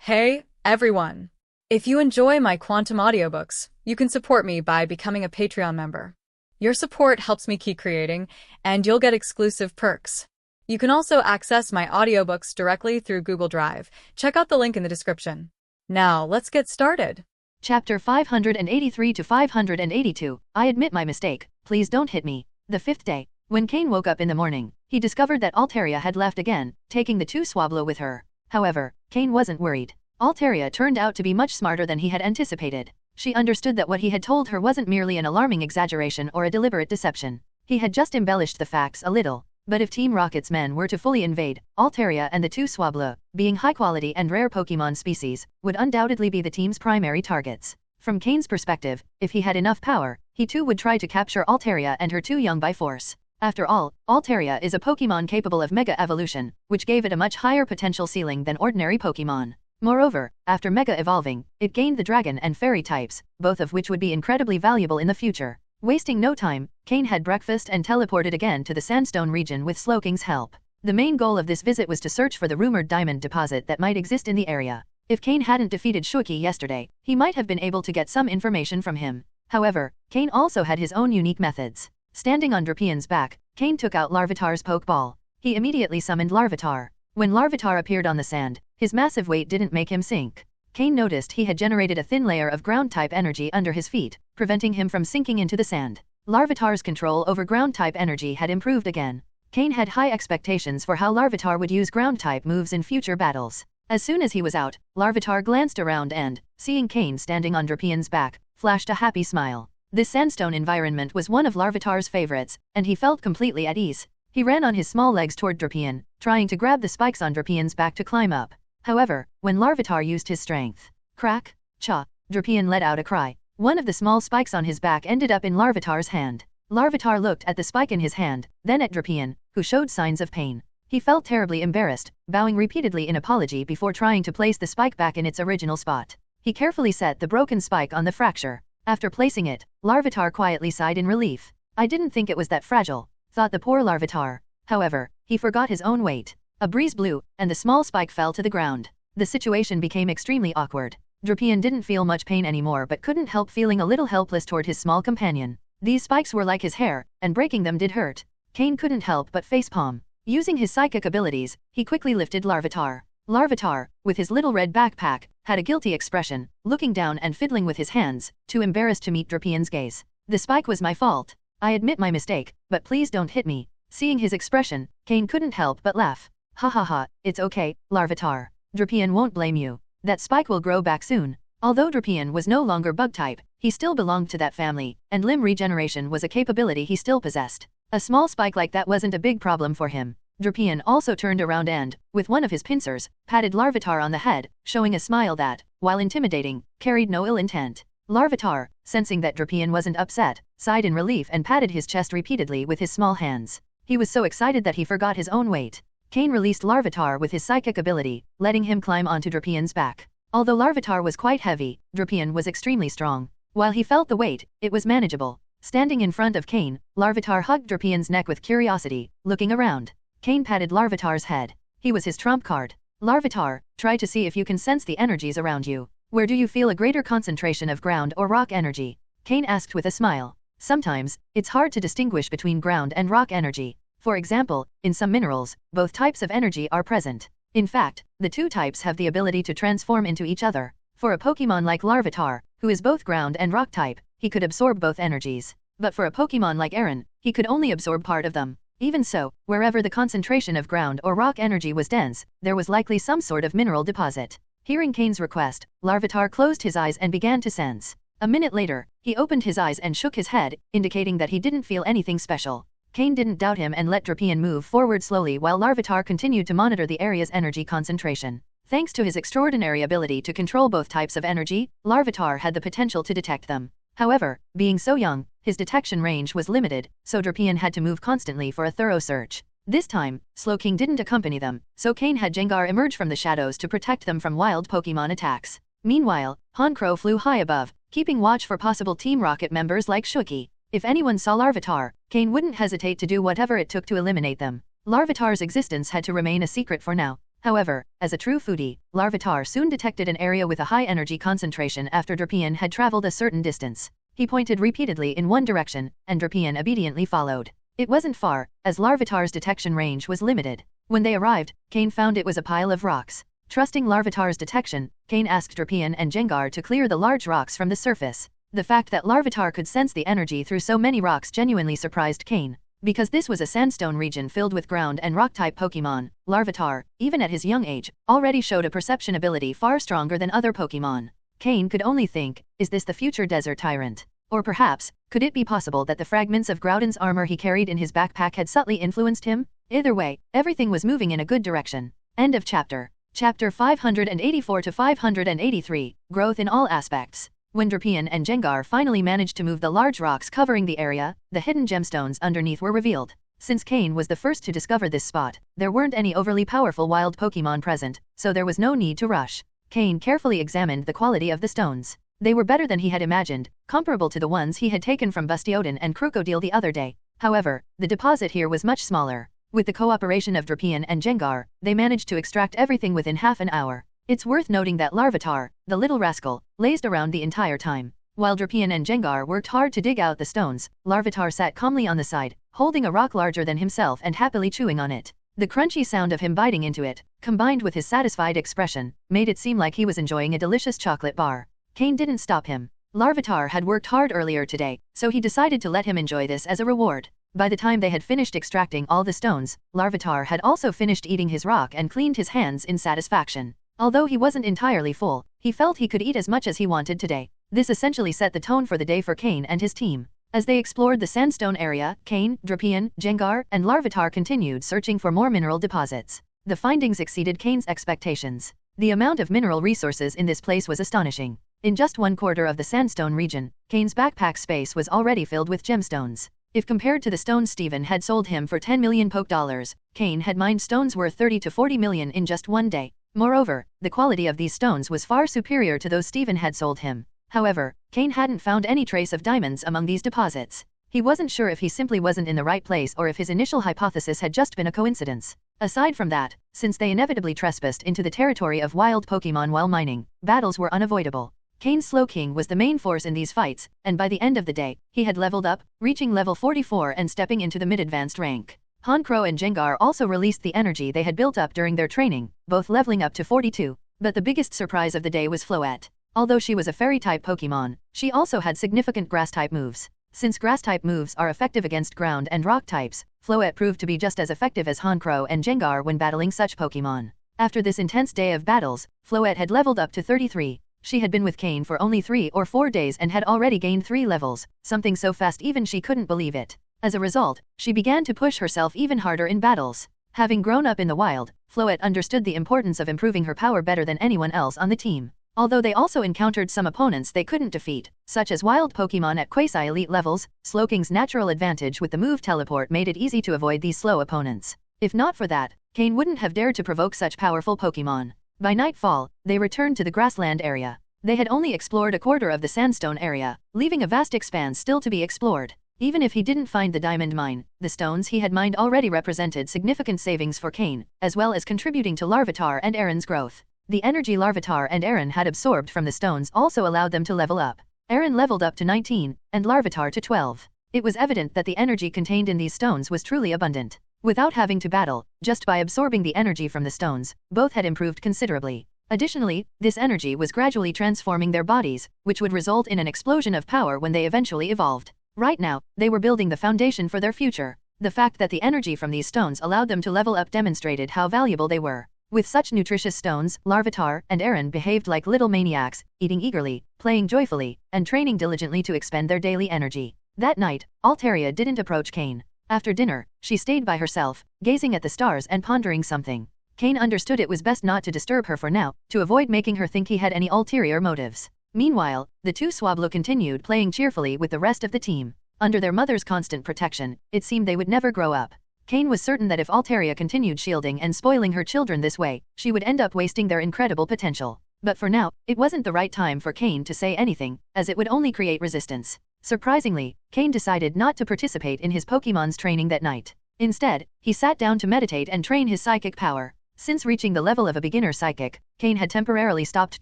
Hey, everyone! If you enjoy my quantum audiobooks, you can support me by becoming a Patreon member. Your support helps me keep creating, and you'll get exclusive perks. You can also access my audiobooks directly through Google Drive. Check out the link in the description. Now, let's get started. Chapter 583 to 582. I admit my mistake. Please don't hit me. The fifth day. When Cain woke up in the morning, he discovered that Altaria had left again, taking the two Swablu with her. However, Cain wasn't worried. Altaria turned out to be much smarter than he had anticipated. She understood that what he had told her wasn't merely an alarming exaggeration or a deliberate deception. He had just embellished the facts a little. But if Team Rocket's men were to fully invade, Altaria and the two Swablu, being high-quality and rare Pokémon species, would undoubtedly be the team's primary targets. From Cain's perspective, if he had enough power, he too would try to capture Altaria and her two young by force. After all, Altaria is a Pokémon capable of Mega Evolution, which gave it a much higher potential ceiling than ordinary Pokémon. Moreover, after Mega Evolving, it gained the Dragon and Fairy types, both of which would be incredibly valuable in the future. Wasting no time, Cain had breakfast and teleported again to the Sandstone region with Slowking's help. The main goal of this visit was to search for the rumored diamond deposit that might exist in the area. If Cain hadn't defeated Shuki yesterday, he might have been able to get some information from him. However, Cain also had his own unique methods. Standing on Drapian's back, Cain took out Larvitar's Pokeball. He immediately summoned Larvitar. When Larvitar appeared on the sand, his massive weight didn't make him sink. Cain noticed he had generated a thin layer of ground-type energy under his feet, preventing him from sinking into the sand. Larvitar's control over ground-type energy had improved again. Cain had high expectations for how Larvitar would use ground-type moves in future battles. As soon as he was out, Larvitar glanced around and, seeing Cain standing on Drapian's back, flashed a happy smile. This sandstone environment was one of Larvitar's favorites, and he felt completely at ease. He ran on his small legs toward Drapian, trying to grab the spikes on Drapian's back to climb up. However, when Larvitar used his strength, crack, cha, Drapian let out a cry. One of the small spikes on his back ended up in Larvitar's hand. Larvitar looked at the spike in his hand, then at Drapian, who showed signs of pain. He felt terribly embarrassed, bowing repeatedly in apology before trying to place the spike back in its original spot. He carefully set the broken spike on the fracture. After placing it, Larvitar quietly sighed in relief. I didn't think it was that fragile, thought the poor Larvitar. However, he forgot his own weight. A breeze blew, and the small spike fell to the ground. The situation became extremely awkward. Drapian didn't feel much pain anymore but couldn't help feeling a little helpless toward his small companion. These spikes were like his hair, and breaking them did hurt. Cain couldn't help but facepalm. Using his psychic abilities, he quickly lifted Larvitar. Larvitar, with his little red backpack, had a guilty expression, looking down and fiddling with his hands, too embarrassed to meet Drapian's gaze. The spike was my fault. I admit my mistake, but please don't hit me. Seeing his expression, Cain couldn't help but laugh. Ha ha ha, it's okay, Larvitar. Drapian won't blame you. That spike will grow back soon. Although Drapian was no longer bug type, he still belonged to that family, and limb regeneration was a capability he still possessed. A small spike like that wasn't a big problem for him. Drapian also turned around and, with one of his pincers, patted Larvitar on the head, showing a smile that, while intimidating, carried no ill intent. Larvitar, sensing that Drapian wasn't upset, sighed in relief and patted his chest repeatedly with his small hands. He was so excited that he forgot his own weight. Cain released Larvitar with his psychic ability, letting him climb onto Drapian's back. Although Larvitar was quite heavy, Drapian was extremely strong. While he felt the weight, it was manageable. Standing in front of Cain, Larvitar hugged Drapian's neck with curiosity, looking around. Cain patted Larvitar's head. He was his trump card. Larvitar, try to see if you can sense the energies around you. Where do you feel a greater concentration of ground or rock energy? Cain asked with a smile. Sometimes, it's hard to distinguish between ground and rock energy. For example, in some minerals, both types of energy are present. In fact, the two types have the ability to transform into each other. For a Pokémon like Larvitar, who is both ground and rock type, he could absorb both energies. But for a Pokémon like Aaron, he could only absorb part of them. Even so, wherever the concentration of ground or rock energy was dense, there was likely some sort of mineral deposit. Hearing Cain's request, Larvitar closed his eyes and began to sense. A minute later, he opened his eyes and shook his head, indicating that he didn't feel anything special. Cain didn't doubt him and let Drapian move forward slowly while Larvitar continued to monitor the area's energy concentration. Thanks to his extraordinary ability to control both types of energy, Larvitar had the potential to detect them. However, being so young, his detection range was limited, so Drapian had to move constantly for a thorough search. This time, Slowking didn't accompany them, so Cain had Jengar emerge from the shadows to protect them from wild Pokémon attacks. Meanwhile, Honchkrow flew high above, keeping watch for possible Team Rocket members like Shuki. If anyone saw Larvitar, Cain wouldn't hesitate to do whatever it took to eliminate them. Larvitar's existence had to remain a secret for now. However, as a true foodie, Larvitar soon detected an area with a high energy concentration after Drapion had traveled a certain distance. He pointed repeatedly in one direction, and Drapion obediently followed. It wasn't far, as Larvitar's detection range was limited. When they arrived, Cain found it was a pile of rocks. Trusting Larvitar's detection, Cain asked Drapion and Jengar to clear the large rocks from the surface. The fact that Larvitar could sense the energy through so many rocks genuinely surprised Cain. Because this was a sandstone region filled with ground and rock-type Pokémon, Larvitar, even at his young age, already showed a perception ability far stronger than other Pokémon. Cain could only think, is this the future desert tyrant? Or perhaps, could it be possible that the fragments of Groudon's armor he carried in his backpack had subtly influenced him? Either way, everything was moving in a good direction. End of chapter. Chapter 584 to 583, Growth in all aspects. When Drapion and Jengar finally managed to move the large rocks covering the area, the hidden gemstones underneath were revealed. Since Cain was the first to discover this spot, there weren't any overly powerful wild Pokémon present, so there was no need to rush. Cain carefully examined the quality of the stones. They were better than he had imagined, comparable to the ones he had taken from Bustiodon and Crocodile the other day. However, the deposit here was much smaller. With the cooperation of Drapion and Jengar, they managed to extract everything within half an hour. It's worth noting that Larvitar, the little rascal, lazed around the entire time. While Drapion and Jengar worked hard to dig out the stones, Larvitar sat calmly on the side, holding a rock larger than himself and happily chewing on it. The crunchy sound of him biting into it, combined with his satisfied expression, made it seem like he was enjoying a delicious chocolate bar. Cain didn't stop him. Larvitar had worked hard earlier today, so he decided to let him enjoy this as a reward. By the time they had finished extracting all the stones, Larvitar had also finished eating his rock and cleaned his hands in satisfaction. Although he wasn't entirely full, he felt he could eat as much as he wanted today. This essentially set the tone for the day for Cain and his team. As they explored the sandstone area, Cain, Drapion, Jengar, and Larvitar continued searching for more mineral deposits. The findings exceeded Cain's expectations. The amount of mineral resources in this place was astonishing. In just 1/4 of the sandstone region, Cain's backpack space was already filled with gemstones. If compared to the stones Steven had sold him for 10 million Poke dollars, Cain had mined stones worth 30 to 40 million in just one day. Moreover, the quality of these stones was far superior to those Steven had sold him. However, Cain hadn't found any trace of diamonds among these deposits. He wasn't sure if he simply wasn't in the right place or if his initial hypothesis had just been a coincidence. Aside from that, since they inevitably trespassed into the territory of wild Pokémon while mining, battles were unavoidable. Cain's Slowking was the main force in these fights, and by the end of the day, he had leveled up, reaching level 44 and stepping into the mid-advanced rank. Honchkrow and Jengar also released the energy they had built up during their training, both leveling up to 42. But the biggest surprise of the day was Floette. Although she was a fairy-type Pokémon, she also had significant grass-type moves. Since grass-type moves are effective against ground and rock types, Floette proved to be just as effective as Honchkrow and Jengar when battling such Pokémon. After this intense day of battles, Floette had leveled up to 33. She had been with Cain for only 3 or 4 days and had already gained 3 levels, something so fast even she couldn't believe it. As a result, she began to push herself even harder in battles. Having grown up in the wild, Floette understood the importance of improving her power better than anyone else on the team. Although they also encountered some opponents they couldn't defeat, such as wild Pokémon at quasi-elite levels, Slowking's natural advantage with the move Teleport made it easy to avoid these slow opponents. If not for that, Cain wouldn't have dared to provoke such powerful Pokémon. By nightfall, they returned to the grassland area. They had only explored 1/4 of the sandstone area, leaving a vast expanse still to be explored. Even if he didn't find the diamond mine, the stones he had mined already represented significant savings for Cain, as well as contributing to Larvitar and Aaron's growth. The energy Larvitar and Aaron had absorbed from the stones also allowed them to level up. Aaron leveled up to 19, and Larvitar to 12. It was evident that the energy contained in these stones was truly abundant. Without having to battle, just by absorbing the energy from the stones, both had improved considerably. Additionally, this energy was gradually transforming their bodies, which would result in an explosion of power when they eventually evolved. Right now, they were building the foundation for their future. The fact that the energy from these stones allowed them to level up demonstrated how valuable they were. With such nutritious stones, Larvitar and Aaron behaved like little maniacs, eating eagerly, playing joyfully, and training diligently to expend their daily energy. That night, Altaria didn't approach Cain. After dinner, she stayed by herself, gazing at the stars and pondering something. Cain understood it was best not to disturb her for now, to avoid making her think he had any ulterior motives. Meanwhile, the two Swablu continued playing cheerfully with the rest of the team. Under their mother's constant protection, it seemed they would never grow up. Cain was certain that if Altaria continued shielding and spoiling her children this way, she would end up wasting their incredible potential. But for now, it wasn't the right time for Cain to say anything, as it would only create resistance. Surprisingly, Cain decided not to participate in his Pokémon's training that night. Instead, he sat down to meditate and train his psychic power. Since reaching the level of a beginner psychic, Cain had temporarily stopped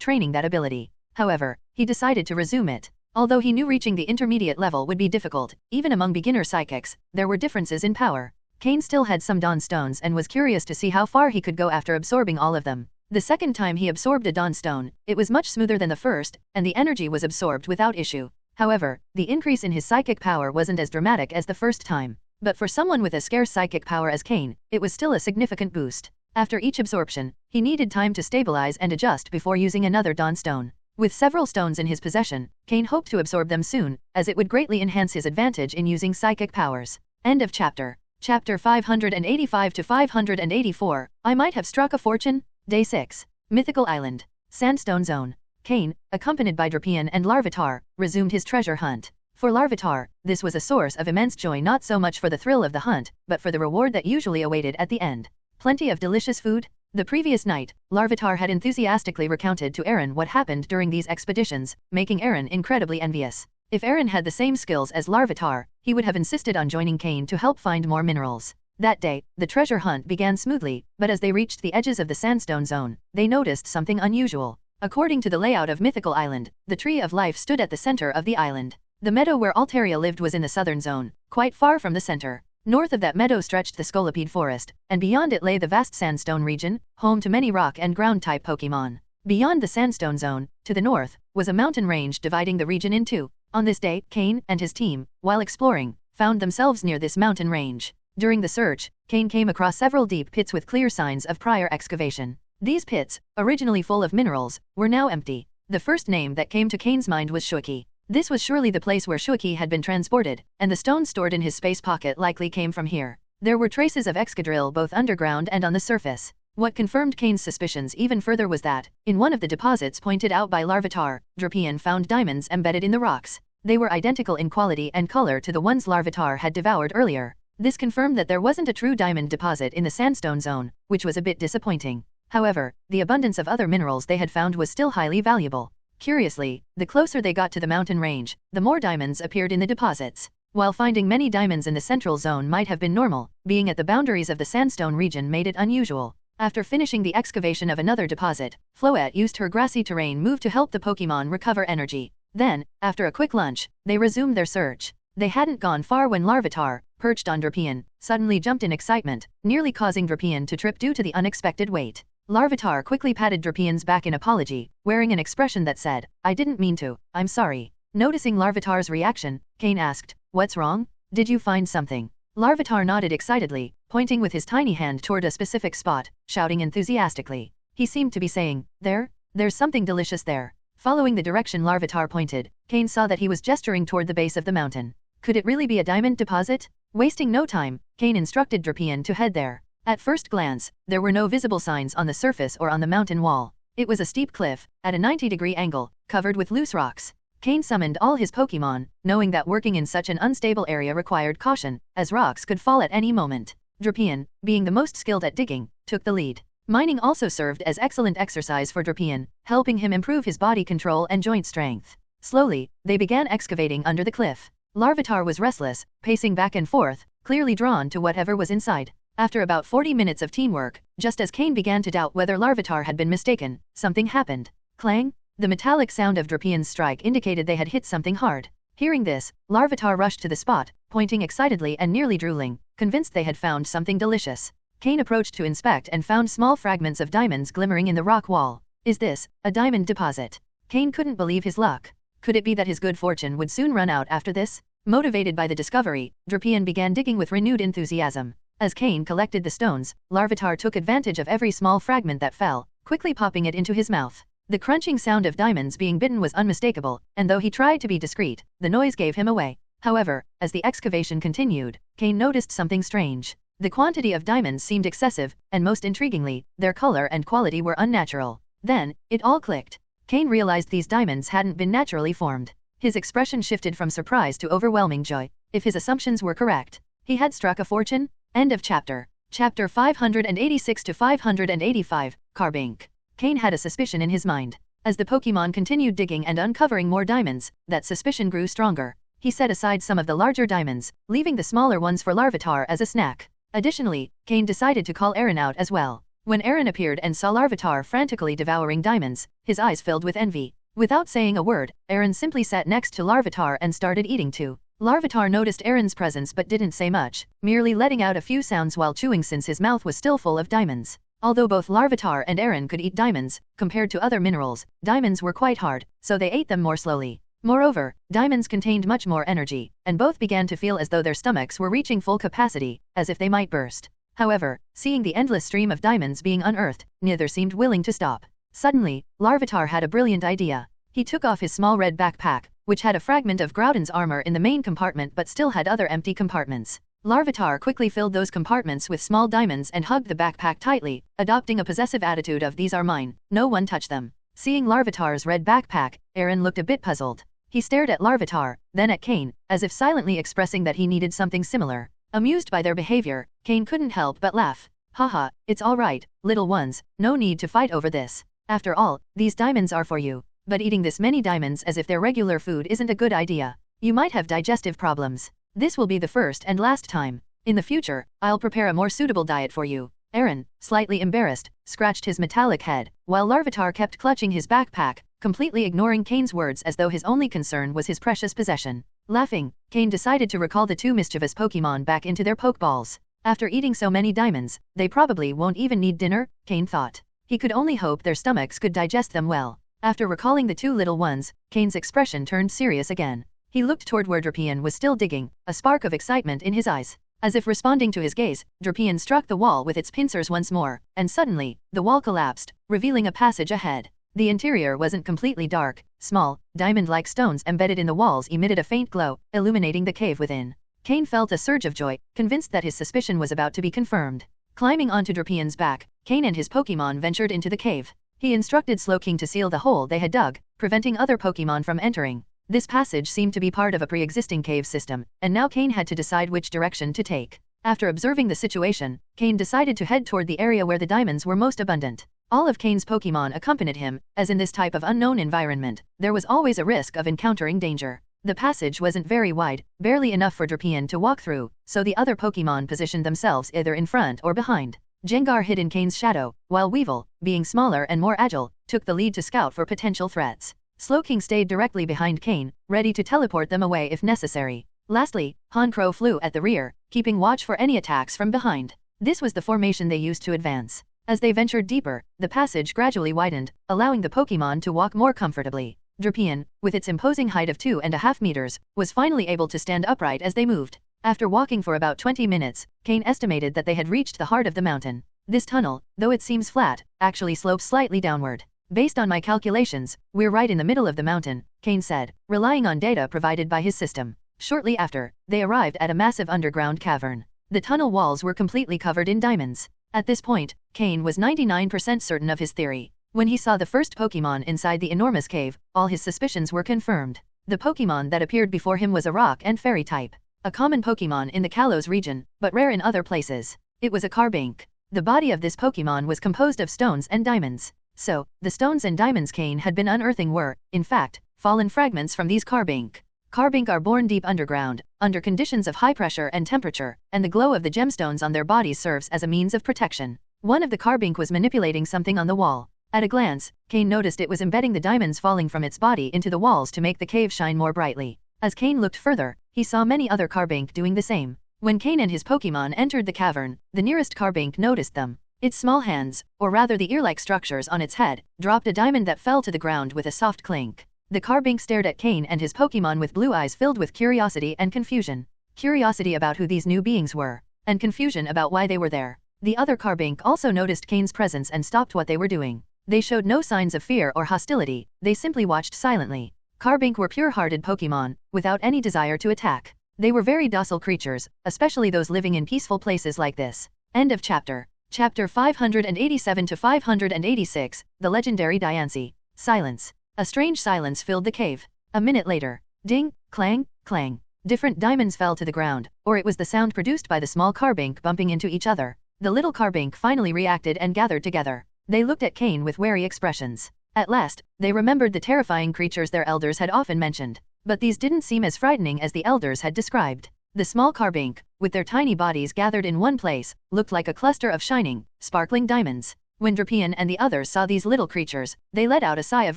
training that ability. However, he decided to resume it. Although he knew reaching the intermediate level would be difficult, even among beginner psychics, there were differences in power. Cain still had some Dawn Stones and was curious to see how far he could go after absorbing all of them. The second time he absorbed a Dawn Stone, it was much smoother than the first, and the energy was absorbed without issue. However, the increase in his psychic power wasn't as dramatic as the first time. But for someone with as scarce psychic power as Cain, it was still a significant boost. After each absorption, he needed time to stabilize and adjust before using another Dawn Stone. With several stones in his possession, Cain hoped to absorb them soon, as it would greatly enhance his advantage in using psychic powers. End of chapter. Chapter 585 to 584, I Might Have Struck a Fortune? Day 6. Mythical Island. Sandstone Zone. Cain, accompanied by Drapion and Larvitar, resumed his treasure hunt. For Larvitar, this was a source of immense joy, not so much for the thrill of the hunt, but for the reward that usually awaited at the end. Plenty of delicious food? The previous night, Larvitar had enthusiastically recounted to Aaron what happened during these expeditions, making Aaron incredibly envious. If Aaron had the same skills as Larvitar, he would have insisted on joining Cain to help find more minerals. That day, the treasure hunt began smoothly, but as they reached the edges of the sandstone zone, they noticed something unusual. According to the layout of Mythical Island, the Tree of Life stood at the center of the island. The meadow where Altaria lived was in the southern zone, quite far from the center. North of that meadow stretched the Scolipede Forest, and beyond it lay the vast sandstone region, home to many rock and ground-type Pokémon. Beyond the sandstone zone, to the north, was a mountain range dividing the region in two. On this day, Cain and his team, while exploring, found themselves near this mountain range. During the search, Cain came across several deep pits with clear signs of prior excavation. These pits, originally full of minerals, were now empty. The first name that came to Cain's mind was Shuaki. This was surely the place where Shuaki had been transported, and the stones stored in his space pocket likely came from here. There were traces of excadrill both underground and on the surface. What confirmed Cain's suspicions even further was that, in one of the deposits pointed out by Larvitar, Drapion found diamonds embedded in the rocks. They were identical in quality and color to the ones Larvitar had devoured earlier. This confirmed that there wasn't a true diamond deposit in the sandstone zone, which was a bit disappointing. However, the abundance of other minerals they had found was still highly valuable. Curiously, the closer they got to the mountain range, the more diamonds appeared in the deposits. While finding many diamonds in the central zone might have been normal, being at the boundaries of the sandstone region made it unusual. After finishing the excavation of another deposit, Floette used her grassy terrain move to help the Pokémon recover energy. Then, after a quick lunch, they resumed their search. They hadn't gone far when Larvitar, perched on Drapion, suddenly jumped in excitement, nearly causing Drapion to trip due to the unexpected weight. Larvitar quickly patted Drapion's back in apology, wearing an expression that said, "I didn't mean to, I'm sorry." Noticing Larvitar's reaction, Cain asked, "What's wrong? Did you find something?" Larvitar nodded excitedly, pointing with his tiny hand toward a specific spot, shouting enthusiastically. He seemed to be saying, There's something delicious there." Following the direction Larvitar pointed, Cain saw that he was gesturing toward the base of the mountain. Could it really be a diamond deposit? Wasting no time, Cain instructed Drapion to head there. At first glance, there were no visible signs on the surface or on the mountain wall. It was a steep cliff, at a 90-degree angle, covered with loose rocks. Cain summoned all his Pokémon, knowing that working in such an unstable area required caution, as rocks could fall at any moment. Drapion, being the most skilled at digging, took the lead. Mining also served as excellent exercise for Drapion, helping him improve his body control and joint strength. Slowly, they began excavating under the cliff. Larvitar was restless, pacing back and forth, clearly drawn to whatever was inside. After about 40 minutes of teamwork, just as Cain began to doubt whether Larvitar had been mistaken, something happened. Clang! The metallic sound of Drapion's strike indicated they had hit something hard. Hearing this, Larvitar rushed to the spot, pointing excitedly and nearly drooling, convinced they had found something delicious. Cain approached to inspect and found small fragments of diamonds glimmering in the rock wall. Is this a diamond deposit? Cain couldn't believe his luck. Could it be that his good fortune would soon run out after this? Motivated by the discovery, Drapion began digging with renewed enthusiasm. As Cain collected the stones, Larvitar took advantage of every small fragment that fell, quickly popping it into his mouth. The crunching sound of diamonds being bitten was unmistakable, and though he tried to be discreet, the noise gave him away. However, as the excavation continued, Cain noticed something strange. The quantity of diamonds seemed excessive, and most intriguingly, their color and quality were unnatural. Then, it all clicked. Cain realized these diamonds hadn't been naturally formed. His expression shifted from surprise to overwhelming joy. If his assumptions were correct, he had struck a fortune? End of chapter. Chapter 586 to 585, Carbink. Cain had a suspicion in his mind. As the Pokémon continued digging and uncovering more diamonds, that suspicion grew stronger. He set aside some of the larger diamonds, leaving the smaller ones for Larvitar as a snack. Additionally, Cain decided to call Aaron out as well. When Aaron appeared and saw Larvitar frantically devouring diamonds, his eyes filled with envy. Without saying a word, Aaron simply sat next to Larvitar and started eating too. Larvitar noticed Aaron's presence but didn't say much, merely letting out a few sounds while chewing since his mouth was still full of diamonds. Although both Larvitar and Aaron could eat diamonds, compared to other minerals, diamonds were quite hard, so they ate them more slowly. Moreover, diamonds contained much more energy, and both began to feel as though their stomachs were reaching full capacity, as if they might burst. However, seeing the endless stream of diamonds being unearthed, neither seemed willing to stop. Suddenly, Larvitar had a brilliant idea. He took off his small red backpack, which had a fragment of Groudon's armor in the main compartment but still had other empty compartments. Larvitar quickly filled those compartments with small diamonds and hugged the backpack tightly, adopting a possessive attitude of "these are mine, no one touch them." Seeing Larvitar's red backpack, Aaron looked a bit puzzled. He stared at Larvitar, then at Cain, as if silently expressing that he needed something similar. Amused by their behavior, Cain couldn't help but laugh. "Haha, it's all right, little ones, no need to fight over this. After all, these diamonds are for you. But eating this many diamonds as if they're regular food isn't a good idea. You might have digestive problems. This will be the first and last time. In the future, I'll prepare a more suitable diet for you." Aaron, slightly embarrassed, scratched his metallic head, while Larvitar kept clutching his backpack, completely ignoring Cain's words as though his only concern was his precious possession. Laughing, Cain decided to recall the two mischievous Pokemon back into their Pokeballs. After eating so many diamonds, they probably won't even need dinner, Cain thought. He could only hope their stomachs could digest them well. After recalling the two little ones, Cain's expression turned serious again. He looked toward where Drapion was still digging, a spark of excitement in his eyes. As if responding to his gaze, Drapion struck the wall with its pincers once more, and suddenly, the wall collapsed, revealing a passage ahead. The interior wasn't completely dark. Small, diamond-like stones embedded in the walls emitted a faint glow, illuminating the cave within. Cain felt a surge of joy, convinced that his suspicion was about to be confirmed. Climbing onto Drapion's back, Cain and his Pokemon ventured into the cave. He instructed Slowking to seal the hole they had dug, preventing other Pokemon from entering. This passage seemed to be part of a pre-existing cave system, and now Cain had to decide which direction to take. After observing the situation, Cain decided to head toward the area where the diamonds were most abundant. All of Cain's Pokemon accompanied him, as in this type of unknown environment, there was always a risk of encountering danger. The passage wasn't very wide, barely enough for Drapion to walk through, so the other Pokemon positioned themselves either in front or behind. Gengar hid in Cain's shadow, while Weevil, being smaller and more agile, took the lead to scout for potential threats. Slowking stayed directly behind Cain, ready to teleport them away if necessary. Lastly, Honchkrow flew at the rear, keeping watch for any attacks from behind. This was the formation they used to advance. As they ventured deeper, the passage gradually widened, allowing the Pokemon to walk more comfortably. Drapion, with its imposing height of 2.5 meters, was finally able to stand upright as they moved. After walking for about 20 minutes, Cain estimated that they had reached the heart of the mountain. This tunnel, though it seems flat, actually slopes slightly downward. "Based on my calculations, we're right in the middle of the mountain," Cain said, relying on data provided by his system. Shortly after, they arrived at a massive underground cavern. The tunnel walls were completely covered in diamonds. At this point, Cain was 99% certain of his theory. When he saw the first Pokemon inside the enormous cave, all his suspicions were confirmed. The Pokemon that appeared before him was a rock and fairy type. A common Pokemon in the Kalos region, but rare in other places. It was a Carbink. The body of this Pokemon was composed of stones and diamonds. So, the stones and diamonds Cain had been unearthing were, in fact, fallen fragments from these Carbink. Carbink are born deep underground, under conditions of high pressure and temperature, and the glow of the gemstones on their bodies serves as a means of protection. One of the Carbink was manipulating something on the wall. At a glance, Cain noticed it was embedding the diamonds falling from its body into the walls to make the cave shine more brightly. As Cain looked further, he saw many other Carbink doing the same. When Cain and his Pokemon entered the cavern, the nearest Carbink noticed them. Its small hands, or rather the ear-like structures on its head, dropped a diamond that fell to the ground with a soft clink. The Carbink stared at Cain and his Pokemon with blue eyes filled with curiosity and confusion. Curiosity about who these new beings were, and confusion about why they were there. The other Carbink also noticed Cain's presence and stopped what they were doing. They showed no signs of fear or hostility, they simply watched silently. Carbink were pure-hearted Pokemon, without any desire to attack. They were very docile creatures, especially those living in peaceful places like this. End of chapter. Chapter 587 to 586, The Legendary Diancie. Silence. A strange silence filled the cave. A minute later, ding, clang, clang. Different diamonds fell to the ground, or it was the sound produced by the small Carbink bumping into each other. The little Carbink finally reacted and gathered together. They looked at Cain with wary expressions. At last, they remembered the terrifying creatures their elders had often mentioned. But these didn't seem as frightening as the elders had described. The small carbink, with their tiny bodies gathered in one place, looked like a cluster of shining, sparkling diamonds. When Drapion and the others saw these little creatures, they let out a sigh of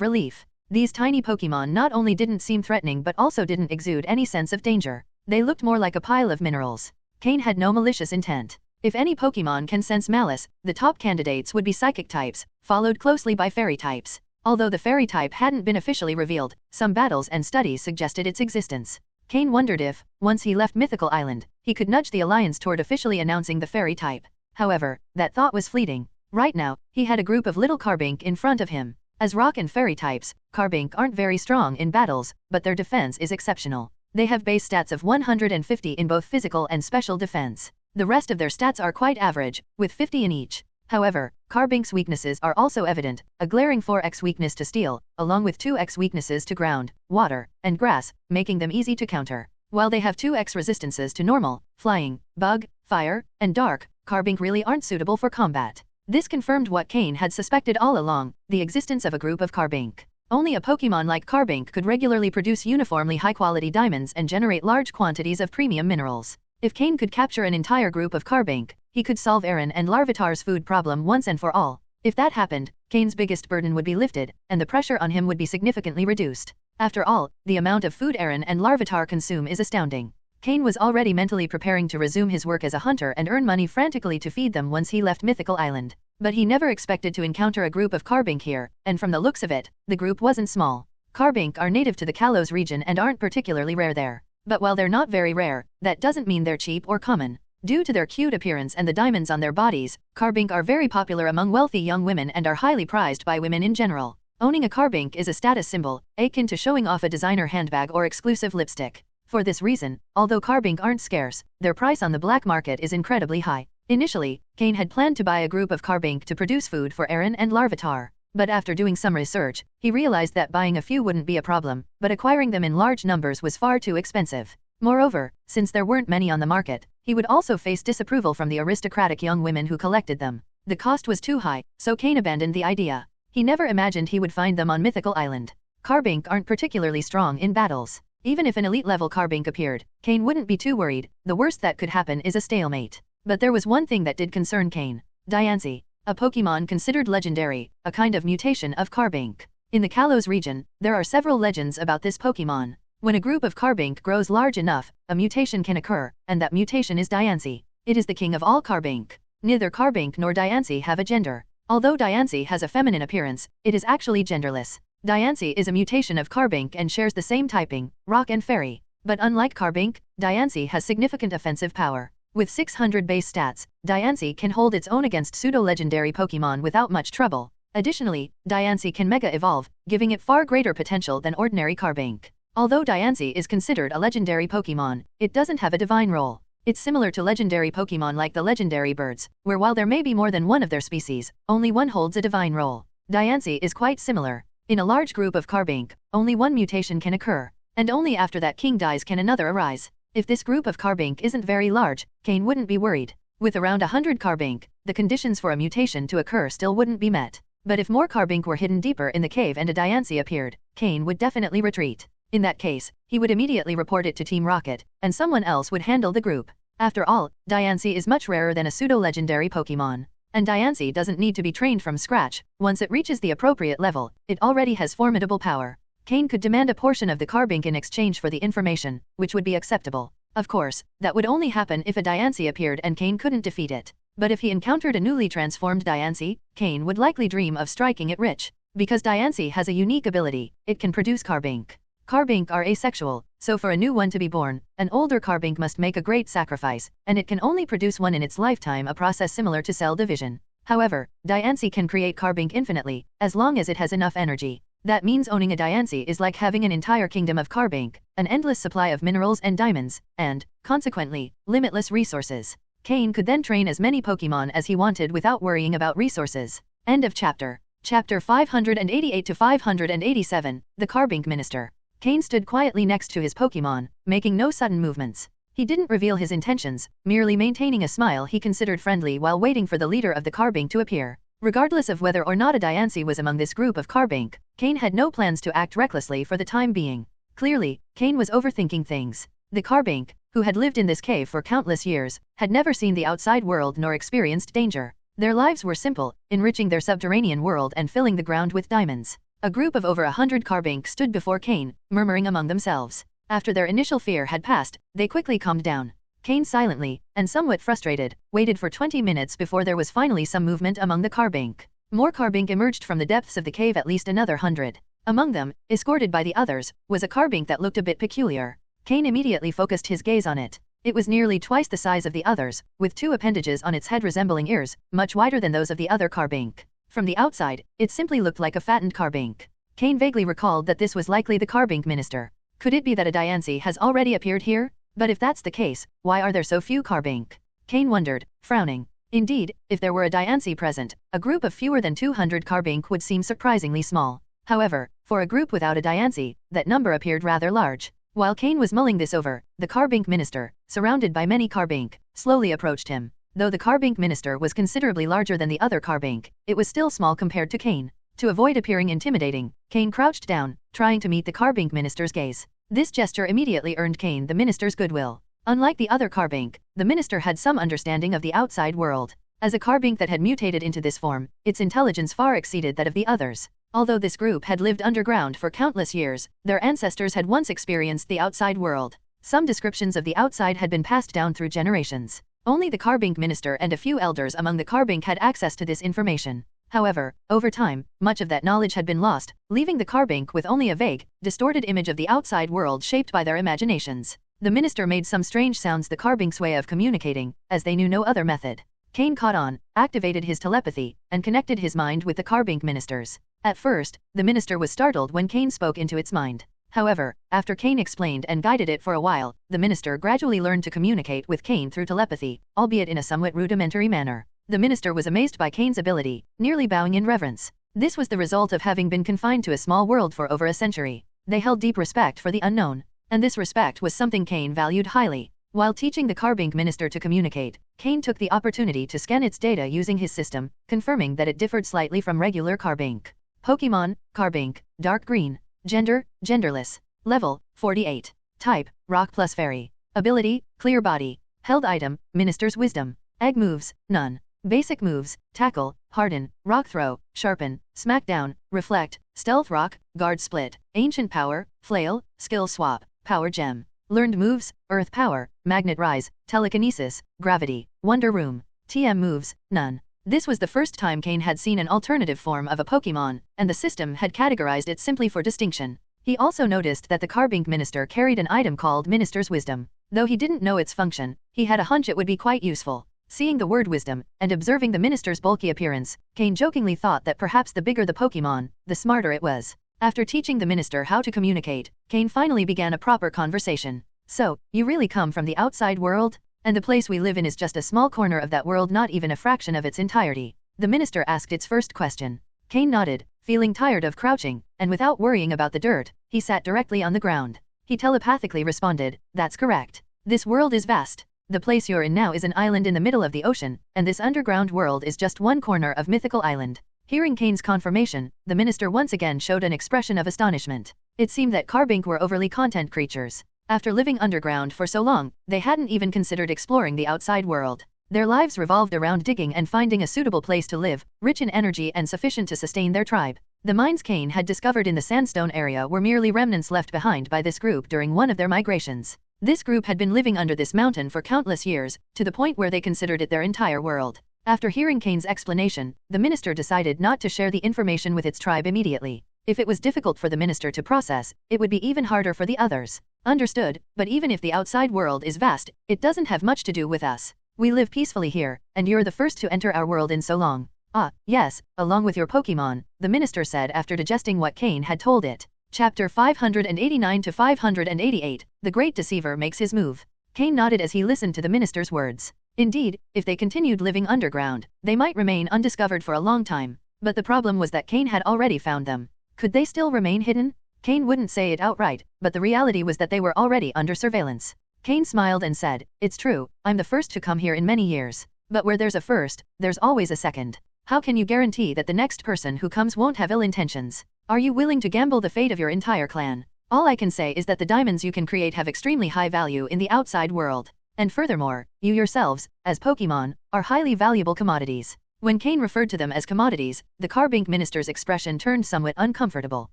relief. These tiny Pokémon not only didn't seem threatening but also didn't exude any sense of danger. They looked more like a pile of minerals. Cain had no malicious intent. If any Pokémon can sense malice, the top candidates would be psychic types, followed closely by fairy types. Although the fairy type hadn't been officially revealed, some battles and studies suggested its existence. Cain wondered if, once he left Mythical Island, he could nudge the Alliance toward officially announcing the fairy type. However, that thought was fleeting. Right now, he had a group of little Carbink in front of him. As rock and fairy types, Carbink aren't very strong in battles, but their defense is exceptional. They have base stats of 150 in both physical and special defense. The rest of their stats are quite average, with 50 in each. However, Carbink's weaknesses are also evident, a glaring 4x weakness to steel, along with 2x weaknesses to ground, water, and grass, making them easy to counter. While they have 2x resistances to normal, flying, bug, fire, and dark, Carbink really aren't suitable for combat. This confirmed what Cain had suspected all along, the existence of a group of Carbink. Only a Pokémon like Carbink could regularly produce uniformly high-quality diamonds and generate large quantities of premium minerals. If Cain could capture an entire group of Carbink, he could solve Aaron and Larvitar's food problem once and for all. If that happened, Cain's biggest burden would be lifted, and the pressure on him would be significantly reduced. After all, the amount of food Aaron and Larvitar consume is astounding. Cain was already mentally preparing to resume his work as a hunter and earn money frantically to feed them once he left Mythical Island. But he never expected to encounter a group of Carbink here, and from the looks of it, the group wasn't small. Carbink are native to the Kalos region and aren't particularly rare there. But while they're not very rare, that doesn't mean they're cheap or common. Due to their cute appearance and the diamonds on their bodies, Carbink are very popular among wealthy young women and are highly prized by women in general. Owning a Carbink is a status symbol, akin to showing off a designer handbag or exclusive lipstick. For this reason, although Carbink aren't scarce, their price on the black market is incredibly high. Initially, Cain had planned to buy a group of Carbink to produce food for Aaron and Larvitar. But after doing some research, he realized that buying a few wouldn't be a problem, but acquiring them in large numbers was far too expensive. Moreover, since there weren't many on the market, he would also face disapproval from the aristocratic young women who collected them. The cost was too high, so Cain abandoned the idea. He never imagined he would find them on Mythical Island. Carbink aren't particularly strong in battles. Even if an elite-level Carbink appeared, Cain wouldn't be too worried. The worst that could happen is a stalemate. But there was one thing that did concern Cain. Diancie. A Pokémon considered legendary, a kind of mutation of Carbink. In the Kalos region, there are several legends about this Pokémon. When a group of Carbink grows large enough, a mutation can occur, and that mutation is Diancie. It is the king of all Carbink. Neither Carbink nor Diancie have a gender. Although Diancie has a feminine appearance, it is actually genderless. Diancie is a mutation of Carbink and shares the same typing, rock and fairy. But unlike Carbink, Diancie has significant offensive power. With 600 base stats, Diancie can hold its own against pseudo-legendary Pokémon without much trouble. Additionally, Diancie can mega-evolve, giving it far greater potential than ordinary Carbink. Although Diancie is considered a legendary Pokémon, it doesn't have a divine role. It's similar to legendary Pokémon like the legendary birds, where while there may be more than one of their species, only one holds a divine role. Diancie is quite similar. In a large group of Carbink, only one mutation can occur, and only after that king dies can another arise. If this group of Carbink isn't very large, Cain wouldn't be worried. With around 100 Carbink, the conditions for a mutation to occur still wouldn't be met. But if more Carbink were hidden deeper in the cave and a Diancie appeared, Cain would definitely retreat. In that case, he would immediately report it to Team Rocket, and someone else would handle the group. After all, Diancie is much rarer than a pseudo-legendary Pokémon. And Diancie doesn't need to be trained from scratch. Once it reaches the appropriate level, it already has formidable power. Cain could demand a portion of the Carbink in exchange for the information, which would be acceptable. Of course, that would only happen if a Diancie appeared and Cain couldn't defeat it. But if he encountered a newly transformed Diancie, Cain would likely dream of striking it rich. Because Diancie has a unique ability, it can produce Carbink. Carbink are asexual, so for a new one to be born, an older Carbink must make a great sacrifice, and it can only produce one in its lifetime, a process similar to cell division. However, Diancie can create Carbink infinitely, as long as it has enough energy. That means owning a Diancie is like having an entire kingdom of Carbink, an endless supply of minerals and diamonds, and, consequently, limitless resources. Cain could then train as many Pokémon as he wanted without worrying about resources. End of chapter. Chapter 588 to 587, The Carbink Minister. Cain stood quietly next to his Pokémon, making no sudden movements. He didn't reveal his intentions, merely maintaining a smile he considered friendly while waiting for the leader of the Carbink to appear. Regardless of whether or not a Diancie was among this group of Carbink, Cain had no plans to act recklessly for the time being. Clearly, Cain was overthinking things. The Carbink, who had lived in this cave for countless years, had never seen the outside world nor experienced danger. Their lives were simple, enriching their subterranean world and filling the ground with diamonds. A group of over 100 Carbink stood before Cain, murmuring among themselves. After their initial fear had passed, they quickly calmed down. Cain silently, and somewhat frustrated, waited for 20 minutes before there was finally some movement among the Carbink. More Carbink emerged from the depths of the cave, at least another 100. Among them, escorted by the others, was a Carbink that looked a bit peculiar. Cain immediately focused his gaze on it. It was nearly twice the size of the others, with 2 appendages on its head resembling ears, much wider than those of the other Carbink. From the outside, it simply looked like a fattened Carbink. Cain vaguely recalled that this was likely the Carbink minister. Could it be that a Diancie has already appeared here? But if that's the case, why are there so few Carbink? Cain wondered, frowning. Indeed, if there were a Diancie present, a group of fewer than 200 Carbink would seem surprisingly small. However, for a group without a Diancie, that number appeared rather large. While Cain was mulling this over, the Carbink minister, surrounded by many Carbink, slowly approached him. Though the Carbink minister was considerably larger than the other Carbink, it was still small compared to Cain. To avoid appearing intimidating, Cain crouched down, trying to meet the Carbink minister's gaze. This gesture immediately earned Cain the minister's goodwill. Unlike the other Carbink, the minister had some understanding of the outside world. As a Carbink that had mutated into this form, its intelligence far exceeded that of the others. Although this group had lived underground for countless years, their ancestors had once experienced the outside world. Some descriptions of the outside had been passed down through generations. Only the Carbink minister and a few elders among the Carbink had access to this information. However, over time, much of that knowledge had been lost, leaving the Carbink with only a vague, distorted image of the outside world shaped by their imaginations. The minister made some strange sounds, the Carbink's way of communicating, as they knew no other method. Cain caught on, activated his telepathy, and connected his mind with the Carbink ministers. At first, the minister was startled when Cain spoke into its mind. However, after Cain explained and guided it for a while, the minister gradually learned to communicate with Cain through telepathy, albeit in a somewhat rudimentary manner. The minister was amazed by Cain's ability, nearly bowing in reverence. This was the result of having been confined to a small world for over a century. They held deep respect for the unknown, and this respect was something Cain valued highly. While teaching the Carbink minister to communicate, Cain took the opportunity to scan its data using his system, confirming that it differed slightly from regular Carbink. Pokémon, Carbink, Dark Green. Gender, genderless. Level, 48. Type, Rock plus Fairy. Ability, Clear Body. Held item, Minister's Wisdom. Egg moves, none. Basic moves, Tackle, Harden, Rock Throw, Sharpen, Smackdown, Reflect, Stealth Rock, Guard Split. Ancient Power, Flail, Skill Swap, Power Gem. Learned moves, Earth Power, Magnet Rise, Telekinesis, Gravity, Wonder Room. TM moves, none. This was the first time Cain had seen an alternative form of a Pokémon, and the system had categorized it simply for distinction. He also noticed that the Carbink minister carried an item called Minister's Wisdom. Though he didn't know its function, he had a hunch it would be quite useful. Seeing the word wisdom, and observing the minister's bulky appearance, Cain jokingly thought that perhaps the bigger the Pokémon, the smarter it was. After teaching the minister how to communicate, Cain finally began a proper conversation. So, you really come from the outside world? And the place we live in is just a small corner of that world, not even a fraction of its entirety. The minister asked its first question. Cain nodded, feeling tired of crouching, and without worrying about the dirt, he sat directly on the ground. He telepathically responded, "That's correct. This world is vast. The place you're in now is an island in the middle of the ocean, and this underground world is just one corner of mythical island." Hearing Cain's confirmation, the minister once again showed an expression of astonishment. It seemed that Carbink were overly content creatures. After living underground for so long, they hadn't even considered exploring the outside world. Their lives revolved around digging and finding a suitable place to live, rich in energy and sufficient to sustain their tribe. The mines Cain had discovered in the sandstone area were merely remnants left behind by this group during one of their migrations. This group had been living under this mountain for countless years, to the point where they considered it their entire world. After hearing Cain's explanation, the minister decided not to share the information with its tribe immediately. If it was difficult for the minister to process, it would be even harder for the others. Understood, but even if the outside world is vast, it doesn't have much to do with us. We live peacefully here, and you're the first to enter our world in so long. Ah, yes, along with your Pokémon, the minister said after digesting what Cain had told it. Chapter 589 to 588, The Great Deceiver Makes His Move. Cain nodded as he listened to the minister's words. Indeed, if they continued living underground, they might remain undiscovered for a long time. But the problem was that Cain had already found them. Could they still remain hidden? Cain wouldn't say it outright, but the reality was that they were already under surveillance. Cain smiled and said, "It's true, I'm the first to come here in many years. But where there's a first, there's always a second. How can you guarantee that the next person who comes won't have ill intentions? Are you willing to gamble the fate of your entire clan?" All I can say is that the diamonds you can create have extremely high value in the outside world. And furthermore, you yourselves, as Pokémon, are highly valuable commodities. When Cain referred to them as commodities, the Carbink minister's expression turned somewhat uncomfortable.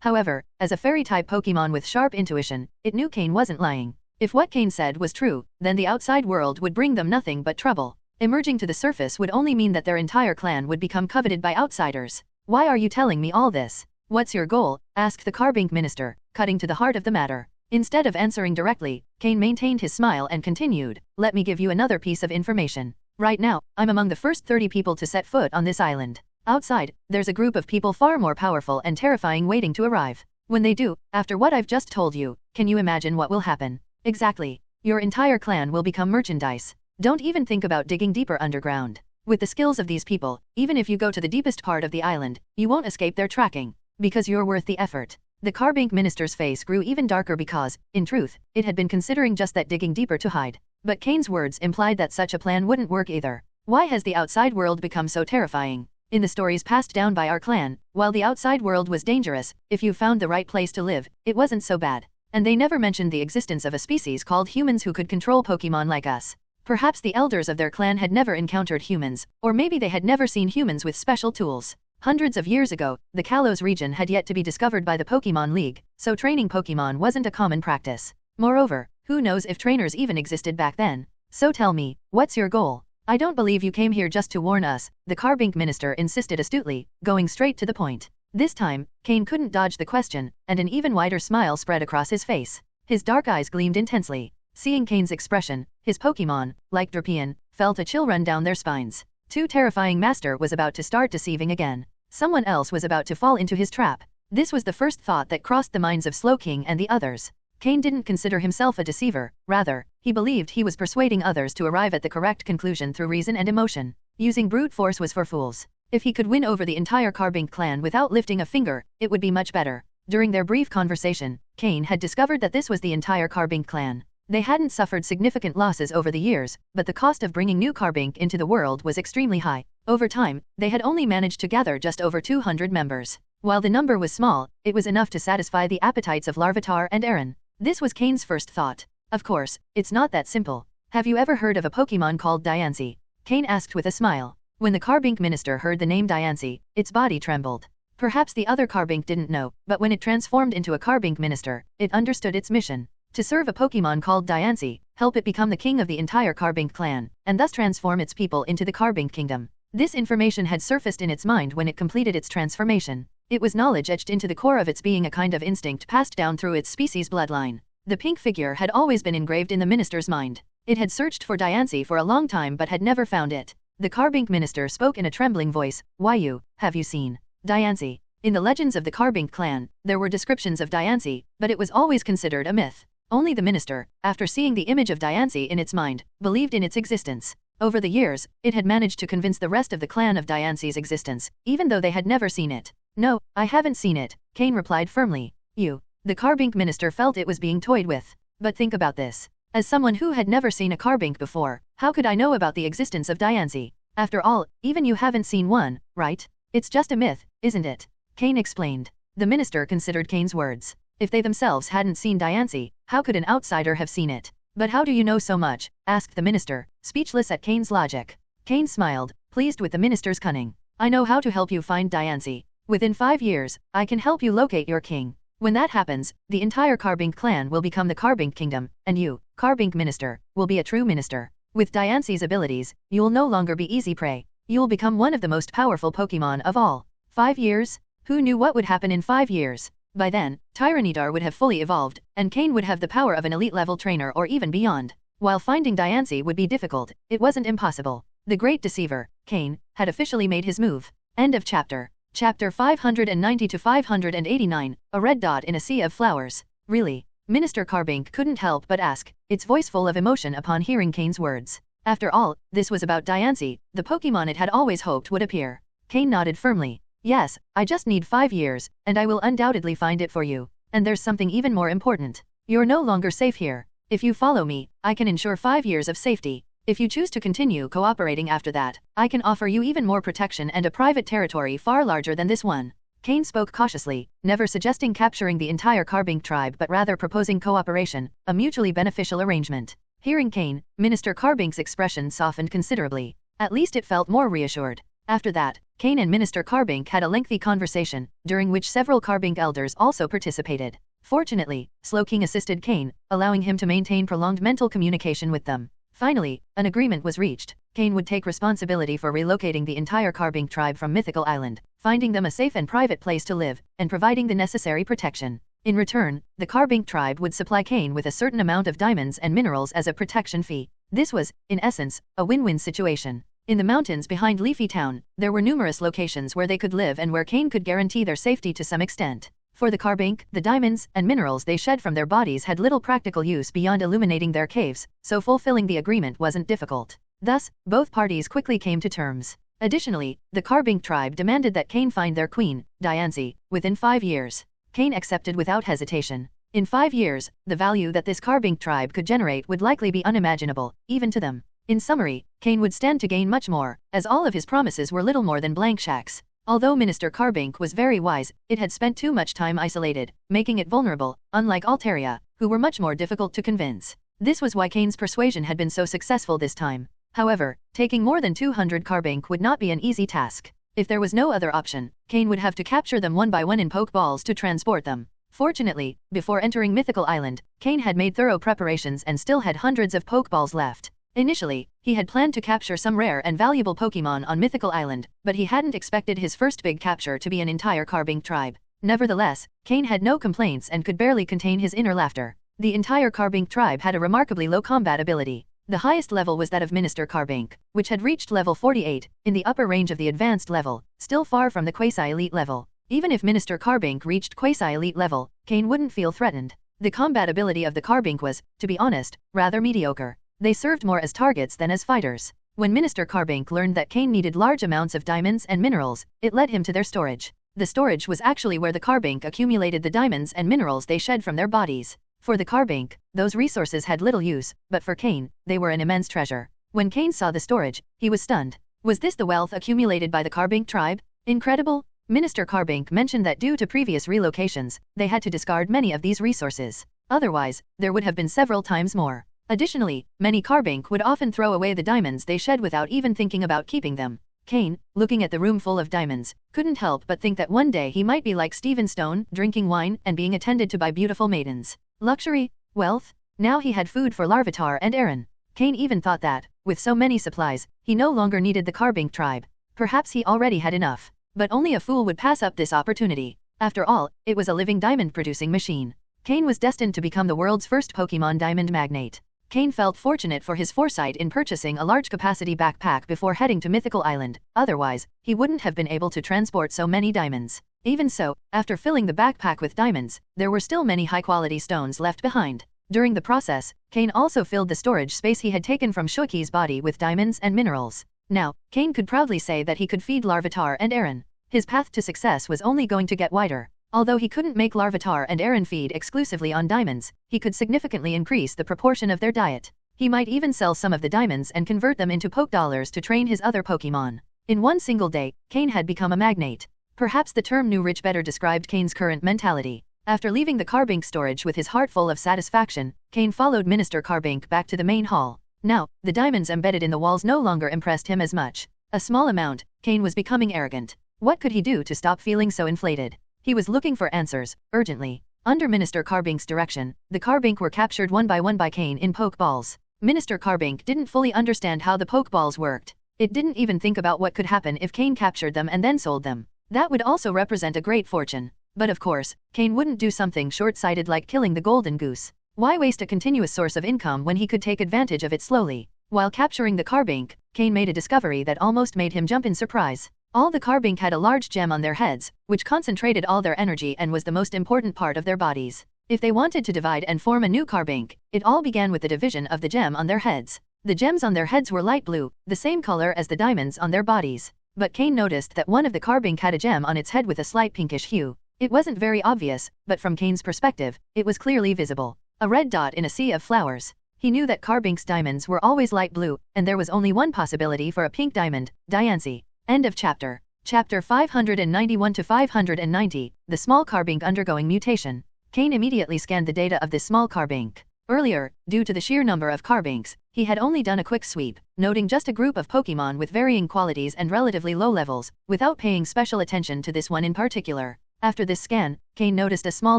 However, as a fairy-type Pokémon with sharp intuition, it knew Cain wasn't lying. If what Cain said was true, then the outside world would bring them nothing but trouble. Emerging to the surface would only mean that their entire clan would become coveted by outsiders. Why are you telling me all this? What's your goal? Asked the Carbink minister, cutting to the heart of the matter. Instead of answering directly, Cain maintained his smile and continued, let me give you another piece of information. Right now, I'm among the first 30 people to set foot on this island. Outside, there's a group of people far more powerful and terrifying waiting to arrive. When they do, after what I've just told you, can you imagine what will happen? Exactly. Your entire clan will become merchandise. Don't even think about digging deeper underground. With the skills of these people, even if you go to the deepest part of the island, you won't escape their tracking. Because you're worth the effort. The Carbink minister's face grew even darker because, in truth, it had been considering just that digging deeper to hide. But Cain's words implied that such a plan wouldn't work either. Why has the outside world become so terrifying? In the stories passed down by our clan, while the outside world was dangerous, if you found the right place to live, it wasn't so bad. And they never mentioned the existence of a species called humans who could control Pokémon like us. Perhaps the elders of their clan had never encountered humans, or maybe they had never seen humans with special tools. Hundreds of years ago, the Kalos region had yet to be discovered by the Pokémon League, so training Pokémon wasn't a common practice. Moreover, who knows if trainers even existed back then? So tell me, what's your goal? I don't believe you came here just to warn us, the Carbink minister insisted astutely, going straight to the point. This time, Cain couldn't dodge the question, and an even wider smile spread across his face. His dark eyes gleamed intensely. Seeing Cain's expression, his Pokémon, like Drapion, felt a chill run down their spines. Too terrifying master was about to start deceiving again. Someone else was about to fall into his trap. This was the first thought that crossed the minds of Slowking and the others. Cain didn't consider himself a deceiver, rather, he believed he was persuading others to arrive at the correct conclusion through reason and emotion. Using brute force was for fools. If he could win over the entire Carbink clan without lifting a finger, it would be much better. During their brief conversation, Cain had discovered that this was the entire Carbink clan. They hadn't suffered significant losses over the years, but the cost of bringing new Carbink into the world was extremely high. Over time, they had only managed to gather just over 200 members. While the number was small, it was enough to satisfy the appetites of Larvitar and Aaron. This was Cain's first thought. Of course, it's not that simple. Have you ever heard of a Pokémon called Diancie? Cain asked with a smile. When the Carbink minister heard the name Diancie, its body trembled. Perhaps the other Carbink didn't know, but when it transformed into a Carbink minister, it understood its mission. To serve a Pokémon called Diancie, help it become the king of the entire Carbink clan, and thus transform its people into the Carbink kingdom. This information had surfaced in its mind when it completed its transformation. It was knowledge etched into the core of its being, a kind of instinct passed down through its species bloodline. The pink figure had always been engraved in the minister's mind. It had searched for Diancie for a long time but had never found it. The Carbink minister spoke in a trembling voice, "Why have you seen Diancie?" In the legends of the Carbink clan, there were descriptions of Diancie, but it was always considered a myth. Only the minister, after seeing the image of Diancie in its mind, believed in its existence. Over the years, it had managed to convince the rest of the clan of Diancie's existence, even though they had never seen it. "No, I haven't seen it," Cain replied firmly. The Carbink minister felt it was being toyed with. But think about this. As someone who had never seen a Carbink before, how could I know about the existence of Diancie? After all, even you haven't seen one, right? It's just a myth, isn't it? Cain explained. The minister considered Cain's words. If they themselves hadn't seen Diancie, how could an outsider have seen it? "But how do you know so much?" asked the minister, speechless at Cain's logic. Cain smiled, pleased with the minister's cunning. "I know how to help you find Diancie. Within 5 years, I can help you locate your king. When that happens, the entire Carbink clan will become the Carbink kingdom, and you, Carbink minister, will be a true minister. With Diancie's abilities, you'll no longer be easy prey. You'll become one of the most powerful Pokémon of all." 5 years? Who knew what would happen in 5 years? By then, Tyranitar would have fully evolved, and Cain would have the power of an elite-level trainer or even beyond. While finding Diancie would be difficult, it wasn't impossible. The great deceiver, Cain, had officially made his move. End of chapter. Chapter 590 to 589, a red dot in a sea of flowers. Really? Minister Carbink couldn't help but ask, its voice full of emotion upon hearing Cain's words. After all, this was about Diancie, the Pokémon it had always hoped would appear. Cain nodded firmly. "Yes, I just need 5 years, and I will undoubtedly find it for you. And there's something even more important. You're no longer safe here. If you follow me, I can ensure 5 years of safety. If you choose to continue cooperating after that, I can offer you even more protection and a private territory far larger than this one." Cain spoke cautiously, never suggesting capturing the entire Carbink tribe but rather proposing cooperation, a mutually beneficial arrangement. Hearing Cain, Minister Carbink's expression softened considerably. At least it felt more reassured. After that, Cain and Minister Carbink had a lengthy conversation, during which several Carbink elders also participated. Fortunately, Slowking assisted Cain, allowing him to maintain prolonged mental communication with them. Finally, an agreement was reached. Cain would take responsibility for relocating the entire Carbink tribe from Mythical Island, finding them a safe and private place to live, and providing the necessary protection. In return, the Carbink tribe would supply Cain with a certain amount of diamonds and minerals as a protection fee. This was, in essence, a win-win situation. In the mountains behind Leafy Town, there were numerous locations where they could live and where Cain could guarantee their safety to some extent. For the Carbink, the diamonds and minerals they shed from their bodies had little practical use beyond illuminating their caves, so fulfilling the agreement wasn't difficult. Thus, both parties quickly came to terms. Additionally, the Carbink tribe demanded that Cain find their queen, Diancie, within 5 years. Cain accepted without hesitation. In 5 years, the value that this Carbink tribe could generate would likely be unimaginable, even to them. In summary, Cain would stand to gain much more, as all of his promises were little more than blank shacks. Although Minister Carbink was very wise, it had spent too much time isolated, making it vulnerable, unlike Altaria, who were much more difficult to convince. This was why Cain's persuasion had been so successful this time. However, taking more than 200 Carbink would not be an easy task. If there was no other option, Cain would have to capture them one by one in Pokeballs to transport them. Fortunately, before entering Mythical Island, Cain had made thorough preparations and still had hundreds of Pokeballs left. Initially, he had planned to capture some rare and valuable Pokemon on Mythical Island, but he hadn't expected his first big capture to be an entire Carbink tribe. Nevertheless, Cain had no complaints and could barely contain his inner laughter. The entire Carbink tribe had a remarkably low combat ability. The highest level was that of Minister Carbink, which had reached level 48, in the upper range of the advanced level, still far from the quasi-elite level. Even if Minister Carbink reached quasi-elite level, Cain wouldn't feel threatened. The combat ability of the Carbink was, to be honest, rather mediocre. They served more as targets than as fighters. When Minister Carbink learned that Cain needed large amounts of diamonds and minerals, it led him to their storage. The storage was actually where the Carbink accumulated the diamonds and minerals they shed from their bodies. For the Carbink, those resources had little use, but for Cain, they were an immense treasure. When Cain saw the storage, he was stunned. Was this the wealth accumulated by the Carbink tribe? Incredible! Minister Carbink mentioned that due to previous relocations, they had to discard many of these resources. Otherwise, there would have been several times more. Additionally, many Carbink would often throw away the diamonds they shed without even thinking about keeping them. Cain, looking at the room full of diamonds, couldn't help but think that one day he might be like Stephen Stone, drinking wine and being attended to by beautiful maidens. Luxury? Wealth? Now he had food for Larvitar and Aaron. Cain even thought that, with so many supplies, he no longer needed the Carbink tribe. Perhaps he already had enough. But only a fool would pass up this opportunity. After all, it was a living diamond-producing machine. Cain was destined to become the world's first Pokemon diamond magnate. Cain felt fortunate for his foresight in purchasing a large-capacity backpack before heading to Mythical Island, otherwise, he wouldn't have been able to transport so many diamonds. Even so, after filling the backpack with diamonds, there were still many high-quality stones left behind. During the process, Cain also filled the storage space he had taken from Shuiki's body with diamonds and minerals. Now, Cain could proudly say that he could feed Larvitar and Aaron. His path to success was only going to get wider. Although he couldn't make Larvitar and Aaron feed exclusively on diamonds, he could significantly increase the proportion of their diet. He might even sell some of the diamonds and convert them into Poke Dollars to train his other Pokemon. In one single day, Cain had become a magnate. Perhaps the term new rich better described Cain's current mentality. After leaving the Carbink storage with his heart full of satisfaction, Cain followed Minister Carbink back to the main hall. Now, the diamonds embedded in the walls no longer impressed him as much. A small amount, Cain was becoming arrogant. What could he do to stop feeling so inflated? He was looking for answers, urgently. Under Minister Carbink's direction, the Carbink were captured one by Cain in Pokeballs. Minister Carbink didn't fully understand how the Pokeballs worked. It didn't even think about what could happen if Cain captured them and then sold them. That would also represent a great fortune. But of course, Cain wouldn't do something short-sighted like killing the golden goose. Why waste a continuous source of income when he could take advantage of it slowly? While capturing the Carbink, Cain made a discovery that almost made him jump in surprise. All the Carbink had a large gem on their heads, which concentrated all their energy and was the most important part of their bodies. If they wanted to divide and form a new Carbink, it all began with the division of the gem on their heads. The gems on their heads were light blue, the same color as the diamonds on their bodies. But Cain noticed that one of the Carbink had a gem on its head with a slight pinkish hue. It wasn't very obvious, but from Cain's perspective, it was clearly visible. A red dot in a sea of flowers. He knew that Carbink's diamonds were always light blue, and there was only one possibility for a pink diamond, Diancie. End of chapter. Chapter 591 to 590, The Small Carbink Undergoing Mutation. Cain immediately scanned the data of this small carbink. Earlier, due to the sheer number of carbinks, he had only done a quick sweep, noting just a group of Pokémon with varying qualities and relatively low levels, without paying special attention to this one in particular. After this scan, Cain noticed a small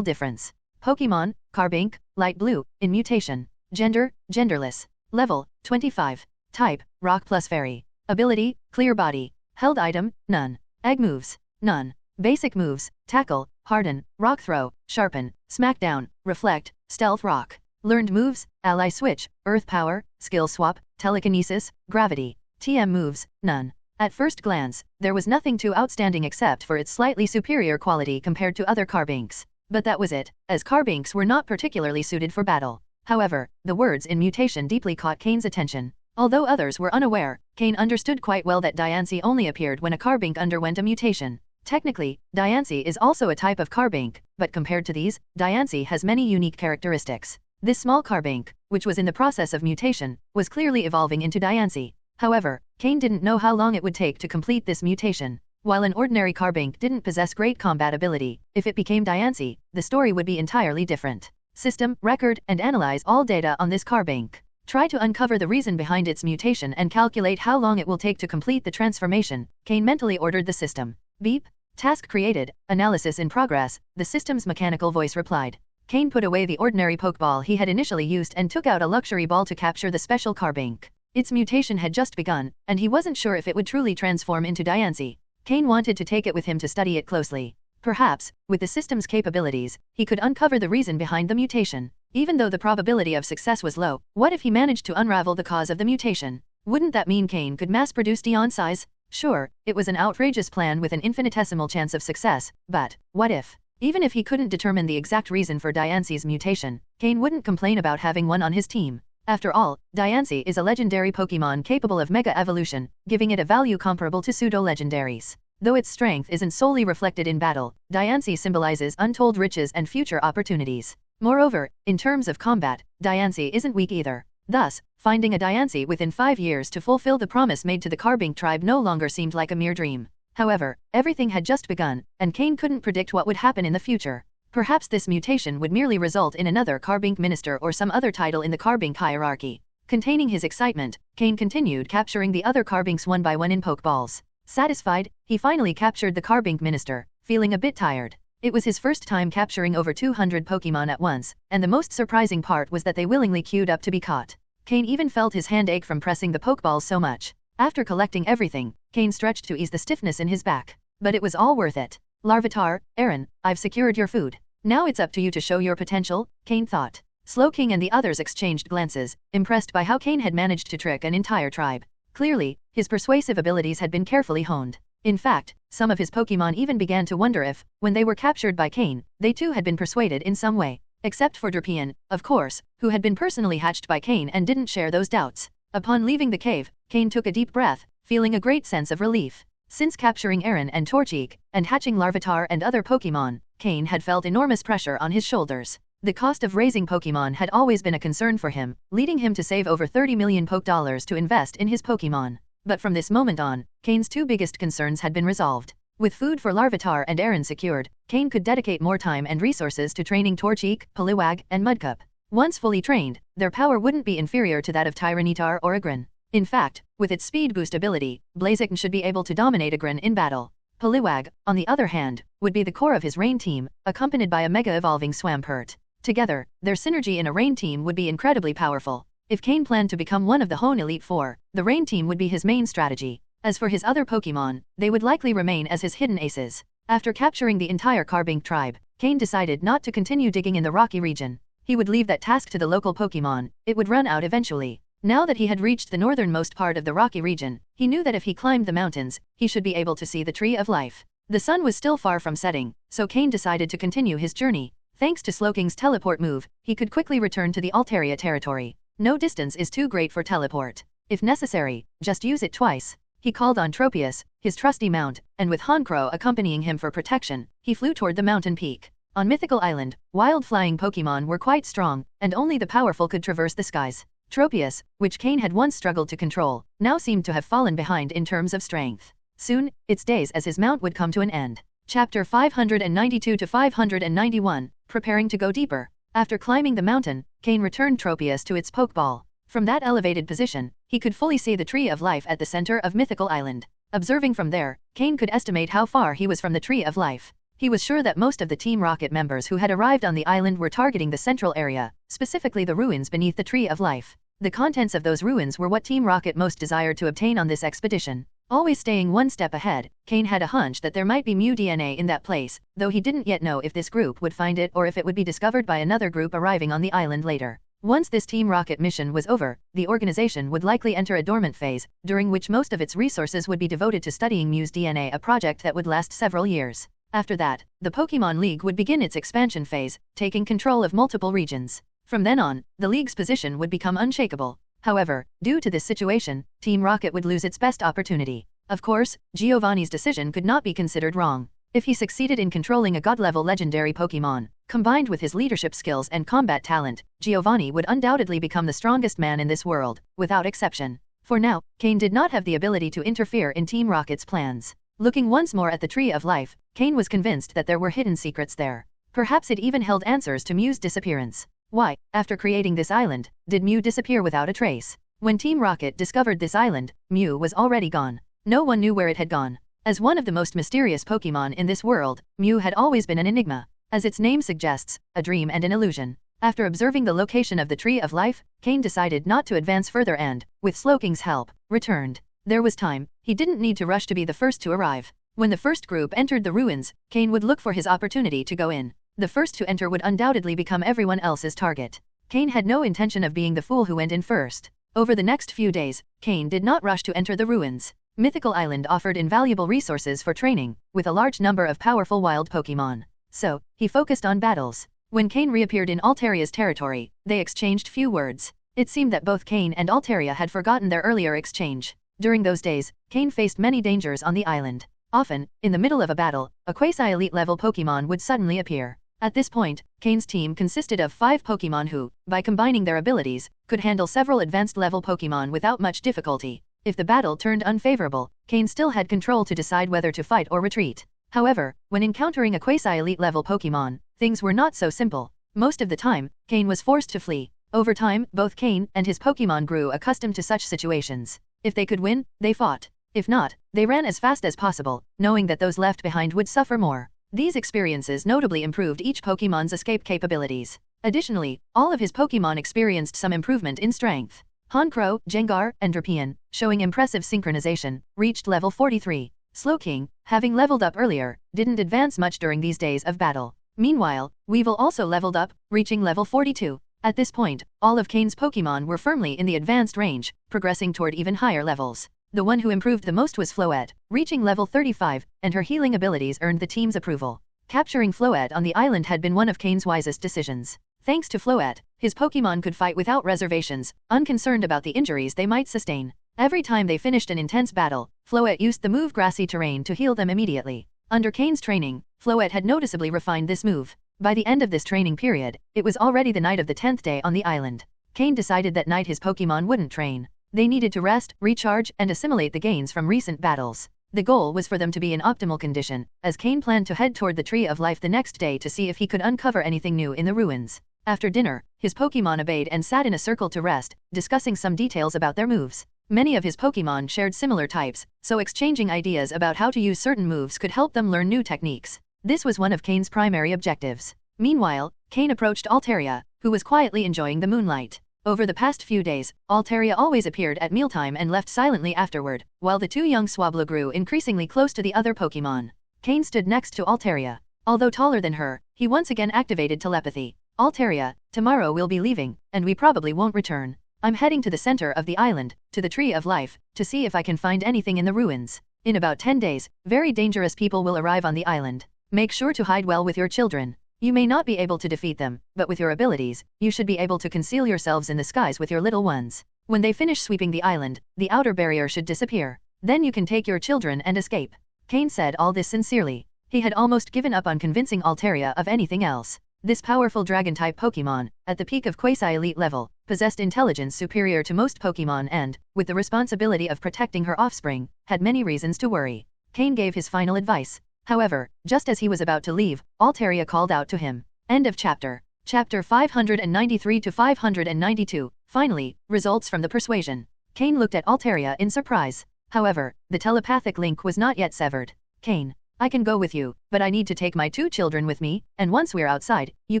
difference. Pokémon, carbink, light blue, in mutation. Gender, genderless. Level, 25. Type, rock plus fairy. Ability, clear body. Held item, none. Egg moves, none. Basic moves, tackle, harden, rock throw, sharpen, smackdown, reflect, stealth rock. Learned moves, ally switch, earth power, skill swap, telekinesis, gravity. TM moves, none. At first glance, there was nothing too outstanding except for its slightly superior quality compared to other carbinks. But that was it, as carbinks were not particularly suited for battle. However, the words in mutation deeply caught Cain's attention. Although others were unaware, Cain understood quite well that Diancie only appeared when a carbink underwent a mutation. Technically, Diancie is also a type of carbink, but compared to these, Diancie has many unique characteristics. This small carbink, which was in the process of mutation, was clearly evolving into Diancie. However, Cain didn't know how long it would take to complete this mutation. While an ordinary carbink didn't possess great combat ability, if it became Diancie, the story would be entirely different. System, record, and analyze all data on this carbink. Try to uncover the reason behind its mutation and calculate how long it will take to complete the transformation, Cain mentally ordered the system. Beep. Task created, analysis in progress, the system's mechanical voice replied. Cain put away the ordinary Pokeball he had initially used and took out a luxury ball to capture the special carbink. Its mutation had just begun, and he wasn't sure if it would truly transform into Diancie. Cain wanted to take it with him to study it closely. Perhaps, with the system's capabilities, he could uncover the reason behind the mutation. Even though the probability of success was low, what if he managed to unravel the cause of the mutation? Wouldn't that mean Cain could mass-produce Diancies? Sure, it was an outrageous plan with an infinitesimal chance of success, but what if? Even if he couldn't determine the exact reason for Diancie's mutation, Cain wouldn't complain about having one on his team. After all, Diancie is a legendary Pokémon capable of Mega Evolution, giving it a value comparable to pseudo-legendaries. Though its strength isn't solely reflected in battle, Diancie symbolizes untold riches and future opportunities. Moreover, in terms of combat, Diancie isn't weak either. Thus, finding a Diancie within 5 years to fulfill the promise made to the Carbink tribe no longer seemed like a mere dream. However, everything had just begun, and Cain couldn't predict what would happen in the future. Perhaps this mutation would merely result in another Carbink minister or some other title in the Carbink hierarchy. Containing his excitement, Cain continued capturing the other Carbinks one by one in Pokeballs. Satisfied, he finally captured the Carbink minister, feeling a bit tired. It was his first time capturing over 200 Pokemon at once, and the most surprising part was that they willingly queued up to be caught. Cain even felt his hand ache from pressing the Pokeballs so much. After collecting everything, Cain stretched to ease the stiffness in his back. But it was all worth it. Larvitar, Aaron, I've secured your food. Now it's up to you to show your potential, Cain thought. Slowking and the others exchanged glances, impressed by how Cain had managed to trick an entire tribe. Clearly, his persuasive abilities had been carefully honed. In fact, some of his Pokémon even began to wonder if, when they were captured by Cain, they too had been persuaded in some way. Except for Drapion, of course, who had been personally hatched by Cain and didn't share those doubts. Upon leaving the cave, Cain took a deep breath, feeling a great sense of relief. Since capturing Aaron and Torchic, and hatching Larvitar and other Pokémon, Cain had felt enormous pressure on his shoulders. The cost of raising Pokémon had always been a concern for him, leading him to save over 30 million Poké dollars to invest in his Pokémon. But from this moment on, Cain's two biggest concerns had been resolved. With food for Larvitar and Aaron secured, Cain could dedicate more time and resources to training Torchic, Poliwag, and Mudcup. Once fully trained, their power wouldn't be inferior to that of Tyranitar or Aggron. In fact, with its speed boost ability, Blaziken should be able to dominate Aggron in battle. Poliwag, on the other hand, would be the core of his Rain team, accompanied by a mega-evolving Swampert. Together, their synergy in a Rain team would be incredibly powerful. If Cain planned to become one of the Hone Elite Four, the Rain team would be his main strategy. As for his other Pokémon, they would likely remain as his hidden aces. After capturing the entire Carbink tribe, Cain decided not to continue digging in the rocky region. He would leave that task to the local Pokémon, it would run out eventually. Now that he had reached the northernmost part of the rocky region, he knew that if he climbed the mountains, he should be able to see the Tree of Life. The sun was still far from setting, so Cain decided to continue his journey. Thanks to Slowking's teleport move, he could quickly return to the Altaria territory. No distance is too great for teleport. If necessary, just use it twice. He called on Tropius, his trusty mount, and with Honchkrow accompanying him for protection, he flew toward the mountain peak. On Mythical Island, wild flying Pokémon were quite strong, and only the powerful could traverse the skies. Tropius, which Cain had once struggled to control, now seemed to have fallen behind in terms of strength. Soon, its days as his mount would come to an end. Chapter 592 to 591, Preparing to go deeper. After climbing the mountain, Cain returned Tropius to its Pokeball. From that elevated position, he could fully see the Tree of Life at the center of Mythical Island. Observing from there, Cain could estimate how far he was from the Tree of Life. He was sure that most of the Team Rocket members who had arrived on the island were targeting the central area, specifically the ruins beneath the Tree of Life. The contents of those ruins were what Team Rocket most desired to obtain on this expedition. Always staying one step ahead, Cain had a hunch that there might be Mew DNA in that place, though he didn't yet know if this group would find it or if it would be discovered by another group arriving on the island later. Once this Team Rocket mission was over, the organization would likely enter a dormant phase, during which most of its resources would be devoted to studying Mew's DNA, a project that would last several years. After that, the Pokémon League would begin its expansion phase, taking control of multiple regions. From then on, the League's position would become unshakable. However, due to this situation, Team Rocket would lose its best opportunity. Of course, Giovanni's decision could not be considered wrong. If he succeeded in controlling a god-level legendary Pokémon, combined with his leadership skills and combat talent, Giovanni would undoubtedly become the strongest man in this world, without exception. For now, Cain did not have the ability to interfere in Team Rocket's plans. Looking once more at the Tree of Life, Cain was convinced that there were hidden secrets there. Perhaps it even held answers to Mew's disappearance. Why, after creating this island, did Mew disappear without a trace? When Team Rocket discovered this island, Mew was already gone. No one knew where it had gone. As one of the most mysterious Pokémon in this world, Mew had always been an enigma. As its name suggests, a dream and an illusion. After observing the location of the Tree of Life, Cain decided not to advance further and, with Slowking's help, returned. There was time. He didn't need to rush to be the first to arrive. When the first group entered the ruins, Cain would look for his opportunity to go in. The first to enter would undoubtedly become everyone else's target. Cain had no intention of being the fool who went in first. Over the next few days, Cain did not rush to enter the ruins. Mythical Island offered invaluable resources for training, with a large number of powerful wild Pokémon. So, he focused on battles. When Cain reappeared in Alteria's territory, they exchanged few words. It seemed that both Cain and Alteria had forgotten their earlier exchange. During those days, Cain faced many dangers on the island. Often, in the middle of a battle, a quasi-elite level Pokémon would suddenly appear. At this point, Cain's team consisted of 5 Pokémon who, by combining their abilities, could handle several advanced level Pokémon without much difficulty. If the battle turned unfavorable, Cain still had control to decide whether to fight or retreat. However, when encountering a quasi-elite level Pokémon, things were not so simple. Most of the time, Cain was forced to flee. Over time, both Cain and his Pokémon grew accustomed to such situations. If they could win, they fought. If not, they ran as fast as possible, knowing that those left behind would suffer more. These experiences notably improved each Pokémon's escape capabilities. Additionally, all of his Pokémon experienced some improvement in strength. Honchkrow, Gengar, and Drapion, showing impressive synchronization, reached level 43. Slowking, having leveled up earlier, didn't advance much during these days of battle. Meanwhile, Weevil also leveled up, reaching level 42. At this point, all of Cain's Pokémon were firmly in the advanced range, progressing toward even higher levels. The one who improved the most was Floette, reaching level 35, and her healing abilities earned the team's approval. Capturing Floette on the island had been one of Cain's wisest decisions. Thanks to Floette, his Pokémon could fight without reservations, unconcerned about the injuries they might sustain. Every time they finished an intense battle, Floette used the move Grassy Terrain to heal them immediately. Under Cain's training, Floette had noticeably refined this move. By the end of this training period, it was already the night of the 10th day on the island. Cain decided that night his Pokémon wouldn't train. They needed to rest, recharge, and assimilate the gains from recent battles. The goal was for them to be in optimal condition, as Cain planned to head toward the Tree of Life the next day to see if he could uncover anything new in the ruins. After dinner, his Pokémon obeyed and sat in a circle to rest, discussing some details about their moves. Many of his Pokémon shared similar types, so exchanging ideas about how to use certain moves could help them learn new techniques. This was one of Cain's primary objectives. Meanwhile, Cain approached Alteria, who was quietly enjoying the moonlight. Over the past few days, Alteria always appeared at mealtime and left silently afterward, while the two young Swablu grew increasingly close to the other Pokémon. Cain stood next to Alteria. Although taller than her, he once again activated telepathy. Alteria, tomorrow we'll be leaving, and we probably won't return. I'm heading to the center of the island, to the Tree of Life, to see if I can find anything in the ruins. In about 10 days, very dangerous people will arrive on the island. Make sure to hide well with your children. You may not be able to defeat them, but with your abilities, you should be able to conceal yourselves in the skies with your little ones. When they finish sweeping the island, the outer barrier should disappear. Then you can take your children and escape. Cain said all this sincerely. He had almost given up on convincing Alteria of anything else. This powerful dragon-type Pokémon, at the peak of quasi-elite level, possessed intelligence superior to most Pokémon and, with the responsibility of protecting her offspring, had many reasons to worry. Cain gave his final advice. However, just as he was about to leave, Altaria called out to him. End of chapter. Chapter 593 to 592. Finally, results from the persuasion. Cain looked at Altaria in surprise. However, the telepathic link was not yet severed. Cain, I can go with you, but I need to take my 2 children with me, and once we're outside, you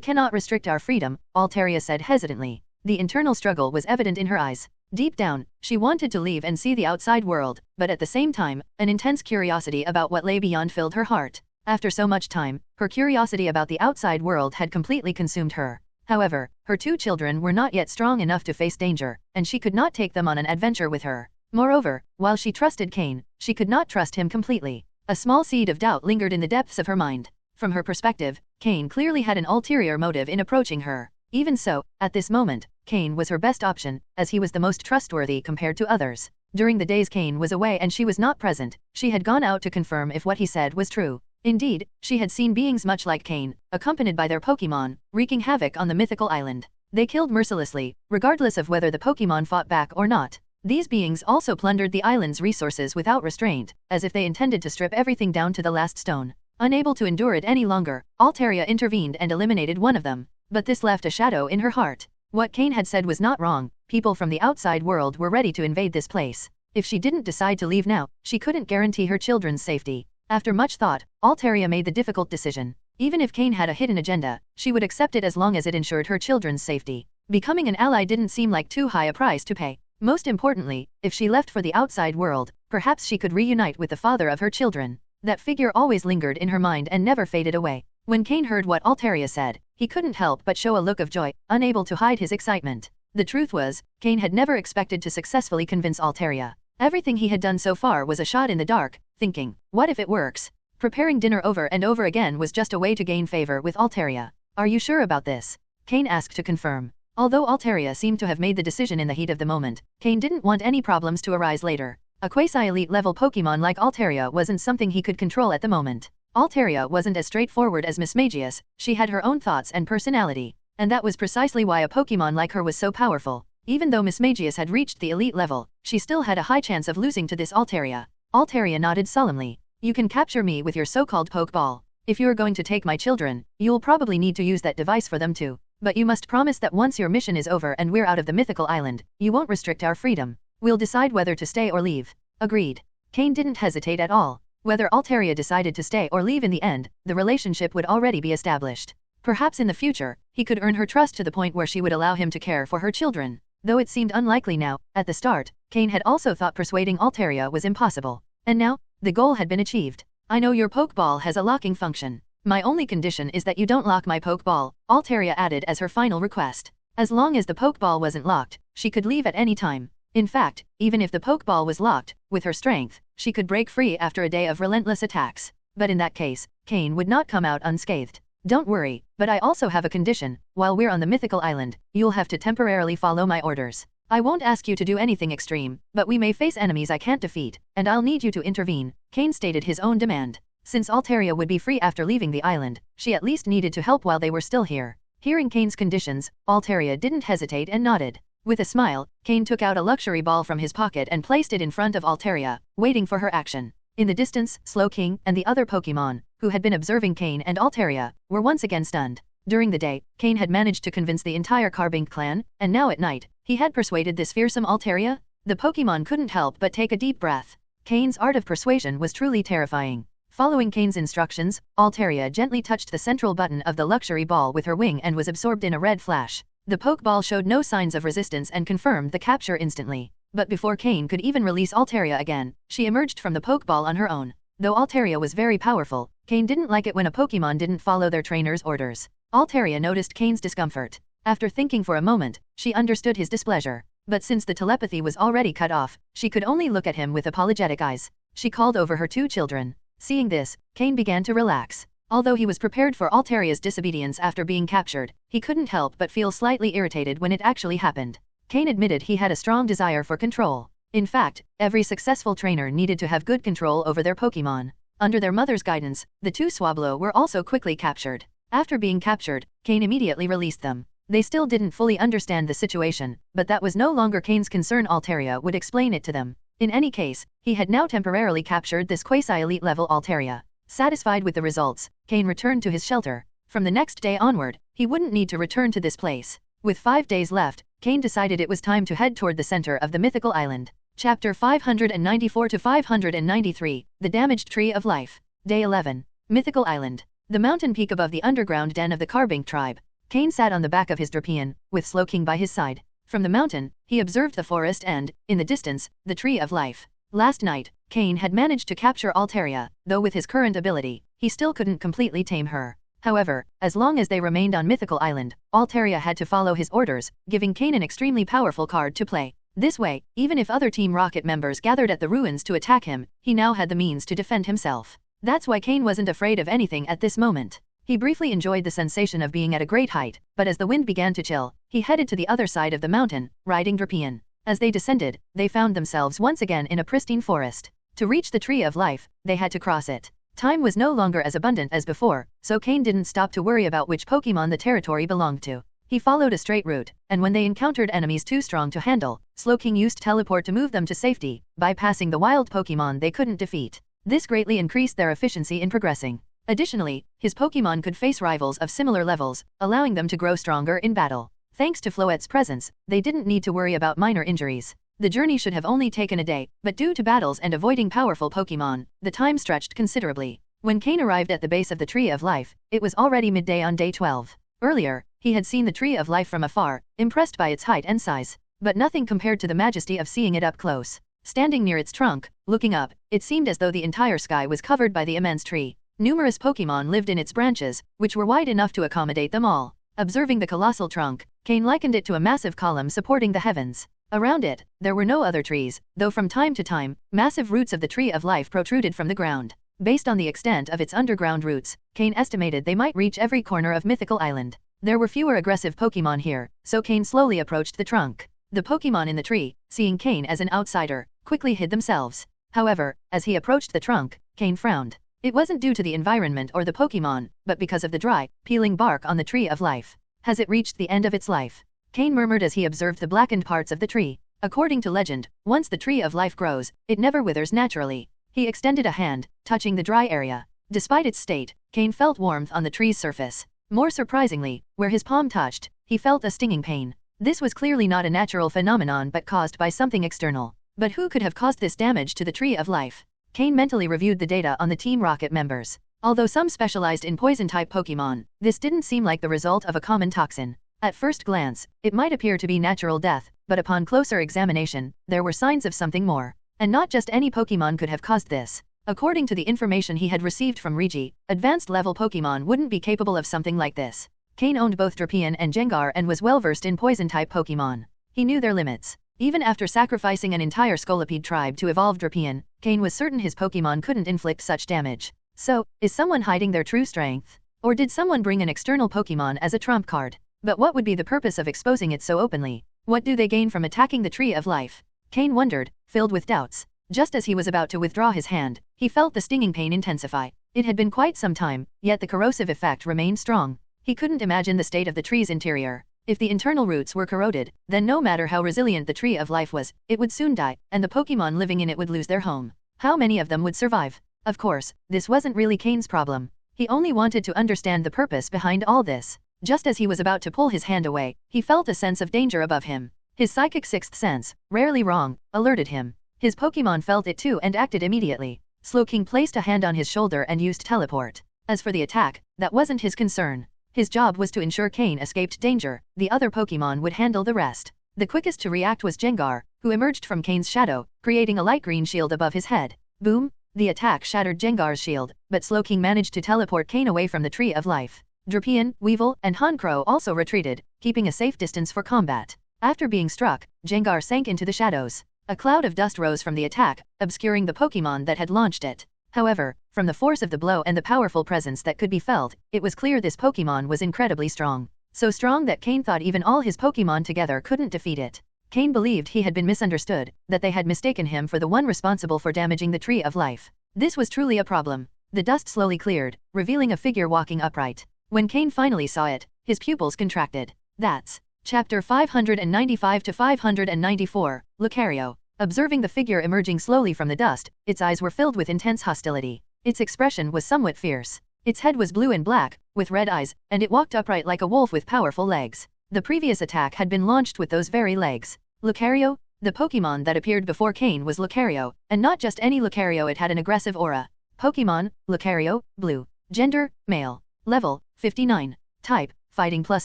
cannot restrict our freedom, Altaria said hesitantly. The internal struggle was evident in her eyes. Deep down, she wanted to leave and see the outside world, but at the same time, an intense curiosity about what lay beyond filled her heart. After so much time, her curiosity about the outside world had completely consumed her. However, her 2 children were not yet strong enough to face danger, and she could not take them on an adventure with her. Moreover, while she trusted Cain, she could not trust him completely. A small seed of doubt lingered in the depths of her mind. From her perspective, Cain clearly had an ulterior motive in approaching her. Even so, at this moment, Cain was her best option, as he was the most trustworthy compared to others. During the days Cain was away and she was not present, she had gone out to confirm if what he said was true. Indeed, she had seen beings much like Cain, accompanied by their Pokémon, wreaking havoc on the mythical island. They killed mercilessly, regardless of whether the Pokémon fought back or not. These beings also plundered the island's resources without restraint, as if they intended to strip everything down to the last stone. Unable to endure it any longer, Altaria intervened and eliminated one of them. But this left a shadow in her heart. What Cain had said was not wrong. People from the outside world were ready to invade this place. If she didn't decide to leave now, she couldn't guarantee her children's safety. After much thought, Altaria made the difficult decision. Even if Cain had a hidden agenda, she would accept it as long as it ensured her children's safety. Becoming an ally didn't seem like too high a price to pay. Most importantly, if she left for the outside world, perhaps she could reunite with the father of her children. That figure always lingered in her mind and never faded away. When Cain heard what Altaria said, he couldn't help but show a look of joy, unable to hide his excitement. The truth was, Cain had never expected to successfully convince Altaria. Everything he had done so far was a shot in the dark, thinking, what if it works? Preparing dinner over and over again was just a way to gain favor with Altaria. Are you sure about this? Cain asked to confirm. Although Altaria seemed to have made the decision in the heat of the moment, Cain didn't want any problems to arise later. A quasi-elite level Pokemon like Altaria wasn't something he could control at the moment. Altaria wasn't as straightforward as Mismagius, she had her own thoughts and personality. And that was precisely why a Pokemon like her was so powerful. Even though Mismagius had reached the elite level, she still had a high chance of losing to this Altaria. Altaria nodded solemnly. You can capture me with your so-called Pokeball. If you're going to take my children, you'll probably need to use that device for them too. But you must promise that once your mission is over and we're out of the mythical island, you won't restrict our freedom. We'll decide whether to stay or leave. Agreed. Cain didn't hesitate at all. Whether Altaria decided to stay or leave in the end, the relationship would already be established. Perhaps in the future, he could earn her trust to the point where she would allow him to care for her children. Though it seemed unlikely now, at the start, Cain had also thought persuading Altaria was impossible. And now, the goal had been achieved. I know your Pokeball has a locking function. My only condition is that you don't lock my Pokeball, Altaria added as her final request. As long as the Pokeball wasn't locked, she could leave at any time. In fact, even if the Pokeball was locked, with her strength, she could break free after a day of relentless attacks. But in that case, Cain would not come out unscathed. Don't worry, but I also have a condition. While we're on the mythical island, you'll have to temporarily follow my orders. I won't ask you to do anything extreme, but we may face enemies I can't defeat, and I'll need you to intervene, Cain stated his own demand. Since Altaria would be free after leaving the island, she at least needed to help while they were still here. Hearing Cain's conditions, Altaria didn't hesitate and nodded. With a smile, Cain took out a luxury ball from his pocket and placed it in front of Altaria, waiting for her action. In the distance, Slowking and the other Pokemon, who had been observing Cain and Altaria, were once again stunned. During the day, Cain had managed to convince the entire Carbink clan, and now at night, he had persuaded this fearsome Altaria? The Pokemon couldn't help but take a deep breath. Cain's art of persuasion was truly terrifying. Following Cain's instructions, Altaria gently touched the central button of the luxury ball with her wing and was absorbed in a red flash. The Pokeball showed no signs of resistance and confirmed the capture instantly. But before Cain could even release Altaria again, she emerged from the Pokeball on her own. Though Altaria was very powerful, Cain didn't like it when a Pokemon didn't follow their trainer's orders. Altaria noticed Cain's discomfort. After thinking for a moment, she understood his displeasure. But since the telepathy was already cut off, she could only look at him with apologetic eyes. She called over her 2 children. Seeing this, Cain began to relax. Although he was prepared for Altaria's disobedience after being captured, he couldn't help but feel slightly irritated when it actually happened. Cain admitted he had a strong desire for control. In fact, every successful trainer needed to have good control over their Pokemon. Under their mother's guidance, the 2 Swablu were also quickly captured. After being captured, Cain immediately released them. They still didn't fully understand the situation, but that was no longer Cain's concern. Altaria would explain it to them. In any case, he had now temporarily captured this quasi-elite level Altaria. Satisfied with the results, Cain returned to his shelter. From the next day onward, he wouldn't need to return to this place. With 5 days left, Cain decided it was time to head toward the center of the mythical island. Chapter 594 to 593, The Damaged Tree of Life. Day 11. Mythical Island. The mountain peak above the underground den of the Carbink tribe. Cain sat on the back of his Drapian, with Slowking by his side. From the mountain, he observed the forest and, in the distance, the Tree of Life. Last night, Cain had managed to capture Altaria, though with his current ability, he still couldn't completely tame her. However, as long as they remained on Mythical Island, Altaria had to follow his orders, giving Cain an extremely powerful card to play. This way, even if other Team Rocket members gathered at the ruins to attack him, he now had the means to defend himself. That's why Cain wasn't afraid of anything at this moment. He briefly enjoyed the sensation of being at a great height, but as the wind began to chill, he headed to the other side of the mountain, riding Drapian. As they descended, they found themselves once again in a pristine forest. To reach the Tree of Life, they had to cross it. Time was no longer as abundant as before, so Cain didn't stop to worry about which Pokémon the territory belonged to. He followed a straight route, and when they encountered enemies too strong to handle, Slowking used Teleport to move them to safety, bypassing the wild Pokémon they couldn't defeat. This greatly increased their efficiency in progressing. Additionally, his Pokémon could face rivals of similar levels, allowing them to grow stronger in battle. Thanks to Floette's presence, they didn't need to worry about minor injuries. The journey should have only taken a day, but due to battles and avoiding powerful Pokémon, the time stretched considerably. When Cain arrived at the base of the Tree of Life, it was already midday on day 12. Earlier, he had seen the Tree of Life from afar, impressed by its height and size, but nothing compared to the majesty of seeing it up close. Standing near its trunk, looking up, it seemed as though the entire sky was covered by the immense tree. Numerous Pokémon lived in its branches, which were wide enough to accommodate them all. Observing the colossal trunk, Cain likened it to a massive column supporting the heavens. Around it, there were no other trees, though from time to time, massive roots of the Tree of Life protruded from the ground. Based on the extent of its underground roots, Cain estimated they might reach every corner of Mythical Island. There were fewer aggressive Pokémon here, so Cain slowly approached the trunk. The Pokémon in the tree, seeing Cain as an outsider, quickly hid themselves. However, as he approached the trunk, Cain frowned. It wasn't due to the environment or the Pokémon, but because of the dry, peeling bark on the Tree of Life. Has it reached the end of its life? Cain murmured as he observed the blackened parts of the tree. According to legend, once the Tree of Life grows, it never withers naturally. He extended a hand, touching the dry area. Despite its state, Cain felt warmth on the tree's surface. More surprisingly, where his palm touched, he felt a stinging pain. This was clearly not a natural phenomenon but caused by something external. But who could have caused this damage to the Tree of Life? Cain mentally reviewed the data on the Team Rocket members. Although some specialized in poison-type Pokémon, this didn't seem like the result of a common toxin. At first glance, it might appear to be natural death, but upon closer examination, there were signs of something more. And not just any Pokémon could have caused this. According to the information he had received from Regi, advanced-level Pokémon wouldn't be capable of something like this. Cain owned both Drapian and Gengar and was well-versed in poison-type Pokémon. He knew their limits. Even after sacrificing an entire Scolipede tribe to evolve Drapian, Cain was certain his Pokémon couldn't inflict such damage. So, is someone hiding their true strength? Or did someone bring an external Pokémon as a trump card? But what would be the purpose of exposing it so openly? What do they gain from attacking the Tree of Life? Cain wondered, filled with doubts. Just as he was about to withdraw his hand, he felt the stinging pain intensify. It had been quite some time, yet the corrosive effect remained strong. He couldn't imagine the state of the tree's interior. If the internal roots were corroded, then no matter how resilient the Tree of Life was, it would soon die, and the Pokémon living in it would lose their home. How many of them would survive? Of course, this wasn't really Cain's problem. He only wanted to understand the purpose behind all this. Just as he was about to pull his hand away, he felt a sense of danger above him. His psychic sixth sense, rarely wrong, alerted him. His Pokémon felt it too and acted immediately. Slowking placed a hand on his shoulder and used Teleport. As for the attack, that wasn't his concern. His job was to ensure Cain escaped danger, the other Pokémon would handle the rest. The quickest to react was Gengar, who emerged from Cain's shadow, creating a light green shield above his head. Boom! The attack shattered Gengar's shield, but Slowking managed to teleport Cain away from the Tree of Life. Drapian, Weevil, and Honchkrow also retreated, keeping a safe distance for combat. After being struck, Gengar sank into the shadows. A cloud of dust rose from the attack, obscuring the Pokémon that had launched it. However, from the force of the blow and the powerful presence that could be felt, it was clear this Pokémon was incredibly strong. So strong that Cain thought even all his Pokémon together couldn't defeat it. Cain believed he had been misunderstood, that they had mistaken him for the one responsible for damaging the Tree of Life. This was truly a problem. The dust slowly cleared, revealing a figure walking upright. When Cain finally saw it, his pupils contracted. That's Chapter 595 to 594, Lucario. Observing the figure emerging slowly from the dust, its eyes were filled with intense hostility. Its expression was somewhat fierce. Its head was blue and black, with red eyes, and it walked upright like a wolf with powerful legs. The previous attack had been launched with those very legs. Lucario? The Pokémon that appeared before Cain was Lucario, and not just any Lucario, it had an aggressive aura. Pokémon, Lucario, blue. Gender, male. Level, 59. Type, fighting plus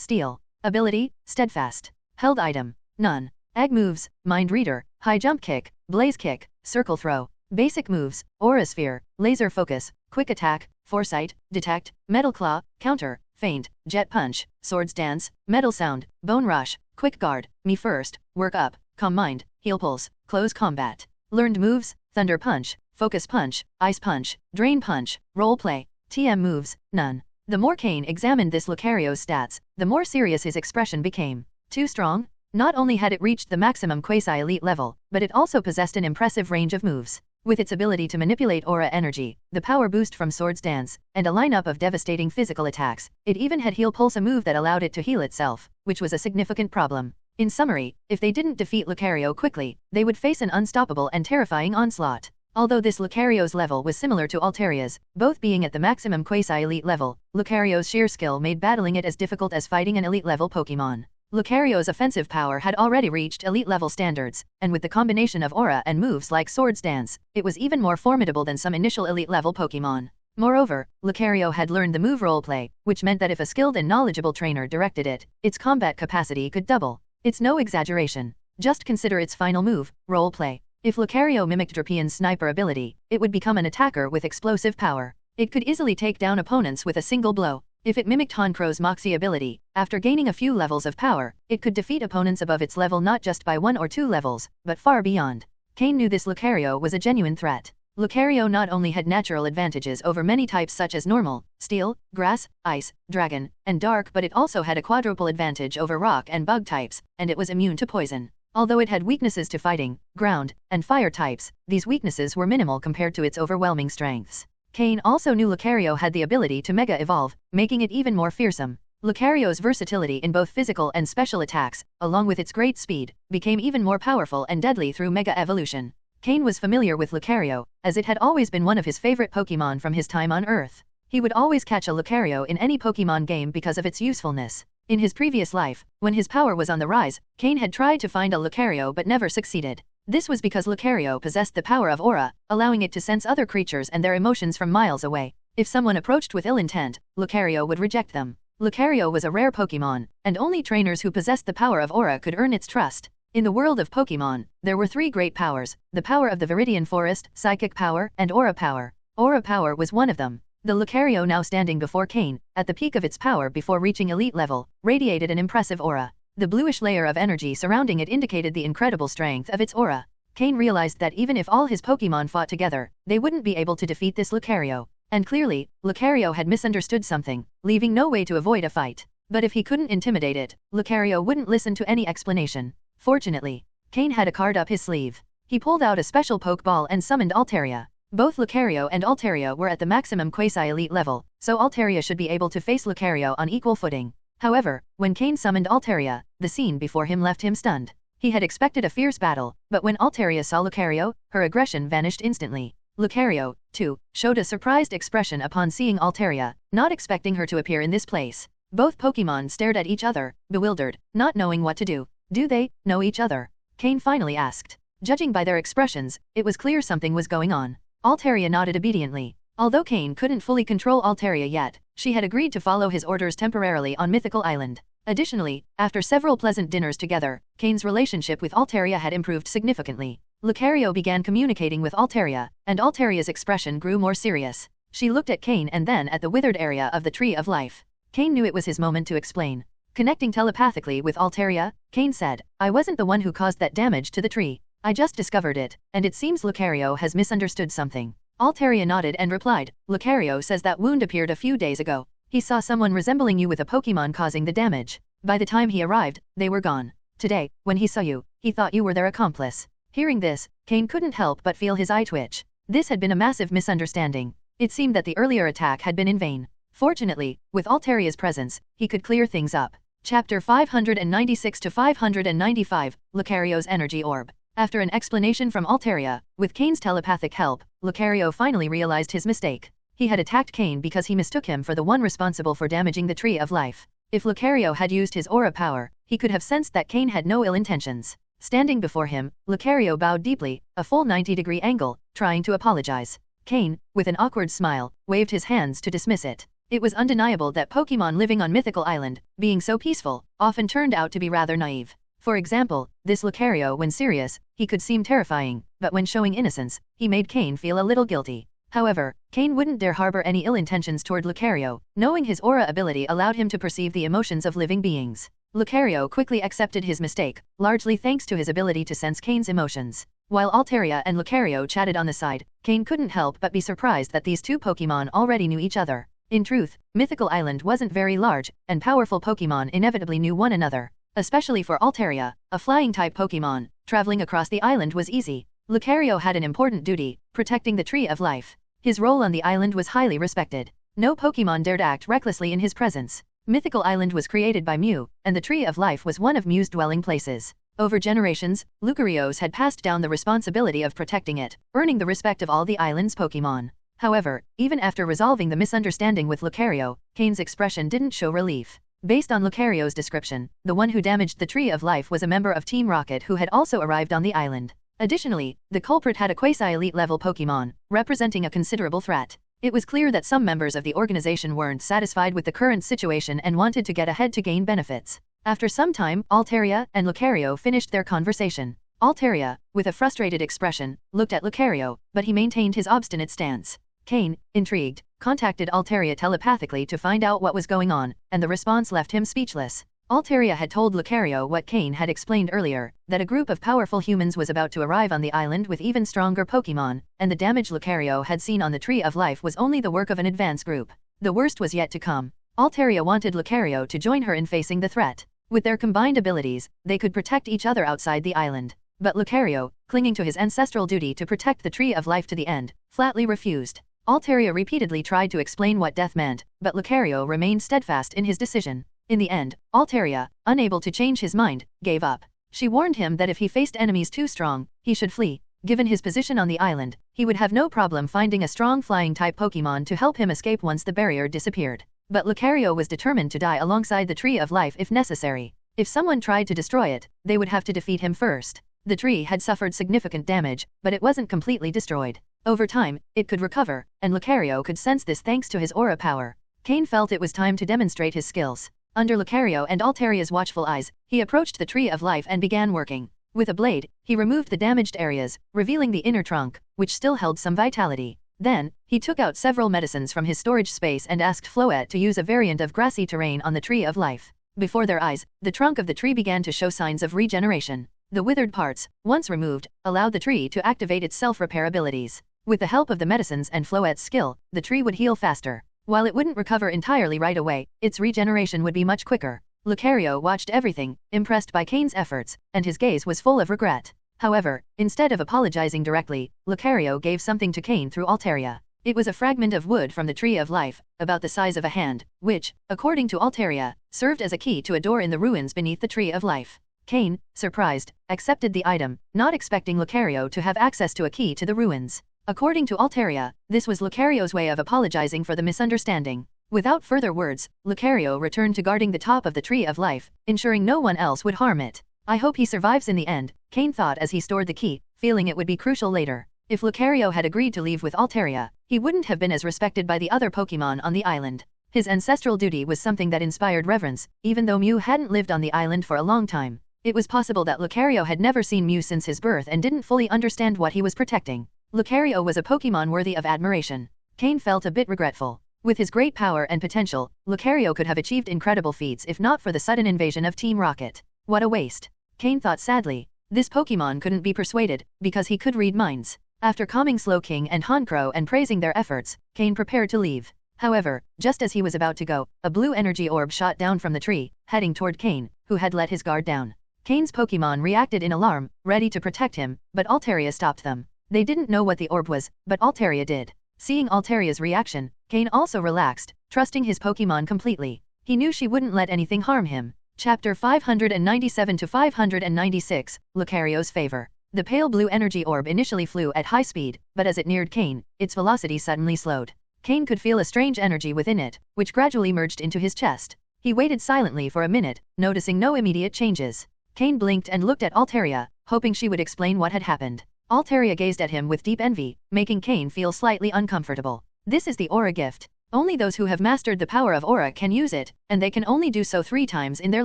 steel. Ability, steadfast. Held item, none. Egg moves, mind reader, high jump kick, blaze kick, circle throw. Basic moves, aura sphere, laser focus, quick attack, foresight, detect, metal claw, counter, feint, jet punch, swords dance, metal sound, bone rush, quick guard, me first, work up, calm mind, heal pulse, close combat. Learned moves, thunder punch, focus punch, ice punch, drain punch, role play. TM moves, none. The more Cain examined this Lucario's stats, the more serious his expression became. Too strong? Not only had it reached the maximum quasi-elite level, but it also possessed an impressive range of moves. With its ability to manipulate aura energy, the power boost from Swords Dance, and a lineup of devastating physical attacks, it even had Heal Pulse, a move that allowed it to heal itself, which was a significant problem. In summary, if they didn't defeat Lucario quickly, they would face an unstoppable and terrifying onslaught. Although this Lucario's level was similar to Alteria's, both being at the maximum quasi-elite level, Lucario's sheer skill made battling it as difficult as fighting an elite-level Pokémon. Lucario's offensive power had already reached elite-level standards, and with the combination of aura and moves like Swords Dance, it was even more formidable than some initial elite-level Pokémon. Moreover, Lucario had learned the move roleplay, which meant that if a skilled and knowledgeable trainer directed it, its combat capacity could double. It's no exaggeration. Just consider its final move, roleplay. If Lucario mimicked Drapian's sniper ability, it would become an attacker with explosive power. It could easily take down opponents with a single blow. If it mimicked Honchkro's Moxie ability, after gaining a few levels of power, it could defeat opponents above its level not just by 1 or 2 levels, but far beyond. Cain knew this Lucario was a genuine threat. Lucario not only had natural advantages over many types such as normal, steel, grass, ice, dragon, and dark, but it also had a quadruple advantage over rock and bug types, and it was immune to poison. Although it had weaknesses to fighting, ground, and fire types, these weaknesses were minimal compared to its overwhelming strengths. Cain also knew Lucario had the ability to Mega Evolve, making it even more fearsome. Lucario's versatility in both physical and special attacks, along with its great speed, became even more powerful and deadly through Mega Evolution. Cain was familiar with Lucario, as it had always been one of his favorite Pokémon from his time on Earth. He would always catch a Lucario in any Pokémon game because of its usefulness. In his previous life, when his power was on the rise, Cain had tried to find a Lucario but never succeeded. This was because Lucario possessed the power of aura, allowing it to sense other creatures and their emotions from miles away. If someone approached with ill intent, Lucario would reject them. Lucario was a rare Pokémon, and only trainers who possessed the power of aura could earn its trust. In the world of Pokémon, there were 3 great powers: the power of the Viridian Forest, psychic power, and aura power. Aura power was one of them. The Lucario now standing before Cain, at the peak of its power before reaching elite level, radiated an impressive aura. The bluish layer of energy surrounding it indicated the incredible strength of its aura. Cain realized that even if all his Pokémon fought together, they wouldn't be able to defeat this Lucario. And clearly, Lucario had misunderstood something, leaving no way to avoid a fight. But if he couldn't intimidate it, Lucario wouldn't listen to any explanation. Fortunately, Cain had a card up his sleeve. He pulled out a special Pokeball and summoned Altaria. Both Lucario and Altaria were at the maximum quasi-elite level, so Altaria should be able to face Lucario on equal footing. However, when Cain summoned Altaria, the scene before him left him stunned. He had expected a fierce battle, but when Altaria saw Lucario, her aggression vanished instantly. Lucario, too, showed a surprised expression upon seeing Altaria, not expecting her to appear in this place. Both Pokémon stared at each other, bewildered, not knowing what to do. Do they know each other? Cain finally asked. Judging by their expressions, it was clear something was going on. Altaria nodded obediently. Although Cain couldn't fully control Altaria yet, she had agreed to follow his orders temporarily on Mythical Island. Additionally, after several pleasant dinners together, Cain's relationship with Altaria had improved significantly. Lucario began communicating with Altaria, and Altaria's expression grew more serious. She looked at Cain and then at the withered area of the Tree of Life. Cain knew it was his moment to explain. Connecting telepathically with Altaria, Cain said, "I wasn't the one who caused that damage to the tree. I just discovered it, and it seems Lucario has misunderstood something." Altaria nodded and replied, "Lucario says that wound appeared a few days ago. He saw someone resembling you with a Pokémon causing the damage. By the time he arrived, they were gone. Today, when he saw you, he thought you were their accomplice." Hearing this, Cain couldn't help but feel his eye twitch. This had been a massive misunderstanding. It seemed that the earlier attack had been in vain. Fortunately, with Altaria's presence, he could clear things up. Chapter 596 to 595, Lucario's Energy Orb. After an explanation from Altaria, with Cain's telepathic help, Lucario finally realized his mistake. He had attacked Cain because he mistook him for the one responsible for damaging the Tree of Life. If Lucario had used his aura power, he could have sensed that Cain had no ill intentions. Standing before him, Lucario bowed deeply, a full 90-degree angle, trying to apologize. Cain, with an awkward smile, waved his hands to dismiss it. It was undeniable that Pokémon living on Mythical Island, being so peaceful, often turned out to be rather naive. For example, this Lucario when serious, he could seem terrifying, but when showing innocence, he made Cain feel a little guilty. However, Cain wouldn't dare harbor any ill intentions toward Lucario, knowing his aura ability allowed him to perceive the emotions of living beings. Lucario quickly accepted his mistake, largely thanks to his ability to sense Cain's emotions. While Altaria and Lucario chatted on the side, Cain couldn't help but be surprised that these two Pokémon already knew each other. In truth, Mythical Island wasn't very large, and powerful Pokémon inevitably knew one another. Especially for Altaria, a flying-type Pokémon, traveling across the island was easy. Lucario had an important duty, protecting the Tree of Life. His role on the island was highly respected. No Pokémon dared act recklessly in his presence. Mythical Island was created by Mew, and the Tree of Life was one of Mew's dwelling places. Over generations, Lucarios had passed down the responsibility of protecting it, earning the respect of all the island's Pokémon. However, even after resolving the misunderstanding with Lucario, Cain's expression didn't show relief. Based on Lucario's description, the one who damaged the Tree of Life was a member of Team Rocket who had also arrived on the island. Additionally, the culprit had a quasi-elite level Pokémon, representing a considerable threat. It was clear that some members of the organization weren't satisfied with the current situation and wanted to get ahead to gain benefits. After some time, Altaria and Lucario finished their conversation. Altaria, with a frustrated expression, looked at Lucario, but he maintained his obstinate stance. Cain, intrigued, contacted Altaria telepathically to find out what was going on, and the response left him speechless. Altaria had told Lucario what Cain had explained earlier, that a group of powerful humans was about to arrive on the island with even stronger Pokémon, and the damage Lucario had seen on the Tree of Life was only the work of an advanced group. The worst was yet to come. Altaria wanted Lucario to join her in facing the threat. With their combined abilities, they could protect each other outside the island. But Lucario, clinging to his ancestral duty to protect the Tree of Life to the end, flatly refused. Altaria repeatedly tried to explain what death meant, but Lucario remained steadfast in his decision. In the end, Altaria, unable to change his mind, gave up. She warned him that if he faced enemies too strong, he should flee. Given his position on the island, he would have no problem finding a strong flying-type Pokémon to help him escape once the barrier disappeared. But Lucario was determined to die alongside the Tree of Life if necessary. If someone tried to destroy it, they would have to defeat him first. The tree had suffered significant damage, but it wasn't completely destroyed. Over time, it could recover, and Lucario could sense this thanks to his aura power. Cain felt it was time to demonstrate his skills. Under Lucario and Altaria's watchful eyes, he approached the Tree of Life and began working. With a blade, he removed the damaged areas, revealing the inner trunk, which still held some vitality. Then, he took out several medicines from his storage space and asked Floette to use a variant of grassy terrain on the Tree of Life. Before their eyes, the trunk of the tree began to show signs of regeneration. The withered parts, once removed, allowed the tree to activate its self-repair abilities. With the help of the medicines and Floette's skill, the tree would heal faster. While it wouldn't recover entirely right away, its regeneration would be much quicker. Lucario watched everything, impressed by Cain's efforts, and his gaze was full of regret. However, instead of apologizing directly, Lucario gave something to Cain through Altaria. It was a fragment of wood from the Tree of Life, about the size of a hand, which, according to Altaria, served as a key to a door in the ruins beneath the Tree of Life. Cain, surprised, accepted the item, not expecting Lucario to have access to a key to the ruins. According to Altaria, this was Lucario's way of apologizing for the misunderstanding. Without further words, Lucario returned to guarding the top of the Tree of Life, ensuring no one else would harm it. I hope he survives in the end, Cain thought as he stored the key, feeling it would be crucial later. If Lucario had agreed to leave with Altaria, he wouldn't have been as respected by the other Pokémon on the island. His ancestral duty was something that inspired reverence, even though Mew hadn't lived on the island for a long time. It was possible that Lucario had never seen Mew since his birth and didn't fully understand what he was protecting. Lucario was a Pokémon worthy of admiration. Cain felt a bit regretful. With his great power and potential, Lucario could have achieved incredible feats if not for the sudden invasion of Team Rocket. What a waste. Cain thought sadly. This Pokémon couldn't be persuaded, because he could read minds. After calming Slowking and Honchkrow and praising their efforts, Cain prepared to leave. However, just as he was about to go, a blue energy orb shot down from the tree, heading toward Cain, who had let his guard down. Cain's Pokémon reacted in alarm, ready to protect him, but Altaria stopped them. They didn't know what the orb was, but Altaria did. Seeing Altaria's reaction, Cain also relaxed, trusting his Pokémon completely. He knew she wouldn't let anything harm him. Chapter 597 to 596, Lucario's Favor. The pale blue energy orb initially flew at high speed, but as it neared Cain, its velocity suddenly slowed. Cain could feel a strange energy within it, which gradually merged into his chest. He waited silently for a minute, noticing no immediate changes. Cain blinked and looked at Altaria, hoping she would explain what had happened. Altaria gazed at him with deep envy, making Cain feel slightly uncomfortable. This is the aura gift. Only those who have mastered the power of aura can use it, and they can only do so 3 times in their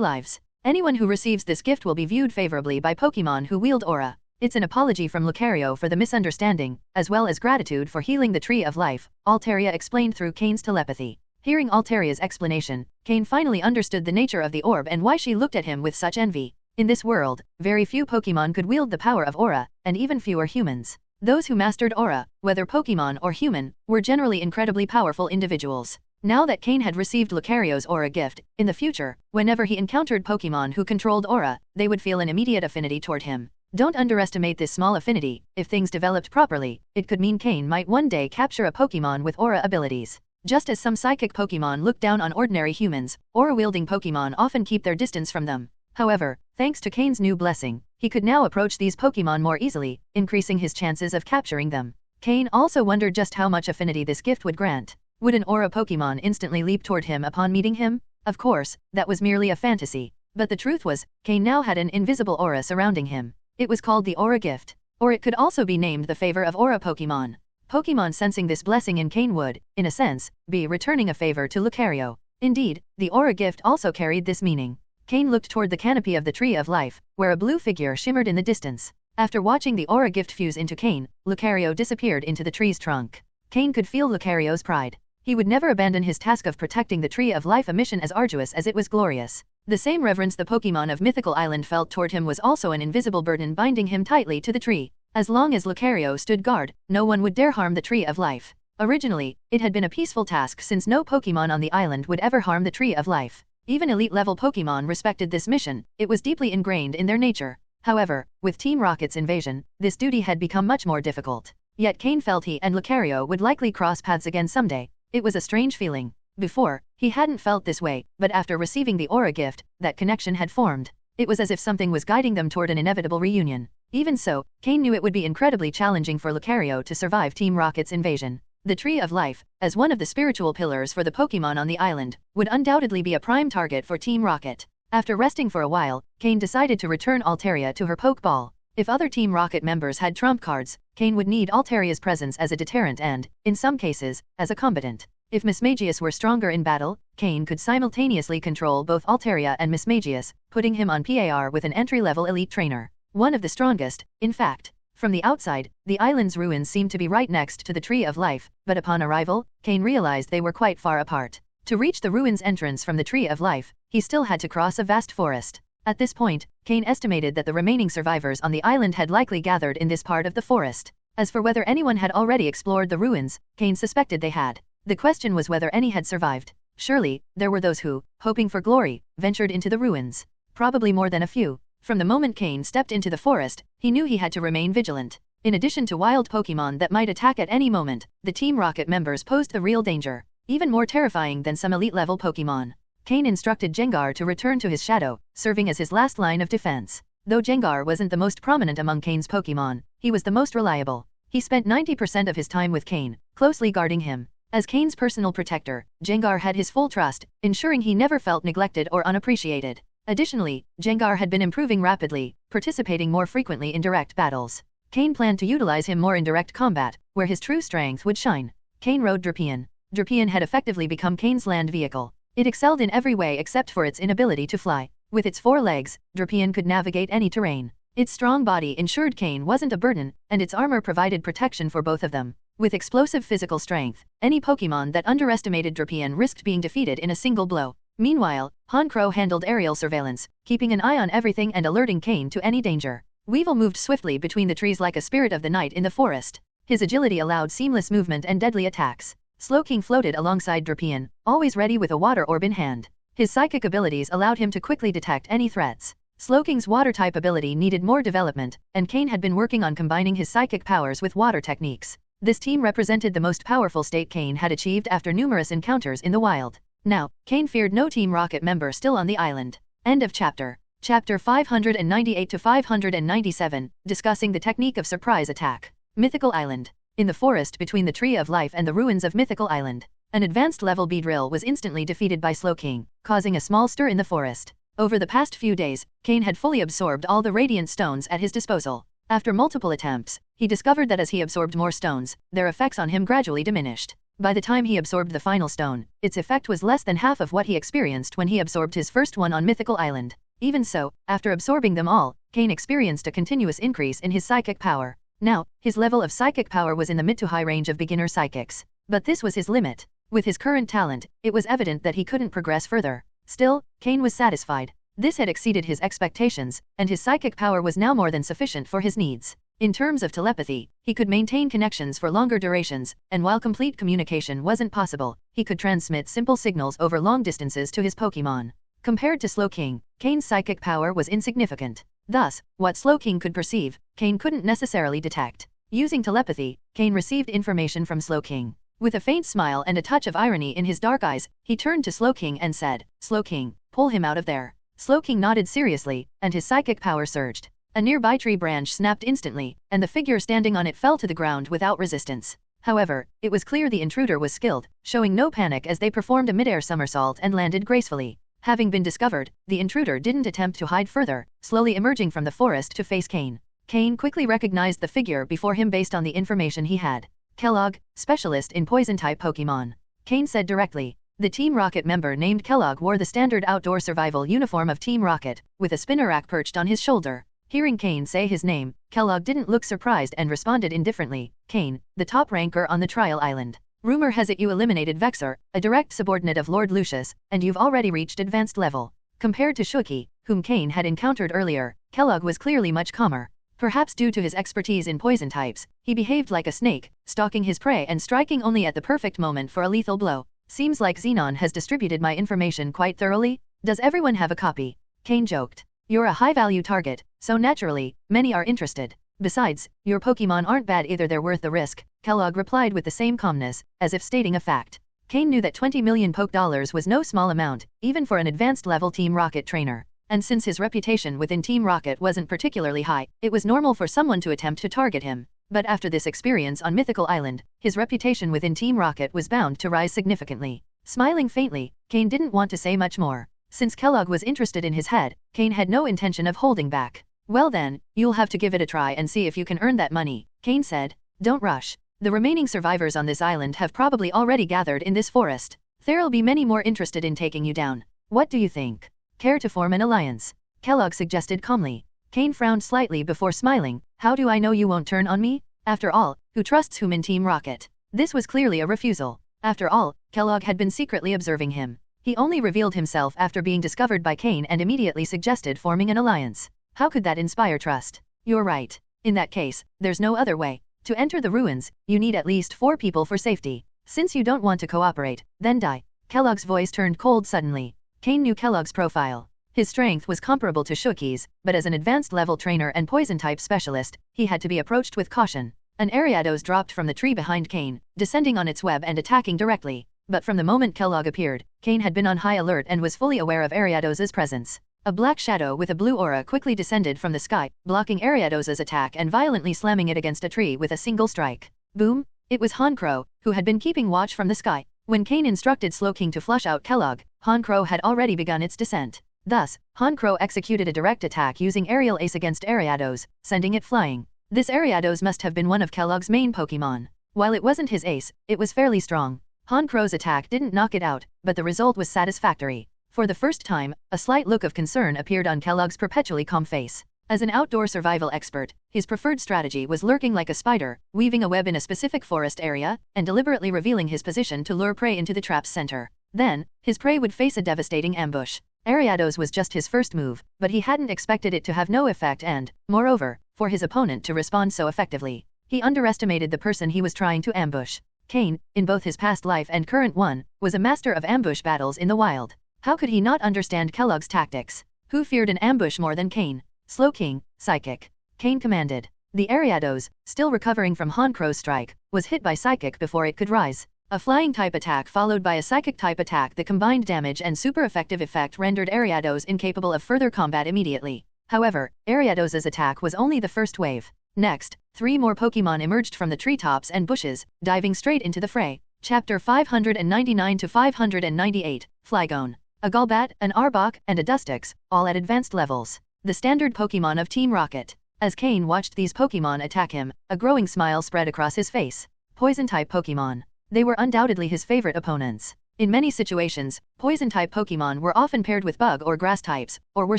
lives. Anyone who receives this gift will be viewed favorably by Pokémon who wield aura. It's an apology from Lucario for the misunderstanding, as well as gratitude for healing the Tree of Life, Altaria explained through Cain's telepathy. Hearing Altaria's explanation, Cain finally understood the nature of the orb and why she looked at him with such envy. In this world, very few Pokémon could wield the power of aura, and even fewer humans. Those who mastered aura, whether Pokémon or human, were generally incredibly powerful individuals. Now that Cain had received Lucario's aura gift, in the future, whenever he encountered Pokémon who controlled aura, they would feel an immediate affinity toward him. Don't underestimate this small affinity. If things developed properly, it could mean Cain might one day capture a Pokémon with aura abilities. Just as some psychic Pokémon look down on ordinary humans, aura-wielding Pokémon often keep their distance from them. However, thanks to Cain's new blessing, he could now approach these Pokémon more easily, increasing his chances of capturing them. Cain also wondered just how much affinity this gift would grant. Would an aura Pokémon instantly leap toward him upon meeting him? Of course, that was merely a fantasy. But the truth was, Cain now had an invisible aura surrounding him. It was called the aura gift. Or it could also be named the favor of aura Pokémon. Pokémon sensing this blessing in Cain would, in a sense, be returning a favor to Lucario. Indeed, the aura gift also carried this meaning. Cain looked toward the canopy of the Tree of Life, where a blue figure shimmered in the distance. After watching the aura gift fuse into Cain, Lucario disappeared into the tree's trunk. Cain could feel Lucario's pride. He would never abandon his task of protecting the Tree of Life, a mission as arduous as it was glorious. The same reverence the Pokémon of Mythical Island felt toward him was also an invisible burden binding him tightly to the tree. As long as Lucario stood guard, no one would dare harm the Tree of Life. Originally, it had been a peaceful task since no Pokémon on the island would ever harm the Tree of Life. Even elite-level Pokémon respected this mission. It was deeply ingrained in their nature. However, with Team Rocket's invasion, this duty had become much more difficult. Yet Cain felt he and Lucario would likely cross paths again someday. It was a strange feeling. Before, he hadn't felt this way, but after receiving the aura gift, that connection had formed. It was as if something was guiding them toward an inevitable reunion. Even so, Cain knew it would be incredibly challenging for Lucario to survive Team Rocket's invasion. The Tree of Life, as one of the spiritual pillars for the Pokémon on the island, would undoubtedly be a prime target for Team Rocket. After resting for a while, Cain decided to return Altaria to her Pokeball. If other Team Rocket members had trump cards, Cain would need Altaria's presence as a deterrent and, in some cases, as a combatant. If Mismagius were stronger in battle, Cain could simultaneously control both Altaria and Mismagius, putting him on par with an entry-level elite trainer. One of the strongest, in fact. From the outside, the island's ruins seemed to be right next to the Tree of Life, but upon arrival, Cain realized they were quite far apart. To reach the ruins' entrance from the Tree of Life, he still had to cross a vast forest. At this point, Cain estimated that the remaining survivors on the island had likely gathered in this part of the forest. As for whether anyone had already explored the ruins, Cain suspected they had. The question was whether any had survived. Surely, there were those who, hoping for glory, ventured into the ruins. Probably more than a few. From the moment Cain stepped into the forest, he knew he had to remain vigilant. In addition to wild Pokémon that might attack at any moment, the Team Rocket members posed the real danger. Even more terrifying than some elite-level Pokémon. Cain instructed Gengar to return to his shadow, serving as his last line of defense. Though Gengar wasn't the most prominent among Cain's Pokémon, he was the most reliable. He spent 90% of his time with Cain, closely guarding him. As Cain's personal protector, Gengar had his full trust, ensuring he never felt neglected or unappreciated. Additionally, Gengar had been improving rapidly, participating more frequently in direct battles. Cain planned to utilize him more in direct combat, where his true strength would shine. Cain rode Drapion. Drapion had effectively become Cain's land vehicle. It excelled in every way except for its inability to fly. With its 4 legs, Drapion could navigate any terrain. Its strong body ensured Cain wasn't a burden, and its armor provided protection for both of them. With explosive physical strength, any Pokémon that underestimated Drapion risked being defeated in a single blow. Meanwhile, Honchkrow handled aerial surveillance, keeping an eye on everything and alerting Cain to any danger. Weevil moved swiftly between the trees like a spirit of the night in the forest. His agility allowed seamless movement and deadly attacks. Slowking floated alongside Drapion, always ready with a water orb in hand. His psychic abilities allowed him to quickly detect any threats. Slowking's water-type ability needed more development, and Cain had been working on combining his psychic powers with water techniques. This team represented the most powerful state Cain had achieved after numerous encounters in the wild. Now, Cain feared no Team Rocket member still on the island. End of chapter. Chapter 598 to 597, discussing the technique of surprise attack. Mythical Island. In the forest between the Tree of Life and the ruins of Mythical Island, an advanced level Beedrill was instantly defeated by Slowking, causing a small stir in the forest. Over the past few days, Cain had fully absorbed all the radiant stones at his disposal. After multiple attempts, he discovered that as he absorbed more stones, their effects on him gradually diminished. By the time he absorbed the final stone, its effect was less than half of what he experienced when he absorbed his first one on Mythical Island. Even so, after absorbing them all, Cain experienced a continuous increase in his psychic power. Now, his level of psychic power was in the mid to high range of beginner psychics. But this was his limit. With his current talent, it was evident that he couldn't progress further. Still, Cain was satisfied. This had exceeded his expectations, and his psychic power was now more than sufficient for his needs. In terms of telepathy, he could maintain connections for longer durations, and while complete communication wasn't possible, he could transmit simple signals over long distances to his Pokémon. Compared to Slowking, Cain's psychic power was insignificant. Thus, what Slowking could perceive, Cain couldn't necessarily detect. Using telepathy, Cain received information from Slowking. With a faint smile and a touch of irony in his dark eyes, he turned to Slowking and said, "Slowking, pull him out of there." Slowking nodded seriously, and his psychic power surged. A nearby tree branch snapped instantly, and the figure standing on it fell to the ground without resistance. However, it was clear the intruder was skilled, showing no panic as they performed a mid-air somersault and landed gracefully. Having been discovered, the intruder didn't attempt to hide further, slowly emerging from the forest to face Cain. Cain quickly recognized the figure before him based on the information he had. "Kellogg, specialist in poison-type Pokémon," Cain said directly. The Team Rocket member named Kellogg wore the standard outdoor survival uniform of Team Rocket, with a spinnerack perched on his shoulder. Hearing Cain say his name, Kellogg didn't look surprised and responded indifferently, "Cain, the top ranker on the trial island. Rumor has it you eliminated Vexor, a direct subordinate of Lord Lucius, and you've already reached advanced level." Compared to Shuki, whom Cain had encountered earlier, Kellogg was clearly much calmer. Perhaps due to his expertise in poison types, he behaved like a snake, stalking his prey and striking only at the perfect moment for a lethal blow. "Seems like Xenon has distributed my information quite thoroughly. Does everyone have a copy?" Cain joked. "You're a high-value target, so naturally, many are interested. Besides, your Pokémon aren't bad either, they're worth the risk," Kellogg replied with the same calmness, as if stating a fact. Cain knew that 20 million Poké-dollars was no small amount, even for an advanced level Team Rocket trainer. And since his reputation within Team Rocket wasn't particularly high, it was normal for someone to attempt to target him. But after this experience on Mythical Island, his reputation within Team Rocket was bound to rise significantly. Smiling faintly, Cain didn't want to say much more. Since Kellogg was interested in his head, Cain had no intention of holding back. "Well then, you'll have to give it a try and see if you can earn that money," Cain said. "Don't rush. The remaining survivors on this island have probably already gathered in this forest. There'll be many more interested in taking you down. What do you think? Care to form an alliance?" Kellogg suggested calmly. Cain frowned slightly before smiling. "How do I know you won't turn on me? After all, who trusts whom in Team Rocket?" This was clearly a refusal. After all, Kellogg had been secretly observing him. He only revealed himself after being discovered by Cain and immediately suggested forming an alliance. How could that inspire trust? "You're right. In that case, there's no other way. To enter the ruins, you need at least 4 people for safety. Since you don't want to cooperate, then die." Kellogg's voice turned cold suddenly. Cain knew Kellogg's profile. His strength was comparable to Shuki's, but as an advanced level trainer and poison-type specialist, he had to be approached with caution. An Ariados dropped from the tree behind Cain, descending on its web and attacking directly. But from the moment Kellogg appeared, Cain had been on high alert and was fully aware of Ariados's presence. A black shadow with a blue aura quickly descended from the sky, blocking Ariados's attack and violently slamming it against a tree with a single strike. Boom! It was Honchkrow, who had been keeping watch from the sky. When Cain instructed Slowking to flush out Kellogg, Honchkrow had already begun its descent. Thus, Honchkrow executed a direct attack using Aerial Ace against Ariados, sending it flying. This Ariados must have been one of Kellogg's main Pokémon. While it wasn't his ace, it was fairly strong. Honchkrow's attack didn't knock it out, but the result was satisfactory. For the first time, a slight look of concern appeared on Kellogg's perpetually calm face. As an outdoor survival expert, his preferred strategy was lurking like a spider, weaving a web in a specific forest area, and deliberately revealing his position to lure prey into the trap's center. Then, his prey would face a devastating ambush. Ariados was just his first move, but he hadn't expected it to have no effect and, moreover, for his opponent to respond so effectively. He underestimated the person he was trying to ambush. Cain, in both his past life and current one, was a master of ambush battles in the wild. How could he not understand Kellogg's tactics? Who feared an ambush more than Cain? Slowking, Psychic. Cain commanded. The Ariados, still recovering from Honkrow's strike, was hit by Psychic before it could rise. A flying-type attack followed by a psychic-type attack. The combined damage and super-effective effect rendered Ariados incapable of further combat immediately. However, Ariados' attack was only the first wave. Next, 3 more Pokémon emerged from the treetops and bushes, diving straight into the fray. Chapter 599 to 598, Flygon. A Golbat, an Arbok, and a Dustox, all at advanced levels. The standard Pokémon of Team Rocket. As Cain watched these Pokémon attack him, a growing smile spread across his face. Poison-type Pokémon. They were undoubtedly his favorite opponents. In many situations, Poison-type Pokémon were often paired with Bug or Grass types, or were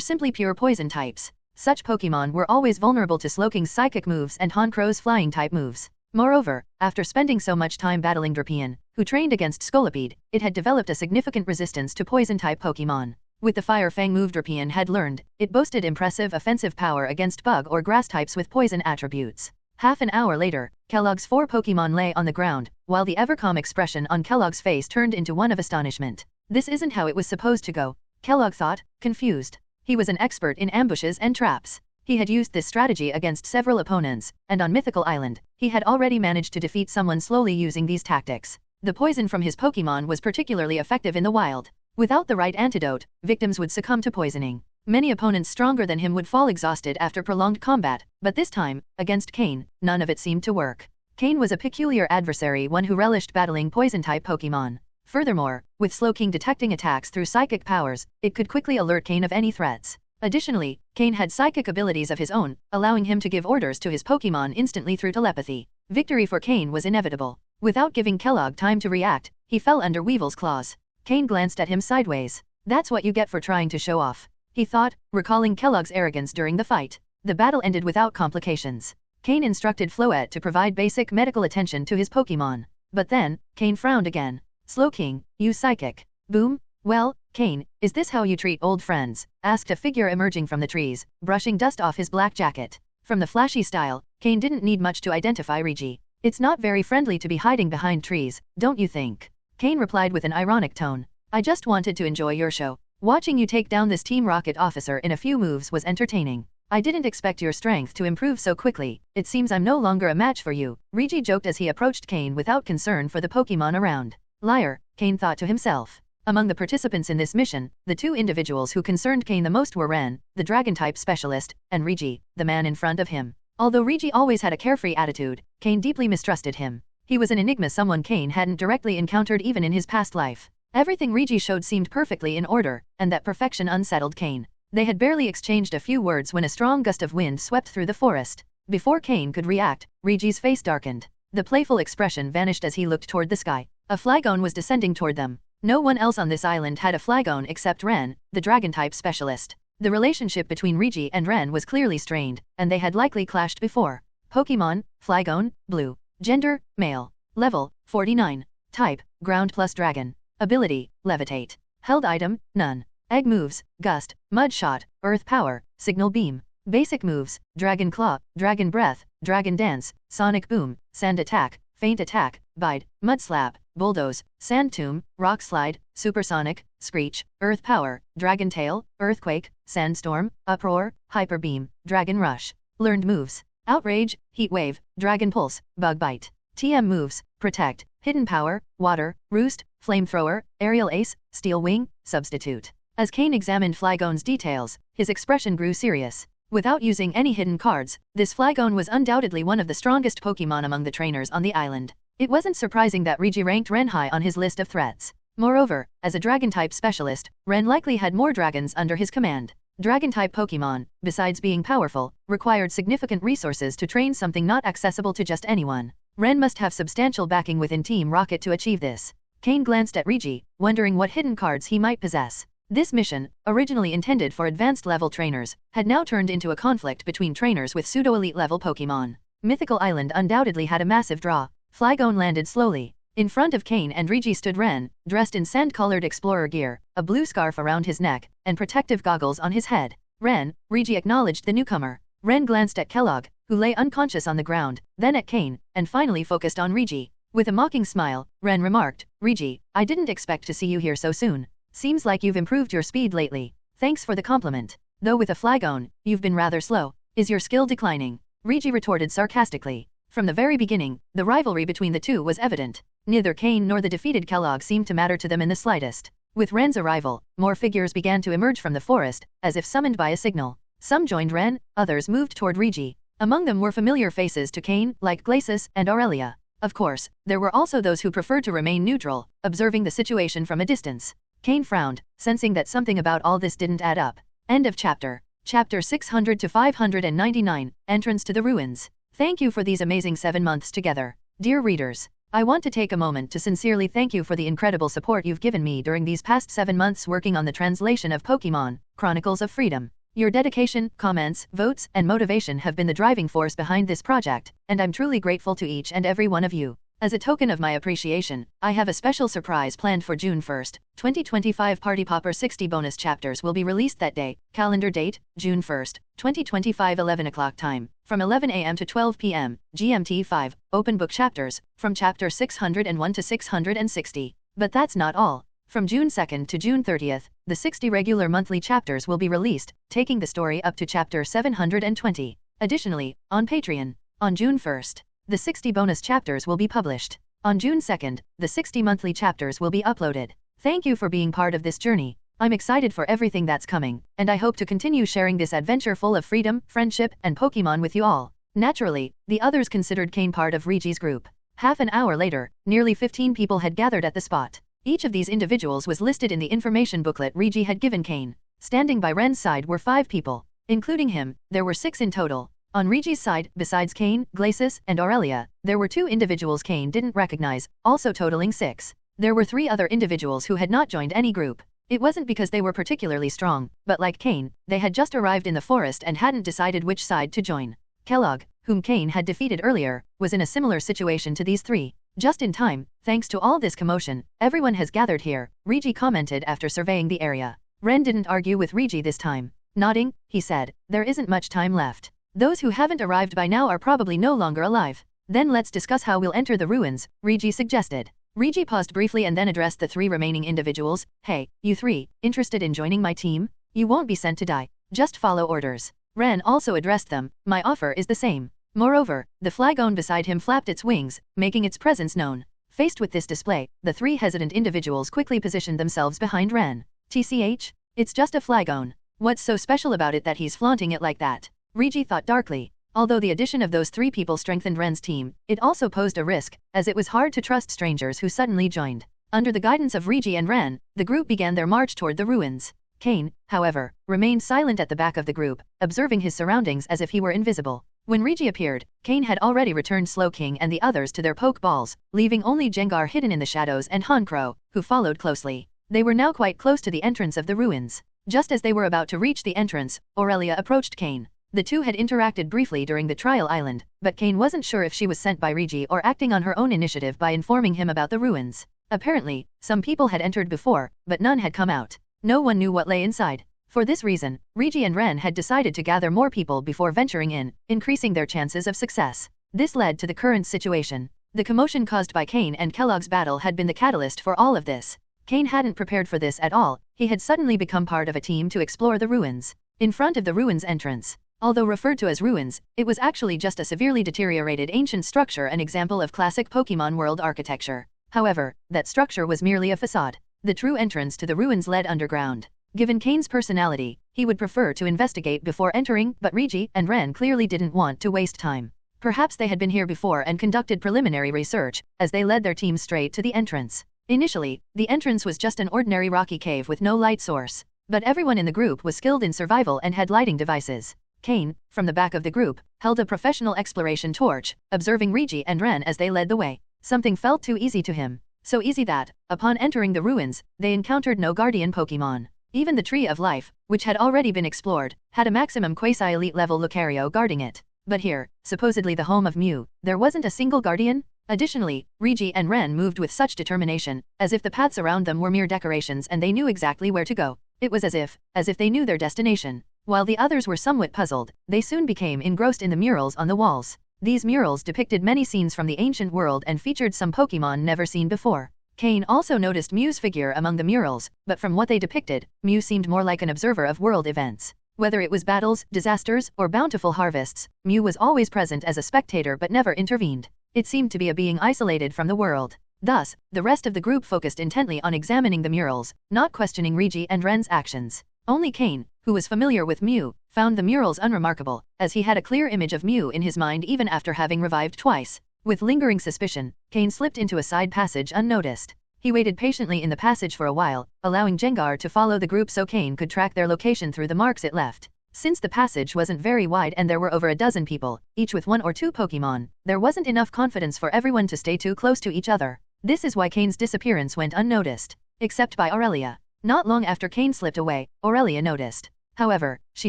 simply pure Poison types. Such Pokémon were always vulnerable to Slowking's psychic moves and Honchkro's flying-type moves. Moreover, after spending so much time battling Drapion, who trained against Scolipede, it had developed a significant resistance to Poison-type Pokémon. With the Fire Fang move Drapion had learned, it boasted impressive offensive power against Bug or Grass types with Poison attributes. Half an hour later, Kellogg's 4 Pokémon lay on the ground, while the ever-calm expression on Kellogg's face turned into one of astonishment. This isn't how it was supposed to go, Kellogg thought, confused. He was an expert in ambushes and traps. He had used this strategy against several opponents, and on Mythical Island, he had already managed to defeat someone slowly using these tactics. The poison from his Pokémon was particularly effective in the wild. Without the right antidote, victims would succumb to poisoning. Many opponents stronger than him would fall exhausted after prolonged combat, but this time, against Cain, none of it seemed to work. Cain was a peculiar adversary, one who relished battling Poison-type Pokémon. Furthermore, with Slowking detecting attacks through psychic powers, it could quickly alert Cain of any threats. Additionally, Cain had psychic abilities of his own, allowing him to give orders to his Pokémon instantly through telepathy. Victory for Cain was inevitable. Without giving Kellogg time to react, he fell under Weevil's claws. Cain glanced at him sideways. That's what you get for trying to show off, he thought, recalling Kellogg's arrogance during the fight. The battle ended without complications. Cain instructed Floette to provide basic medical attention to his Pokémon. But then, Cain frowned again. Slowking, use Psychic. Boom. Well, Cain, is this how you treat old friends? Asked a figure emerging from the trees, brushing dust off his black jacket. From the flashy style, Cain didn't need much to identify Regi. It's not very friendly to be hiding behind trees, don't you think? Cain replied with an ironic tone. I just wanted to enjoy your show. Watching you take down this Team Rocket officer in a few moves was entertaining. I didn't expect your strength to improve so quickly. It seems I'm no longer a match for you, Regi joked as he approached Cain without concern for the Pokémon around. Liar, Cain thought to himself. Among the participants in this mission, the 2 individuals who concerned Cain the most were Ren, the Dragon-type specialist, and Regi, the man in front of him. Although Regi always had a carefree attitude, Cain deeply mistrusted him. He was an enigma, someone Cain hadn't directly encountered even in his past life. Everything Regi showed seemed perfectly in order, and that perfection unsettled Cain. They had barely exchanged a few words when a strong gust of wind swept through the forest. Before Cain could react, Regi's face darkened. The playful expression vanished as he looked toward the sky. A Flygon was descending toward them. No one else on this island had a Flygon except Ren, the Dragon-type specialist. The relationship between Regi and Ren was clearly strained, and they had likely clashed before. Pokémon, Flygon, Blue. Gender, male. Level, 49. Type, Ground plus Dragon. Ability, Levitate. Held item, none. Egg moves, Gust, Mud Shot, Earth Power, Signal Beam. Basic moves, Dragon Claw, Dragon Breath, Dragon Dance, Sonic Boom, Sand Attack, Feint Attack, Bite, Mud Slap, Bulldoze, Sand Tomb, Rock Slide, Supersonic, Screech, Earth Power, Dragon Tail, Earthquake, Sandstorm, Uproar, Hyper Beam, Dragon Rush. Learned moves, Outrage, Heat Wave, Dragon Pulse, Bug Bite. TM moves, Protect, Hidden Power, Water, Roost, Flamethrower, Aerial Ace, Steel Wing, Substitute. As Cain examined Flygon's details, his expression grew serious. Without using any hidden cards, this Flygon was undoubtedly one of the strongest Pokémon among the trainers on the island. It wasn't surprising that Regi ranked Ren high on his list of threats. Moreover, as a Dragon-type specialist, Ren likely had more dragons under his command. Dragon-type Pokémon, besides being powerful, required significant resources to train, something not accessible to just anyone. Ren must have substantial backing within Team Rocket to achieve this. Cain glanced at Regi, wondering what hidden cards he might possess. This mission, originally intended for advanced-level trainers, had now turned into a conflict between trainers with pseudo-elite level Pokémon. Mythical Island undoubtedly had a massive draw. Flygon landed slowly. In front of Cain and Regi stood Ren, dressed in sand-colored explorer gear, a blue scarf around his neck, and protective goggles on his head. Ren, Regi acknowledged the newcomer. Ren glanced at Kellogg, who lay unconscious on the ground, then at Cain, and finally focused on Regi. With a mocking smile, Ren remarked, Regi, I didn't expect to see you here so soon. Seems like you've improved your speed lately. Thanks for the compliment. Though with a Flygon, you've been rather slow. Is your skill declining? Regi retorted sarcastically. From the very beginning, the rivalry between the two was evident. Neither Cain nor the defeated Kellogg seemed to matter to them in the slightest. With Ren's arrival, more figures began to emerge from the forest, as if summoned by a signal. Some joined Ren, others moved toward Regi. Among them were familiar faces to Cain, like Glacis and Aurelia. Of course, there were also those who preferred to remain neutral, observing the situation from a distance. Cain frowned, sensing that something about all this didn't add up. End of chapter. Chapter 600 to 599, Entrance to the Ruins. Thank you for these amazing 7 months together. Dear readers, I want to take a moment to sincerely thank you for the incredible support you've given me during these past 7 months working on the translation of Pokémon, Chronicles of Freedom. Your dedication, comments, votes, and motivation have been the driving force behind this project, and I'm truly grateful to each and every one of you. As a token of my appreciation, I have a special surprise planned for June 1st, 2025. Party Popper 60 bonus chapters will be released that day. Calendar date, June 1st, 2025, 11 o'clock time, from 11 a.m. to 12 p.m., GMT 5, open book chapters, from chapter 601 to 660. But that's not all. From June 2nd to June 30th, the 60 regular monthly chapters will be released, taking the story up to chapter 720. Additionally, on Patreon, on June 1st, the 60 bonus chapters will be published. On June 2nd, the 60 monthly chapters will be uploaded. Thank you for being part of this journey. I'm excited for everything that's coming, and I hope to continue sharing this adventure full of freedom, friendship, and Pokémon with you all. Naturally, the others considered Cain part of Regi's group. Half an hour later, nearly 15 people had gathered at the spot. Each of these individuals was listed in the information booklet Regi had given Cain. Standing by Ren's side were 5 people. Including him, there were 6 in total. On Regi's side, besides Cain, Glacis, and Aurelia, there were 2 individuals Cain didn't recognize, also totaling 6. There were 3 other individuals who had not joined any group. It wasn't because they were particularly strong, but like Cain, they had just arrived in the forest and hadn't decided which side to join. Kellogg, whom Cain had defeated earlier, was in a similar situation to these 3. Just in time, thanks to all this commotion, everyone has gathered here, Regi commented after surveying the area. Ren didn't argue with Regi this time. Nodding, he said, there isn't much time left. Those who haven't arrived by now are probably no longer alive. Then let's discuss how we'll enter the ruins, Regi suggested. Regi paused briefly and then addressed the 3 remaining individuals. Hey, you 3, interested in joining my team? You won't be sent to die. Just follow orders. Ren also addressed them. My offer is the same. Moreover, the flagon beside him flapped its wings, making its presence known. Faced with this display, the 3 hesitant individuals quickly positioned themselves behind Ren. TCH? It's just a flagon. What's so special about it that he's flaunting it like that? Regi thought darkly. Although the addition of those 3 people strengthened Ren's team, it also posed a risk, as it was hard to trust strangers who suddenly joined. Under the guidance of Regi and Ren, the group began their march toward the ruins. Cain, however, remained silent at the back of the group, observing his surroundings as if he were invisible. When Regi appeared, Cain had already returned Slowking and the others to their Pokeballs, leaving only Jengar hidden in the shadows and Honchkrow, who followed closely. They were now quite close to the entrance of the ruins. Just as they were about to reach the entrance, Aurelia approached Cain. The 2 had interacted briefly during the trial island, but Cain wasn't sure if she was sent by Regi or acting on her own initiative by informing him about the ruins. Apparently, some people had entered before, but none had come out. No one knew what lay inside. For this reason, Regi and Ren had decided to gather more people before venturing in, increasing their chances of success. This led to the current situation. The commotion caused by Cain and Kellogg's battle had been the catalyst for all of this. Cain hadn't prepared for this at all. He had suddenly become part of a team to explore the ruins. In front of the ruins entrance, although referred to as ruins, it was actually just a severely deteriorated ancient structure, an example of classic Pokémon World architecture. However, that structure was merely a facade. The true entrance to the ruins led underground. Given Cain's personality, he would prefer to investigate before entering, but Regi and Ren clearly didn't want to waste time. Perhaps they had been here before and conducted preliminary research, as they led their team straight to the entrance. Initially, the entrance was just an ordinary rocky cave with no light source. But everyone in the group was skilled in survival and had lighting devices. Cain, from the back of the group, held a professional exploration torch, observing Regi and Ren as they led the way. Something felt too easy to him. So easy that, upon entering the ruins, they encountered no guardian Pokémon. Even the Tree of Life, which had already been explored, had a maximum quasi-elite level Lucario guarding it. But here, supposedly the home of Mew, there wasn't a single guardian? Additionally, Regi and Ren moved with such determination, as if the paths around them were mere decorations and they knew exactly where to go. It was as if they knew their destination. While the others were somewhat puzzled, they soon became engrossed in the murals on the walls. These murals depicted many scenes from the ancient world and featured some Pokémon never seen before. Cain also noticed Mew's figure among the murals, but from what they depicted, Mew seemed more like an observer of world events. Whether it was battles, disasters, or bountiful harvests, Mew was always present as a spectator but never intervened. It seemed to be a being isolated from the world. Thus, the rest of the group focused intently on examining the murals, not questioning Regi and Ren's actions. Only Cain, who was familiar with Mew, found the murals unremarkable, as he had a clear image of Mew in his mind even after having revived twice. With lingering suspicion, Cain slipped into a side passage unnoticed. He waited patiently in the passage for a while, allowing Jengar to follow the group so Cain could track their location through the marks it left. Since the passage wasn't very wide and there were over a dozen people, each with 1 or 2 Pokémon, there wasn't enough confidence for everyone to stay too close to each other. This is why Cain's disappearance went unnoticed. Except by Aurelia. Not long after Cain slipped away, Aurelia noticed. However, she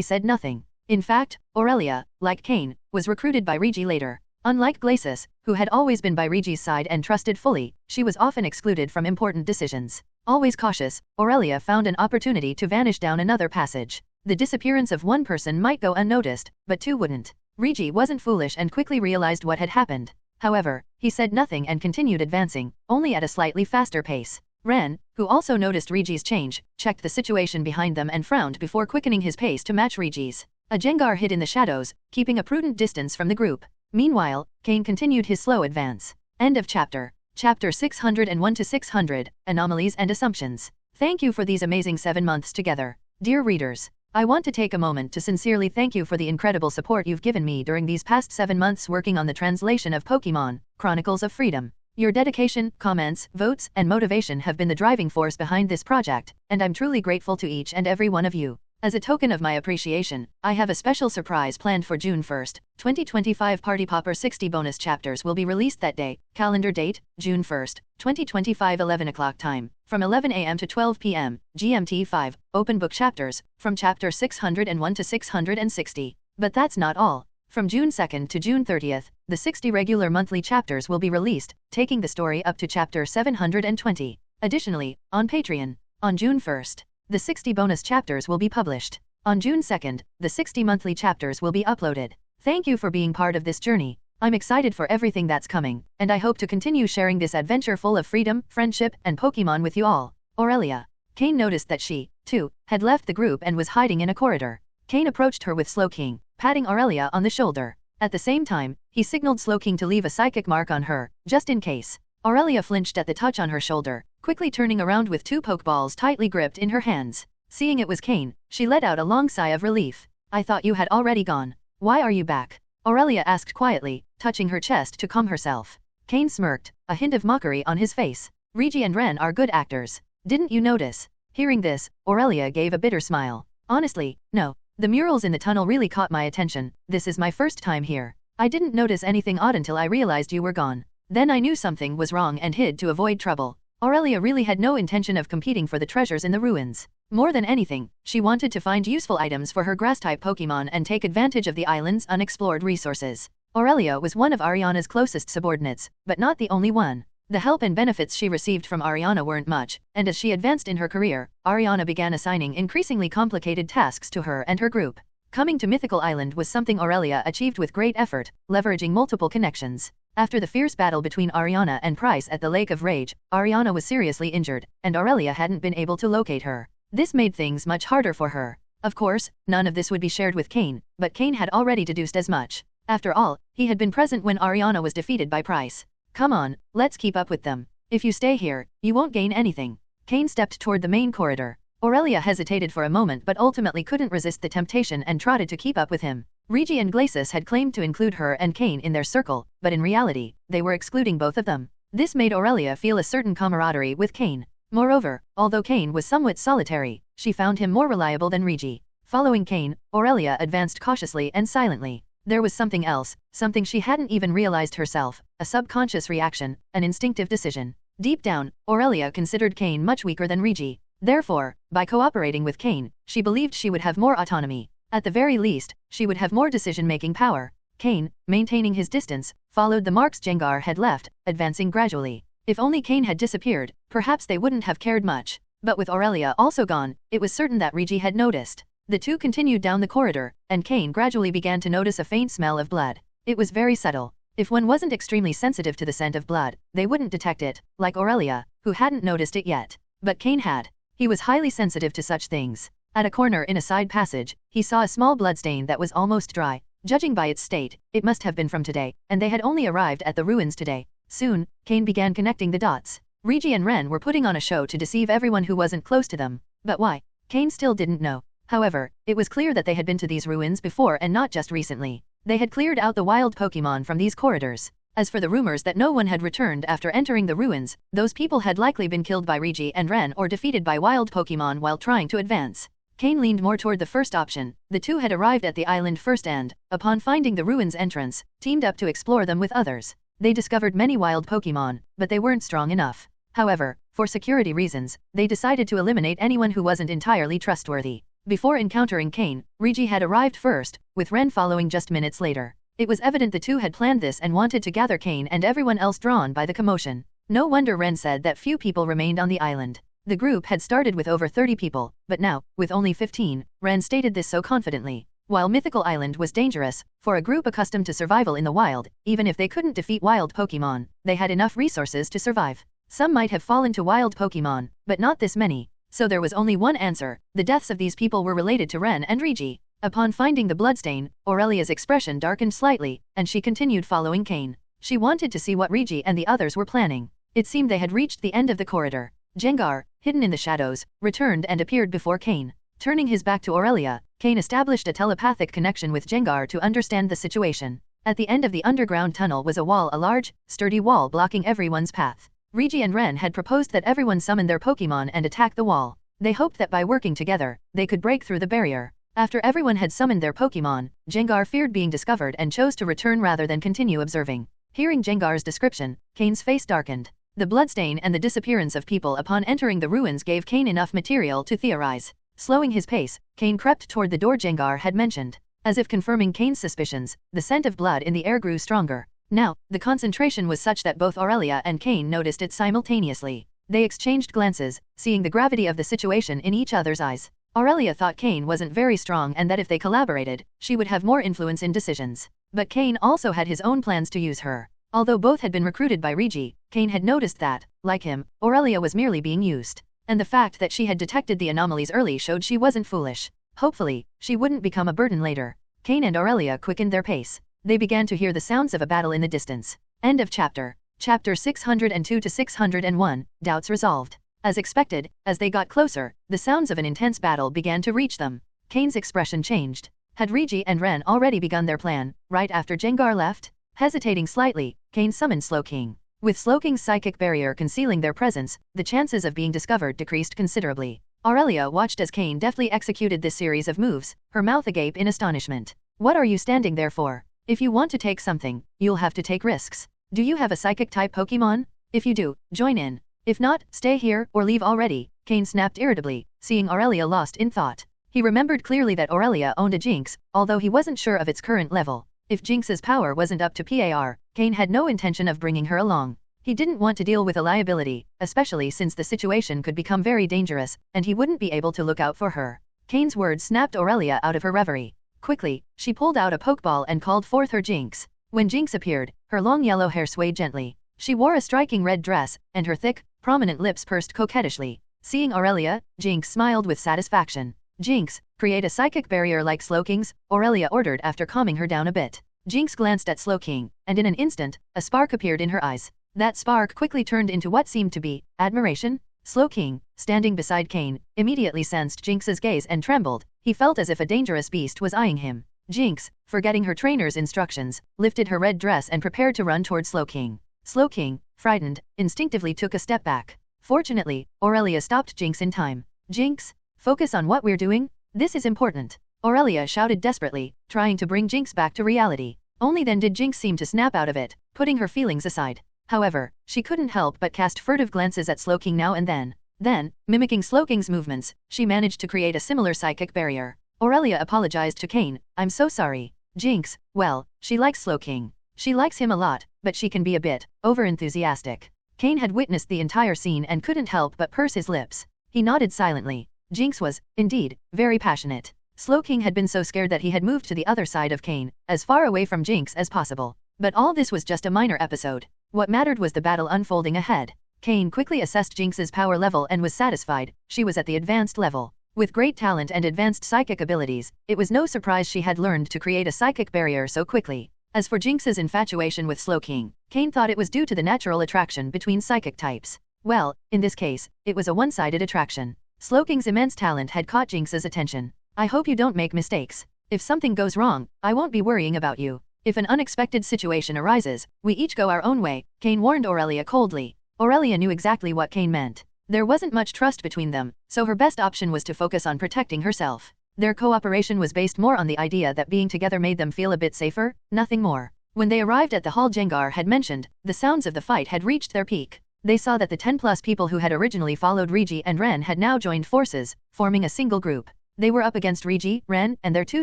said nothing. In fact, Aurelia, like Cain, was recruited by Regi later. Unlike Glacis, who had always been by Regi's side and trusted fully, she was often excluded from important decisions. Always cautious, Aurelia found an opportunity to vanish down another passage. The disappearance of one person might go unnoticed, but 2 wouldn't. Regi wasn't foolish and quickly realized what had happened. However, he said nothing and continued advancing, only at a slightly faster pace. Ren, who also noticed Regi's change, checked the situation behind them and frowned before quickening his pace to match Regi's. A Jengar hid in the shadows, keeping a prudent distance from the group. Meanwhile, Cain continued his slow advance. End of chapter. Chapter 601 to 600, Anomalies and Assumptions. Thank you for these amazing 7 months together. Dear readers, I want to take a moment to sincerely thank you for the incredible support you've given me during these past 7 months working on the translation of Pokémon, Chronicles of Freedom. Your dedication, comments, votes, and motivation have been the driving force behind this project, and I'm truly grateful to each and every one of you. As a token of my appreciation, I have a special surprise planned for June 1st, 2025. Party Popper 60 bonus chapters will be released that day. Calendar date, June 1st, 2025 11 o'clock time, from 11 a.m. to 12 p.m., GMT 5, open book chapters, from chapter 601 to 660. But that's not all. From June 2nd to June 30th, the 60 regular monthly chapters will be released, taking the story up to chapter 720. Additionally, on Patreon, on June 1st, the 60 bonus chapters will be published. On June 2nd, the 60 monthly chapters will be uploaded. Thank you for being part of this journey. I'm excited for everything that's coming, and I hope to continue sharing this adventure full of freedom, friendship, and Pokémon with you all. Aurelia. Cain noticed that she, too, had left the group and was hiding in a corridor. Cain approached her with Slowking, patting Aurelia on the shoulder. At the same time, he signaled Slowking to leave a psychic mark on her, just in case. Aurelia flinched at the touch on her shoulder, quickly turning around with 2 Pokeballs tightly gripped in her hands. Seeing it was Cain, she let out a long sigh of relief. I thought you had already gone. Why are you back? Aurelia asked quietly, touching her chest to calm herself. Cain smirked, a hint of mockery on his face. Regi and Ren are good actors. Didn't you notice? Hearing this, Aurelia gave a bitter smile. Honestly, no. The murals in the tunnel really caught my attention. This is my first time here. I didn't notice anything odd until I realized you were gone. Then I knew something was wrong and hid to avoid trouble. Aurelia really had no intention of competing for the treasures in the ruins. More than anything, she wanted to find useful items for her grass-type Pokémon and take advantage of the island's unexplored resources. Aurelia was one of Ariana's closest subordinates, but not the only one. The help and benefits she received from Ariana weren't much, and as she advanced in her career, Ariana began assigning increasingly complicated tasks to her and her group. Coming to Mythical Island was something Aurelia achieved with great effort, leveraging multiple connections. After the fierce battle between Ariana and Price at the Lake of Rage, Ariana was seriously injured, and Aurelia hadn't been able to locate her. This made things much harder for her. Of course, none of this would be shared with Cain, but Cain had already deduced as much. After all, he had been present when Ariana was defeated by Price. Come on, let's keep up with them. If you stay here, you won't gain anything. Cain stepped toward the main corridor. Aurelia hesitated for a moment but ultimately couldn't resist the temptation and trotted to keep up with him. Regi and Glacis had claimed to include her and Cain in their circle, but in reality, they were excluding both of them. This made Aurelia feel a certain camaraderie with Cain. Moreover, although Cain was somewhat solitary, she found him more reliable than Regi. Following Cain, Aurelia advanced cautiously and silently. There was something else, something she hadn't even realized herself, a subconscious reaction, an instinctive decision. Deep down, Aurelia considered Cain much weaker than Regi. Therefore, by cooperating with Cain, she believed she would have more autonomy. At the very least, she would have more decision-making power. Cain, maintaining his distance, followed the marks Jengar had left, advancing gradually. If only Cain had disappeared, perhaps they wouldn't have cared much. But with Aurelia also gone, it was certain that Regi had noticed. The two continued down the corridor, and Cain gradually began to notice a faint smell of blood. It was very subtle. If one wasn't extremely sensitive to the scent of blood, they wouldn't detect it, like Aurelia, who hadn't noticed it yet. But Cain had. He was highly sensitive to such things. At a corner in a side passage, he saw a small bloodstain that was almost dry. Judging by its state, it must have been from today, and they had only arrived at the ruins today. Soon, Cain began connecting the dots. Regi and Ren were putting on a show to deceive everyone who wasn't close to them. But why? Cain still didn't know. However, it was clear that they had been to these ruins before and not just recently. They had cleared out the wild Pokémon from these corridors. As for the rumors that no one had returned after entering the ruins, those people had likely been killed by Regi and Ren or defeated by wild Pokémon while trying to advance. Cain leaned more toward the first option. The two had arrived at the island first and, upon finding the ruins entrance, teamed up to explore them with others. They discovered many wild Pokémon, but they weren't strong enough. However, for security reasons, they decided to eliminate anyone who wasn't entirely trustworthy. Before encountering Cain, Regi had arrived first, with Ren following just minutes later. It was evident the two had planned this and wanted to gather Cain and everyone else drawn by the commotion. No wonder Ren said that few people remained on the island. The group had started with over 30 people, but now, with only 15, Ren stated this so confidently. While Mythical Island was dangerous, for a group accustomed to survival in the wild, even if they couldn't defeat wild Pokémon, they had enough resources to survive. Some might have fallen to wild Pokémon, but not this many. So there was only one answer: the deaths of these people were related to Ren and Regi. Upon finding the bloodstain, Aurelia's expression darkened slightly, and she continued following Cain. She wanted to see what Regi and the others were planning. It seemed they had reached the end of the corridor. Gengar, hidden in the shadows, returned and appeared before Cain. Turning his back to Aurelia, Cain established a telepathic connection with Gengar to understand the situation. At the end of the underground tunnel was a wall, a large, sturdy wall blocking everyone's path. Regi and Ren had proposed that everyone summon their Pokémon and attack the wall. They hoped that by working together, they could break through the barrier. After everyone had summoned their Pokémon, Gengar feared being discovered and chose to return rather than continue observing. Hearing Gengar's description, Cain's face darkened. The bloodstain and the disappearance of people upon entering the ruins gave Cain enough material to theorize. Slowing his pace, Cain crept toward the door Gengar had mentioned. As if confirming Cain's suspicions, the scent of blood in the air grew stronger. Now, the concentration was such that both Aurelia and Cain noticed it simultaneously. They exchanged glances, seeing the gravity of the situation in each other's eyes. Aurelia thought Cain wasn't very strong and that if they collaborated, she would have more influence in decisions. But Cain also had his own plans to use her. Although both had been recruited by Regi, Cain had noticed that, like him, Aurelia was merely being used. And the fact that she had detected the anomalies early showed she wasn't foolish. Hopefully, she wouldn't become a burden later. Cain and Aurelia quickened their pace. They began to hear the sounds of a battle in the distance. End of chapter. Chapter 602 to 601, Doubts Resolved. As expected, as they got closer, the sounds of an intense battle began to reach them. Cain's expression changed. Had Regi and Ren already begun their plan, right after Gengar left? Hesitating slightly, Cain summoned Slowking. With Slowking's psychic barrier concealing their presence, the chances of being discovered decreased considerably. Aurelia watched as Cain deftly executed this series of moves, her mouth agape in astonishment. What are you standing there for? If you want to take something, you'll have to take risks. Do you have a psychic-type Pokémon? If you do, join in. If not, stay here or leave already, Cain snapped irritably, seeing Aurelia lost in thought. He remembered clearly that Aurelia owned a Jinx, although he wasn't sure of its current level. If Jinx's power wasn't up to par, Cain had no intention of bringing her along. He didn't want to deal with a liability, especially since the situation could become very dangerous, and he wouldn't be able to look out for her. Cain's words snapped Aurelia out of her reverie. Quickly, she pulled out a Pokeball and called forth her Jinx. When Jinx appeared, her long yellow hair swayed gently. She wore a striking red dress, and her thick, prominent lips pursed coquettishly. Seeing Aurelia, Jinx smiled with satisfaction. Jinx, create a psychic barrier like Slowking's, Aurelia ordered after calming her down a bit. Jinx glanced at Slowking, and in an instant, a spark appeared in her eyes. That spark quickly turned into what seemed to be admiration. Slowking, standing beside Cain, immediately sensed Jinx's gaze and trembled. He felt as if a dangerous beast was eyeing him. Jinx, forgetting her trainer's instructions, lifted her red dress and prepared to run toward Slowking. Slowking, frightened, instinctively took a step back. Fortunately, Aurelia stopped Jinx in time. Jinx, focus on what we're doing. This is important. Aurelia shouted desperately, trying to bring Jinx back to reality. Only then did Jinx seem to snap out of it, putting her feelings aside. However, she couldn't help but cast furtive glances at Slowking now and then. Then, mimicking Slowking's movements, she managed to create a similar psychic barrier. Aurelia apologized to Cain. I'm so sorry. Jinx, well, she likes Slowking. She likes him a lot, but she can be a bit over-enthusiastic. Cain had witnessed the entire scene and couldn't help but purse his lips. He nodded silently. Jinx was, indeed, very passionate. Slowking had been so scared that he had moved to the other side of Cain, as far away from Jinx as possible. But all this was just a minor episode. What mattered was the battle unfolding ahead. Cain quickly assessed Jinx's power level and was satisfied. She was at the advanced level. With great talent and advanced psychic abilities, it was no surprise she had learned to create a psychic barrier so quickly. As for Jinx's infatuation with Slowking, Cain thought it was due to the natural attraction between psychic types. Well, in this case, it was a one-sided attraction. Slowking's immense talent had caught Jinx's attention. I hope you don't make mistakes. If something goes wrong, I won't be worrying about you. If an unexpected situation arises, we each go our own way, Cain warned Aurelia coldly. Aurelia knew exactly what Cain meant. There wasn't much trust between them, so her best option was to focus on protecting herself. Their cooperation was based more on the idea that being together made them feel a bit safer, nothing more. When they arrived at the hall Jengar had mentioned, the sounds of the fight had reached their peak. They saw that the 10+ people who had originally followed Regi and Ren had now joined forces, forming a single group. They were up against Regi, Ren, and their two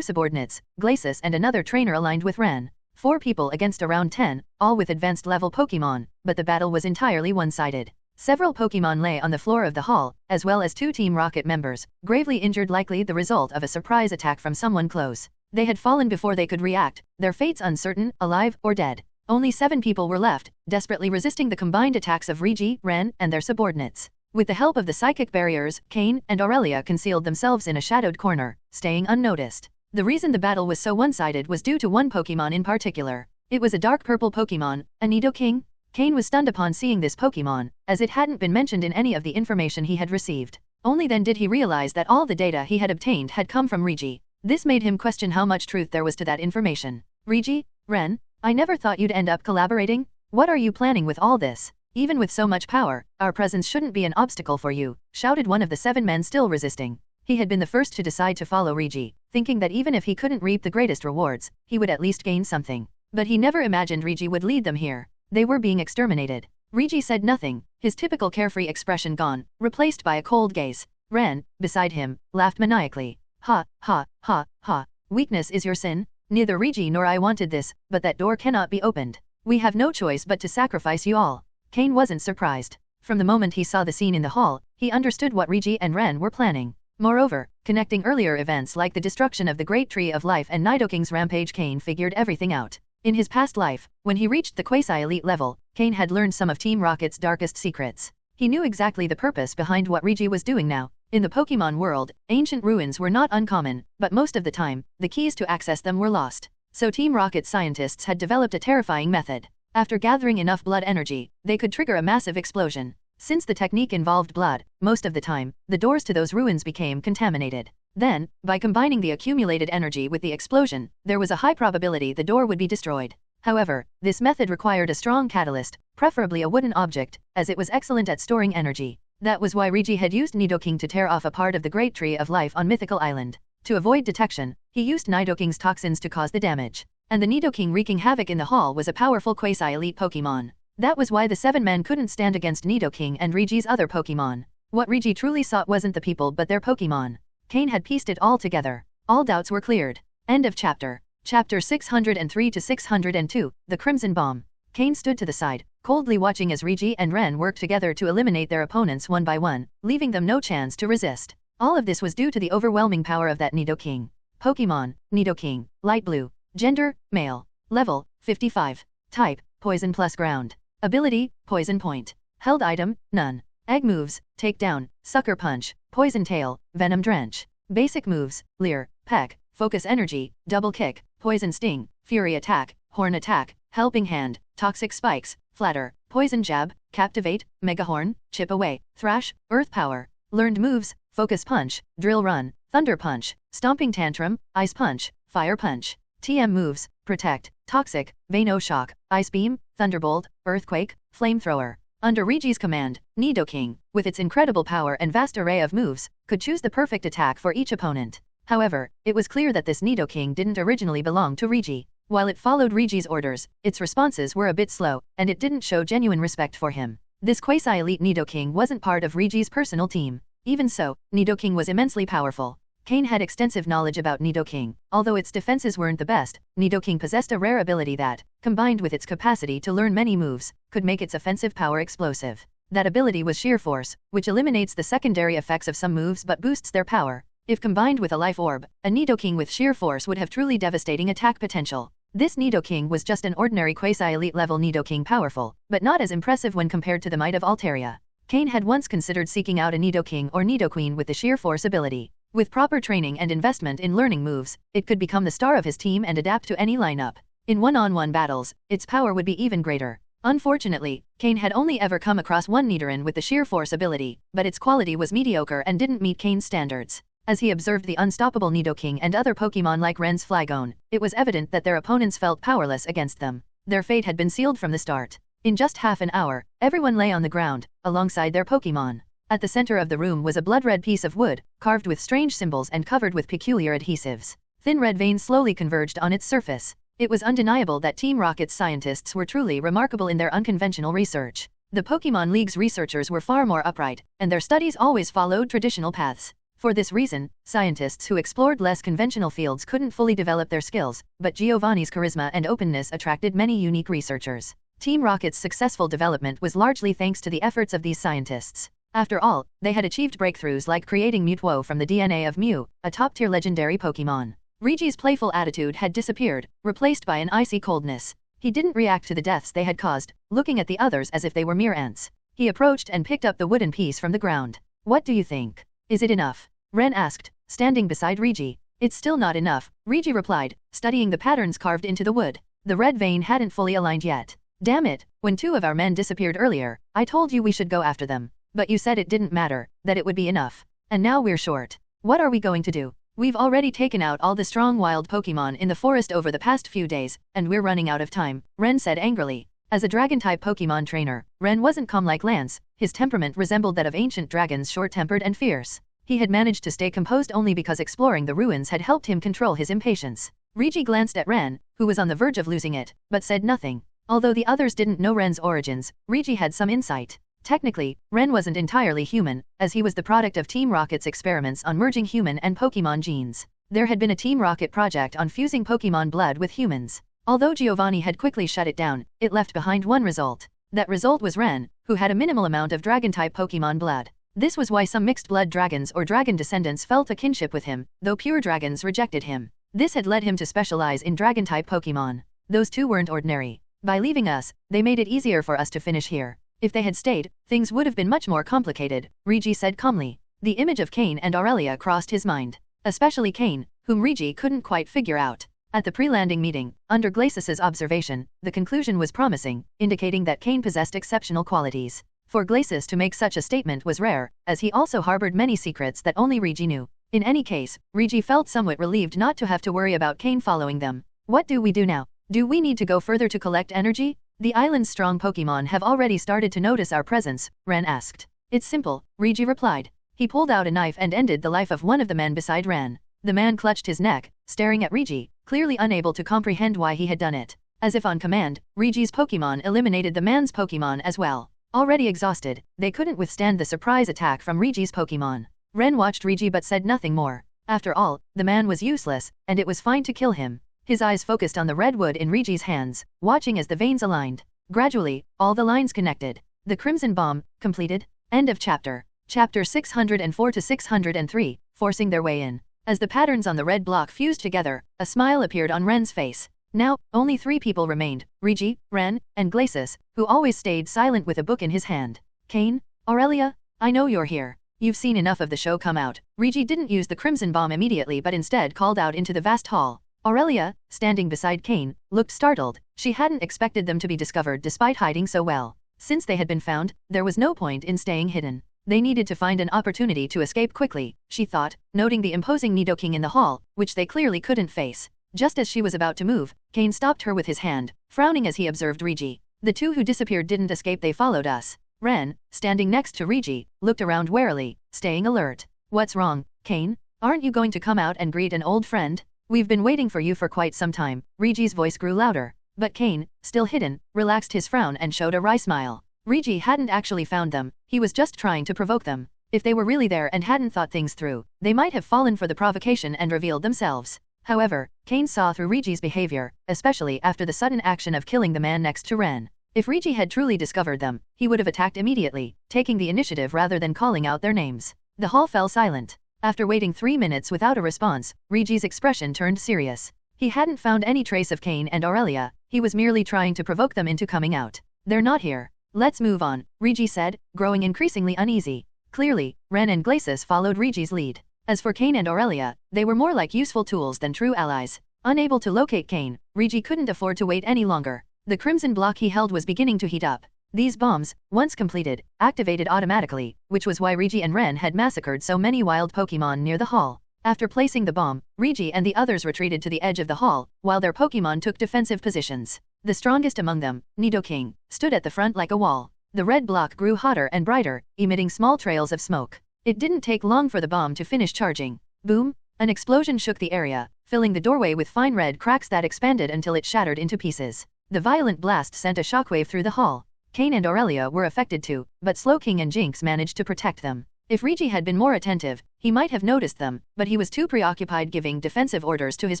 subordinates, Glacis and another trainer aligned with Ren. 4 people against around 10, all with advanced level Pokémon, but the battle was entirely one-sided. Several Pokémon lay on the floor of the hall, as well as 2 Team Rocket members, gravely injured, likely the result of a surprise attack from someone close. They had fallen before they could react, their fates uncertain, alive or dead. Only 7 people were left, desperately resisting the combined attacks of Regi, Ren, and their subordinates. With the help of the psychic barriers, Cain and Aurelia concealed themselves in a shadowed corner, staying unnoticed. The reason the battle was so one-sided was due to one Pokémon in particular. It was a dark purple Pokémon, a Nidoking. Cain was stunned upon seeing this Pokémon, as it hadn't been mentioned in any of the information he had received. Only then did he realize that all the data he had obtained had come from Regi. This made him question how much truth there was to that information. Regi? Ren? I never thought you'd end up collaborating? What are you planning with all this? Even with so much power, our presence shouldn't be an obstacle for you, shouted one of the 7 men still resisting. He had been the first to decide to follow Regi, thinking that even if he couldn't reap the greatest rewards, he would at least gain something. But he never imagined Regi would lead them here. They were being exterminated. Regi said nothing, his typical carefree expression gone, replaced by a cold gaze. Ren, beside him, laughed maniacally. Ha, ha, ha, ha. Weakness is your sin? Neither Regi nor I wanted this, but that door cannot be opened. We have no choice but to sacrifice you all. Cain wasn't surprised. From the moment he saw the scene in the hall, he understood what Regi and Ren were planning. Moreover, connecting earlier events like the destruction of the Great Tree of Life and Nidoking's rampage, Cain figured everything out. In his past life, when he reached the quasi-elite level, Cain had learned some of Team Rocket's darkest secrets. He knew exactly the purpose behind what Regi was doing now. In the Pokémon world, ancient ruins were not uncommon, but most of the time, the keys to access them were lost. So Team Rocket scientists had developed a terrifying method. After gathering enough blood energy, they could trigger a massive explosion. Since the technique involved blood, most of the time, the doors to those ruins became contaminated. Then, by combining the accumulated energy with the explosion, there was a high probability the door would be destroyed. However, this method required a strong catalyst, preferably a wooden object, as it was excellent at storing energy. That was why Regi had used Nidoking to tear off a part of the Great Tree of Life on Mythical Island. To avoid detection, he used Nidoking's toxins to cause the damage. And the Nidoking wreaking havoc in the hall was a powerful quasi-elite Pokémon. That was why the 7 men couldn't stand against Nidoking and Regi's other Pokémon. What Regi truly sought wasn't the people but their Pokémon. Cain had pieced it all together. All doubts were cleared. End of chapter. Chapter 603 to 602, The Crimson Bomb. Cain stood to the side, coldly watching as Regi and Ren worked together to eliminate their opponents one by one, leaving them no chance to resist. All of this was due to the overwhelming power of that Nidoking. Pokémon, Nidoking, light blue. Gender, male. Level, 55. Type, poison plus ground. Ability, poison point. Held item, none. Egg moves, take down, sucker punch, poison tail, venom drench. Basic moves, leer, peck, focus energy, double kick, poison sting, fury attack, horn attack, helping hand, toxic spikes, flatter, poison jab, captivate, megahorn, chip away, thrash, earth power. Learned moves, focus punch, drill run, thunder punch, stomping tantrum, ice punch, fire punch. TM moves, protect, toxic, Veno shock, ice beam, thunderbolt, earthquake, flamethrower. Under Regi's command, Nidoking, with its incredible power and vast array of moves, could choose the perfect attack for each opponent. However, it was clear that this Nidoking didn't originally belong to Regi. While it followed Regi's orders, its responses were a bit slow, and it didn't show genuine respect for him. This quasi-elite Nidoking wasn't part of Regi's personal team. Even so, Nidoking was immensely powerful. Cain had extensive knowledge about Nidoking. Although its defenses weren't the best, Nidoking possessed a rare ability that, combined with its capacity to learn many moves, could make its offensive power explosive. That ability was Sheer Force, which eliminates the secondary effects of some moves but boosts their power. If combined with a Life Orb, a Nidoking with Sheer Force would have truly devastating attack potential. This Nidoking was just an ordinary quasi-elite level Nidoking, powerful, but not as impressive when compared to the might of Altaria. Cain had once considered seeking out a Nidoking or Nidoqueen with the Sheer Force ability. With proper training and investment in learning moves, it could become the star of his team and adapt to any lineup. In one-on-one battles, its power would be even greater. Unfortunately, Cain had only ever come across one Nidoran with the sheer force ability, but its quality was mediocre and didn't meet Cain's standards. As he observed the unstoppable Nidoking and other Pokémon like Ren's Flygon, it was evident that their opponents felt powerless against them. Their fate had been sealed from the start. In just half an hour, everyone lay on the ground, alongside their Pokémon. At the center of the room was a blood-red piece of wood, carved with strange symbols and covered with peculiar adhesives. Thin red veins slowly converged on its surface. It was undeniable that Team Rocket's scientists were truly remarkable in their unconventional research. The Pokémon League's researchers were far more upright, and their studies always followed traditional paths. For this reason, scientists who explored less conventional fields couldn't fully develop their skills, but Giovanni's charisma and openness attracted many unique researchers. Team Rocket's successful development was largely thanks to the efforts of these scientists. After all, they had achieved breakthroughs like creating Mewtwo from the DNA of Mew, a top-tier legendary Pokémon. Regi's playful attitude had disappeared, replaced by an icy coldness. He didn't react to the deaths they had caused, looking at the others as if they were mere ants. He approached and picked up the wooden piece from the ground. "What do you think? Is it enough?" Ren asked, standing beside Regi. "It's still not enough," Regi replied, studying the patterns carved into the wood. The red vein hadn't fully aligned yet. "Damn it, when 2 of our men disappeared earlier, I told you we should go after them. But you said it didn't matter, that it would be enough. And now we're short. What are we going to do? We've already taken out all the strong wild Pokémon in the forest over the past few days, and we're running out of time," Ren said angrily. As a Dragon-type Pokémon trainer, Ren wasn't calm like Lance. His temperament resembled that of ancient dragons, short-tempered and fierce. He had managed to stay composed only because exploring the ruins had helped him control his impatience. Regi glanced at Ren, who was on the verge of losing it, but said nothing. Although the others didn't know Ren's origins, Regi had some insight. Technically, Ren wasn't entirely human, as he was the product of Team Rocket's experiments on merging human and Pokémon genes. There had been a Team Rocket project on fusing Pokémon blood with humans. Although Giovanni had quickly shut it down, it left behind one result. That result was Ren, who had a minimal amount of Dragon-type Pokémon blood. This was why some mixed-blood dragons or dragon descendants felt a kinship with him, though pure dragons rejected him. This had led him to specialize in Dragon-type Pokémon. Those two weren't ordinary. By leaving us, they made it easier for us to finish here. If they had stayed, things would have been much more complicated, Regi said calmly. The image of Cain and Aurelia crossed his mind. Especially Cain, whom Regi couldn't quite figure out. At the pre-landing meeting, under Glacis's observation, the conclusion was promising, indicating that Cain possessed exceptional qualities. For Glacis to make such a statement was rare, as he also harbored many secrets that only Regi knew. In any case, Regi felt somewhat relieved not to have to worry about Cain following them. What do we do now? Do we need to go further to collect energy? The island's strong Pokémon have already started to notice our presence, Ren asked. It's simple, Regi replied. He pulled out a knife and ended the life of one of the men beside Ren. The man clutched his neck, staring at Regi, clearly unable to comprehend why he had done it. As if on command, Regi's Pokémon eliminated the man's Pokémon as well. Already exhausted, they couldn't withstand the surprise attack from Regi's Pokémon. Ren watched Regi but said nothing more. After all, the man was useless, and it was fine to kill him. His eyes focused on the red wood in Regi's hands, watching as the veins aligned. Gradually, all the lines connected. The Crimson Bomb, completed. End of chapter. Chapter 604 to 603, forcing their way in. As the patterns on the red block fused together, a smile appeared on Ren's face. Now, only 3 people remained, Regi, Ren, and Glacis, who always stayed silent with a book in his hand. Cain? Aurelia? I know you're here. You've seen enough of the show, come out. Regi didn't use the Crimson Bomb immediately but instead called out into the vast hall. Aurelia, standing beside Cain, looked startled. She hadn't expected them to be discovered despite hiding so well. Since they had been found, there was no point in staying hidden. They needed to find an opportunity to escape quickly, she thought, noting the imposing Nidoking in the hall, which they clearly couldn't face. Just as she was about to move, Cain stopped her with his hand, frowning as he observed Regi. The 2 who disappeared didn't escape, they followed us. Ren, standing next to Regi, looked around warily, staying alert. What's wrong, Cain? Aren't you going to come out and greet an old friend? We've been waiting for you for quite some time. Regi's voice grew louder. But Cain, still hidden, relaxed his frown and showed a wry smile. Regi hadn't actually found them, he was just trying to provoke them. If they were really there and hadn't thought things through, they might have fallen for the provocation and revealed themselves. However, Cain saw through Regi's behavior, especially after the sudden action of killing the man next to Ren. If Regi had truly discovered them, he would have attacked immediately, taking the initiative rather than calling out their names. The hall fell silent. After waiting 3 minutes without a response, Regi's expression turned serious. He hadn't found any trace of Cain and Aurelia, he was merely trying to provoke them into coming out. They're not here. Let's move on, Regi said, growing increasingly uneasy. Clearly, Ren and Glacis followed Regi's lead. As for Cain and Aurelia, they were more like useful tools than true allies. Unable to locate Cain, Regi couldn't afford to wait any longer. The crimson block he held was beginning to heat up. These bombs, once completed, activated automatically, which was why Regi and Ren had massacred so many wild Pokémon near the hall. After placing the bomb, Regi and the others retreated to the edge of the hall, while their Pokémon took defensive positions. The strongest among them, Nidoking, stood at the front like a wall. The red block grew hotter and brighter, emitting small trails of smoke. It didn't take long for the bomb to finish charging. Boom! An explosion shook the area, filling the doorway with fine red cracks that expanded until it shattered into pieces. The violent blast sent a shockwave through the hall. Cain and Aurelia were affected too, but Slowking and Jinx managed to protect them. If Regi had been more attentive, he might have noticed them, but he was too preoccupied giving defensive orders to his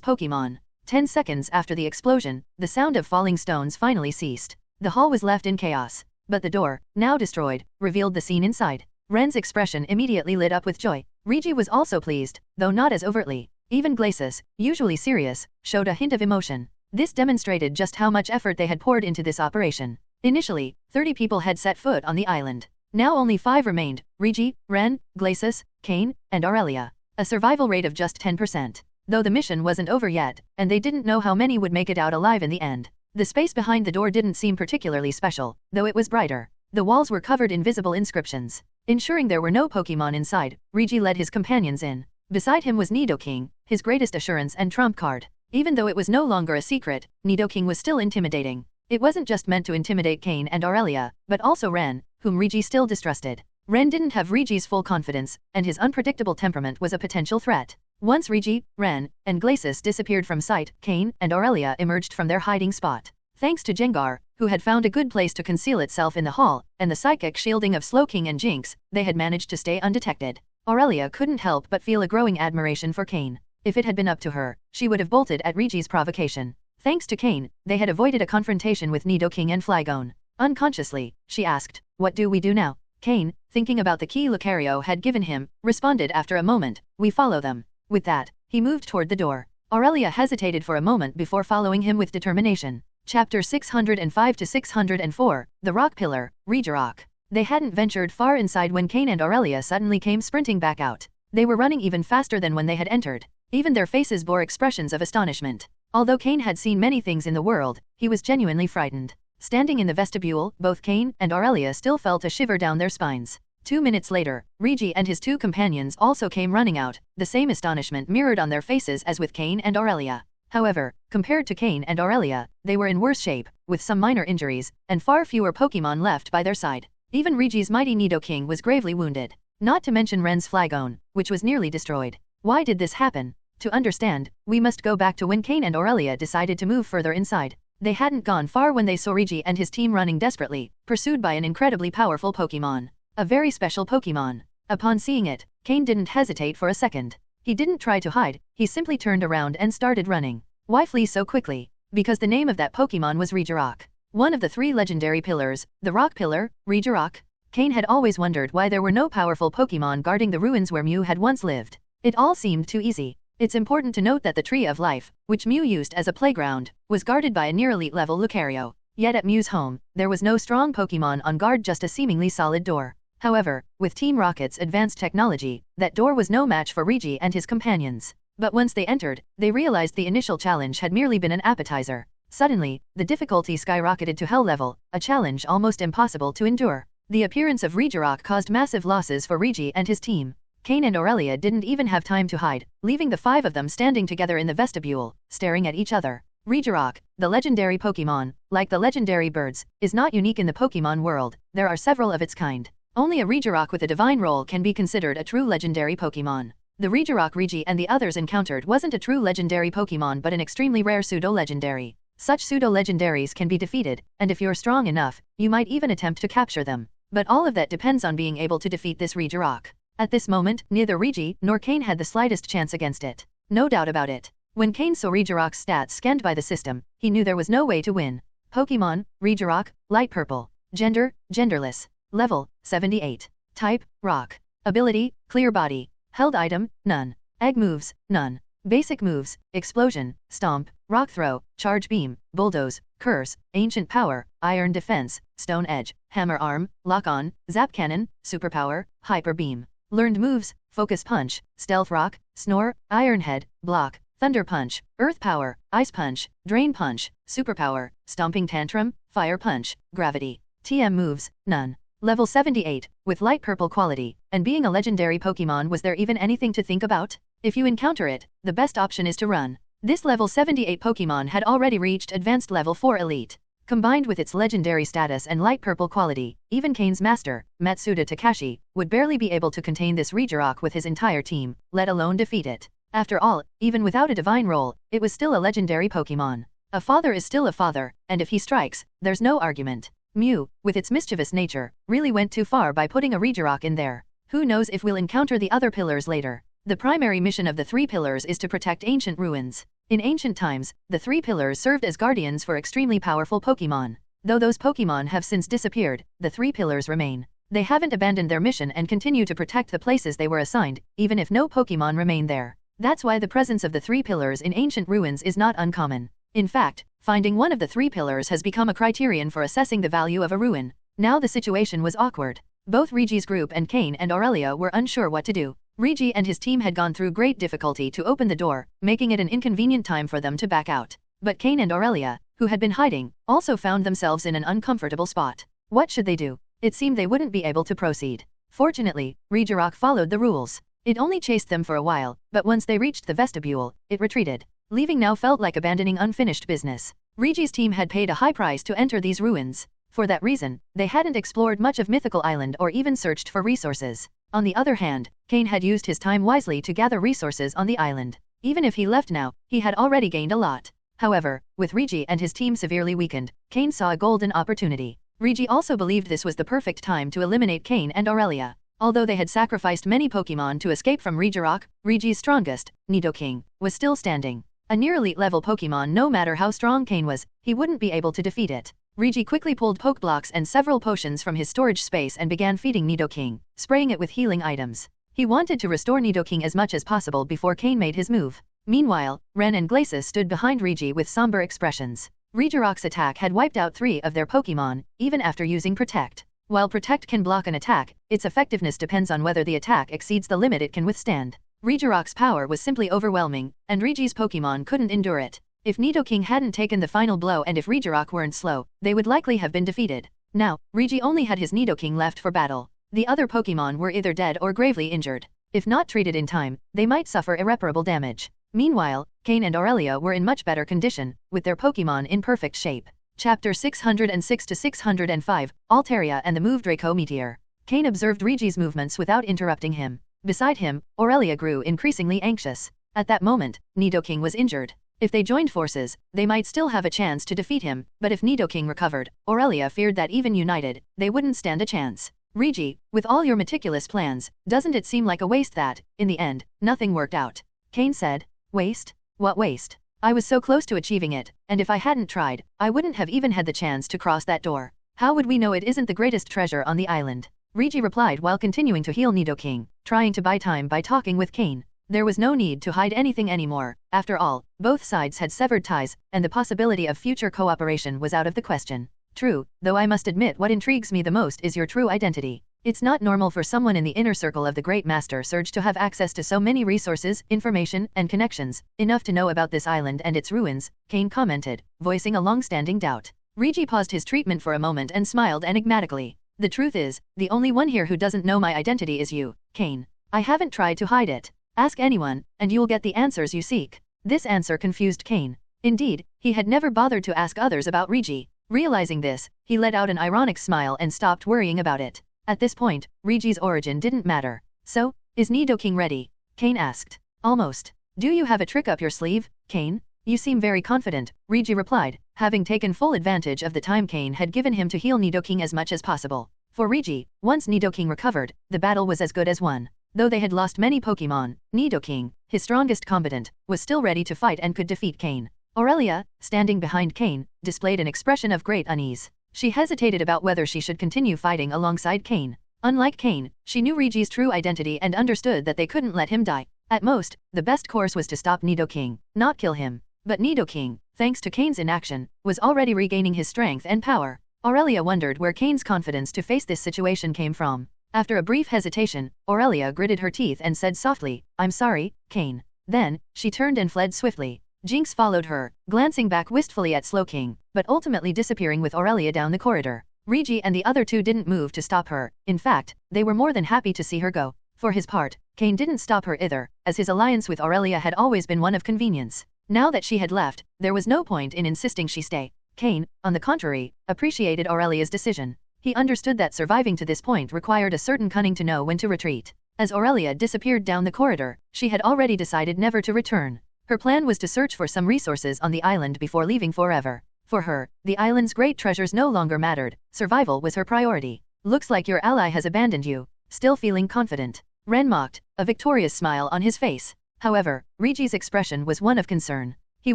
Pokémon. 10 seconds after the explosion, the sound of falling stones finally ceased. The hall was left in chaos. But the door, now destroyed, revealed the scene inside. Ren's expression immediately lit up with joy. Regi was also pleased, though not as overtly. Even Glacis, usually serious, showed a hint of emotion. This demonstrated just how much effort they had poured into this operation. Initially, 30 people had set foot on the island. Now only 5 remained: Regi, Ren, Glacis, Cain, and Aurelia. A survival rate of just 10%. Though the mission wasn't over yet, and they didn't know how many would make it out alive in the end. The space behind the door didn't seem particularly special, though it was brighter. The walls were covered in visible inscriptions. Ensuring there were no Pokémon inside, Regi led his companions in. Beside him was Nidoking, his greatest assurance and trump card. Even though it was no longer a secret, Nidoking was still intimidating. It wasn't just meant to intimidate Cain and Aurelia, but also Ren, whom Regi still distrusted. Ren didn't have Regi's full confidence, and his unpredictable temperament was a potential threat. Once Regi, Ren, and Glacis disappeared from sight, Cain and Aurelia emerged from their hiding spot. Thanks to Jengar, who had found a good place to conceal itself in the hall, and the psychic shielding of Slowking and Jinx, they had managed to stay undetected. Aurelia couldn't help but feel a growing admiration for Cain. If it had been up to her, she would have bolted at Regi's provocation. Thanks to Cain, they had avoided a confrontation with Nidoking and Flygon. Unconsciously, she asked, "What do we do now?" Cain, thinking about the key Lucario had given him, responded after a moment, "We follow them." With that, he moved toward the door. Aurelia hesitated for a moment before following him with determination. Chapter 605 to 604, The Rock Pillar, Regirock. They hadn't ventured far inside when Cain and Aurelia suddenly came sprinting back out. They were running even faster than when they had entered. Even their faces bore expressions of astonishment. Although Cain had seen many things in the world, he was genuinely frightened. Standing in the vestibule, both Cain and Aurelia still felt a shiver down their spines. 2 minutes later, Regi and his 2 companions also came running out, the same astonishment mirrored on their faces as with Cain and Aurelia. However, compared to Cain and Aurelia, they were in worse shape, with some minor injuries, and far fewer Pokémon left by their side. Even Regi's mighty Nidoking was gravely wounded. Not to mention Ren's Flygon, which was nearly destroyed. Why did this happen? To understand, we must go back to when Cain and Aurelia decided to move further inside. They hadn't gone far when they saw Regi and his team running desperately, pursued by an incredibly powerful Pokémon. A very special Pokémon. Upon seeing it, Cain didn't hesitate for a second. He didn't try to hide, he simply turned around and started running. Why flee so quickly? Because the name of that Pokémon was Regirock. One of the 3 legendary pillars, the Rock Pillar, Regirock. Cain had always wondered why there were no powerful Pokémon guarding the ruins where Mew had once lived. It all seemed too easy. It's important to note that the Tree of Life, which Mew used as a playground, was guarded by a near-elite level Lucario. Yet at Mew's home, there was no strong Pokémon on guard, just a seemingly solid door. However, with Team Rocket's advanced technology, that door was no match for Regi and his companions. But once they entered, they realized the initial challenge had merely been an appetizer. Suddenly, the difficulty skyrocketed to hell level, a challenge almost impossible to endure. The appearance of Regirock caused massive losses for Regi and his team. Cain and Aurelia didn't even have time to hide, leaving the 5 of them standing together in the vestibule, staring at each other. Regirock, the legendary Pokémon, like the legendary birds, is not unique in the Pokémon world. There are several of its kind. Only a Regirock with a divine role can be considered a true legendary Pokémon. The Regirock Regi and the others encountered wasn't a true legendary Pokémon but an extremely rare pseudo-legendary. Such pseudo-legendaries can be defeated, and if you're strong enough, you might even attempt to capture them. But all of that depends on being able to defeat this Regirock. At this moment, neither Regi nor Cain had the slightest chance against it. No doubt about it. When Cain saw Regirock's stats scanned by the system, he knew there was no way to win. Pokémon, Regirock, light purple. Gender, genderless. Level, 78. Type, rock. Ability, clear body. Held item, none. Egg moves, none. Basic moves, explosion, stomp, rock throw, charge beam, bulldoze, curse, ancient power, iron defense, stone edge, hammer arm, lock on, zap cannon, superpower, hyper beam. Learned moves, focus punch, stealth rock, snore, iron head, block, Thunder Punch, Earth Power, Ice Punch, Drain Punch, Superpower, Stomping Tantrum, Fire Punch, Gravity. TM moves, none. Level 78, with light purple quality, and being a legendary Pokemon, was there even anything to think about? If you encounter it, the best option is to run. This level 78 Pokemon had already reached advanced level 4 elite. Combined with its legendary status and light purple quality, even Cain's master, Matsuda Takashi, would barely be able to contain this Regirock with his entire team, let alone defeat it. After all, even without a divine role, it was still a legendary Pokemon. A father is still a father, and if he strikes, there's no argument. Mew, with its mischievous nature, really went too far by putting a Regirock in there. Who knows if we'll encounter the other pillars later. The primary mission of the 3 pillars is to protect ancient ruins. In ancient times, the 3 pillars served as guardians for extremely powerful Pokemon. Though those Pokemon have since disappeared, the 3 pillars remain. They haven't abandoned their mission and continue to protect the places they were assigned, even if no Pokemon remain there. That's why the presence of the 3 pillars in ancient ruins is not uncommon. In fact, finding one of the 3 pillars has become a criterion for assessing the value of a ruin. Now the situation was awkward. Both Regi's group and Cain and Aurelia were unsure what to do. Regi and his team had gone through great difficulty to open the door, making it an inconvenient time for them to back out. But Cain and Aurelia, who had been hiding, also found themselves in an uncomfortable spot. What should they do? It seemed they wouldn't be able to proceed. Fortunately, Regirock followed the rules. It only chased them for a while, but once they reached the vestibule, it retreated. Leaving now felt like abandoning unfinished business. Regi's team had paid a high price to enter these ruins. For that reason, they hadn't explored much of Mythical Island or even searched for resources. On the other hand, Cain had used his time wisely to gather resources on the island. Even if he left now, he had already gained a lot. However, with Regi and his team severely weakened, Cain saw a golden opportunity. Regi also believed this was the perfect time to eliminate Cain and Aurelia. Although they had sacrificed many Pokemon to escape from Regirock, Regi's strongest, Nidoking, was still standing. A near-elite level Pokemon, no matter how strong Cain was, he wouldn't be able to defeat it. Regi quickly pulled Pokeblocks and several potions from his storage space and began feeding Nidoking, spraying it with healing items. He wanted to restore Nidoking as much as possible before Cain made his move. Meanwhile, Ren and Glacis stood behind Regi with somber expressions. Regirock's attack had wiped out 3 of their Pokemon, even after using Protect. While Protect can block an attack, its effectiveness depends on whether the attack exceeds the limit it can withstand. Regirock's power was simply overwhelming, and Regi's Pokemon couldn't endure it. If Nidoking hadn't taken the final blow and if Regirock weren't slow, they would likely have been defeated. Now, Regi only had his Nidoking left for battle. The other Pokemon were either dead or gravely injured. If not treated in time, they might suffer irreparable damage. Meanwhile, Cain and Aurelia were in much better condition, with their Pokemon in perfect shape. Chapter 606-605, Altaria and the Move Draco Meteor. Cain observed Regi's movements without interrupting him. Beside him, Aurelia grew increasingly anxious. At that moment, Nidoking was injured. If they joined forces, they might still have a chance to defeat him, but if Nidoking recovered, Aurelia feared that even united, they wouldn't stand a chance. Regi, with all your meticulous plans, doesn't it seem like a waste that, in the end, nothing worked out? Cain said. Waste? What waste? I was so close to achieving it, and if I hadn't tried, I wouldn't have even had the chance to cross that door. How would we know it isn't the greatest treasure on the island? Regi replied while continuing to heal Nidoking, trying to buy time by talking with Cain. There was no need to hide anything anymore. After all, both sides had severed ties, and the possibility of future cooperation was out of the question. True, though I must admit what intrigues me the most is your true identity. It's not normal for someone in the inner circle of the Great Master Surge to have access to so many resources, information, and connections, enough to know about this island and its ruins, Cain commented, voicing a long-standing doubt. Regi paused his treatment for a moment and smiled enigmatically. The truth is, the only one here who doesn't know my identity is you, Cain. I haven't tried to hide it. Ask anyone, and you'll get the answers you seek. This answer confused Cain. Indeed, he had never bothered to ask others about Regi. Realizing this, he let out an ironic smile and stopped worrying about it. At this point, Regi's origin didn't matter. So, is Nidoking ready? Cain asked. Almost. Do you have a trick up your sleeve, Cain? You seem very confident, Regi replied, having taken full advantage of the time Cain had given him to heal Nidoking as much as possible. For Regi, once Nidoking recovered, the battle was as good as won. Though they had lost many Pokemon, Nidoking, his strongest combatant, was still ready to fight and could defeat Cain. Aurelia, standing behind Cain, displayed an expression of great unease. She hesitated about whether she should continue fighting alongside Cain. Unlike Cain, she knew Regi's true identity and understood that they couldn't let him die. At most, the best course was to stop Nidoking, not kill him. But Nidoking, thanks to Cain's inaction, was already regaining his strength and power. Aurelia wondered where Cain's confidence to face this situation came from. After a brief hesitation, Aurelia gritted her teeth and said softly, I'm sorry, Cain. Then, she turned and fled swiftly. Jinx followed her, glancing back wistfully at Slowking, but ultimately disappearing with Aurelia down the corridor. Regi and the other two didn't move to stop her. In fact, they were more than happy to see her go. For his part, Cain didn't stop her either, as his alliance with Aurelia had always been one of convenience. Now that she had left, there was no point in insisting she stay. Cain, on the contrary, appreciated Aurelia's decision. He understood that surviving to this point required a certain cunning to know when to retreat. As Aurelia disappeared down the corridor, she had already decided never to return. Her plan was to search for some resources on the island before leaving forever. For her, the island's great treasures no longer mattered. Survival was her priority. Looks like your ally has abandoned you. Still feeling confident. Ren mocked, a victorious smile on his face. However, Regi's expression was one of concern. He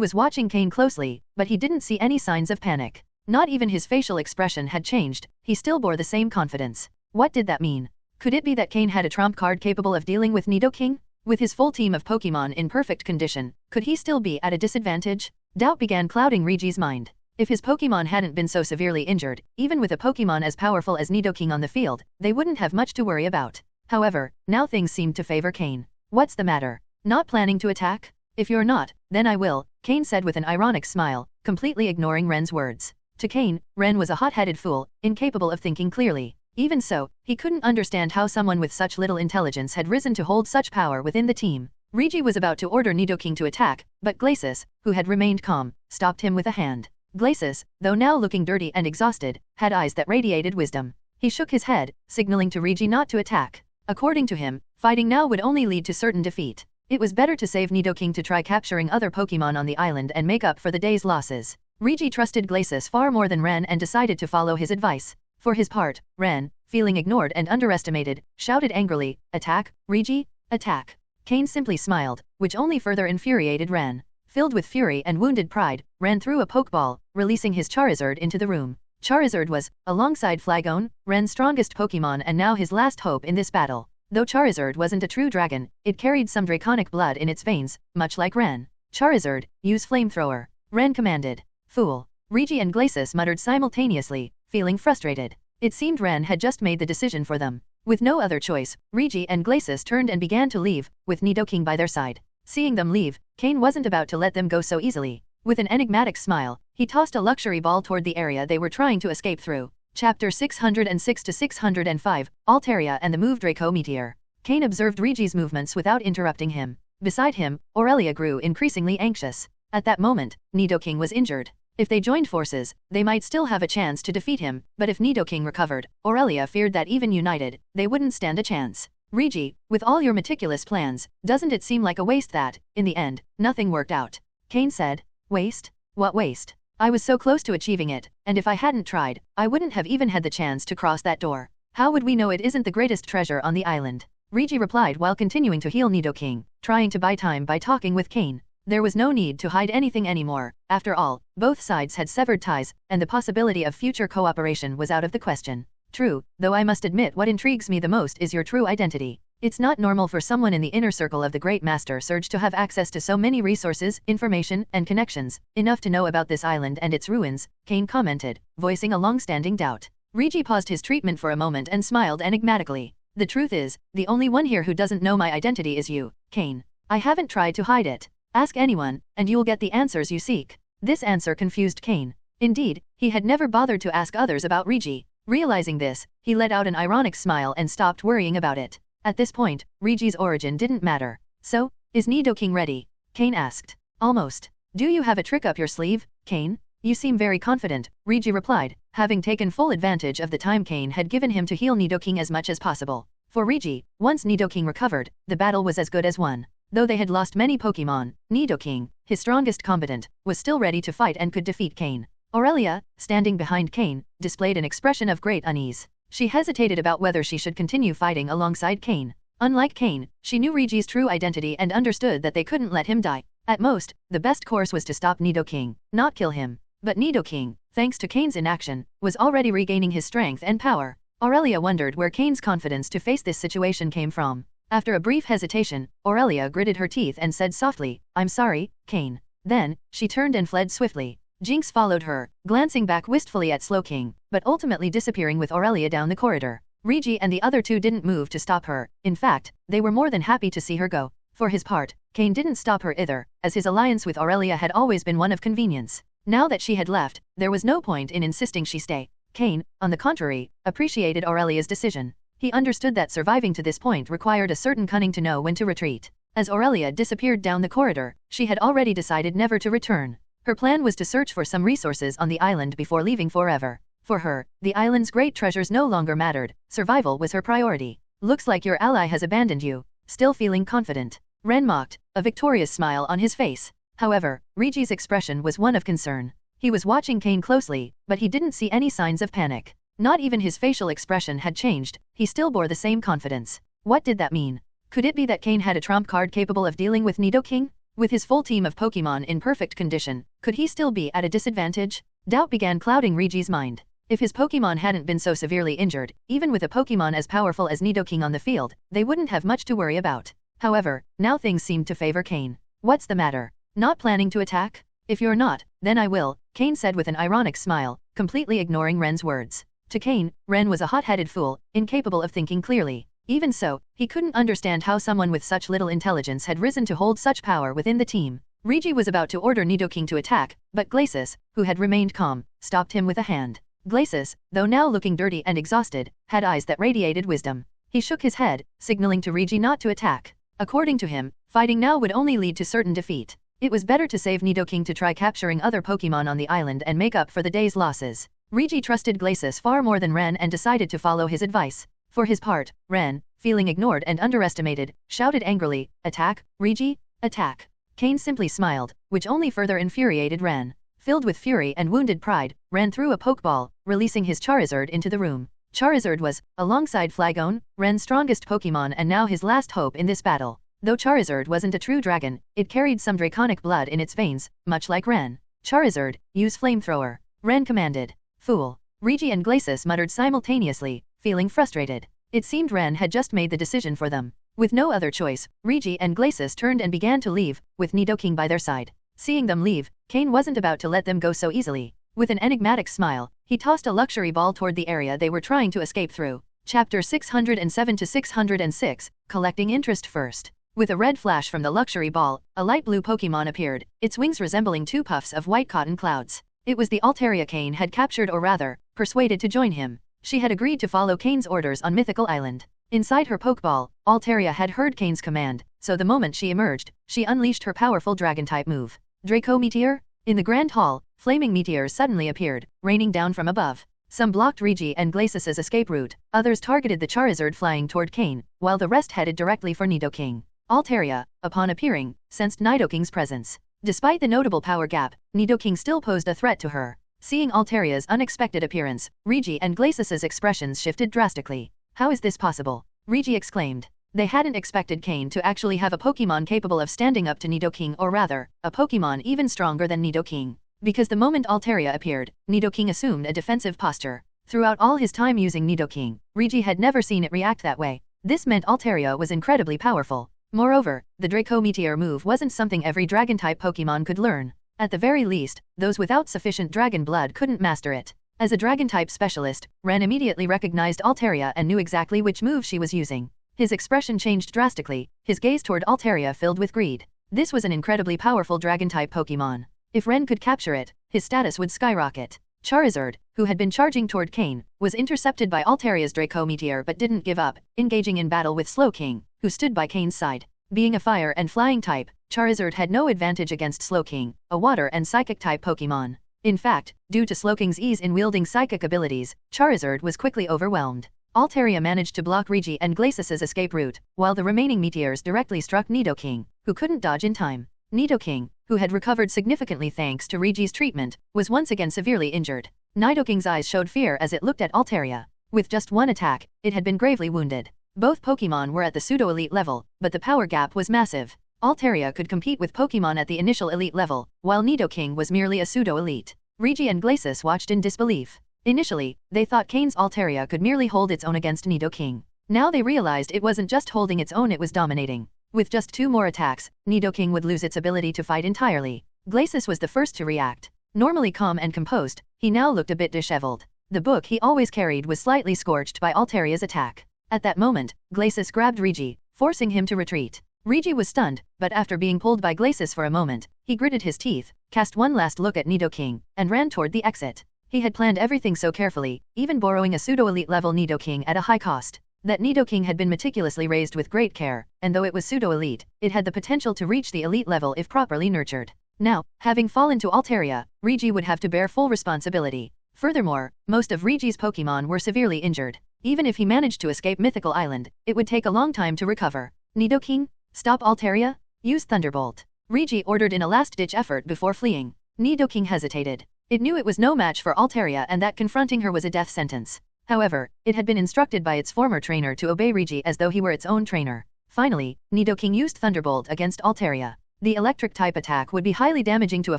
was watching Cain closely, but he didn't see any signs of panic. Not even his facial expression had changed. He still bore the same confidence. What did that mean? Could it be that Cain had a trump card capable of dealing with Nidoking? With his full team of Pokémon in perfect condition, could he still be at a disadvantage? Doubt began clouding Regi's mind. If his Pokémon hadn't been so severely injured, even with a Pokémon as powerful as Nidoking on the field, they wouldn't have much to worry about. However, now things seemed to favor Cain. What's the matter? Not planning to attack? If you're not, then I will, Cain said with an ironic smile, completely ignoring Ren's words. To Cain, Ren was a hot-headed fool, incapable of thinking clearly. Even so, he couldn't understand how someone with such little intelligence had risen to hold such power within the team. Regi was about to order Nidoking to attack, but Glacis, who had remained calm, stopped him with a hand. Glacis, though now looking dirty and exhausted, had eyes that radiated wisdom. He shook his head, signaling to Regi not to attack. According to him, fighting now would only lead to certain defeat. It was better to save Nidoking to try capturing other Pokémon on the island and make up for the day's losses. Regi trusted Glacis far more than Ren and decided to follow his advice. For his part, Ren, feeling ignored and underestimated, shouted angrily, "Attack, Regi, attack!" Cain simply smiled, which only further infuriated Ren. Filled with fury and wounded pride, Ren threw a Pokeball, releasing his Charizard into the room. Charizard was, alongside Flagon, Ren's strongest Pokémon and now his last hope in this battle. Though Charizard wasn't a true dragon, it carried some draconic blood in its veins, much like Ren. Charizard, use Flamethrower. Ren commanded. Fool. Regi and Glacis muttered simultaneously, feeling frustrated. It seemed Ren had just made the decision for them. With no other choice, Regi and Glacis turned and began to leave, with Nidoking by their side. Seeing them leave, Cain wasn't about to let them go so easily. With an enigmatic smile, he tossed a luxury ball toward the area they were trying to escape through. Chapter 606-605, Altaria and the Move Draco Meteor. Cain observed Regi's movements without interrupting him. Beside him, Aurelia grew increasingly anxious. At that moment, Nidoking was injured. If they joined forces, they might still have a chance to defeat him, but if Nidoking recovered, Aurelia feared that even united, they wouldn't stand a chance. Regi, with all your meticulous plans, doesn't it seem like a waste that, in the end, nothing worked out? Cain said. Waste? What waste? I was so close to achieving it, and if I hadn't tried, I wouldn't have even had the chance to cross that door. How would we know it isn't the greatest treasure on the island? Regi replied while continuing to heal Nidoking, trying to buy time by talking with Cain. There was no need to hide anything anymore. After all, both sides had severed ties, and the possibility of future cooperation was out of the question. True, though I must admit what intrigues me the most is your true identity. It's not normal for someone in the inner circle of the Great Master Surge to have access to so many resources, information, and connections, enough to know about this island and its ruins, Cain commented, voicing a long-standing doubt. Regi paused his treatment for a moment and smiled enigmatically. The truth is, the only one here who doesn't know my identity is you, Cain. I haven't tried to hide it. Ask anyone, and you'll get the answers you seek. This answer confused Cain. Indeed, he had never bothered to ask others about Regi. Realizing this, he let out an ironic smile and stopped worrying about it. At this point, Regi's origin didn't matter. So, is Nidoking ready? Cain asked. Almost. Do you have a trick up your sleeve, Cain? You seem very confident, Regi replied, having taken full advantage of the time Cain had given him to heal Nidoking as much as possible. For Regi, once Nidoking recovered, the battle was as good as won. Though they had lost many Pokémon, Nidoking, his strongest combatant, was still ready to fight and could defeat Cain. Aurelia, standing behind Cain, displayed an expression of great unease. She hesitated about whether she should continue fighting alongside Cain. Unlike Cain, she knew Regi's true identity and understood that they couldn't let him die. At most, the best course was to stop Nidoking, not kill him. But Nidoking, thanks to Cain's inaction, was already regaining his strength and power. Aurelia wondered where Cain's confidence to face this situation came from. After a brief hesitation, Aurelia gritted her teeth and said softly, "I'm sorry, Cain." Then, she turned and fled swiftly. Jinx followed her, glancing back wistfully at Slowking, but ultimately disappearing with Aurelia down the corridor. Regi and the other two didn't move to stop her. In fact, they were more than happy to see her go. For his part, Cain didn't stop her either, as his alliance with Aurelia had always been one of convenience. Now that she had left, there was no point in insisting she stay. Cain, on the contrary, appreciated Aurelia's decision. He understood that surviving to this point required a certain cunning to know when to retreat. As Aurelia disappeared down the corridor, she had already decided never to return. Her plan was to search for some resources on the island before leaving forever. For her, the island's great treasures no longer mattered, survival was her priority. Looks like your ally has abandoned you. Still feeling confident? Ren mocked, a victorious smile on his face. However, Regi's expression was one of concern. He was watching Cain closely, but he didn't see any signs of panic. Not even his facial expression had changed, he still bore the same confidence. What did that mean? Could it be that Cain had a trump card capable of dealing with Nidoking? With his full team of Pokémon in perfect condition, could he still be at a disadvantage? Doubt began clouding Regi's mind. If his Pokémon hadn't been so severely injured, even with a Pokémon as powerful as Nidoking on the field, they wouldn't have much to worry about. However, now things seemed to favor Cain. What's the matter? Not planning to attack? If you're not, then I will, Cain said with an ironic smile, completely ignoring Ren's words. To Cain, Ren was a hot-headed fool, incapable of thinking clearly. Even so, he couldn't understand how someone with such little intelligence had risen to hold such power within the team. Regi was about to order Nidoking to attack, but Glacis, who had remained calm, stopped him with a hand. Glacis, though now looking dirty and exhausted, had eyes that radiated wisdom. He shook his head, signaling to Regi not to attack. According to him, fighting now would only lead to certain defeat. It was better to save Nidoking to try capturing other Pokémon on the island and make up for the day's losses. Regi trusted Glacis far more than Ren and decided to follow his advice. For his part, Ren, feeling ignored and underestimated, shouted angrily, "Attack, Regi, attack!" Cain simply smiled, which only further infuriated Ren. Filled with fury and wounded pride, Ren threw a Pokeball, releasing his Charizard into the room. Charizard was, alongside Flygon, Ren's strongest Pokémon and now his last hope in this battle. Though Charizard wasn't a true dragon, it carried some draconic blood in its veins, much like Ren. Charizard, use Flamethrower. Ren commanded. Fool. Regi and Glacis muttered simultaneously, feeling frustrated. It seemed Ren had just made the decision for them. With no other choice, Regi and Glacis turned and began to leave, with Nidoking by their side. Seeing them leave, Cain wasn't about to let them go so easily. With an enigmatic smile, he tossed a luxury ball toward the area they were trying to escape through. Chapter 607 to 606, Collecting Interest First. With a red flash from the luxury ball, a light blue Pokémon appeared, its wings resembling two puffs of white cotton clouds. It was the Altaria Cain had captured, or rather, persuaded to join him. She had agreed to follow Cain's orders on Mythical Island. Inside her Pokeball, Altaria had heard Cain's command, so the moment she emerged, she unleashed her powerful Dragon-type move. Draco Meteor? In the Grand Hall, flaming meteors suddenly appeared, raining down from above. Some blocked Regi and Glacis's escape route, others targeted the Charizard flying toward Cain, while the rest headed directly for Nidoking. Altaria, upon appearing, sensed Nidoking's presence. Despite the notable power gap, Nidoking still posed a threat to her. Seeing Altaria's unexpected appearance, Regi and Glacis's expressions shifted drastically. How is this possible? Regi exclaimed. They hadn't expected Cain to actually have a Pokémon capable of standing up to Nidoking, or rather, a Pokémon even stronger than Nidoking. Because the moment Altaria appeared, Nidoking assumed a defensive posture. Throughout all his time using Nidoking, Regi had never seen it react that way. This meant Altaria was incredibly powerful. Moreover, the Draco Meteor move wasn't something every Dragon-type Pokémon could learn. At the very least, those without sufficient Dragon blood couldn't master it. As a Dragon-type specialist, Ren immediately recognized Altaria and knew exactly which move she was using. His expression changed drastically, his gaze toward Altaria filled with greed. This was an incredibly powerful Dragon-type Pokémon. If Ren could capture it, his status would skyrocket. Charizard, who had been charging toward Cain, was intercepted by Altaria's Draco Meteor but didn't give up, engaging in battle with Slowking, who stood by Cain's side. Being a fire and flying type, Charizard had no advantage against Slowking, a water and psychic type Pokémon. In fact, due to Slowking's ease in wielding psychic abilities, Charizard was quickly overwhelmed. Altaria managed to block Regi and Glacis's escape route, while the remaining meteors directly struck Nidoking, who couldn't dodge in time. Nidoking, who had recovered significantly thanks to Regi's treatment, was once again severely injured. Nidoking's eyes showed fear as it looked at Altaria. With just one attack, it had been gravely wounded. Both Pokémon were at the pseudo-elite level, but the power gap was massive. Altaria could compete with Pokémon at the initial elite level, while Nidoking was merely a pseudo-elite. Regi and Glacis watched in disbelief. Initially, they thought Cain's Altaria could merely hold its own against Nidoking. Now they realized it wasn't just holding its own, it was dominating. With just 2 more attacks, Nidoking would lose its ability to fight entirely. Glacis was the first to react. Normally calm and composed, he now looked a bit disheveled. The book he always carried was slightly scorched by Altaria's attack. At that moment, Glacis grabbed Regi, forcing him to retreat. Rigi was stunned, but after being pulled by Glacis for a moment, he gritted his teeth, cast one last look at Nidoking, and ran toward the exit. He had planned everything so carefully, even borrowing a pseudo-elite level Nidoking at a high cost. That Nidoking had been meticulously raised with great care, and though it was pseudo-elite, it had the potential to reach the elite level if properly nurtured. Now, having fallen to Altaria, Rigi would have to bear full responsibility. Furthermore, most of Rigi's Pokémon were severely injured. Even if he managed to escape Mythical Island, it would take a long time to recover. Nidoking, stop Altaria? Use Thunderbolt. Rigi ordered in a last-ditch effort before fleeing. Nidoking hesitated. It knew it was no match for Altaria and that confronting her was a death sentence. However, it had been instructed by its former trainer to obey Rigi as though he were its own trainer. Finally, Nidoking used Thunderbolt against Altaria. The electric-type attack would be highly damaging to a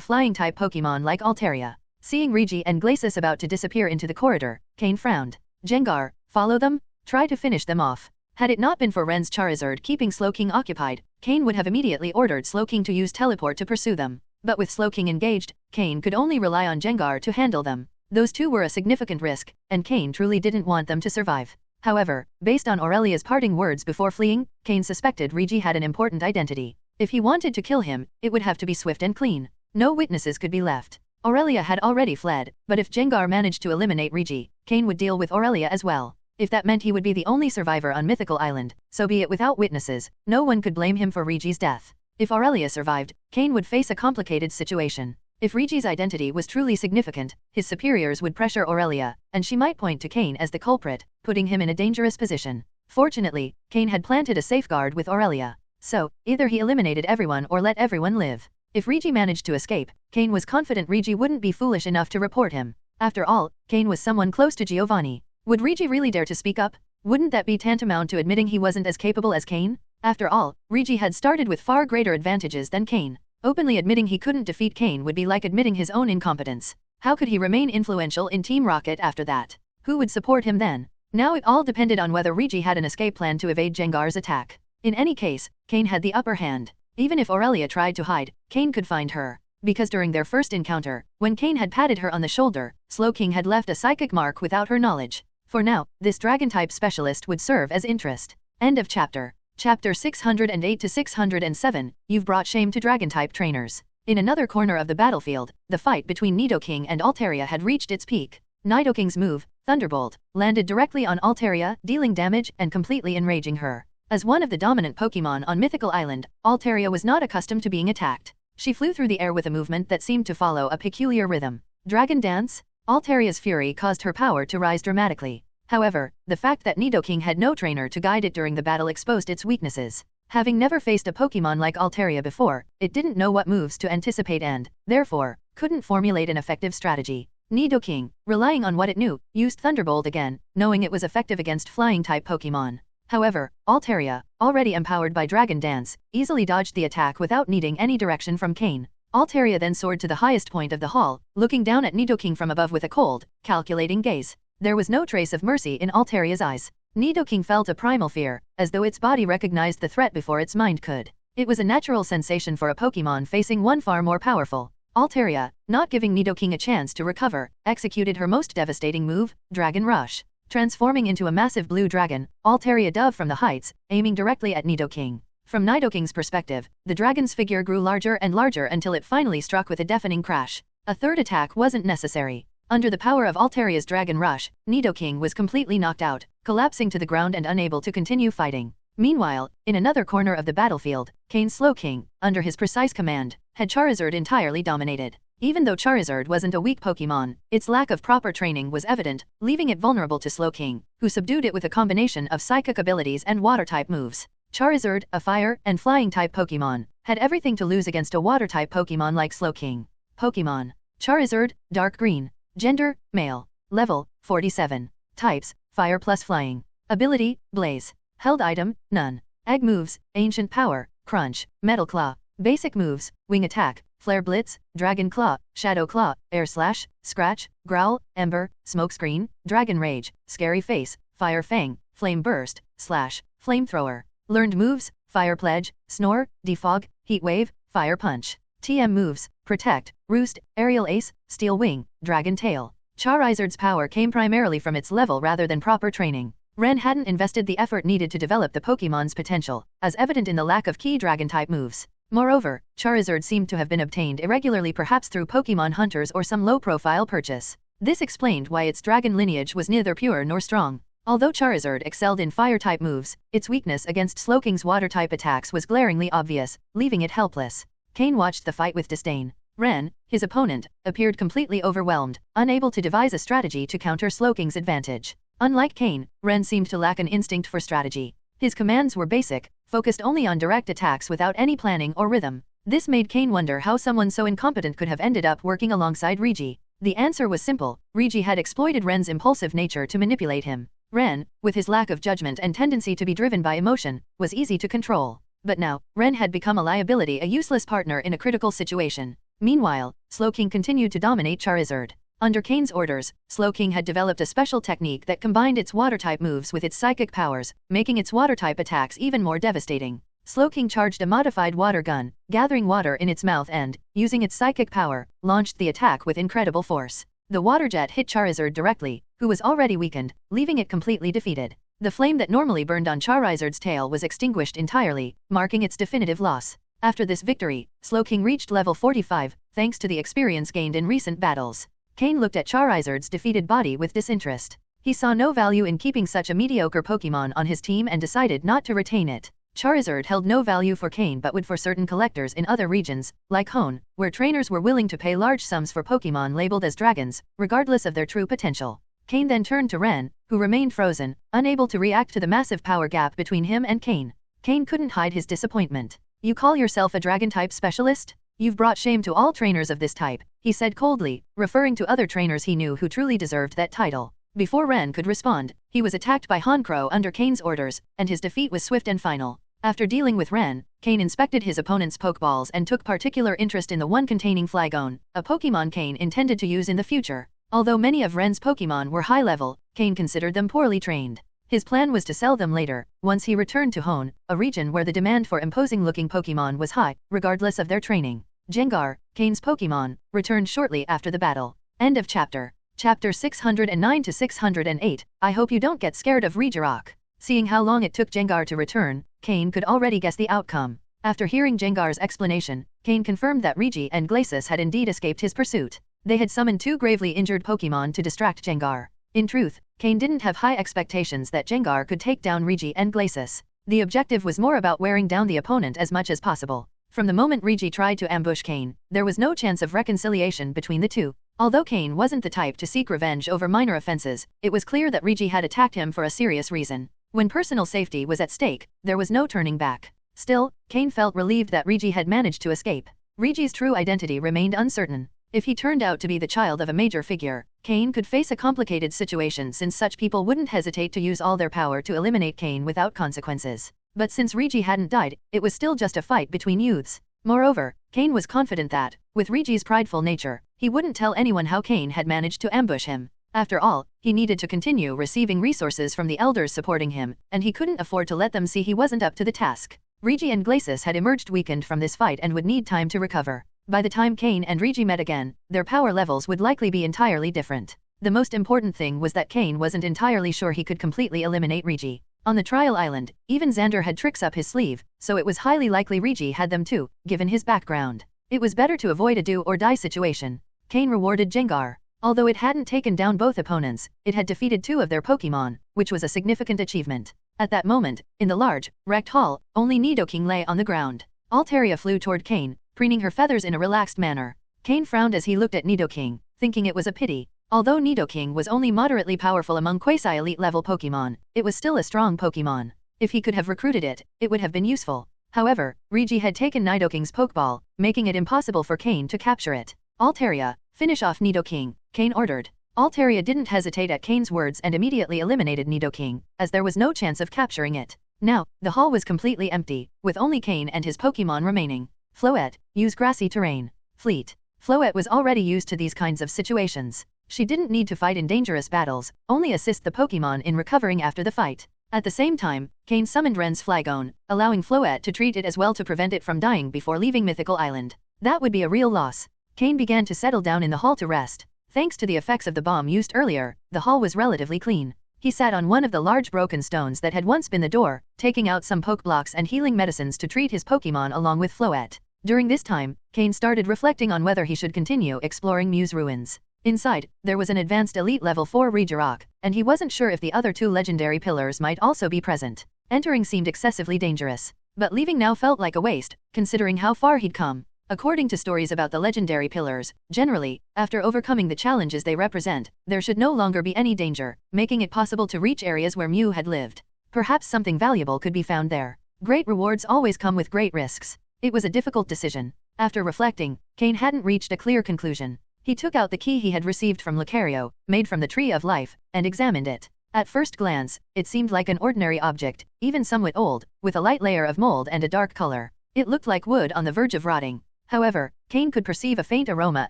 flying-type Pokémon like Altaria. Seeing Rigi and Glacis about to disappear into the corridor, Cain frowned. Gengar, follow them? Try to finish them off. Had it not been for Ren's Charizard keeping Slowking occupied, Cain would have immediately ordered Slowking to use Teleport to pursue them. But with Slowking engaged, Cain could only rely on Gengar to handle them. Those two were a significant risk, and Cain truly didn't want them to survive. However, based on Aurelia's parting words before fleeing, Cain suspected Rigi had an important identity. If he wanted to kill him, it would have to be swift and clean. No witnesses could be left. Aurelia had already fled, but if Gengar managed to eliminate Rigi, Cain would deal with Aurelia as well. If that meant he would be the only survivor on Mythical Island, so be it. Without witnesses, no one could blame him for Rigi's death. If Aurelia survived, Cain would face a complicated situation. If Rigi's identity was truly significant, his superiors would pressure Aurelia, and she might point to Cain as the culprit, putting him in a dangerous position. Fortunately, Cain had planted a safeguard with Aurelia. So, either he eliminated everyone or let everyone live. If Rigi managed to escape, Cain was confident Rigi wouldn't be foolish enough to report him. After all, Cain was someone close to Giovanni. Would Rigi really dare to speak up? Wouldn't that be tantamount to admitting he wasn't as capable as Cain? After all, Rigi had started with far greater advantages than Cain. Openly admitting he couldn't defeat Cain would be like admitting his own incompetence. How could he remain influential in Team Rocket after that? Who would support him then? Now it all depended on whether Rigi had an escape plan to evade Gengar's attack. In any case, Cain had the upper hand. Even if Aurelia tried to hide, Cain could find her. Because during their first encounter, when Cain had patted her on the shoulder, Slowking had left a psychic mark without her knowledge. For now, this Dragon-type specialist would serve as interest. End of chapter. Chapter 608 to 607, You've brought shame to Dragon-type trainers. In another corner of the battlefield, the fight between Nidoking and Altaria had reached its peak. Nidoking's move, Thunderbolt, landed directly on Altaria, dealing damage and completely enraging her. As one of the dominant Pokémon on Mythical Island, Altaria was not accustomed to being attacked. She flew through the air with a movement that seemed to follow a peculiar rhythm. Dragon Dance? Altaria's fury caused her power to rise dramatically. However, the fact that Nidoking had no trainer to guide it during the battle exposed its weaknesses. Having never faced a Pokémon like Altaria before, it didn't know what moves to anticipate and, therefore, couldn't formulate an effective strategy. Nidoking, relying on what it knew, used Thunderbolt again, knowing it was effective against flying-type Pokémon. However, Altaria, already empowered by Dragon Dance, easily dodged the attack without needing any direction from Cain. Altaria then soared to the highest point of the hall, looking down at Nidoking from above with a cold, calculating gaze. There was no trace of mercy in Altaria's eyes. Nidoking felt a primal fear, as though its body recognized the threat before its mind could. It was a natural sensation for a Pokémon facing one far more powerful. Altaria, not giving Nidoking a chance to recover, executed her most devastating move, Dragon Rush. Transforming into a massive blue dragon, Altaria dove from the heights, aiming directly at Nidoking. From Nidoking's perspective, the dragon's figure grew larger and larger until it finally struck with a deafening crash. A third attack wasn't necessary. Under the power of Altaria's Dragon Rush, Nidoking was completely knocked out, collapsing to the ground and unable to continue fighting. Meanwhile, in another corner of the battlefield, Cain's Slowking, under his precise command, had Charizard entirely dominated. Even though Charizard wasn't a weak Pokémon, its lack of proper training was evident, leaving it vulnerable to Slowking, who subdued it with a combination of psychic abilities and water-type moves. Charizard, a fire and flying-type Pokémon, had everything to lose against a water-type Pokémon like Slowking. Pokémon. Charizard, Dark Green. Gender, male. Level, 47. Types, fire plus flying. Ability, Blaze. Held item, none. Egg moves, Ancient Power, Crunch, Metal Claw. Basic moves, Wing Attack, Flare Blitz, Dragon Claw, Shadow Claw, Air Slash, Scratch, Growl, Ember, Smokescreen, Dragon Rage, Scary Face, Fire Fang, Flame Burst, Slash, Flamethrower. Learned moves, Fire Pledge, Snore, Defog, Heat Wave, Fire Punch. TM moves, Protect, Roost, Aerial Ace, Steel Wing, Dragon Tail. Charizard's power came primarily from its level rather than proper training. Ren hadn't invested the effort needed to develop the Pokémon's potential, as evident in the lack of key Dragon-type moves. Moreover, Charizard seemed to have been obtained irregularly, perhaps through Pokémon hunters or some low-profile purchase. This explained why its dragon lineage was neither pure nor strong. Although Charizard excelled in fire-type moves, its weakness against Slowking's water-type attacks was glaringly obvious, leaving it helpless. Cain watched the fight with disdain. Ren, his opponent, appeared completely overwhelmed, unable to devise a strategy to counter Slowking's advantage. Unlike Cain, Ren seemed to lack an instinct for strategy. His commands were basic, focused only on direct attacks without any planning or rhythm. This made Cain wonder how someone so incompetent could have ended up working alongside Regi. The answer was simple: Regi had exploited Ren's impulsive nature to manipulate him. Ren, with his lack of judgment and tendency to be driven by emotion, was easy to control. But now, Ren had become a liability, a useless partner in a critical situation. Meanwhile, Slowking continued to dominate Charizard. Under Cain's orders, Slowking had developed a special technique that combined its water-type moves with its psychic powers, making its water-type attacks even more devastating. Slowking charged a modified water gun, gathering water in its mouth and, using its psychic power, launched the attack with incredible force. The water jet hit Charizard directly, who was already weakened, leaving it completely defeated. The flame that normally burned on Charizard's tail was extinguished entirely, marking its definitive loss. After this victory, Slowking reached level 45, thanks to the experience gained in recent battles. Cain looked at Charizard's defeated body with disinterest. He saw no value in keeping such a mediocre Pokémon on his team and decided not to retain it. Charizard held no value for Cain but would for certain collectors in other regions, like Hoenn, where trainers were willing to pay large sums for Pokémon labeled as dragons, regardless of their true potential. Cain then turned to Ren, who remained frozen, unable to react to the massive power gap between him and Cain. Cain couldn't hide his disappointment. "You call yourself a dragon-type specialist? You've brought shame to all trainers of this type," he said coldly, referring to other trainers he knew who truly deserved that title. Before Ren could respond, he was attacked by Honchkrow under Cain's orders, and his defeat was swift and final. After dealing with Ren, Cain inspected his opponent's Pokeballs and took particular interest in the one containing Flygon, a Pokemon Cain intended to use in the future. Although many of Ren's Pokemon were high-level, Cain considered them poorly trained. His plan was to sell them later, once he returned to Hoenn, a region where the demand for imposing-looking Pokemon was high, regardless of their training. Gengar, Cain's Pokemon, returned shortly after the battle. End of chapter. Chapter 609 to 608. I hope you don't get scared of Regirock. Seeing how long it took Gengar to return, Cain could already guess the outcome. After hearing Gengar's explanation, Cain confirmed that Regi and Glacis had indeed escaped his pursuit. They had summoned two gravely injured Pokemon to distract Gengar. In truth, Cain didn't have high expectations that Gengar could take down Regi and Glacis. The objective was more about wearing down the opponent as much as possible. From the moment Regi tried to ambush Cain, there was no chance of reconciliation between the two. Although Cain wasn't the type to seek revenge over minor offenses, it was clear that Regi had attacked him for a serious reason. When personal safety was at stake, there was no turning back. Still, Cain felt relieved that Regi had managed to escape. Regi's true identity remained uncertain. If he turned out to be the child of a major figure, Cain could face a complicated situation since such people wouldn't hesitate to use all their power to eliminate Cain without consequences. But since Regi hadn't died, it was still just a fight between youths. Moreover, Cain was confident that, with Regi's prideful nature, he wouldn't tell anyone how Cain had managed to ambush him. After all, he needed to continue receiving resources from the elders supporting him, and he couldn't afford to let them see he wasn't up to the task. Regi and Glacis had emerged weakened from this fight and would need time to recover. By the time Cain and Regi met again, their power levels would likely be entirely different. The most important thing was that Cain wasn't entirely sure he could completely eliminate Regi. On the trial island, even Xander had tricks up his sleeve, so it was highly likely Regi had them too, given his background. It was better to avoid a do-or-die situation. Cain rewarded Gengar. Although it hadn't taken down both opponents, it had defeated two of their Pokemon, which was a significant achievement. At that moment, in the large, wrecked hall, only Nidoking lay on the ground. Altaria flew toward Cain, preening her feathers in a relaxed manner. Cain frowned as he looked at Nidoking, thinking it was a pity. Although Nidoking was only moderately powerful among quasi-elite level Pokemon, it was still a strong Pokemon. If he could have recruited it, it would have been useful. However, Regi had taken Nidoking's Pokeball, making it impossible for Cain to capture it. Altaria, finish off Nidoking, Cain ordered. Altaria didn't hesitate at Cain's words and immediately eliminated Nidoking, as there was no chance of capturing it. Now, the hall was completely empty, with only Cain and his Pokemon remaining. Floette, use grassy terrain. Fleet. Floette was already used to these kinds of situations. She didn't need to fight in dangerous battles, only assist the Pokemon in recovering after the fight. At the same time, Cain summoned Ren's Flygon, allowing Floette to treat it as well to prevent it from dying before leaving Mythical Island. That would be a real loss. Cain began to settle down in the hall to rest. Thanks to the effects of the bomb used earlier, the hall was relatively clean. He sat on one of the large broken stones that had once been the door, taking out some poke blocks and healing medicines to treat his Pokémon along with Floette. During this time, Cain started reflecting on whether he should continue exploring Mew's ruins. Inside, there was an advanced elite level 4 Regirock, and he wasn't sure if the other 2 legendary pillars might also be present. Entering seemed excessively dangerous, but leaving now felt like a waste, considering how far he'd come. According to stories about the legendary pillars, generally, after overcoming the challenges they represent, there should no longer be any danger, making it possible to reach areas where Mew had lived. Perhaps something valuable could be found there. Great rewards always come with great risks. It was a difficult decision. After reflecting, Cain hadn't reached a clear conclusion. He took out the key he had received from Lucario, made from the Tree of Life, and examined it. At first glance, it seemed like an ordinary object, even somewhat old, with a light layer of mold and a dark color. It looked like wood on the verge of rotting. However, Cain could perceive a faint aroma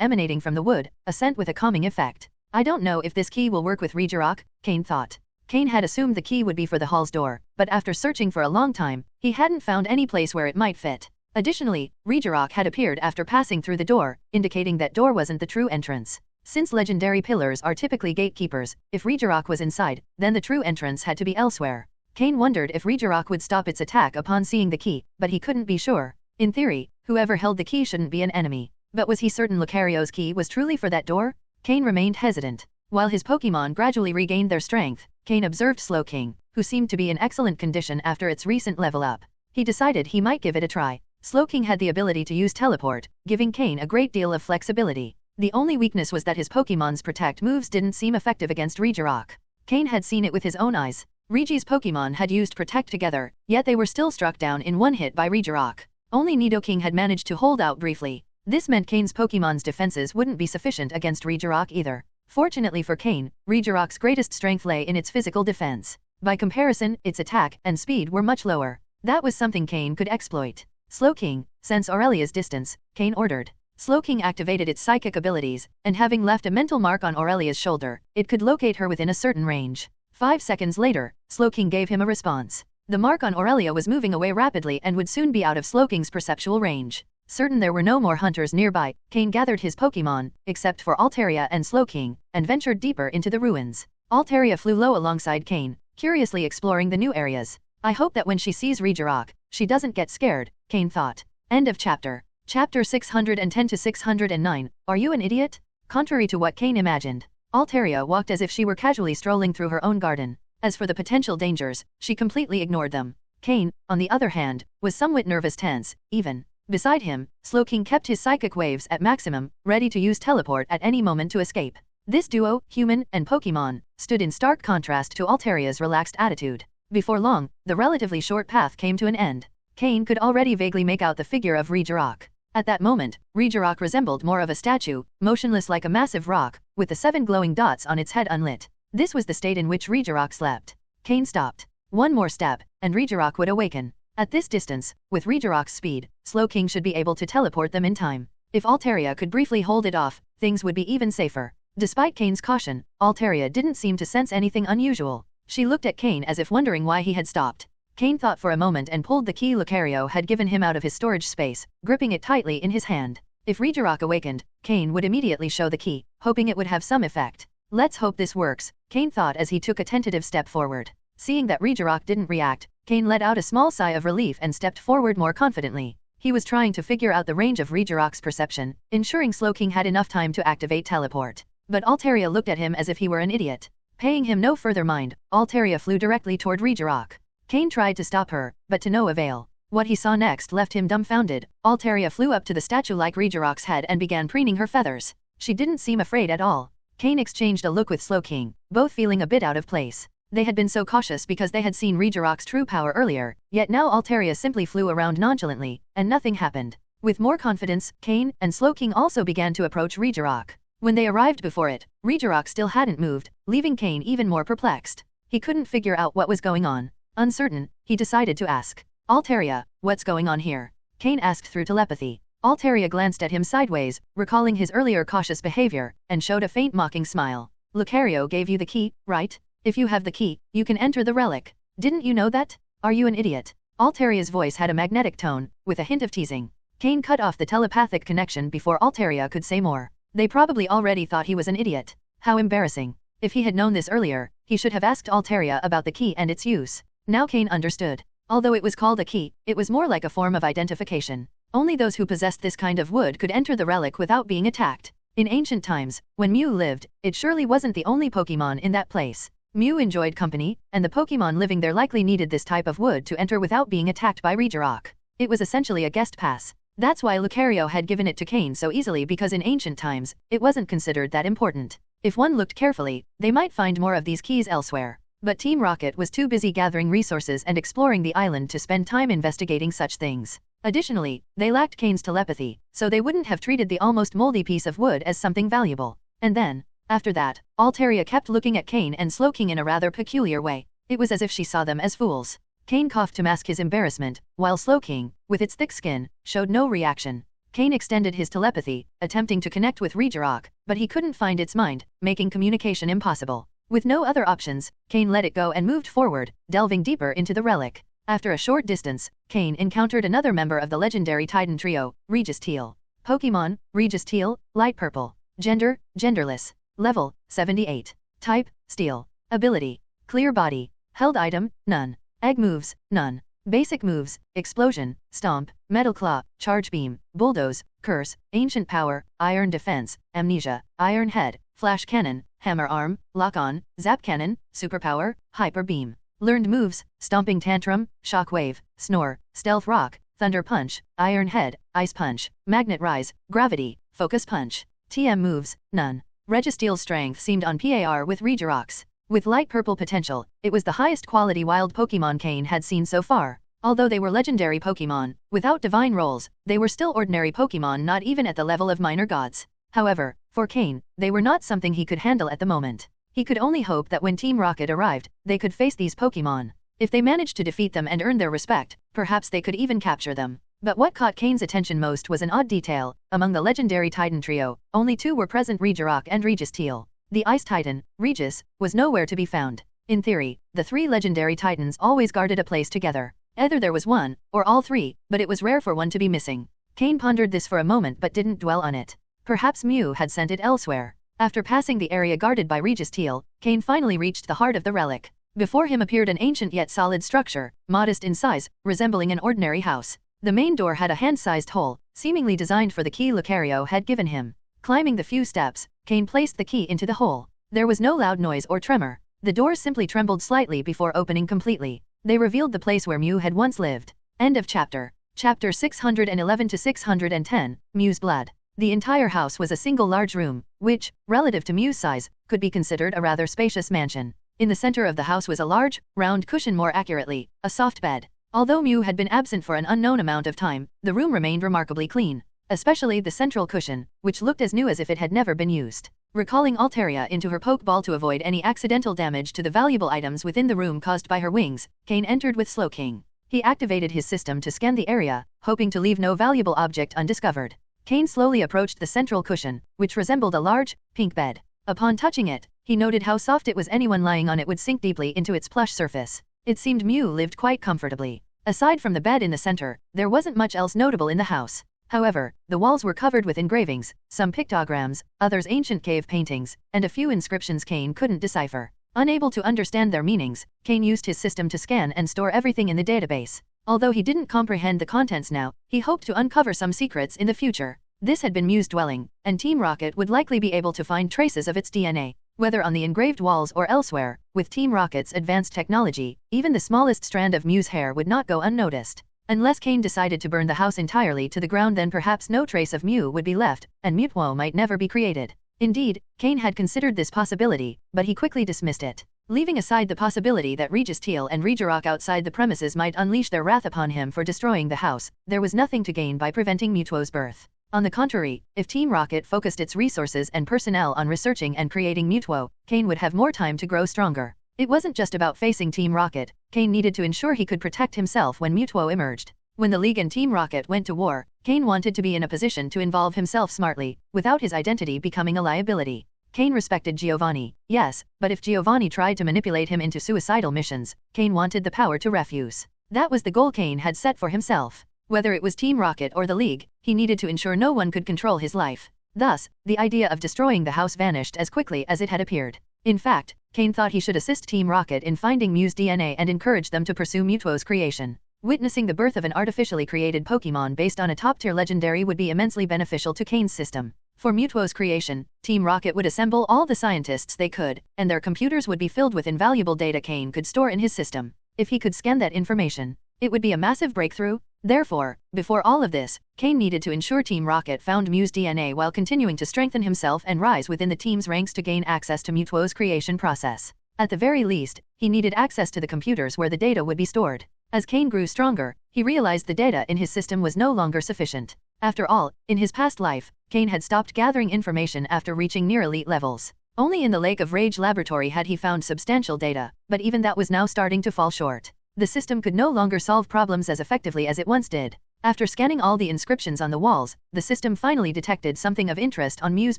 emanating from the wood, a scent with a calming effect. I don't know if this key will work with Regirock, Cain thought. Cain had assumed the key would be for the hall's door, but after searching for a long time, he hadn't found any place where it might fit. Additionally, Regirock had appeared after passing through the door, indicating that door wasn't the true entrance. Since legendary pillars are typically gatekeepers, if Regirock was inside, then the true entrance had to be elsewhere. Cain wondered if Regirock would stop its attack upon seeing the key, but he couldn't be sure. In theory, whoever held the key shouldn't be an enemy. But was he certain Lucario's key was truly for that door? Cain remained hesitant. While his Pokémon gradually regained their strength, Cain observed Slowking, who seemed to be in excellent condition after its recent level up. He decided he might give it a try. Slowking had the ability to use teleport, giving Cain a great deal of flexibility. The only weakness was that his Pokémon's protect moves didn't seem effective against Regirock. Cain had seen it with his own eyes. Regi's Pokémon had used protect together, yet they were still struck down in one hit by Regirock. Only Nidoking had managed to hold out briefly. This meant Cain's Pokémon's defenses wouldn't be sufficient against Regirock either. Fortunately for Cain, Regirock's greatest strength lay in its physical defense. By comparison, its attack and speed were much lower. That was something Cain could exploit. Slowking, sense Aurelia's distance, Cain ordered. Slowking activated its psychic abilities, and having left a mental mark on Aurelia's shoulder, it could locate her within a certain range. 5 seconds later, Slowking gave him a response. The mark on Aurelia was moving away rapidly and would soon be out of Slowking's perceptual range. Certain there were no more hunters nearby, Cain gathered his Pokémon, except for Altaria and Slowking, and ventured deeper into the ruins. Altaria flew low alongside Cain, curiously exploring the new areas. I hope that when she sees Regirock, she doesn't get scared, Cain thought. End of chapter. Chapter 610 to 609. Are you an idiot? Contrary to what Cain imagined, Altaria walked as if she were casually strolling through her own garden. As for the potential dangers, she completely ignored them. Cain, on the other hand, was somewhat nervous tense, even. Beside him, Slowking kept his psychic waves at maximum, ready to use teleport at any moment to escape. This duo, human and Pokémon, stood in stark contrast to Altaria's relaxed attitude. Before long, the relatively short path came to an end. Cain could already vaguely make out the figure of Regirock. At that moment, Regirock resembled more of a statue, motionless like a massive rock, with the 7 glowing dots on its head unlit. This was the state in which Regirock slept. Cain stopped. One more step, and Regirock would awaken. At this distance, with Regirock's speed, Slowking should be able to teleport them in time. If Altaria could briefly hold it off, things would be even safer. Despite Cain's caution, Altaria didn't seem to sense anything unusual. She looked at Cain as if wondering why he had stopped. Cain thought for a moment and pulled the key Lucario had given him out of his storage space, gripping it tightly in his hand. If Regirock awakened, Cain would immediately show the key, hoping it would have some effect. Let's hope this works, Cain thought as he took a tentative step forward. Seeing that Regirock didn't react, Cain let out a small sigh of relief and stepped forward more confidently. He was trying to figure out the range of Regirock's perception, ensuring Slowking had enough time to activate teleport. But Altaria looked at him as if he were an idiot. Paying him no further mind, Altaria flew directly toward Regirock. Cain tried to stop her, but to no avail. What he saw next left him dumbfounded. Altaria flew up to the statue-like Regirock's head and began preening her feathers. She didn't seem afraid at all. Cain exchanged a look with Slowking, both feeling a bit out of place. They had been so cautious because they had seen Regirock's true power earlier, yet now Altaria simply flew around nonchalantly, and nothing happened. With more confidence, Cain and Slowking also began to approach Regirock. When they arrived before it, Regirock still hadn't moved, leaving Cain even more perplexed. He couldn't figure out what was going on. Uncertain, he decided to ask. Altaria, what's going on here? Cain asked through telepathy. Altaria glanced at him sideways, recalling his earlier cautious behavior, and showed a faint mocking smile. Lucario gave you the key, right? If you have the key, you can enter the relic. Didn't you know that? Are you an idiot? Altaria's voice had a magnetic tone, with a hint of teasing. Cain cut off the telepathic connection before Altaria could say more. They probably already thought he was an idiot. How embarrassing. If he had known this earlier, he should have asked Altaria about the key and its use. Now Cain understood. Although it was called a key, it was more like a form of identification. Only those who possessed this kind of wood could enter the relic without being attacked. In ancient times, when Mew lived, it surely wasn't the only Pokémon in that place. Mew enjoyed company, and the Pokémon living there likely needed this type of wood to enter without being attacked by Regirock. It was essentially a guest pass. That's why Lucario had given it to Cain so easily, because in ancient times, it wasn't considered that important. If one looked carefully, they might find more of these keys elsewhere. But Team Rocket was too busy gathering resources and exploring the island to spend time investigating such things. Additionally, they lacked Cain's telepathy, so they wouldn't have treated the almost moldy piece of wood as something valuable. And then, after that, Altaria kept looking at Cain and Slowking in a rather peculiar way. It was as if she saw them as fools. Cain coughed to mask his embarrassment, while Slowking, with its thick skin, showed no reaction. Cain extended his telepathy, attempting to connect with Regirock, but he couldn't find its mind, making communication impossible. With no other options, Cain let it go and moved forward, delving deeper into the relic. After a short distance, Cain encountered another member of the legendary Titan trio, Registeel. Pokémon, Registeel, light purple. Gender, genderless. Level, 78. Type, steel. Ability, clear body. Held item, none. Egg moves, none. Basic moves, explosion, stomp, metal claw, charge beam, bulldoze, curse, ancient power, iron defense, amnesia, iron head, flash cannon, hammer arm, lock on, zap cannon, superpower, hyper beam. Learned moves, stomping tantrum, shockwave, snore, stealth rock, thunder punch, iron head, ice punch, magnet rise, gravity, focus punch. TM moves, none. Registeel's strength seemed on par with Regirock's. With light purple potential, it was the highest quality wild Pokémon Cain had seen so far. Although they were legendary Pokémon, without divine roles, they were still ordinary Pokémon, not even at the level of minor gods. However, for Cain, they were not something he could handle at the moment. He could only hope that when Team Rocket arrived, they could face these Pokémon. If they managed to defeat them and earn their respect, perhaps they could even capture them. But what caught Cain's attention most was an odd detail. Among the legendary Titan trio, only two were present: Regirock and Registeel. The Ice Titan, Regis, was nowhere to be found. In theory, the three legendary Titans always guarded a place together. Either there was one, or all three, but it was rare for one to be missing. Cain pondered this for a moment but didn't dwell on it. Perhaps Mew had sent it elsewhere. After passing the area guarded by Registeel, Cain finally reached the heart of the relic. Before him appeared an ancient yet solid structure, modest in size, resembling an ordinary house. The main door had a hand-sized hole, seemingly designed for the key Lucario had given him. Climbing the few steps, Cain placed the key into the hole. There was no loud noise or tremor. The door simply trembled slightly before opening completely. They revealed the place where Mew had once lived. End of chapter. Chapter 611 to 610, Mew's Blood. The entire house was a single large room, which, relative to Mew's size, could be considered a rather spacious mansion. In the center of the house was a large, round cushion, more accurately, a soft bed. Although Mew had been absent for an unknown amount of time, the room remained remarkably clean. Especially the central cushion, which looked as new as if it had never been used. Recalling Altaria into her Pokeball to avoid any accidental damage to the valuable items within the room caused by her wings, Cain entered with Slowking. He activated his system to scan the area, hoping to leave no valuable object undiscovered. Cain slowly approached the central cushion, which resembled a large, pink bed. Upon touching it, he noted how soft it was. Anyone lying on it would sink deeply into its plush surface. It seemed Mew lived quite comfortably. Aside from the bed in the center, there wasn't much else notable in the house. However, the walls were covered with engravings, some pictograms, others ancient cave paintings, and a few inscriptions Cain couldn't decipher. Unable to understand their meanings, Cain used his system to scan and store everything in the database. Although he didn't comprehend the contents now, he hoped to uncover some secrets in the future. This had been Mew's dwelling, and Team Rocket would likely be able to find traces of its DNA, whether on the engraved walls or elsewhere. With Team Rocket's advanced technology, even the smallest strand of Mew's hair would not go unnoticed. Unless Cain decided to burn the house entirely to the ground, then perhaps no trace of Mew would be left, and Mewtwo might never be created. Indeed, Cain had considered this possibility, but he quickly dismissed it. Leaving aside the possibility that Registeel and Regirock outside the premises might unleash their wrath upon him for destroying the house, there was nothing to gain by preventing Mewtwo's birth. On the contrary, if Team Rocket focused its resources and personnel on researching and creating Mewtwo, Cain would have more time to grow stronger. It wasn't just about facing Team Rocket. Cain needed to ensure he could protect himself when Mewtwo emerged. When the League and Team Rocket went to war, Cain wanted to be in a position to involve himself smartly, without his identity becoming a liability. Cain respected Giovanni, yes, but if Giovanni tried to manipulate him into suicidal missions, Cain wanted the power to refuse. That was the goal Cain had set for himself. Whether it was Team Rocket or the League, he needed to ensure no one could control his life. Thus, the idea of destroying the house vanished as quickly as it had appeared. In fact, Cain thought he should assist Team Rocket in finding Mew's DNA and encourage them to pursue Mewtwo's creation. Witnessing the birth of an artificially created Pokémon based on a top-tier legendary would be immensely beneficial to Cain's system. For Mewtwo's creation, Team Rocket would assemble all the scientists they could, and their computers would be filled with invaluable data Cain could store in his system. If he could scan that information, it would be a massive breakthrough. Therefore, before all of this, Cain needed to ensure Team Rocket found Mew's DNA while continuing to strengthen himself and rise within the team's ranks to gain access to Mewtwo's creation process. At the very least, he needed access to the computers where the data would be stored. As Cain grew stronger, he realized the data in his system was no longer sufficient. After all, in his past life, Cain had stopped gathering information after reaching near elite levels. Only in the Lake of Rage laboratory had he found substantial data, but even that was now starting to fall short. The system could no longer solve problems as effectively as it once did. After scanning all the inscriptions on the walls, the system finally detected something of interest on Mew's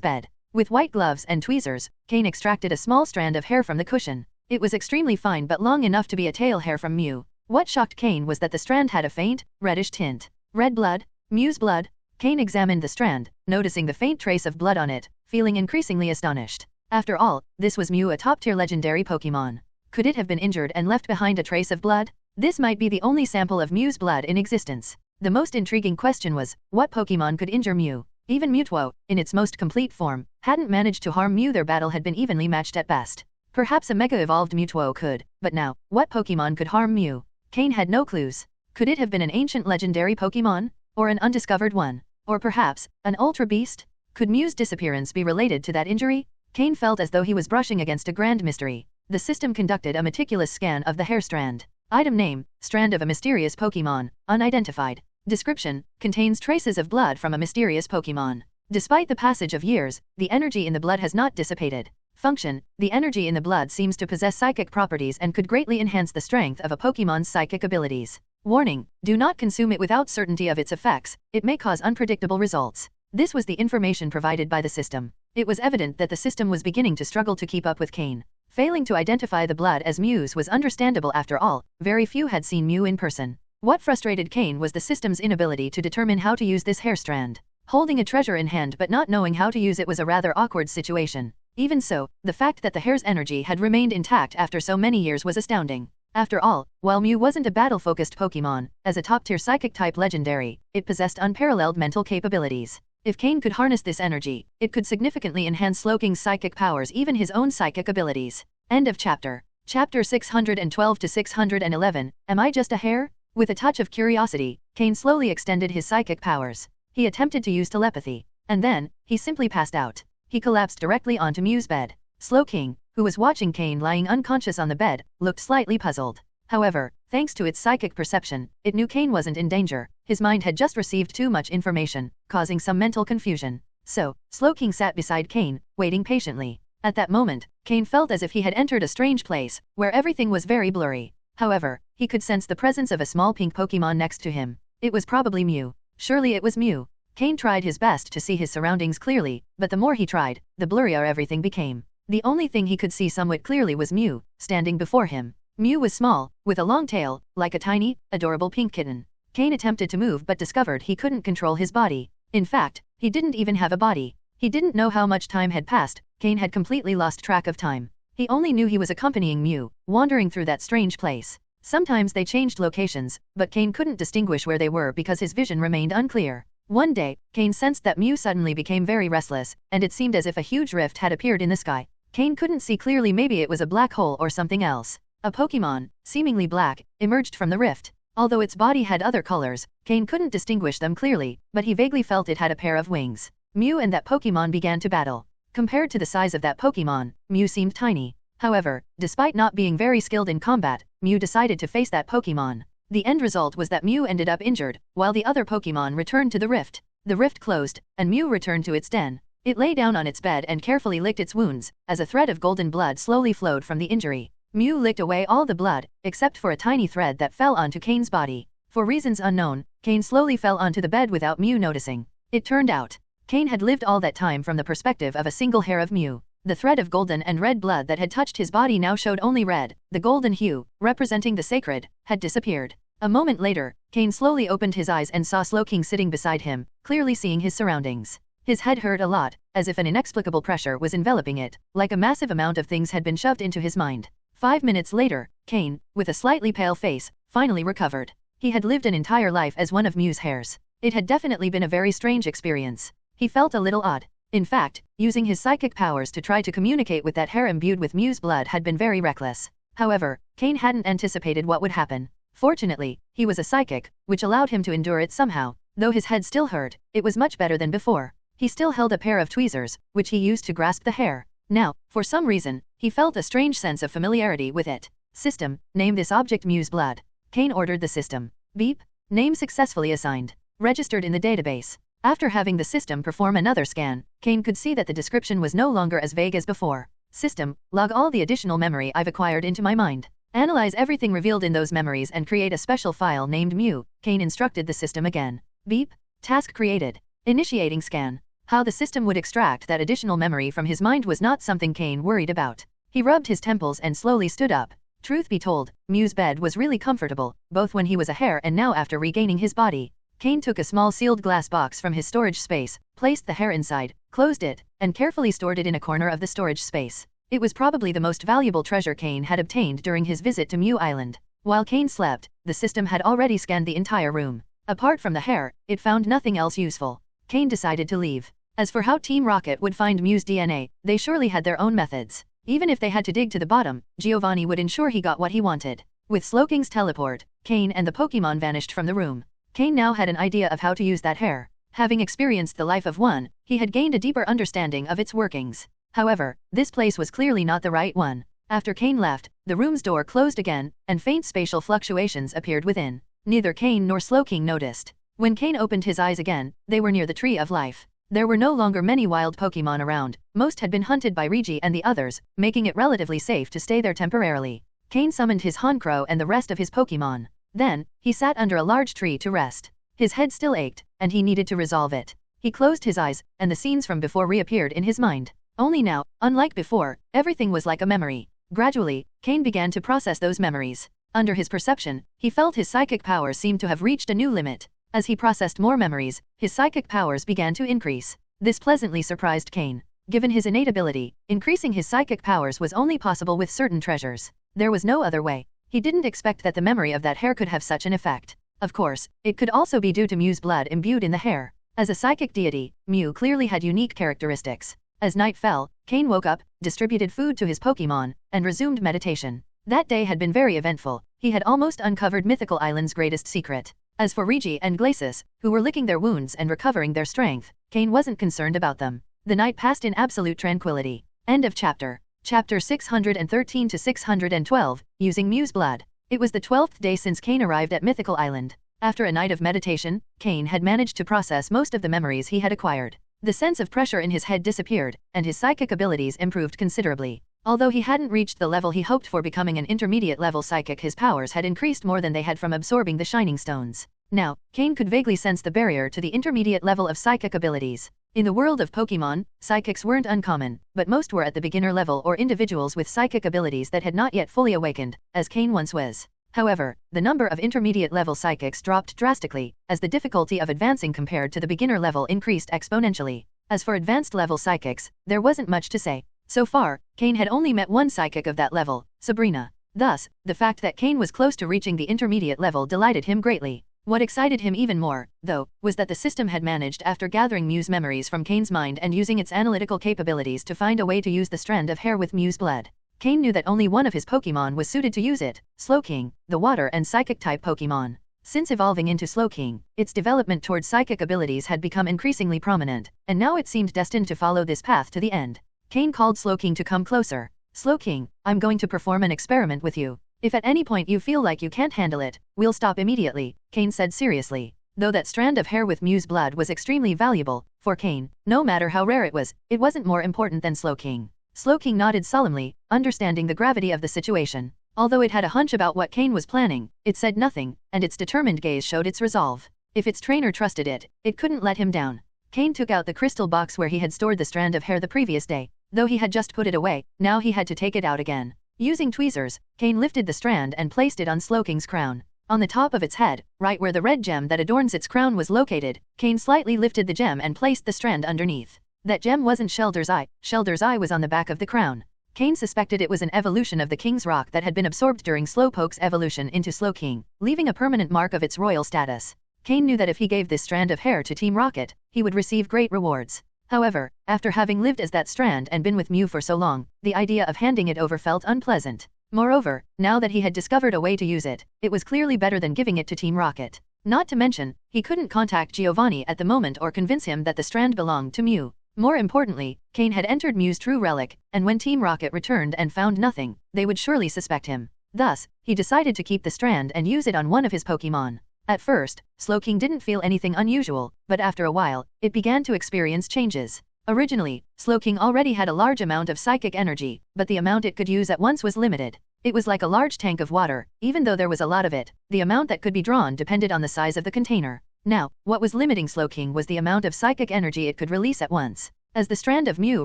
bed. With white gloves and tweezers, Cain extracted a small strand of hair from the cushion. It was extremely fine but long enough to be a tail hair from Mew. What shocked Cain was that the strand had a faint, reddish tint. Red blood? Mew's blood? Cain examined the strand, noticing the faint trace of blood on it, feeling increasingly astonished. After all, this was Mew, a top-tier legendary Pokémon. Could it have been injured and left behind a trace of blood? This might be the only sample of Mew's blood in existence. The most intriguing question was, what Pokémon could injure Mew? Even Mewtwo, in its most complete form, hadn't managed to harm Mew. Their battle had been evenly matched at best. Perhaps a mega-evolved Mewtwo could, but now, what Pokémon could harm Mew? Cain had no clues. Could it have been an ancient legendary Pokémon? Or an undiscovered one? Or perhaps, an Ultra Beast? Could Mew's disappearance be related to that injury? Cain felt as though he was brushing against a grand mystery. The system conducted a meticulous scan of the hair strand. Item name, strand of a mysterious Pokémon, unidentified. Description, contains traces of blood from a mysterious Pokémon. Despite the passage of years, the energy in the blood has not dissipated. Function, the energy in the blood seems to possess psychic properties and could greatly enhance the strength of a Pokémon's psychic abilities. Warning, do not consume it without certainty of its effects, it may cause unpredictable results. This was the information provided by the system. It was evident that the system was beginning to struggle to keep up with Cain. Failing to identify the blood as Mew's was understandable. After all, very few had seen Mew in person. What frustrated Cain was the system's inability to determine how to use this hair strand. Holding a treasure in hand but not knowing how to use it was a rather awkward situation. Even so, the fact that the hair's energy had remained intact after so many years was astounding. After all, while Mew wasn't a battle-focused Pokémon, as a top-tier psychic-type legendary, it possessed unparalleled mental capabilities. If Cain could harness this energy, it could significantly enhance Slowking's psychic powers, even his own psychic abilities. End of chapter. Chapter 612 to 611, Am I Just a Hair? With a touch of curiosity, Cain slowly extended his psychic powers. He attempted to use telepathy. And then, he simply passed out. He collapsed directly onto Mew's bed. Slowking, who was watching Cain lying unconscious on the bed, looked slightly puzzled. However, thanks to its psychic perception, it knew Cain wasn't in danger. His mind had just received too much information, causing some mental confusion. So, Slowking sat beside Cain, waiting patiently. At that moment, Cain felt as if he had entered a strange place, where everything was very blurry. However, he could sense the presence of a small pink Pokémon next to him. It was probably Mew. Surely it was Mew. Cain tried his best to see his surroundings clearly, but the more he tried, the blurrier everything became. The only thing he could see somewhat clearly was Mew, standing before him. Mew was small, with a long tail, like a tiny, adorable pink kitten. Cain attempted to move but discovered he couldn't control his body. In fact, he didn't even have a body. He didn't know how much time had passed. Cain had completely lost track of time. He only knew he was accompanying Mew, wandering through that strange place. Sometimes they changed locations, but Cain couldn't distinguish where they were because his vision remained unclear. One day, Cain sensed that Mew suddenly became very restless, and it seemed as if a huge rift had appeared in the sky. Cain couldn't see clearly, maybe it was a black hole or something else. A Pokémon, seemingly black, emerged from the rift. Although its body had other colors, Cain couldn't distinguish them clearly, but he vaguely felt it had a pair of wings. Mew and that Pokémon began to battle. Compared to the size of that Pokémon, Mew seemed tiny. However, despite not being very skilled in combat, Mew decided to face that Pokémon. The end result was that Mew ended up injured, while the other Pokémon returned to the rift. The rift closed, and Mew returned to its den. It lay down on its bed and carefully licked its wounds, as a thread of golden blood slowly flowed from the injury. Mew licked away all the blood, except for a tiny thread that fell onto Cain's body. For reasons unknown, Cain slowly fell onto the bed without Mew noticing. It turned out, Cain had lived all that time from the perspective of a single hair of Mew. The thread of golden and red blood that had touched his body now showed only red. The golden hue, representing the sacred, had disappeared. A moment later, Cain slowly opened his eyes and saw Slowking sitting beside him, clearly seeing his surroundings. His head hurt a lot, as if an inexplicable pressure was enveloping it, like a massive amount of things had been shoved into his mind. 5 minutes later, Cain, with a slightly pale face, finally recovered. He had lived an entire life as one of Mew's hares. It had definitely been a very strange experience. He felt a little odd. In fact, using his psychic powers to try to communicate with that hare imbued with Mew's blood had been very reckless. However, Cain hadn't anticipated what would happen. Fortunately, he was a psychic, which allowed him to endure it somehow. Though his head still hurt, it was much better than before. He still held a pair of tweezers, which he used to grasp the hare. Now, for some reason, he felt a strange sense of familiarity with it. System, name this object Mew's blood. Cain ordered the system. Beep. Name successfully assigned. Registered in the database. After having the system perform another scan, Cain could see that the description was no longer as vague as before. System, log all the additional memory I've acquired into my mind. Analyze everything revealed in those memories and create a special file named Mew. Cain instructed the system again. Beep. Task created. Initiating scan. How the system would extract that additional memory from his mind was not something Cain worried about. He rubbed his temples and slowly stood up. Truth be told, Mew's bed was really comfortable, both when he was a hare and now after regaining his body. Cain took a small sealed glass box from his storage space, placed the hare inside, closed it, and carefully stored it in a corner of the storage space. It was probably the most valuable treasure Cain had obtained during his visit to Mew Island. While Cain slept, the system had already scanned the entire room. Apart from the hare, it found nothing else useful. Cain decided to leave. As for how Team Rocket would find Mew's DNA, they surely had their own methods. Even if they had to dig to the bottom, Giovanni would ensure he got what he wanted. With Slowking's teleport, Cain and the Pokémon vanished from the room. Cain now had an idea of how to use that hare. Having experienced the life of one, he had gained a deeper understanding of its workings. However, this place was clearly not the right one. After Cain left, the room's door closed again, and faint spatial fluctuations appeared within. Neither Cain nor Slowking noticed. When Cain opened his eyes again, they were near the Tree of Life. There were no longer many wild Pokémon around. Most had been hunted by Regi and the others, making it relatively safe to stay there temporarily. Cain summoned his Honchkrow and the rest of his Pokémon. Then, he sat under a large tree to rest. His head still ached, and he needed to resolve it. He closed his eyes, and the scenes from before reappeared in his mind. Only now, unlike before, everything was like a memory. Gradually, Cain began to process those memories. Under his perception, he felt his psychic powers seemed to have reached a new limit. As he processed more memories, his psychic powers began to increase. This pleasantly surprised Cain. Given his innate ability, increasing his psychic powers was only possible with certain treasures. There was no other way. He didn't expect that the memory of that hare could have such an effect. Of course, it could also be due to Mew's blood imbued in the hare. As a psychic deity, Mew clearly had unique characteristics. As night fell, Cain woke up, distributed food to his Pokémon, and resumed meditation. That day had been very eventful. He had almost uncovered Mythical Island's greatest secret. As for Regi and Glacis, who were licking their wounds and recovering their strength, Cain wasn't concerned about them. The night passed in absolute tranquility. End of chapter. Chapter 613 to 612, Using Mew's Blood. It was the 12th day since Cain arrived at Mythical Island. After a night of meditation, Cain had managed to process most of the memories he had acquired. The sense of pressure in his head disappeared, and his psychic abilities improved considerably. Although he hadn't reached the level he hoped for becoming an intermediate-level psychic, his powers had increased more than they had from absorbing the Shining Stones. Now, Cain could vaguely sense the barrier to the intermediate level of psychic abilities. In the world of Pokémon, psychics weren't uncommon, but most were at the beginner level or individuals with psychic abilities that had not yet fully awakened, as Cain once was. However, the number of intermediate-level psychics dropped drastically, as the difficulty of advancing compared to the beginner level increased exponentially. As for advanced-level psychics, there wasn't much to say. So far, Cain had only met one psychic of that level, Sabrina. Thus, the fact that Cain was close to reaching the intermediate level delighted him greatly. What excited him even more, though, was that the system had managed, after gathering Mew's memories from Cain's mind and using its analytical capabilities, to find a way to use the strand of hair with Mew's blood. Cain knew that only one of his Pokémon was suited to use it, Slowking, the water and psychic-type Pokémon. Since evolving into Slowking, its development towards psychic abilities had become increasingly prominent, and now it seemed destined to follow this path to the end. Cain called Slowking to come closer. Slowking, I'm going to perform an experiment with you. If at any point you feel like you can't handle it, we'll stop immediately, Cain said seriously. Though that strand of hair with Mew's blood was extremely valuable, for Cain, no matter how rare it wasn't more important than Slowking. Slowking nodded solemnly, understanding the gravity of the situation. Although it had a hunch about what Cain was planning, it said nothing, and its determined gaze showed its resolve. If its trainer trusted it, it couldn't let him down. Cain took out the crystal box where he had stored the strand of hair the previous day. Though he had just put it away, now he had to take it out again. Using tweezers, Cain lifted the strand and placed it on Slowking's crown. On the top of its head, right where the red gem that adorns its crown was located, Cain slightly lifted the gem and placed the strand underneath. That gem wasn't Shelder's eye was on the back of the crown. Cain suspected it was an evolution of the King's Rock that had been absorbed during Slowpoke's evolution into Slowking, leaving a permanent mark of its royal status. Cain knew that if he gave this strand of hair to Team Rocket, he would receive great rewards. However, after having lived as that strand and been with Mew for so long, the idea of handing it over felt unpleasant. Moreover, now that he had discovered a way to use it, it was clearly better than giving it to Team Rocket. Not to mention, he couldn't contact Giovanni at the moment or convince him that the strand belonged to Mew. More importantly, Cain had entered Mew's true relic, and when Team Rocket returned and found nothing, they would surely suspect him. Thus, he decided to keep the strand and use it on one of his Pokémon. At first, Slowking didn't feel anything unusual, but after a while, it began to experience changes. Originally, Slowking already had a large amount of psychic energy, but the amount it could use at once was limited. It was like a large tank of water, even though there was a lot of it, the amount that could be drawn depended on the size of the container. Now, what was limiting Slowking was the amount of psychic energy it could release at once. As the strand of Mew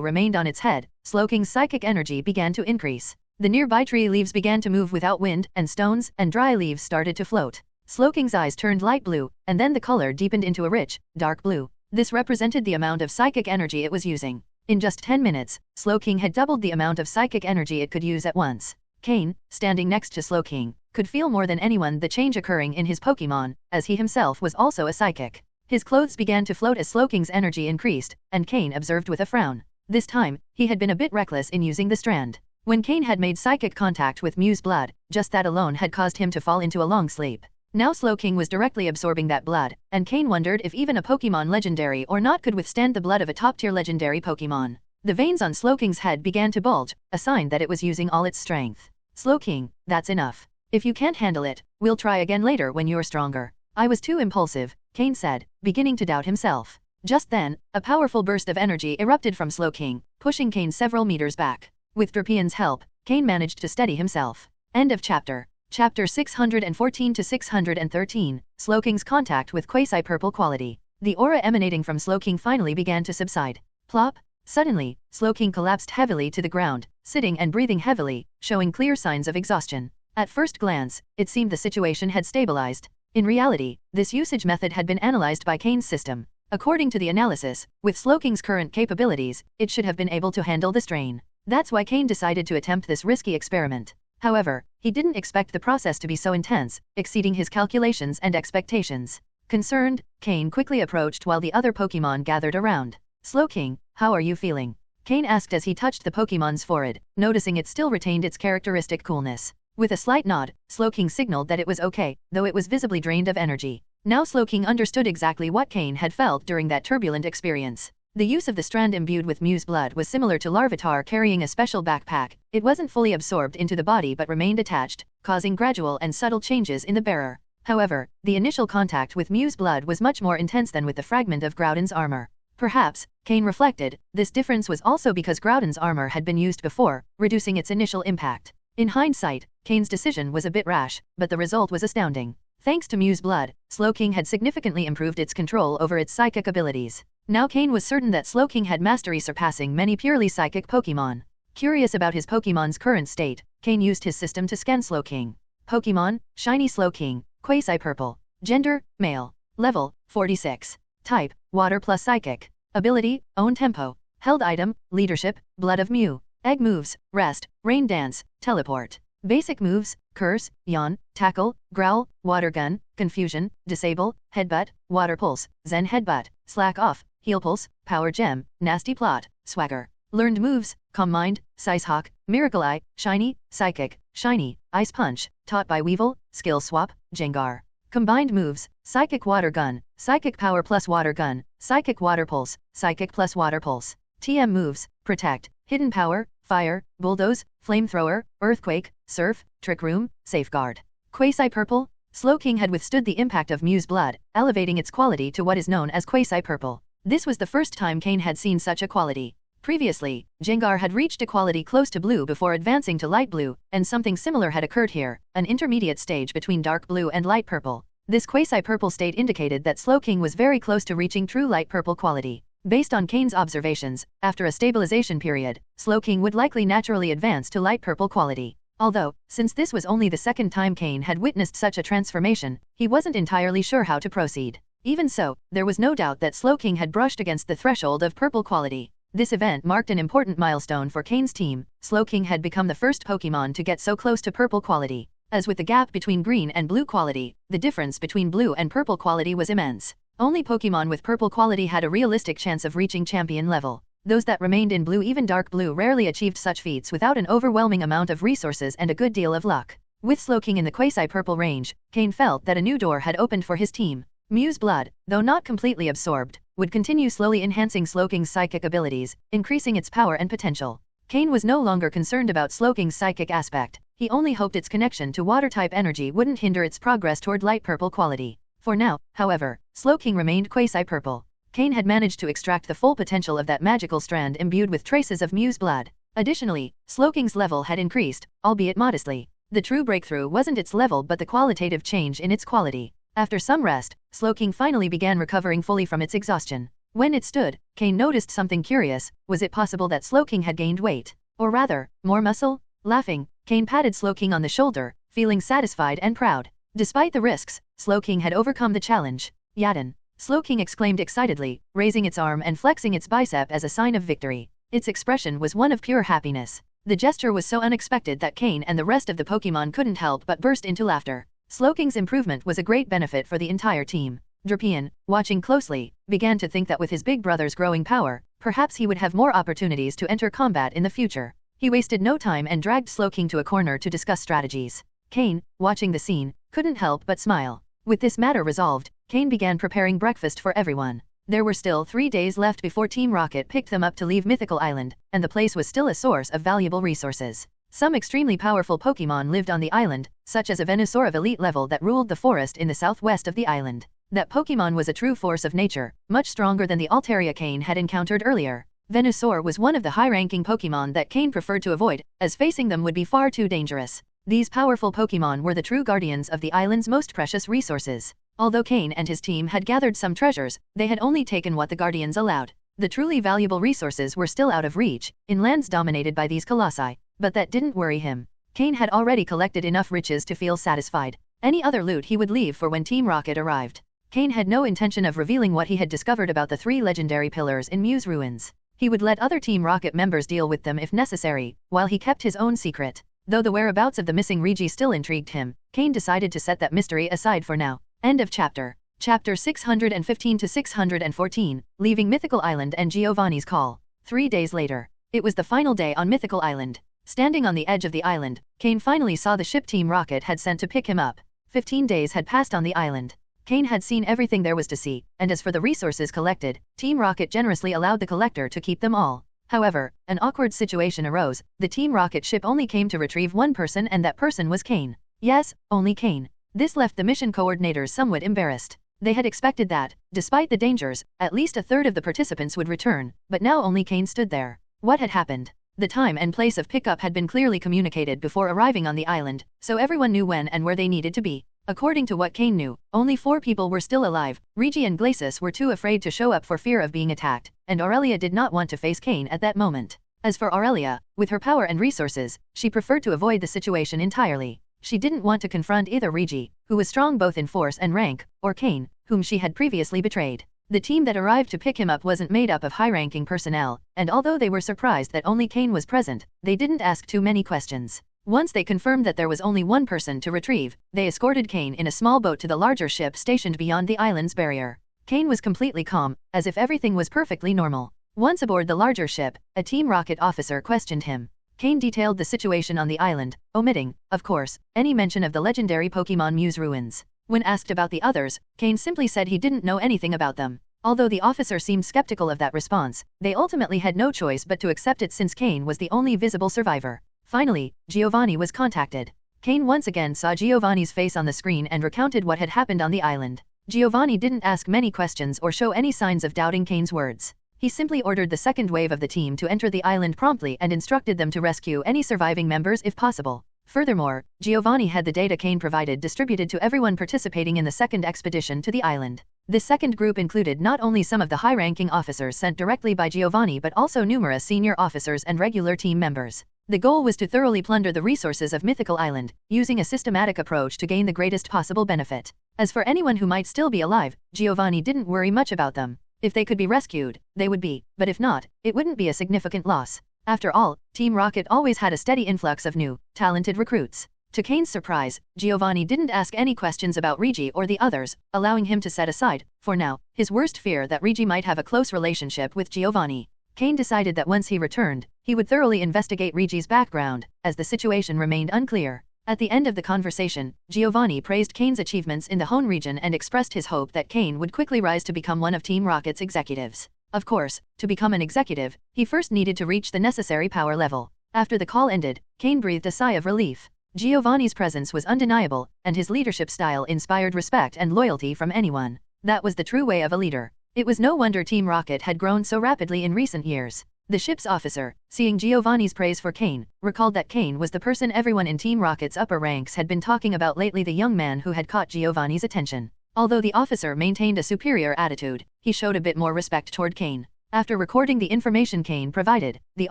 remained on its head, Slowking's psychic energy began to increase. The nearby tree leaves began to move without wind, and stones and dry leaves started to float. Slowking's eyes turned light blue, and then the color deepened into a rich, dark blue. This represented the amount of psychic energy it was using. In just 10 minutes, Slowking had doubled the amount of psychic energy it could use at once. Cain, standing next to Slowking, could feel more than anyone the change occurring in his Pokémon, as he himself was also a psychic. His clothes began to float as Slowking's energy increased, and Cain observed with a frown. This time, he had been a bit reckless in using the strand. When Cain had made psychic contact with Mew's blood, just that alone had caused him to fall into a long sleep. Now Slowking was directly absorbing that blood, and Cain wondered if even a Pokémon legendary or not could withstand the blood of a top-tier legendary Pokémon. The veins on Slowking's head began to bulge, a sign that it was using all its strength. Slowking, that's enough. If you can't handle it, we'll try again later when you're stronger. I was too impulsive, Cain said, beginning to doubt himself. Just then, a powerful burst of energy erupted from Slowking, pushing Cain several meters back. With Drapian's help, Cain managed to steady himself. End of chapter. Chapter 614 to 613, Slowking's contact with quasi-purple quality. The aura emanating from Slowking finally began to subside. Plop! Suddenly, Slowking collapsed heavily to the ground, sitting and breathing heavily, showing clear signs of exhaustion. At first glance, it seemed the situation had stabilized. In reality, this usage method had been analyzed by Cain's system. According to the analysis, with Slowking's current capabilities, it should have been able to handle the strain. That's why Cain decided to attempt this risky experiment. However, he didn't expect the process to be so intense, exceeding his calculations and expectations. Concerned, Cain quickly approached while the other Pokémon gathered around. Slowking, how are you feeling? Cain asked as he touched the Pokémon's forehead, noticing it still retained its characteristic coolness. With a slight nod, Slowking signaled that it was okay, though it was visibly drained of energy. Now Slowking understood exactly what Cain had felt during that turbulent experience. The use of the strand imbued with Mew's blood was similar to Larvitar carrying a special backpack. It wasn't fully absorbed into the body but remained attached, causing gradual and subtle changes in the bearer. However, the initial contact with Mew's blood was much more intense than with the fragment of Groudon's armor. Perhaps, Cain reflected, this difference was also because Groudon's armor had been used before, reducing its initial impact. In hindsight, Cain's decision was a bit rash, but the result was astounding. Thanks to Mew's blood, Slowking had significantly improved its control over its psychic abilities. Now Cain was certain that Slowking had mastery surpassing many purely psychic Pokémon. Curious about his Pokémon's current state, Cain used his system to scan Slowking. Pokémon, Shiny Slowking, Quasi-Purple. Gender, Male. Level, 46. Type, Water plus Psychic. Ability, Own Tempo. Held item, Leadership, Blood of Mew. Egg moves, Rest, Rain Dance, Teleport. Basic moves, Curse, Yawn, Tackle, Growl, Water Gun, Confusion, Disable, Headbutt, Water Pulse, Zen Headbutt, Slack Off, Heal Pulse, Power Gem, Nasty Plot, Swagger. Learned moves, Calm Mind, Size Hawk, Miracle Eye, Shiny, Psychic, Shiny, Ice Punch, Taught by Weevil, Skill Swap, Jengar. Combined moves, Psychic Water Gun, Psychic Power plus Water Gun, Psychic Water Pulse, Psychic plus Water Pulse. TM moves, Protect, Hidden Power, Fire, Bulldoze, Flamethrower, Earthquake, Surf, Trick Room, Safeguard. Quasi-Purple, Slowking had withstood the impact of Mew's blood, elevating its quality to what is known as Quasi-Purple. This was the first time Cain had seen such a quality. Previously, Jengar had reached a quality close to blue before advancing to light blue, and something similar had occurred here, an intermediate stage between dark blue and light purple. This quasi-purple state indicated that Slowking was very close to reaching true light purple quality. Based on Cain's observations, after a stabilization period, Slowking would likely naturally advance to light purple quality. Although, since this was only the second time Cain had witnessed such a transformation, he wasn't entirely sure how to proceed. Even so, there was no doubt that Slowking had brushed against the threshold of purple quality. This event marked an important milestone for Cain's team. Slowking had become the first Pokémon to get so close to purple quality. As with the gap between green and blue quality, the difference between blue and purple quality was immense. Only Pokémon with purple quality had a realistic chance of reaching champion level. Those that remained in blue, even dark blue, rarely achieved such feats without an overwhelming amount of resources and a good deal of luck. With Slowking in the quasi-purple range, Cain felt that a new door had opened for his team. Mew's blood, though not completely absorbed, would continue slowly enhancing Slowking's psychic abilities, increasing its power and potential. Cain was no longer concerned about Slowking's psychic aspect. He only hoped its connection to water-type energy wouldn't hinder its progress toward light purple quality. For now, however, Slowking remained quasi-purple. Cain had managed to extract the full potential of that magical strand imbued with traces of Mew's blood. Additionally, Slowking's level had increased, albeit modestly. The true breakthrough wasn't its level but the qualitative change in its quality. After some rest, Slowking finally began recovering fully from its exhaustion. When it stood, Cain noticed something curious. Was it possible that Slowking had gained weight? Or rather, more muscle? Laughing, Cain patted Slowking on the shoulder, feeling satisfied and proud. Despite the risks, Slowking had overcome the challenge. Yaden! Slowking exclaimed excitedly, raising its arm and flexing its bicep as a sign of victory. Its expression was one of pure happiness. The gesture was so unexpected that Cain and the rest of the Pokémon couldn't help but burst into laughter. Slowking's improvement was a great benefit for the entire team. Drapion, watching closely, began to think that with his big brother's growing power, perhaps he would have more opportunities to enter combat in the future. He wasted no time and dragged Slowking to a corner to discuss strategies. Cain, watching the scene, couldn't help but smile. With this matter resolved, Cain began preparing breakfast for everyone. There were still 3 days left before Team Rocket picked them up to leave Mythical Island, and the place was still a source of valuable resources. Some extremely powerful Pokémon lived on the island, such as a Venusaur of elite level that ruled the forest in the southwest of the island. That Pokémon was a true force of nature, much stronger than the Altaria Cain had encountered earlier. Venusaur was one of the high-ranking Pokémon that Cain preferred to avoid, as facing them would be far too dangerous. These powerful Pokémon were the true guardians of the island's most precious resources. Although Cain and his team had gathered some treasures, they had only taken what the guardians allowed. The truly valuable resources were still out of reach, in lands dominated by these colossi. But that didn't worry him. Cain had already collected enough riches to feel satisfied. Any other loot he would leave for when Team Rocket arrived. Cain had no intention of revealing what he had discovered about the 3 legendary pillars in Mew's ruins. He would let other Team Rocket members deal with them if necessary, while he kept his own secret. Though the whereabouts of the missing Regi still intrigued him, Cain decided to set that mystery aside for now. End of chapter. Chapter 615 to 614, Leaving Mythical Island and Giovanni's Call. 3 days later. It was the final day on Mythical Island. Standing on the edge of the island, Cain finally saw the ship Team Rocket had sent to pick him up. 15 days had passed on the island. Cain had seen everything there was to see, and as for the resources collected, Team Rocket generously allowed the collector to keep them all. However, an awkward situation arose. The Team Rocket ship only came to retrieve one person, and that person was Cain. Yes, only Cain. This left the mission coordinators somewhat embarrassed. They had expected that, despite the dangers, at least a third of the participants would return, but now only Cain stood there. What had happened? The time and place of pickup had been clearly communicated before arriving on the island, so everyone knew when and where they needed to be. According to what Cain knew, only 4 people were still alive. Regi and Glacis were too afraid to show up for fear of being attacked, and Aurelia did not want to face Cain at that moment. As for Aurelia, with her power and resources, she preferred to avoid the situation entirely. She didn't want to confront either Regi, who was strong both in force and rank, or Cain, whom she had previously betrayed. The team that arrived to pick him up wasn't made up of high-ranking personnel, and although they were surprised that only Cain was present, they didn't ask too many questions. Once they confirmed that there was only one person to retrieve, they escorted Cain in a small boat to the larger ship stationed beyond the island's barrier. Cain was completely calm, as if everything was perfectly normal. Once aboard the larger ship, a Team Rocket officer questioned him. Cain detailed the situation on the island, omitting, of course, any mention of the legendary Pokémon Mew's ruins. When asked about the others, Cain simply said he didn't know anything about them. Although the officer seemed skeptical of that response, they ultimately had no choice but to accept it since Cain was the only visible survivor. Finally, Giovanni was contacted. Cain once again saw Giovanni's face on the screen and recounted what had happened on the island. Giovanni didn't ask many questions or show any signs of doubting Cain's words. He simply ordered the second wave of the team to enter the island promptly and instructed them to rescue any surviving members if possible. Furthermore, Giovanni had the data Cain provided distributed to everyone participating in the second expedition to the island. This second group included not only some of the high-ranking officers sent directly by Giovanni but also numerous senior officers and regular team members. The goal was to thoroughly plunder the resources of Mythical Island, using a systematic approach to gain the greatest possible benefit. As for anyone who might still be alive, Giovanni didn't worry much about them. If they could be rescued, they would be, but if not, it wouldn't be a significant loss. After all, Team Rocket always had a steady influx of new, talented recruits. To Cain's surprise, Giovanni didn't ask any questions about Rigi or the others, allowing him to set aside, for now, his worst fear that Rigi might have a close relationship with Giovanni. Cain decided that once he returned, he would thoroughly investigate Rigi's background, as the situation remained unclear. At the end of the conversation, Giovanni praised Cain's achievements in the Hone region and expressed his hope that Cain would quickly rise to become one of Team Rocket's executives. Of course, to become an executive, he first needed to reach the necessary power level. After the call ended, Cain breathed a sigh of relief. Giovanni's presence was undeniable, and his leadership style inspired respect and loyalty from anyone. That was the true way of a leader. It was no wonder Team Rocket had grown so rapidly in recent years. The ship's officer, seeing Giovanni's praise for Cain, recalled that Cain was the person everyone in Team Rocket's upper ranks had been talking about lately, the young man who had caught Giovanni's attention. Although the officer maintained a superior attitude, he showed a bit more respect toward Cain. After recording the information Cain provided, the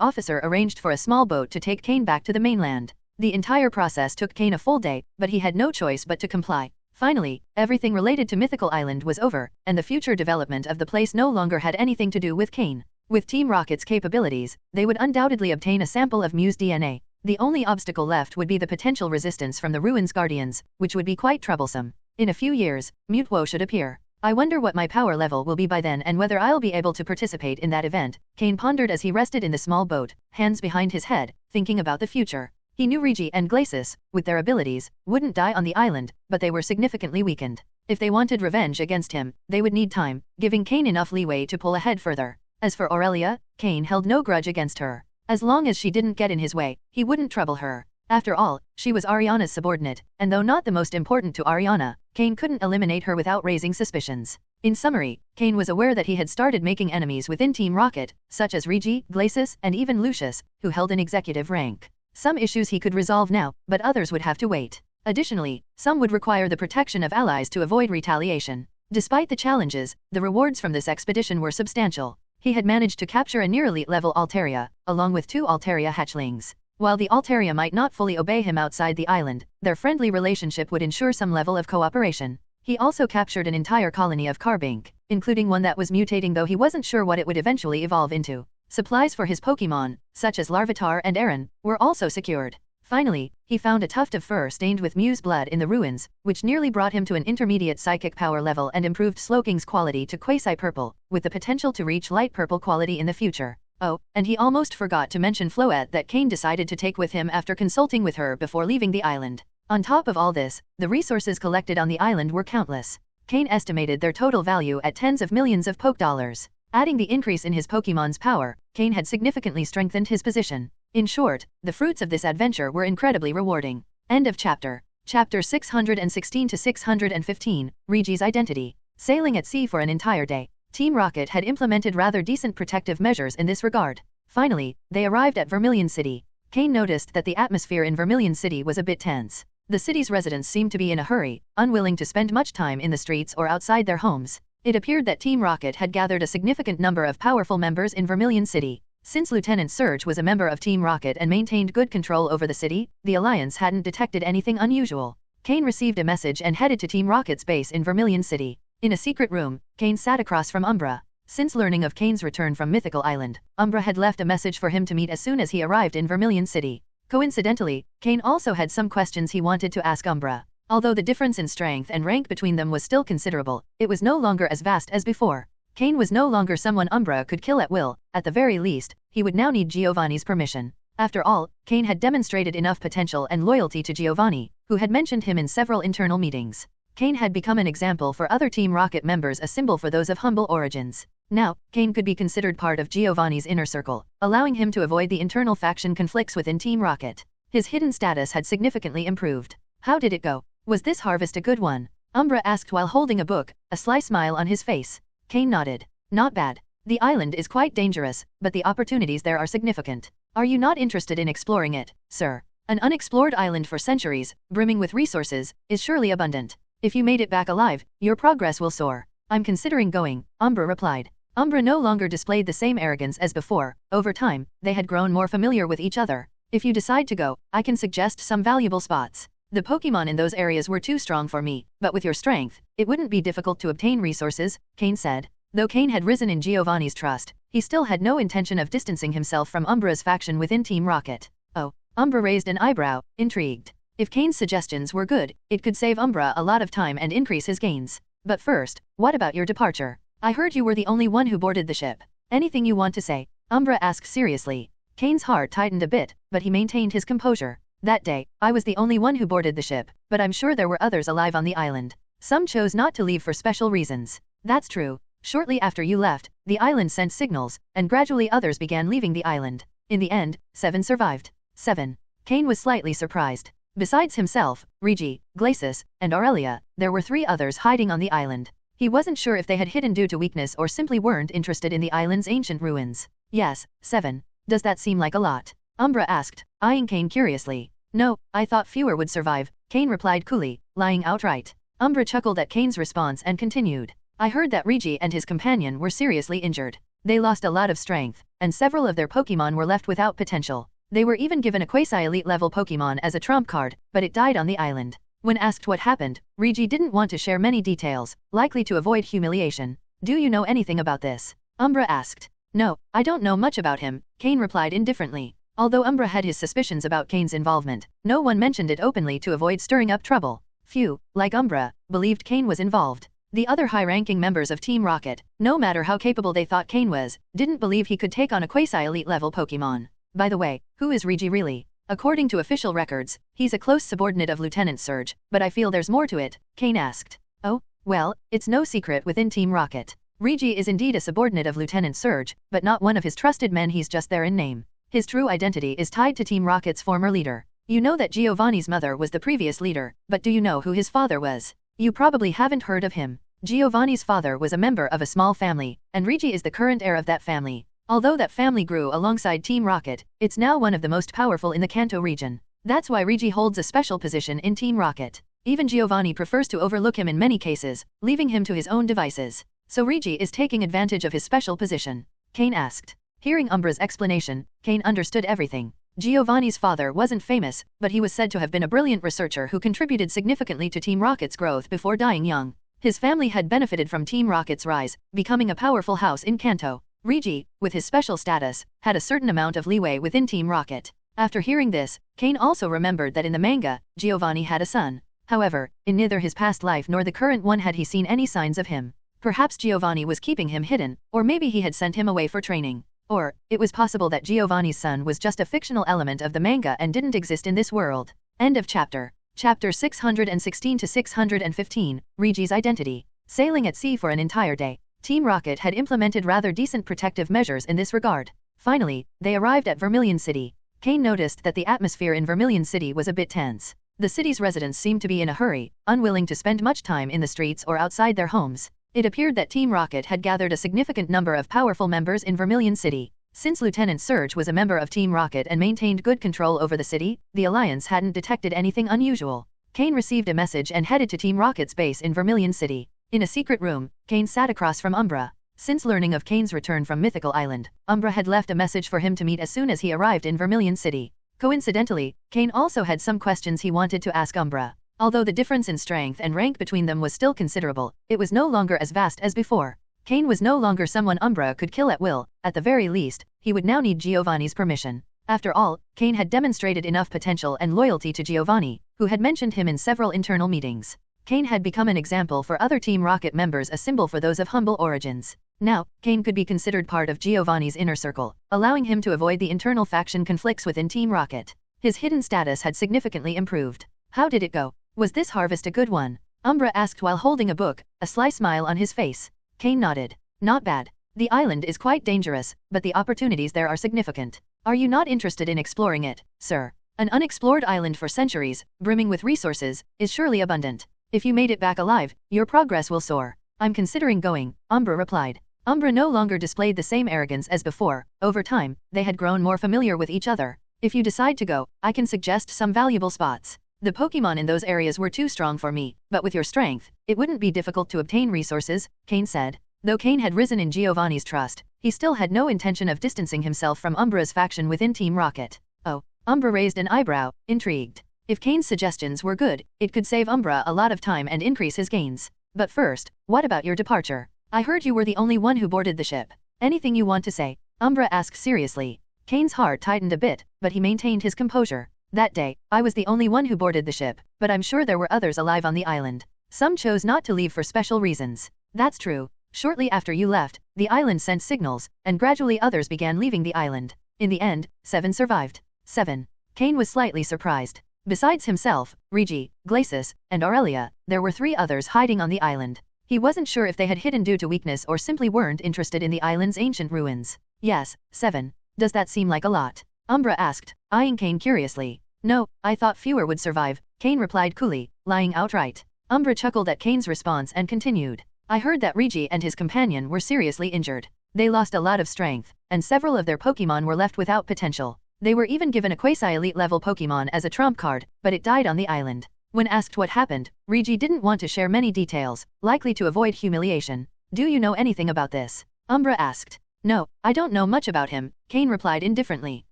officer arranged for a small boat to take Cain back to the mainland. The entire process took Cain a full day, but he had no choice but to comply. Finally, everything related to Mythical Island was over, and the future development of the place no longer had anything to do with Cain. With Team Rocket's capabilities, they would undoubtedly obtain a sample of Mu's DNA. The only obstacle left would be the potential resistance from the Ruins Guardians, which would be quite troublesome. In a few years, Mutwo should appear. I wonder what my power level will be by then and whether I'll be able to participate in that event, Cain pondered as he rested in the small boat, hands behind his head, thinking about the future. He knew Rigi and Glacis, with their abilities, wouldn't die on the island, but they were significantly weakened. If they wanted revenge against him, they would need time, giving Cain enough leeway to pull ahead further. As for Aurelia, Cain held no grudge against her. As long as she didn't get in his way, he wouldn't trouble her. After all, she was Ariana's subordinate, and though not the most important to Ariana, Cain couldn't eliminate her without raising suspicions. In summary, Cain was aware that he had started making enemies within Team Rocket, such as Rigi, Glacis, and even Lucius, who held an executive rank. Some issues he could resolve now, but others would have to wait. Additionally, some would require the protection of allies to avoid retaliation. Despite the challenges, the rewards from this expedition were substantial. He had managed to capture a near-elite level Altaria, along with 2 Altaria hatchlings. While the Altaria might not fully obey him outside the island, their friendly relationship would ensure some level of cooperation. He also captured an entire colony of Carbink, including one that was mutating, though he wasn't sure what it would eventually evolve into. Supplies for his Pokémon, such as Larvitar and Aaron, were also secured. Finally, he found a tuft of fur stained with Mu's blood in the ruins, which nearly brought him to an intermediate psychic power level and improved Sloking's quality to quasi-purple, with the potential to reach light purple quality in the future. Oh, and he almost forgot to mention Floette that Cain decided to take with him after consulting with her before leaving the island. On top of all this, the resources collected on the island were countless. Cain estimated their total value at tens of millions of Poke dollars. Adding the increase in his Pokémon's power, Cain had significantly strengthened his position. In short, the fruits of this adventure were incredibly rewarding. End of chapter. Chapter 616 to 615, Rigi's identity. Sailing at sea for an entire day, Team Rocket had implemented rather decent protective measures in this regard. Finally, they arrived at Vermilion City. Cain noticed that the atmosphere in Vermilion City was a bit tense. The city's residents seemed to be in a hurry, unwilling to spend much time in the streets or outside their homes. It appeared that Team Rocket had gathered a significant number of powerful members in Vermilion City. Since Lieutenant Surge was a member of Team Rocket and maintained good control over the city, the Alliance hadn't detected anything unusual. Cain received a message and headed to Team Rocket's base in Vermilion City. In a secret room, Cain sat across from Umbra. Since learning of Cain's return from Mythical Island, Umbra had left a message for him to meet as soon as he arrived in Vermilion City. Coincidentally, Cain also had some questions he wanted to ask Umbra. Although the difference in strength and rank between them was still considerable, it was no longer as vast as before. Cain was no longer someone Umbra could kill at will. At the very least, he would now need Giovanni's permission. After all, Cain had demonstrated enough potential and loyalty to Giovanni, who had mentioned him in several internal meetings. Cain had become an example for other Team Rocket members, a symbol for those of humble origins. Now, Cain could be considered part of Giovanni's inner circle, allowing him to avoid the internal faction conflicts within Team Rocket. His hidden status had significantly improved. How did it go? Was this harvest a good one? Umbra asked while holding a book, a sly smile on his face. Cain nodded. Not bad. The island is quite dangerous, but the opportunities there are significant. Are you not interested in exploring it, sir? An unexplored island for centuries, brimming with resources, is surely abundant. If you made it back alive, your progress will soar. I'm considering going, Umbra replied. Umbra no longer displayed the same arrogance as before. Over time, they had grown more familiar with each other. If you decide to go, I can suggest some valuable spots. The Pokémon in those areas were too strong for me, but with your strength, it wouldn't be difficult to obtain resources, Cain said. Though Cain had risen in Giovanni's trust, he still had no intention of distancing himself from Umbra's faction within Team Rocket. Oh, Umbra raised an eyebrow, intrigued. If Cain's suggestions were good, it could save Umbra a lot of time and increase his gains. But first, what about your departure? I heard you were the only one who boarded the ship. Anything you want to say? Umbra asked seriously. Cain's heart tightened a bit, but he maintained his composure. That day, I was the only one who boarded the ship, but I'm sure there were others alive on the island. Some chose not to leave for special reasons. That's true. Shortly after you left, the island sent signals, and gradually others began leaving the island. In the end, 7 survived. 7. Cain was slightly surprised. Besides himself, Regi, Glacis, and Aurelia, there were 3 others hiding on the island. He wasn't sure if they had hidden due to weakness or simply weren't interested in the island's ancient ruins. Yes, 7. Does that seem like a lot? Umbra asked, eyeing Cain curiously. No, I thought fewer would survive, Cain replied coolly, lying outright. Umbra chuckled at Cain's response and continued. I heard that Regi and his companion were seriously injured. They lost a lot of strength, and several of their Pokémon were left without potential. They were even given a quasi-elite level Pokémon as a trump card, but it died on the island. When asked what happened, Regi didn't want to share many details, likely to avoid humiliation. Do you know anything about this? Umbra asked. No, I don't know much about him, Cain replied indifferently. Although Umbra had his suspicions about Cain's involvement, no one mentioned it openly to avoid stirring up trouble. Few, like Umbra, believed Cain was involved. The other high-ranking members of Team Rocket, no matter how capable they thought Cain was, didn't believe he could take on a quasi-elite level Pokémon. By the way, who is Regi really? According to official records, he's a close subordinate of Lieutenant Surge, but I feel there's more to it, Cain asked. Oh, well, it's no secret within Team Rocket. Regi is indeed a subordinate of Lieutenant Surge, but not one of his trusted men. He's just there in name. His true identity is tied to Team Rocket's former leader. You know that Giovanni's mother was the previous leader, but do you know who his father was? You probably haven't heard of him. Giovanni's father was a member of a small family, and Regi is the current heir of that family. Although that family grew alongside Team Rocket, it's now one of the most powerful in the Kanto region. That's why Regi holds a special position in Team Rocket. Even Giovanni prefers to overlook him in many cases, leaving him to his own devices. So Regi is taking advantage of his special position? Cain asked. Hearing Umbra's explanation, Cain understood everything. Giovanni's father wasn't famous, but he was said to have been a brilliant researcher who contributed significantly to Team Rocket's growth before dying young. His family had benefited from Team Rocket's rise, becoming a powerful house in Kanto. Regi, with his special status, had a certain amount of leeway within Team Rocket. After hearing this, Cain also remembered that in the manga, Giovanni had a son. However, in neither his past life nor the current one had he seen any signs of him. Perhaps Giovanni was keeping him hidden, or maybe he had sent him away for training. Or, it was possible that Giovanni's son was just a fictional element of the manga and didn't exist in this world. End of chapter. Chapter 616 to 615, Regi's identity. Sailing at sea for an entire day, Team Rocket had implemented rather decent protective measures in this regard. Finally, they arrived at Vermilion City. Cain noticed that the atmosphere in Vermilion City was a bit tense. The city's residents seemed to be in a hurry, unwilling to spend much time in the streets or outside their homes. It appeared that Team Rocket had gathered a significant number of powerful members in Vermilion City. Since Lieutenant Surge was a member of Team Rocket and maintained good control over the city, the Alliance hadn't detected anything unusual. Cain received a message and headed to Team Rocket's base in Vermilion City. In a secret room, Cain sat across from Umbra. Since learning of Cain's return from Mythical Island, Umbra had left a message for him to meet as soon as he arrived in Vermilion City. Coincidentally, Cain also had some questions he wanted to ask Umbra. Although the difference in strength and rank between them was still considerable, it was no longer as vast as before. Cain was no longer someone Umbra could kill at will. At the very least, he would now need Giovanni's permission. After all, Cain had demonstrated enough potential and loyalty to Giovanni, who had mentioned him in several internal meetings. Cain had become an example for other Team Rocket members, a symbol for those of humble origins. Now, Cain could be considered part of Giovanni's inner circle, allowing him to avoid the internal faction conflicts within Team Rocket. His hidden status had significantly improved. How did it go? Was this harvest a good one? Umbra asked while holding a book, a sly smile on his face. Cain nodded. Not bad. The island is quite dangerous, but the opportunities there are significant. Are you not interested in exploring it, sir? An unexplored island for centuries, brimming with resources, is surely abundant. If you made it back alive, your progress will soar. I'm considering going, Umbra replied. Umbra no longer displayed the same arrogance as before. Over time, they had grown more familiar with each other. If you decide to go, I can suggest some valuable spots. The Pokémon in those areas were too strong for me, but with your strength, it wouldn't be difficult to obtain resources, Cain said. Though Cain had risen in Giovanni's trust, he still had no intention of distancing himself from Umbra's faction within Team Rocket. Oh, Umbra raised an eyebrow, intrigued. If Cain's suggestions were good, it could save Umbra a lot of time and increase his gains. But first, what about your departure? I heard you were the only one who boarded the ship. Anything you want to say? Umbra asked seriously. Cain's heart tightened a bit, but he maintained his composure. That day, I was the only one who boarded the ship, but I'm sure there were others alive on the island. Some chose not to leave for special reasons. That's true. Shortly after you left, the island sent signals, and gradually others began leaving the island. In the end, 7 survived. 7. Cain was slightly surprised. Besides himself, Regi, Glacis, and Aurelia, there were 3 others hiding on the island. He wasn't sure if they had hidden due to weakness or simply weren't interested in the island's ancient ruins. Yes, 7. Does that seem like a lot? Umbra asked, eyeing Cain curiously. No, I thought fewer would survive, Cain replied coolly, lying outright. Umbra chuckled at Cain's response and continued. I heard that Regi and his companion were seriously injured. They lost a lot of strength, and several of their Pokémon were left without potential. They were even given a quasi-elite level Pokémon as a trump card, but it died on the island. When asked what happened, Regi didn't want to share many details, likely to avoid humiliation. Do you know anything about this? Umbra asked. No, I don't know much about him, Cain replied indifferently.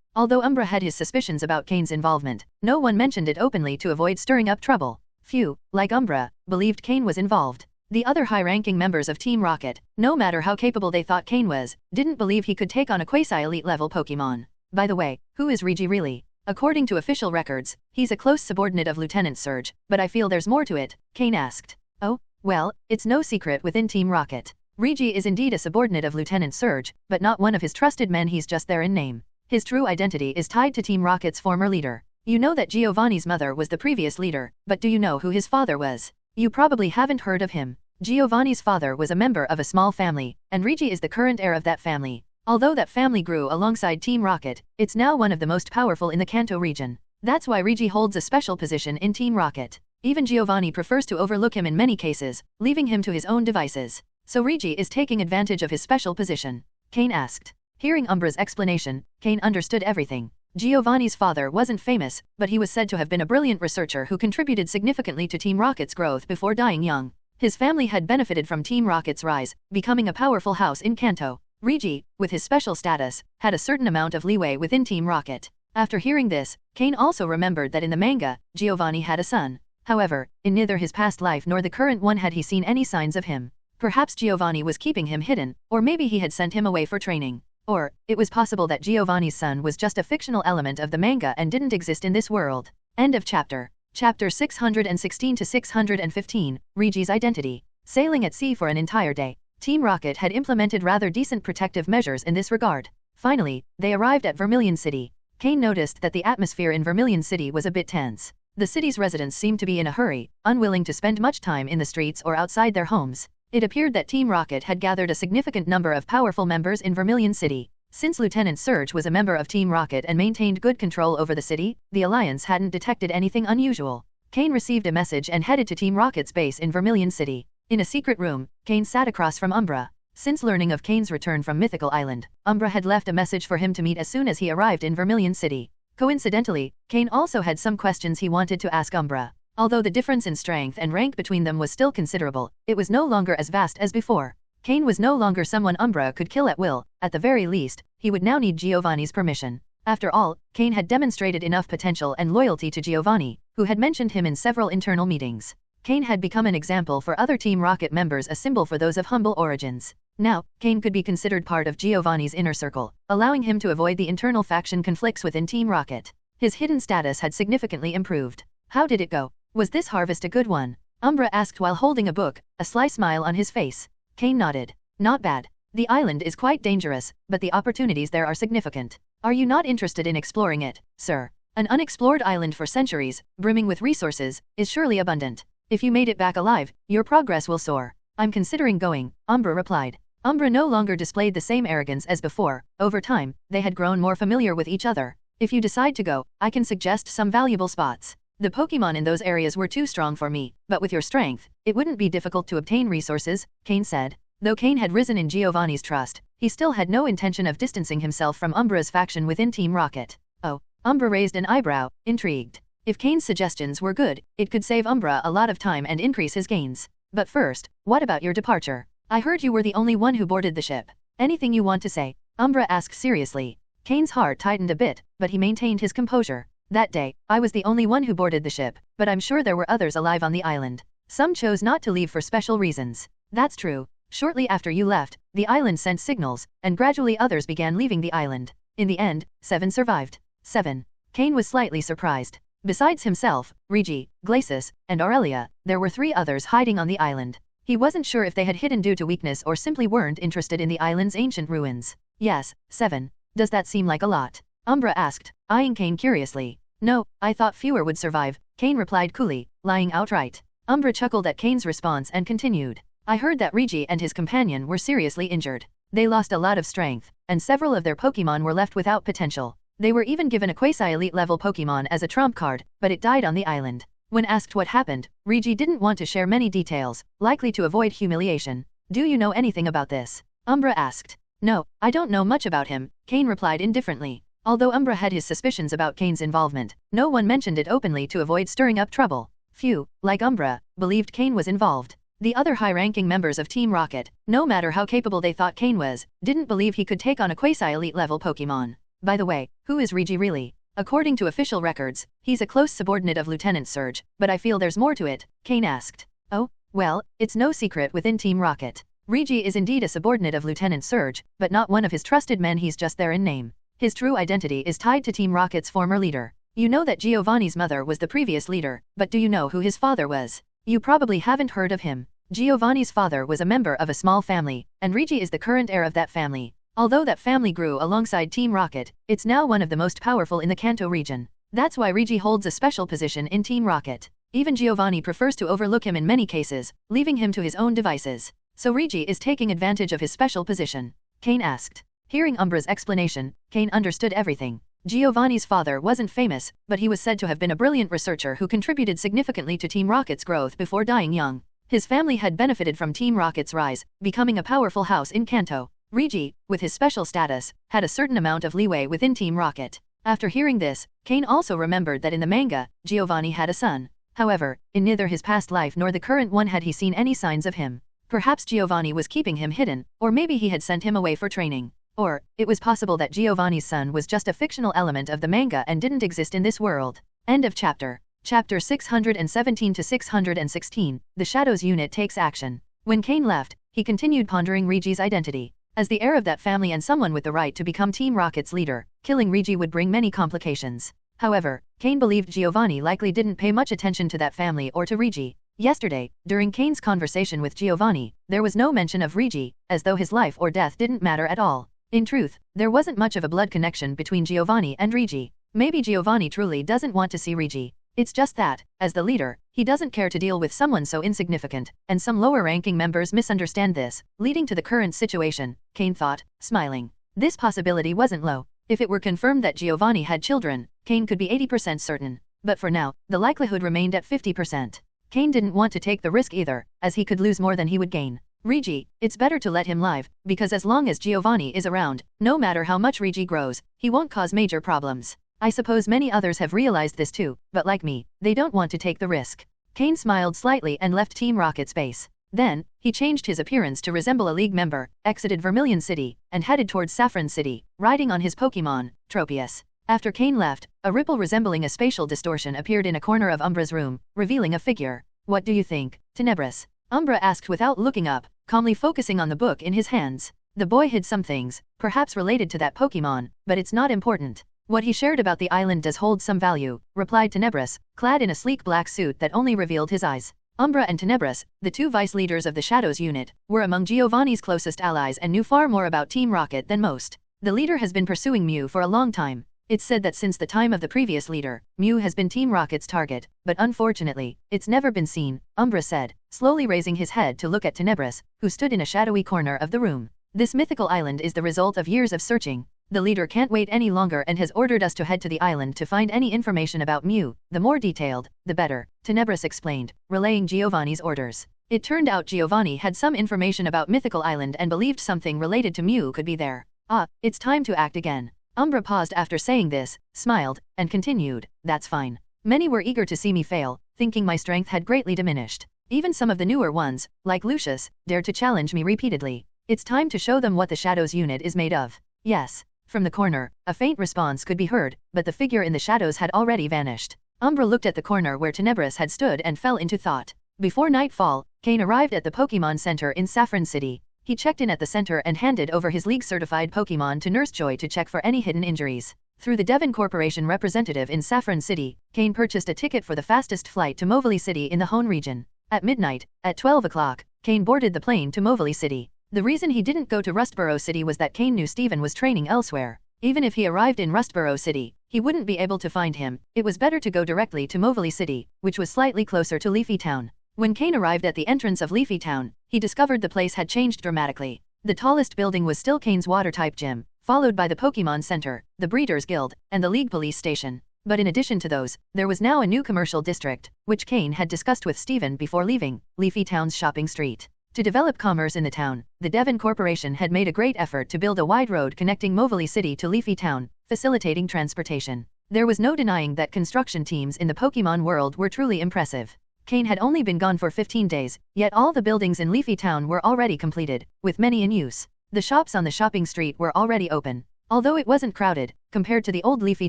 Although Umbra had his suspicions about Cain's involvement, no one mentioned it openly to avoid stirring up trouble. Few, like Umbra, believed Cain was involved. The other high-ranking members of Team Rocket, no matter how capable they thought Cain was, didn't believe he could take on a quasi-elite level Pokémon. By the way, who is Regi really? According to official records, he's a close subordinate of Lieutenant Surge, but I feel there's more to it, Cain asked. Oh, well, it's no secret within Team Rocket. Regi is indeed a subordinate of Lieutenant Surge, but not one of his trusted men. He's just there in name. His true identity is tied to Team Rocket's former leader. You know that Giovanni's mother was the previous leader, but do you know who his father was? You probably haven't heard of him. Giovanni's father was a member of a small family, and Regi is the current heir of that family. Although that family grew alongside Team Rocket, it's now one of the most powerful in the Kanto region. That's why Regi holds a special position in Team Rocket. Even Giovanni prefers to overlook him in many cases, leaving him to his own devices. So Regi is taking advantage of his special position? Cain asked. Hearing Umbra's explanation, Cain understood everything. Giovanni's father wasn't famous, but he was said to have been a brilliant researcher who contributed significantly to Team Rocket's growth before dying young. His family had benefited from Team Rocket's rise, becoming a powerful house in Kanto. Regi, with his special status, had a certain amount of leeway within Team Rocket. After hearing this, Cain also remembered that in the manga, Giovanni had a son. However, in neither his past life nor the current one had he seen any signs of him. Perhaps Giovanni was keeping him hidden, or maybe he had sent him away for training. Or, it was possible that Giovanni's son was just a fictional element of the manga and didn't exist in this world. End of chapter. Chapter 616 to 615, Regi's identity. Sailing at sea for an entire day, Team Rocket had implemented rather decent protective measures in this regard. Finally, they arrived at Vermilion City. Cain noticed that the atmosphere in Vermilion City was a bit tense. The city's residents seemed to be in a hurry, unwilling to spend much time in the streets or outside their homes. It appeared that Team Rocket had gathered a significant number of powerful members in Vermilion City. Since Lieutenant Surge was a member of Team Rocket and maintained good control over the city, the Alliance hadn't detected anything unusual. Cain received a message and headed to Team Rocket's base in Vermilion City. In a secret room, Cain sat across from Umbra. Since learning of Cain's return from Mythical Island, Umbra had left a message for him to meet as soon as he arrived in Vermilion City. Coincidentally, Cain also had some questions he wanted to ask Umbra. Although the difference in strength and rank between them was still considerable, it was no longer as vast as before. Cain was no longer someone Umbra could kill at will. At the very least, he would now need Giovanni's permission. After all, Cain had demonstrated enough potential and loyalty to Giovanni, who had mentioned him in several internal meetings. Cain had become an example for other Team Rocket members, a symbol for those of humble origins. Now, Cain could be considered part of Giovanni's inner circle, allowing him to avoid the internal faction conflicts within Team Rocket. His hidden status had significantly improved. How did it go? Was this harvest a good one? Umbra asked while holding a book, a sly smile on his face. Cain nodded. Not bad. The island is quite dangerous, but the opportunities there are significant. Are you not interested in exploring it, sir? An unexplored island for centuries, brimming with resources, is surely abundant. If you made it back alive, your progress will soar. I'm considering going, Umbra replied. Umbra no longer displayed the same arrogance as before. Over time, they had grown more familiar with each other. If you decide to go, I can suggest some valuable spots. The Pokémon in those areas were too strong for me, but with your strength, it wouldn't be difficult to obtain resources, Cain said. Though Cain had risen in Giovanni's trust, he still had no intention of distancing himself from Umbra's faction within Team Rocket. Oh, Umbra raised an eyebrow, intrigued. If Cain's suggestions were good, it could save Umbra a lot of time and increase his gains. But first, what about your departure? I heard you were the only one who boarded the ship. Anything you want to say? Umbra asked seriously. Cain's heart tightened a bit, but he maintained his composure. That day, I was the only one who boarded the ship, but I'm sure there were others alive on the island. Some chose not to leave for special reasons. That's true. Shortly after you left, the island sent signals, and gradually others began leaving the island. In the end, 7 survived. 7. Cain was slightly surprised. Besides himself, Regi, Glacis, and Aurelia, there were 3 others hiding on the island. He wasn't sure if they had hidden due to weakness or simply weren't interested in the island's ancient ruins. Yes, 7. Does that seem like a lot? Umbra asked, eyeing Cain curiously. No, I thought fewer would survive, Cain replied coolly, lying outright. Umbra chuckled at Cain's response and continued. I heard that Regi and his companion were seriously injured. They lost a lot of strength, and several of their Pokémon were left without potential. They were even given a quasi-elite level Pokémon as a trump card, but it died on the island. When asked what happened, Regi didn't want to share many details, likely to avoid humiliation. Do you know anything about this? Umbra asked. No, I don't know much about him, Cain replied indifferently. Although Umbra had his suspicions about Cain's involvement, no one mentioned it openly to avoid stirring up trouble. Few, like Umbra, believed Cain was involved. The other high-ranking members of Team Rocket, no matter how capable they thought Cain was, didn't believe he could take on a quasi-elite level Pokémon. By the way, who is Regi really? According to official records, he's a close subordinate of Lieutenant Surge, but I feel there's more to it, Cain asked. Oh, well, it's no secret within Team Rocket. Regi is indeed a subordinate of Lieutenant Surge, but not one of his trusted men. He's just there in name. His true identity is tied to Team Rocket's former leader. You know that Giovanni's mother was the previous leader, but do you know who his father was? You probably haven't heard of him. Giovanni's father was a member of a small family, and Regi is the current heir of that family. Although that family grew alongside Team Rocket, it's now one of the most powerful in the Kanto region. That's why Regi holds a special position in Team Rocket. Even Giovanni prefers to overlook him in many cases, leaving him to his own devices. So Regi is taking advantage of his special position? Cain asked. Hearing Umbra's explanation, Cain understood everything. Giovanni's father wasn't famous, but he was said to have been a brilliant researcher who contributed significantly to Team Rocket's growth before dying young. His family had benefited from Team Rocket's rise, becoming a powerful house in Kanto. Regi, with his special status, had a certain amount of leeway within Team Rocket. After hearing this, Cain also remembered that in the manga, Giovanni had a son. However, in neither his past life nor the current one had he seen any signs of him. Perhaps Giovanni was keeping him hidden, or maybe he had sent him away for training. Or, it was possible that Giovanni's son was just a fictional element of the manga and didn't exist in this world. End of chapter. Chapter 617 to 616, The Shadows Unit takes action. When Cain left, he continued pondering Regi's identity. As the heir of that family and someone with the right to become Team Rocket's leader, killing Regi would bring many complications. However, Cain believed Giovanni likely didn't pay much attention to that family or to Regi. Yesterday, during Cain's conversation with Giovanni, there was no mention of Regi, as though his life or death didn't matter at all. In truth, there wasn't much of a blood connection between Giovanni and Regi. Maybe Giovanni truly doesn't want to see Regi. It's just that, as the leader, he doesn't care to deal with someone so insignificant, and some lower-ranking members misunderstand this, leading to the current situation, Cain thought, smiling. This possibility wasn't low. If it were confirmed that Giovanni had children, Cain could be 80% certain. But for now, the likelihood remained at 50%. Cain didn't want to take the risk either, as he could lose more than he would gain. Regi, it's better to let him live, because as long as Giovanni is around, no matter how much Regi grows, he won't cause major problems. I suppose many others have realized this too, but like me, they don't want to take the risk. Cain smiled slightly and left Team Rocket's base. Then, he changed his appearance to resemble a League member, exited Vermilion City, and headed towards Saffron City, riding on his Pokémon, Tropius. After Cain left, a ripple resembling a spatial distortion appeared in a corner of Umbra's room, revealing a figure. What do you think, Tenebris? Umbra asked without looking up, calmly focusing on the book in his hands. The boy hid some things, perhaps related to that Pokémon, but it's not important. What he shared about the island does hold some value, replied Tenebris, clad in a sleek black suit that only revealed his eyes. Umbra and Tenebris, the 2 vice leaders of the Shadows unit, were among Giovanni's closest allies and knew far more about Team Rocket than most. The leader has been pursuing Mew for a long time. It's said that since the time of the previous leader, Mew has been Team Rocket's target, but unfortunately, it's never been seen, Umbra said, slowly raising his head to look at Tenebris, who stood in a shadowy corner of the room. This mythical island is the result of years of searching. The leader can't wait any longer and has ordered us to head to the island to find any information about Mew. The more detailed, the better, Tenebris explained, relaying Giovanni's orders. It turned out Giovanni had some information about Mythical Island and believed something related to Mew could be there. Ah, it's time to act again. Umbra paused after saying this, smiled, and continued, that's fine. Many were eager to see me fail, thinking my strength had greatly diminished. Even some of the newer ones, like Lucius, dared to challenge me repeatedly. It's time to show them what the Shadows unit is made of. Yes. From the corner, a faint response could be heard, but the figure in the shadows had already vanished. Umbra looked at the corner where Tenebris had stood and fell into thought. Before nightfall, Cain arrived at the Pokémon Center in Saffron City. He checked in at the center and handed over his league-certified Pokémon to Nurse Joy to check for any hidden injuries. Through the Devon Corporation representative in Saffron City, Cain purchased a ticket for the fastest flight to Movili City in the Hone region. At midnight, at 12 o'clock, Cain boarded the plane to Movili City. The reason he didn't go to Rustboro City was that Cain knew Steven was training elsewhere. Even if he arrived in Rustboro City, he wouldn't be able to find him. It was better to go directly to Movili City, which was slightly closer to Leafy Town. When Cain arrived at the entrance of Leafy Town, he discovered the place had changed dramatically. The tallest building was still Cain's water-type gym, followed by the Pokémon Center, the Breeders' Guild, and the League Police Station. But in addition to those, there was now a new commercial district, which Cain had discussed with Steven before leaving, Leafy Town's shopping street. To develop commerce in the town, the Devon Corporation had made a great effort to build a wide road connecting Movili City to Leafy Town, facilitating transportation. There was no denying that construction teams in the Pokémon World were truly impressive. Cain had only been gone for 15 days, yet all the buildings in Leafy Town were already completed, with many in use. The shops on the shopping street were already open. Although it wasn't crowded, compared to the old Leafy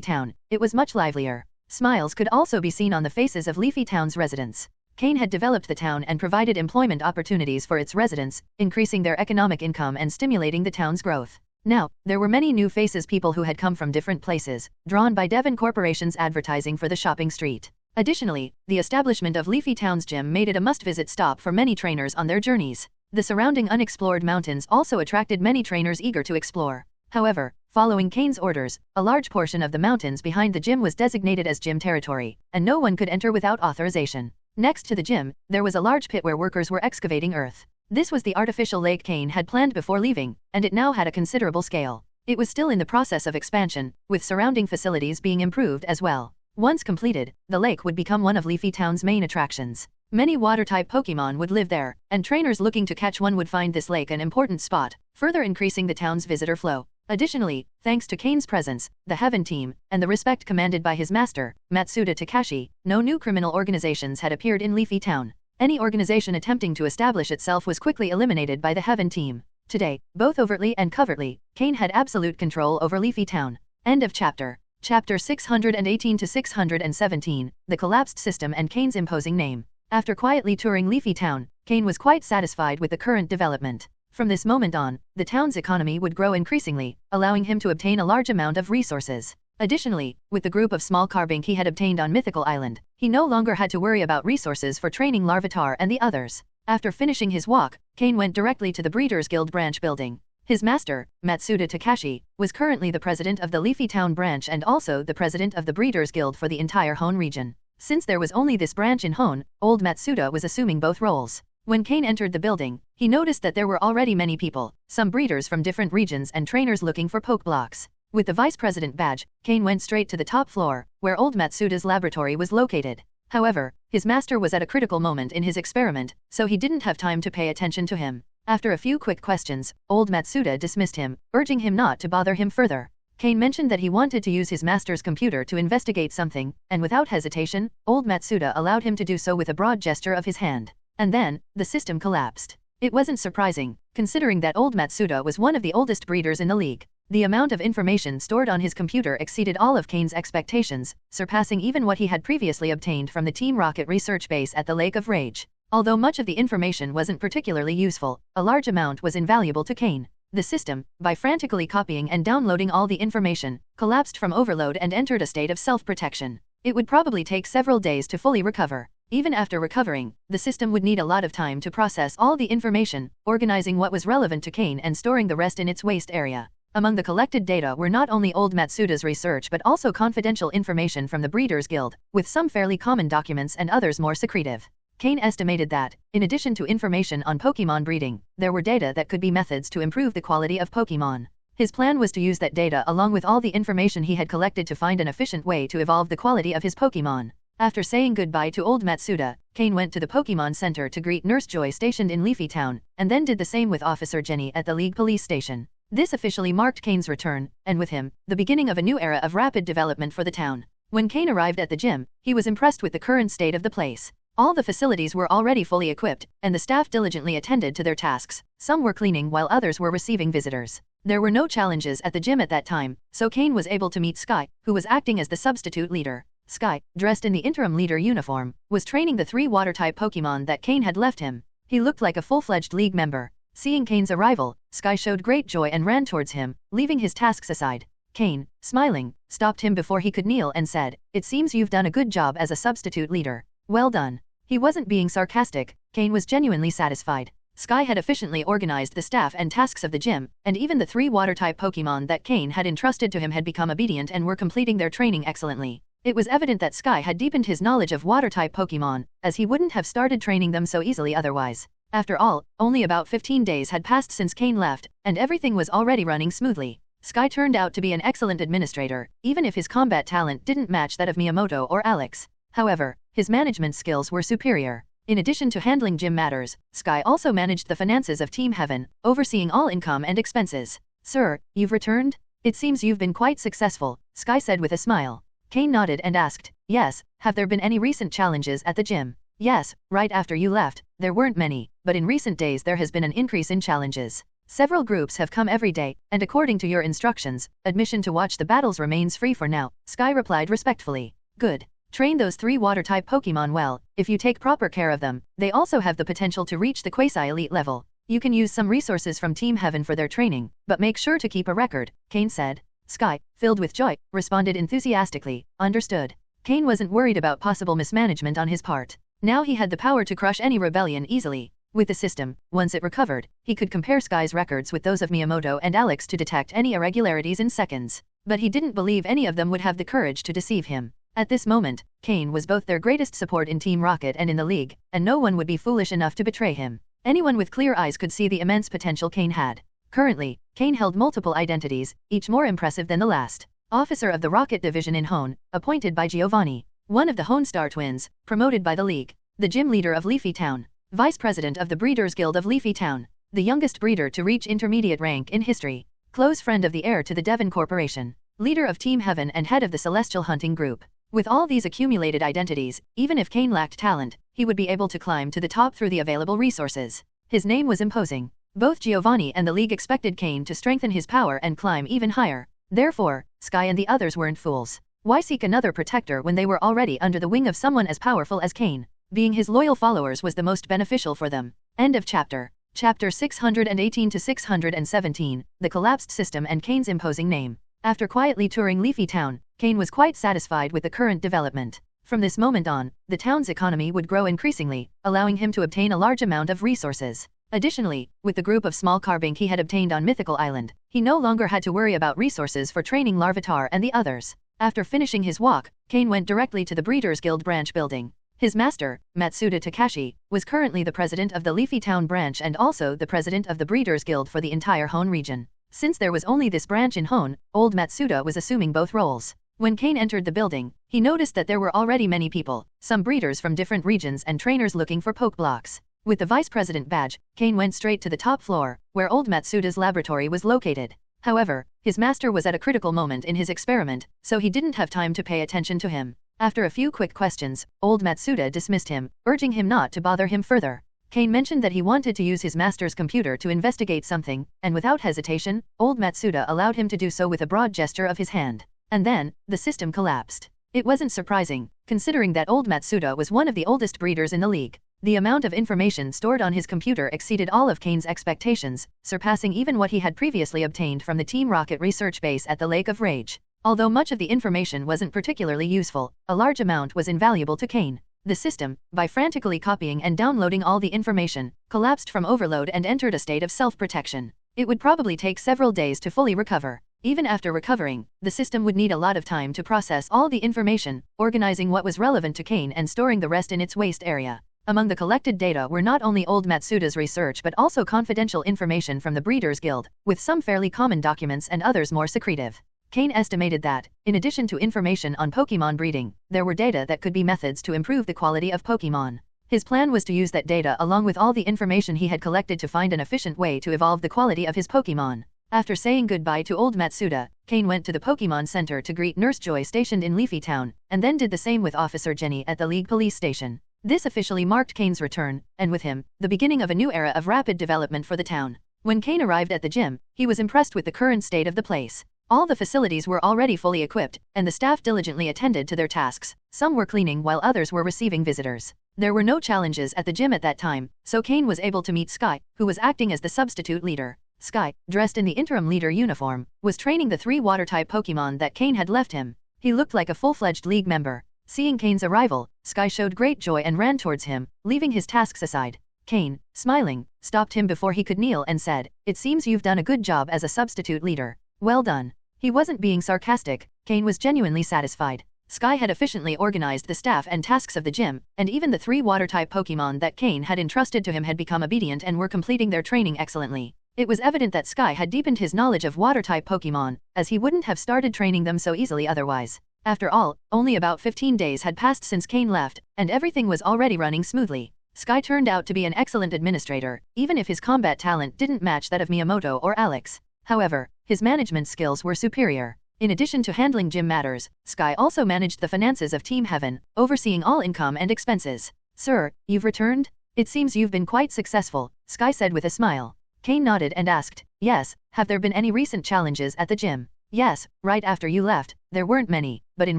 Town, it was much livelier. Smiles could also be seen on the faces of Leafy Town's residents. Cain had developed the town and provided employment opportunities for its residents, increasing their economic income and stimulating the town's growth. Now, there were many new faces, people who had come from different places, drawn by Devon Corporation's advertising for the shopping street. Additionally, the establishment of Leafy Town's gym made it a must-visit stop for many trainers on their journeys. The surrounding unexplored mountains also attracted many trainers eager to explore. However, following Cain's orders, a large portion of the mountains behind the gym was designated as gym territory, and no one could enter without authorization. Next to the gym, there was a large pit where workers were excavating earth. This was the artificial lake Cain had planned before leaving, and it now had a considerable scale. It was still in the process of expansion, with surrounding facilities being improved as well. Once completed, the lake would become one of Leafy Town's main attractions. Many water-type Pokémon would live there, and trainers looking to catch one would find this lake an important spot, further increasing the town's visitor flow. Additionally, thanks to Cain's presence, the Heaven Team, and the respect commanded by his master, Matsuda Takashi, no new criminal organizations had appeared in Leafy Town. Any organization attempting to establish itself was quickly eliminated by the Heaven Team. Today, both overtly and covertly, Cain had absolute control over Leafy Town. End of chapter. Chapter 618 to 617, The Collapsed System and Cain's Imposing Name. After quietly touring Leafy Town, Cain was quite satisfied with the current development. From this moment on, the town's economy would grow increasingly, allowing him to obtain a large amount of resources. Additionally, with the group of small carbink he had obtained on Mythical Island, he no longer had to worry about resources for training Larvitar and the others. After finishing his walk, Cain went directly to the Breeders' Guild branch building. His master, Matsuda Takashi, was currently the president of the Leafy Town branch and also the president of the Breeders' Guild for the entire Hone region. Since there was only this branch in Hone, old Matsuda was assuming both roles. When Cain entered the building, he noticed that there were already many people, some breeders from different regions and trainers looking for poke blocks. With the vice president badge, Cain went straight to the top floor, where old Matsuda's laboratory was located. However, his master was at a critical moment in his experiment, so he didn't have time to pay attention to him. After a few quick questions, old Matsuda dismissed him, urging him not to bother him further. Cain mentioned that he wanted to use his master's computer to investigate something, and without hesitation, old Matsuda allowed him to do so with a broad gesture of his hand. And then, the system collapsed. It wasn't surprising, considering that old Matsuda was one of the oldest breeders in the league. The amount of information stored on his computer exceeded all of Cain's expectations, surpassing even what he had previously obtained from the Team Rocket research base at the Lake of Rage. Although much of the information wasn't particularly useful, a large amount was invaluable to Cain. The system, by frantically copying and downloading all the information, collapsed from overload and entered a state of self-protection. It would probably take several days to fully recover. Even after recovering, the system would need a lot of time to process all the information, organizing what was relevant to Cain and storing the rest in its waste area. Among the collected data were not only old Matsuda's research but also confidential information from the Breeders' Guild, with some fairly common documents and others more secretive. Cain estimated that, in addition to information on Pokémon breeding, there were data that could be methods to improve the quality of Pokémon. His plan was to use that data along with all the information he had collected to find an efficient way to evolve the quality of his Pokémon. After saying goodbye to old Matsuda, Cain went to the Pokémon Center to greet Nurse Joy stationed in Leafy Town, and then did the same with Officer Jenny at the League Police Station. This officially marked Cain's return, and with him, the beginning of a new era of rapid development for the town. When Cain arrived at the gym, he was impressed with the current state of the place. All the facilities were already fully equipped, and the staff diligently attended to their tasks. Some were cleaning while others were receiving visitors. There were no challenges at the gym at that time, so Cain was able to meet Sky, who was acting as the substitute leader. Sky, dressed in the interim leader uniform, was training the 3 water-type Pokémon that Cain had left him. He looked like a full-fledged league member. Seeing Cain's arrival, Sky showed great joy and ran towards him, leaving his tasks aside. Cain, smiling, stopped him before he could kneel and said, "It seems you've done a good job as a substitute leader. Well done." He wasn't being sarcastic, Cain was genuinely satisfied. Sky had efficiently organized the staff and tasks of the gym, and even the 3 water-type Pokémon that Cain had entrusted to him had become obedient and were completing their training excellently. It was evident that Sky had deepened his knowledge of water-type Pokémon, as he wouldn't have started training them so easily otherwise. After all, only about 15 days had passed since Cain left, and everything was already running smoothly. Sky turned out to be an excellent administrator, even if his combat talent didn't match that of Miyamoto or Alex. However, his management skills were superior. In addition to handling gym matters, Sky also managed the finances of Team Heaven, overseeing all income and expenses. "Sir, you've returned? It seems you've been quite successful," Sky said with a smile. Cain nodded and asked, "Yes, have there been any recent challenges at the gym?" "Yes, right after you left, there weren't many, but in recent days there has been an increase in challenges. Several groups have come every day, and according to your instructions, admission to watch the battles remains free for now," Sky replied respectfully. "Good. Train those 3 water-type Pokémon well. If you take proper care of them, they also have the potential to reach the quasi-elite level. You can use some resources from Team Heaven for their training, but make sure to keep a record," Cain said. Sky, filled with joy, responded enthusiastically, "Understood." Cain wasn't worried about possible mismanagement on his part. Now he had the power to crush any rebellion easily. With the system, once it recovered, he could compare Sky's records with those of Miyamoto and Alex to detect any irregularities in seconds. But he didn't believe any of them would have the courage to deceive him. At this moment, Cain was both their greatest support in Team Rocket and in the League, and no one would be foolish enough to betray him. Anyone with clear eyes could see the immense potential Cain had. Currently, Cain held multiple identities, each more impressive than the last. Officer of the Rocket Division in Hone, appointed by Giovanni. One of the Hone Star twins, promoted by the League. The gym leader of Leafy Town. Vice President of the Breeders' Guild of Leafy Town. The youngest breeder to reach intermediate rank in history. Close friend of the heir to the Devon Corporation. Leader of Team Heaven and head of the Celestial Hunting Group. With all these accumulated identities, even if Cain lacked talent, he would be able to climb to the top through the available resources. His name was imposing. Both Giovanni and the League expected Cain to strengthen his power and climb even higher. Therefore, Sky and the others weren't fools. Why seek another protector when they were already under the wing of someone as powerful as Cain? Being his loyal followers was the most beneficial for them. End of chapter. Chapter 618 to 617, The Collapsed System and Cain's Imposing Name. After quietly touring Leafy Town, Cain was quite satisfied with the current development. From this moment on, the town's economy would grow increasingly, allowing him to obtain a large amount of resources. Additionally, with the group of small carbink he had obtained on Mythical Island, he no longer had to worry about resources for training Larvitar and the others. After finishing his walk, Cain went directly to the Breeders' Guild branch building. His master, Matsuda Takashi, was currently the president of the Leafy Town branch and also the president of the Breeders' Guild for the entire Hone region. Since there was only this branch in Hone, old Matsuda was assuming both roles. When Cain entered the building, he noticed that there were already many people, some breeders from different regions and trainers looking for poke blocks. With the vice president badge, Cain went straight to the top floor, where old Matsuda's laboratory was located. However, his master was at a critical moment in his experiment, so he didn't have time to pay attention to him. After a few quick questions, old Matsuda dismissed him, urging him not to bother him further. Cain mentioned that he wanted to use his master's computer to investigate something, and without hesitation, old Matsuda allowed him to do so with a broad gesture of his hand. And then, the system collapsed. It wasn't surprising, considering that old Matsuda was one of the oldest breeders in the league. The amount of information stored on his computer exceeded all of Cain's expectations, surpassing even what he had previously obtained from the Team Rocket research base at the Lake of Rage. Although much of the information wasn't particularly useful, a large amount was invaluable to Cain. The system, by frantically copying and downloading all the information, collapsed from overload and entered a state of self-protection. It would probably take several days to fully recover. Even after recovering, the system would need a lot of time to process all the information, organizing what was relevant to Cain and storing the rest in its waste area. Among the collected data were not only old Matsuda's research but also confidential information from the Breeders' Guild, with some fairly common documents and others more secretive. Cain estimated that, in addition to information on Pokémon breeding, there were data that could be methods to improve the quality of Pokémon. His plan was to use that data along with all the information he had collected to find an efficient way to evolve the quality of his Pokémon. After saying goodbye to old Matsuda, Cain went to the Pokémon Center to greet Nurse Joy stationed in Leafy Town, and then did the same with Officer Jenny at the League Police Station. This officially marked Cain's return, and with him, the beginning of a new era of rapid development for the town. When Cain arrived at the gym, he was impressed with the current state of the place. All the facilities were already fully equipped, and the staff diligently attended to their tasks. Some were cleaning while others were receiving visitors. There were no challenges at the gym at that time, so Cain was able to meet Sky, who was acting as the substitute leader. Sky, dressed in the interim leader uniform, was training the 3 water-type Pokémon that Cain had left him. He looked like a full-fledged league member. Seeing Cain's arrival, Sky showed great joy and ran towards him, leaving his tasks aside. Cain, smiling, stopped him before he could kneel and said, "It seems you've done a good job as a substitute leader. Well done." He wasn't being sarcastic, Cain was genuinely satisfied. Sky had efficiently organized the staff and tasks of the gym, and even the 3 water-type Pokémon that Cain had entrusted to him had become obedient and were completing their training excellently. It was evident that Sky had deepened his knowledge of water-type Pokémon, as he wouldn't have started training them so easily otherwise. After all, only about 15 days had passed since Cain left, and everything was already running smoothly. Sky turned out to be an excellent administrator, even if his combat talent didn't match that of Miyamoto or Alex. However, his management skills were superior. In addition to handling gym matters, Sky also managed the finances of Team Heaven, overseeing all income and expenses. "Sir, you've returned? It seems you've been quite successful," Sky said with a smile. Cain nodded and asked, "Yes, have there been any recent challenges at the gym?" "Yes, right after you left, there weren't many, but in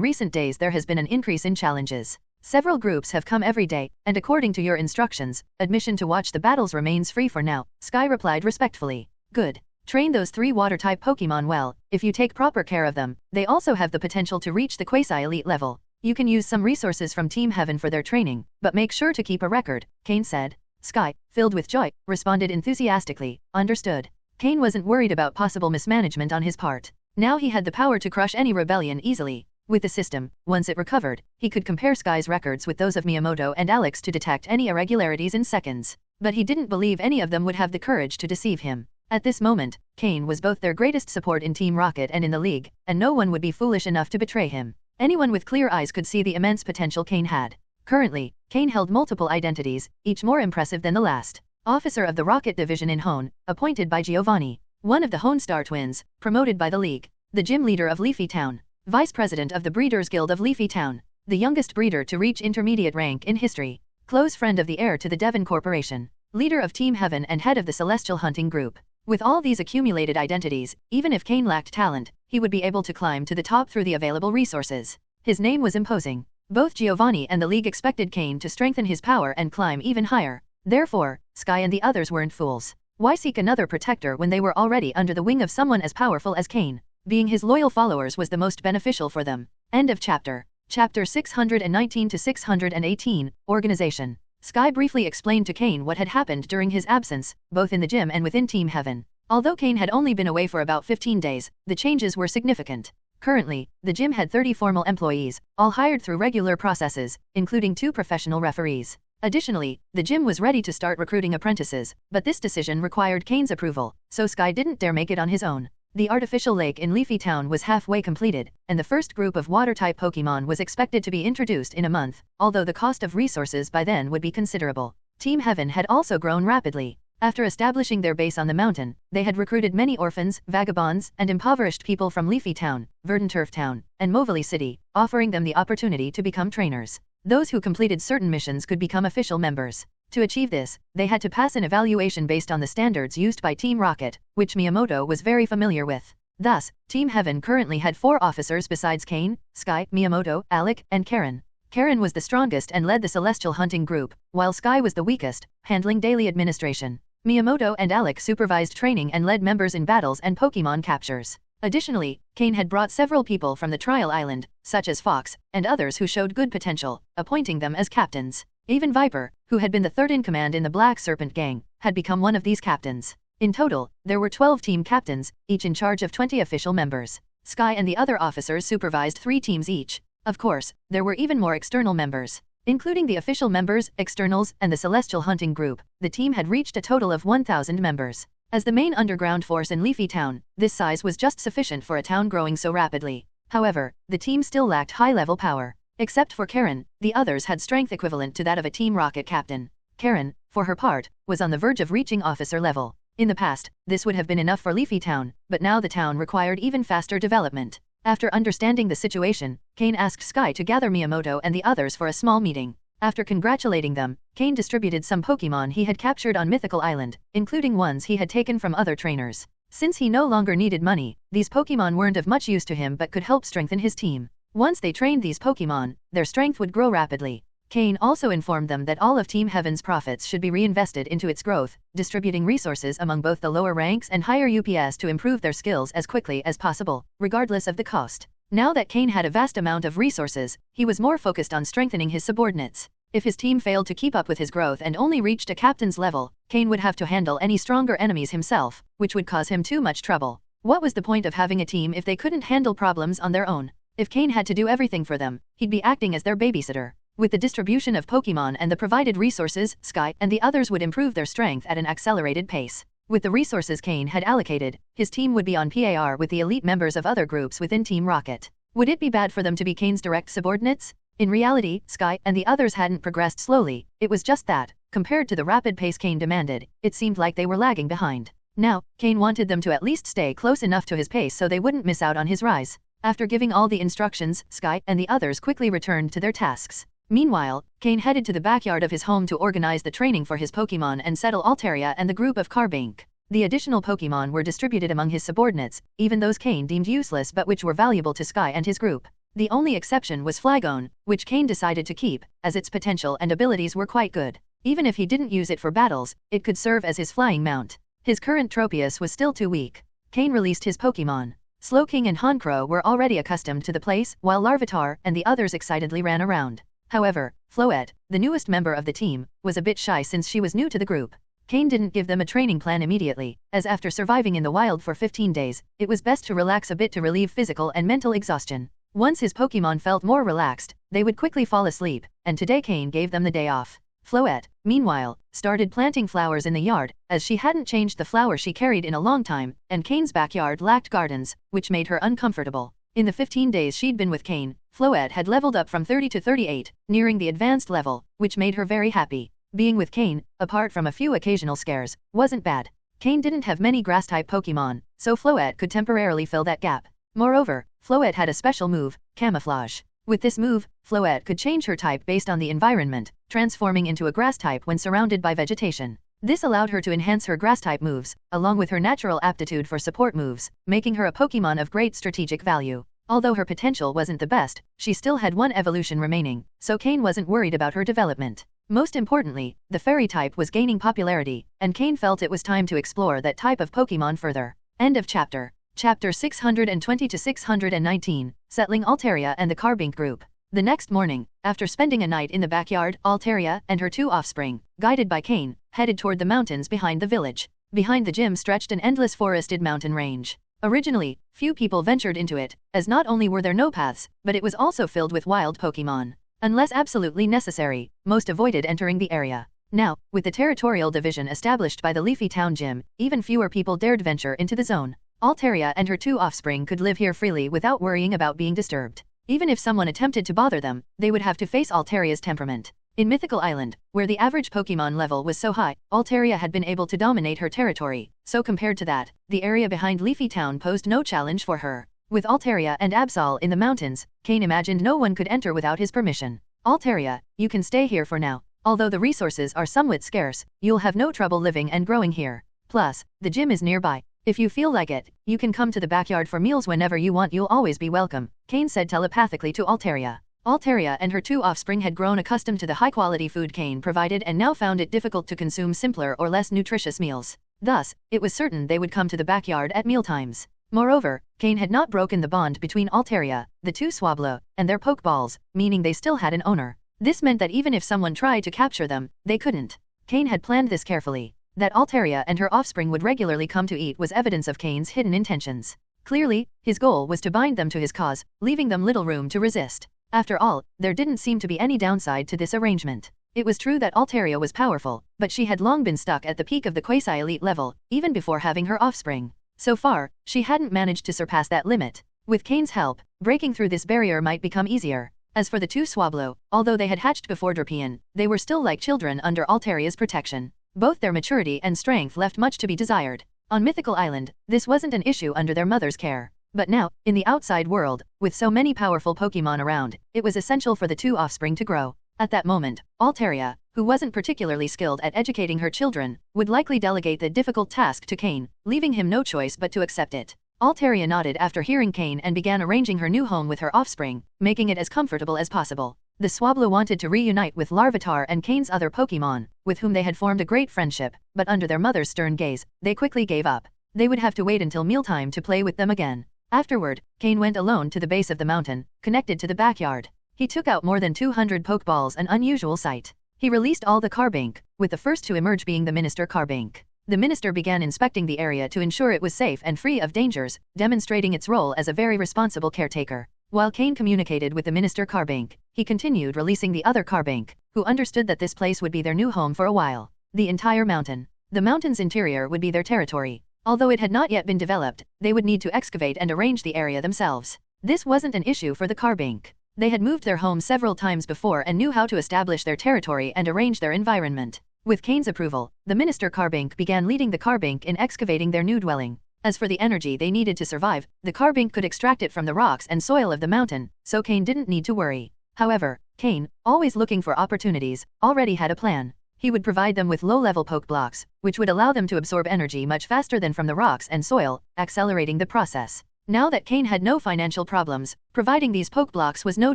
recent days there has been an increase in challenges. Several groups have come every day, and according to your instructions, admission to watch the battles remains free for now," Sky replied respectfully. "Good. Train those 3 water-type Pokémon well. If you take proper care of them, they also have the potential to reach the quasi-elite level. You can use some resources from Team Heaven for their training, but make sure to keep a record," Cain said. Sky, filled with joy, responded enthusiastically, "Understood." Cain wasn't worried about possible mismanagement on his part. Now he had the power to crush any rebellion easily. With the system, once it recovered, he could compare Sky's records with those of Miyamoto and Alex to detect any irregularities in seconds. But he didn't believe any of them would have the courage to deceive him. At this moment, Cain was both their greatest support in Team Rocket and in the League, and no one would be foolish enough to betray him. Anyone with clear eyes could see the immense potential Cain had. Currently, Cain held multiple identities, each more impressive than the last. Officer of the Rocket Division in Hone, appointed by Giovanni. One of the Hone Star Twins, promoted by the League. The Gym Leader of Leafy Town. Vice President of the Breeders' Guild of Leafy Town. The youngest breeder to reach intermediate rank in history. Close friend of the heir to the Devon Corporation. Leader of Team Heaven and head of the Celestial Hunting Group. With all these accumulated identities, even if Cain lacked talent, he would be able to climb to the top through the available resources. His name was imposing. Both Giovanni and the League expected Cain to strengthen his power and climb even higher. Therefore, Sky and the others weren't fools. Why seek another protector when they were already under the wing of someone as powerful as Cain? Being his loyal followers was the most beneficial for them. End of chapter. Chapter 619 to 618, Organization. Sky briefly explained to Cain what had happened during his absence, both in the gym and within Team Heaven. Although Cain had only been away for about 15 days, the changes were significant. Currently, the gym had 30 formal employees, all hired through regular processes, including 2 professional referees. Additionally, the gym was ready to start recruiting apprentices, but this decision required Cain's approval, so Sky didn't dare make it on his own. The artificial lake in Leafy Town was halfway completed, and the first group of water-type Pokémon was expected to be introduced in a month, although the cost of resources by then would be considerable. Team Heaven had also grown rapidly. After establishing their base on the mountain, they had recruited many orphans, vagabonds, and impoverished people from Leafy Town, Verdanturf Town, and Movely City, offering them the opportunity to become trainers. Those who completed certain missions could become official members. To achieve this, they had to pass an evaluation based on the standards used by Team Rocket, which Miyamoto was very familiar with. Thus, Team Heaven currently had 4 officers besides Cain, Sky, Miyamoto, Alec, and Karen. Karen was the strongest and led the Celestial Hunting Group, while Sky was the weakest, handling daily administration. Miyamoto and Alec supervised training and led members in battles and Pokémon captures. Additionally, Cain had brought several people from the Trial Island, such as Fox, and others who showed good potential, appointing them as captains. Even Viper, who had been the third in command in the Black Serpent Gang, had become one of these captains. In total, there were 12 team captains, each in charge of 20 official members. Sky and the other officers supervised 3 teams each. Of course, there were even more external members. Including the official members, externals, and the Celestial Hunting Group, the team had reached a total of 1,000 members. As the main underground force in Leafy Town, this size was just sufficient for a town growing so rapidly. However, the team still lacked high-level power. Except for Karen, the others had strength equivalent to that of a Team Rocket captain. Karen, for her part, was on the verge of reaching officer level. In the past, this would have been enough for Leafy Town, but now the town required even faster development. After understanding the situation, Cain asked Sky to gather Miyamoto and the others for a small meeting. After congratulating them, Cain distributed some Pokémon he had captured on Mythical Island, including ones he had taken from other trainers. Since he no longer needed money, these Pokémon weren't of much use to him but could help strengthen his team. Once they trained these Pokémon, their strength would grow rapidly. Cain also informed them that all of Team Heaven's profits should be reinvested into its growth, distributing resources among both the lower ranks and higher UPS to improve their skills as quickly as possible, regardless of the cost. Now that Cain had a vast amount of resources, he was more focused on strengthening his subordinates. If his team failed to keep up with his growth and only reached a captain's level, Cain would have to handle any stronger enemies himself, which would cause him too much trouble. What was the point of having a team if they couldn't handle problems on their own? If Cain had to do everything for them, he'd be acting as their babysitter. With the distribution of Pokémon and the provided resources, Sky and the others would improve their strength at an accelerated pace. With the resources Cain had allocated, his team would be on par with the elite members of other groups within Team Rocket. Would it be bad for them to be Cain's direct subordinates? In reality, Sky and the others hadn't progressed slowly, it was just that, compared to the rapid pace Cain demanded, it seemed like they were lagging behind. Now, Cain wanted them to at least stay close enough to his pace so they wouldn't miss out on his rise. After giving all the instructions, Sky and the others quickly returned to their tasks. Meanwhile, Cain headed to the backyard of his home to organize the training for his Pokémon and settle Altaria and the group of Carbink. The additional Pokémon were distributed among his subordinates, even those Cain deemed useless but which were valuable to Sky and his group. The only exception was Flygon, which Cain decided to keep, as its potential and abilities were quite good. Even if he didn't use it for battles, it could serve as his flying mount. His current Tropius was still too weak. Cain released his Pokémon. Slowking and Honchkrow were already accustomed to the place, while Larvitar and the others excitedly ran around. However, Floette, the newest member of the team, was a bit shy since she was new to the group. Cain didn't give them a training plan immediately, as after surviving in the wild for 15 days, it was best to relax a bit to relieve physical and mental exhaustion. Once his Pokémon felt more relaxed, they would quickly fall asleep, and today Cain gave them the day off. Floette, meanwhile, started planting flowers in the yard, as she hadn't changed the flower she carried in a long time, and Cain's backyard lacked gardens, which made her uncomfortable. In the 15 days she'd been with Cain, Floette had leveled up from 30 to 38, nearing the advanced level, which made her very happy. Being with Cain, apart from a few occasional scares, wasn't bad. Cain didn't have many grass-type Pokémon, so Floette could temporarily fill that gap. Moreover, Floette had a special move, Camouflage. With this move, Floette could change her type based on the environment, transforming into a grass type when surrounded by vegetation. This allowed her to enhance her grass-type moves, along with her natural aptitude for support moves, making her a Pokémon of great strategic value. Although her potential wasn't the best, she still had one evolution remaining, so Cain wasn't worried about her development. Most importantly, the fairy type was gaining popularity, and Cain felt it was time to explore that type of Pokémon further. End of chapter. Chapter 620 to 619, Settling Altaria and the Carbink Group. The next morning, after spending a night in the backyard, Altaria and her two offspring, guided by Cain, headed toward the mountains behind the village. Behind the gym stretched an endless forested mountain range. Originally, few people ventured into it, as not only were there no paths, but it was also filled with wild Pokémon. Unless absolutely necessary, most avoided entering the area. Now, with the territorial division established by the Leafy Town Gym, even fewer people dared venture into the zone. Altaria and her two offspring could live here freely without worrying about being disturbed. Even if someone attempted to bother them, they would have to face Altaria's temperament. In Mythical Island, where the average Pokémon level was so high, Altaria had been able to dominate her territory, so compared to that, the area behind Leafy Town posed no challenge for her. With Altaria and Absol in the mountains, Cain imagined no one could enter without his permission. Altaria, you can stay here for now. Although the resources are somewhat scarce, you'll have no trouble living and growing here. Plus, the gym is nearby. If you feel like it, you can come to the backyard for meals whenever you want. You'll always be welcome, Cain said telepathically to Altaria. Altaria and her two offspring had grown accustomed to the high-quality food Cain provided and now found it difficult to consume simpler or less nutritious meals. Thus, it was certain they would come to the backyard at mealtimes. Moreover, Cain had not broken the bond between Altaria, the two Swablu, and their Pokeballs, meaning they still had an owner. This meant that even if someone tried to capture them, they couldn't. Cain had planned this carefully. That Altaria and her offspring would regularly come to eat was evidence of Cain's hidden intentions. Clearly, his goal was to bind them to his cause, leaving them little room to resist. After all, there didn't seem to be any downside to this arrangement. It was true that Altaria was powerful, but she had long been stuck at the peak of the quasi-elite level, even before having her offspring. So far, she hadn't managed to surpass that limit. With Cain's help, breaking through this barrier might become easier. As for the two Swablu, although they had hatched before Drapion, they were still like children under Altaria's protection. Both their maturity and strength left much to be desired. On Mythical Island, this wasn't an issue under their mother's care. But now, in the outside world, with so many powerful Pokémon around, it was essential for the two offspring to grow. At that moment, Altaria, who wasn't particularly skilled at educating her children, would likely delegate the difficult task to Cain, leaving him no choice but to accept it. Altaria nodded after hearing Cain and began arranging her new home with her offspring, making it as comfortable as possible. The Swablu wanted to reunite with Larvitar and Cain's other Pokémon, with whom they had formed a great friendship, but under their mother's stern gaze, they quickly gave up. They would have to wait until mealtime to play with them again. Afterward, Cain went alone to the base of the mountain, connected to the backyard. He took out more than 200 Pokeballs, an unusual sight. He released all the Carbink, with the first to emerge being the Minister Carbink. The minister began inspecting the area to ensure it was safe and free of dangers, demonstrating its role as a very responsible caretaker. While Cain communicated with the Minister Carbink, he continued releasing the other Carbink, who understood that this place would be their new home for a while. The entire mountain. The mountain's interior would be their territory. Although it had not yet been developed, they would need to excavate and arrange the area themselves. This wasn't an issue for the Carbink. They had moved their home several times before and knew how to establish their territory and arrange their environment. With Cain's approval, the Minister Carbink began leading the Carbink in excavating their new dwelling. As for the energy they needed to survive, the Carbink could extract it from the rocks and soil of the mountain, so Cain didn't need to worry. However, Cain, always looking for opportunities, already had a plan. He would provide them with low-level poke blocks, which would allow them to absorb energy much faster than from the rocks and soil, accelerating the process. Now that Cain had no financial problems, providing these poke blocks was no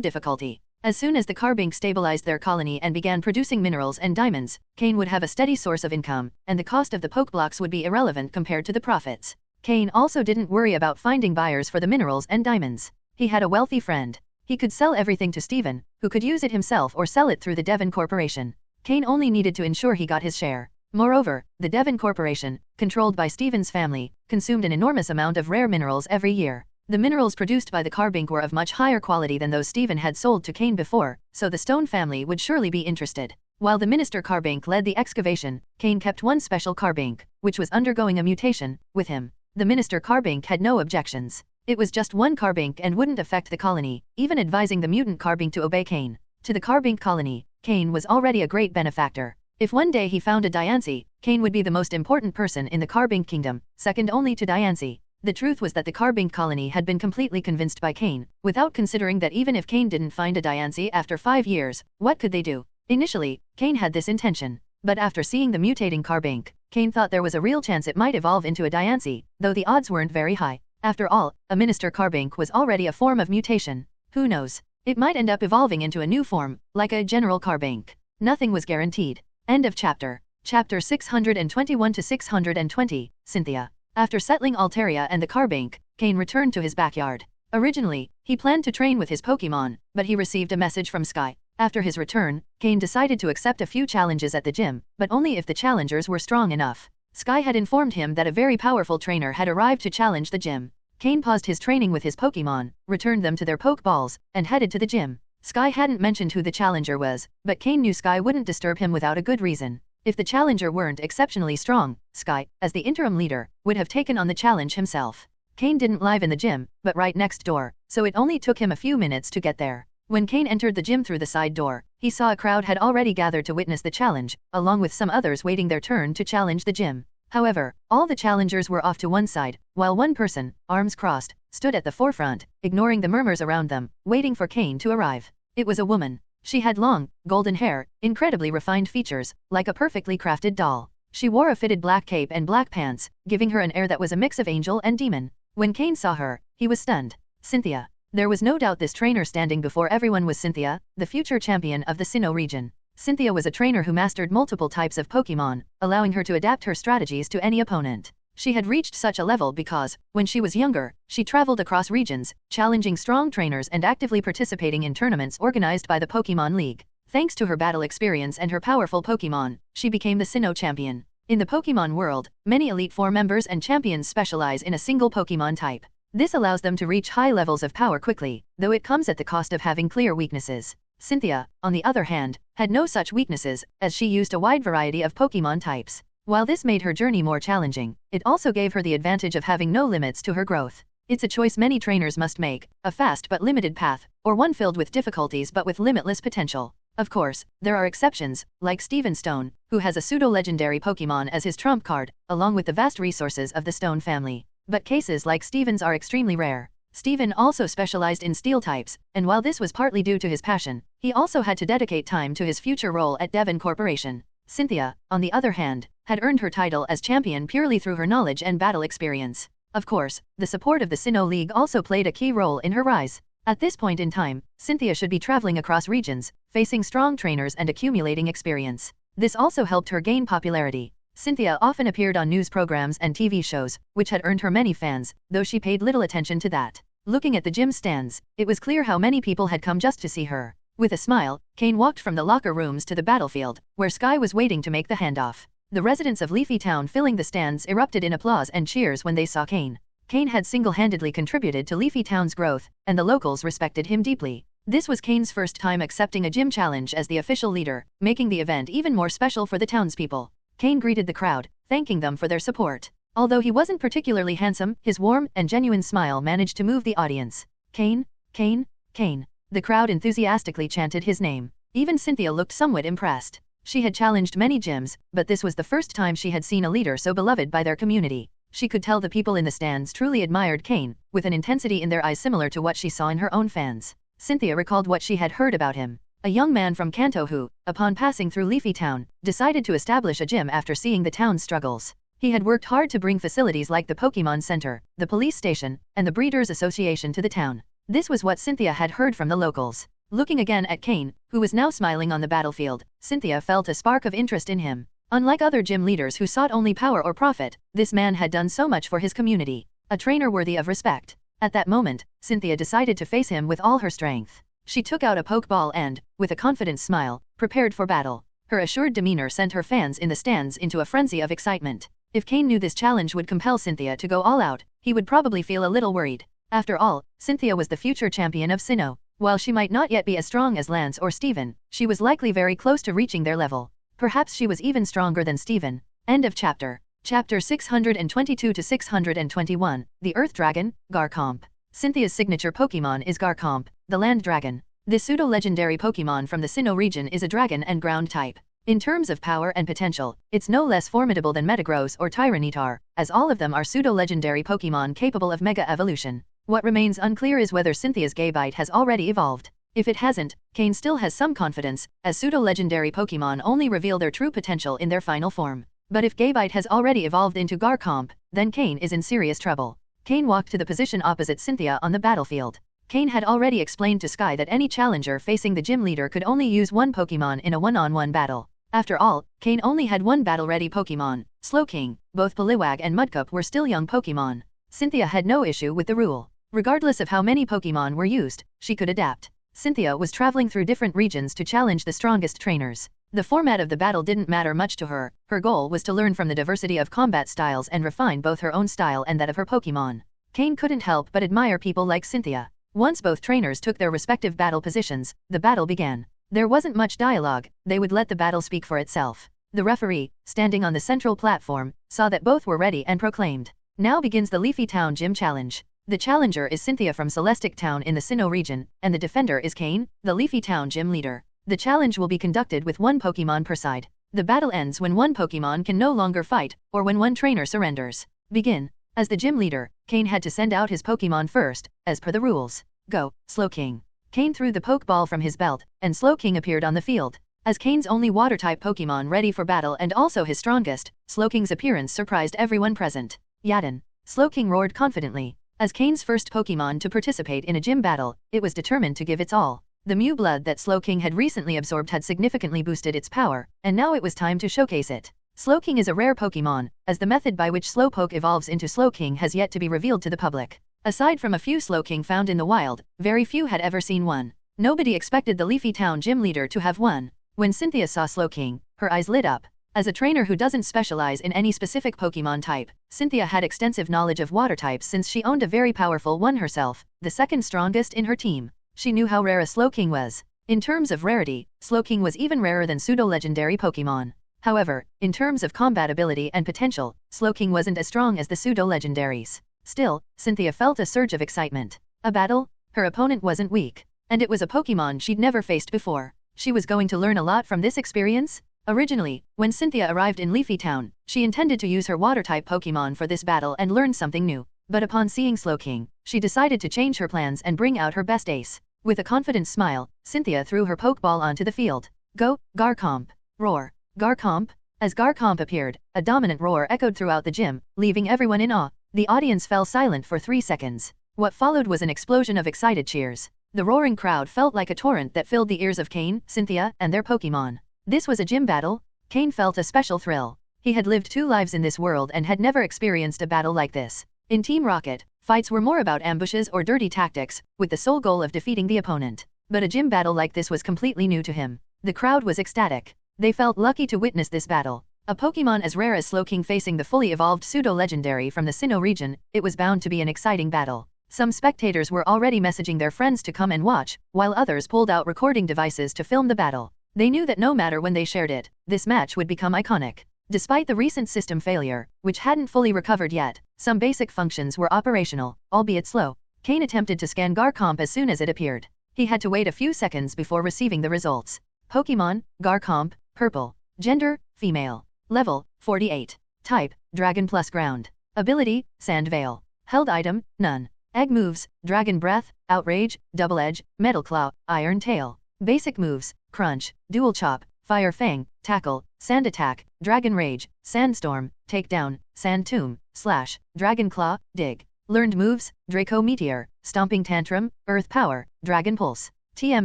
difficulty. As soon as the Carbink stabilized their colony and began producing minerals and diamonds, Cain would have a steady source of income, and the cost of the poke blocks would be irrelevant compared to the profits. Cain also didn't worry about finding buyers for the minerals and diamonds. He had a wealthy friend. He could sell everything to Stephen, who could use it himself or sell it through the Devon Corporation. Cain only needed to ensure he got his share. Moreover, the Devon Corporation, controlled by Stephen's family, consumed an enormous amount of rare minerals every year. The minerals produced by the Carbink were of much higher quality than those Stephen had sold to Cain before, so the Stone family would surely be interested. While the Minister Carbink led the excavation, Cain kept one special Carbink, which was undergoing a mutation, with him. The Minister Carbink had no objections. It was just one Carbink and wouldn't affect the colony, even advising the mutant Carbink to obey Cain. To the Carbink colony, Cain was already a great benefactor. If one day he found a Diancie, Cain would be the most important person in the Carbink kingdom, second only to Diancie. The truth was that the Carbink colony had been completely convinced by Cain, without considering that even if Cain didn't find a Diancie after 5 years, what could they do? Initially, Cain had this intention, but after seeing the mutating Carbink, Cain thought there was a real chance it might evolve into a Diancie, though the odds weren't very high. After all, a Minister Carbink was already a form of mutation. Who knows? It might end up evolving into a new form, like a General Carbink. Nothing was guaranteed. End of chapter. Chapter 621 to 620, Cynthia. After settling Altaria and the Carbink, Cain returned to his backyard. Originally, he planned to train with his Pokémon, but he received a message from Sky. After his return, Cain decided to accept a few challenges at the gym, but only if the challengers were strong enough. Sky had informed him that a very powerful trainer had arrived to challenge the gym. Cain paused his training with his Pokémon, returned them to their Pokeballs, and headed to the gym. Sky hadn't mentioned who the challenger was, but Cain knew Sky wouldn't disturb him without a good reason. If the challenger weren't exceptionally strong, Sky, as the interim leader, would have taken on the challenge himself. Cain didn't live in the gym, but right next door, so it only took him a few minutes to get there. When Cain entered the gym through the side door, he saw a crowd had already gathered to witness the challenge, along with some others waiting their turn to challenge the gym. However, all the challengers were off to one side, while one person, arms crossed, stood at the forefront, ignoring the murmurs around them, waiting for Cain to arrive. It was a woman. She had long, golden hair, incredibly refined features, like a perfectly crafted doll. She wore a fitted black cape and black pants, giving her an air that was a mix of angel and demon. When Cain saw her, he was stunned. Cynthia. There was no doubt this trainer standing before everyone was Cynthia, the future champion of the Sinnoh region. Cynthia was a trainer who mastered multiple types of Pokémon, allowing her to adapt her strategies to any opponent. She had reached such a level because, when she was younger, she traveled across regions, challenging strong trainers and actively participating in tournaments organized by the Pokémon League. Thanks to her battle experience and her powerful Pokémon, she became the Sinnoh champion. In the Pokémon world, many Elite Four members and champions specialize in a single Pokémon type. This allows them to reach high levels of power quickly, though it comes at the cost of having clear weaknesses. Cynthia, on the other hand, had no such weaknesses, as she used a wide variety of Pokémon types. While this made her journey more challenging, it also gave her the advantage of having no limits to her growth. It's a choice many trainers must make, a fast but limited path, or one filled with difficulties but with limitless potential. Of course, there are exceptions, like Steven Stone, who has a pseudo-legendary Pokémon as his trump card, along with the vast resources of the Stone family. But cases like Steven's are extremely rare. Steven also specialized in steel types, and while this was partly due to his passion, he also had to dedicate time to his future role at Devon Corporation. Cynthia, on the other hand, had earned her title as champion purely through her knowledge and battle experience. Of course, the support of the Sinnoh League also played a key role in her rise. At this point in time, Cynthia should be traveling across regions, facing strong trainers and accumulating experience. This also helped her gain popularity. Cynthia often appeared on news programs and TV shows, which had earned her many fans, though she paid little attention to that. Looking at the gym stands, it was clear how many people had come just to see her. With a smile, Cain walked from the locker rooms to the battlefield, where Sky was waiting to make the handoff. The residents of Leafy Town filling the stands erupted in applause and cheers when they saw Cain. Cain had single-handedly contributed to Leafy Town's growth, and the locals respected him deeply. This was Cain's first time accepting a gym challenge as the official leader, making the event even more special for the townspeople. Cain greeted the crowd, thanking them for their support. Although he wasn't particularly handsome, his warm and genuine smile managed to move the audience. Cain, Cain, Cain. The crowd enthusiastically chanted his name. Even Cynthia looked somewhat impressed. She had challenged many gyms, but this was the first time she had seen a leader so beloved by their community. She could tell the people in the stands truly admired Cain, with an intensity in their eyes similar to what she saw in her own fans. Cynthia recalled what she had heard about him. A young man from Kanto who, upon passing through Leafy Town, decided to establish a gym after seeing the town's struggles. He had worked hard to bring facilities like the Pokémon Center, the police station, and the Breeders' Association to the town. This was what Cynthia had heard from the locals. Looking again at Cain, who was now smiling on the battlefield, Cynthia felt a spark of interest in him. Unlike other gym leaders who sought only power or profit, this man had done so much for his community. A trainer worthy of respect. At that moment, Cynthia decided to face him with all her strength. She took out a Pokeball and, with a confident smile, prepared for battle. Her assured demeanor sent her fans in the stands into a frenzy of excitement. If Cain knew this challenge would compel Cynthia to go all out, he would probably feel a little worried. After all, Cynthia was the future champion of Sinnoh. While she might not yet be as strong as Lance or Steven, she was likely very close to reaching their level. Perhaps she was even stronger than Steven. End of chapter. Chapter 622 to 621, The Earth Dragon, Garchomp. Cynthia's signature Pokémon is Garchomp, the land dragon. This pseudo-legendary Pokémon from the Sinnoh region is a dragon and ground type. In terms of power and potential, it's no less formidable than Metagross or Tyranitar, as all of them are pseudo-legendary Pokémon capable of Mega Evolution. What remains unclear is whether Cynthia's Gabite has already evolved. If it hasn't, Cain still has some confidence, as pseudo-legendary Pokémon only reveal their true potential in their final form. But if Gabite has already evolved into Garchomp, then Cain is in serious trouble. Cain walked to the position opposite Cynthia on the battlefield. Cain had already explained to Sky that any challenger facing the gym leader could only use one Pokémon in a one-on-one battle. After all, Cain only had one battle-ready Pokémon, Slowking. Both Poliwag and Mudkip were still young Pokémon. Cynthia had no issue with the rule. Regardless of how many Pokémon were used, she could adapt. Cynthia was traveling through different regions to challenge the strongest trainers. The format of the battle didn't matter much to her. Her goal was to learn from the diversity of combat styles and refine both her own style and that of her Pokémon. Cain couldn't help but admire people like Cynthia. Once both trainers took their respective battle positions, the battle began. There wasn't much dialogue, they would let the battle speak for itself. The referee, standing on the central platform, saw that both were ready and proclaimed, "Now begins the Leafy Town Gym Challenge. The challenger is Cynthia from Celestic Town in the Sinnoh region, and the defender is Cain, the Leafy Town Gym leader. The challenge will be conducted with one Pokémon per side. The battle ends when one Pokémon can no longer fight, or when one trainer surrenders. Begin." As the gym leader, Cain had to send out his Pokémon first, as per the rules. Go, Slowking. Cain threw the Pokeball from his belt, and Slowking appeared on the field. As Cain's only Water-type Pokémon ready for battle and also his strongest, Slowking's appearance surprised everyone present. Yaden. Slowking roared confidently. As Cain's first Pokémon to participate in a gym battle, it was determined to give its all. The Mew blood that Slowking had recently absorbed had significantly boosted its power, and now it was time to showcase it. Slowking is a rare Pokémon, as the method by which Slowpoke evolves into Slowking has yet to be revealed to the public. Aside from a few Slowking found in the wild, very few had ever seen one. Nobody expected the Leafy Town gym leader to have one. When Cynthia saw Slowking, her eyes lit up. As a trainer who doesn't specialize in any specific Pokémon type, Cynthia had extensive knowledge of water types since she owned a very powerful one herself, the second strongest in her team. She knew how rare a Slowking was. In terms of rarity, Slowking was even rarer than pseudo-legendary Pokémon. However, in terms of combat ability and potential, Slowking wasn't as strong as the pseudo-legendaries. Still, Cynthia felt a surge of excitement. A battle? Her opponent wasn't weak. And it was a Pokémon she'd never faced before. She was going to learn a lot from this experience? Originally, when Cynthia arrived in Leafy Town, she intended to use her Water-type Pokémon for this battle and learn something new. But upon seeing Slowking, she decided to change her plans and bring out her best ace. With a confident smile, Cynthia threw her Pokeball onto the field. Go, Garchomp! Roar! Garchomp! As Garchomp appeared, a dominant roar echoed throughout the gym, leaving everyone in awe. The audience fell silent for 3 seconds. What followed was an explosion of excited cheers. The roaring crowd felt like a torrent that filled the ears of Cain, Cynthia, and their Pokémon. This was a gym battle? Cain felt a special thrill. He had lived 2 lives in this world and had never experienced a battle like this. In Team Rocket, fights were more about ambushes or dirty tactics, with the sole goal of defeating the opponent. But a gym battle like this was completely new to him. The crowd was ecstatic. They felt lucky to witness this battle. A Pokémon as rare as Slowking facing the fully evolved pseudo-legendary from the Sinnoh region, it was bound to be an exciting battle. Some spectators were already messaging their friends to come and watch, while others pulled out recording devices to film the battle. They knew that no matter when they shared it, this match would become iconic. Despite the recent system failure, which hadn't fully recovered yet, some basic functions were operational, albeit slow. Cain attempted to scan Garchomp as soon as it appeared. He had to wait a few seconds before receiving the results. Pokémon, Garchomp, purple. Gender, female. Level, 48. Type, Dragon plus Ground. Ability, Sand Veil. Held item, none. Egg moves, Dragon Breath, Outrage, Double Edge, Metal Claw, Iron Tail. Basic moves, Crunch, Dual Chop, Fire Fang, Tackle, Sand Attack, Dragon Rage, Sandstorm, Takedown, Sand Tomb, Slash, Dragon Claw, Dig. Learned moves, Draco Meteor, Stomping Tantrum, Earth Power, Dragon Pulse. TM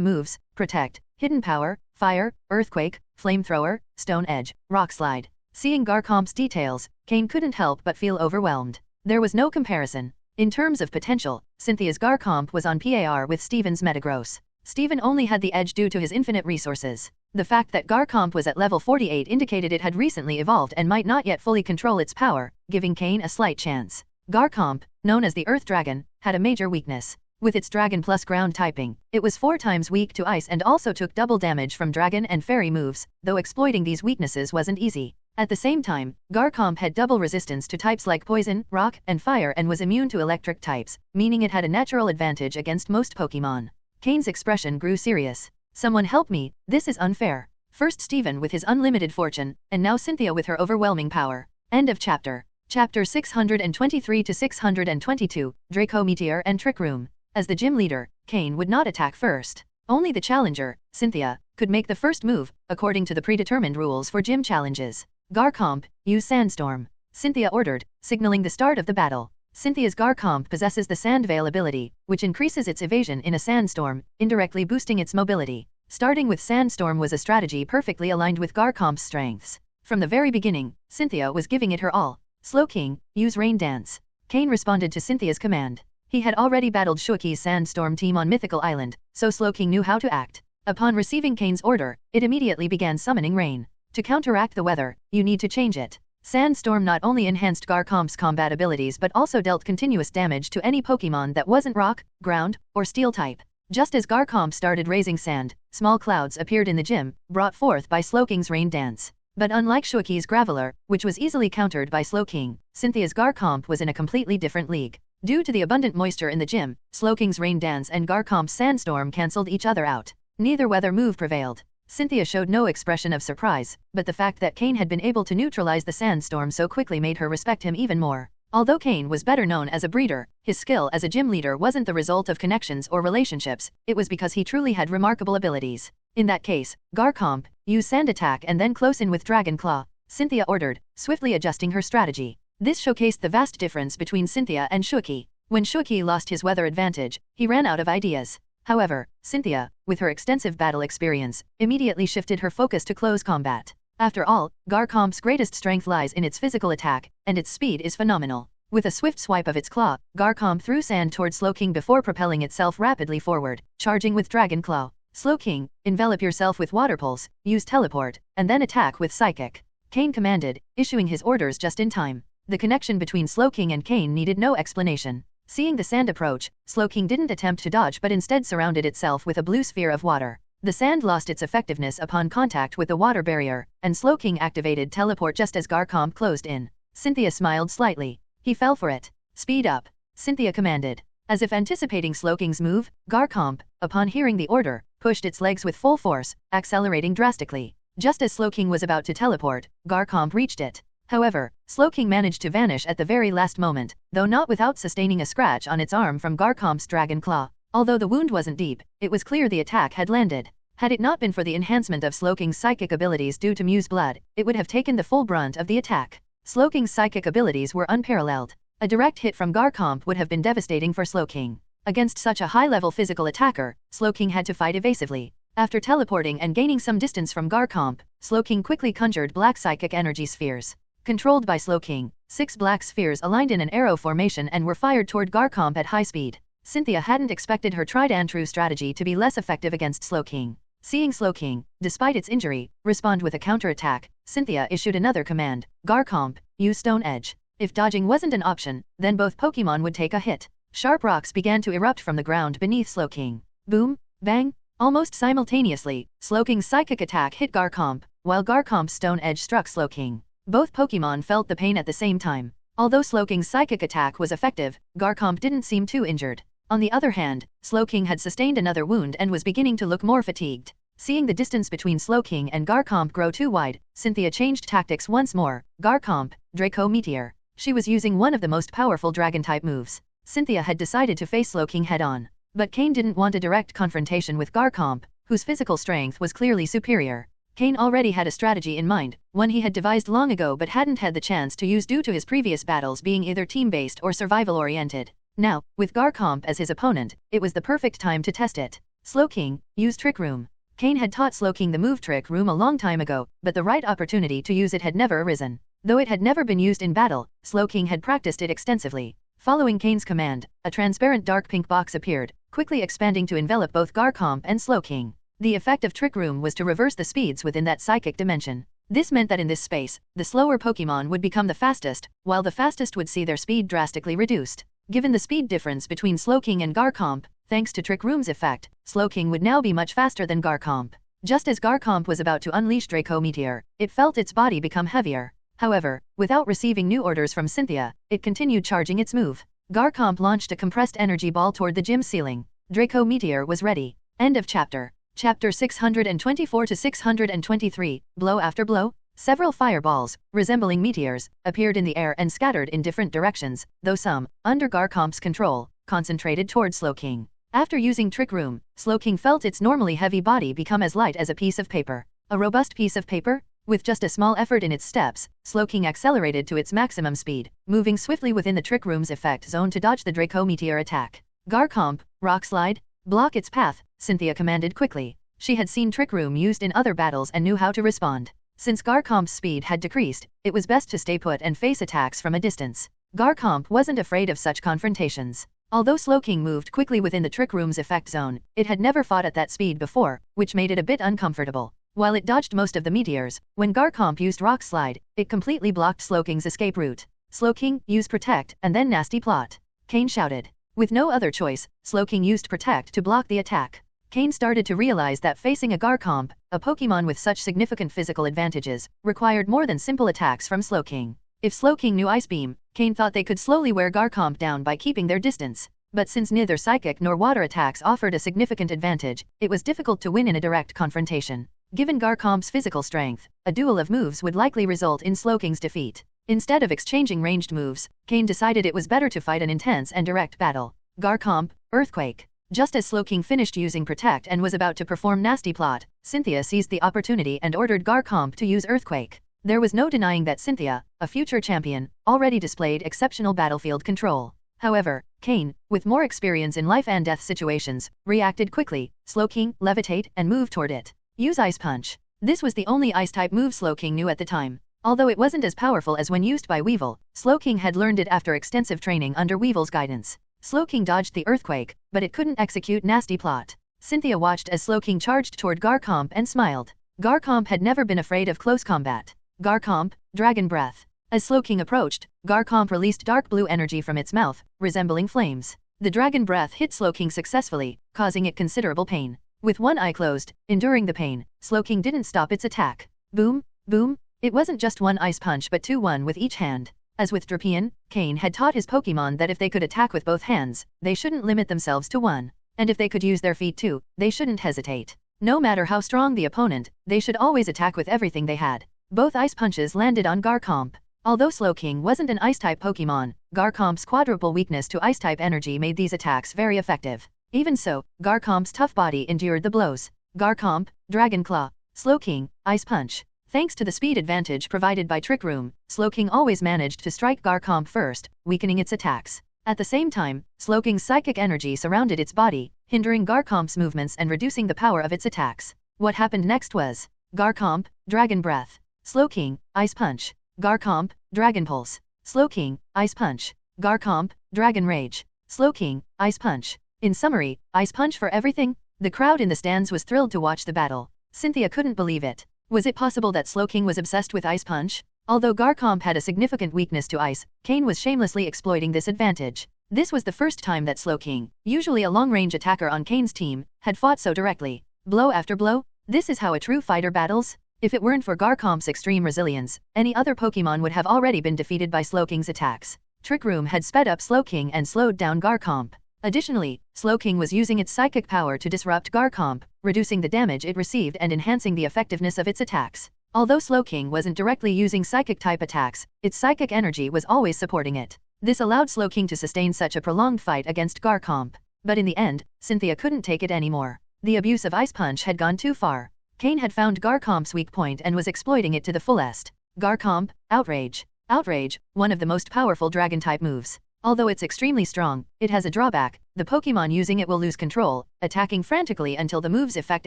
moves, Protect, Hidden Power, Fire, Earthquake, Flamethrower, Stone Edge, Rock Slide. Seeing Garchomp's details, Cain couldn't help but feel overwhelmed. There was no comparison. In terms of potential, Cynthia's Garchomp was on par with Steven's Metagross. Steven only had the edge due to his infinite resources. The fact that Garchomp was at level 48 indicated it had recently evolved and might not yet fully control its power, giving Cain a slight chance. Garchomp, known as the Earth Dragon, had a major weakness. With its Dragon plus Ground typing, it was 4 times weak to Ice and also took double damage from Dragon and Fairy moves, though exploiting these weaknesses wasn't easy. At the same time, Garchomp had double resistance to types like Poison, Rock, and Fire and was immune to electric types, meaning it had a natural advantage against most Pokémon. Cain's expression grew serious. Someone help me, this is unfair. First Steven with his unlimited fortune, and now Cynthia with her overwhelming power. End of chapter. Chapter 623 to 622, Draco Meteor and Trick Room. As the gym leader, Cain would not attack first. Only the challenger, Cynthia, could make the first move, according to the predetermined rules for gym challenges. Garchomp, use Sandstorm. Cynthia ordered, signaling the start of the battle. Cynthia's Garchomp possesses the Sand Veil ability, which increases its evasion in a sandstorm, indirectly boosting its mobility. Starting with Sandstorm was a strategy perfectly aligned with Garchomp's strengths. From the very beginning, Cynthia was giving it her all. Slowking, use Rain Dance. Cain responded to Cynthia's command. He had already battled Shuoqi's Sandstorm team on Mythical Island, so Slowking knew how to act. Upon receiving Cain's order, it immediately began summoning rain. To counteract the weather, you need to change it. Sandstorm not only enhanced Garchomp's combat abilities but also dealt continuous damage to any Pokémon that wasn't Rock, Ground, or Steel type. Just as Garchomp started raising sand, small clouds appeared in the gym, brought forth by Slowking's Rain Dance. But unlike Shuoqi's Graveler, which was easily countered by Slowking, Cynthia's Garchomp was in a completely different league. Due to the abundant moisture in the gym, Slowking's Rain Dance and Garchomp's Sandstorm cancelled each other out. Neither weather move prevailed. Cynthia showed no expression of surprise, but the fact that Cain had been able to neutralize the sandstorm so quickly made her respect him even more. Although Cain was better known as a breeder, his skill as a gym leader wasn't the result of connections or relationships, it was because he truly had remarkable abilities. In that case, Garchomp, use Sand Attack and then close in with Dragon Claw, Cynthia ordered, swiftly adjusting her strategy. This showcased the vast difference between Cynthia and Shuoqi. When Shuoqi lost his weather advantage, he ran out of ideas. However, Cynthia, with her extensive battle experience, immediately shifted her focus to close combat. After all, Garchomp's greatest strength lies in its physical attack, and its speed is phenomenal. With a swift swipe of its claw, Garchomp threw sand towards Slowking before propelling itself rapidly forward, charging with Dragon Claw. Slowking, envelop yourself with Water Pulse, use Teleport, and then attack with Psychic. Cain commanded, issuing his orders just in time. The connection between Slowking and Cain needed no explanation. Seeing the sand approach, Slowking didn't attempt to dodge but instead surrounded itself with a blue sphere of water. The sand lost its effectiveness upon contact with the water barrier, and Slowking activated Teleport just as Garchomp closed in. Cynthia smiled slightly. He fell for it. Speed up, Cynthia commanded. As if anticipating Slowking's move, Garchomp, upon hearing the order, pushed its legs with full force, accelerating drastically. Just as Slowking was about to teleport, Garchomp reached it. However, Slowking managed to vanish at the very last moment, though not without sustaining a scratch on its arm from Garchomp's dragon claw. Although the wound wasn't deep, it was clear the attack had landed. Had it not been for the enhancement of Slowking's psychic abilities due to Mew's blood, it would have taken the full brunt of the attack. Slowking's psychic abilities were unparalleled. A direct hit from Garchomp would have been devastating for Slowking. Against such a high-level physical attacker, Slowking had to fight evasively. After teleporting and gaining some distance from Garchomp, Slowking quickly conjured black psychic energy spheres. Controlled by Slowking, 6 black spheres aligned in an arrow formation and were fired toward Garchomp at high speed. Cynthia hadn't expected her tried-and-true strategy to be less effective against Slowking. Seeing Slowking, despite its injury, respond with a counterattack, Cynthia issued another command, Garchomp, use Stone Edge. If dodging wasn't an option, then both Pokémon would take a hit. Sharp rocks began to erupt from the ground beneath Slowking. Boom, bang, almost simultaneously, Slowking's psychic attack hit Garchomp, while Garchomp's Stone Edge struck Slowking. Both Pokémon felt the pain at the same time. Although Slowking's psychic attack was effective, Garchomp didn't seem too injured. On the other hand, Slowking had sustained another wound and was beginning to look more fatigued. Seeing the distance between Slowking and Garchomp grow too wide, Cynthia changed tactics once more. Garchomp, Draco Meteor. She was using one of the most powerful Dragon-type moves. Cynthia had decided to face Slowking head-on. But Cain didn't want a direct confrontation with Garchomp, whose physical strength was clearly superior. Cain already had a strategy in mind, one he had devised long ago but hadn't had the chance to use due to his previous battles being either team-based or survival-oriented. Now, with Garchomp as his opponent, it was the perfect time to test it. Slowking, use Trick Room. Cain had taught Slowking the move Trick Room a long time ago, but the right opportunity to use it had never arisen. Though it had never been used in battle, Slowking had practiced it extensively. Following Cain's command, a transparent dark pink box appeared, quickly expanding to envelop both Garchomp and Slowking. The effect of Trick Room was to reverse the speeds within that psychic dimension. This meant that in this space, the slower Pokémon would become the fastest, while the fastest would see their speed drastically reduced. Given the speed difference between Slowking and Garchomp, thanks to Trick Room's effect, Slowking would now be much faster than Garchomp. Just as Garchomp was about to unleash Draco Meteor, it felt its body become heavier. However, without receiving new orders from Cynthia, it continued charging its move. Garchomp launched a compressed energy ball toward the gym ceiling. Draco Meteor was ready. End of chapter. Chapter 624 to 623, Blow After Blow. Several fireballs, resembling meteors, appeared in the air and scattered in different directions, though some, under Garchomp's control, concentrated toward Slowking. After using Trick Room, Slowking felt its normally heavy body become as light as a piece of paper. A robust piece of paper? With just a small effort in its steps, Slowking accelerated to its maximum speed, moving swiftly within the Trick Room's effect zone to dodge the Draco Meteor attack. Garchomp, Rock Slide? Block its path, Cynthia commanded quickly. She had seen Trick Room used in other battles and knew how to respond. Since Garchomp's speed had decreased, it was best to stay put and face attacks from a distance. Garchomp wasn't afraid of such confrontations. Although Slowking moved quickly within the Trick Room's effect zone, it had never fought at that speed before, which made it a bit uncomfortable. While it dodged most of the meteors, when Garchomp used Rock Slide, it completely blocked Slowking's escape route. Slowking, use Protect, and then Nasty Plot. Cain shouted. With no other choice, Slowking used Protect to block the attack. Cain started to realize that facing a Garchomp, a Pokémon with such significant physical advantages, required more than simple attacks from Slowking. If Slowking knew Ice Beam, Cain thought they could slowly wear Garchomp down by keeping their distance. But since neither psychic nor water attacks offered a significant advantage, it was difficult to win in a direct confrontation. Given Garchomp's physical strength, a duel of moves would likely result in Slowking's defeat. Instead of exchanging ranged moves, Cain decided it was better to fight an intense and direct battle. Garchomp, Earthquake. Just as Slowking finished using Protect and was about to perform Nasty Plot, Cynthia seized the opportunity and ordered Garchomp to use Earthquake. There was no denying that Cynthia, a future champion, already displayed exceptional battlefield control. However, Cain, with more experience in life and death situations, reacted quickly. Slowking, levitate, and move toward it. Use Ice Punch. This was the only Ice-type move Slowking knew at the time. Although it wasn't as powerful as when used by Weevil, Slowking had learned it after extensive training under Weevil's guidance. Slowking dodged the Earthquake, but it couldn't execute Nasty Plot. Cynthia watched as Slowking charged toward Garchomp and smiled. Garchomp had never been afraid of close combat. Garchomp, Dragon Breath. As Slowking approached, Garchomp released dark blue energy from its mouth, resembling flames. The Dragon Breath hit Slowking successfully, causing it considerable pain. With one eye closed, enduring the pain, Slowking didn't stop its attack. Boom, boom. It wasn't just one Ice Punch but two, one with each hand. As with Drapion, Cain had taught his Pokémon that if they could attack with both hands, they shouldn't limit themselves to one. And if they could use their feet too, they shouldn't hesitate. No matter how strong the opponent, they should always attack with everything they had. Both Ice Punches landed on Garchomp. Although Slowking wasn't an Ice-type Pokémon, Garchomp's quadruple weakness to Ice-type energy made these attacks very effective. Even so, Garchomp's tough body endured the blows. Garchomp, Dragon Claw, Slowking, Ice Punch. Thanks to the speed advantage provided by Trick Room, Slowking always managed to strike Garchomp first, weakening its attacks. At the same time, Slowking's psychic energy surrounded its body, hindering Garchomp's movements and reducing the power of its attacks. What happened next was Garchomp, Dragon Breath, Slowking, Ice Punch, Garchomp, Dragon Pulse, Slowking, Ice Punch, Garchomp, Dragon Rage, Slowking, Ice Punch. In summary, Ice Punch for everything? The crowd in the stands was thrilled to watch the battle. Cynthia couldn't believe it. Was it possible that Slowking was obsessed with Ice Punch? Although Garchomp had a significant weakness to ice, Cain was shamelessly exploiting this advantage. This was the first time that Slowking, usually a long-range attacker on Cain's team, had fought so directly. Blow after blow? This is how a true fighter battles? If it weren't for Garchomp's extreme resilience, any other Pokémon would have already been defeated by Slowking's attacks. Trick Room had sped up Slowking and slowed down Garchomp. Additionally, Slowking was using its psychic power to disrupt Garchomp, reducing the damage it received and enhancing the effectiveness of its attacks. Although Slowking wasn't directly using psychic-type attacks, its psychic energy was always supporting it. This allowed Slowking to sustain such a prolonged fight against Garchomp. But in the end, Cynthia couldn't take it anymore. The abuse of Ice Punch had gone too far. Cain had found Garchomp's weak point and was exploiting it to the fullest. Garchomp, Outrage. Outrage, one of the most powerful Dragon-type moves. Although it's extremely strong, it has a drawback: the Pokémon using it will lose control, attacking frantically until the move's effect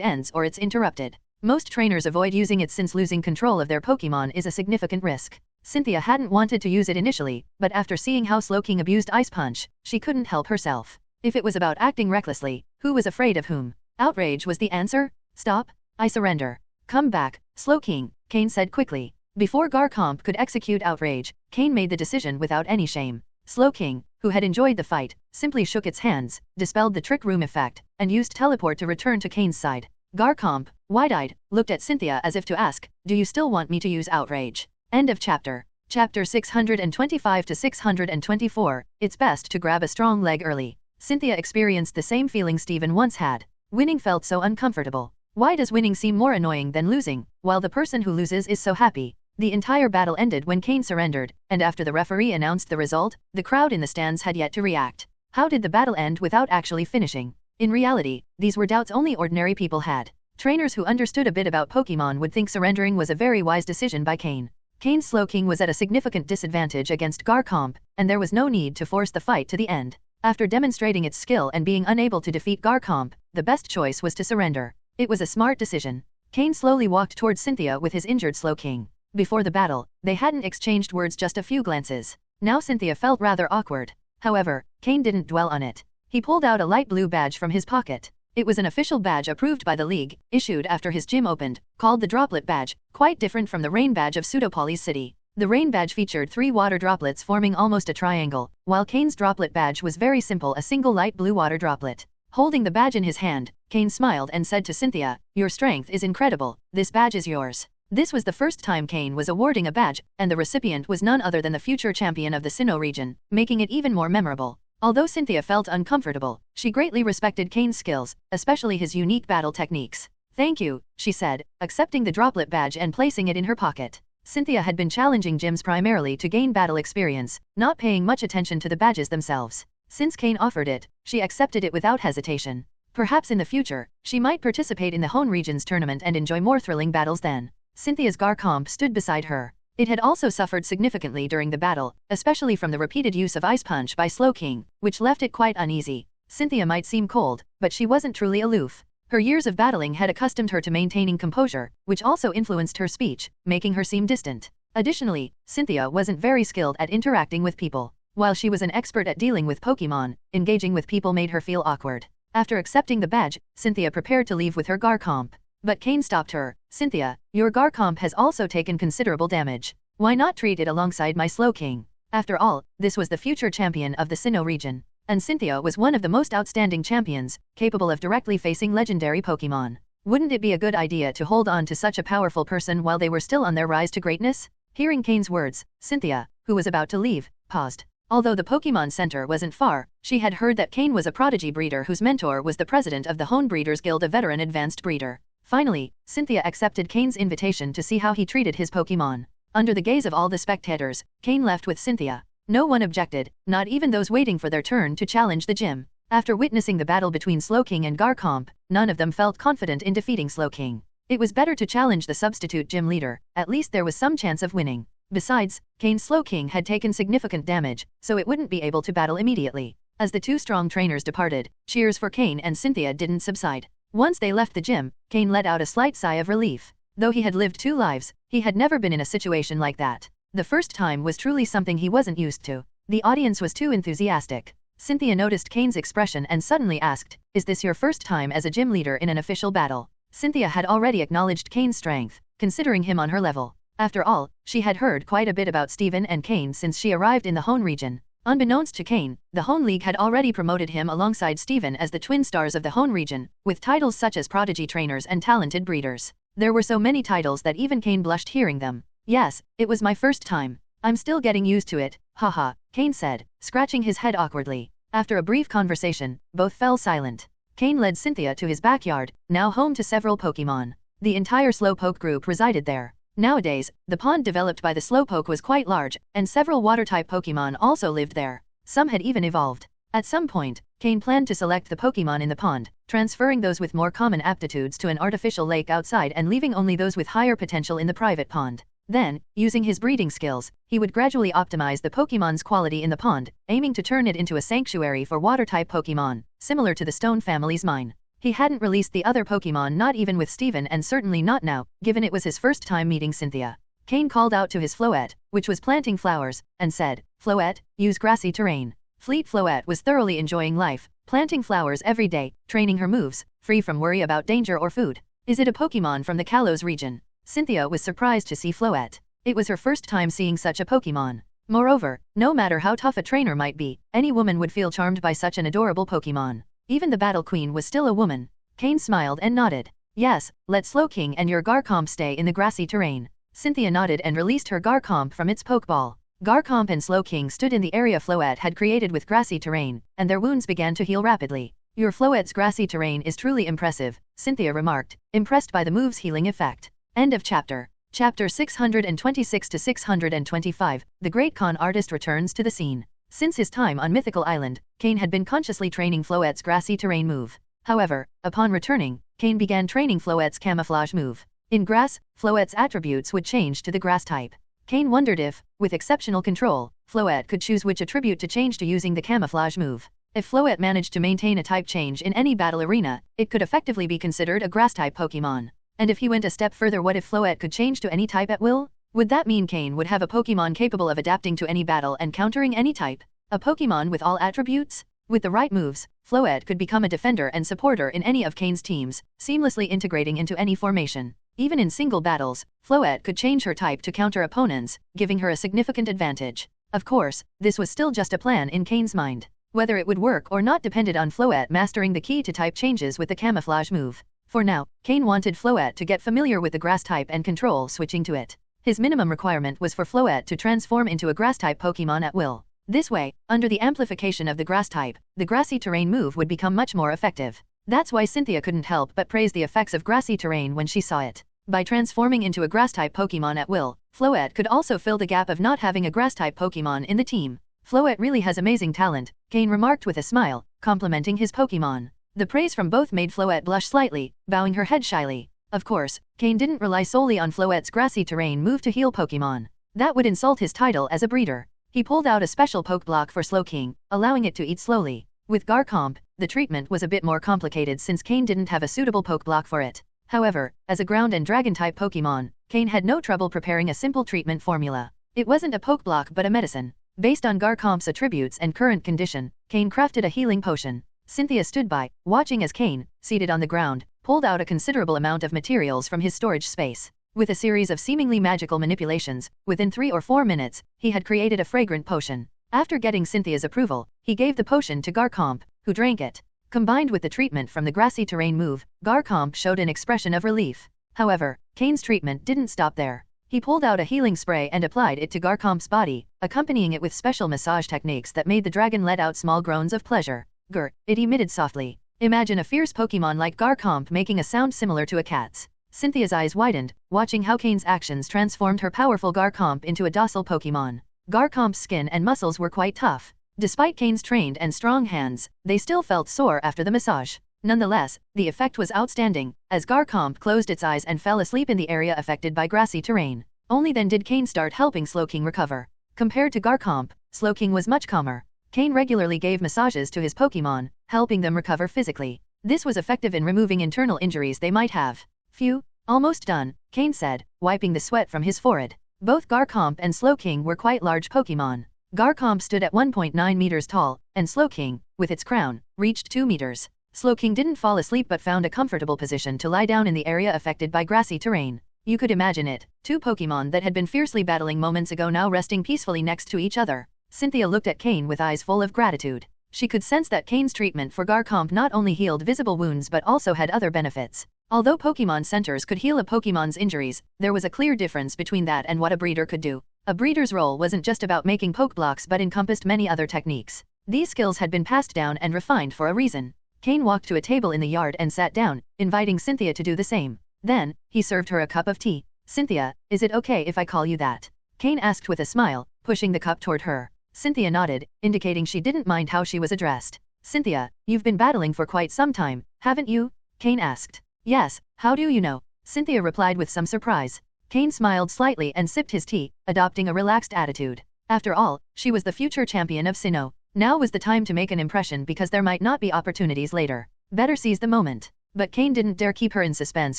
ends or it's interrupted. Most trainers avoid using it since losing control of their Pokémon is a significant risk. Cynthia hadn't wanted to use it initially, but after seeing how Slowking abused Ice Punch, she couldn't help herself. If it was about acting recklessly, who was afraid of whom? Outrage was the answer? Stop. I surrender. Come back, Slowking, Cain said quickly. Before Garchomp could execute Outrage, Cain made the decision without any shame. Slowking, who had enjoyed the fight, simply shook its hands, dispelled the Trick Room effect, and used Teleport to return to Cain's side. Garchomp, wide-eyed, looked at Cynthia as if to ask, "Do you still want me to use Outrage?" End of chapter. Chapter 625 to 624, it's best to grab a strong leg early. Cynthia experienced the same feeling Steven once had. Winning felt so uncomfortable. Why does winning seem more annoying than losing, while the person who loses is so happy? The entire battle ended when Cain surrendered, and after the referee announced the result, the crowd in the stands had yet to react. How did the battle end without actually finishing? In reality, these were doubts only ordinary people had. Trainers who understood a bit about Pokémon would think surrendering was a very wise decision by Cain. Cain's Slowking was at a significant disadvantage against Garchomp, and there was no need to force the fight to the end. After demonstrating its skill and being unable to defeat Garchomp, the best choice was to surrender. It was a smart decision. Cain slowly walked towards Cynthia with his injured Slowking. Before the battle, they hadn't exchanged words, just a few glances. Now Cynthia felt rather awkward. However, Cain didn't dwell on it. He pulled out a light blue badge from his pocket. It was an official badge approved by the league, issued after his gym opened, called the Droplet Badge, quite different from the Rain Badge of Pseudopoly's city. The Rain Badge featured 3 water droplets forming almost a triangle, while Cain's Droplet Badge was very simple, a single light blue water droplet. Holding the badge in his hand, Cain smiled and said to Cynthia, "Your strength is incredible, this badge is yours." This was the first time Cain was awarding a badge, and the recipient was none other than the future champion of the Sinnoh region, making it even more memorable. Although Cynthia felt uncomfortable, she greatly respected Cain's skills, especially his unique battle techniques. "Thank you," she said, accepting the Droplet Badge and placing it in her pocket. Cynthia had been challenging gyms primarily to gain battle experience, not paying much attention to the badges themselves. Since Cain offered it, she accepted it without hesitation. Perhaps in the future, she might participate in the Hone region's tournament and enjoy more thrilling battles then. Cynthia's Garchomp stood beside her. It had also suffered significantly during the battle, especially from the repeated use of Ice Punch by Slowking, which left it quite uneasy. Cynthia might seem cold, but she wasn't truly aloof. Her years of battling had accustomed her to maintaining composure, which also influenced her speech, making her seem distant. Additionally, Cynthia wasn't very skilled at interacting with people. While she was an expert at dealing with Pokémon, engaging with people made her feel awkward. After accepting the badge, Cynthia prepared to leave with her Garchomp. But Cain stopped her. "Cynthia, your Garchomp has also taken considerable damage. Why not treat it alongside my Slowking?" After all, this was the future champion of the Sinnoh region. And Cynthia was one of the most outstanding champions, capable of directly facing legendary Pokémon. Wouldn't it be a good idea to hold on to such a powerful person while they were still on their rise to greatness? Hearing Cain's words, Cynthia, who was about to leave, paused. Although the Pokémon Center wasn't far, she had heard that Cain was a prodigy breeder whose mentor was the president of the Hone Breeders Guild, a veteran advanced breeder. Finally, Cynthia accepted Cain's invitation to see how he treated his Pokémon. Under the gaze of all the spectators, Cain left with Cynthia. No one objected, not even those waiting for their turn to challenge the gym. After witnessing the battle between Slowking and Garchomp, none of them felt confident in defeating Slowking. It was better to challenge the substitute gym leader, at least there was some chance of winning. Besides, Cain's Slowking had taken significant damage, so it wouldn't be able to battle immediately. As the two strong trainers departed, cheers for Cain and Cynthia didn't subside. Once they left the gym, Cain let out a slight sigh of relief. Though he had lived 2 lives, he had never been in a situation like that. The first time was truly something he wasn't used to. The audience was too enthusiastic. Cynthia noticed Cain's expression and suddenly asked, "Is this your first time as a gym leader in an official battle?" Cynthia had already acknowledged Cain's strength, considering him on her level. After all, she had heard quite a bit about Steven and Cain since she arrived in the Hone region. Unbeknownst to Cain, the Hone League had already promoted him alongside Steven as the twin stars of the Hone region, with titles such as prodigy trainers and talented breeders. There were so many titles that even Cain blushed hearing them. "Yes, it was my first time. I'm still getting used to it, haha," Cain said, scratching his head awkwardly. After a brief conversation, both fell silent. Cain led Cynthia to his backyard, now home to several Pokémon. The entire Slowpoke group resided there. Nowadays, the pond developed by the Slowpoke was quite large, and several water-type Pokémon also lived there. Some had even evolved. At some point, Cain planned to select the Pokémon in the pond, transferring those with more common aptitudes to an artificial lake outside and leaving only those with higher potential in the private pond. Then, using his breeding skills, he would gradually optimize the Pokémon's quality in the pond, aiming to turn it into a sanctuary for water-type Pokémon, similar to the Stone family's mine. He hadn't released the other Pokémon, not even with Steven, and certainly not now, given it was his first time meeting Cynthia. Cain called out to his Floette, which was planting flowers, and said, "Floette, use grassy terrain." Fleet Floette was thoroughly enjoying life, planting flowers every day, training her moves, free from worry about danger or food. "Is it a Pokémon from the Kalos region?" Cynthia was surprised to see Floette. It was her first time seeing such a Pokémon. Moreover, no matter how tough a trainer might be, any woman would feel charmed by such an adorable Pokémon. Even the Battle Queen was still a woman. Cain smiled and nodded. "Yes, let Slowking and your Garchomp stay in the grassy terrain." Cynthia nodded and released her Garchomp from its Pokeball. Garchomp and Slowking stood in the area Floette had created with grassy terrain, and their wounds began to heal rapidly. "Your Floette's grassy terrain is truly impressive," Cynthia remarked, impressed by the move's healing effect. End of chapter. Chapter 626 to 625, the great con artist returns to the scene. Since his time on Mythical Island, Cain had been consciously training Floette's grassy terrain move. However, upon returning, Cain began training Floette's camouflage move. In grass, Floette's attributes would change to the grass type. Cain wondered if, with exceptional control, Floette could choose which attribute to change to using the camouflage move. If Floette managed to maintain a type change in any battle arena, it could effectively be considered a grass-type Pokémon. And if he went a step further, what if Floette could change to any type at will? Would that mean Cain would have a Pokémon capable of adapting to any battle and countering any type? A Pokémon with all attributes? With the right moves, Floette could become a defender and supporter in any of Cain's teams, seamlessly integrating into any formation. Even in single battles, Floette could change her type to counter opponents, giving her a significant advantage. Of course, this was still just a plan in Cain's mind. Whether it would work or not depended on Floette mastering the key to type changes with the camouflage move. For now, Cain wanted Floette to get familiar with the grass type and control switching to it. His minimum requirement was for Floette to transform into a grass-type Pokémon at will. This way, under the amplification of the grass type, the grassy terrain move would become much more effective. That's why Cynthia couldn't help but praise the effects of grassy terrain when she saw it. By transforming into a grass-type Pokémon at will, Floette could also fill the gap of not having a grass-type Pokémon in the team. "Floette really has amazing talent," Cain remarked with a smile, complimenting his Pokémon. The praise from both made Floette blush slightly, bowing her head shyly. Of course, Cain didn't rely solely on Floette's grassy terrain move to heal Pokémon. That would insult his title as a breeder. He pulled out a special Pokeblock for Slowking, allowing it to eat slowly. With Garchomp, the treatment was a bit more complicated since Cain didn't have a suitable Pokeblock for it. However, as a ground and dragon-type Pokémon, Cain had no trouble preparing a simple treatment formula. It wasn't a Pokeblock but a medicine. Based on Garchomp's attributes and current condition, Cain crafted a healing potion. Cynthia stood by, watching as Cain, seated on the ground, pulled out a considerable amount of materials from his storage space. With a series of seemingly magical manipulations, within 3 or 4 minutes, he had created a fragrant potion. After getting Cynthia's approval, he gave the potion to Garchomp, who drank it. Combined with the treatment from the grassy terrain move, Garchomp showed an expression of relief. However, Cain's treatment didn't stop there. He pulled out a healing spray and applied it to Garchomp's body, accompanying it with special massage techniques that made the dragon let out small groans of pleasure. Grr, it emitted softly. Imagine a fierce Pokémon like Garchomp making a sound similar to a cat's. Cynthia's eyes widened, watching how Cain's actions transformed her powerful Garchomp into a docile Pokémon. Garchomp's skin and muscles were quite tough. Despite Cain's trained and strong hands, they still felt sore after the massage. Nonetheless, the effect was outstanding, as Garchomp closed its eyes and fell asleep in the area affected by grassy terrain. Only then did Cain start helping Slowking recover. Compared to Garchomp, Slowking was much calmer. Cain regularly gave massages to his Pokémon, helping them recover physically. This was effective in removing internal injuries they might have. Phew, almost done, Cain said, wiping the sweat from his forehead. Both Garchomp and Slowking were quite large Pokémon. Garchomp stood at 1.9 meters tall, and Slowking, with its crown, reached 2 meters. Slowking didn't fall asleep but found a comfortable position to lie down in the area affected by grassy terrain. You could imagine it, two Pokémon that had been fiercely battling moments ago now resting peacefully next to each other. Cynthia looked at Cain with eyes full of gratitude. She could sense that Cain's treatment for Garchomp not only healed visible wounds but also had other benefits. Although Pokémon centers could heal a Pokémon's injuries, there was a clear difference between that and what a breeder could do. A breeder's role wasn't just about making Pokeblocks but encompassed many other techniques. These skills had been passed down and refined for a reason. Cain walked to a table in the yard and sat down, inviting Cynthia to do the same. Then, he served her a cup of tea. Cynthia, is it okay if I call you that? Cain asked with a smile, pushing the cup toward her. Cynthia nodded, indicating she didn't mind how she was addressed. Cynthia, you've been battling for quite some time, haven't you? Cain asked. Yes, how do you know? Cynthia replied with some surprise. Cain smiled slightly and sipped his tea, adopting a relaxed attitude. After all, she was the future champion of Sinnoh. Now was the time to make an impression because there might not be opportunities later. Better seize the moment. But Cain didn't dare keep her in suspense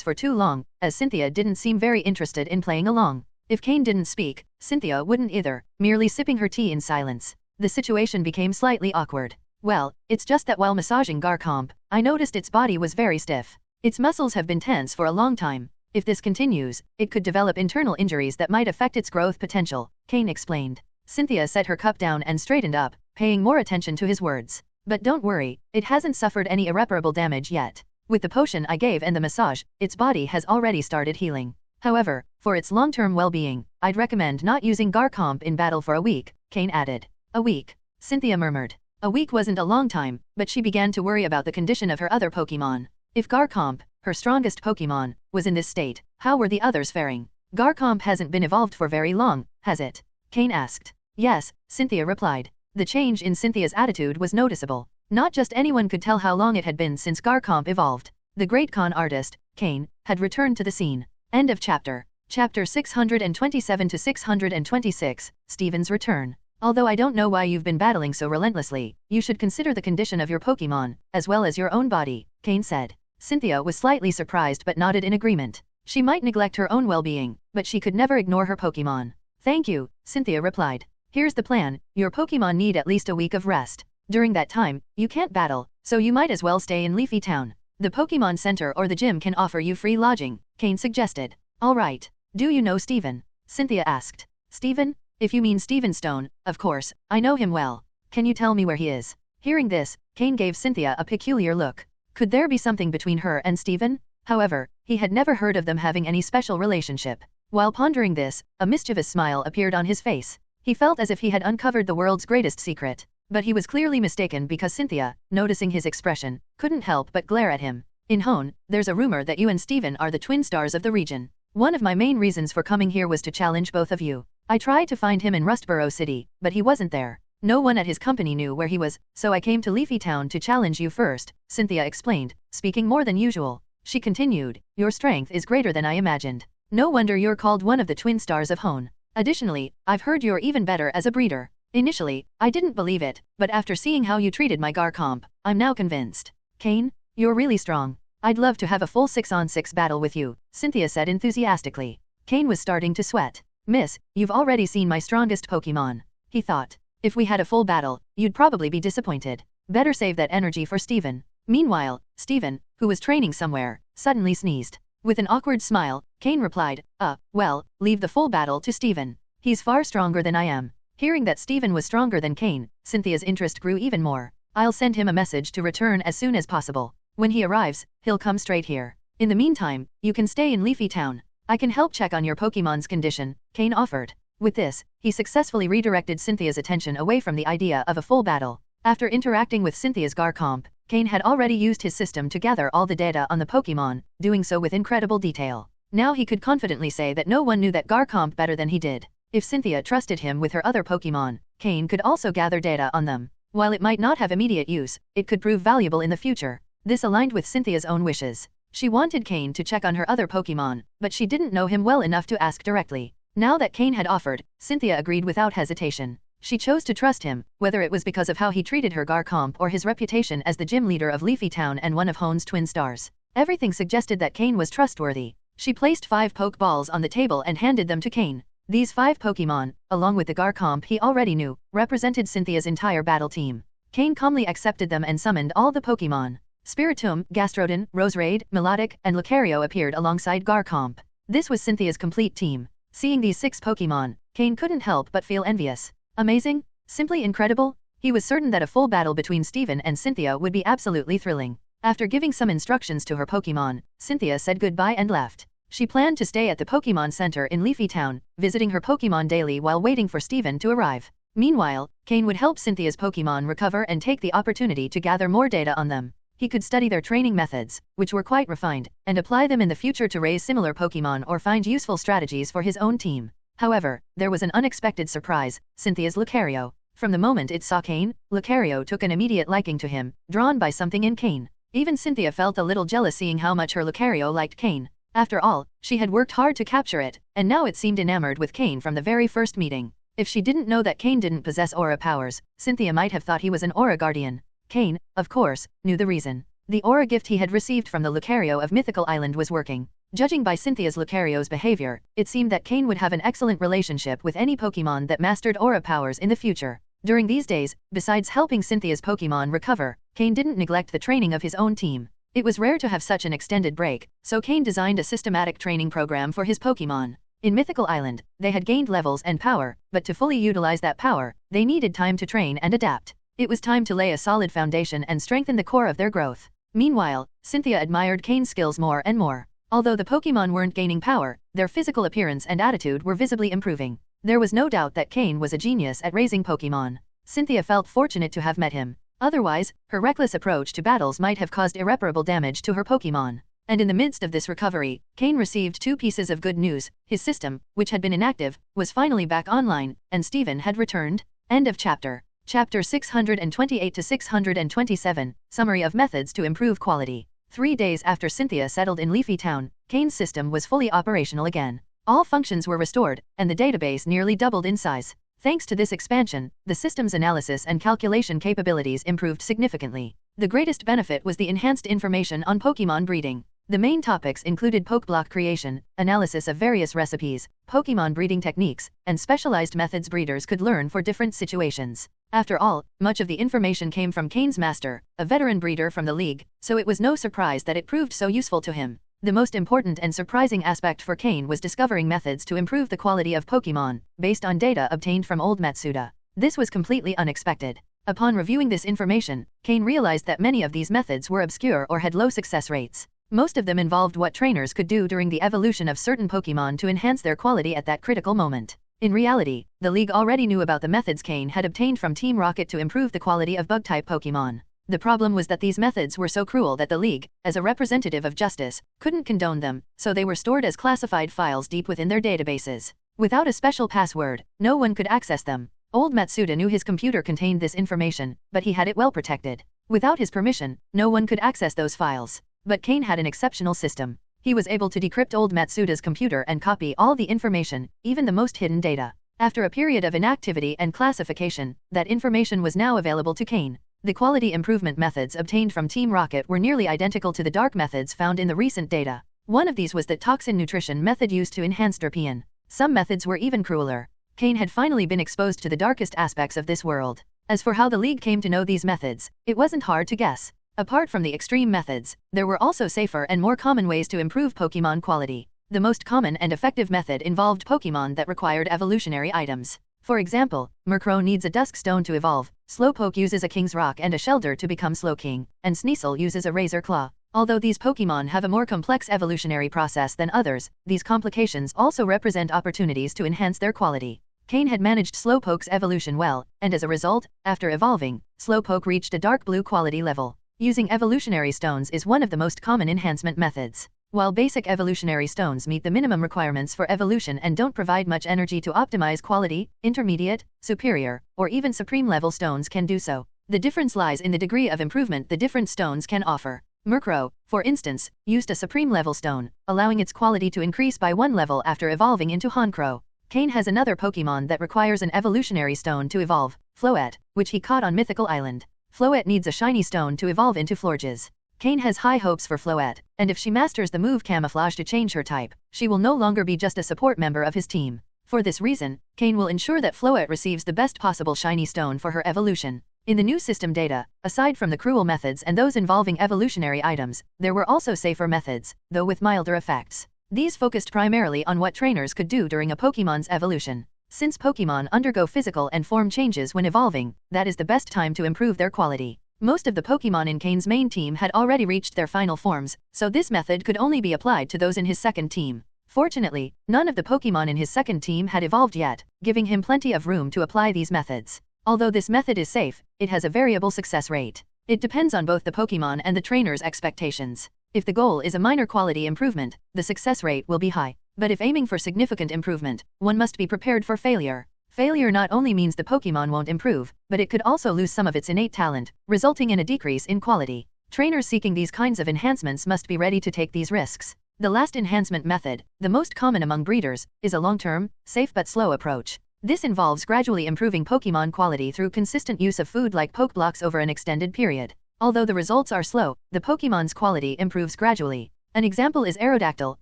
for too long, as Cynthia didn't seem very interested in playing along. If Cain didn't speak, Cynthia wouldn't either, merely sipping her tea in silence. The situation became slightly awkward. Well, it's just that while massaging Garchomp, I noticed its body was very stiff. Its muscles have been tense for a long time. If this continues, it could develop internal injuries that might affect its growth potential, Cain explained. Cynthia set her cup down and straightened up, paying more attention to his words. But don't worry, it hasn't suffered any irreparable damage yet. With the potion I gave and the massage, its body has already started healing. However, for its long-term well-being, I'd recommend not using Garchomp in battle for a week, Cain added. A week? Cynthia murmured. A week wasn't a long time, but she began to worry about the condition of her other Pokémon. If Garchomp, her strongest Pokémon, was in this state, how were the others faring? Garchomp hasn't been evolved for very long, has it? Cain asked. Yes, Cynthia replied. The change in Cynthia's attitude was noticeable. Not just anyone could tell how long it had been since Garchomp evolved. The great con artist, Cain, had returned to the scene. End of chapter. Chapter 627 to 626, Steven's return. Although I don't know why you've been battling so relentlessly, you should consider the condition of your Pokémon, as well as your own body, Cain said. Cynthia was slightly surprised but nodded in agreement. She might neglect her own well-being, but she could never ignore her Pokémon. Thank you, Cynthia replied. Here's the plan, your Pokémon need at least a week of rest. During that time, you can't battle, so you might as well stay in Leafy Town. The Pokémon Center or the gym can offer you free lodging, Cain suggested. All right. Do you know Steven? Cynthia asked. Steven? If you mean Steven Stone, of course, I know him well. Can you tell me where he is? Hearing this, Cain gave Cynthia a peculiar look. Could there be something between her and Steven? However, he had never heard of them having any special relationship. While pondering this, a mischievous smile appeared on his face. He felt as if he had uncovered the world's greatest secret. But he was clearly mistaken because Cynthia, noticing his expression, couldn't help but glare at him. In Hone, there's a rumor that you and Steven are the twin stars of the region. One of my main reasons for coming here was to challenge both of you. I tried to find him in Rustboro City, but he wasn't there. No one at his company knew where he was, so I came to Leafy Town to challenge you first, Cynthia explained, speaking more than usual. She continued, your strength is greater than I imagined. No wonder you're called one of the twin stars of Hone. Additionally, I've heard you're even better as a breeder. Initially, I didn't believe it, but after seeing how you treated my Garchomp, I'm now convinced. Cain, you're really strong. I'd love to have a full 6-on-6 battle with you, Cynthia said enthusiastically. Cain was starting to sweat. Miss, you've already seen my strongest Pokémon, he thought. If we had a full battle, you'd probably be disappointed. Better save that energy for Steven. Meanwhile, Steven, who was training somewhere, suddenly sneezed. With an awkward smile, Cain replied, well, leave the full battle to Steven. He's far stronger than I am. Hearing that Steven was stronger than Cain, Cynthia's interest grew even more. I'll send him a message to return as soon as possible. When he arrives, he'll come straight here. In the meantime, you can stay in Leafy Town. I can help check on your Pokémon's condition, Cain offered. With this, he successfully redirected Cynthia's attention away from the idea of a full battle. After interacting with Cynthia's Garchomp, Cain had already used his system to gather all the data on the Pokémon, doing so with incredible detail. Now he could confidently say that no one knew that Garchomp better than he did. If Cynthia trusted him with her other Pokémon, Cain could also gather data on them. While it might not have immediate use, it could prove valuable in the future. This aligned with Cynthia's own wishes. She wanted Cain to check on her other Pokémon, but she didn't know him well enough to ask directly. Now that Cain had offered, Cynthia agreed without hesitation. She chose to trust him, whether it was because of how he treated her Garchomp or his reputation as the gym leader of Leafy Town and one of Hoen's twin stars. Everything suggested that Cain was trustworthy. She placed 5 Pokeballs on the table and handed them to Cain. These 5 Pokémon, along with the Garchomp he already knew, represented Cynthia's entire battle team. Cain calmly accepted them and summoned all the Pokémon. Spiritomb, Gastrodon, Roserade, Melodic, and Lucario appeared alongside Garchomp. This was Cynthia's complete team. Seeing these 6 Pokémon, Cain couldn't help but feel envious. Amazing? Simply incredible? He was certain that a full battle between Steven and Cynthia would be absolutely thrilling. After giving some instructions to her Pokémon, Cynthia said goodbye and left. She planned to stay at the Pokémon Center in Leafy Town, visiting her Pokémon daily while waiting for Steven to arrive. Meanwhile, Cain would help Cynthia's Pokémon recover and take the opportunity to gather more data on them. He could study their training methods, which were quite refined, and apply them in the future to raise similar Pokémon or find useful strategies for his own team. However, there was an unexpected surprise: Cynthia's Lucario. From the moment it saw Cain, Lucario took an immediate liking to him, drawn by something in Cain. Even Cynthia felt a little jealous seeing how much her Lucario liked Cain. After all, she had worked hard to capture it, and now it seemed enamored with Cain from the very first meeting. If she didn't know that Cain didn't possess aura powers, Cynthia might have thought he was an aura guardian. Cain, of course, knew the reason. The aura gift he had received from the Lucario of Mythical Island was working. Judging by Cynthia's Lucario's behavior, it seemed that Cain would have an excellent relationship with any Pokémon that mastered aura powers in the future. During these days, besides helping Cynthia's Pokémon recover, Cain didn't neglect the training of his own team. It was rare to have such an extended break, so Cain designed a systematic training program for his Pokémon. In Mythical Island, they had gained levels and power, but to fully utilize that power, they needed time to train and adapt. It was time to lay a solid foundation and strengthen the core of their growth. Meanwhile, Cynthia admired Cain's skills more and more. Although the Pokémon weren't gaining power, their physical appearance and attitude were visibly improving. There was no doubt that Cain was a genius at raising Pokémon. Cynthia felt fortunate to have met him. Otherwise, her reckless approach to battles might have caused irreparable damage to her Pokémon. And in the midst of this recovery, Cain received 2 pieces of good news. His system, which had been inactive, was finally back online, and Steven had returned. End of chapter. Chapter 628 to 627, Summary of Methods to Improve Quality. 3 days after Cynthia settled in Leafy Town, Cain's system was fully operational again. All functions were restored, and the database nearly doubled in size. Thanks to this expansion, the system's analysis and calculation capabilities improved significantly. The greatest benefit was the enhanced information on Pokémon breeding. The main topics included Pokeblock creation, analysis of various recipes, Pokémon breeding techniques, and specialized methods breeders could learn for different situations. After all, much of the information came from Cain's master, a veteran breeder from the league, so it was no surprise that it proved so useful to him. The most important and surprising aspect for Cain was discovering methods to improve the quality of Pokémon, based on data obtained from Old Matsuda. This was completely unexpected. Upon reviewing this information, Cain realized that many of these methods were obscure or had low success rates. Most of them involved what trainers could do during the evolution of certain Pokémon to enhance their quality at that critical moment. In reality, the League already knew about the methods Cain had obtained from Team Rocket to improve the quality of Bug-type Pokémon. The problem was that these methods were so cruel that the League, as a representative of justice, couldn't condone them, so they were stored as classified files deep within their databases. Without a special password, no one could access them. Old Matsuda knew his computer contained this information, but he had it well protected. Without his permission, no one could access those files. But Cain had an exceptional system. He was able to decrypt Old Matsuda's computer and copy all the information, even the most hidden data. After a period of inactivity and classification, that information was now available to Cain. The quality improvement methods obtained from Team Rocket were nearly identical to the dark methods found in the recent data. One of these was the toxin nutrition method used to enhance Derpian. Some methods were even crueler. Cain had finally been exposed to the darkest aspects of this world. As for how the League came to know these methods, it wasn't hard to guess. Apart from the extreme methods, there were also safer and more common ways to improve Pokémon quality. The most common and effective method involved Pokémon that required evolutionary items. For example, Murkrow needs a Dusk Stone to evolve, Slowpoke uses a King's Rock and a Shelter to become Slowking, and Sneasel uses a Razor Claw. Although these Pokémon have a more complex evolutionary process than others, these complications also represent opportunities to enhance their quality. Cain had managed Slowpoke's evolution well, and as a result, after evolving, Slowpoke reached a dark blue quality level. Using evolutionary stones is one of the most common enhancement methods. While basic evolutionary stones meet the minimum requirements for evolution and don't provide much energy to optimize quality, intermediate, superior, or even supreme level stones can do so. The difference lies in the degree of improvement the different stones can offer. Murkrow, for instance, used a supreme level stone, allowing its quality to increase by 1 level after evolving into Honchkrow. Cain has another Pokemon that requires an evolutionary stone to evolve, Floette, which he caught on Mythical Island. Floette needs a shiny stone to evolve into Florges. Cain has high hopes for Floette, and if she masters the move Camouflage to change her type, she will no longer be just a support member of his team. For this reason, Cain will ensure that Floette receives the best possible shiny stone for her evolution. In the new system data, aside from the cruel methods and those involving evolutionary items, there were also safer methods, though with milder effects. These focused primarily on what trainers could do during a Pokemon's evolution. Since Pokemon undergo physical and form changes when evolving, that is the best time to improve their quality. Most of the Pokemon in Cain's main team had already reached their final forms, so this method could only be applied to those in his second team. Fortunately, none of the Pokemon in his second team had evolved yet, giving him plenty of room to apply these methods. Although this method is safe, it has a variable success rate. It depends on both the Pokemon and the trainer's expectations. If the goal is a minor quality improvement, the success rate will be high. But if aiming for significant improvement, one must be prepared for failure. Failure not only means the Pokemon won't improve, but it could also lose some of its innate talent, resulting in a decrease in quality. Trainers seeking these kinds of enhancements must be ready to take these risks. The last enhancement method, the most common among breeders, is a long-term, safe but slow approach. This involves gradually improving Pokemon quality through consistent use of food like Pokeblocks over an extended period. Although the results are slow, the Pokemon's quality improves gradually. An example is Aerodactyl,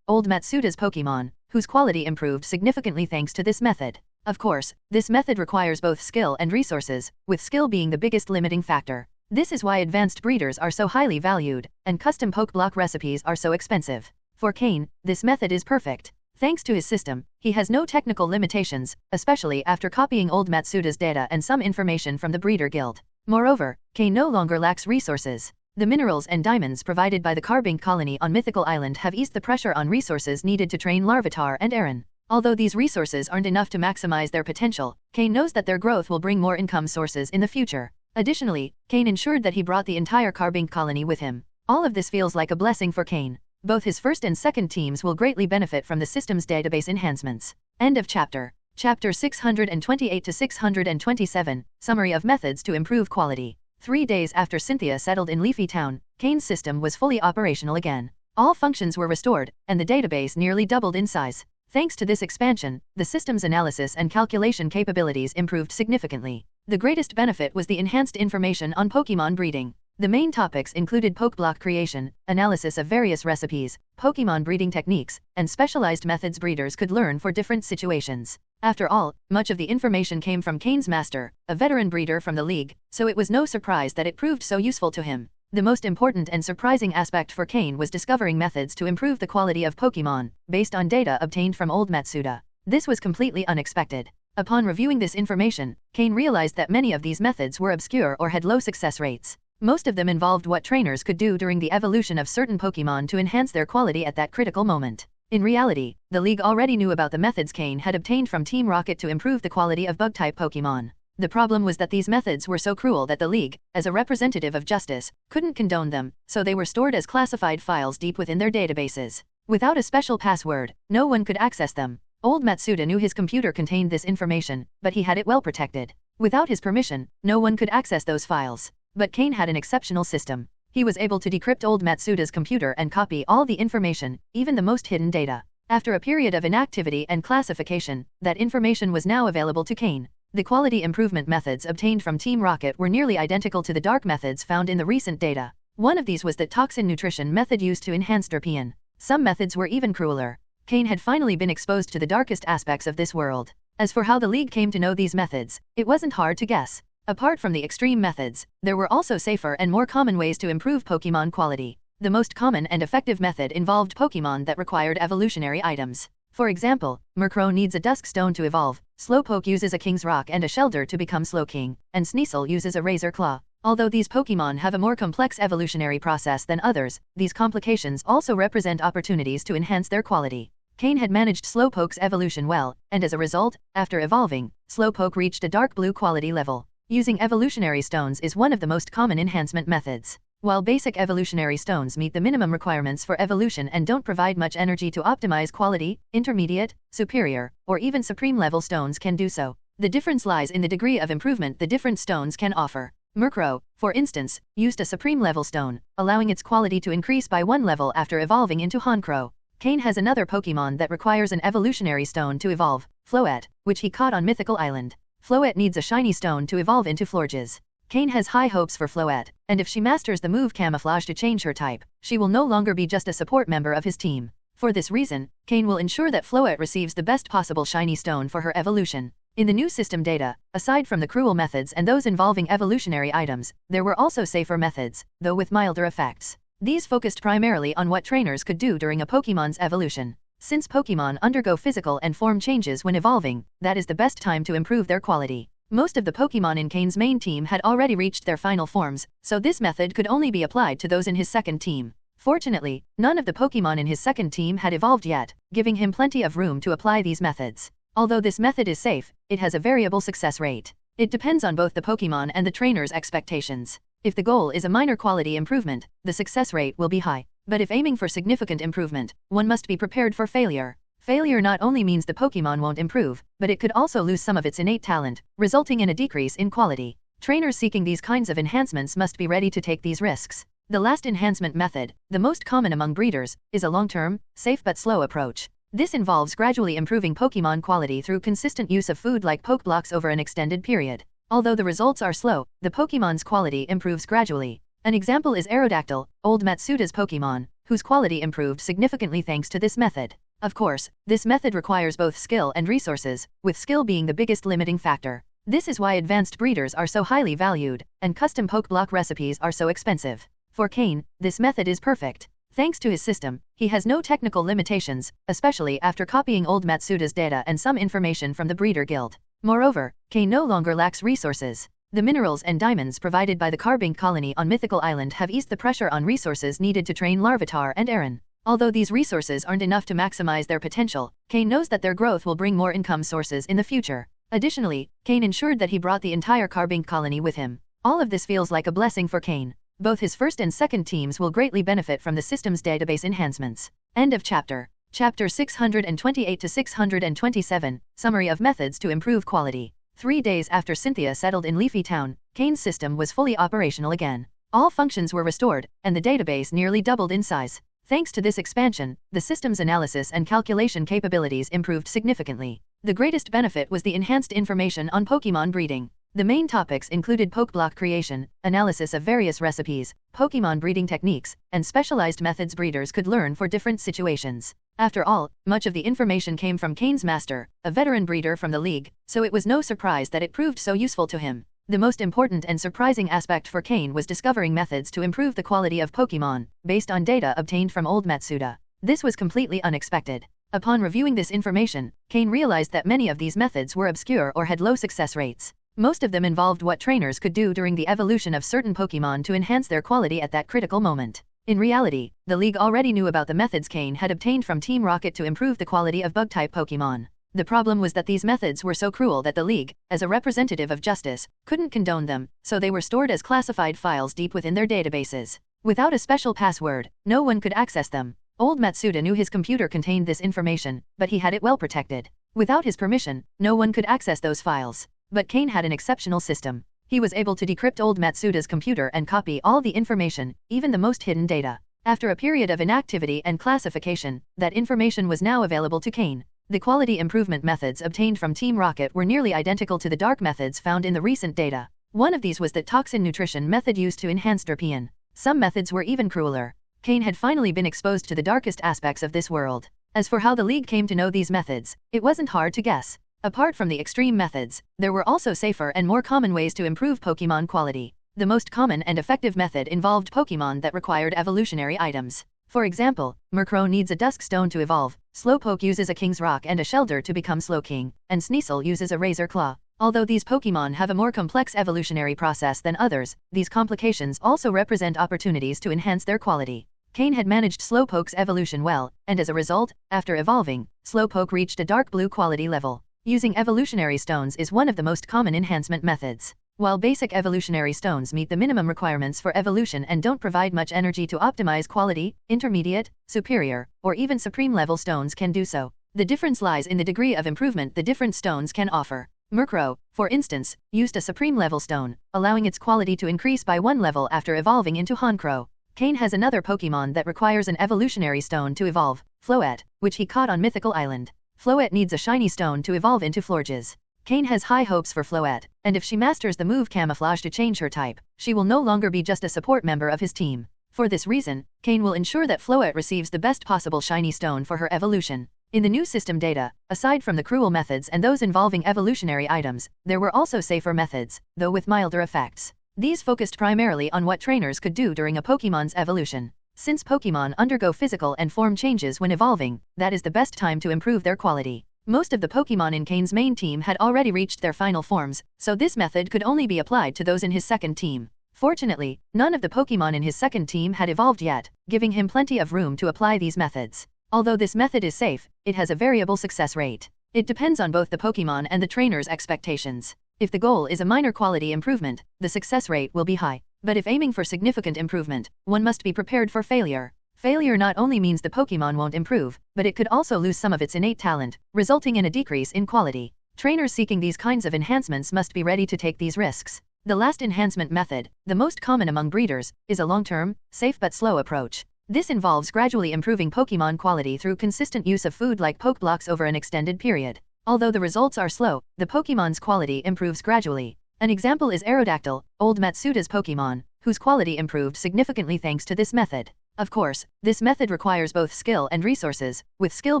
old Matsuda's Pokemon, whose quality improved significantly thanks to this method. Of course, this method requires both skill and resources, with skill being the biggest limiting factor. This is why advanced breeders are so highly valued, and custom Pokeblock recipes are so expensive. For Cain, this method is perfect. Thanks to his system, he has no technical limitations, especially after copying old Matsuda's data and some information from the Breeder Guild. Moreover, Cain no longer lacks resources. The minerals and diamonds provided by the Carbink colony on Mythical Island have eased the pressure on resources needed to train Larvitar and Aaron. Although these resources aren't enough to maximize their potential, Cain knows that their growth will bring more income sources in the future. Additionally, Cain ensured that he brought the entire Carbink colony with him. All of this feels like a blessing for Cain. Both his first and second teams will greatly benefit from the system's database enhancements. End of chapter. Chapter 628 to 627, Summary of Methods to Improve Quality. 3 days after Cynthia settled in Leafy Town, Cain's system was fully operational again. All functions were restored, and the database nearly doubled in size. Thanks to this expansion, the system's analysis and calculation capabilities improved significantly. The greatest benefit was the enhanced information on Pokemon breeding. The main topics included Pokeblock creation, analysis of various recipes, Pokemon breeding techniques, and specialized methods breeders could learn for different situations. After all, much of the information came from Cain's master, a veteran breeder from the league, so it was no surprise that it proved so useful to him. The most important and surprising aspect for Cain was discovering methods to improve the quality of Pokemon, based on data obtained from old Matsuda. This was completely unexpected. Upon reviewing this information, Cain realized that many of these methods were obscure or had low success rates. Most of them involved what trainers could do during the evolution of certain Pokemon to enhance their quality at that critical moment. In reality, the league already knew about the methods Cain had obtained from Team Rocket to improve the quality of Bug-type Pokemon. The problem was that these methods were so cruel that the league, as a representative of justice, couldn't condone them, so they were stored as classified files deep within their databases. Without a special password, no one could access them. Old Matsuda knew his computer contained this information, but he had it well protected. Without his permission, no one could access those files. But Cain had an exceptional system. He was able to decrypt old Matsuda's computer and copy all the information, even the most hidden data. After a period of inactivity and classification, that information was now available to Cain. The quality improvement methods obtained from Team Rocket were nearly identical to the dark methods found in the recent data. One of these was the toxin nutrition method used to enhance Derpian. Some methods were even crueler. Cain had finally been exposed to the darkest aspects of this world. As for how the League came to know these methods, it wasn't hard to guess. Apart from the extreme methods, there were also safer and more common ways to improve Pokemon quality. The most common and effective method involved Pokemon that required evolutionary items. For example, Murkrow needs a Dusk Stone to evolve, Slowpoke uses a King's Rock and a Shelter to become Slowking, and Sneasel uses a Razor Claw. Although these Pokemon have a more complex evolutionary process than others, these complications also represent opportunities to enhance their quality. Cain had managed Slowpoke's evolution well, and as a result, after evolving, Slowpoke reached a dark blue quality level. Using evolutionary stones is one of the most common enhancement methods. While basic evolutionary stones meet the minimum requirements for evolution and don't provide much energy to optimize quality, intermediate, superior, or even supreme level stones can do so. The difference lies in the degree of improvement the different stones can offer. Murkrow, for instance, used a supreme level stone, allowing its quality to increase by 1 level after evolving into Honchkrow. Cain has another Pokemon that requires an evolutionary stone to evolve, Floette, which he caught on Mythical Island. Floette needs a shiny stone to evolve into Florges. Cain has high hopes for Floette, and if she masters the move Camouflage to change her type, she will no longer be just a support member of his team. For this reason, Cain will ensure that Floette receives the best possible shiny stone for her evolution. In the new system data, aside from the cruel methods and those involving evolutionary items, there were also safer methods, though with milder effects. These focused primarily on what trainers could do during a Pokemon's evolution. Since Pokemon undergo physical and form changes when evolving, that is the best time to improve their quality. Most of the Pokemon in Cain's main team had already reached their final forms, so this method could only be applied to those in his second team. Fortunately, none of the Pokemon in his second team had evolved yet, giving him plenty of room to apply these methods. Although this method is safe, it has a variable success rate. It depends on both the Pokemon and the trainer's expectations. If the goal is a minor quality improvement, the success rate will be high. But if aiming for significant improvement, one must be prepared for failure. Failure not only means the Pokemon won't improve, but it could also lose some of its innate talent, resulting in a decrease in quality. Trainers seeking these kinds of enhancements must be ready to take these risks. The last enhancement method, the most common among breeders, is a long-term, safe but slow approach. This involves gradually improving Pokemon quality through consistent use of food like Pokeblocks over an extended period. Although the results are slow, the Pokemon's quality improves gradually. An example is Aerodactyl, old Matsuda's Pokemon, whose quality improved significantly thanks to this method. Of course, this method requires both skill and resources, with skill being the biggest limiting factor. This is why advanced breeders are so highly valued, and custom Pokeblock recipes are so expensive. For Cain, this method is perfect. Thanks to his system, he has no technical limitations, especially after copying old Matsuda's data and some information from the Breeder Guild. Moreover, Cain no longer lacks resources. The minerals and diamonds provided by the Carbink colony on Mythical Island have eased the pressure on resources needed to train Larvitar and Aaron. Although these resources aren't enough to maximize their potential, Cain knows that their growth will bring more income sources in the future. Additionally, Cain ensured that he brought the entire Carbink colony with him. All of this feels like a blessing for Cain. Both his first and second teams will greatly benefit from the system's database enhancements. End of chapter. Chapter 628 to 627, Summary of Methods to Improve Quality. 3 days after Cynthia settled in Leafy Town, Cain's system was fully operational again. All functions were restored, and the database nearly doubled in size. Thanks to this expansion, the system's analysis and calculation capabilities improved significantly. The greatest benefit was the enhanced information on Pokemon breeding. The main topics included Pokeblock creation, analysis of various recipes, Pokemon breeding techniques, and specialized methods breeders could learn for different situations. After all, much of the information came from Cain's master, a veteran breeder from the league, so it was no surprise that it proved so useful to him. The most important and surprising aspect for Cain was discovering methods to improve the quality of Pokemon, based on data obtained from old Matsuda. This was completely unexpected. Upon reviewing this information, Cain realized that many of these methods were obscure or had low success rates. Most of them involved what trainers could do during the evolution of certain Pokemon to enhance their quality at that critical moment. In reality, the League already knew about the methods Cain had obtained from Team Rocket to improve the quality of Bug-type Pokemon. The problem was that these methods were so cruel that the League, as a representative of justice, couldn't condone them, so they were stored as classified files deep within their databases. Without a special password, no one could access them. Old Matsuda knew his computer contained this information, but he had it well protected. Without his permission, no one could access those files. But Cain had an exceptional system. He was able to decrypt old Matsuda's computer and copy all the information, even the most hidden data. After a period of inactivity and classification, that information was now available to Cain. The quality improvement methods obtained from Team Rocket were nearly identical to the dark methods found in the recent data. One of these was the toxin nutrition method used to enhance Derpian. Some methods were even crueler. Cain had finally been exposed to the darkest aspects of this world. As for how the League came to know these methods, it wasn't hard to guess. Apart from the extreme methods, there were also safer and more common ways to improve Pokemon quality. The most common and effective method involved Pokemon that required evolutionary items. For example, Murkrow needs a Dusk Stone to evolve, Slowpoke uses a King's Rock and a Shelter to become Slowking, and Sneasel uses a Razor Claw. Although these Pokemon have a more complex evolutionary process than others, these complications also represent opportunities to enhance their quality. Cain had managed Slowpoke's evolution well, and as a result, after evolving, Slowpoke reached a dark blue quality level. Using evolutionary stones is one of the most common enhancement methods. While basic evolutionary stones meet the minimum requirements for evolution and don't provide much energy to optimize quality, intermediate, superior, or even supreme level stones can do so. The difference lies in the degree of improvement the different stones can offer. Murkrow, for instance, used a supreme level stone, allowing its quality to increase by 1 level after evolving into Honchkrow. Cain has another Pokemon that requires an evolutionary stone to evolve, Floette, which he caught on Mythical Island. Floette needs a shiny stone to evolve into Florges. Cain has high hopes for Floette, and if she masters the move Camouflage to change her type, she will no longer be just a support member of his team. For this reason, Cain will ensure that Floette receives the best possible shiny stone for her evolution. In the new system data, aside from the cruel methods and those involving evolutionary items, there were also safer methods, though with milder effects. These focused primarily on what trainers could do during a Pokemon's evolution. Since Pokemon undergo physical and form changes when evolving, that is the best time to improve their quality. Most of the Pokemon in Cain's main team had already reached their final forms, so this method could only be applied to those in his second team. Fortunately, none of the Pokemon in his second team had evolved yet, giving him plenty of room to apply these methods. Although this method is safe, it has a variable success rate. It depends on both the Pokemon and the trainer's expectations. If the goal is a minor quality improvement, the success rate will be high. But if aiming for significant improvement, one must be prepared for failure. Failure not only means the Pokemon won't improve, but it could also lose some of its innate talent, resulting in a decrease in quality. Trainers seeking these kinds of enhancements must be ready to take these risks. The last enhancement method, the most common among breeders, is a long-term, safe but slow approach. This involves gradually improving Pokemon quality through consistent use of food like Pokeblocks over an extended period. Although the results are slow, the Pokemon's quality improves gradually. An example is Aerodactyl, old Matsuda's Pokemon, whose quality improved significantly thanks to this method. Of course, this method requires both skill and resources, with skill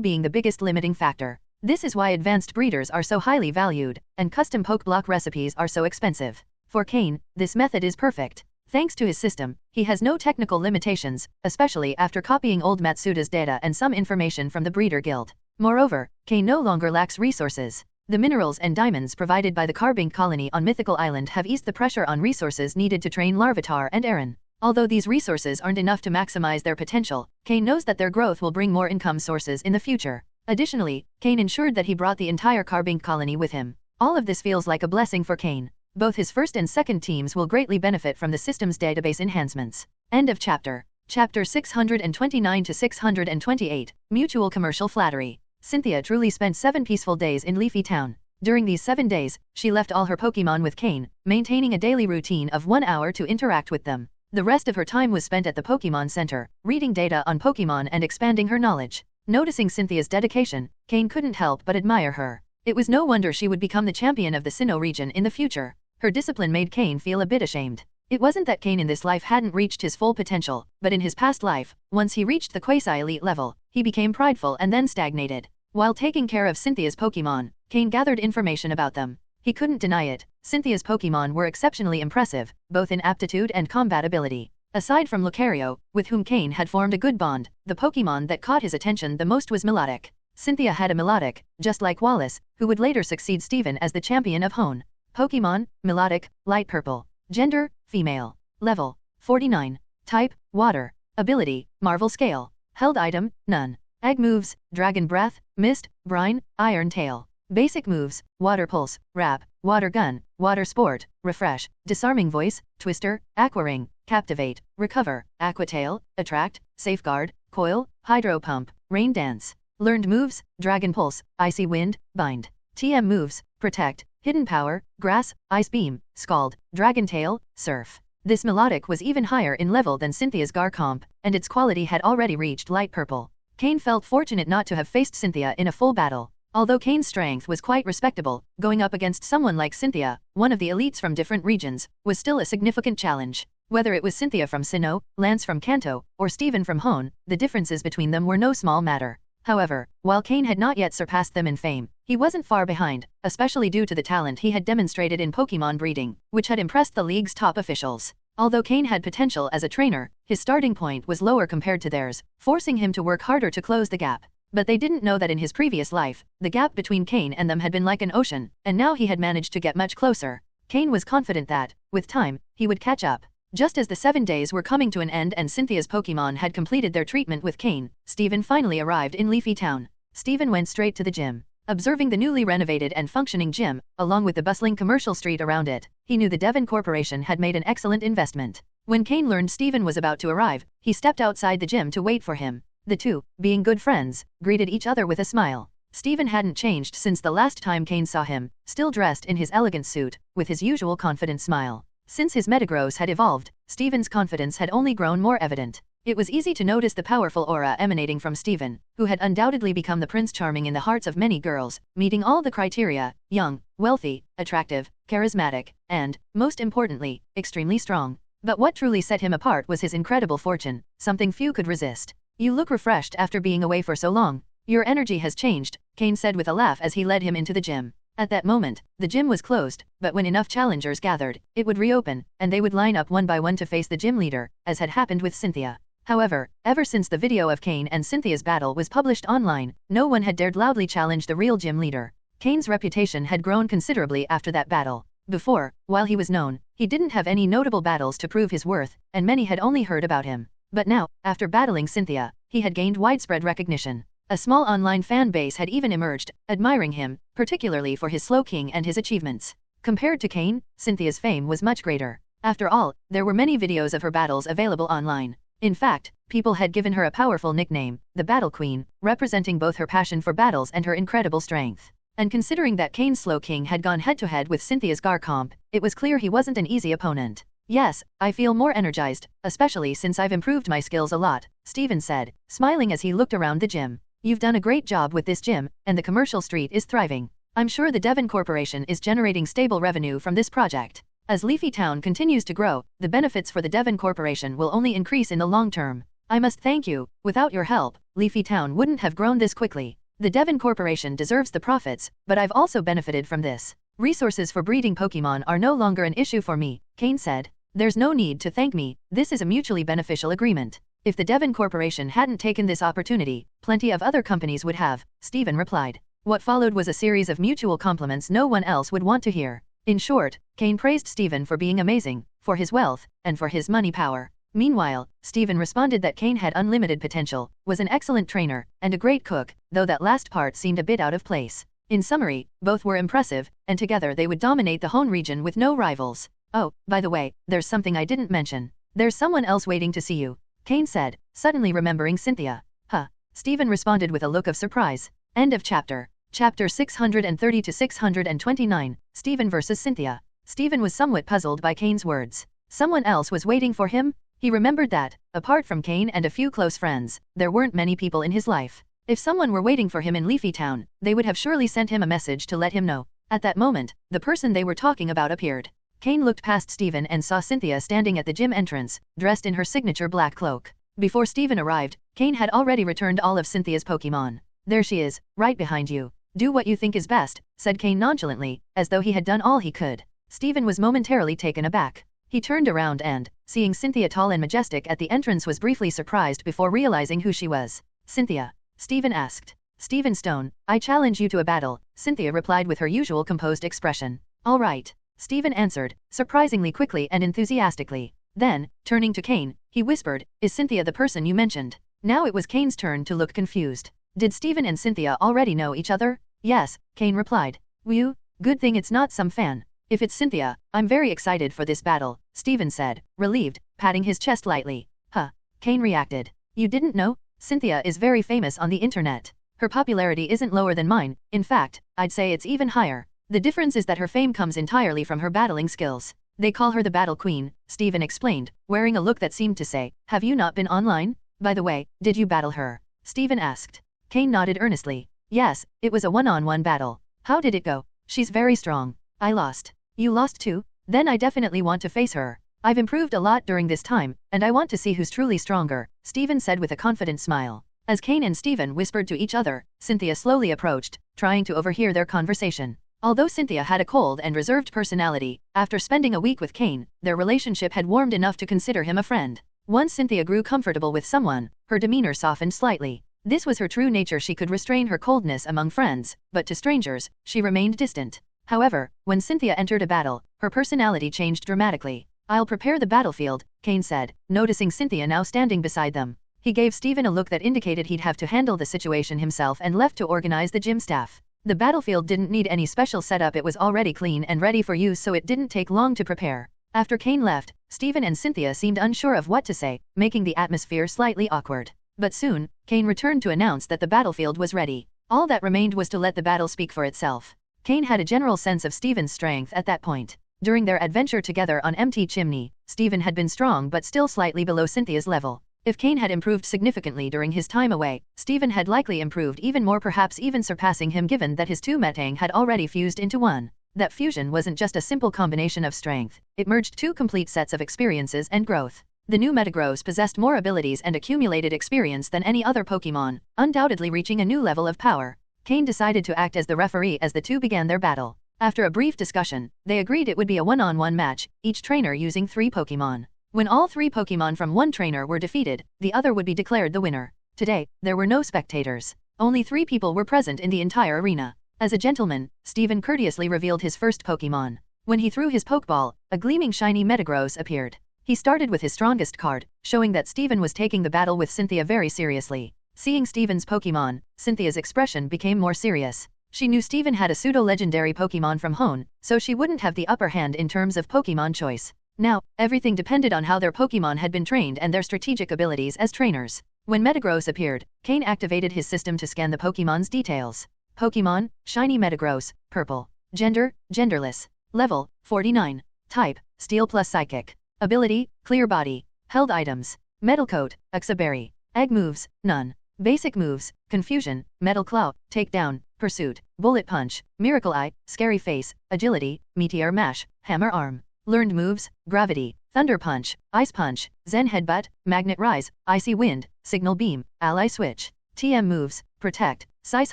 being the biggest limiting factor. This is why advanced breeders are so highly valued, and custom Pokeblock recipes are so expensive. For Cain, this method is perfect. Thanks to his system, he has no technical limitations, especially after copying old Matsuda's data and some information from the Breeder Guild. Moreover, Cain no longer lacks resources. The minerals and diamonds provided by the Carbink colony on Mythical Island have eased the pressure on resources needed to train Larvitar and Aaron. Although these resources aren't enough to maximize their potential, Cain knows that their growth will bring more income sources in the future. Additionally, Cain ensured that he brought the entire Carbink colony with him. All of this feels like a blessing for Cain. Both his first and second teams will greatly benefit from the system's database enhancements. End of chapter. Chapter 629 to 628, Mutual Commercial Flattery. Cynthia truly spent 7 peaceful days in Leafy Town. During these 7 days, she left all her Pokemon with Cain, maintaining a daily routine of 1 hour to interact with them. The rest of her time was spent at the Pokemon Center, reading data on Pokemon and expanding her knowledge. Noticing Cynthia's dedication, Cain couldn't help but admire her. It was no wonder she would become the champion of the Sinnoh region in the future. Her discipline made Cain feel a bit ashamed. It wasn't that Cain in this life hadn't reached his full potential, but in his past life, once he reached the quasi-elite level, he became prideful and then stagnated. While taking care of Cynthia's Pokemon, Cain gathered information about them. He couldn't deny it, Cynthia's Pokemon were exceptionally impressive, both in aptitude and combat ability. Aside from Lucario, with whom Cain had formed a good bond, the Pokemon that caught his attention the most was Milotic. Cynthia had a Milotic, just like Wallace, who would later succeed Steven as the champion of Hone. Pokemon, Milotic, light purple. Gender, female. Level, 49. Type, water. Ability, Marvel Scale. Held item, none. Egg moves, Dragon Breath, Mist, Brine, Iron Tail. Basic moves, Water Pulse, Wrap, Water Gun, Water Sport, Refresh, Disarming Voice, Twister, Aqua Ring, Captivate, Recover, Aqua Tail, Attract, Safeguard, Coil, Hydro Pump, Rain Dance. Learned moves, Dragon Pulse, Icy Wind, Bind. TM moves, Protect, Hidden Power, Grass, Ice Beam, Scald, Dragon Tail, Surf. This Milotic was even higher in level than Cynthia's Garchomp, and its quality had already reached light purple. Cain felt fortunate not to have faced Cynthia in a full battle. Although Cain's strength was quite respectable, going up against someone like Cynthia, one of the elites from different regions, was still a significant challenge. Whether it was Cynthia from Sinnoh, Lance from Kanto, or Steven from Hone, the differences between them were no small matter. However, while Cain had not yet surpassed them in fame, he wasn't far behind, especially due to the talent he had demonstrated in Pokemon breeding, which had impressed the league's top officials. Although Cain had potential as a trainer, his starting point was lower compared to theirs, forcing him to work harder to close the gap. But they didn't know that in his previous life, the gap between Cain and them had been like an ocean, and now he had managed to get much closer. Cain was confident that, with time, he would catch up. Just as the 7 days were coming to an end and Cynthia's Pokemon had completed their treatment with Cain, Steven finally arrived in Leafy Town. Steven went straight to the gym. Observing the newly renovated and functioning gym, along with the bustling commercial street around it, he knew the Devon Corporation had made an excellent investment. When Cain learned Stephen was about to arrive, he stepped outside the gym to wait for him. The two, being good friends, greeted each other with a smile. Stephen hadn't changed since the last time Cain saw him, still dressed in his elegant suit, with his usual confident smile. Since his metagross had evolved, Stephen's confidence had only grown more evident. It was easy to notice the powerful aura emanating from Stephen, who had undoubtedly become the Prince Charming in the hearts of many girls, meeting all the criteria: young, wealthy, attractive, charismatic, and, most importantly, extremely strong. But what truly set him apart was his incredible fortune, something few could resist. "You look refreshed after being away for so long. Your energy has changed," Cain said with a laugh as he led him into the gym. At that moment, the gym was closed, but when enough challengers gathered, it would reopen, and they would line up one by one to face the gym leader, as had happened with Cynthia. However, ever since the video of Cain and Cynthia's battle was published online, no one had dared loudly challenge the real gym leader. Cain's reputation had grown considerably after that battle. Before, while he was known, he didn't have any notable battles to prove his worth, and many had only heard about him. But now, after battling Cynthia, he had gained widespread recognition. A small online fan base had even emerged, admiring him, particularly for his slow king and his achievements. Compared to Cain, Cynthia's fame was much greater. After all, there were many videos of her battles available online. In fact, people had given her a powerful nickname, the Battle Queen, representing both her passion for battles and her incredible strength. And considering that Cain's Slow King had gone head-to-head with Cynthia's Garcomp, it was clear he wasn't an easy opponent. "Yes, I feel more energized, especially since I've improved my skills a lot," Stephen said, smiling as he looked around the gym. "You've done a great job with this gym, and the commercial street is thriving. I'm sure the Devon Corporation is generating stable revenue from this project. As Leafy Town continues to grow, the benefits for the Devon Corporation will only increase in the long term. I must thank you. Without your help, Leafy Town wouldn't have grown this quickly. The Devon Corporation deserves the profits, but I've also benefited from this. Resources for breeding Pokémon are no longer an issue for me," Cain said. "There's no need to thank me. This is a mutually beneficial agreement." "If the Devon Corporation hadn't taken this opportunity, plenty of other companies would have," Stephen replied. What followed was a series of mutual compliments no one else would want to hear. In short, Cain praised Stephen for being amazing, for his wealth, and for his money power. Meanwhile, Stephen responded that Cain had unlimited potential, was an excellent trainer, and a great cook, though that last part seemed a bit out of place. In summary, both were impressive, and together they would dominate the Hone region with no rivals. "Oh, by the way, there's something I didn't mention. There's someone else waiting to see you," Cain said, suddenly remembering Cynthia. "Huh?" Stephen responded with a look of surprise. End of chapter. Chapter 630 to 629, Stephen versus Cynthia. Stephen was somewhat puzzled by Cain's words. Someone else was waiting for him? He remembered that, apart from Cain and a few close friends, there weren't many people in his life. If someone were waiting for him in Leafy Town, they would have surely sent him a message to let him know. At that moment, the person they were talking about appeared. Cain looked past Stephen and saw Cynthia standing at the gym entrance, dressed in her signature black cloak. Before Stephen arrived, Cain had already returned all of Cynthia's Pokémon. "There she is, right behind you. Do what you think is best," said Cain nonchalantly, as though he had done all he could. Stephen was momentarily taken aback. He turned around and, seeing Cynthia tall and majestic at the entrance, was briefly surprised before realizing who she was. "Cynthia?" Stephen asked. "Stephen Stone, I challenge you to a battle," Cynthia replied with her usual composed expression. "All right," Stephen answered, surprisingly quickly and enthusiastically. Then, turning to Cain, he whispered, "Is Cynthia the person you mentioned?" Now it was Cain's turn to look confused. Did Stephen and Cynthia already know each other? "Yes," Cain replied. "Whew, good thing it's not some fan. If it's Cynthia, I'm very excited for this battle," Stephen said, relieved, patting his chest lightly. "Huh?" Cain reacted. "You didn't know? Cynthia is very famous on the internet. Her popularity isn't lower than mine, in fact, I'd say it's even higher. The difference is that her fame comes entirely from her battling skills. They call her the Battle Queen," Stephen explained, wearing a look that seemed to say, "Have you not been online? By the way, did you battle her?" Stephen asked. Cain nodded earnestly. "Yes, it was a one-on-one battle." "How did it go?" "She's very strong. I lost." "You lost too? Then I definitely want to face her. I've improved a lot during this time, and I want to see who's truly stronger," Stephen said with a confident smile. As Cain and Stephen whispered to each other, Cynthia slowly approached, trying to overhear their conversation. Although Cynthia had a cold and reserved personality, after spending a week with Cain, their relationship had warmed enough to consider him a friend. Once Cynthia grew comfortable with someone, her demeanor softened slightly. This was her true nature. She could restrain her coldness among friends, but to strangers, she remained distant. However, when Cynthia entered a battle, her personality changed dramatically. "I'll prepare the battlefield," Cain said, noticing Cynthia now standing beside them. He gave Stephen a look that indicated he'd have to handle the situation himself and left to organize the gym staff. The battlefield didn't need any special setup, it was already clean and ready for use, so it didn't take long to prepare. After Cain left, Stephen and Cynthia seemed unsure of what to say, making the atmosphere slightly awkward. But soon, Cain returned to announce that the battlefield was ready. All that remained was to let the battle speak for itself. Cain had a general sense of Stephen's strength at that point. During their adventure together on Empty Chimney, Stephen had been strong but still slightly below Cynthia's level. If Cain had improved significantly during his time away, Stephen had likely improved even more, perhaps even surpassing him, given that his two metang had already fused into one. That fusion wasn't just a simple combination of strength, it merged two complete sets of experiences and growth. The new Metagross possessed more abilities and accumulated experience than any other Pokémon, undoubtedly reaching a new level of power. Cain decided to act as the referee as the two began their battle. After a brief discussion, they agreed it would be a one-on-one match, each trainer using 3 Pokémon. When all 3 Pokémon from one trainer were defeated, the other would be declared the winner. Today, there were no spectators. Only 3 people were present in the entire arena. As a gentleman, Stephen courteously revealed his first Pokémon. When he threw his Pokeball, a gleaming shiny Metagross appeared. He started with his strongest card, showing that Stephen was taking the battle with Cynthia very seriously. Seeing Stephen's Pokémon, Cynthia's expression became more serious. She knew Stephen had a pseudo-legendary Pokémon from Hone, so she wouldn't have the upper hand in terms of Pokémon choice. Now, everything depended on how their Pokémon had been trained and their strategic abilities as trainers. When Metagross appeared, Cain activated his system to scan the Pokémon's details. Pokémon, Shiny Metagross, Purple. Gender, Genderless. Level, 49. Type, Steel plus Psychic. Ability, Clear Body. Held items. Metal Coat, Uxaberry. Egg moves, none. Basic moves, Confusion, Metal Claw, Takedown, Pursuit, Bullet Punch, Miracle Eye, Scary Face, Agility, Meteor Mash, Hammer Arm. Learned moves, Gravity, Thunder Punch, Ice Punch, Zen Headbutt, Magnet Rise, Icy Wind, Signal Beam, Ally Switch. TM moves, Protect, Size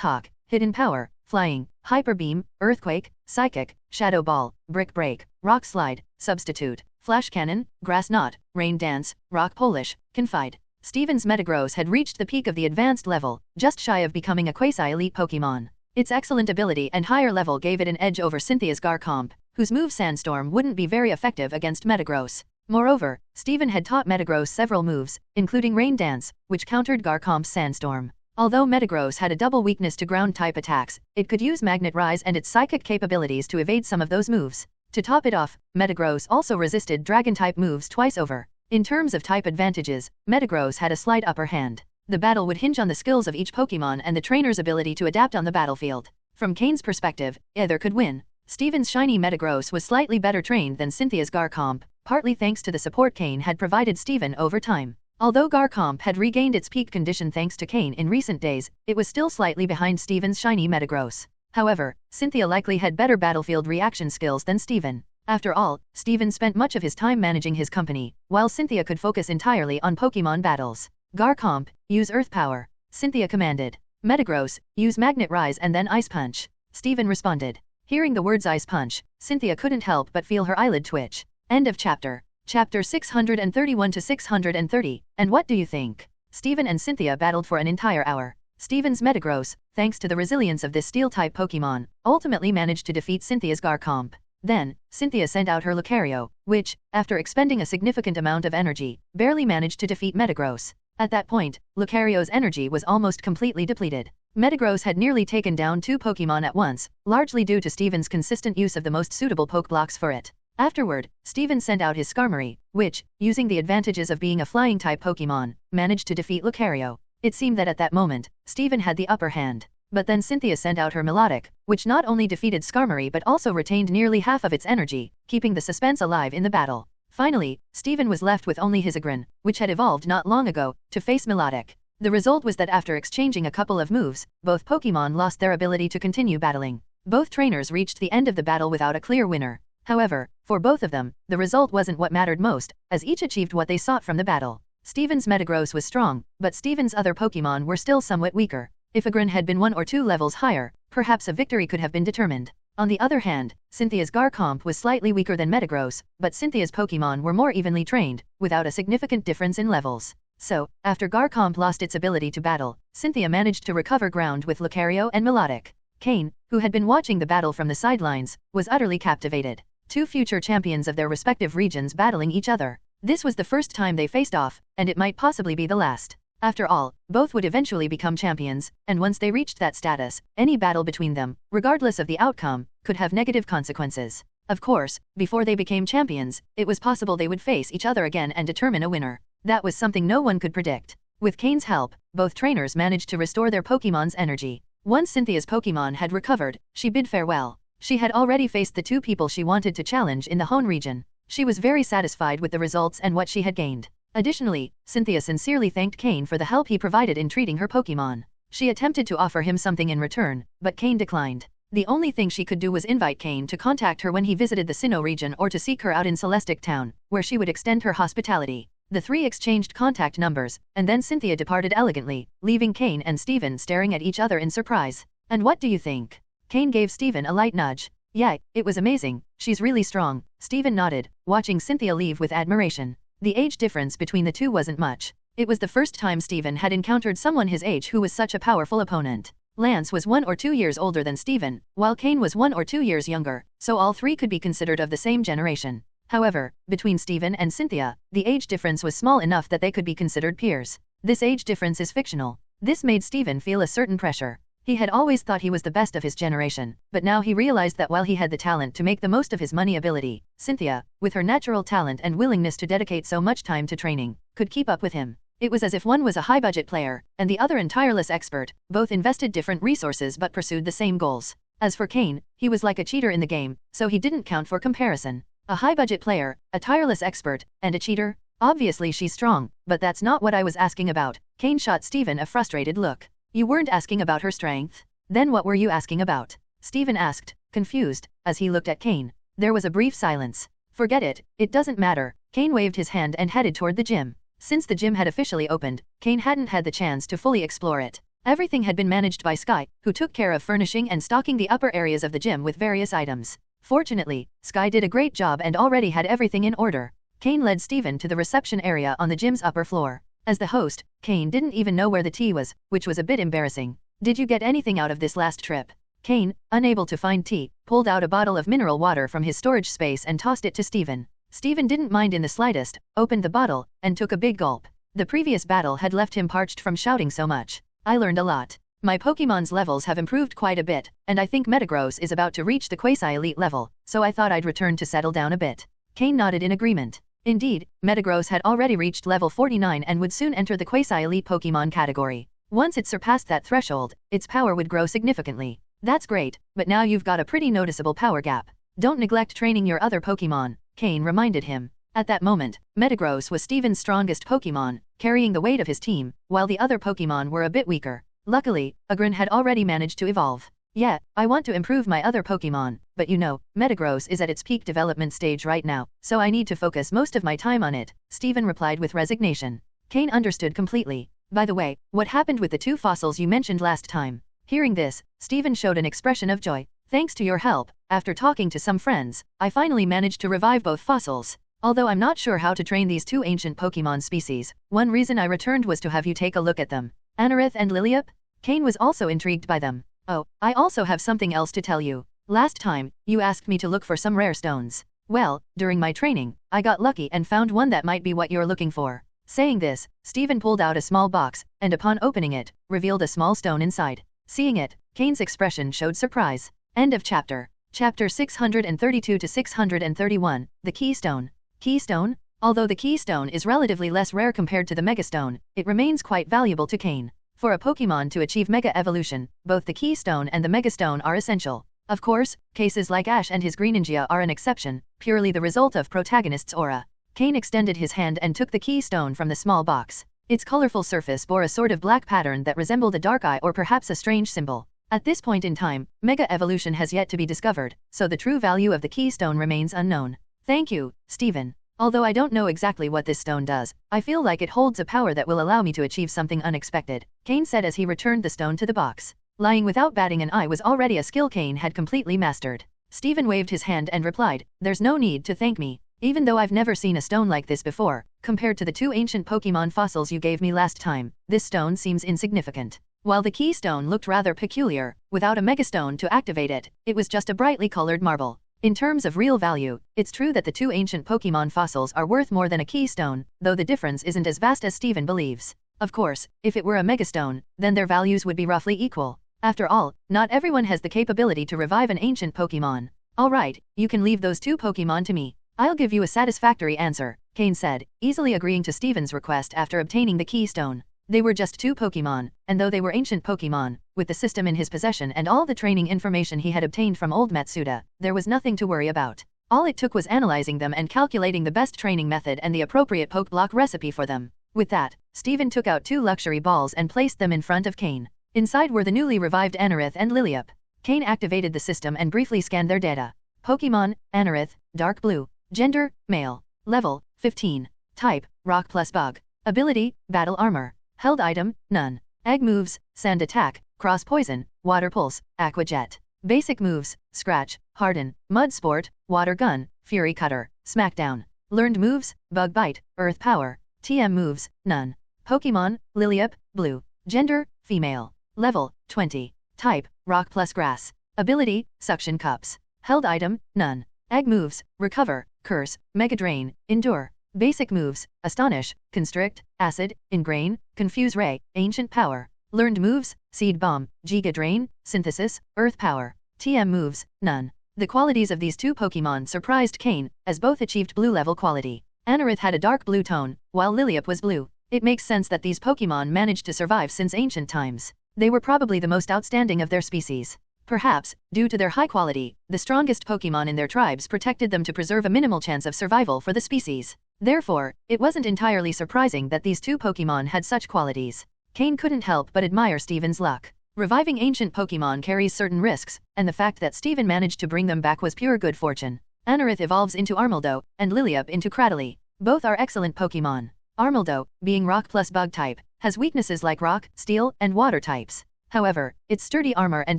Hawk, Hidden Power, Flying, Hyper Beam, Earthquake, Psychic, Shadow Ball, Brick Break, Rock Slide, Substitute, Flash Cannon, Grass Knot, Rain Dance, Rock Polish, Confide. Stephen's Metagross had reached the peak of the advanced level, just shy of becoming a quasi-elite Pokémon. Its excellent ability and higher level gave it an edge over Cynthia's Garchomp, whose move Sandstorm wouldn't be very effective against Metagross. Moreover, Stephen had taught Metagross several moves, including Rain Dance, which countered Garchomp's Sandstorm. Although Metagross had a double weakness to ground-type attacks, it could use Magnet Rise and its psychic capabilities to evade some of those moves. To top it off, Metagross also resisted Dragon-type moves twice over. In terms of type advantages, Metagross had a slight upper hand. The battle would hinge on the skills of each Pokémon and the trainer's ability to adapt on the battlefield. From Cain's perspective, either could win. Stephen's shiny Metagross was slightly better trained than Cynthia's Garchomp, partly thanks to the support Cain had provided Stephen over time. Although Garchomp had regained its peak condition thanks to Cain in recent days, it was still slightly behind Stephen's shiny Metagross. However, Cynthia likely had better battlefield reaction skills than Stephen. After all, Stephen spent much of his time managing his company, while Cynthia could focus entirely on Pokémon battles. Garchomp, use Earth Power. Cynthia commanded. Metagross, use Magnet Rise and then Ice Punch. Stephen responded. Hearing the words Ice Punch, Cynthia couldn't help but feel her eyelid twitch. End of chapter. Chapter 631 to 630, and what do you think? Stephen and Cynthia battled for an entire hour. Stephen's Metagross, thanks to the resilience of this Steel-type Pokémon, ultimately managed to defeat Cynthia's Garchomp. Then, Cynthia sent out her Lucario, which, after expending a significant amount of energy, barely managed to defeat Metagross. At that point, Lucario's energy was almost completely depleted. Metagross had nearly taken down 2 Pokémon at once, largely due to Stephen's consistent use of the most suitable Pokeblocks for it. Afterward, Stephen sent out his Skarmory, which, using the advantages of being a flying-type Pokémon, managed to defeat Lucario. It seemed that at that moment, Stephen had the upper hand. But then Cynthia sent out her Melodic, which not only defeated Skarmory but also retained nearly half of its energy, keeping the suspense alive in the battle. Finally, Stephen was left with only his Aggron, which had evolved not long ago, to face Melodic. The result was that after exchanging a couple of moves, both Pokémon lost their ability to continue battling. Both trainers reached the end of the battle without a clear winner. However, for both of them, the result wasn't what mattered most, as each achieved what they sought from the battle. Stephen's Metagross was strong, but Stephen's other Pokémon were still somewhat weaker. If Aggron had been 1 or 2 levels higher, perhaps a victory could have been determined. On the other hand, Cynthia's Garchomp was slightly weaker than Metagross, but Cynthia's Pokémon were more evenly trained, without a significant difference in levels. So, after Garchomp lost its ability to battle, Cynthia managed to recover ground with Lucario and Melodic. Cain, who had been watching the battle from the sidelines, was utterly captivated. 2 future champions of their respective regions battling each other. This was the first time they faced off, and it might possibly be the last. After all, both would eventually become champions, and once they reached that status, any battle between them, regardless of the outcome, could have negative consequences. Of course, before they became champions, it was possible they would face each other again and determine a winner. That was something no one could predict. With Cain's help, both trainers managed to restore their Pokémon's energy. Once Cynthia's Pokémon had recovered, she bid farewell. She had already faced the two people she wanted to challenge in the Hone region. She was very satisfied with the results and what she had gained. Additionally, Cynthia sincerely thanked Cain for the help he provided in treating her Pokémon. She attempted to offer him something in return, but Cain declined. The only thing she could do was invite Cain to contact her when he visited the Sinnoh region or to seek her out in Celestic Town, where she would extend her hospitality. The three exchanged contact numbers, and then Cynthia departed elegantly, leaving Cain and Steven staring at each other in surprise. And what do you think? Cain gave Steven a light nudge. Yeah, it was amazing, she's really strong, Steven nodded, watching Cynthia leave with admiration. The age difference between the two wasn't much. It was the first time Steven had encountered someone his age who was such a powerful opponent. Lance was 1 or 2 years older than Steven, while Cain was 1 or 2 years younger, so all three could be considered of the same generation. However, between Steven and Cynthia, the age difference was small enough that they could be considered peers. This age difference is fictional. This made Steven feel a certain pressure. He had always thought he was the best of his generation, but now he realized that while he had the talent to make the most of his money ability, Cynthia, with her natural talent and willingness to dedicate so much time to training, could keep up with him. It was as if one was a high-budget player, and the other a tireless expert. Both invested different resources but pursued the same goals. As for Cain, he was like a cheater in the game, so he didn't count for comparison. A high-budget player, a tireless expert, and a cheater? Obviously she's strong, but that's not what I was asking about. Cain shot Steven a frustrated look. You weren't asking about her strength? Then what were you asking about? Steven asked, confused, as he looked at Cain. There was a brief silence. Forget it, it doesn't matter. Cain waved his hand and headed toward the gym. Since the gym had officially opened, Cain hadn't had the chance to fully explore it. Everything had been managed by Sky, who took care of furnishing and stocking the upper areas of the gym with various items. Fortunately, Sky did a great job and already had everything in order. Cain led Steven to the reception area on the gym's upper floor. As the host, Cain didn't even know where the tea was, which was a bit embarrassing. Did you get anything out of this last trip? Cain, unable to find tea, pulled out a bottle of mineral water from his storage space and tossed it to Steven. Steven didn't mind in the slightest, opened the bottle, and took a big gulp. The previous battle had left him parched from shouting so much. I learned a lot. My Pokemon's levels have improved quite a bit, and I think Metagross is about to reach the quasi-elite level, so I thought I'd return to settle down a bit. Cain nodded in agreement. Indeed, Metagross had already reached level 49 and would soon enter the quasi-elite Pokemon category. Once it surpassed that threshold, its power would grow significantly. That's great, but now you've got a pretty noticeable power gap. Don't neglect training your other Pokemon, Cain reminded him. At that moment, Metagross was Steven's strongest Pokemon, carrying the weight of his team, while the other Pokemon were a bit weaker. Luckily, Agrin had already managed to evolve. Yeah, I want to improve my other Pokemon, but you know, Metagross is at its peak development stage right now, so I need to focus most of my time on it, Steven replied with resignation. Cain understood completely. By the way, what happened with the 2 fossils you mentioned last time? Hearing this, Steven showed an expression of joy. Thanks to your help, after talking to some friends, I finally managed to revive both fossils. Although I'm not sure how to train these 2 ancient Pokemon species, one reason I returned was to have you take a look at them. Anorith and Lillipup? Cain was also intrigued by them. Oh, I also have something else to tell you. Last time, you asked me to look for some rare stones. Well, during my training, I got lucky and found one that might be what you're looking for. Saying this, Steven pulled out a small box, and upon opening it, revealed a small stone inside. Seeing it, Cain's expression showed surprise. End of chapter. Chapter 632 to 631, The Keystone. Keystone? Although the Keystone is relatively less rare compared to the Megastone, it remains quite valuable to Cain. For a Pokemon to achieve Mega Evolution, both the Keystone and the Megastone are essential. Of course, cases like Ash and his Greninja are an exception, purely the result of protagonist's aura. Cain extended his hand and took the Keystone from the small box. Its colorful surface bore a sort of black pattern that resembled a dark eye or perhaps a strange symbol. At this point in time, Mega Evolution has yet to be discovered, so the true value of the Keystone remains unknown. Thank you, Steven. Although I don't know exactly what this stone does, I feel like it holds a power that will allow me to achieve something unexpected, Cain said as he returned the stone to the box. Lying without batting an eye was already a skill Cain had completely mastered. Steven waved his hand and replied, there's no need to thank me. Even though I've never seen a stone like this before, compared to the 2 ancient Pokemon fossils you gave me last time, this stone seems insignificant. While the Keystone looked rather peculiar, without a Megastone to activate it, it was just a brightly colored marble. In terms of real value, it's true that the 2 ancient Pokemon fossils are worth more than a Keystone, though the difference isn't as vast as Steven believes. Of course, if it were a megastone, then their values would be roughly equal. After all, not everyone has the capability to revive an ancient Pokémon. Alright, you can leave those 2 Pokémon to me. I'll give you a satisfactory answer, Cain said, easily agreeing to Steven's request after obtaining the keystone. They were just 2 Pokémon, and though they were ancient Pokémon, with the system in his possession and all the training information he had obtained from old Matsuda, there was nothing to worry about. All it took was analyzing them and calculating the best training method and the appropriate Pokeblock recipe for them. With that, Steven took out 2 luxury balls and placed them in front of Cain. Inside were the newly revived Anorith and Lillipup. Cain activated the system and briefly scanned their data. Pokemon, Anorith, Dark Blue. Gender, Male. Level, 15. Type, Rock plus Bug. Ability, Battle Armor. Held item, None. Egg moves, Sand Attack, Cross Poison, Water Pulse, Aqua Jet. Basic moves, Scratch, Harden, Mud Sport, Water Gun, Fury Cutter, Smackdown. Learned moves, Bug Bite, Earth Power. TM moves, None. Pokemon, Lillipup, Blue. Gender, Female. Level, 20. Type, Rock plus Grass. Ability, Suction Cups. Held item, None. Egg moves, Recover, Curse, Mega Drain, Endure. Basic moves, Astonish, Constrict, Acid, Ingrain, Confuse Ray, Ancient Power. Learned moves, Seed Bomb, Giga Drain, Synthesis, Earth Power. TM moves, None. The qualities of these 2 Pokémon surprised Cain, as both achieved blue level quality. Anorith had a dark blue tone, while Lillipup was blue. It makes sense that these Pokémon managed to survive since ancient times. They were probably the most outstanding of their species. Perhaps, due to their high quality, the strongest Pokémon in their tribes protected them to preserve a minimal chance of survival for the species. Therefore, it wasn't entirely surprising that these 2 Pokémon had such qualities. Cain couldn't help but admire Steven's luck. Reviving ancient Pokémon carries certain risks, and the fact that Steven managed to bring them back was pure good fortune. Anorith evolves into Armaldo, and Lillipup into Cradily. Both are excellent Pokémon. Armaldo, being Rock plus Bug type, has weaknesses like Rock, Steel, and Water types. However, its sturdy armor and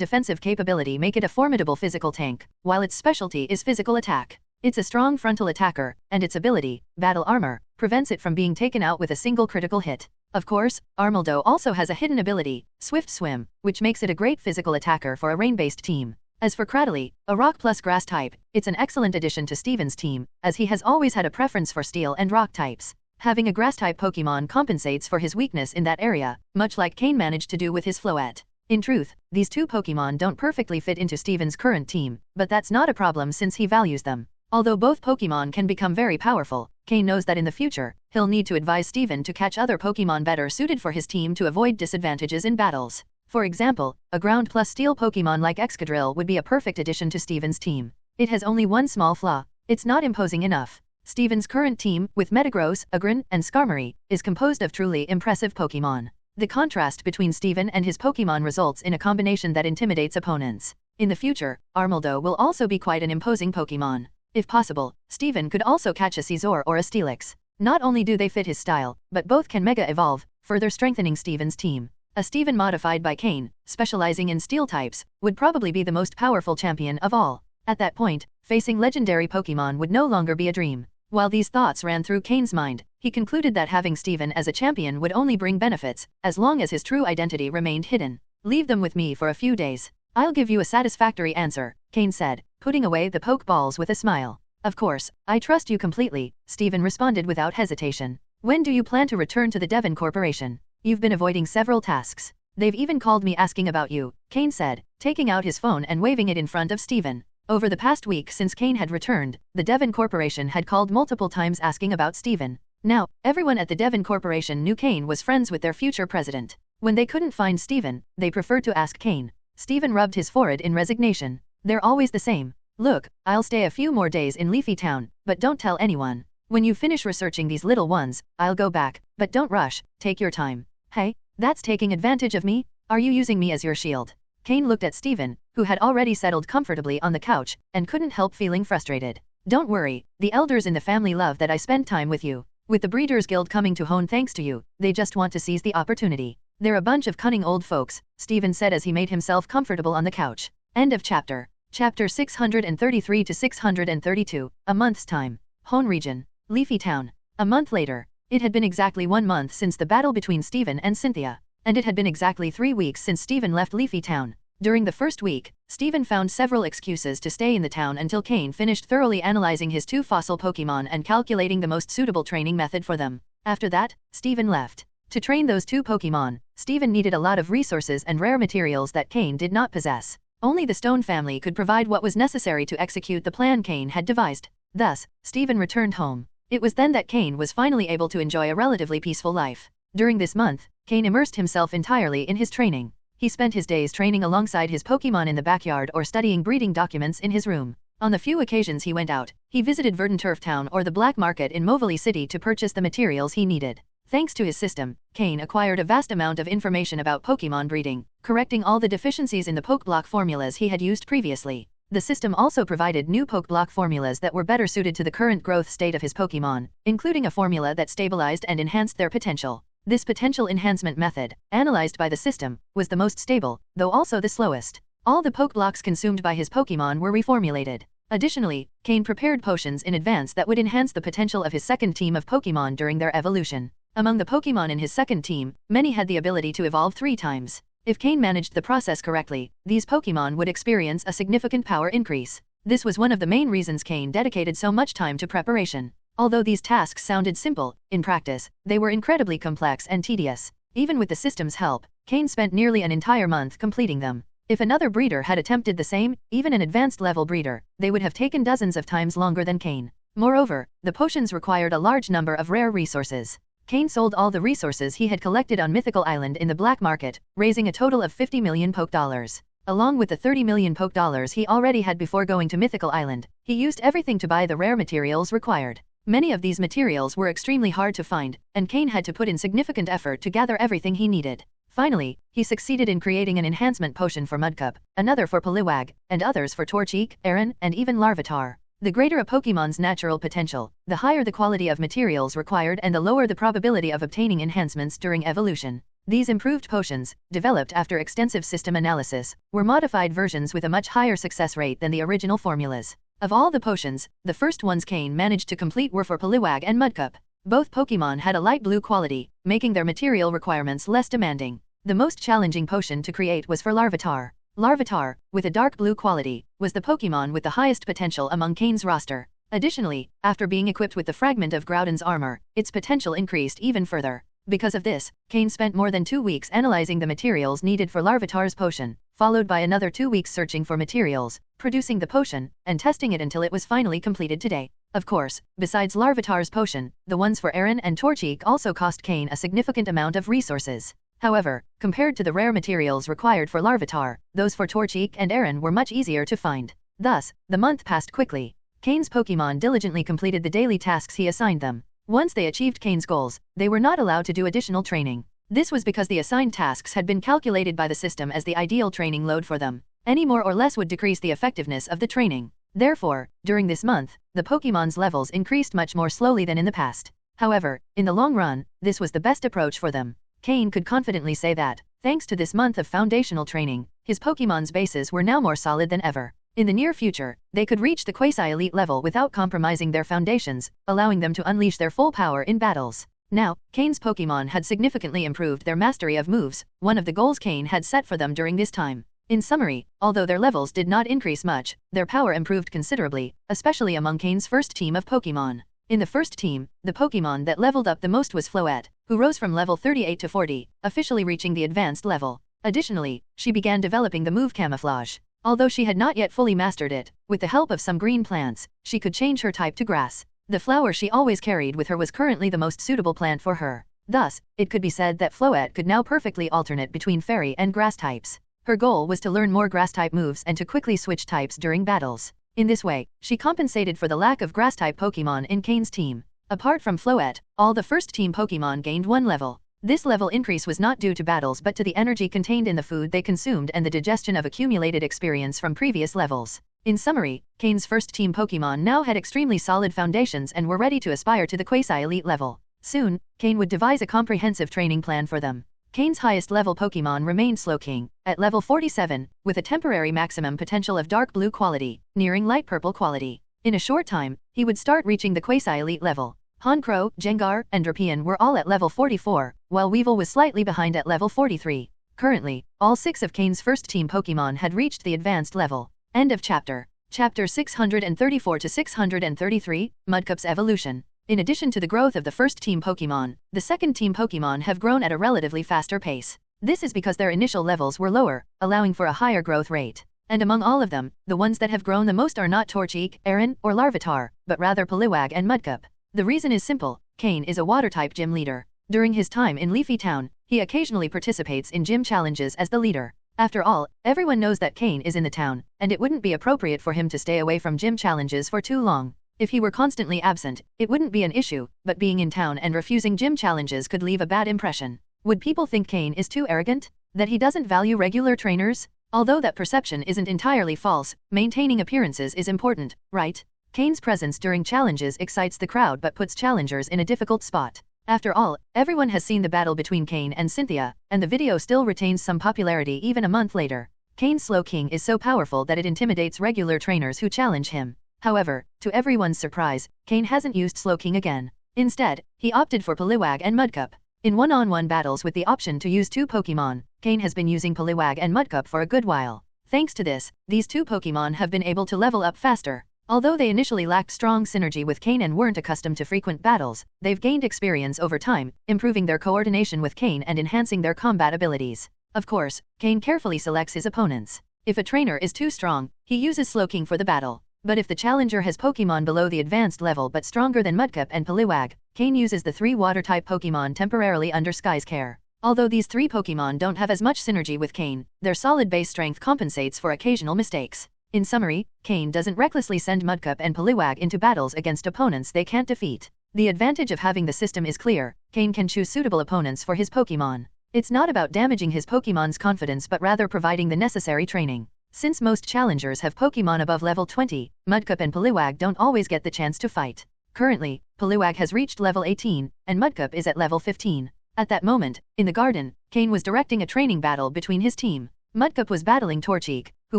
defensive capability make it a formidable physical tank, while its specialty is physical attack. It's a strong frontal attacker, and its ability, Battle Armor, prevents it from being taken out with a single critical hit. Of course, Armaldo also has a hidden ability, Swift Swim, which makes it a great physical attacker for a rain-based team. As for Cradily, a Rock plus Grass type, it's an excellent addition to Steven's team, as he has always had a preference for Steel and Rock types. Having a Grass-type Pokémon compensates for his weakness in that area, much like Cain managed to do with his Floette. In truth, these 2 Pokémon don't perfectly fit into Steven's current team, but that's not a problem since he values them. Although both Pokémon can become very powerful, Cain knows that in the future, he'll need to advise Steven to catch other Pokémon better suited for his team to avoid disadvantages in battles. For example, a Ground plus Steel Pokémon like Excadrill would be a perfect addition to Steven's team. It has only one small flaw: it's not imposing enough. Steven's current team, with Metagross, Agron, and Skarmory, is composed of truly impressive Pokémon. The contrast between Steven and his Pokémon results in a combination that intimidates opponents. In the future, Armaldo will also be quite an imposing Pokémon. If possible, Steven could also catch a Scizor or a Steelix. Not only do they fit his style, but both can Mega Evolve, further strengthening Steven's team. A Steven modified by Cain, specializing in Steel types, would probably be the most powerful champion of all. At that point, facing legendary Pokémon would no longer be a dream. While these thoughts ran through Cain's mind, he concluded that having Steven as a champion would only bring benefits, as long as his true identity remained hidden. Leave them with me for a few days. I'll give you a satisfactory answer, Cain said, putting away the Pokeballs with a smile. Of course, I trust you completely, Steven responded without hesitation. When do you plan to return to the Devon Corporation? You've been avoiding several tasks. They've even called me asking about you, Cain said, taking out his phone and waving it in front of Steven. Over the past week since Cain had returned, the Devon Corporation had called multiple times asking about Steven. Now, everyone at the Devon Corporation knew Cain was friends with their future president. When they couldn't find Steven, they preferred to ask Cain. Steven rubbed his forehead in resignation. They're always the same. Look, I'll stay a few more days in Leafy Town, but don't tell anyone. When you finish researching these little ones, I'll go back, but don't rush, take your time. Hey, that's taking advantage of me? Are you using me as your shield? Cain looked at Steven, who had already settled comfortably on the couch, and couldn't help feeling frustrated. Don't worry, the elders in the family love that I spend time with you. With the Breeders' Guild coming to Hone thanks to you, they just want to seize the opportunity. They're a bunch of cunning old folks, Steven said as he made himself comfortable on the couch. End of chapter. Chapter 633 to 632, a month's time. Hone region. Leafy Town. A month later. It had been exactly 1 month since the battle between Steven and Cynthia. And it had been exactly 3 weeks since Steven left Leafy Town. During the first week, Steven found several excuses to stay in the town until Cain finished thoroughly analyzing his 2 fossil Pokémon and calculating the most suitable training method for them. After that, Steven left. To train those two Pokémon, Steven needed a lot of resources and rare materials that Cain did not possess. Only the Stone family could provide what was necessary to execute the plan Cain had devised. Thus, Steven returned home. It was then that Cain was finally able to enjoy a relatively peaceful life. During this month, Cain immersed himself entirely in his training. He spent his days training alongside his Pokémon in the backyard or studying breeding documents in his room. On the few occasions he went out, he visited Verdant Turf Town or the black market in Movili City to purchase the materials he needed. Thanks to his system, Cain acquired a vast amount of information about Pokémon breeding, correcting all the deficiencies in the Pokeblock formulas he had used previously. The system also provided new Pokeblock formulas that were better suited to the current growth state of his Pokémon, including a formula that stabilized and enhanced their potential. This potential enhancement method, analyzed by the system, was the most stable, though also the slowest. All the Pokeblocks consumed by his Pokémon were reformulated. Additionally, Cain prepared potions in advance that would enhance the potential of his second team of Pokémon during their evolution. Among the Pokémon in his second team, many had the ability to evolve 3 times. If Cain managed the process correctly, these Pokémon would experience a significant power increase. This was one of the main reasons Cain dedicated so much time to preparation. Although these tasks sounded simple, in practice, they were incredibly complex and tedious. Even with the system's help, Cain spent nearly an entire month completing them. If another breeder had attempted the same, even an advanced level breeder, they would have taken dozens of times longer than Cain. Moreover, the potions required a large number of rare resources. Cain sold all the resources he had collected on Mythical Island in the black market, raising a total of 50 million Poke Dollars. Along with the 30 million Poke Dollars he already had before going to Mythical Island, he used everything to buy the rare materials required. Many of these materials were extremely hard to find, and Cain had to put in significant effort to gather everything he needed. Finally, he succeeded in creating an enhancement potion for Mudcup, another for Poliwag, and others for Torchic, Aron, and even Larvitar. The greater a Pokémon's natural potential, the higher the quality of materials required and the lower the probability of obtaining enhancements during evolution. These improved potions, developed after extensive system analysis, were modified versions with a much higher success rate than the original formulas. Of all the potions, the first ones Cain managed to complete were for Poliwag and Mudcup. Both Pokémon had a light blue quality, making their material requirements less demanding. The most challenging potion to create was for Larvitar. Larvitar, with a dark blue quality, was the Pokémon with the highest potential among Cain's roster. Additionally, after being equipped with the fragment of Groudon's armor, its potential increased even further. Because of this, Cain spent more than 2 weeks analyzing the materials needed for Larvitar's potion, followed by another 2 weeks searching for materials, producing the potion, and testing it until it was finally completed today. Of course, besides Larvitar's potion, the ones for Aron and Torchic also cost Cain a significant amount of resources. However, compared to the rare materials required for Larvitar, those for Torchic and Aron were much easier to find. Thus, the month passed quickly. Cain's Pokémon diligently completed the daily tasks he assigned them. Once they achieved Cain's goals, they were not allowed to do additional training. This was because the assigned tasks had been calculated by the system as the ideal training load for them. Any more or less would decrease the effectiveness of the training. Therefore, during this month, the Pokémon's levels increased much more slowly than in the past. However, in the long run, this was the best approach for them. Cain could confidently say that, thanks to this month of foundational training, his Pokémon's bases were now more solid than ever. In the near future, they could reach the quasi-elite level without compromising their foundations, allowing them to unleash their full power in battles. Now, Cain's Pokémon had significantly improved their mastery of moves, one of the goals Cain had set for them during this time. In summary, although their levels did not increase much, their power improved considerably, especially among Cain's first team of Pokémon. In the first team, the Pokémon that leveled up the most was Floette, who rose from level 38 to 40, officially reaching the advanced level. Additionally, she began developing the move Camouflage. Although she had not yet fully mastered it, with the help of some green plants, she could change her type to grass. The flower she always carried with her was currently the most suitable plant for her. Thus, it could be said that Floette could now perfectly alternate between fairy and grass types. Her goal was to learn more grass-type moves and to quickly switch types during battles. In this way, she compensated for the lack of grass-type Pokémon in Cain's team. Apart from Floette, all the first-team Pokémon gained 1 level. This level increase was not due to battles but to the energy contained in the food they consumed and the digestion of accumulated experience from previous levels. In summary, Cain's first-team Pokémon now had extremely solid foundations and were ready to aspire to the quasi-elite level. Soon, Cain would devise a comprehensive training plan for them. Cain's highest level Pokémon remained Slowking, at level 47, with a temporary maximum potential of dark blue quality, nearing light purple quality. In a short time, he would start reaching the quasi-elite level. Honchkrow, Gengar, and Drapion were all at level 44, while Weevil was slightly behind at level 43. Currently, all 6 of Cain's first-team Pokémon had reached the advanced level. End of chapter. Chapter 634 to 633, Mudcup's evolution. In addition to the growth of the first team Pokémon, the second team Pokémon have grown at a relatively faster pace. This is because their initial levels were lower, allowing for a higher growth rate. And among all of them, the ones that have grown the most are not Torchic, Aron, or Larvitar, but rather Poliwag and Mudkip. The reason is simple: Cain is a water-type gym leader. During his time in Leafy Town, he occasionally participates in gym challenges as the leader. After all, everyone knows that Cain is in the town, and it wouldn't be appropriate for him to stay away from gym challenges for too long. If he were constantly absent, it wouldn't be an issue, but being in town and refusing gym challenges could leave a bad impression. Would people think Cain is too arrogant? That he doesn't value regular trainers? Although that perception isn't entirely false, maintaining appearances is important, right? Cain's presence during challenges excites the crowd but puts challengers in a difficult spot. After all, everyone has seen the battle between Cain and Cynthia, and the video still retains some popularity even a month later. Cain's Slow King is so powerful that it intimidates regular trainers who challenge him. However, to everyone's surprise, Cain hasn't used Slow King again. Instead, he opted for Poliwag and Mudkip. In one-on-one battles with the option to use two Pokémon, Cain has been using Poliwag and Mudkip for a good while. Thanks to this, these two Pokémon have been able to level up faster. Although they initially lacked strong synergy with Cain and weren't accustomed to frequent battles, they've gained experience over time, improving their coordination with Cain and enhancing their combat abilities. Of course, Cain carefully selects his opponents. If a trainer is too strong, he uses Slow King for the battle. But if the challenger has Pokémon below the advanced level but stronger than Mudkip and Poliwag, Cain uses the three water-type Pokémon temporarily under Sky's care. Although these three Pokémon don't have as much synergy with Cain, their solid base strength compensates for occasional mistakes. In summary, Cain doesn't recklessly send Mudkip and Poliwag into battles against opponents they can't defeat. The advantage of having the system is clear: Cain can choose suitable opponents for his Pokémon. It's not about damaging his Pokémon's confidence but rather providing the necessary training. Since most challengers have Pokémon above level 20, Mudkip and Poliwag don't always get the chance to fight. Currently, Poliwag has reached level 18, and Mudkip is at level 15. At that moment, in the garden, Cain was directing a training battle between his team. Mudkip was battling Torchic, who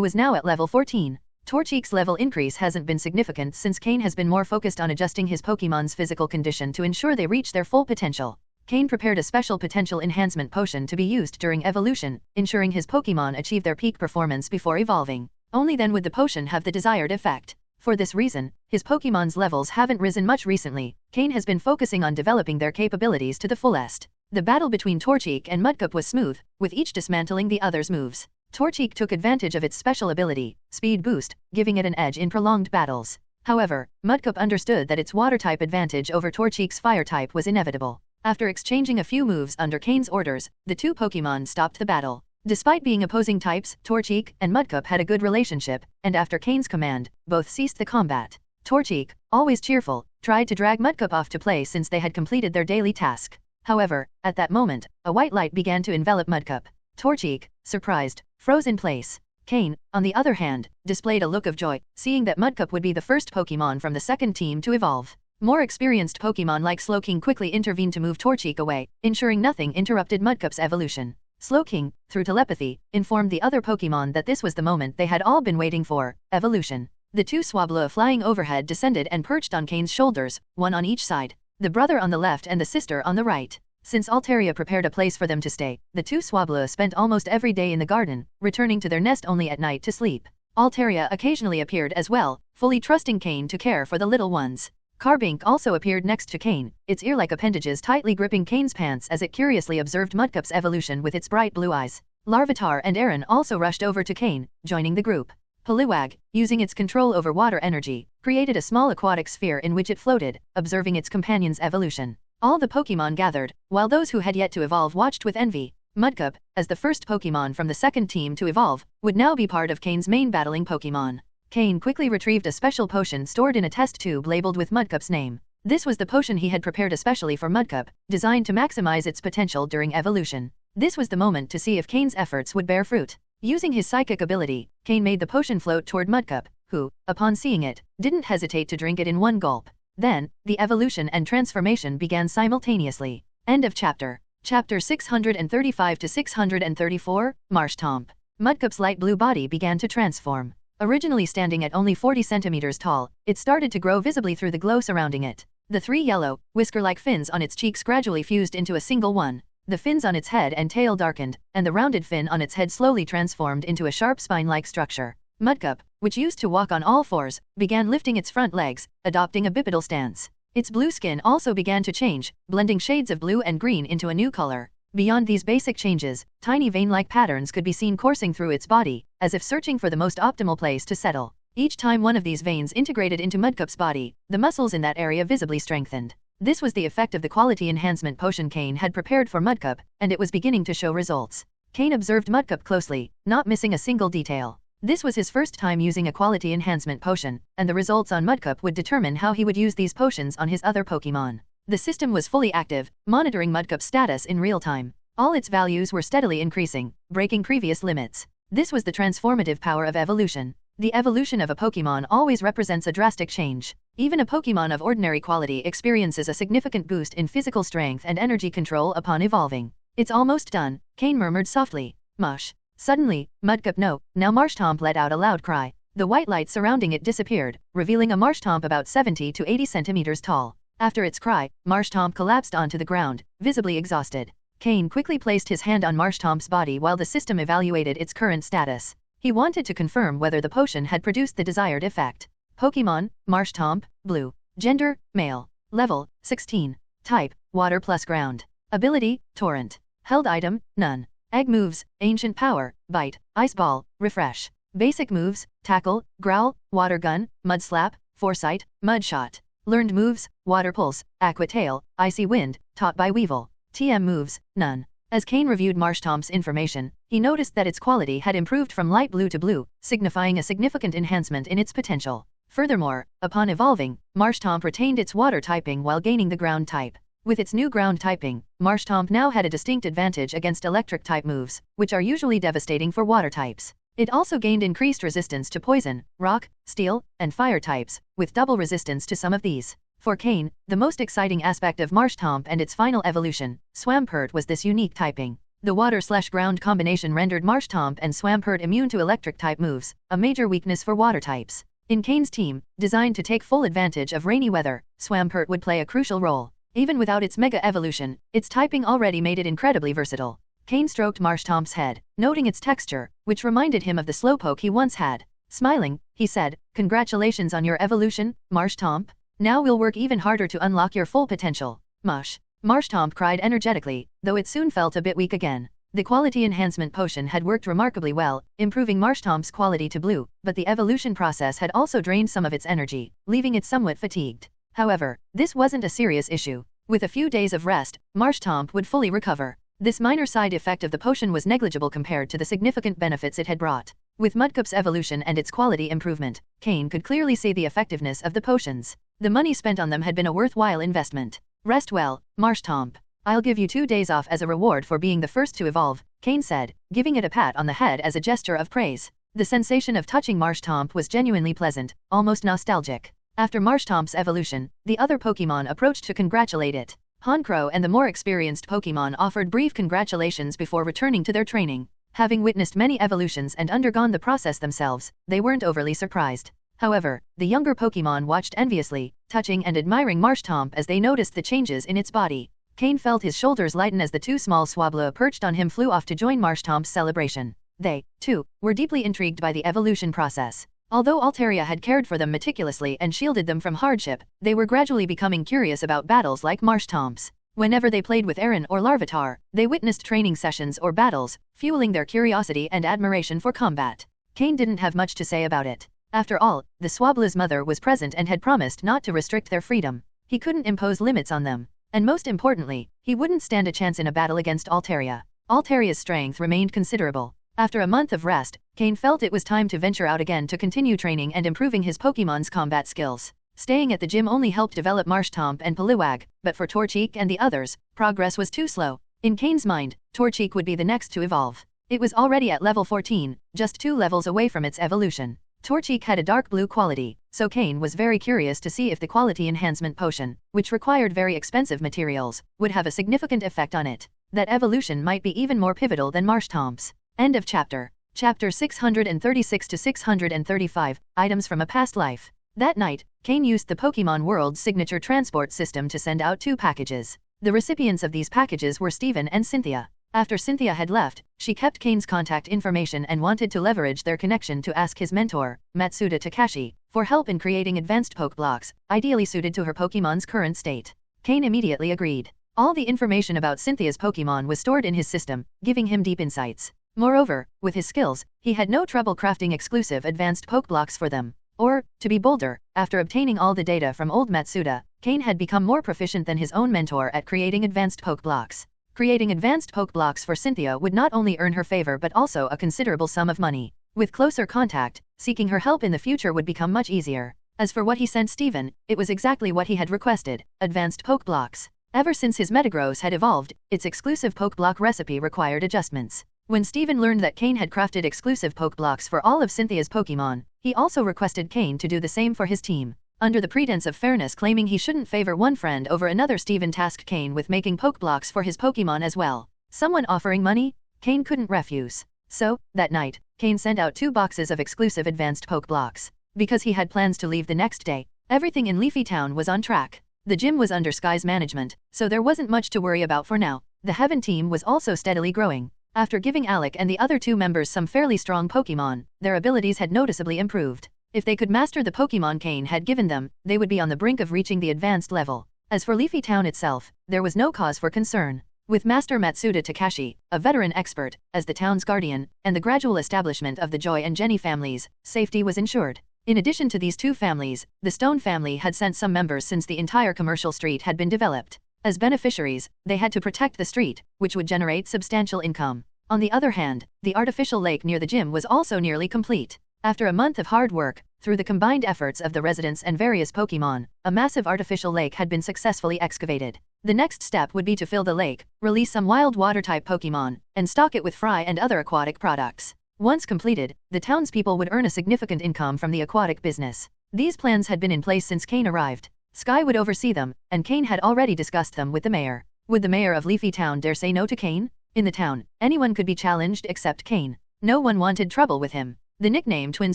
was now at level 14. Torchic's level increase hasn't been significant since Cain has been more focused on adjusting his Pokémon's physical condition to ensure they reach their full potential. Cain prepared a special potential enhancement potion to be used during evolution, ensuring his Pokémon achieve their peak performance before evolving. Only then would the potion have the desired effect. For this reason, his Pokémon's levels haven't risen much recently. Cain has been focusing on developing their capabilities to the fullest. The battle between Torchic and Mudkip was smooth, with each dismantling the other's moves. Torchic took advantage of its special ability, Speed Boost, giving it an edge in prolonged battles. However, Mudkip understood that its water-type advantage over Torchic's fire-type was inevitable. After exchanging a few moves under Cain's orders, the two Pokémon stopped the battle. Despite being opposing types, Torchic and Mudkip had a good relationship, and after Cain's command, both ceased the combat. Torchic, always cheerful, tried to drag Mudkip off to play since they had completed their daily task. However, at that moment, a white light began to envelop Mudkip. Torchic, surprised, froze in place. Cain, on the other hand, displayed a look of joy, seeing that Mudkip would be the first Pokémon from the second team to evolve. More experienced Pokémon like Slow King quickly intervened to move Torchic away, ensuring nothing interrupted Mudkip's evolution. Slow King, through telepathy, informed the other Pokémon that this was the moment they had all been waiting for: evolution. The two Swablu flying overhead descended and perched on Cain's shoulders, one on each side, the brother on the left and the sister on the right. Since Altaria prepared a place for them to stay, the two Swablu spent almost every day in the garden, returning to their nest only at night to sleep. Altaria occasionally appeared as well, fully trusting Cain to care for the little ones. Carbink also appeared next to Cain, its ear-like appendages tightly gripping Cain's pants as it curiously observed Mudkip's evolution with its bright blue eyes. Larvitar and Aron also rushed over to Cain, joining the group. Poliwag, using its control over water energy, created a small aquatic sphere in which it floated, observing its companion's evolution. All the Pokémon gathered, while those who had yet to evolve watched with envy. Mudkip, as the first Pokémon from the second team to evolve, would now be part of Cain's main battling Pokémon. Cain quickly retrieved a special potion stored in a test tube labeled with Mudkip's name. This was the potion he had prepared especially for Mudkip, designed to maximize its potential during evolution. This was the moment to see if Cain's efforts would bear fruit. Using his psychic ability, Cain made the potion float toward Mudkip, who, upon seeing it, didn't hesitate to drink it in one gulp. Then, the evolution and transformation began simultaneously. End of chapter. Chapter 635 to 634, Marshtomp. Mudkip's light blue body began to transform. Originally standing at only 40 centimeters tall, it started to grow visibly through the glow surrounding it. The three yellow, whisker-like fins on its cheeks gradually fused into a single one. The fins on its head and tail darkened, and the rounded fin on its head slowly transformed into a sharp spine-like structure. Mudkip, which used to walk on all fours, began lifting its front legs, adopting a bipedal stance. Its blue skin also began to change, blending shades of blue and green into a new color. Beyond these basic changes, tiny vein-like patterns could be seen coursing through its body, as if searching for the most optimal place to settle. Each time one of these veins integrated into Mudcup's body, the muscles in that area visibly strengthened. This was the effect of the quality enhancement potion Cain had prepared for Mudcup, and it was beginning to show results. Cain observed Mudcup closely, not missing a single detail. This was his first time using a quality enhancement potion, and the results on Mudcup would determine how he would use these potions on his other Pokémon. The system was fully active, monitoring Mudcup's status in real time. All its values were steadily increasing, breaking previous limits. This was the transformative power of evolution. The evolution of a Pokémon always represents a drastic change. Even a Pokémon of ordinary quality experiences a significant boost in physical strength and energy control upon evolving. It's almost done, Cain murmured softly. Mush. Suddenly, Mudcup no, now Marshtomp let out a loud cry. The white light surrounding it disappeared, revealing a Marshtomp about 70 to 80 centimeters tall. After its cry, Marshtomp collapsed onto the ground, visibly exhausted. Cain quickly placed his hand on Marshtomp's body while the system evaluated its current status. He wanted to confirm whether the potion had produced the desired effect. Pokémon, Marshtomp, blue. Gender, male. Level, 16. Type, water plus ground. Ability, torrent. Held item, none. Egg moves, ancient power, bite, ice ball, refresh. Basic moves, tackle, growl, water gun, mud slap, foresight, mud shot. Learned moves, water pulse, aqua tail, icy wind, taught by Weevil. TM moves, none. As Cain reviewed Marshtomp's information, he noticed that its quality had improved from light blue to blue, signifying a significant enhancement in its potential. Furthermore, upon evolving, Marshtomp retained its water typing while gaining the ground type. With its new ground typing, Marshtomp now had a distinct advantage against electric-type moves, which are usually devastating for water types. It also gained increased resistance to poison, rock, steel, and fire types, with double resistance to some of these. For Cain, the most exciting aspect of Marshtomp and its final evolution, Swampert, was this unique typing. The water/ground combination rendered Marshtomp and Swampert immune to electric-type moves, a major weakness for water types. In Cain's team, designed to take full advantage of rainy weather, Swampert would play a crucial role. Even without its mega evolution, its typing already made it incredibly versatile. Cain stroked Marshtomp's head, noting its texture, which reminded him of the Slowpoke he once had. Smiling, he said, "Congratulations on your evolution, Marshtomp. Now we'll work even harder to unlock your full potential." Mush. Marshtomp cried energetically, though it soon felt a bit weak again. The quality enhancement potion had worked remarkably well, improving Marshtomp's quality to blue, but the evolution process had also drained some of its energy, leaving it somewhat fatigued. However, this wasn't a serious issue. With a few days of rest, Marshtomp would fully recover. This minor side effect of the potion was negligible compared to the significant benefits it had brought. With Mudcup's evolution and its quality improvement, Cain could clearly see the effectiveness of the potions. The money spent on them had been a worthwhile investment. Rest well, Marshtomp. I'll give you 2 days off as a reward for being the first to evolve, Cain said, giving it a pat on the head as a gesture of praise. The sensation of touching Marshtomp was genuinely pleasant, almost nostalgic. After Marshtomp's evolution, the other Pokémon approached to congratulate it. Honchkrow and the more experienced Pokémon offered brief congratulations before returning to their training. Having witnessed many evolutions and undergone the process themselves, they weren't overly surprised. However, the younger Pokémon watched enviously, touching and admiring Marshtomp as they noticed the changes in its body. Cain felt his shoulders lighten as the 2 small Swablu perched on him flew off to join Marshtomp's celebration. They, too, were deeply intrigued by the evolution process. Although Altaria had cared for them meticulously and shielded them from hardship, they were gradually becoming curious about battles like Marshtomp's. Whenever they played with Aaron or Larvitar, they witnessed training sessions or battles, fueling their curiosity and admiration for combat. Cain didn't have much to say about it. After all, the Swablu's mother was present and had promised not to restrict their freedom. He couldn't impose limits on them. And most importantly, he wouldn't stand a chance in a battle against Altaria. Altaria's strength remained considerable. After a month of rest, Cain felt it was time to venture out again to continue training and improving his Pokémon's combat skills. Staying at the gym only helped develop Marshtomp and Poliwag, but for Torchic and the others, progress was too slow. In Cain's mind, Torchic would be the next to evolve. It was already at level 14, just 2 levels away from its evolution. Torchic had a dark blue quality, so Cain was very curious to see if the quality enhancement potion, which required very expensive materials, would have a significant effect on it. That evolution might be even more pivotal than Marshtomp's. End of chapter. Chapter 636 to 635, Items from a Past Life. That night, Cain used the Pokémon World's signature transport system to send out 2 packages. The recipients of these packages were Steven and Cynthia. After Cynthia had left, she kept Cain's contact information and wanted to leverage their connection to ask his mentor, Matsuda Takashi, for help in creating advanced Pokeblocks, ideally suited to her Pokemon's current state. Cain immediately agreed. All the information about Cynthia's Pokemon was stored in his system, giving him deep insights. Moreover, with his skills, he had no trouble crafting exclusive advanced Pokeblocks for them. Or, to be bolder, after obtaining all the data from old Matsuda, Cain had become more proficient than his own mentor at creating advanced Pokeblocks. Creating advanced Pokeblocks for Cynthia would not only earn her favor but also a considerable sum of money. With closer contact, seeking her help in the future would become much easier. As for what he sent Steven, it was exactly what he had requested, advanced Pokeblocks. Ever since his Metagross had evolved, its exclusive Pokeblock recipe required adjustments. When Steven learned that Cain had crafted exclusive Pokeblocks for all of Cynthia's Pokemon, he also requested Cain to do the same for his team. Under the pretense of fairness claiming he shouldn't favor one friend over another, Steven tasked Cain with making Pokeblocks for his Pokemon as well. Someone offering money? Cain couldn't refuse. So, that night, Cain sent out 2 boxes of exclusive advanced Pokeblocks. Because he had plans to leave the next day, everything in Leafy Town was on track. The gym was under Sky's management, so there wasn't much to worry about for now. The Heaven team was also steadily growing. After giving Alec and the other 2 members some fairly strong Pokemon, their abilities had noticeably improved. If they could master the Pokemon Cain had given them, they would be on the brink of reaching the advanced level. As for Leafy Town itself, there was no cause for concern. With Master Matsuda Takashi, a veteran expert, as the town's guardian, and the gradual establishment of the Joy and Jenny families, safety was ensured. In addition to these 2 families, the Stone family had sent some members since the entire commercial street had been developed. As beneficiaries, they had to protect the street, which would generate substantial income. On the other hand, the artificial lake near the gym was also nearly complete. After a month of hard work, through the combined efforts of the residents and various Pokemon, a massive artificial lake had been successfully excavated. The next step would be to fill the lake, release some wild water-type Pokemon, and stock it with fry and other aquatic products. Once completed, the townspeople would earn a significant income from the aquatic business. These plans had been in place since Cain arrived. Sky would oversee them, and Cain had already discussed them with the mayor. Would the mayor of Leafy Town dare say no to Cain? In the town, anyone could be challenged except Cain. No one wanted trouble with him. The nickname Twin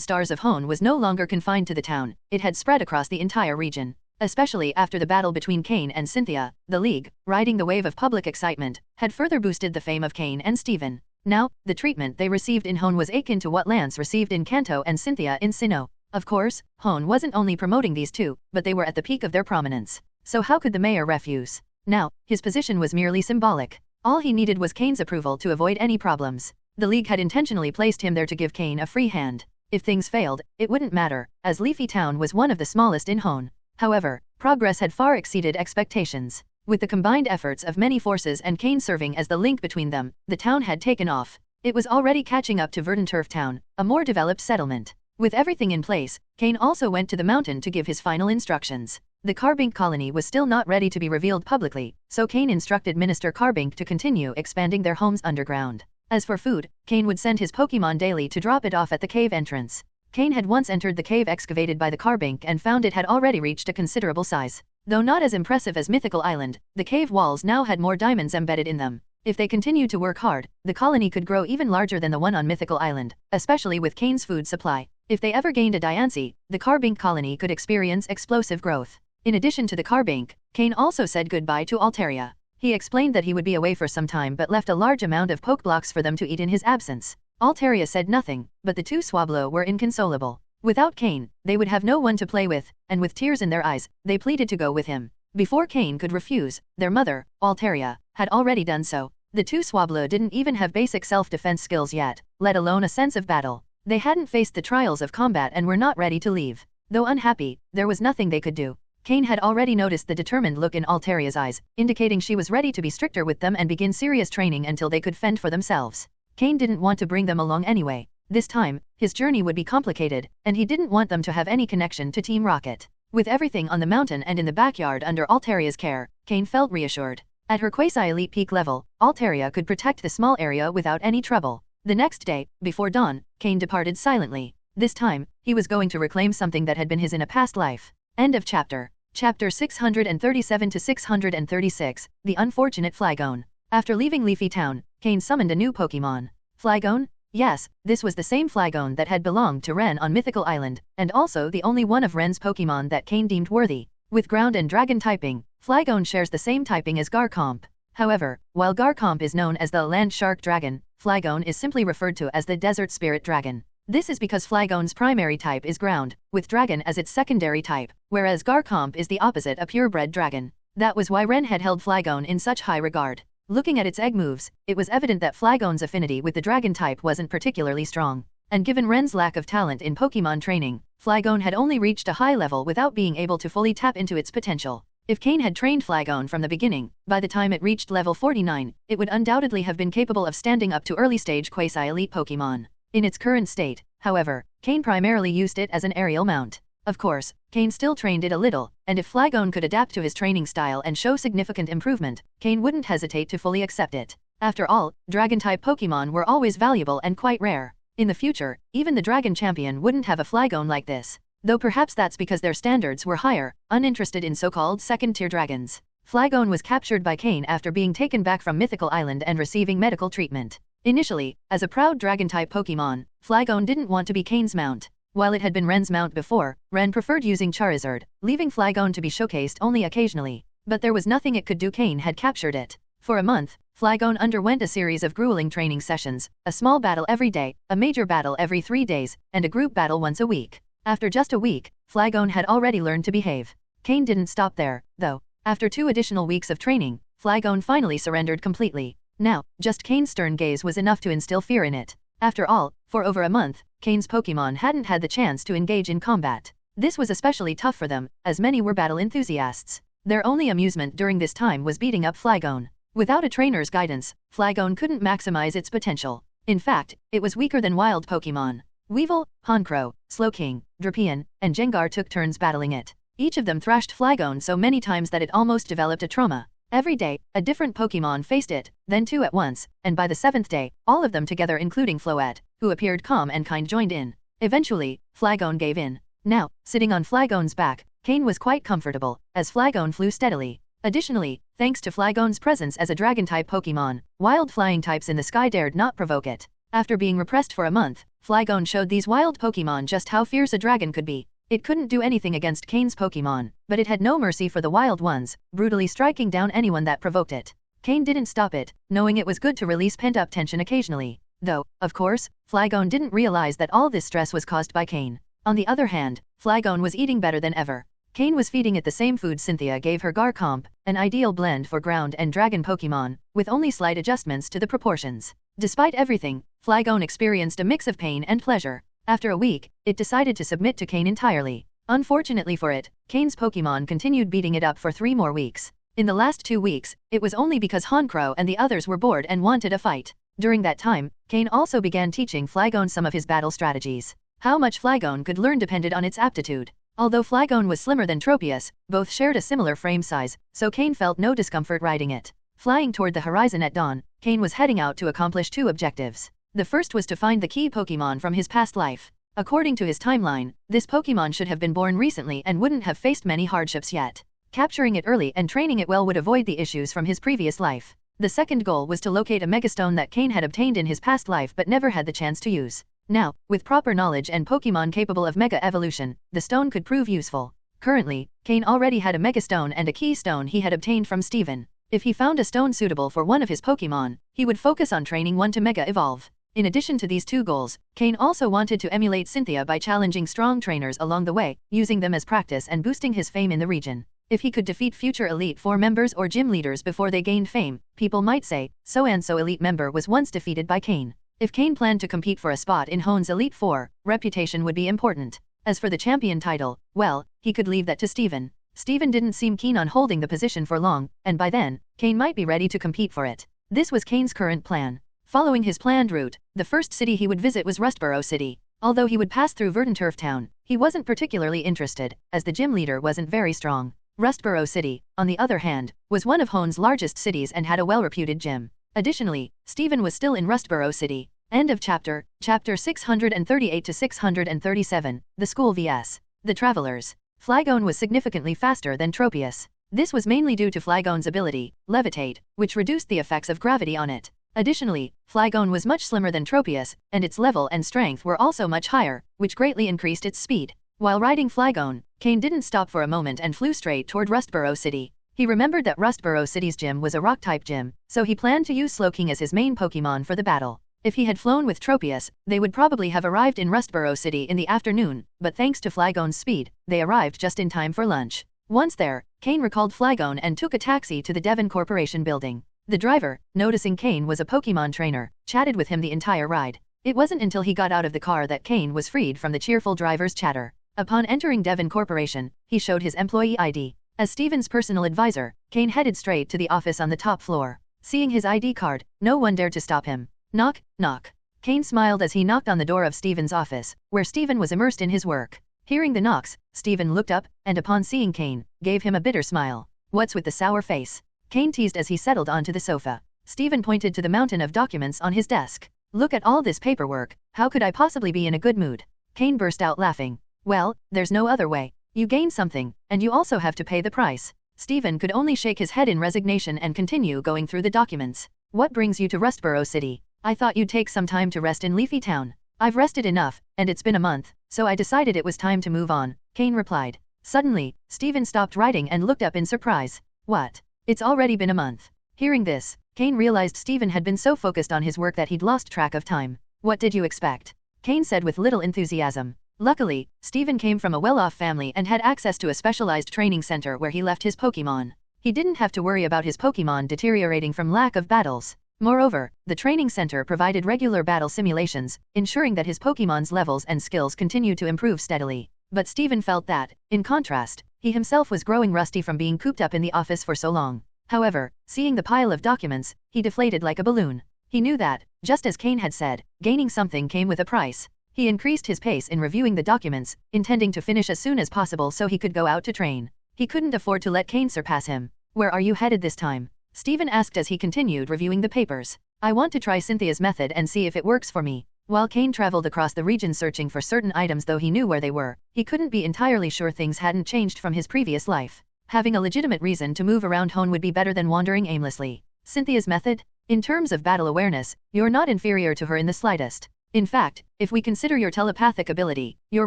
Stars of Hone was no longer confined to the town, it had spread across the entire region. Especially after the battle between Cain and Cynthia, the League, riding the wave of public excitement, had further boosted the fame of Cain and Steven. Now, the treatment they received in Hone was akin to what Lance received in Kanto and Cynthia in Sinnoh. Of course, Hone wasn't only promoting these 2, but they were at the peak of their prominence. So how could the mayor refuse? Now, his position was merely symbolic. All he needed was Cain's approval to avoid any problems. The League had intentionally placed him there to give Cain a free hand. If things failed, it wouldn't matter, as Leafy Town was one of the smallest in Hone. However, progress had far exceeded expectations. With the combined efforts of many forces and Cain serving as the link between them, the town had taken off. It was already catching up to Verdanturf Town, a more developed settlement. With everything in place, Cain also went to the mountain to give his final instructions. The Carbink colony was still not ready to be revealed publicly, so Cain instructed Minister Carbink to continue expanding their homes underground. As for food, Cain would send his Pokemon daily to drop it off at the cave entrance. Cain had once entered the cave excavated by the Carbink and found it had already reached a considerable size. Though not as impressive as Mythical Island, the cave walls now had more diamonds embedded in them. If they continued to work hard, the colony could grow even larger than the one on Mythical Island, especially with Cain's food supply. If they ever gained a Diancie, the Carbink colony could experience explosive growth. In addition to the Carbink, Cain also said goodbye to Altaria. He explained that he would be away for some time but left a large amount of Pokeblocks for them to eat in his absence. Altaria said nothing, but the 2 Swablu were inconsolable. Without Cain, they would have no one to play with, and with tears in their eyes, they pleaded to go with him. Before Cain could refuse, their mother, Altaria, had already done so. The 2 Swablu didn't even have basic self-defense skills yet, let alone a sense of battle. They hadn't faced the trials of combat and were not ready to leave. Though unhappy, there was nothing they could do. Cain had already noticed the determined look in Altaria's eyes, indicating she was ready to be stricter with them and begin serious training until they could fend for themselves. Cain didn't want to bring them along anyway. This time, his journey would be complicated, and he didn't want them to have any connection to Team Rocket. With everything on the mountain and in the backyard under Altaria's care, Cain felt reassured. At her quasi-elite peak level, Altaria could protect the small area without any trouble. The next day, before dawn, Cain departed silently. This time, he was going to reclaim something that had been his in a past life. End of chapter. Chapter 637 to 636, The Unfortunate Flygon. After leaving Leafy Town, Cain summoned a new Pokemon. Flygon? Yes, this was the same Flygon that had belonged to Ren on Mythical Island, and also the only one of Ren's Pokemon that Cain deemed worthy. With ground and dragon typing, Flygon shares the same typing as Garchomp. However, while Garchomp is known as the land shark dragon, Flygon is simply referred to as the desert spirit dragon. This is because Flygon's primary type is ground, with dragon as its secondary type, whereas Garchomp is the opposite, a purebred dragon. That was why Ren had held Flygon in such high regard. Looking at its egg moves, it was evident that Flygon's affinity with the dragon type wasn't particularly strong. And given Ren's lack of talent in Pokemon training, Flygon had only reached a high level without being able to fully tap into its potential. If Cain had trained Flygon from the beginning, by the time it reached level 49, it would undoubtedly have been capable of standing up to early-stage quasi-elite Pokemon. In its current state, however, Cain primarily used it as an aerial mount. Of course, Cain still trained it a little, and if Flygon could adapt to his training style and show significant improvement, Cain wouldn't hesitate to fully accept it. After all, Dragon-type Pokemon were always valuable and quite rare. In the future, even the Dragon Champion wouldn't have a Flygon like this. Though perhaps that's because their standards were higher, uninterested in so-called second-tier dragons. Flygon was captured by Cain after being taken back from Mythical Island and receiving medical treatment. Initially, as a proud dragon-type Pokemon, Flygon didn't want to be Cain's mount. While it had been Ren's mount before, Ren preferred using Charizard, leaving Flygon to be showcased only occasionally. But there was nothing it could do. Cain had captured it. For a month, Flygon underwent a series of grueling training sessions, a small battle every day, a major battle every 3 days, and a group battle once a week. After just a week, Flygon had already learned to behave. Cain didn't stop there, though. After 2 additional weeks of training, Flygon finally surrendered completely. Now, just Cain's stern gaze was enough to instill fear in it. After all, for over a month, Cain's Pokemon hadn't had the chance to engage in combat. This was especially tough for them, as many were battle enthusiasts. Their only amusement during this time was beating up Flygon. Without a trainer's guidance, Flygon couldn't maximize its potential. In fact, it was weaker than wild Pokemon. Weevil, Honchkrow, Slowking, Drapion, and Gengar took turns battling it. Each of them thrashed Flygon so many times that it almost developed a trauma. Every day, a different Pokemon faced it, then 2 at once, and by the 7th day, all of them together including Floette, who appeared calm and kind, joined in. Eventually, Flygon gave in. Now, sitting on Flygon's back, Cain was quite comfortable, as Flygon flew steadily. Additionally, thanks to Flygon's presence as a dragon-type Pokemon, wild flying types in the sky dared not provoke it. After being repressed for a month, Flygon showed these wild Pokemon just how fierce a dragon could be. It couldn't do anything against Cain's Pokemon, but it had no mercy for the wild ones, brutally striking down anyone that provoked it. Cain didn't stop it, knowing it was good to release pent-up tension occasionally. Though, of course, Flygon didn't realize that all this stress was caused by Cain. On the other hand, Flygon was eating better than ever. Cain was feeding it the same food Cynthia gave her Garchomp, an ideal blend for ground and dragon Pokemon, with only slight adjustments to the proportions. Despite everything, Flygon experienced a mix of pain and pleasure. After a week, it decided to submit to Cain entirely. Unfortunately for it, Cain's Pokemon continued beating it up for 3 more weeks. In the last 2 weeks, it was only because Honchkrow and the others were bored and wanted a fight. During that time, Cain also began teaching Flygon some of his battle strategies. How much Flygon could learn depended on its aptitude. Although Flygon was slimmer than Tropius, both shared a similar frame size, so Cain felt no discomfort riding it. Flying toward the horizon at dawn, Cain was heading out to accomplish 2 objectives. The first was to find the key Pokemon from his past life. According to his timeline, this Pokemon should have been born recently and wouldn't have faced many hardships yet. Capturing it early and training it well would avoid the issues from his previous life. The second goal was to locate a Megastone that Cain had obtained in his past life but never had the chance to use. Now, with proper knowledge and Pokemon capable of Mega Evolution, the stone could prove useful. Currently, Cain already had a Megastone and a Key Stone he had obtained from Steven. If he found a stone suitable for one of his Pokemon, he would focus on training one to Mega Evolve. In addition to these 2 goals, Cain also wanted to emulate Cynthia by challenging strong trainers along the way, using them as practice and boosting his fame in the region. If he could defeat future Elite Four members or gym leaders before they gained fame, people might say, so-and-so elite member was once defeated by Cain. If Cain planned to compete for a spot in Hoen's Elite Four, reputation would be important. As for the champion title, well, he could leave that to Steven. Steven didn't seem keen on holding the position for long, and by then, Cain might be ready to compete for it. This was Cain's current plan. Following his planned route, the first city he would visit was Rustboro City. Although he would pass through Verdanturf Town, he wasn't particularly interested, as the gym leader wasn't very strong. Rustboro City, on the other hand, was one of Hoen's largest cities and had a well-reputed gym. Additionally, Steven was still in Rustboro City. End of chapter. Chapter 638 to 637, The School vs. The Travelers. Flygon was significantly faster than Tropius. This was mainly due to Flygon's ability, Levitate, which reduced the effects of gravity on it. Additionally, Flygon was much slimmer than Tropius, and its level and strength were also much higher, which greatly increased its speed. While riding Flygon, Cain didn't stop for a moment and flew straight toward Rustboro City. He remembered that Rustboro City's gym was a rock-type gym, so he planned to use Slowking as his main Pokémon for the battle. If he had flown with Tropius, they would probably have arrived in Rustboro City in the afternoon, but thanks to Flygon's speed, they arrived just in time for lunch. Once there, Cain recalled Flygon and took a taxi to the Devon Corporation building. The driver, noticing Cain was a Pokémon trainer, chatted with him the entire ride. It wasn't until he got out of the car that Cain was freed from the cheerful driver's chatter. Upon entering Devon Corporation, he showed his employee ID. As Steven's personal advisor, Cain headed straight to the office on the top floor. Seeing his ID card, no one dared to stop him. Knock, knock. Cain smiled as he knocked on the door of Steven's office, where Steven was immersed in his work. Hearing the knocks, Steven looked up, and upon seeing Cain, gave him a bitter smile. What's with the sour face? Cain teased as he settled onto the sofa. Steven pointed to the mountain of documents on his desk. Look at all this paperwork, how could I possibly be in a good mood? Cain burst out laughing. Well, there's no other way. You gain something, and you also have to pay the price. Steven could only shake his head in resignation and continue going through the documents. What brings you to Rustboro City? I thought you'd take some time to rest in Leafy Town. I've rested enough, and it's been a month, so I decided it was time to move on, Cain replied. Suddenly, Steven stopped writing and looked up in surprise. What? It's already been a month. Hearing this, Cain realized Steven had been so focused on his work that he'd lost track of time. What did you expect? Cain said with little enthusiasm. Luckily, Steven came from a well-off family and had access to a specialized training center where he left his Pokémon. He didn't have to worry about his Pokémon deteriorating from lack of battles. Moreover, the training center provided regular battle simulations, ensuring that his Pokémon's levels and skills continued to improve steadily. But Steven felt that, in contrast, he himself was growing rusty from being cooped up in the office for so long. However, seeing the pile of documents, he deflated like a balloon. He knew that, just as Cain had said, gaining something came with a price. He increased his pace in reviewing the documents, intending to finish as soon as possible so he could go out to train. He couldn't afford to let Cain surpass him. Where are you headed this time? Steven asked as he continued reviewing the papers. I want to try Cynthia's method and see if it works for me. While Cain traveled across the region searching for certain items though he knew where they were, he couldn't be entirely sure things hadn't changed from his previous life. Having a legitimate reason to move around home would be better than wandering aimlessly. Cynthia's method? In terms of battle awareness, you're not inferior to her in the slightest. In fact, if we consider your telepathic ability, your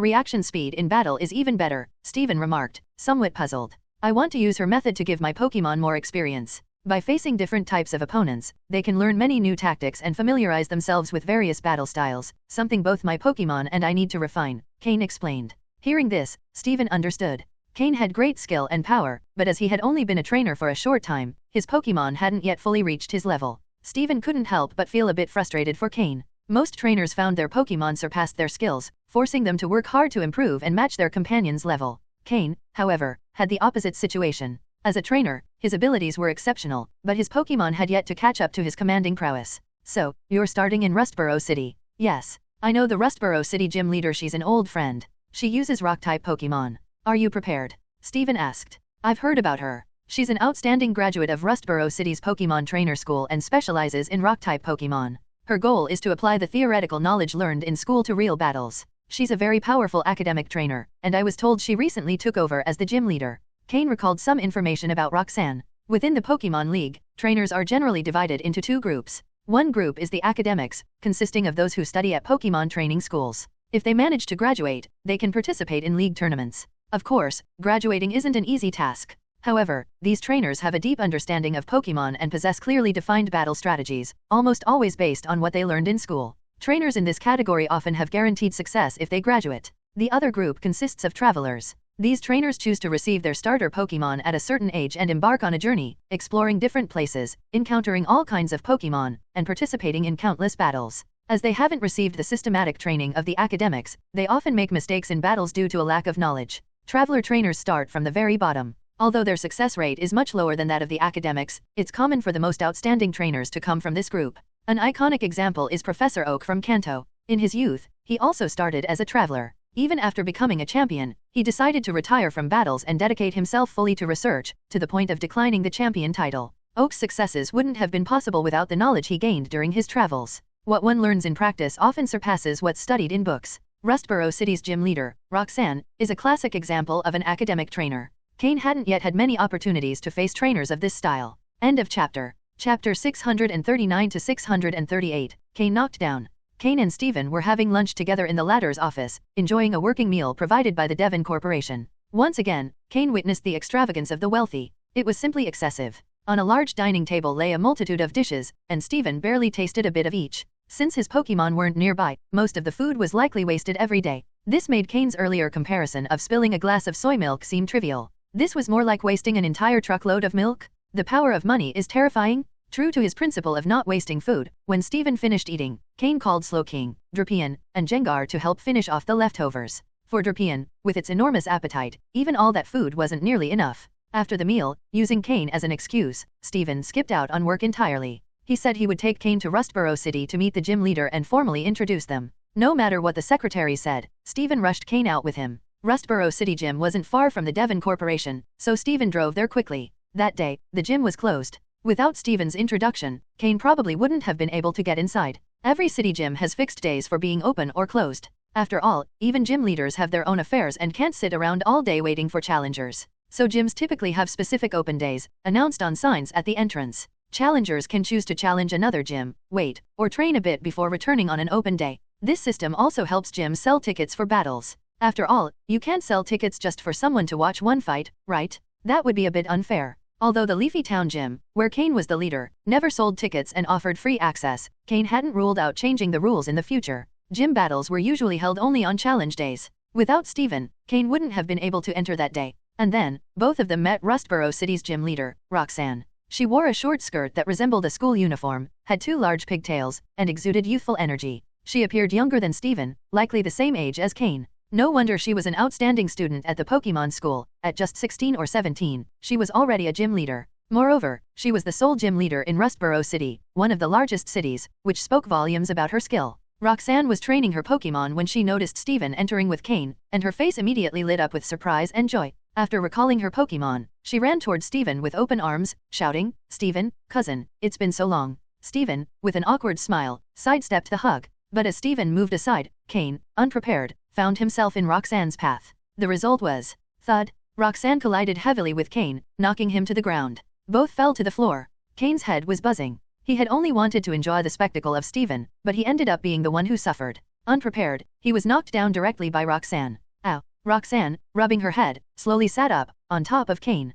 reaction speed in battle is even better, Steven remarked, somewhat puzzled. I want to use her method to give my Pokémon more experience. By facing different types of opponents, they can learn many new tactics and familiarize themselves with various battle styles, something both my Pokémon and I need to refine, Cain explained. Hearing this, Steven understood. Cain had great skill and power, but as he had only been a trainer for a short time, his Pokémon hadn't yet fully reached his level. Steven couldn't help but feel a bit frustrated for Cain. Most trainers found their Pokémon surpassed their skills, forcing them to work hard to improve and match their companion's level. Cain, however, had the opposite situation. As a trainer, his abilities were exceptional, but his Pokémon had yet to catch up to his commanding prowess. So, you're starting in Rustboro City? Yes. I know the Rustboro City gym leader, she's an old friend. She uses rock-type Pokémon. Are you prepared? Steven asked. I've heard about her. She's an outstanding graduate of Rustboro City's Pokémon Trainer School and specializes in rock-type Pokémon. Her goal is to apply the theoretical knowledge learned in school to real battles. She's a very powerful academic trainer, and I was told she recently took over as the gym leader. Cain recalled some information about Roxanne. Within the Pokémon League, trainers are generally divided into two groups. One group is the academics, consisting of those who study at Pokémon training schools. If they manage to graduate, they can participate in league tournaments. Of course, graduating isn't an easy task. However, these trainers have a deep understanding of Pokémon and possess clearly defined battle strategies, almost always based on what they learned in school. Trainers in this category often have guaranteed success if they graduate. The other group consists of travelers. These trainers choose to receive their starter Pokémon at a certain age and embark on a journey, exploring different places, encountering all kinds of Pokémon, and participating in countless battles. As they haven't received the systematic training of the academics, they often make mistakes in battles due to a lack of knowledge. Traveler trainers start from the very bottom. Although their success rate is much lower than that of the academics, it's common for the most outstanding trainers to come from this group. An iconic example is Professor Oak from Kanto. In his youth, he also started as a traveler. Even after becoming a champion, he decided to retire from battles and dedicate himself fully to research, to the point of declining the champion title. Oak's successes wouldn't have been possible without the knowledge he gained during his travels. What one learns in practice often surpasses what's studied in books. Rustboro City's gym leader, Roxanne, is a classic example of an academic trainer. Cain hadn't yet had many opportunities to face trainers of this style. End of chapter. Chapter 639 to 638, Cain knocked down. Cain and Steven were having lunch together in the latter's office, enjoying a working meal provided by the Devon Corporation. Once again, Cain witnessed the extravagance of the wealthy. It was simply excessive. On a large dining table lay a multitude of dishes, and Steven barely tasted a bit of each. Since his Pokémon weren't nearby, most of the food was likely wasted every day. This made Cain's earlier comparison of spilling a glass of soy milk seem trivial. This was more like wasting an entire truckload of milk. The power of money is terrifying. True to his principle of not wasting food, when Steven finished eating, Cain called Slowking, Drapion, and Jengar to help finish off the leftovers. For Drapion, with its enormous appetite, even all that food wasn't nearly enough. After the meal, using Cain as an excuse, Steven skipped out on work entirely. He said he would take Cain to Rustboro City to meet the gym leader and formally introduce them. No matter what the secretary said, Steven rushed Cain out with him. Rustboro City Gym wasn't far from the Devon Corporation, so Steven drove there quickly. That day, the gym was closed. Without Steven's introduction, Cain probably wouldn't have been able to get inside. Every city gym has fixed days for being open or closed. After all, even gym leaders have their own affairs and can't sit around all day waiting for challengers. So gyms typically have specific open days, announced on signs at the entrance. Challengers can choose to challenge another gym, wait, or train a bit before returning on an open day. This system also helps gyms sell tickets for battles. After all, you can't sell tickets just for someone to watch one fight, right? That would be a bit unfair. Although the Leafy Town Gym, where Cain was the leader, never sold tickets and offered free access, Cain hadn't ruled out changing the rules in the future. Gym battles were usually held only on challenge days. Without Steven, Cain wouldn't have been able to enter that day. And then, both of them met Rustboro City's gym leader, Roxanne. She wore a short skirt that resembled a school uniform, had 2 large pigtails, and exuded youthful energy. She appeared younger than Steven, likely the same age as Cain. No wonder she was an outstanding student at the Pokemon school. At just 16 or 17, she was already a gym leader. Moreover, she was the sole gym leader in Rustboro City, one of the largest cities, which spoke volumes about her skill. Roxanne was training her Pokemon when she noticed Steven entering with Cain, and her face immediately lit up with surprise and joy. After recalling her Pokemon, she ran towards Steven with open arms, shouting, "Steven, cousin, it's been so long." Steven, with an awkward smile, sidestepped the hug. But as Steven moved aside, Cain, unprepared, found himself in Roxanne's path. The result was, thud. Roxanne collided heavily with Cain, knocking him to the ground. Both fell to the floor. Cain's head was buzzing. He had only wanted to enjoy the spectacle of Steven, but he ended up being the one who suffered. Unprepared, he was knocked down directly by Roxanne. Ow. Roxanne, rubbing her head, slowly sat up, on top of Cain.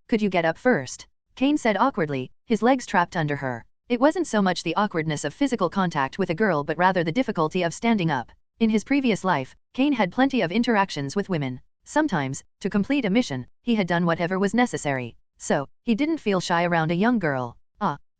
Could you get up first? Cain said awkwardly, his legs trapped under her. It wasn't so much the awkwardness of physical contact with a girl but rather the difficulty of standing up. In his previous life, Cain had plenty of interactions with women. Sometimes, to complete a mission, he had done whatever was necessary. So, he didn't feel shy around a young girl.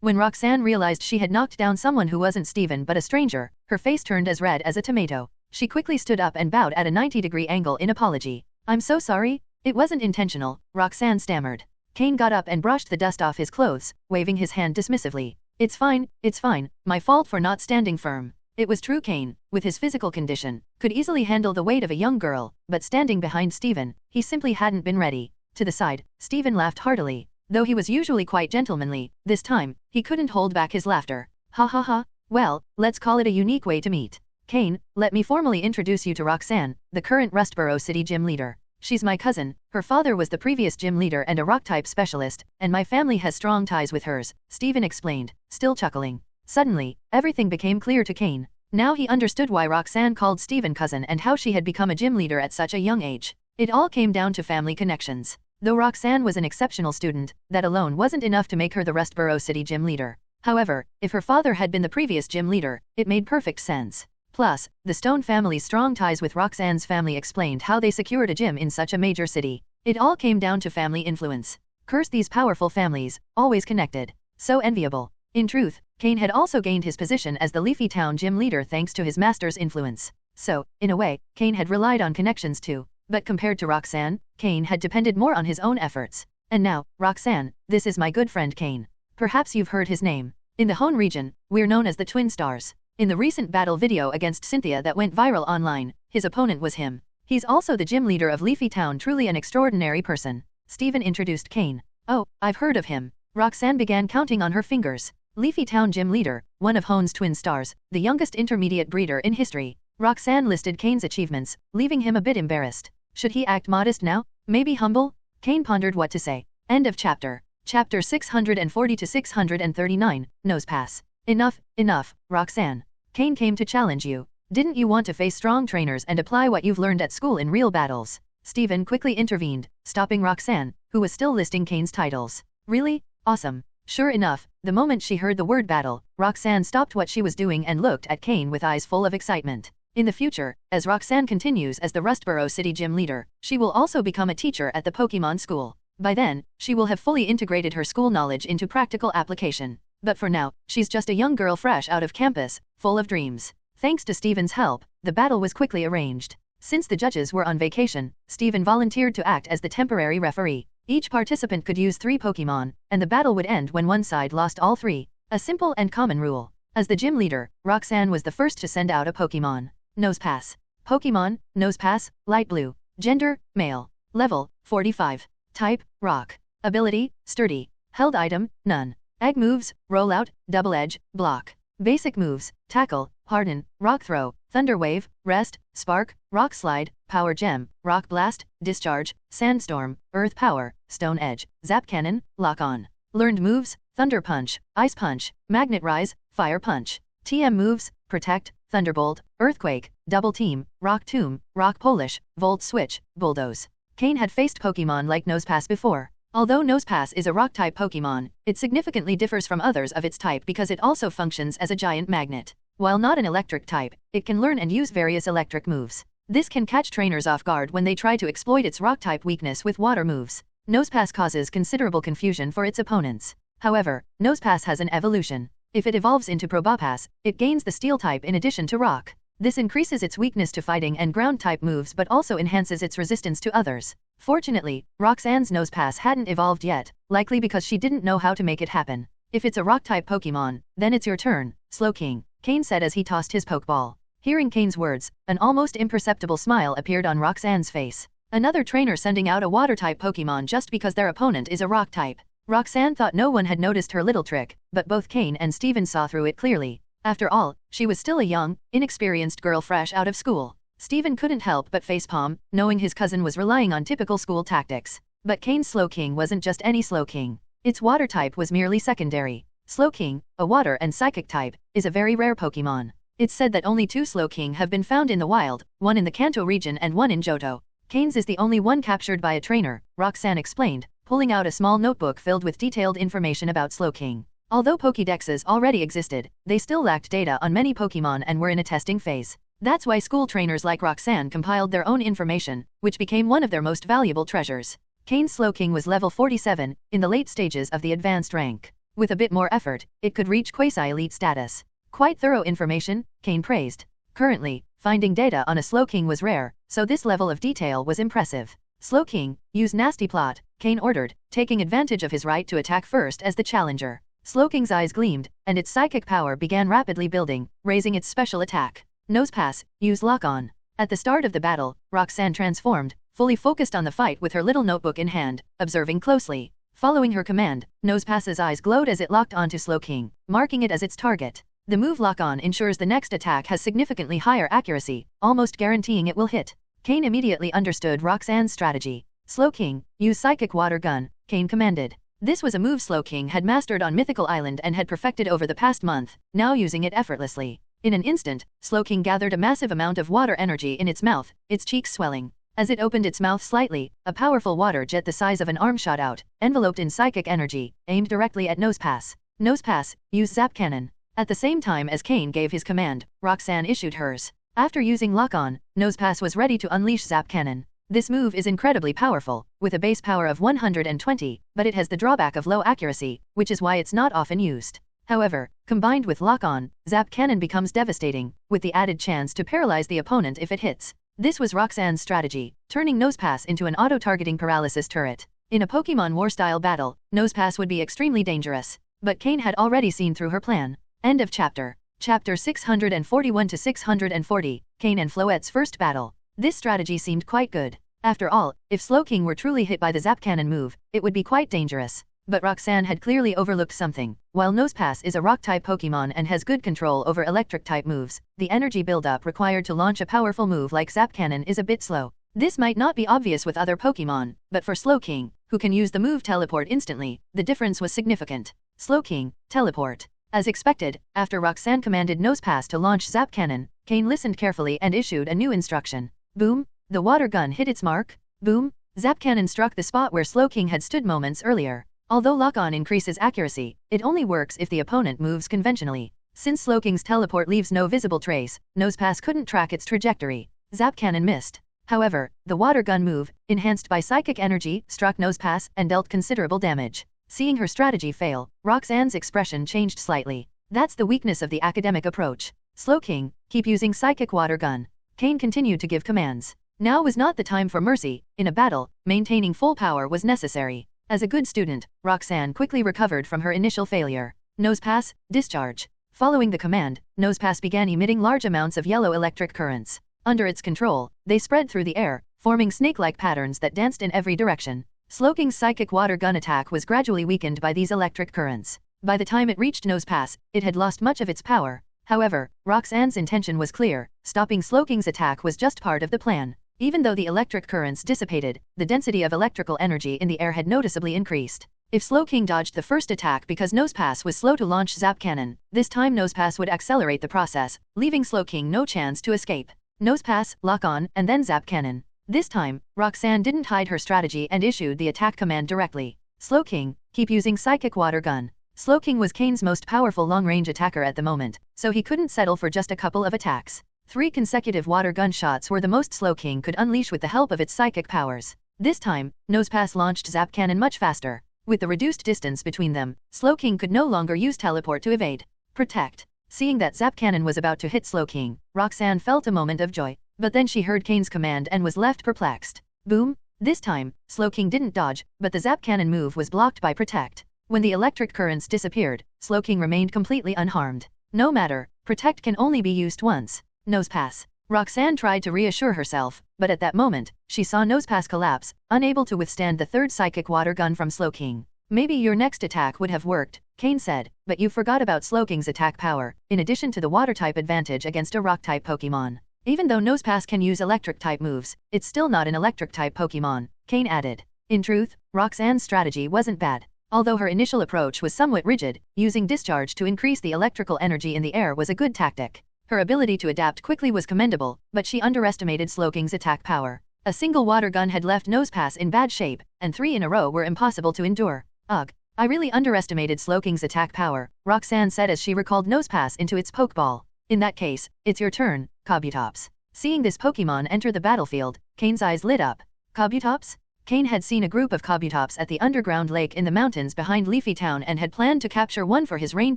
When Roxanne realized she had knocked down someone who wasn't Steven but a stranger, her face turned as red as a tomato. She quickly stood up and bowed at a 90-degree angle in apology. "I'm so sorry. It wasn't intentional," Roxanne stammered. Cain got up and brushed the dust off his clothes, waving his hand dismissively. It's fine, my fault for not standing firm." It was true Cain, with his physical condition, could easily handle the weight of a young girl, but standing behind Steven, he simply hadn't been ready. To the side, Steven laughed heartily. Though he was usually quite gentlemanly, this time, he couldn't hold back his laughter. "Ha ha ha, well, let's call it a unique way to meet. Cain, let me formally introduce you to Roxanne, the current Rustboro City gym leader. She's my cousin, her father was the previous gym leader and a rock-type specialist, and my family has strong ties with hers," Steven explained, still chuckling. Suddenly, everything became clear to Cain. Now he understood why Roxanne called Steven cousin and how she had become a gym leader at such a young age. It all came down to family connections. Though Roxanne was an exceptional student, that alone wasn't enough to make her the Rustboro City gym leader. However, if her father had been the previous gym leader, it made perfect sense. Plus, the Stone family's strong ties with Roxanne's family explained how they secured a gym in such a major city. It all came down to family influence. Curse these powerful families, always connected. So enviable. In truth, Cain had also gained his position as the Leafy Town gym leader thanks to his master's influence. So, in a way, Cain had relied on connections too. But compared to Roxanne, Cain had depended more on his own efforts. And now, Roxanne, this is my good friend Cain. Perhaps you've heard his name. In the Hone region, we're known as the Twin Stars. In the recent battle video against Cynthia that went viral online, his opponent was him. He's also the gym leader of Leafy Town, truly an extraordinary person. Steven introduced Cain. "Oh, I've heard of him." Roxanne began counting on her fingers. Leafy Town gym leader, one of Hone's twin stars, the youngest intermediate breeder in history. Roxanne listed Cain's achievements, leaving him a bit embarrassed. Should he act modest now? Maybe humble? Cain pondered what to say. End of chapter. Chapter 640 to 639, Nose Pass. Enough, Roxanne. Cain came to challenge you. Didn't you want to face strong trainers and apply what you've learned at school in real battles? Steven quickly intervened, stopping Roxanne, who was still listing Cain's titles. Really? Awesome. Sure enough, the moment she heard the word battle, Roxanne stopped what she was doing and looked at Cain with eyes full of excitement. In the future, as Roxanne continues as the Rustboro City Gym leader, she will also become a teacher at the Pokémon school. By then, she will have fully integrated her school knowledge into practical application. But for now, she's just a young girl fresh out of campus, full of dreams. Thanks to Steven's help, the battle was quickly arranged. Since the judges were on vacation, Steven volunteered to act as the temporary referee. Each participant could use 3 Pokémon, and the battle would end when one side lost all 3. A simple and common rule. As the gym leader, Roxanne was the first to send out a Pokémon. Nosepass. Pokémon, Nosepass, light blue. Gender, male. Level, 45. Type, rock. Ability, sturdy. Held item, none. Egg moves, rollout, double edge, block. Basic moves, tackle, harden, rock throw, thunder wave, rest, spark, rock slide, power gem, rock blast, discharge, sandstorm, earth power, stone edge, zap cannon, lock on. Learned moves, thunder punch, ice punch, magnet rise, fire punch. TM moves, protect, thunderbolt, earthquake, double team, rock tomb, rock polish, volt switch, bulldoze. Cain had faced Pokémon like Nosepass before. Although Nosepass is a rock-type Pokémon, it significantly differs from others of its type because it also functions as a giant magnet. While not an electric type, it can learn and use various electric moves. This can catch trainers off guard when they try to exploit its rock-type weakness with water moves. Nosepass causes considerable confusion for its opponents. However, Nosepass has an evolution. If it evolves into Probopass, it gains the steel type in addition to rock. This increases its weakness to fighting and ground-type moves but also enhances its resistance to others. Fortunately, Roxanne's Nosepass hadn't evolved yet, likely because she didn't know how to make it happen. If it's a rock-type Pokémon, then it's your turn, Slowking, Cain said as he tossed his Pokeball. Hearing Cain's words, an almost imperceptible smile appeared on Roxanne's face. Another trainer sending out a water-type Pokémon just because their opponent is a rock-type. Roxanne thought no one had noticed her little trick, but both Cain and Steven saw through it clearly. After all, she was still a young, inexperienced girl fresh out of school. Steven couldn't help but facepalm, knowing his cousin was relying on typical school tactics. But Cain's Slowking wasn't just any Slowking. Its water type was merely secondary. Slowking, a water and psychic type, is a very rare Pokémon. It's said that only 2 Slowking have been found in the wild, one in the Kanto region and one in Johto. Cain's is the only one captured by a trainer, Roxanne explained, pulling out a small notebook filled with detailed information about Slowking. Although Pokédexes already existed, they still lacked data on many Pokémon and were in a testing phase. That's why school trainers like Roxanne compiled their own information, which became one of their most valuable treasures. Cain's Slowking was level 47, in the late stages of the advanced rank. With a bit more effort, it could reach quasi-elite status. Quite thorough information, Cain praised. Currently, finding data on a Slowking was rare, so this level of detail was impressive. Slowking, use Nasty Plot, Cain ordered, taking advantage of his right to attack first as the challenger. Slowking's eyes gleamed, and its psychic power began rapidly building, raising its special attack. Nosepass, use Lock On. At the start of the battle, Roxanne transformed, fully focused on the fight with her little notebook in hand, observing closely. Following her command, Nosepass's eyes glowed as it locked onto Slowking, marking it as its target. The move Lock On ensures the next attack has significantly higher accuracy, almost guaranteeing it will hit. Cain immediately understood Roxanne's strategy. Slowking, use Psychic Water Gun, Cain commanded. This was a move Slowking had mastered on Mythical Island and had perfected over the past month, now using it effortlessly. In an instant, Slowking gathered a massive amount of water energy in its mouth, its cheeks swelling. As it opened its mouth slightly, a powerful water jet the size of an arm shot out, enveloped in psychic energy, aimed directly at Nosepass. Nosepass, use Zap Cannon. At the same time as Cain gave his command, Roxanne issued hers. After using Lock On, Nosepass was ready to unleash Zap Cannon. This move is incredibly powerful, with a base power of 120, but it has the drawback of low accuracy, which is why it's not often used. However, combined with Lock On, Zap Cannon becomes devastating, with the added chance to paralyze the opponent if it hits. This was Roxanne's strategy, turning Nosepass into an auto-targeting paralysis turret. In a Pokémon War-style battle, Nosepass would be extremely dangerous, but Cain had already seen through her plan. End of chapter. Chapter 641 to 640, Cain and Floette's first battle. This strategy seemed quite good. After all, if Slowking were truly hit by the Zap Cannon move, it would be quite dangerous. But Roxanne had clearly overlooked something. While Nosepass is a rock-type Pokémon and has good control over electric-type moves, the energy buildup required to launch a powerful move like Zap Cannon is a bit slow. This might not be obvious with other Pokémon, but for Slowking, who can use the move Teleport instantly, the difference was significant. Slowking, Teleport. As expected, after Roxanne commanded Nosepass to launch Zap Cannon, Cain listened carefully and issued a new instruction. Boom! The water gun hit its mark. Boom! Zap Cannon struck the spot where Slowking had stood moments earlier. Although lock-on increases accuracy, it only works if the opponent moves conventionally. Since Slowking's teleport leaves no visible trace, Nosepass couldn't track its trajectory. Zap Cannon missed. However, the water gun move, enhanced by psychic energy, struck Nosepass and dealt considerable damage. Seeing her strategy fail, Roxanne's expression changed slightly. That's the weakness of the academic approach. Slowking, keep using psychic water gun. Cain continued to give commands. Now was not the time for mercy. In a battle, maintaining full power was necessary. As a good student, Roxanne quickly recovered from her initial failure. Nosepass, discharge. Following the command, Nosepass began emitting large amounts of yellow electric currents. Under its control, they spread through the air, forming snake-like patterns that danced in every direction. Slowking's psychic water gun attack was gradually weakened by these electric currents. By the time it reached Nosepass, it had lost much of its power. However, Roxanne's intention was clear. Stopping Slowking's attack was just part of the plan. Even though the electric currents dissipated, the density of electrical energy in the air had noticeably increased. If Slowking dodged the first attack because Nosepass was slow to launch Zap Cannon, this time Nosepass would accelerate the process, leaving Slowking no chance to escape. Nosepass, lock on, and then Zap Cannon. This time, Roxanne didn't hide her strategy and issued the attack command directly. Slowking, keep using psychic water gun. Slowking was Cain's most powerful long-range attacker at the moment, so he couldn't settle for just a couple of attacks. 3 consecutive water gun shots were the most Slowking could unleash with the help of its psychic powers. This time, Nosepass launched Zap Cannon much faster. With the reduced distance between them, Slowking could no longer use teleport to evade. Protect. Seeing that Zap Cannon was about to hit Slowking, Roxanne felt a moment of joy. But then she heard Cain's command and was left perplexed. Boom! This time, Slowking didn't dodge, but the Zap Cannon move was blocked by Protect. When the electric currents disappeared, Slowking remained completely unharmed. No matter, Protect can only be used once. Nosepass. Roxanne tried to reassure herself, but at that moment, she saw Nosepass collapse, unable to withstand the third psychic water gun from Slowking. Maybe your next attack would have worked, Cain said, but you forgot about Slowking's attack power, in addition to the water-type advantage against a rock-type Pokémon. Even though Nosepass can use electric-type moves, it's still not an electric-type Pokémon, Cain added. In truth, Roxanne's strategy wasn't bad. Although her initial approach was somewhat rigid, using discharge to increase the electrical energy in the air was a good tactic. Her ability to adapt quickly was commendable, but she underestimated Slowking's attack power. A single water gun had left Nosepass in bad shape, and 3 in a row were impossible to endure. Ugh. I really underestimated Slowking's attack power, Roxanne said as she recalled Nosepass into its Pokeball. In that case, it's your turn, Kabutops. Seeing this Pokemon enter the battlefield, Cain's eyes lit up. Kabutops? Cain had seen a group of Kabutops at the underground lake in the mountains behind Leafy Town and had planned to capture one for his rain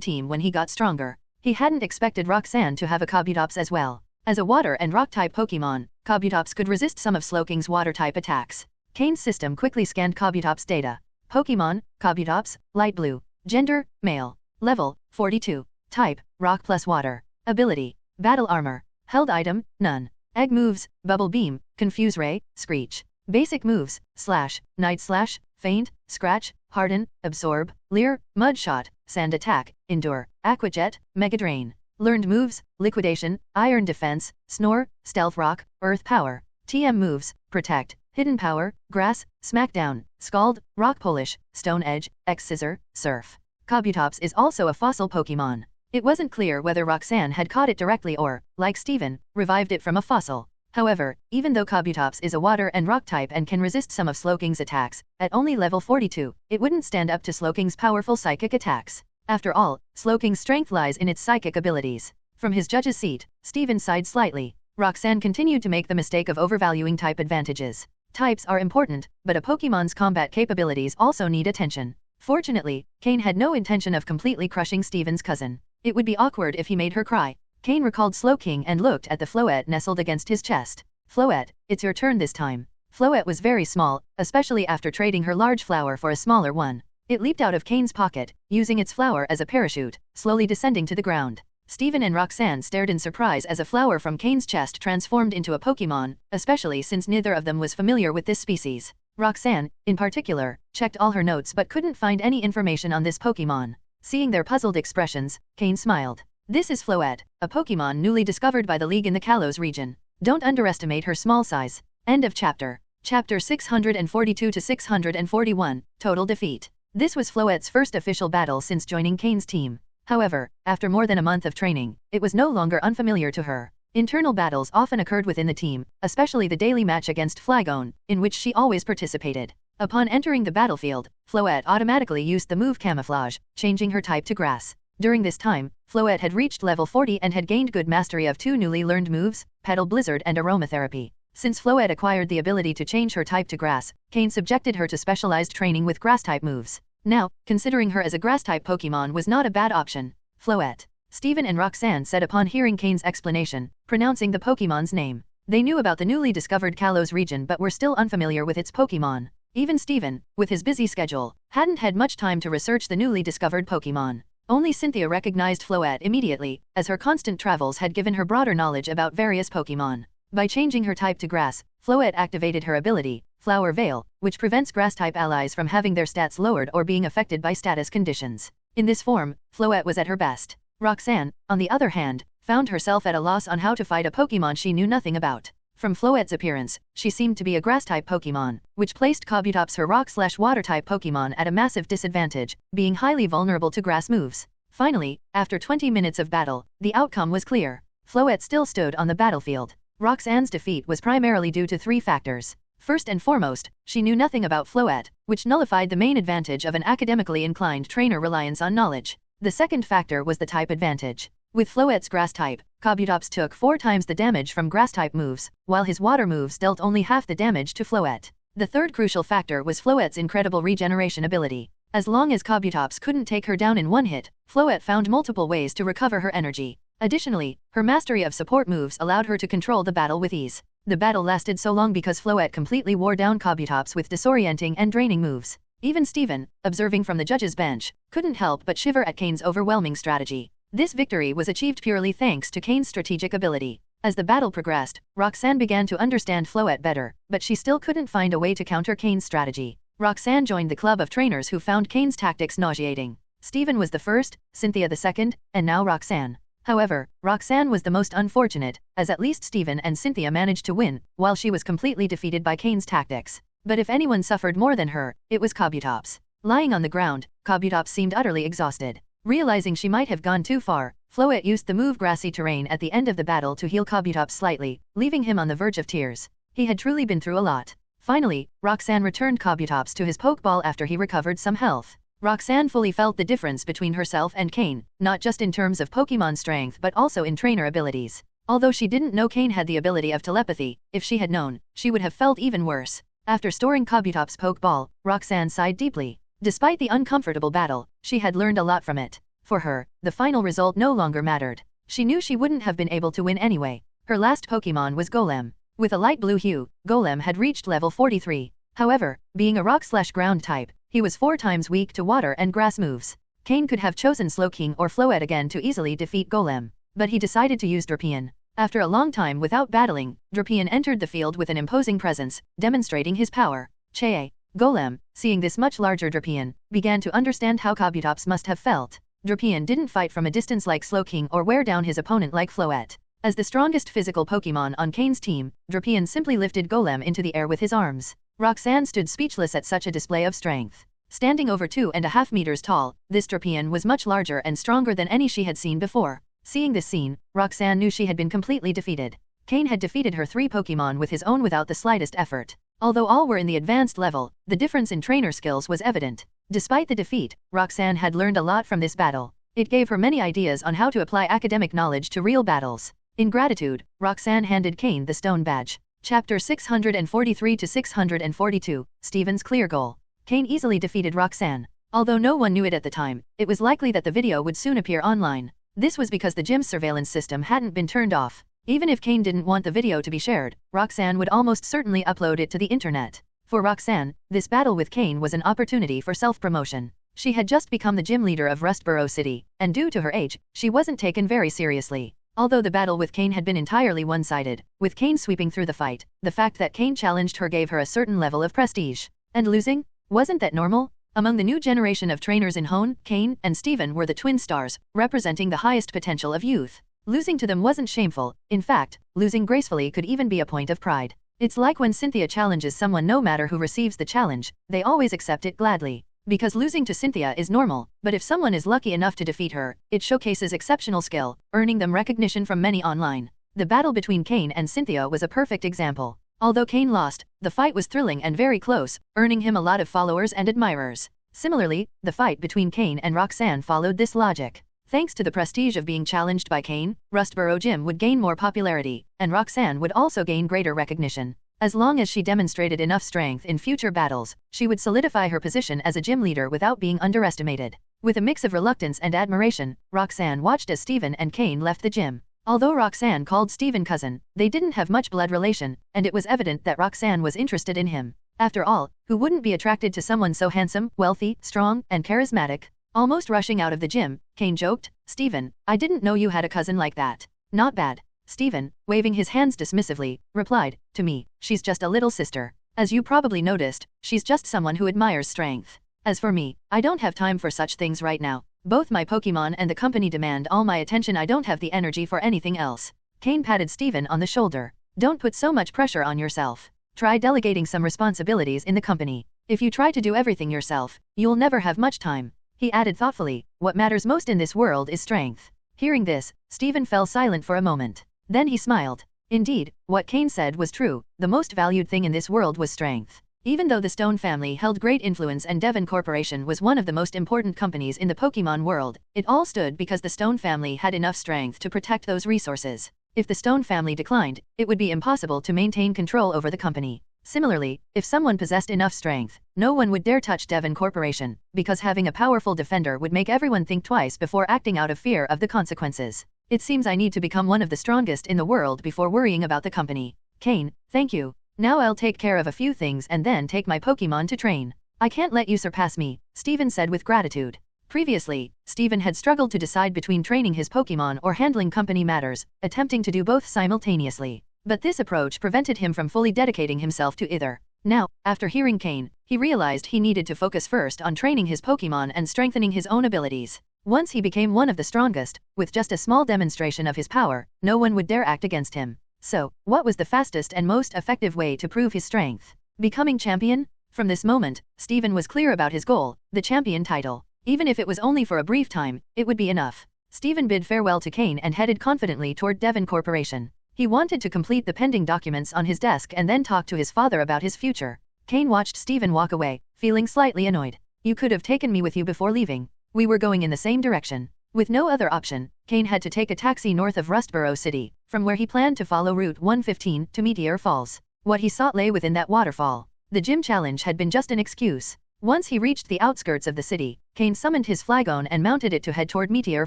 team when he got stronger. He hadn't expected Roxanne to have a Kabutops as well. As a water and rock-type Pokemon, Kabutops could resist some of Slowking's water-type attacks. Cain's system quickly scanned Kabutops' data. Pokemon, Kabutops, light blue. Gender, male. Level, 42. Type, rock plus water. Ability, battle armor. Held item, none. Egg moves, bubble beam, confuse ray, screech. Basic moves, slash, night slash, faint, scratch, harden, absorb, leer, mud shot, sand attack, endure, aqua jet, mega drain. Learned moves, liquidation, iron defense, snore, stealth rock, earth power. TM moves, protect, hidden power, grass, smackdown, scald, rock polish, stone edge, X-scissor, surf. Kabutops is also a fossil Pokemon. It wasn't clear whether Roxanne had caught it directly or, like Steven, revived it from a fossil. However, even though Kabutops is a water and rock type and can resist some of Slowking's attacks, at only level 42, it wouldn't stand up to Slowking's powerful psychic attacks. After all, Slowking's strength lies in its psychic abilities. From his judge's seat, Steven sighed slightly. Roxanne continued to make the mistake of overvaluing type advantages. Types are important, but a Pokemon's combat capabilities also need attention. Fortunately, Cain had no intention of completely crushing Steven's cousin. It would be awkward if he made her cry. Cain recalled Slowking and looked at the Floette nestled against his chest. Floette, it's your turn this time. Floette was very small, especially after trading her large flower for a smaller one. It leaped out of Cain's pocket, using its flower as a parachute, slowly descending to the ground. Steven and Roxanne stared in surprise as a flower from Cain's chest transformed into a Pokemon, especially since neither of them was familiar with this species. Roxanne, in particular, checked all her notes but couldn't find any information on this Pokemon. Seeing their puzzled expressions, Cain smiled. This is Floette, a Pokemon newly discovered by the League in the Kalos region. Don't underestimate her small size. End of chapter. Chapter 642 to 641, Total Defeat. This was Floette's first official battle since joining Cain's team. However, after more than a month of training, it was no longer unfamiliar to her. Internal battles often occurred within the team, especially the daily match against Flygon, in which she always participated. Upon entering the battlefield, Floette automatically used the move Camouflage, changing her type to Grass. During this time, Floette had reached level 40 and had gained good mastery of 2 newly learned moves, Petal Blizzard and Aromatherapy. Since Floette acquired the ability to change her type to Grass, Cain subjected her to specialized training with Grass-type moves. Now, considering her as a Grass-type Pokemon was not a bad option. Floette. Steven and Roxanne said upon hearing Cain's explanation, pronouncing the Pokemon's name. They knew about the newly discovered Kalos region but were still unfamiliar with its Pokemon. Even Steven, with his busy schedule, hadn't had much time to research the newly discovered Pokemon. Only Cynthia recognized Floette immediately, as her constant travels had given her broader knowledge about various Pokemon. By changing her type to Grass, Floette activated her ability, Flower Veil, which prevents Grass-type allies from having their stats lowered or being affected by status conditions. In this form, Floette was at her best. Roxanne, on the other hand, found herself at a loss on how to fight a Pokemon she knew nothing about. From Floette's appearance, she seemed to be a Grass-type Pokemon, which placed Kabutops, her Rock/Water-type Pokemon, at a massive disadvantage, being highly vulnerable to Grass moves. Finally, after 20 minutes of battle, the outcome was clear. Floette still stood on the battlefield. Roxanne's defeat was primarily due to 3 factors. First and foremost, she knew nothing about Floette, which nullified the main advantage of an academically inclined trainer reliance on knowledge. The second factor was the type advantage. With Floette's Grass type, Kabutops took 4 times the damage from Grass-type moves, while his Water moves dealt only half the damage to Floette. The third crucial factor was Floette's incredible regeneration ability. As long as Kabutops couldn't take her down in one hit, Floette found multiple ways to recover her energy. Additionally, her mastery of support moves allowed her to control the battle with ease. The battle lasted so long because Floette completely wore down Kabutops with disorienting and draining moves. Even Steven, observing from the judge's bench, couldn't help but shiver at Cain's overwhelming strategy. This victory was achieved purely thanks to Cain's strategic ability. As the battle progressed, Roxanne began to understand Floette better, but she still couldn't find a way to counter Cain's strategy. Roxanne joined the club of trainers who found Cain's tactics nauseating. Steven was the first, Cynthia the second, and now Roxanne. However, Roxanne was the most unfortunate, as at least Steven and Cynthia managed to win, while she was completely defeated by Cain's tactics. But if anyone suffered more than her, it was Kabutops. Lying on the ground, Kabutops seemed utterly exhausted. Realizing she might have gone too far, Floette used the move Grassy Terrain at the end of the battle to heal Kabutops slightly, leaving him on the verge of tears. He had truly been through a lot. Finally, Roxanne returned Kabutops to his Pokeball after he recovered some health. Roxanne fully felt the difference between herself and Cain, not just in terms of Pokemon strength but also in trainer abilities. Although she didn't know Cain had the ability of telepathy, if she had known, she would have felt even worse. After storing Kabutops' Pokeball, Roxanne sighed deeply. Despite the uncomfortable battle, she had learned a lot from it. For her, the final result no longer mattered. She knew she wouldn't have been able to win anyway. Her last Pokemon was Golem. With a light blue hue, Golem had reached level 43. However, being a rock/ground type, he was 4 times weak to water and grass moves. Cain could have chosen Slowking or Floette again to easily defeat Golem, but he decided to use Drapion. After a long time without battling, Drapion entered the field with an imposing presence, demonstrating his power. Che. Golem, seeing this much larger Drapion, began to understand how Kabutops must have felt. Drapion didn't fight from a distance like Slowking or wear down his opponent like Floette. As the strongest physical Pokemon on Cain's team, Drapion simply lifted Golem into the air with his arms. Roxanne stood speechless at such a display of strength. Standing over 2.5 meters tall, this Drapion was much larger and stronger than any she had seen before. Seeing this scene, Roxanne knew she had been completely defeated. Cain had defeated her 3 Pokemon with his own without the slightest effort. Although all were in the advanced level, the difference in trainer skills was evident. Despite the defeat, Roxanne had learned a lot from this battle. It gave her many ideas on how to apply academic knowledge to real battles. In gratitude, Roxanne handed Cain the stone badge. Chapter 643 to 642, Steven's clear goal. Cain easily defeated Roxanne. Although no one knew it at the time, it was likely that the video would soon appear online. This was because the gym's surveillance system hadn't been turned off. Even if Cain didn't want the video to be shared, Roxanne would almost certainly upload it to the internet. For Roxanne, this battle with Cain was an opportunity for self-promotion. She had just become the gym leader of Rustboro City, and due to her age, she wasn't taken very seriously. Although the battle with Cain had been entirely one-sided, with Cain sweeping through the fight, the fact that Cain challenged her gave her a certain level of prestige. And losing? Wasn't that normal? Among the new generation of trainers in Hone, Cain and Steven were the twin stars, representing the highest potential of youth. Losing to them wasn't shameful. In fact, losing gracefully could even be a point of pride. It's like when Cynthia challenges someone, no matter who receives the challenge, they always accept it gladly. Because losing to Cynthia is normal, but if someone is lucky enough to defeat her, it showcases exceptional skill, earning them recognition from many online. The battle between Cain and Cynthia was a perfect example. Although Cain lost, the fight was thrilling and very close, earning him a lot of followers and admirers. Similarly, the fight between Cain and Roxanne followed this logic. Thanks to the prestige of being challenged by Cain, Rustboro Gym would gain more popularity, and Roxanne would also gain greater recognition. As long as she demonstrated enough strength in future battles, she would solidify her position as a gym leader without being underestimated. With a mix of reluctance and admiration, Roxanne watched as Steven and Cain left the gym. Although Roxanne called Steven cousin, they didn't have much blood relation, and it was evident that Roxanne was interested in him. After all, who wouldn't be attracted to someone so handsome, wealthy, strong, and charismatic? Almost rushing out of the gym, Cain joked, "Steven, I didn't know you had a cousin like that." "Not bad." Steven, waving his hands dismissively, replied, "To me, she's just a little sister. As you probably noticed, she's just someone who admires strength. As for me, I don't have time for such things right now. Both my Pokémon and the company demand all my attention. I don't have the energy for anything else." Cain patted Steven on the shoulder. "Don't put so much pressure on yourself. Try delegating some responsibilities in the company. If you try to do everything yourself, you'll never have much time." He added thoughtfully, "What matters most in this world is strength." Hearing this, Steven fell silent for a moment. Then he smiled. Indeed, what Cain said was true. The most valued thing in this world was strength. Even though the Stone family held great influence and Devon Corporation was one of the most important companies in the Pokémon world, it all stood because the Stone family had enough strength to protect those resources. If the Stone family declined, it would be impossible to maintain control over the company. Similarly, if someone possessed enough strength, no one would dare touch Devon Corporation, because having a powerful defender would make everyone think twice before acting out of fear of the consequences. It seems I need to become one of the strongest in the world before worrying about the company. Cain, thank you. Now I'll take care of a few things and then take my Pokémon to train. I can't let you surpass me, Steven said with gratitude. Previously, Steven had struggled to decide between training his Pokémon or handling company matters, attempting to do both simultaneously. But this approach prevented him from fully dedicating himself to either. Now, after hearing Cain, he realized he needed to focus first on training his Pokémon and strengthening his own abilities. Once he became one of the strongest, with just a small demonstration of his power, no one would dare act against him. So, what was the fastest and most effective way to prove his strength? Becoming champion? From this moment, Steven was clear about his goal, the champion title. Even if it was only for a brief time, it would be enough. Steven bid farewell to Cain and headed confidently toward Devon Corporation. He wanted to complete the pending documents on his desk and then talk to his father about his future. Cain watched Steven walk away, feeling slightly annoyed. "You could have taken me with you before leaving. We were going in the same direction." With no other option, Cain had to take a taxi north of Rustboro City, from where he planned to follow Route 115 to Meteor Falls. What he sought lay within that waterfall. The gym challenge had been just an excuse. Once he reached the outskirts of the city, Cain summoned his Flygon and mounted it to head toward Meteor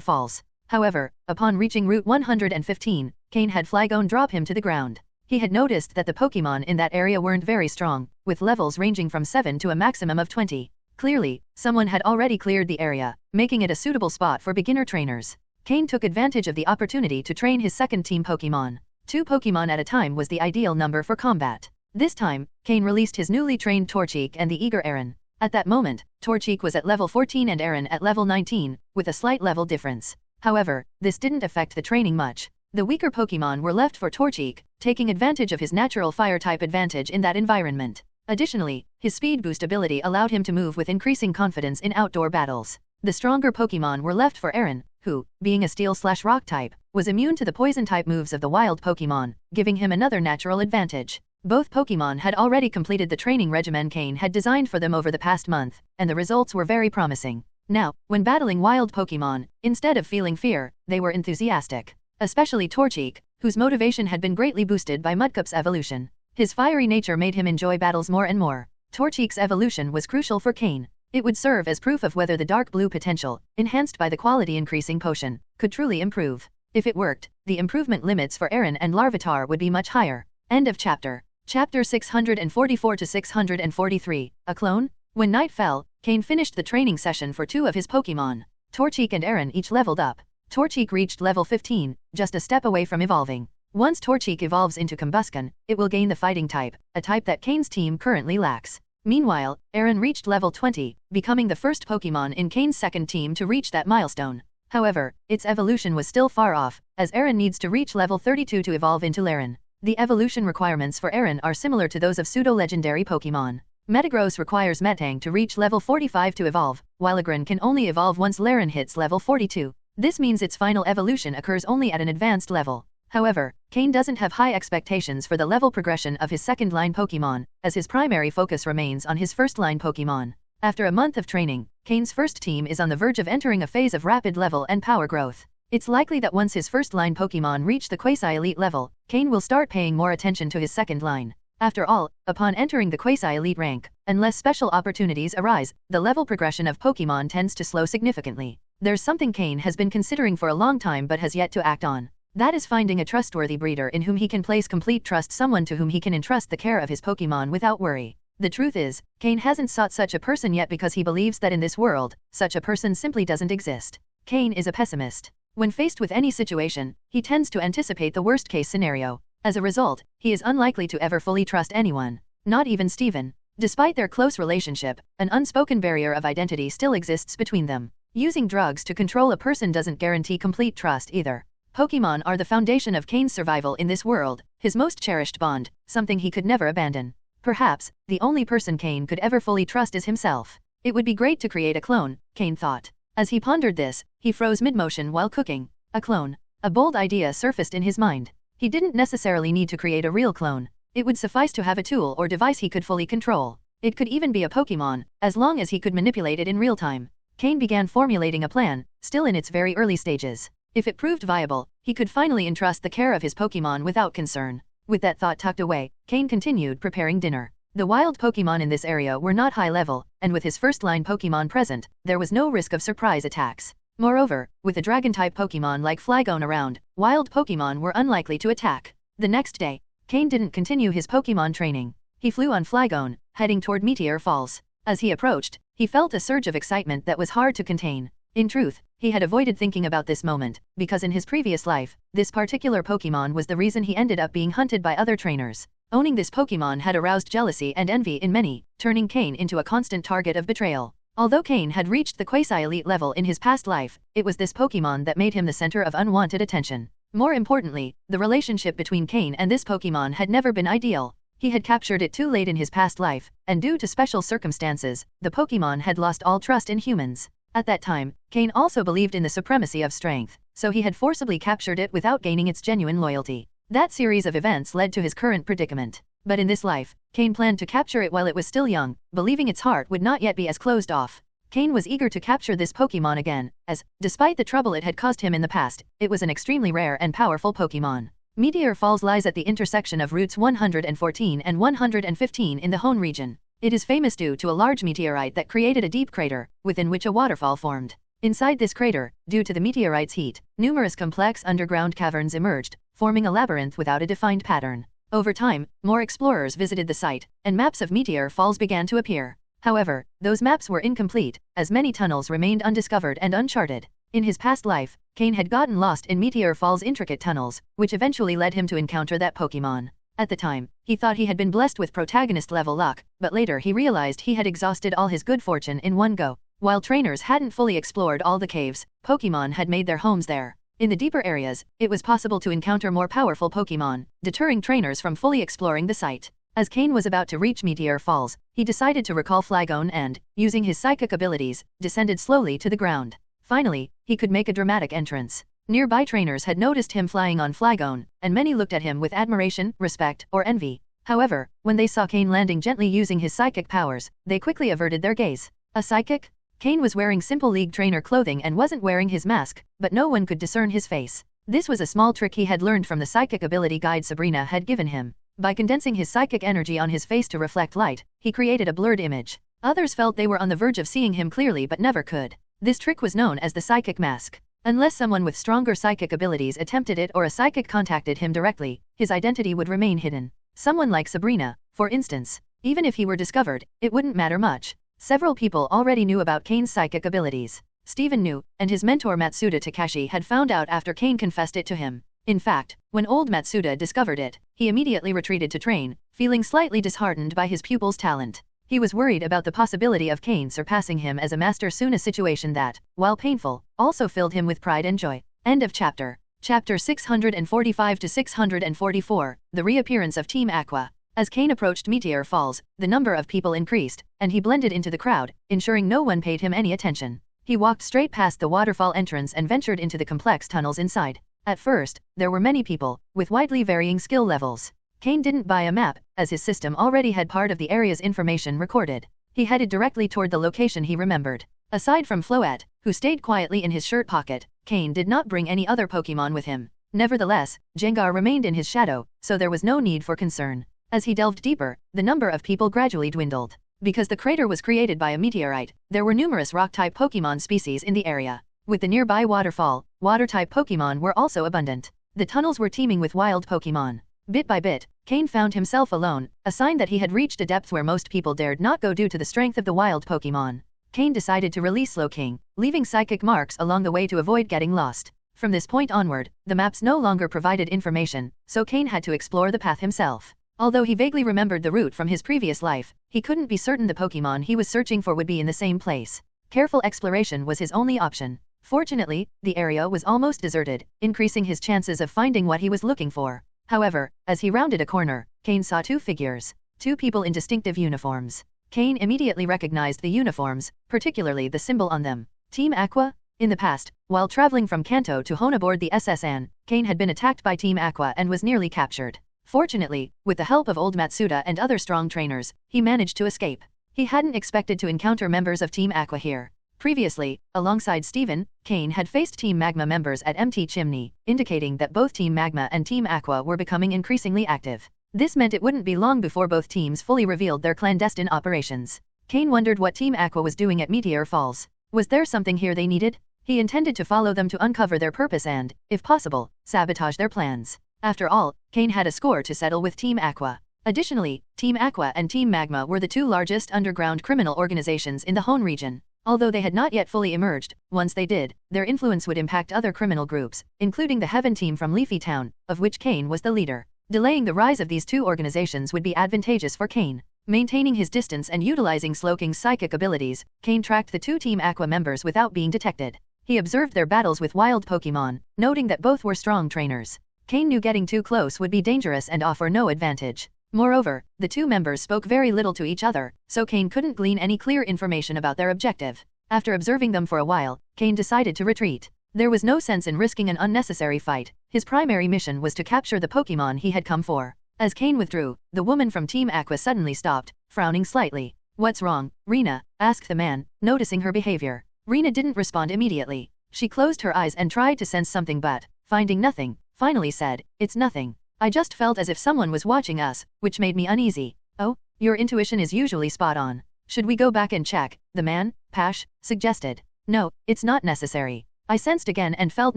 Falls. However, upon reaching Route 115, Cain had Flygon drop him to the ground. He had noticed that the Pokémon in that area weren't very strong, with levels ranging from 7 to a maximum of 20. Clearly, someone had already cleared the area, making it a suitable spot for beginner trainers. Cain took advantage of the opportunity to train his second team Pokémon. 2 Pokémon at a time was the ideal number for combat. This time, Cain released his newly trained Torchic and the eager Aaron. At that moment, Torchic was at level 14 and Aaron at level 19, with a slight level difference. However, this didn't affect the training much. The weaker Pokémon were left for Torchic, taking advantage of his natural fire-type advantage in that environment. Additionally, his speed boost ability allowed him to move with increasing confidence in outdoor battles. The stronger Pokémon were left for Aaron, who, being a steel/rock type, was immune to the poison-type moves of the wild Pokémon, giving him another natural advantage. Both Pokémon had already completed the training regimen Cain had designed for them over the past month, and the results were very promising. Now, when battling wild Pokémon, instead of feeling fear, they were enthusiastic. Especially Torchic, whose motivation had been greatly boosted by Mudcup's evolution. His fiery nature made him enjoy battles more and more. Torchic's evolution was crucial for Cain. It would serve as proof of whether the dark blue potential, enhanced by the quality-increasing potion, could truly improve. If it worked, the improvement limits for Aaron and Larvitar would be much higher. End of chapter. Chapter 644 to 643, A Clone? When night fell, Cain finished the training session for 2 of his Pokémon. Torchic and Aaron each leveled up. Torchic reached level 15, just a step away from evolving. Once Torchic evolves into Combusken, it will gain the fighting type, a type that Cain's team currently lacks. Meanwhile, Aaron reached level 20, becoming the first Pokémon in Cain's second team to reach that milestone. However, its evolution was still far off, as Aaron needs to reach level 32 to evolve into Laren. The evolution requirements for Aaron are similar to those of pseudo-legendary Pokémon. Metagross requires Metang to reach level 45 to evolve, while Lagran can only evolve once Laren hits level 42. This means its final evolution occurs only at an advanced level. However, Cain doesn't have high expectations for the level progression of his second-line Pokémon, as his primary focus remains on his first-line Pokémon. After a month of training, Cain's first team is on the verge of entering a phase of rapid level and power growth. It's likely that once his first-line Pokémon reach the quasi-elite level, Cain will start paying more attention to his second line. After all, upon entering the quasi-elite rank, unless special opportunities arise, the level progression of Pokémon tends to slow significantly. There's something Cain has been considering for a long time but has yet to act on. That is finding a trustworthy breeder in whom he can place complete trust, someone to whom he can entrust the care of his Pokémon without worry. The truth is, Cain hasn't sought such a person yet because he believes that in this world, such a person simply doesn't exist. Cain is a pessimist. When faced with any situation, he tends to anticipate the worst-case scenario. As a result, he is unlikely to ever fully trust anyone, not even Steven. Despite their close relationship, an unspoken barrier of identity still exists between them. Using drugs to control a person doesn't guarantee complete trust either. Pokémon are the foundation of Cain's survival in this world, his most cherished bond, something he could never abandon. Perhaps, the only person Cain could ever fully trust is himself. It would be great to create a clone, Cain thought. As he pondered this, he froze mid-motion while cooking. A clone. A bold idea surfaced in his mind. He didn't necessarily need to create a real clone. It would suffice to have a tool or device he could fully control. It could even be a Pokémon, as long as he could manipulate it in real time. Cain began formulating a plan, still in its very early stages. If it proved viable, he could finally entrust the care of his Pokémon without concern. With that thought tucked away, Cain continued preparing dinner. The wild Pokémon in this area were not high level, and with his first-line Pokémon present, there was no risk of surprise attacks. Moreover, with a dragon-type Pokémon like Flygon around, wild Pokémon were unlikely to attack. The next day, Cain didn't continue his Pokémon training. He flew on Flygon, heading toward Meteor Falls. As he approached, he felt a surge of excitement that was hard to contain. In truth, he had avoided thinking about this moment, because in his previous life, this particular Pokémon was the reason he ended up being hunted by other trainers. Owning this Pokémon had aroused jealousy and envy in many, turning Cain into a constant target of betrayal. Although Cain had reached the quasi-elite level in his past life, it was this Pokémon that made him the center of unwanted attention. More importantly, the relationship between Cain and this Pokémon had never been ideal. He had captured it too late in his past life, and due to special circumstances, the Pokémon had lost all trust in humans. At that time, Cain also believed in the supremacy of strength, so he had forcibly captured it without gaining its genuine loyalty. That series of events led to his current predicament. But in this life, Cain planned to capture it while it was still young, believing its heart would not yet be as closed off. Cain was eager to capture this Pokémon again, as, despite the trouble it had caused him in the past, it was an extremely rare and powerful Pokémon. Meteor Falls lies at the intersection of routes 114 and 115 in the Hone region. It is famous due to a large meteorite that created a deep crater, within which a waterfall formed. Inside this crater, due to the meteorite's heat, numerous complex underground caverns emerged, forming a labyrinth without a defined pattern. Over time, more explorers visited the site, and maps of Meteor Falls began to appear. However, those maps were incomplete, as many tunnels remained undiscovered and uncharted. In his past life, Cain had gotten lost in Meteor Falls' intricate tunnels, which eventually led him to encounter that Pokémon. At the time, he thought he had been blessed with protagonist-level luck, but later he realized he had exhausted all his good fortune in one go. While trainers hadn't fully explored all the caves, Pokémon had made their homes there. In the deeper areas, it was possible to encounter more powerful Pokémon, deterring trainers from fully exploring the site. As Cain was about to reach Meteor Falls, he decided to recall Flygon and, using his psychic abilities, descended slowly to the ground. Finally, he could make a dramatic entrance. Nearby trainers had noticed him flying on Flygon, and many looked at him with admiration, respect, or envy. However, when they saw Cain landing gently using his psychic powers, they quickly averted their gaze. A psychic? Cain was wearing simple League trainer clothing and wasn't wearing his mask, but no one could discern his face. This was a small trick he had learned from the psychic ability guide Sabrina had given him. By condensing his psychic energy on his face to reflect light, he created a blurred image. Others felt they were on the verge of seeing him clearly but never could. This trick was known as the psychic mask. Unless someone with stronger psychic abilities attempted it or a psychic contacted him directly, his identity would remain hidden. Someone like Sabrina, for instance, even if he were discovered, it wouldn't matter much. Several people already knew about Cain's psychic abilities. Steven knew, and his mentor Matsuda Takashi had found out after Cain confessed it to him. In fact, when old Matsuda discovered it, he immediately retreated to train, feeling slightly disheartened by his pupil's talent. He was worried about the possibility of Cain surpassing him as a master soon, a situation that, while painful, also filled him with pride and joy. End of chapter. Chapter 645 to 644, The Reappearance of Team Aqua. As Cain approached Meteor Falls, the number of people increased, and he blended into the crowd, ensuring no one paid him any attention. He walked straight past the waterfall entrance and ventured into the complex tunnels inside. At first, there were many people, with widely varying skill levels. Cain didn't buy a map, as his system already had part of the area's information recorded. He headed directly toward the location he remembered. Aside from Floette, who stayed quietly in his shirt pocket, Cain did not bring any other Pokémon with him. Nevertheless, Gengar remained in his shadow, so there was no need for concern. As he delved deeper, the number of people gradually dwindled. Because the crater was created by a meteorite, there were numerous rock-type Pokémon species in the area. With the nearby waterfall, water-type Pokémon were also abundant. The tunnels were teeming with wild Pokémon. Bit by bit, Cain found himself alone, a sign that he had reached a depth where most people dared not go due to the strength of the wild Pokémon. Cain decided to release Slowking, leaving psychic marks along the way to avoid getting lost. From this point onward, the maps no longer provided information, so Cain had to explore the path himself. Although he vaguely remembered the route from his previous life, he couldn't be certain the Pokémon he was searching for would be in the same place. Careful exploration was his only option. Fortunately, the area was almost deserted, increasing his chances of finding what he was looking for. However, as he rounded a corner, Cain saw two figures, two people in distinctive uniforms. Cain immediately recognized the uniforms, particularly the symbol on them. Team Aqua? In the past, while traveling from Kanto to Hone aboard the SS Anne, Cain had been attacked by Team Aqua and was nearly captured. Fortunately, with the help of old Matsuda and other strong trainers, he managed to escape. He hadn't expected to encounter members of Team Aqua here. Previously, alongside Steven, Cain had faced Team Magma members at MT Chimney, indicating that both Team Magma and Team Aqua were becoming increasingly active. This meant it wouldn't be long before both teams fully revealed their clandestine operations. Cain wondered what Team Aqua was doing at Meteor Falls. Was there something here they needed? He intended to follow them to uncover their purpose and, if possible, sabotage their plans. After all, Cain had a score to settle with Team Aqua. Additionally, Team Aqua and Team Magma were the two largest underground criminal organizations in the Hone region. Although they had not yet fully emerged, once they did, their influence would impact other criminal groups, including the Heaven team from Leafy Town, of which Cain was the leader. Delaying the rise of these two organizations would be advantageous for Cain. Maintaining his distance and utilizing Slowking's psychic abilities, Cain tracked the two Team Aqua members without being detected. He observed their battles with wild Pokémon, noting that both were strong trainers. Cain knew getting too close would be dangerous and offer no advantage. Moreover, the two members spoke very little to each other, so Cain couldn't glean any clear information about their objective. After observing them for a while, Cain decided to retreat. There was no sense in risking an unnecessary fight. His primary mission was to capture the Pokémon he had come for. As Cain withdrew, the woman from Team Aqua suddenly stopped, frowning slightly. "What's wrong, Rena?" asked the man, noticing her behavior. Rena didn't respond immediately. She closed her eyes and tried to sense something but, finding nothing, finally said, "It's nothing. I just felt as if someone was watching us, which made me uneasy." "Oh, your intuition is usually spot on. Should we go back and check?" the man, Pash, suggested. "No, it's not necessary. I sensed again and felt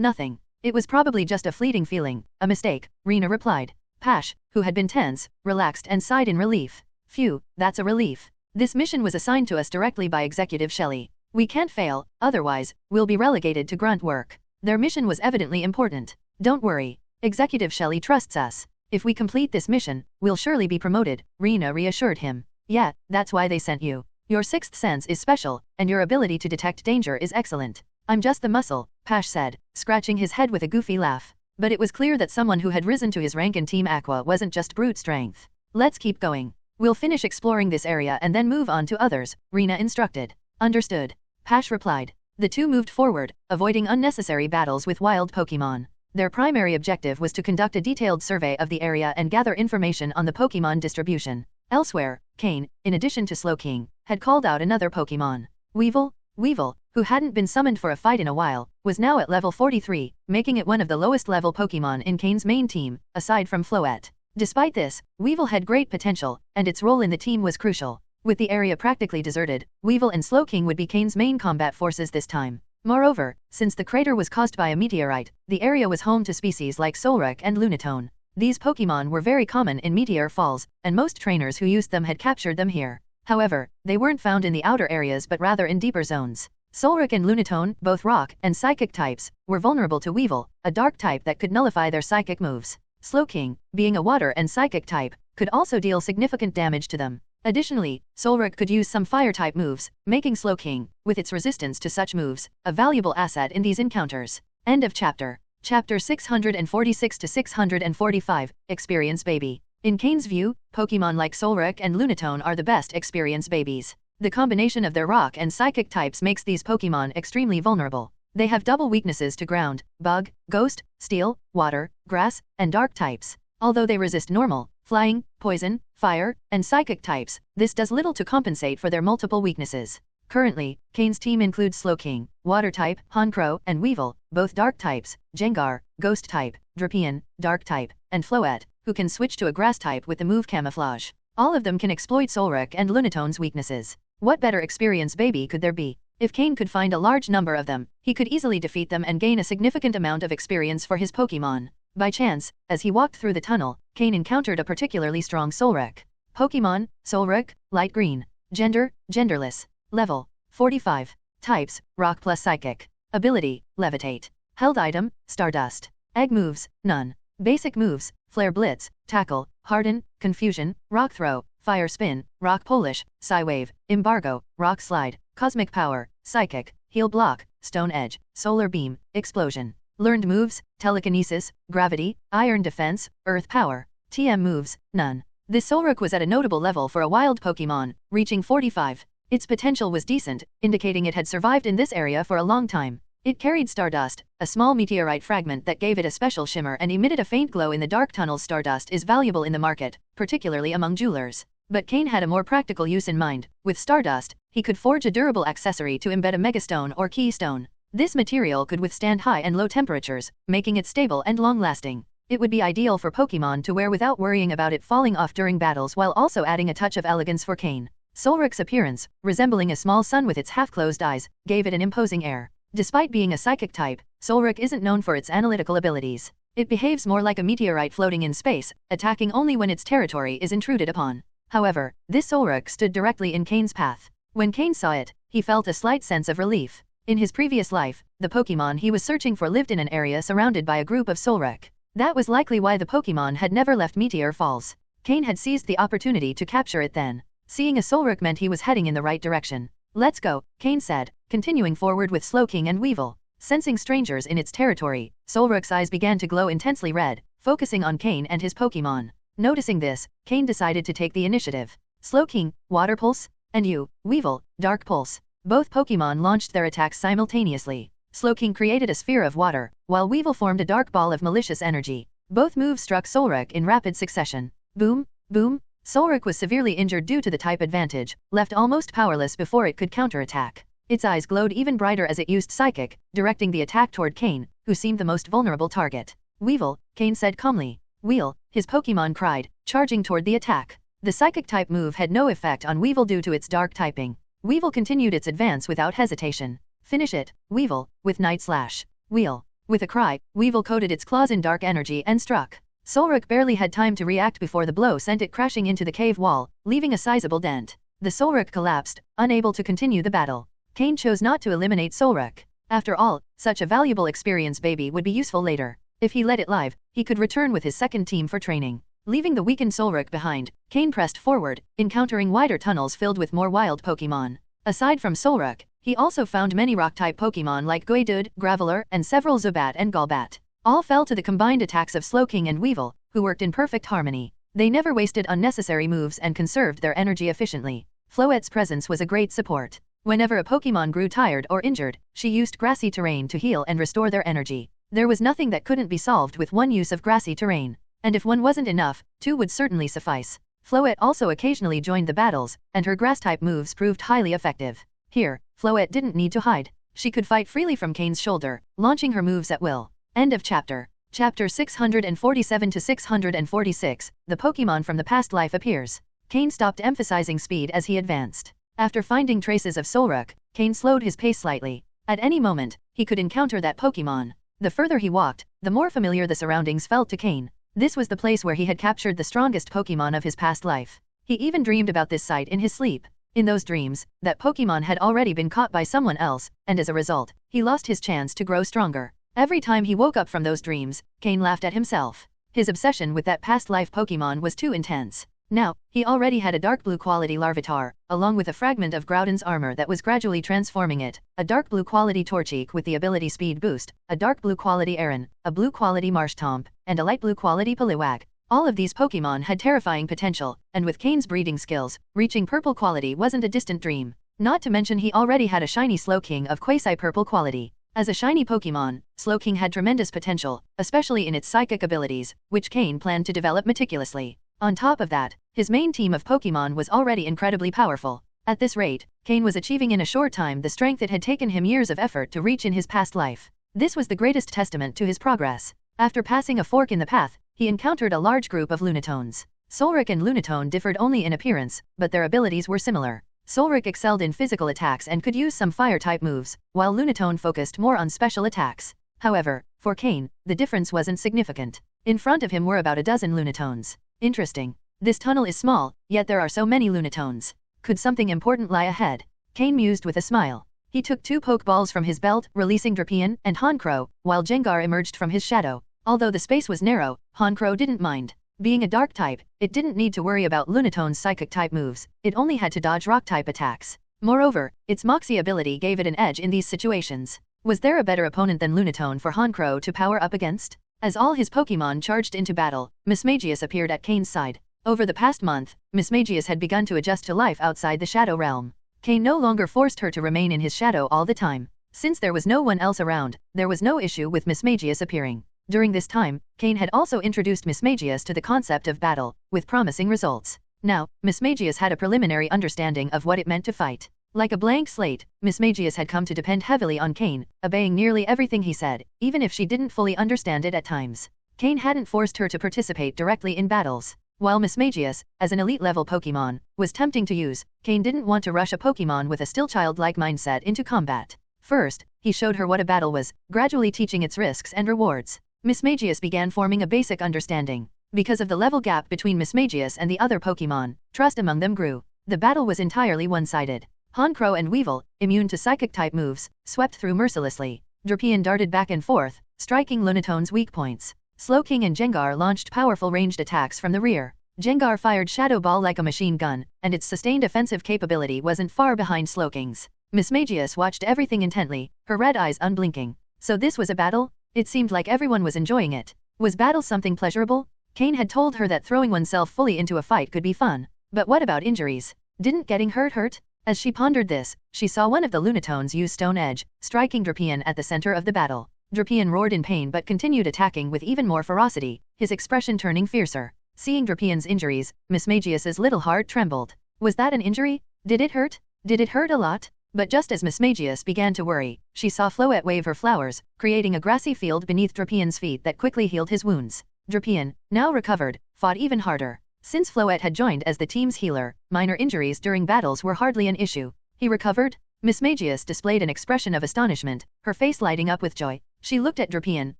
nothing. It was probably just a fleeting feeling, a mistake," Rena replied. Pash, who had been tense, relaxed and sighed in relief. "Phew, that's a relief. This mission was assigned to us directly by Executive Shelley. We can't fail, otherwise, we'll be relegated to grunt work." Their mission was evidently important. "Don't worry. Executive Shelley trusts us. If we complete this mission, we'll surely be promoted," Rena reassured him. "Yeah, that's why they sent you. Your sixth sense is special, and your ability to detect danger is excellent." "I'm just the muscle," Pash said, scratching his head with a goofy laugh. But it was clear that someone who had risen to his rank in Team Aqua wasn't just brute strength. "Let's keep going. We'll finish exploring this area and then move on to others," Rena instructed. "Understood," Pash replied. The two moved forward, avoiding unnecessary battles with wild Pokémon. Their primary objective was to conduct a detailed survey of the area and gather information on the Pokémon distribution. Elsewhere, Cain, in addition to Slowking, had called out another Pokémon. Weevil, who hadn't been summoned for a fight in a while, was now at level 43, making it one of the lowest level Pokémon in Cain's main team, aside from Floette. Despite this, Weevil had great potential, and its role in the team was crucial. With the area practically deserted, Weevil and Slowking would be Cain's main combat forces this time. Moreover, since the crater was caused by a meteorite, the area was home to species like Solrock and Lunatone. These Pokémon were very common in Meteor Falls, and most trainers who used them had captured them here. However, they weren't found in the outer areas but rather in deeper zones. Solrock and Lunatone, both rock and psychic types, were vulnerable to Weevil, a dark type that could nullify their psychic moves. Slowking, being a water and psychic type, could also deal significant damage to them. Additionally, Solrock could use some fire-type moves, making Slowking, with its resistance to such moves, a valuable asset in these encounters. End of chapter. Chapter 646 to 645, Experience Baby. In Cain's view, Pokémon like Solrock and Lunatone are the best experience babies. The combination of their rock and psychic types makes these Pokémon extremely vulnerable. They have double weaknesses to ground, bug, ghost, steel, water, grass, and dark types. Although they resist normal, flying, poison, fire, and psychic types, this does little to compensate for their multiple weaknesses. Currently, Cain's team includes Slowking, water type, Honchkrow, and Weevil, both dark types, Jengar, ghost type, Drapion, dark type, and Floette, who can switch to a grass type with the move Camouflage. All of them can exploit Solrock and Lunatone's weaknesses. What better experience baby could there be? If Cain could find a large number of them, he could easily defeat them and gain a significant amount of experience for his Pokémon. By chance, as he walked through the tunnel, Cain encountered a particularly strong Solrock. Pokémon, Solrock, light green. Gender, genderless. Level, 45. Types, rock plus psychic. Ability, levitate. Held item, Stardust. Egg moves, none. Basic moves, Flare Blitz, Tackle, Harden, Confusion, Rock Throw, Fire Spin, Rock Polish, Psywave, Embargo, Rock Slide, Cosmic Power, Psychic, Heal Block, Stone Edge, Solar Beam, Explosion. Learned moves, Telekinesis, Gravity, Iron Defense, Earth Power. TM moves, none. This Solrock was at a notable level for a wild Pokémon, reaching 45. Its potential was decent, indicating it had survived in this area for a long time. It carried Stardust, a small meteorite fragment that gave it a special shimmer and emitted a faint glow in the dark tunnels. Stardust is valuable in the market, particularly among jewelers. But Cain had a more practical use in mind. With Stardust, he could forge a durable accessory to embed a megastone or keystone. This material could withstand high and low temperatures, making it stable and long-lasting. It would be ideal for Pokémon to wear without worrying about it falling off during battles, while also adding a touch of elegance for Cain. Solrock's appearance, resembling a small sun with its half-closed eyes, gave it an imposing air. Despite being a psychic type, Solrock isn't known for its analytical abilities. It behaves more like a meteorite floating in space, attacking only when its territory is intruded upon. However, this Solrock stood directly in Cain's path. When Cain saw it, he felt a slight sense of relief. In his previous life, the Pokémon he was searching for lived in an area surrounded by a group of Solrock. That was likely why the Pokémon had never left Meteor Falls. Cain had seized the opportunity to capture it then. Seeing a Solrock meant he was heading in the right direction. Let's go, Cain said, continuing forward with Slowking and Weevil. Sensing strangers in its territory, Solrock's eyes began to glow intensely red, focusing on Cain and his Pokémon. Noticing this, Cain decided to take the initiative. Slowking, Water Pulse, and you, Weevil, Dark Pulse. Both Pokémon launched their attacks simultaneously. Slowking created a sphere of water, while Weevil formed a dark ball of malicious energy. Both moves struck Solrock in rapid succession. Boom, boom. Solrock was severely injured due to the type advantage, left almost powerless before it could counterattack. Its eyes glowed even brighter as it used Psychic, directing the attack toward Cain, who seemed the most vulnerable target. Weevil, Cain said calmly. Wheel, his Pokémon cried, charging toward the attack. The Psychic type move had no effect on Weevil due to its dark typing. Weevil continued its advance without hesitation. Finish it, Weevil, with Night Slash. Wheel. With a cry, Weevil coated its claws in dark energy and struck. Solrock barely had time to react before the blow sent it crashing into the cave wall, leaving a sizable dent. The Solrock collapsed, unable to continue the battle. Cain chose not to eliminate Solrock. After all, such a valuable experience baby would be useful later. If he let it live, he could return with his second team for training. Leaving the weakened Solrock behind, Cain pressed forward, encountering wider tunnels filled with more wild Pokémon. Aside from Solrock, he also found many rock-type Pokémon like Geodude, Graveler, and several Zubat and Golbat. All fell to the combined attacks of Slowking and Weevil, who worked in perfect harmony. They never wasted unnecessary moves and conserved their energy efficiently. Floette's presence was a great support. Whenever a Pokémon grew tired or injured, she used grassy terrain to heal and restore their energy. There was nothing that couldn't be solved with one use of grassy terrain. And if one wasn't enough, two would certainly suffice. Floette also occasionally joined the battles, and her grass-type moves proved highly effective. Here, Floette didn't need to hide. She could fight freely from Cain's shoulder, launching her moves at will. End of chapter. Chapter 647 to 646, the Pokémon from the past life appears. Cain stopped emphasizing speed as he advanced. After finding traces of Solrock, Cain slowed his pace slightly. At any moment, he could encounter that Pokémon. The further he walked, the more familiar the surroundings felt to Cain. This was the place where he had captured the strongest Pokémon of his past life. He even dreamed about this site in his sleep. In those dreams, that Pokémon had already been caught by someone else, and as a result, he lost his chance to grow stronger. Every time he woke up from those dreams, Cain laughed at himself. His obsession with that past life Pokémon was too intense. Now, he already had a dark blue quality Larvitar, along with a fragment of Groudon's armor that was gradually transforming it, a dark blue quality Torchic with the ability Speed Boost, a dark blue quality Aron, a blue quality Marshtomp, and a light blue quality Poliwag. All of these Pokémon had terrifying potential, and with Cain's breeding skills, reaching purple quality wasn't a distant dream. Not to mention he already had a shiny Slowking of quasi-purple quality. As a shiny Pokémon, Slowking had tremendous potential, especially in its psychic abilities, which Cain planned to develop meticulously. On top of that, his main team of Pokémon was already incredibly powerful. At this rate, Cain was achieving in a short time the strength it had taken him years of effort to reach in his past life. This was the greatest testament to his progress. After passing a fork in the path, he encountered a large group of Lunatones. Solric and Lunatone differed only in appearance, but their abilities were similar. Solric excelled in physical attacks and could use some fire-type moves, while Lunatone focused more on special attacks. However, for Cain, the difference wasn't significant. In front of him were about a dozen Lunatones. Interesting. This tunnel is small, yet there are so many Lunatones. Could something important lie ahead? Cain mused with a smile. He took 2 Pokeballs from his belt, releasing Drapion and Honchkrow, while Gengar emerged from his shadow. Although the space was narrow, Honchkrow didn't mind. Being a dark type, it didn't need to worry about Lunatone's psychic type moves, it only had to dodge rock type attacks. Moreover, its Moxie ability gave it an edge in these situations. Was there a better opponent than Lunatone for Honchkrow to power up against? As all his Pokémon charged into battle, Mismagius appeared at Cain's side. Over the past month, Mismagius had begun to adjust to life outside the Shadow Realm. Cain no longer forced her to remain in his shadow all the time. Since there was no one else around, there was no issue with Mismagius appearing. During this time, Cain had also introduced Mismagius to the concept of battle, with promising results. Now, Mismagius had a preliminary understanding of what it meant to fight. Like a blank slate, Mismagius had come to depend heavily on Cain, obeying nearly everything he said, even if she didn't fully understand it at times. Cain hadn't forced her to participate directly in battles. While Mismagius, as an elite-level Pokémon, was tempting to use, Cain didn't want to rush a Pokémon with a still childlike mindset into combat. First, he showed her what a battle was, gradually teaching its risks and rewards. Mismagius began forming a basic understanding. Because of the level gap between Mismagius and the other Pokémon, trust among them grew. The battle was entirely one-sided. Honchkrow and Weevil, immune to psychic-type moves, swept through mercilessly. Drapion darted back and forth, striking Lunatone's weak points. Slowking and Gengar launched powerful ranged attacks from the rear. Gengar fired Shadow Ball like a machine gun, and its sustained offensive capability wasn't far behind Slowking's. Mismagius watched everything intently, her red eyes unblinking. So this was a battle? It seemed like everyone was enjoying it. Was battle something pleasurable? Cain had told her that throwing oneself fully into a fight could be fun. But what about injuries? Didn't getting hurt? As she pondered this, she saw one of the Lunatones use Stone Edge, striking Drapion at the center of the battle. Drapion roared in pain but continued attacking with even more ferocity, his expression turning fiercer. Seeing Drapion's injuries, Mismagius's little heart trembled. Was that an injury? Did it hurt? Did it hurt a lot? But just as Mismagius began to worry, she saw Floette wave her flowers, creating a grassy field beneath Drapion's feet that quickly healed his wounds. Drapion, now recovered, fought even harder. Since Floette had joined as the team's healer, minor injuries during battles were hardly an issue. He recovered? Mismagius displayed an expression of astonishment, her face lighting up with joy. She looked at Drapion,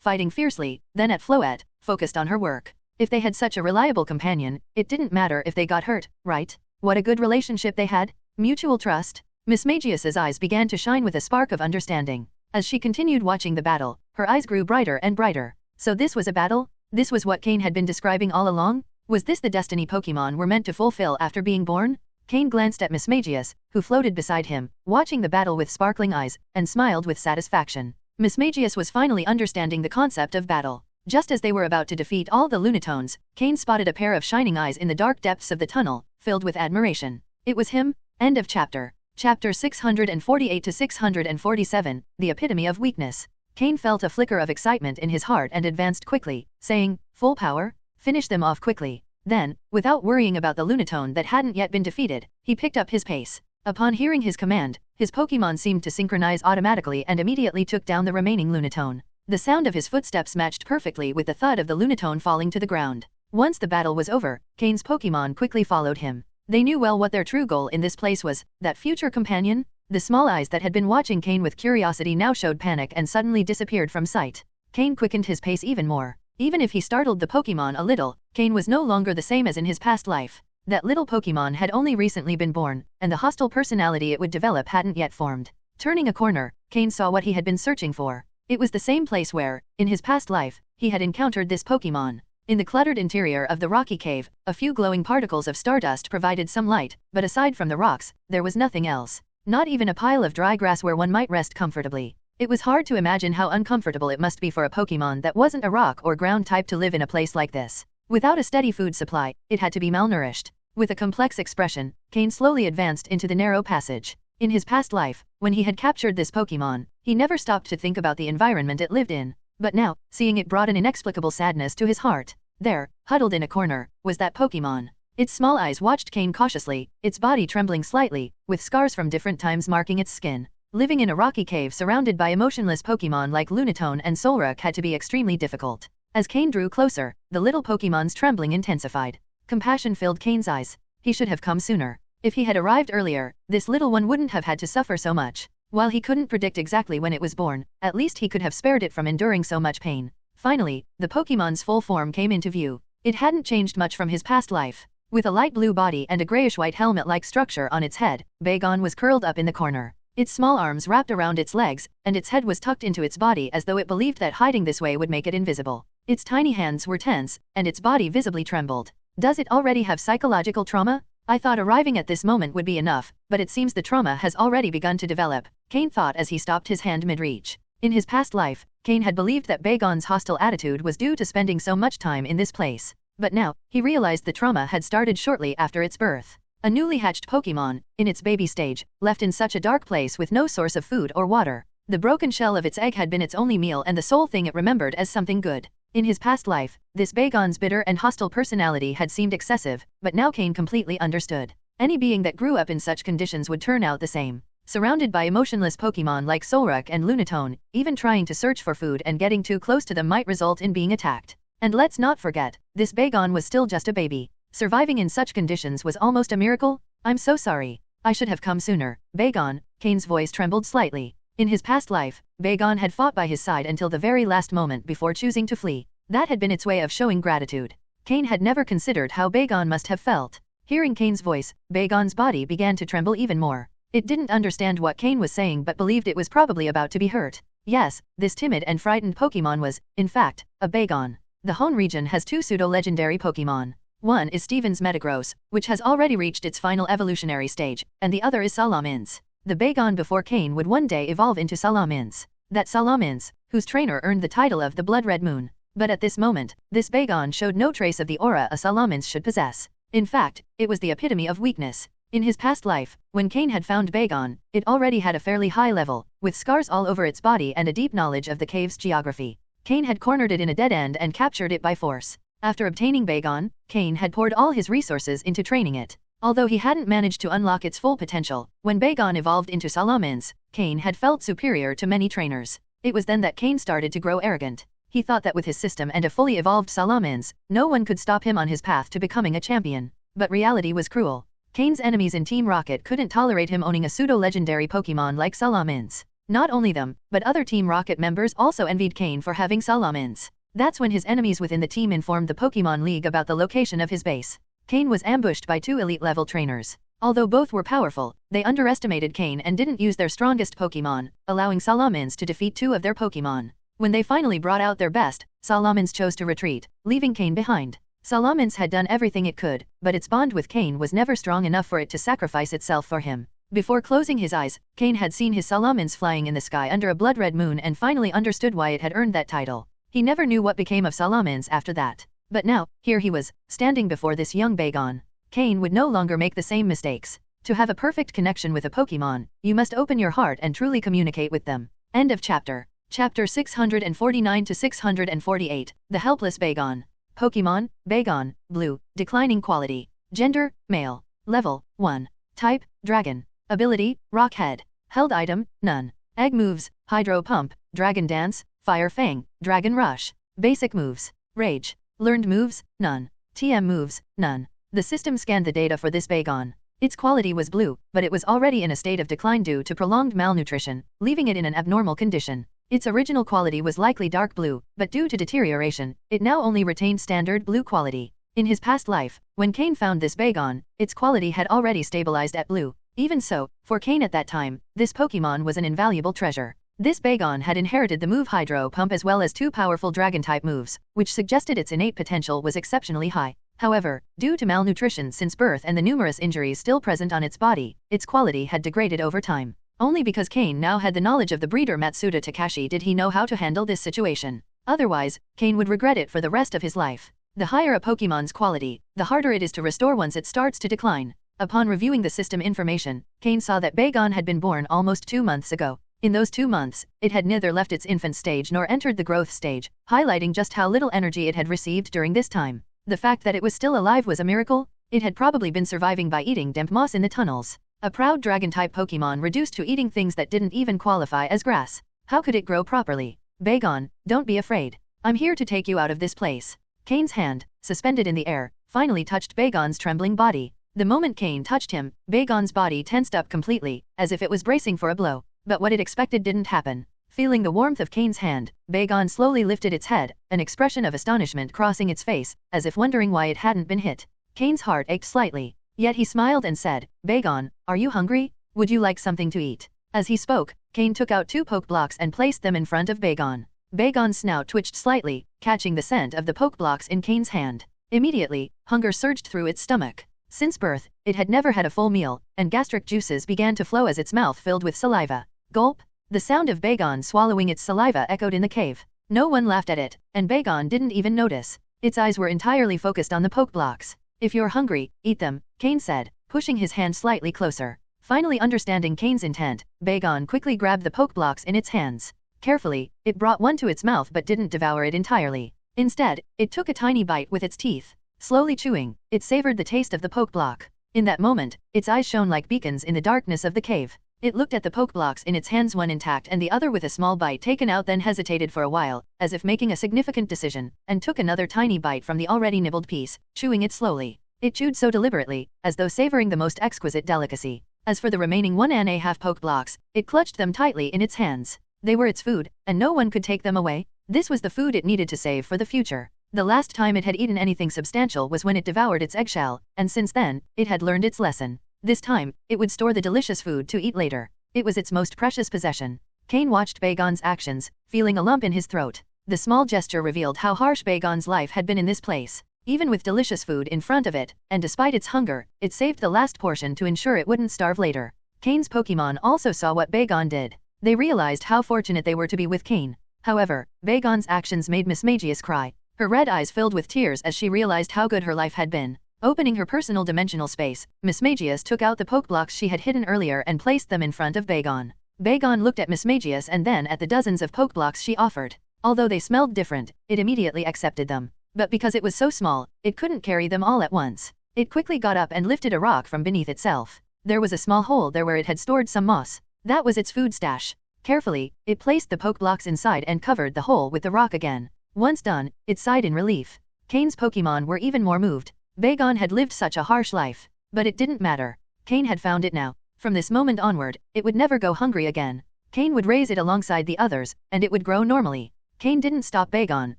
fighting fiercely, then at Floette, focused on her work. If they had such a reliable companion, it didn't matter if they got hurt, right? What a good relationship they had. Mutual trust. Mismagius's eyes began to shine with a spark of understanding. As she continued watching the battle, her eyes grew brighter and brighter. So this was a battle? This was what Cain had been describing all along? Was this the destiny Pokémon were meant to fulfill after being born? Cain glanced at Mismagius, who floated beside him, watching the battle with sparkling eyes, and smiled with satisfaction. Mismagius was finally understanding the concept of battle. Just as they were about to defeat all the Lunatones, Cain spotted a pair of shining eyes in the dark depths of the tunnel, filled with admiration. It was him. End of chapter. Chapter 648 to 647, The Epitome of Weakness. Cain felt a flicker of excitement in his heart and advanced quickly, saying, "Full power? Finish them off quickly." Then, without worrying about the Lunatone that hadn't yet been defeated, he picked up his pace. Upon hearing his command, his Pokémon seemed to synchronize automatically and immediately took down the remaining Lunatone. The sound of his footsteps matched perfectly with the thud of the Lunatone falling to the ground. Once the battle was over, Cain's Pokémon quickly followed him. They knew well what their true goal in this place was, that future companion. The small eyes that had been watching Cain with curiosity now showed panic and suddenly disappeared from sight. Cain quickened his pace even more. Even if he startled the Pokémon a little, Cain was no longer the same as in his past life. That little Pokémon had only recently been born, and the hostile personality it would develop hadn't yet formed. Turning a corner, Cain saw what he had been searching for. It was the same place where, in his past life, he had encountered this Pokémon. In the cluttered interior of the rocky cave, a few glowing particles of stardust provided some light, but aside from the rocks, there was nothing else. Not even a pile of dry grass where one might rest comfortably. It was hard to imagine how uncomfortable it must be for a Pokémon that wasn't a rock or ground type to live in a place like this. Without a steady food supply, it had to be malnourished. With a complex expression, Cain slowly advanced into the narrow passage. In his past life, when he had captured this Pokémon, He never stopped to think about the environment it lived in. But now, seeing it brought an inexplicable sadness to his heart. There, huddled in a corner, was that Pokémon. Its small eyes watched Cain cautiously, its body trembling slightly, with scars from different times marking its skin. Living in a rocky cave surrounded by emotionless Pokémon like Lunatone and Solrock had to be extremely difficult. As Cain drew closer, the little Pokémon's trembling intensified. Compassion filled Cain's eyes. He should have come sooner. If he had arrived earlier, this little one wouldn't have had to suffer so much. While he couldn't predict exactly when it was born, at least he could have spared it from enduring so much pain. Finally, the Pokémon's full form came into view. It hadn't changed much from his past life. With a light blue body and a grayish-white helmet-like structure on its head, Bagon was curled up in the corner. Its small arms wrapped around its legs, and its head was tucked into its body as though it believed that hiding this way would make it invisible. Its tiny hands were tense, and its body visibly trembled. Does it already have psychological trauma? I thought arriving at this moment would be enough, but it seems the trauma has already begun to develop, Cain thought as he stopped his hand mid-reach. In his past life, Cain had believed that Bagon's hostile attitude was due to spending so much time in this place. But now, he realized the trauma had started shortly after its birth. A newly hatched Pokémon, in its baby stage, left in such a dark place with no source of food or water. The broken shell of its egg had been its only meal and the sole thing it remembered as something good. In his past life, this Bagon's bitter and hostile personality had seemed excessive, but now Cain completely understood. Any being that grew up in such conditions would turn out the same. Surrounded by emotionless Pokémon like Solrock and Lunatone, even trying to search for food and getting too close to them might result in being attacked. And let's not forget, this Bagon was still just a baby. Surviving in such conditions was almost a miracle. I'm so sorry. I should have come sooner. Bagon, Cain's voice trembled slightly. In his past life, Bagon had fought by his side until the very last moment before choosing to flee. That had been its way of showing gratitude. Cain had never considered how Bagon must have felt. Hearing Cain's voice, Bagon's body began to tremble even more. It didn't understand what Cain was saying but believed it was probably about to be hurt. Yes, this timid and frightened Pokémon was, in fact, a Bagon. The Hone region has two pseudo-legendary Pokémon. One is Steven's Metagross, which has already reached its final evolutionary stage, and the other is Salamence. The Bagon before Cain would one day evolve into Salamence. That Salamence, whose trainer earned the title of the Blood Red Moon. But at this moment, this Bagon showed no trace of the aura a Salamence should possess. In fact, it was the epitome of weakness. In his past life, when Cain had found Bagon, it already had a fairly high level, with scars all over its body and a deep knowledge of the cave's geography. Cain had cornered it in a dead end and captured it by force. After obtaining Bagon, Cain had poured all his resources into training it. Although he hadn't managed to unlock its full potential, when Bagon evolved into Salamence, Cain had felt superior to many trainers. It was then that Cain started to grow arrogant. He thought that with his system and a fully evolved Salamence, no one could stop him on his path to becoming a champion. But reality was cruel. Cain's enemies in Team Rocket couldn't tolerate him owning a pseudo-legendary Pokémon like Salamence. Not only them, but other Team Rocket members also envied Cain for having Salamence. That's when his enemies within the team informed the Pokémon League about the location of his base. Cain was ambushed by two elite-level trainers. Although both were powerful, they underestimated Cain and didn't use their strongest Pokémon, allowing Salamence to defeat two of their Pokémon. When they finally brought out their best, Salamence chose to retreat, leaving Cain behind. Salamence had done everything it could, but its bond with Cain was never strong enough for it to sacrifice itself for him. Before closing his eyes, Cain had seen his Salamence flying in the sky under a blood-red moon and finally understood why it had earned that title. He never knew what became of Salamence after that. But now, here he was, standing before this young Bagon. Cain would no longer make the same mistakes. To have a perfect connection with a Pokémon, you must open your heart and truly communicate with them. End of chapter. Chapter 649 to 648, The Helpless Bagon. Pokémon, Bagon, Blue, Declining Quality. Gender, Male. Level, 1. Type, Dragon. Ability, Rock Head. Held item, None. Egg moves, Hydro Pump, Dragon Dance, Fire Fang, Dragon Rush. Basic moves, Rage. Learned moves, None. TM moves, None. The system scanned the data for this Bagon. Its quality was blue, but it was already in a state of decline due to prolonged malnutrition, leaving it in an abnormal condition. Its original quality was likely dark blue, but due to deterioration, it now only retained standard blue quality. In his past life, when Cain found this Bagon, its quality had already stabilized at blue. Even so, for Cain at that time, this Pokémon was an invaluable treasure. This Bagon had inherited the move Hydro Pump as well as two powerful Dragon-type moves, which suggested its innate potential was exceptionally high. However, due to malnutrition since birth and the numerous injuries still present on its body, its quality had degraded over time. Only because Cain now had the knowledge of the breeder Matsuda Takashi did he know how to handle this situation. Otherwise, Cain would regret it for the rest of his life. The higher a Pokémon's quality, the harder it is to restore once it starts to decline. Upon reviewing the system information, Cain saw that Bagon had been born almost 2 months ago. In those 2 months, it had neither left its infant stage nor entered the growth stage, highlighting just how little energy it had received during this time. The fact that it was still alive was a miracle. It had probably been surviving by eating damp moss in the tunnels. A proud dragon-type Pokemon reduced to eating things that didn't even qualify as grass. How could it grow properly? Bagon, don't be afraid. I'm here to take you out of this place. Cain's hand, suspended in the air, finally touched Bagon's trembling body. The moment Cain touched him, Bagon's body tensed up completely, as if it was bracing for a blow. But what it expected didn't happen. Feeling the warmth of Cain's hand, Bagon slowly lifted its head, an expression of astonishment crossing its face, as if wondering why it hadn't been hit. Cain's heart ached slightly. Yet he smiled and said, Bagon, are you hungry? Would you like something to eat? As he spoke, Cain took out 2 poke blocks and placed them in front of Bagon. Bagon's snout twitched slightly, catching the scent of the poke blocks in Cain's hand. Immediately, hunger surged through its stomach. Since birth, it had never had a full meal, and gastric juices began to flow as its mouth filled with saliva. Gulp! The sound of Bagon swallowing its saliva echoed in the cave. No one laughed at it, and Bagon didn't even notice. Its eyes were entirely focused on the poke blocks. If you're hungry, eat them, Cain said, pushing his hand slightly closer. Finally understanding Cain's intent, Bagon quickly grabbed the poke blocks in its hands. Carefully, it brought one to its mouth but didn't devour it entirely. Instead, it took a tiny bite with its teeth. Slowly chewing, it savored the taste of the poke block. In that moment, its eyes shone like beacons in the darkness of the cave. It looked at the poke blocks in its hands, one intact and the other with a small bite taken out, then hesitated for a while, as if making a significant decision, and took another tiny bite from the already nibbled piece, chewing it slowly. It chewed so deliberately, as though savoring the most exquisite delicacy. As for the remaining 1.5 poke blocks, it clutched them tightly in its hands. They were its food, and no one could take them away. This was the food it needed to save for the future. The last time it had eaten anything substantial was when it devoured its eggshell, and since then, it had learned its lesson. This time, it would store the delicious food to eat later. It was its most precious possession. Cain watched Bagon's actions, feeling a lump in his throat. The small gesture revealed how harsh Bagon's life had been in this place. Even with delicious food in front of it, and despite its hunger, it saved the last portion to ensure it wouldn't starve later. Cain's Pokémon also saw what Bagon did. They realized how fortunate they were to be with Cain. However, Bagon's actions made Mismagius cry. Her red eyes filled with tears as she realized how good her life had been. Opening her personal dimensional space, Mismagius took out the poke blocks she had hidden earlier and placed them in front of Bagon. Bagon looked at Mismagius and then at the dozens of poke blocks she offered. Although they smelled different, it immediately accepted them. But because it was so small, it couldn't carry them all at once. It quickly got up and lifted a rock from beneath itself. There was a small hole there where it had stored some moss. That was its food stash. Carefully, it placed the poke blocks inside and covered the hole with the rock again. Once done, it sighed in relief. Cain's Pokémon were even more moved. Bagon had lived such a harsh life. But it didn't matter. Cain had found it now. From this moment onward, it would never go hungry again. Cain would raise it alongside the others, and it would grow normally. Cain didn't stop Bagon,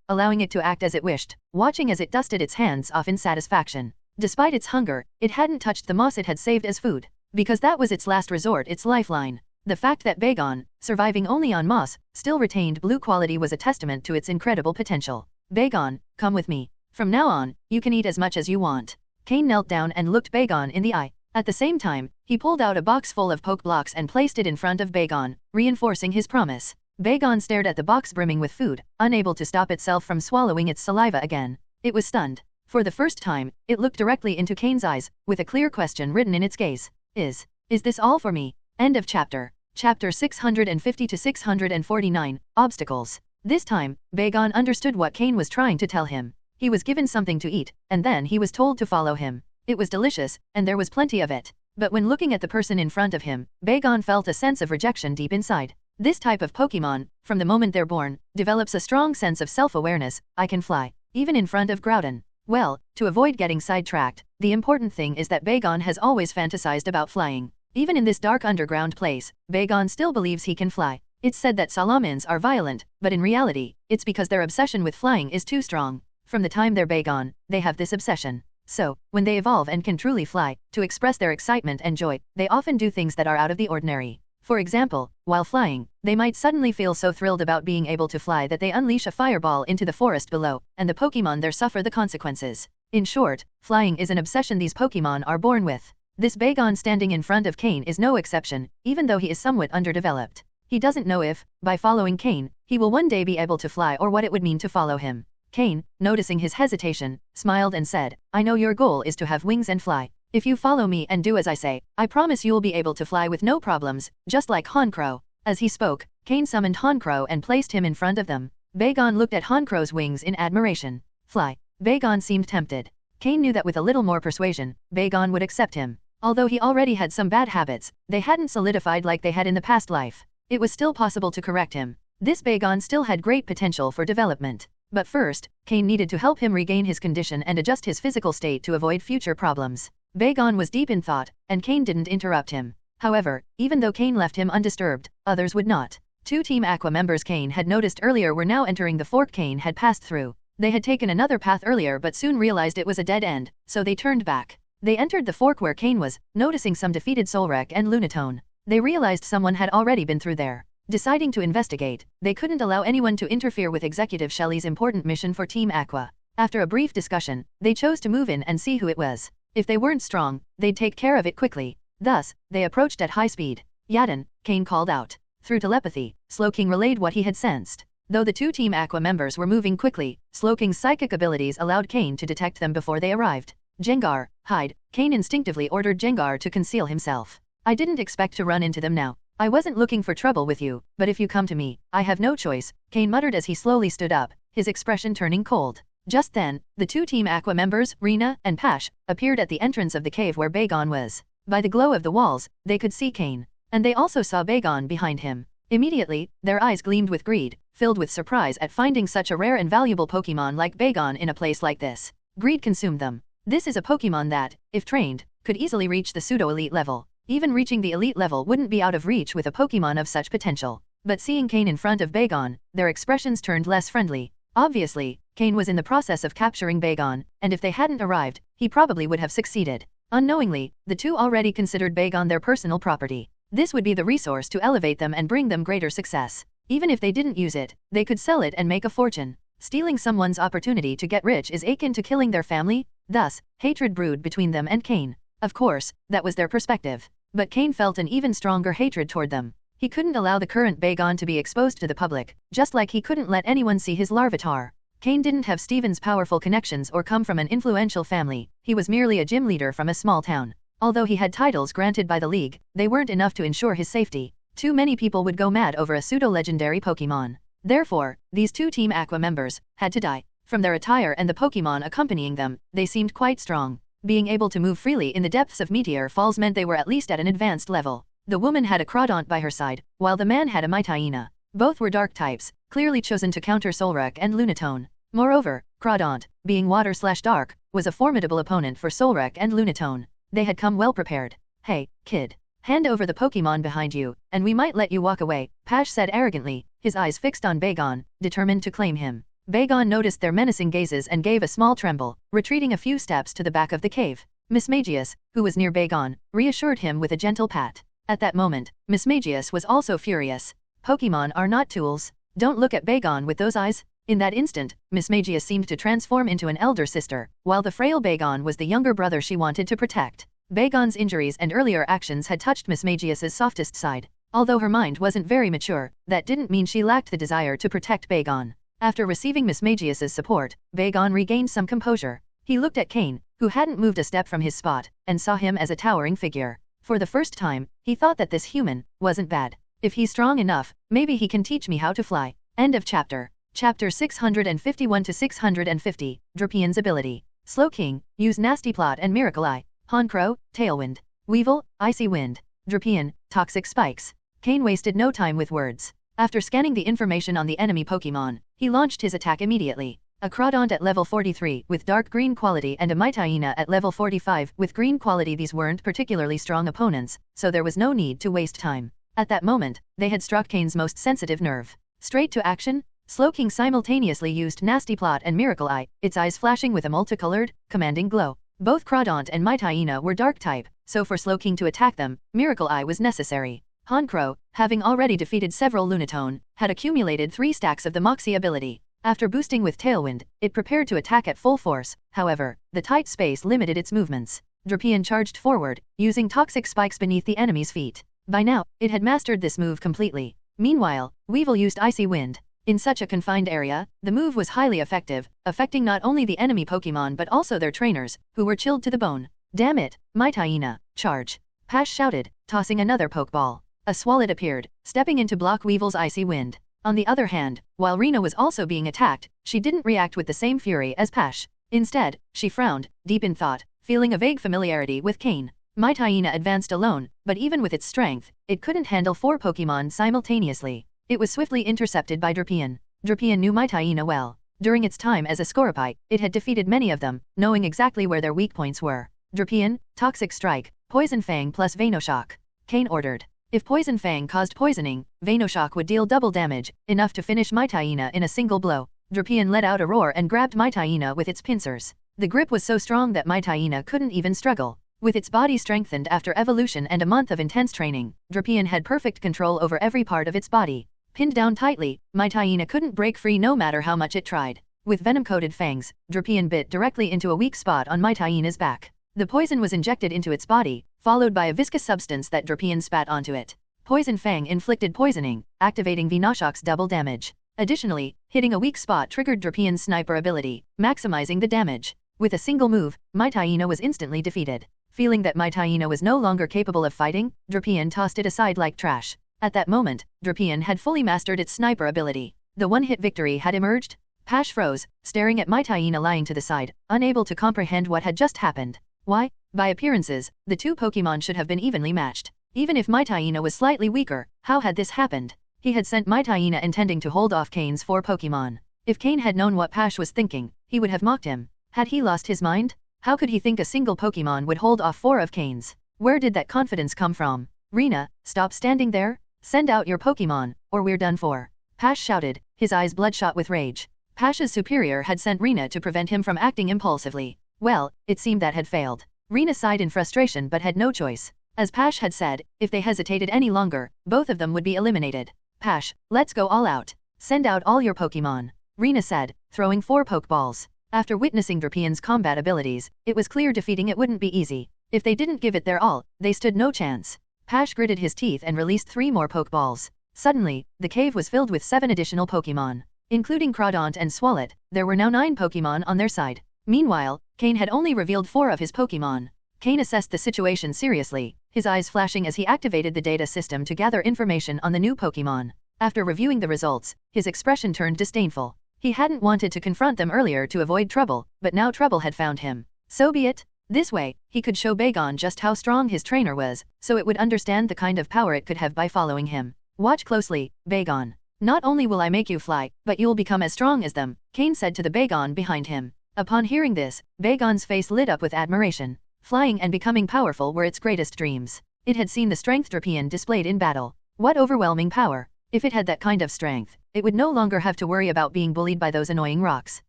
allowing it to act as it wished, watching as it dusted its hands off in satisfaction. Despite its hunger, it hadn't touched the moss it had saved as food. Because that was its last resort, its lifeline. The fact that Bagon, surviving only on moss, still retained blue quality was a testament to its incredible potential. Bagon, come with me. From now on, you can eat as much as you want. Cain knelt down and looked Bagon in the eye. At the same time, he pulled out a box full of poke blocks and placed it in front of Bagon, reinforcing his promise. Bagon stared at the box brimming with food, unable to stop itself from swallowing its saliva again. It was stunned. For the first time, it looked directly into Cain's eyes, with a clear question written in its gaze. Is this all for me? End of chapter. Chapter 650 to 649, Obstacles. This time, Bagon understood what Cain was trying to tell him. He was given something to eat, and then he was told to follow him. It was delicious, and there was plenty of it. But when looking at the person in front of him, Bagon felt a sense of rejection deep inside. This type of Pokémon, from the moment they're born, develops a strong sense of self-awareness. I can fly, even in front of Groudon. Well, to avoid getting sidetracked, the important thing is that Bagon has always fantasized about flying. Even in this dark underground place, Bagon still believes he can fly. It's said that Salamins are violent, but in reality, it's because their obsession with flying is too strong. From the time they're Bagon, they have this obsession. So, when they evolve and can truly fly, to express their excitement and joy, they often do things that are out of the ordinary. For example, while flying, they might suddenly feel so thrilled about being able to fly that they unleash a fireball into the forest below, and the Pokémon there suffer the consequences. In short, flying is an obsession these Pokémon are born with. This Bagon standing in front of Cain is no exception, even though he is somewhat underdeveloped. He doesn't know if, by following Cain, he will one day be able to fly or what it would mean to follow him. Cain, noticing his hesitation, smiled and said, I know your goal is to have wings and fly. If you follow me and do as I say, I promise you'll be able to fly with no problems, just like Crow. As he spoke, Cain summoned Honchkrow and placed him in front of them. Bagon looked at Honkrow's wings in admiration. Fly. Bagon seemed tempted. Cain knew that with a little more persuasion, Bagon would accept him. Although he already had some bad habits, they hadn't solidified like they had in the past life. It was still possible to correct him. This Bagon still had great potential for development. But first, Cain needed to help him regain his condition and adjust his physical state to avoid future problems. Bagon was deep in thought, and Cain didn't interrupt him. However, even though Cain left him undisturbed, others would not. Two Team Aqua members Cain had noticed earlier were now entering the fork Cain had passed through. They had taken another path earlier but soon realized it was a dead end, so they turned back. They entered the fork where Cain was, noticing some defeated Solrek and Lunatone. They realized someone had already been through there. Deciding to investigate, they couldn't allow anyone to interfere with Executive Shelly's important mission for Team Aqua. After a brief discussion, they chose to move in and see who it was. If they weren't strong, they'd take care of it quickly. Thus, they approached at high speed. Yaden, Cain called out. Through telepathy, Slowking relayed what he had sensed. Though the two Team Aqua members were moving quickly, Slowking's psychic abilities allowed Cain to detect them before they arrived. Jengar, hide. Cain instinctively ordered Jengar to conceal himself. I didn't expect to run into them now. I wasn't looking for trouble with you, but if you come to me, I have no choice, Cain muttered as he slowly stood up, his expression turning cold. Just then, the two Team Aqua members, Rena and Pash, appeared at the entrance of the cave where Bagon was. By the glow of the walls, they could see Cain. And they also saw Bagon behind him. Immediately, their eyes gleamed with greed, filled with surprise at finding such a rare and valuable Pokémon like Bagon in a place like this. Greed consumed them. This is a Pokémon that, if trained, could easily reach the pseudo-elite level. Even reaching the elite level wouldn't be out of reach with a Pokémon of such potential. But seeing Cain in front of Bagon, their expressions turned less friendly. Obviously, Cain was in the process of capturing Bagon, and if they hadn't arrived, he probably would have succeeded. Unknowingly, the two already considered Bagon their personal property. This would be the resource to elevate them and bring them greater success. Even if they didn't use it, they could sell it and make a fortune. Stealing someone's opportunity to get rich is akin to killing their family, thus, hatred brewed between them and Cain. Of course, that was their perspective. But Cain felt an even stronger hatred toward them. He couldn't allow the current Bagon to be exposed to the public, just like he couldn't let anyone see his Larvitar. Cain didn't have Steven's powerful connections or come from an influential family, he was merely a gym leader from a small town. Although he had titles granted by the League, they weren't enough to ensure his safety. Too many people would go mad over a pseudo-legendary Pokémon. Therefore, these two Team Aqua members had to die. From their attire and the Pokémon accompanying them, they seemed quite strong. Being able to move freely in the depths of Meteor Falls meant they were at least at an advanced level. The woman had a Crawdaunt by her side, while the man had a Mytyena. Both were dark types, clearly chosen to counter Solrek and Lunatone. Moreover, Crawdaunt, being water/dark, was a formidable opponent for Solrek and Lunatone. They had come well prepared. Hey, kid. Hand over the Pokémon behind you, and we might let you walk away, Pash said arrogantly, his eyes fixed on Bagon, determined to claim him. Bagon noticed their menacing gazes and gave a small tremble, retreating a few steps to the back of the cave. Miss Magius, who was near Bagon, reassured him with a gentle pat. At that moment, Miss Magius was also furious. Pokémon are not tools. Don't look at Bagon with those eyes. In that instant, Miss Magius seemed to transform into an elder sister, while the frail Bagon was the younger brother she wanted to protect. Bagon's injuries and earlier actions had touched Miss Magius's softest side. Although her mind wasn't very mature, that didn't mean she lacked the desire to protect Bagon. After receiving Miss Magius's support, Bagon regained some composure. He looked at Cain, who hadn't moved a step from his spot, and saw him as a towering figure. For the first time, he thought that this human wasn't bad. If he's strong enough, maybe he can teach me how to fly. End of chapter. Chapter 651 to 650, Drapian's ability. Slowking, use Nasty Plot and Miracle Eye. Honchkrow, Tailwind. Weevil, Icy Wind. Drapian, Toxic Spikes. Cain wasted no time with words. After scanning the information on the enemy Pokémon, he launched his attack immediately. A Crawdaunt at level 43 with dark green quality and a Mytyena at level 45 with green quality. These weren't particularly strong opponents, so there was no need to waste time. At that moment, they had struck Cain's most sensitive nerve. Straight to action, Slowking simultaneously used Nasty Plot and Miracle Eye, its eyes flashing with a multicolored, commanding glow. Both Crawdaunt and Mytyena were dark type, so for Slowking to attack them, Miracle Eye was necessary. Honchkrow, having already defeated several Lunatone, had accumulated 3 stacks of the Moxie ability. After boosting with Tailwind, it prepared to attack at full force, however, the tight space limited its movements. Drapian charged forward, using toxic spikes beneath the enemy's feet. By now, it had mastered this move completely. Meanwhile, Weevil used Icy Wind. In such a confined area, the move was highly effective, affecting not only the enemy Pokémon but also their trainers, who were chilled to the bone. Damn it, Mytyena, charge! Pash shouted, tossing another Pokeball. A Swallet appeared, stepping in to block Weevil's icy wind. On the other hand, while Rena was also being attacked, she didn't react with the same fury as Pash. Instead, she frowned, deep in thought, feeling a vague familiarity with Cain. Might Hyena advanced alone, but even with its strength, it couldn't handle 4 Pokémon simultaneously. It was swiftly intercepted by Drapion. Drapion knew Might Hyena well. During its time as a Scorpite, it had defeated many of them, knowing exactly where their weak points were. Drapion, Toxic Strike, Poison Fang plus Venoshock. Cain ordered. If Poison Fang caused poisoning, Venoshock would deal double damage, enough to finish Might Hyena in a single blow. Drapion let out a roar and grabbed Might Hyena with its pincers. The grip was so strong that Might Hyena couldn't even struggle. With its body strengthened after evolution and a month of intense training, Drapion had perfect control over every part of its body. Pinned down tightly, Might Hyena couldn't break free no matter how much it tried. With venom-coated fangs, Drapion bit directly into a weak spot on Might Hyena's back. The poison was injected into its body, followed by a viscous substance that Drapion spat onto it. Poison Fang inflicted poisoning, activating Venoshock's double damage. Additionally, hitting a weak spot triggered Drapion's sniper ability, maximizing the damage. With a single move, Might Hyena was instantly defeated. Feeling that Might Hyena was no longer capable of fighting, Drapion tossed it aside like trash. At that moment, Drapion had fully mastered its sniper ability. The one-hit victory had emerged. Pash froze, staring at Might Hyena lying to the side, unable to comprehend what had just happened. Why? By appearances, the 2 Pokémon should have been evenly matched. Even if Might Hyena was slightly weaker, how had this happened? He had sent Might Hyena intending to hold off Cain's 4 Pokémon. If Cain had known what Pash was thinking, he would have mocked him. Had he lost his mind? How could he think a single Pokémon would hold off 4 of Cain's? Where did that confidence come from? Rena, stop standing there. Send out your Pokémon, or we're done for. Pash shouted, his eyes bloodshot with rage. Pash's superior had sent Rena to prevent him from acting impulsively. Well, it seemed that had failed. Rena sighed in frustration but had no choice. As Pash had said, if they hesitated any longer, both of them would be eliminated. Pash, let's go all out. Send out all your Pokémon. Rena said, throwing 4 Pokeballs. After witnessing Drapion's combat abilities, it was clear defeating it wouldn't be easy. If they didn't give it their all, they stood no chance. Pash gritted his teeth and released 3 more Pokeballs. Suddenly, the cave was filled with 7 additional Pokémon. Including Crawdaunt and Swallet, there were now 9 Pokémon on their side. Meanwhile, Cain had only revealed 4 of his Pokémon. Cain assessed the situation seriously, his eyes flashing as he activated the data system to gather information on the new Pokémon. After reviewing the results, his expression turned disdainful. He hadn't wanted to confront them earlier to avoid trouble, but now trouble had found him. So be it. This way, he could show Bagon just how strong his trainer was, so it would understand the kind of power it could have by following him. Watch closely, Bagon. Not only will I make you fly, but you'll become as strong as them, Cain said to the Bagon behind him. Upon hearing this, Bagon's face lit up with admiration. Flying and becoming powerful were its greatest dreams. It had seen the strength Drapion displayed in battle. What overwhelming power! If it had that kind of strength, it would no longer have to worry about being bullied by those annoying rocks.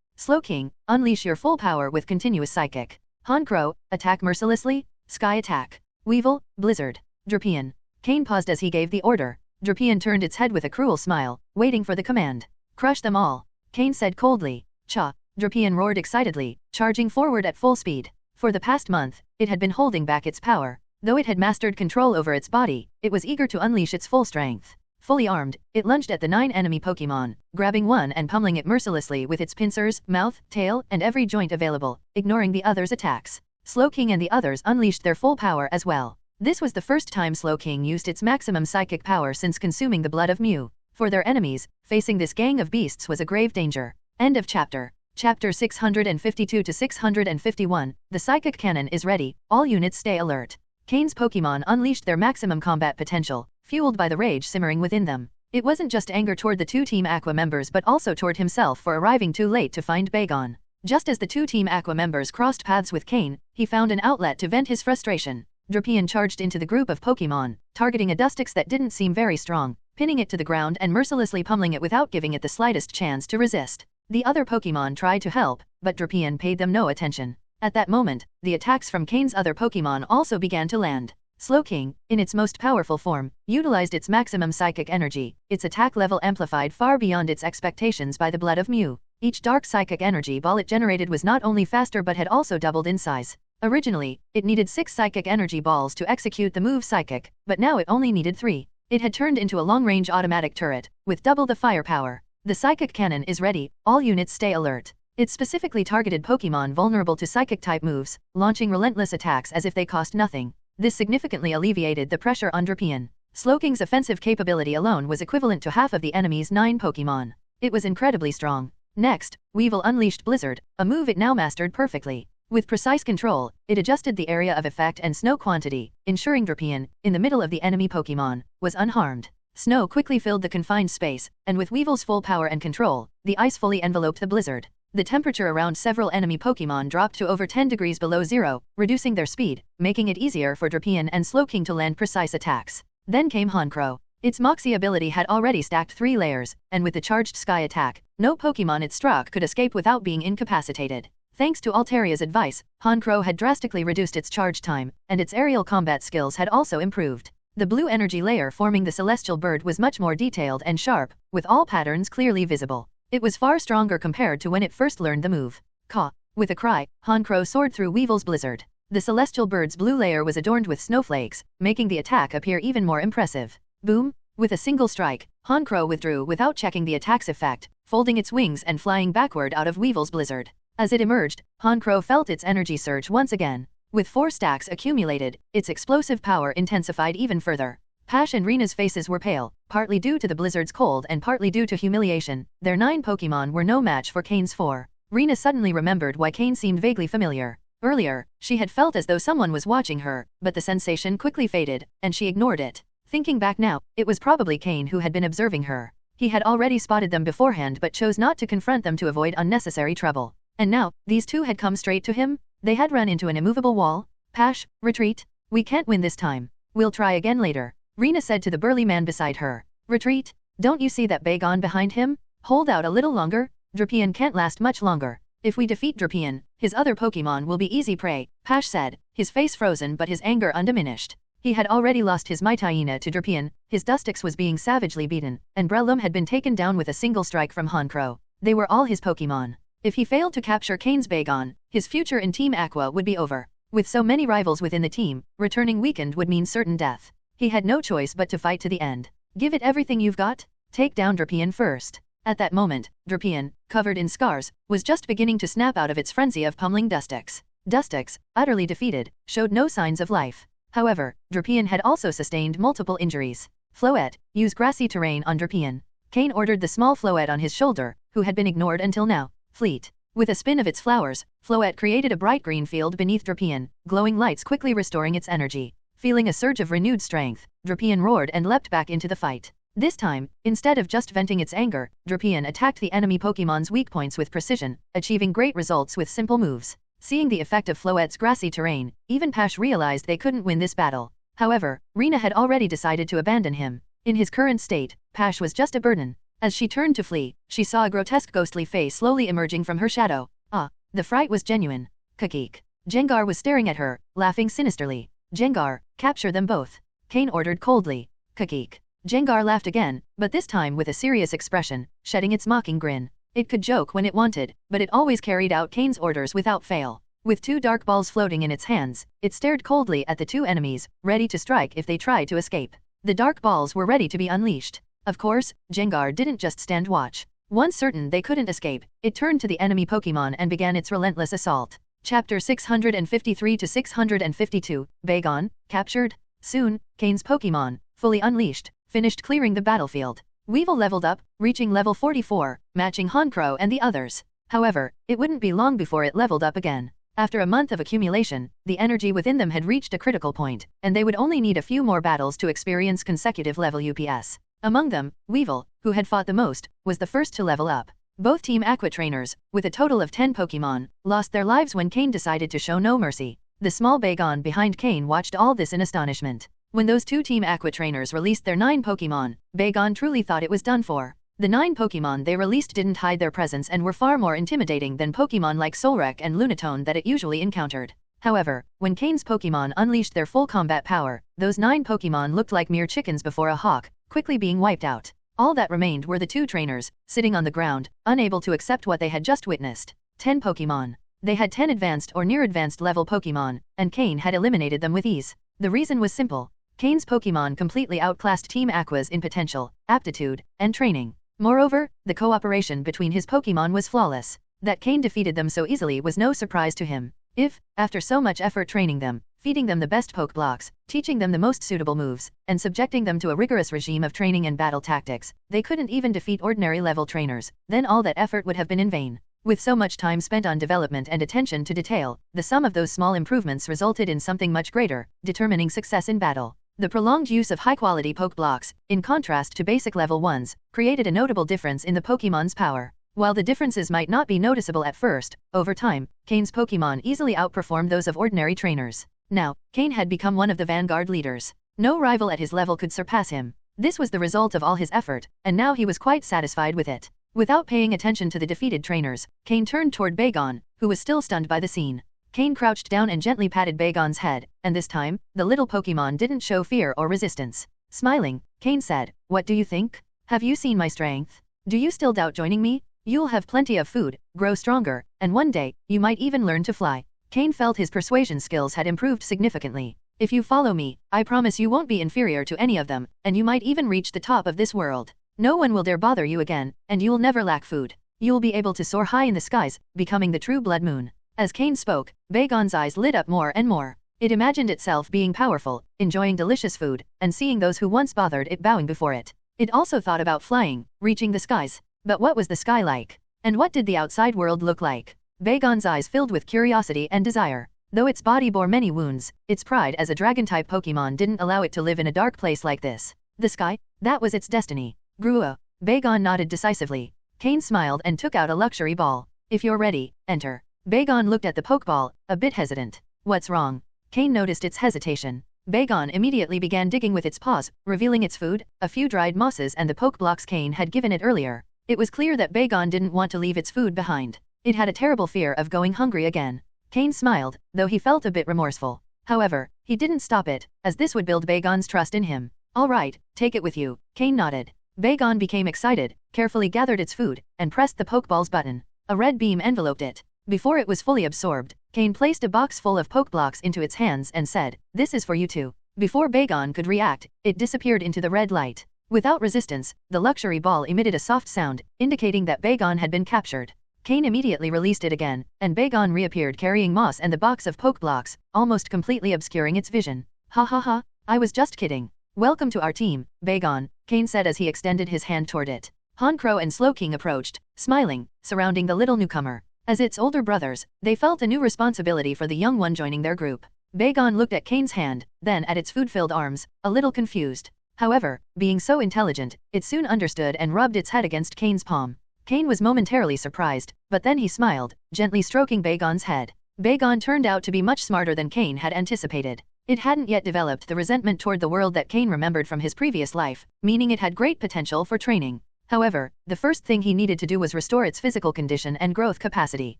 Slowking, unleash your full power with continuous psychic. Honchkrow, attack mercilessly. Sky attack. Weevil, blizzard. Drapion. Cain paused as he gave the order. Drapion turned its head with a cruel smile, waiting for the command. Crush them all. Cain said coldly. Cha. Drapion roared excitedly, charging forward at full speed. For the past month, it had been holding back its power. Though it had mastered control over its body, it was eager to unleash its full strength. Fully armed, it lunged at the 9 enemy Pokémon, grabbing one and pummeling it mercilessly with its pincers, mouth, tail, and every joint available, ignoring the others' attacks. Slowking and the others unleashed their full power as well. This was the first time Slowking used its maximum psychic power since consuming the blood of Mew. For their enemies, facing this gang of beasts was a grave danger. End of chapter. Chapter 652 to 651, the psychic cannon is ready, all units stay alert. Cain's Pokémon unleashed their maximum combat potential, fueled by the rage simmering within them. It wasn't just anger toward the 2 Team Aqua members but also toward himself for arriving too late to find Bagon. Just as the 2 Team Aqua members crossed paths with Cain, he found an outlet to vent his frustration. Drapion charged into the group of Pokémon, targeting a Dustix that didn't seem very strong, pinning it to the ground and mercilessly pummeling it without giving it the slightest chance to resist. The other Pokémon tried to help, but Drapion paid them no attention. At that moment, the attacks from Cain's other Pokémon also began to land. Slowking, in its most powerful form, utilized its maximum psychic energy, its attack level amplified far beyond its expectations by the blood of Mew. Each dark psychic energy ball it generated was not only faster but had also doubled in size. Originally, it needed 6 psychic energy balls to execute the move Psychic, but now it only needed 3. It had turned into a long-range automatic turret, with double the firepower. The psychic cannon is ready, all units stay alert. It specifically targeted Pokémon vulnerable to psychic-type moves, launching relentless attacks as if they cost nothing. This significantly alleviated the pressure on Drapion. Slowking's offensive capability alone was equivalent to half of the enemy's 9 Pokémon. It was incredibly strong. Next, Weevil unleashed Blizzard, a move it now mastered perfectly. With precise control, it adjusted the area of effect and snow quantity, ensuring Drapion, in the middle of the enemy Pokémon, was unharmed. Snow quickly filled the confined space, and with Weevil's full power and control, the ice fully enveloped the blizzard. The temperature around several enemy Pokémon dropped to over 10 degrees below zero, reducing their speed, making it easier for Drapion and Slowking to land precise attacks. Then came Honchkrow. Its Moxie ability had already stacked 3 layers, and with the charged Sky attack, no Pokémon it struck could escape without being incapacitated. Thanks to Alteria's advice, Honchkrow had drastically reduced its charge time, and its aerial combat skills had also improved. The blue energy layer forming the celestial bird was much more detailed and sharp, with all patterns clearly visible. It was far stronger compared to when it first learned the move. Caw! With a cry, Honchkrow soared through Weevil's blizzard. The celestial bird's blue layer was adorned with snowflakes, making the attack appear even more impressive. Boom! With a single strike, Honchkrow withdrew without checking the attack's effect, folding its wings and flying backward out of Weevil's blizzard. As it emerged, Honchkrow felt its energy surge once again. With 4 stacks accumulated, its explosive power intensified even further. Pash and Rina's faces were pale, partly due to the blizzard's cold and partly due to humiliation. Their 9 Pokémon were no match for Cain's 4. Rina suddenly remembered why Cain seemed vaguely familiar. Earlier, she had felt as though someone was watching her, but the sensation quickly faded, and she ignored it. Thinking back now, it was probably Cain who had been observing her. He had already spotted them beforehand but chose not to confront them to avoid unnecessary trouble. And now, these two had come straight to him? They had run into an immovable wall? Pash, retreat. We can't win this time. We'll try again later, Rina said to the burly man beside her. Retreat? Don't you see that Bagon behind him? Hold out a little longer. Drapion can't last much longer. If we defeat Drapion, his other Pokémon will be easy prey, Pash said, his face frozen but his anger undiminished. He had already lost his Mightyena to Drapion, his Dustix was being savagely beaten, and Breloom had been taken down with a single strike from Honchkrow. They were all his Pokémon. If he failed to capture Cain's Bagon, his future in Team Aqua would be over. With so many rivals within the team, returning weakened would mean certain death. He had no choice but to fight to the end. Give it everything you've got? Take down Drapion first. At that moment, Drapion, covered in scars, was just beginning to snap out of its frenzy of pummeling Dustix. Dustix, utterly defeated, showed no signs of life. However, Drapion had also sustained multiple injuries. Floette, use grassy terrain on Drapion. Cain ordered the small Floette on his shoulder, who had been ignored until now. Fleet. With a spin of its flowers, Floette created a bright green field beneath Drapion, glowing lights quickly restoring its energy. Feeling a surge of renewed strength, Drapion roared and leapt back into the fight. This time, instead of just venting its anger, Drapion attacked the enemy Pokémon's weak points with precision, achieving great results with simple moves. Seeing the effect of Floette's grassy terrain, even Pash realized they couldn't win this battle. However, Rina had already decided to abandon him. In his current state, Pash was just a burden. As she turned to flee, she saw a grotesque ghostly face slowly emerging from her shadow. Ah, the fright was genuine. Kakik. Jengar was staring at her, laughing sinisterly. Jengar, capture them both, Cain ordered coldly. Kakik. Jengar laughed again, but this time with a serious expression, shedding its mocking grin. It could joke when it wanted, but it always carried out Cain's orders without fail. With 2 dark balls floating in its hands, it stared coldly at the 2 enemies, ready to strike if they tried to escape. The dark balls were ready to be unleashed. Of course, Jengar didn't just stand watch. Once certain they couldn't escape, it turned to the enemy Pokémon and began its relentless assault. Chapter 653 to 652, Bagon, captured. Soon, Cain's Pokémon, fully unleashed, finished clearing the battlefield. Weevil leveled up, reaching level 44, matching Honchkrow and the others. However, it wouldn't be long before it leveled up again. After a month of accumulation, the energy within them had reached a critical point, and they would only need a few more battles to experience consecutive level UPS. Among them, Weevil, who had fought the most, was the first to level up. Both Team Aqua trainers, with a total of 10 Pokémon, lost their lives when Cain decided to show no mercy. The small Bagon behind Cain watched all this in astonishment. When those 2 Team Aqua trainers released their 9 Pokémon, Bagon truly thought it was done for. The 9 Pokémon they released didn't hide their presence and were far more intimidating than Pokémon like Solrek and Lunatone that it usually encountered. However, when Cain's Pokémon unleashed their full combat power, those 9 Pokémon looked like mere chickens before a hawk, quickly being wiped out. All that remained were the 2 trainers, sitting on the ground, unable to accept what they had just witnessed. 10 Pokémon. They had 10 advanced or near-advanced level Pokémon, and Cain had eliminated them with ease. The reason was simple. Cain's Pokémon completely outclassed Team Aqua's in potential, aptitude, and training. Moreover, the cooperation between his Pokémon was flawless. That Cain defeated them so easily was no surprise to him. If, after so much effort training them, feeding them the best poke blocks, teaching them the most suitable moves, and subjecting them to a rigorous regime of training and battle tactics. They couldn't even defeat ordinary level trainers, then all that effort would have been in vain. With so much time spent on development and attention to detail, the sum of those small improvements resulted in something much greater, determining success in battle. The prolonged use of high-quality poke blocks, in contrast to basic level ones, created a notable difference in the Pokémon's power. While the differences might not be noticeable at first, over time, Cain's Pokémon easily outperformed those of ordinary trainers. Now, Cain had become one of the vanguard leaders. No rival at his level could surpass him. This was the result of all his effort, and now he was quite satisfied with it. Without paying attention to the defeated trainers, Cain turned toward Bagon, who was still stunned by the scene. Cain crouched down and gently patted Bagon's head, and this time, the little Pokémon didn't show fear or resistance. Smiling, Cain said, "What do you think? Have you seen my strength? Do you still doubt joining me? You'll have plenty of food, grow stronger, and one day, you might even learn to fly." Cain felt his persuasion skills had improved significantly. "If you follow me, I promise you won't be inferior to any of them, and you might even reach the top of this world. No one will dare bother you again, and you'll never lack food. You'll be able to soar high in the skies, becoming the true blood moon." As Cain spoke, Bagon's eyes lit up more and more. It imagined itself being powerful, enjoying delicious food, and seeing those who once bothered it bowing before it. It also thought about flying, reaching the skies. But what was the sky like? And what did the outside world look like? Bagon's eyes filled with curiosity and desire. Though its body bore many wounds, its pride as a dragon-type Pokémon didn't allow it to live in a dark place like this. The sky? That was its destiny. Grua. Bagon nodded decisively. Cain smiled and took out a luxury ball. "If you're ready, enter." Bagon looked at the Pokeball, a bit hesitant. "What's wrong?" Cain noticed its hesitation. Bagon immediately began digging with its paws, revealing its food, a few dried mosses and the poke blocks Cain had given it earlier. It was clear that Bagon didn't want to leave its food behind. It had a terrible fear of going hungry again. Cain smiled, though he felt a bit remorseful. However, he didn't stop it, as this would build Bagon's trust in him. "All right, take it with you." Cain nodded. Bagon became excited, carefully gathered its food, and pressed the Pokeball's button. A red beam enveloped it. Before it was fully absorbed, Cain placed a box full of Pokeblocks into its hands and said, "This is for you too." Before Bagon could react, it disappeared into the red light. Without resistance, the luxury ball emitted a soft sound, indicating that Bagon had been captured. Cain immediately released it again, and Bagon reappeared carrying moss and the box of Pokeblocks, almost completely obscuring its vision. "Ha ha ha, I was just kidding. Welcome to our team, Bagon," Cain said as he extended his hand toward it. Honchkrow and Slowking approached, smiling, surrounding the little newcomer. As its older brothers, they felt a new responsibility for the young one joining their group. Bagon looked at Cain's hand, then at its food-filled arms, a little confused. However, being so intelligent, it soon understood and rubbed its head against Cain's palm. Cain was momentarily surprised, but then he smiled, gently stroking Bagon's head. Bagon turned out to be much smarter than Cain had anticipated. It hadn't yet developed the resentment toward the world that Cain remembered from his previous life, meaning it had great potential for training. However, the first thing he needed to do was restore its physical condition and growth capacity.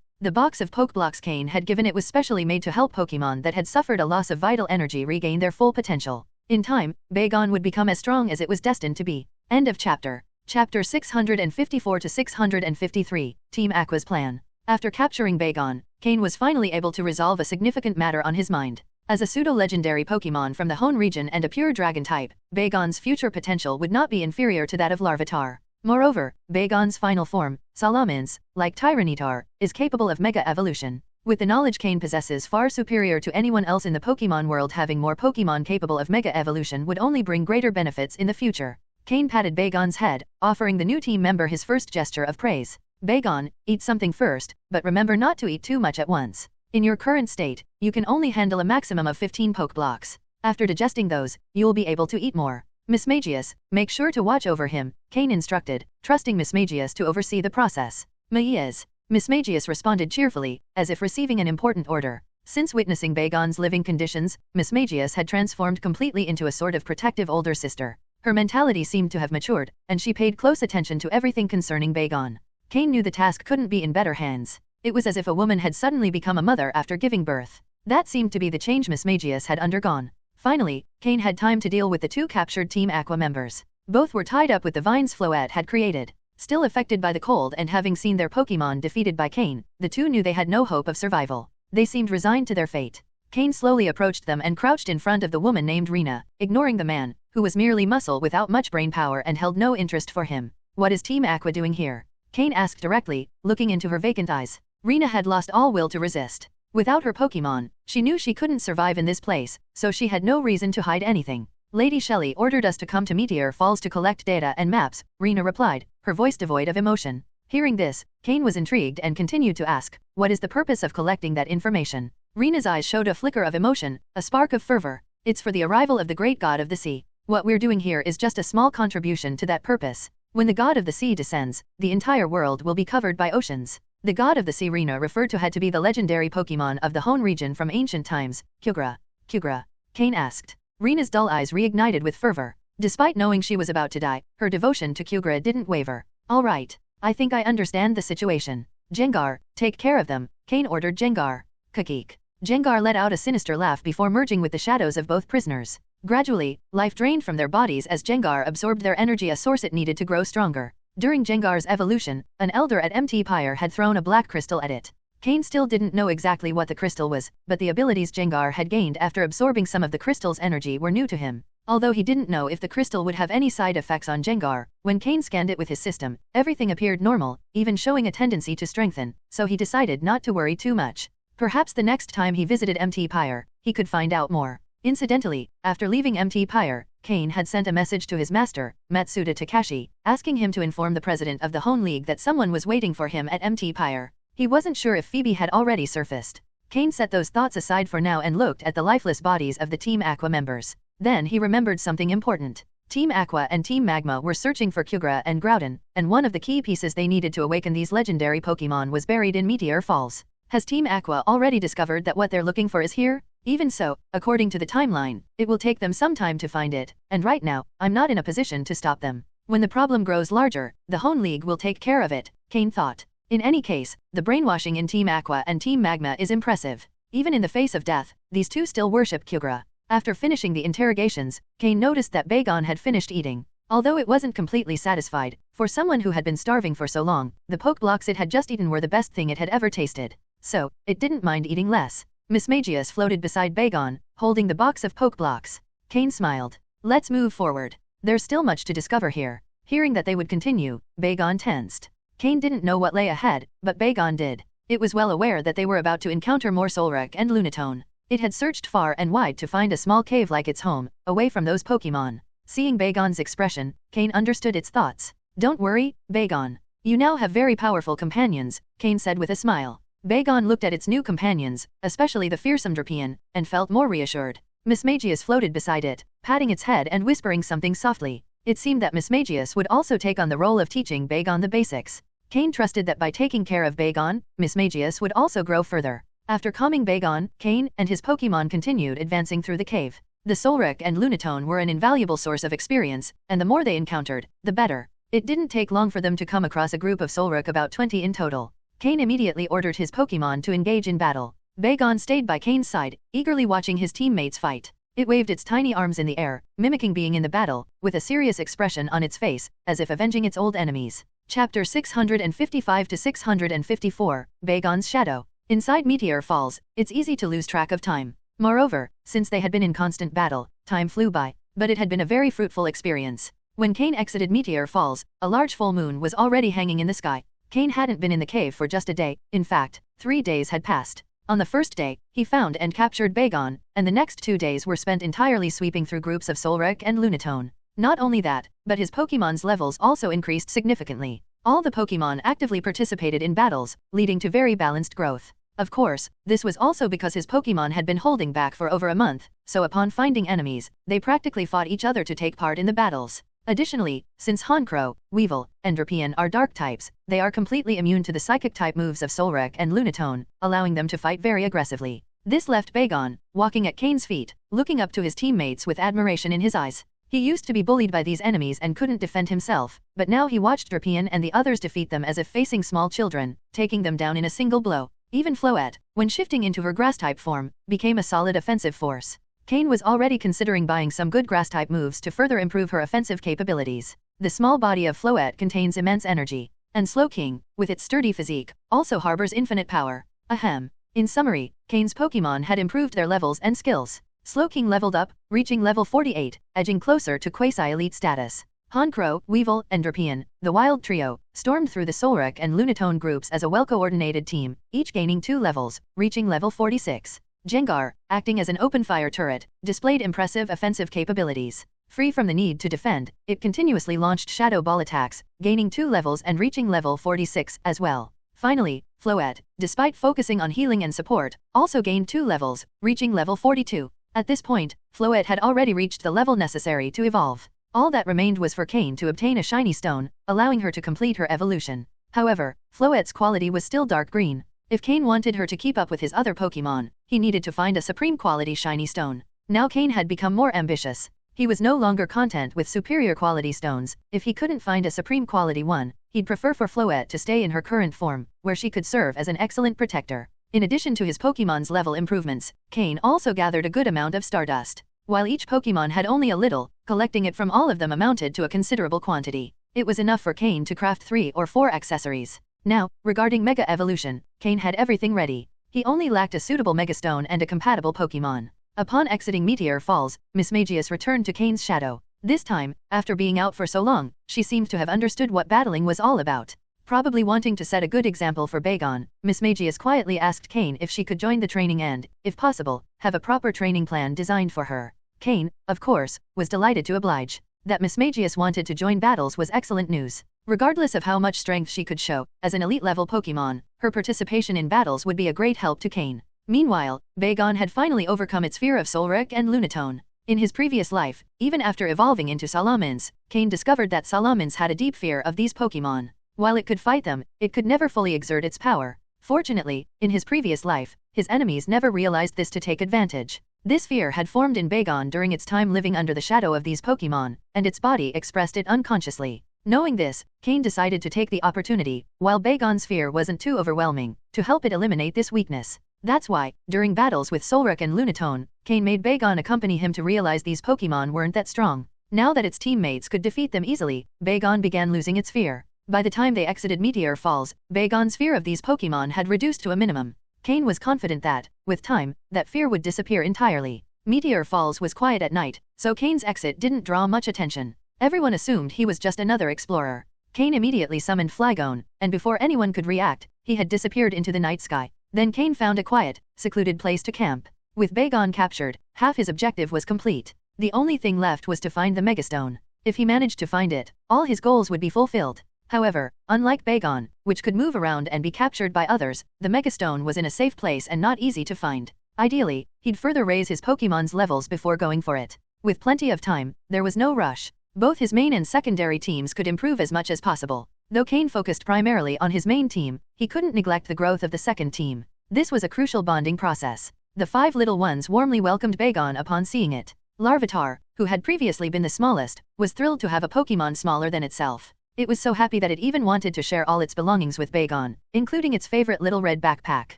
The box of Pokeblocks Cain had given it was specially made to help Pokémon that had suffered a loss of vital energy regain their full potential. In time, Bagon would become as strong as it was destined to be. End of chapter. Chapter 654 to 653, Team Aqua's Plan. After capturing Bagon, Cain was finally able to resolve a significant matter on his mind. As a pseudo-legendary Pokémon from the Hone region and a pure dragon type, Bagon's future potential would not be inferior to that of Larvitar. Moreover, Bagon's final form, Salamence, like Tyranitar, is capable of Mega Evolution. With the knowledge Cain possesses far superior to anyone else in the Pokémon world, having more Pokémon capable of Mega Evolution would only bring greater benefits in the future. Cain patted Bagon's head, offering the new team member his first gesture of praise. "Bagon, eat something first, but remember not to eat too much at once. In your current state, you can only handle a maximum of 15 Pokeblocks. After digesting those, you'll be able to eat more. Mismagius, make sure to watch over him," Cain instructed, trusting Mismagius to oversee the process. "Yes." Mismagius responded cheerfully, as if receiving an important order. Since witnessing Bagon's living conditions, Mismagius had transformed completely into a sort of protective older sister. Her mentality seemed to have matured, and she paid close attention to everything concerning Bagon. Cain knew the task couldn't be in better hands. It was as if a woman had suddenly become a mother after giving birth. That seemed to be the change Mismagius had undergone. Finally, Cain had time to deal with the two captured Team Aqua members. Both were tied up with the vines Floette had created. Still affected by the cold and having seen their Pokémon defeated by Cain, the two knew they had no hope of survival. They seemed resigned to their fate. Cain slowly approached them and crouched in front of the woman named Rena, ignoring the man, who was merely muscle without much brain power and held no interest for him. "What is Team Aqua doing here?" Cain asked directly, looking into her vacant eyes. Rena had lost all will to resist. Without her Pokémon, she knew she couldn't survive in this place, so she had no reason to hide anything. Lady Shelley ordered us to come to Meteor Falls to collect data and maps, Rena replied, her voice devoid of emotion. Hearing this, Cain was intrigued and continued to ask, what is the purpose of collecting that information? Rena's eyes showed a flicker of emotion, a spark of fervor. It's for the arrival of the great god of the sea. What we're doing here is just a small contribution to that purpose. When the god of the sea descends, the entire world will be covered by oceans. The god of the sea Rena referred to had to be the legendary Pokémon of the Hone region from ancient times, Kyogre. Kyogre? Cain asked. Rena's dull eyes reignited with fervor. Despite knowing she was about to die, her devotion to Kyogre didn't waver. All right. I think I understand the situation. Jengar, take care of them, Cain ordered Jengar. Kakik. Jengar let out a sinister laugh before merging with the shadows of both prisoners. Gradually, life drained from their bodies as Jengar absorbed their energy, a source it needed to grow stronger. During Jengar's evolution, an elder at Mt. Pyre had thrown a black crystal at it. Cain still didn't know exactly what the crystal was, but the abilities Jengar had gained after absorbing some of the crystal's energy were new to him. Although he didn't know if the crystal would have any side effects on Jengar, when Cain scanned it with his system, everything appeared normal, even showing a tendency to strengthen, so he decided not to worry too much. Perhaps the next time he visited Mt. Pyre, he could find out more. Incidentally, after leaving Mt. Pyre, Cain had sent a message to his master, Matsuda Takashi, asking him to inform the president of the Hone League that someone was waiting for him at Mt. Pyre. He wasn't sure if Phoebe had already surfaced. Cain set those thoughts aside for now and looked at the lifeless bodies of the Team Aqua members. Then he remembered something important. Team Aqua and Team Magma were searching for Kyogre and Groudon, and one of the key pieces they needed to awaken these legendary Pokémon was buried in Meteor Falls. Has Team Aqua already discovered that what they're looking for is here? Even so, according to the timeline, it will take them some time to find it, and right now, I'm not in a position to stop them. When the problem grows larger, the Hone League will take care of it, Cain thought. In any case, the brainwashing in Team Aqua and Team Magma is impressive. Even in the face of death, these two still worship Kyogre. After finishing the interrogations, Cain noticed that Bagon had finished eating. Although it wasn't completely satisfied, for someone who had been starving for so long, the poke blocks it had just eaten were the best thing it had ever tasted. So, it didn't mind eating less. Miss Magius floated beside Bagon, holding the box of poke blocks. Cain smiled. Let's move forward. There's still much to discover here. Hearing that they would continue, Bagon tensed. Cain didn't know what lay ahead, but Bagon did. It was well aware that they were about to encounter more Solrock and Lunatone. It had searched far and wide to find a small cave like its home, away from those Pokémon. Seeing Bagon's expression, Cain understood its thoughts. Don't worry, Bagon. You now have very powerful companions, Cain said with a smile. Bagon looked at its new companions, especially the fearsome Drapion, and felt more reassured. Miss Magius floated beside it, patting its head and whispering something softly. It seemed that Miss Magius would also take on the role of teaching Bagon the basics. Cain trusted that by taking care of Bagon, Miss Magius would also grow further. After calming Bagon, Cain and his Pokémon continued advancing through the cave. The Solrock and Lunatone were an invaluable source of experience, and the more they encountered, the better. It didn't take long for them to come across a group of Solrock, about 20 in total. Cain immediately ordered his Pokémon to engage in battle. Bagon stayed by Cain's side, eagerly watching his teammates fight. It waved its tiny arms in the air, mimicking being in the battle, with a serious expression on its face, as if avenging its old enemies. Chapter 655 to 654, Bagon's Shadow. Inside Meteor Falls, it's easy to lose track of time. Moreover, since they had been in constant battle, time flew by, but it had been a very fruitful experience. When Cain exited Meteor Falls, a large full moon was already hanging in the sky. Cain hadn't been in the cave for just a day, in fact, 3 days had passed. On the first day, he found and captured Bagon, and the next 2 days were spent entirely sweeping through groups of Solrock and Lunatone. Not only that, but his Pokémon's levels also increased significantly. All the Pokémon actively participated in battles, leading to very balanced growth. Of course, this was also because his Pokémon had been holding back for over a month, so upon finding enemies, they practically fought each other to take part in the battles. Additionally, since Honchkrow, Weevil, and Drapion are dark types, they are completely immune to the psychic-type moves of Solrock and Lunatone, allowing them to fight very aggressively. This left Bagon, walking at Cain's feet, looking up to his teammates with admiration in his eyes. He used to be bullied by these enemies and couldn't defend himself, but now he watched Drapion and the others defeat them as if facing small children, taking them down in a single blow. Even Floette, when shifting into her grass-type form, became a solid offensive force. Cain was already considering buying some good grass-type moves to further improve her offensive capabilities. The small body of Floette contains immense energy, and Slowking, with its sturdy physique, also harbors infinite power. Ahem. In summary, Cain's Pokémon had improved their levels and skills. Slowking leveled up, reaching level 48, edging closer to quasi-elite status. Honchkrow, Weevil, and Drapion, the wild trio, stormed through the Solrek and Lunatone groups as a well-coordinated team, each gaining 2 levels, reaching level 46. Jengar, acting as an open-fire turret, displayed impressive offensive capabilities. Free from the need to defend, it continuously launched shadow ball attacks, gaining 2 levels and reaching level 46 as well. Finally, Floette, despite focusing on healing and support, also gained 2 levels, reaching level 42. At this point, Floette had already reached the level necessary to evolve. All that remained was for Cain to obtain a shiny stone, allowing her to complete her evolution. However, Floette's quality was still dark green. If Cain wanted her to keep up with his other Pokémon, he needed to find a supreme quality shiny stone. Now Cain had become more ambitious. He was no longer content with superior quality stones. If he couldn't find a supreme quality one, he'd prefer for Floette to stay in her current form, where she could serve as an excellent protector. In addition to his Pokémon's level improvements, Cain also gathered a good amount of Stardust. While each Pokémon had only a little, collecting it from all of them amounted to a considerable quantity. It was enough for Cain to craft 3 or 4 accessories. Now, regarding Mega Evolution, Cain had everything ready. He only lacked a suitable Mega Stone and a compatible Pokémon. Upon exiting Meteor Falls, Mismagius returned to Cain's shadow. This time, after being out for so long, she seemed to have understood what battling was all about. Probably wanting to set a good example for Bagon, Mismagius quietly asked Cain if she could join the training and, if possible, have a proper training plan designed for her. Cain, of course, was delighted to oblige. That Mismagius wanted to join battles was excellent news. Regardless of how much strength she could show, as an elite-level Pokémon, her participation in battles would be a great help to Cain. Meanwhile, Bagon had finally overcome its fear of Solrek and Lunatone. In his previous life, even after evolving into Salamence, Cain discovered that Salamence had a deep fear of these Pokémon. While it could fight them, it could never fully exert its power. Fortunately, in his previous life, his enemies never realized this to take advantage. This fear had formed in Bagon during its time living under the shadow of these Pokémon, and its body expressed it unconsciously. Knowing this, Cain decided to take the opportunity, while Bagon's fear wasn't too overwhelming, to help it eliminate this weakness. That's why, during battles with Solrek and Lunatone, Cain made Bagon accompany him to realize these Pokémon weren't that strong. Now that its teammates could defeat them easily, Bagon began losing its fear. By the time they exited Meteor Falls, Bagon's fear of these Pokémon had reduced to a minimum. Cain was confident that, with time, that fear would disappear entirely. Meteor Falls was quiet at night, so Cain's exit didn't draw much attention. Everyone assumed he was just another explorer. Cain immediately summoned Flygon, and before anyone could react, he had disappeared into the night sky. Then Cain found a quiet, secluded place to camp. With Bagon captured, half his objective was complete. The only thing left was to find the Megastone. If he managed to find it, all his goals would be fulfilled. However, unlike Bagon, which could move around and be captured by others, the Megastone was in a safe place and not easy to find. Ideally, he'd further raise his Pokémon's levels before going for it. With plenty of time, there was no rush. Both his main and secondary teams could improve as much as possible. Though Cain focused primarily on his main team, he couldn't neglect the growth of the second team. This was a crucial bonding process. The 5 little ones warmly welcomed Bagon upon seeing it. Larvitar, who had previously been the smallest, was thrilled to have a Pokémon smaller than itself. It was so happy that it even wanted to share all its belongings with Bagon, including its favorite little red backpack.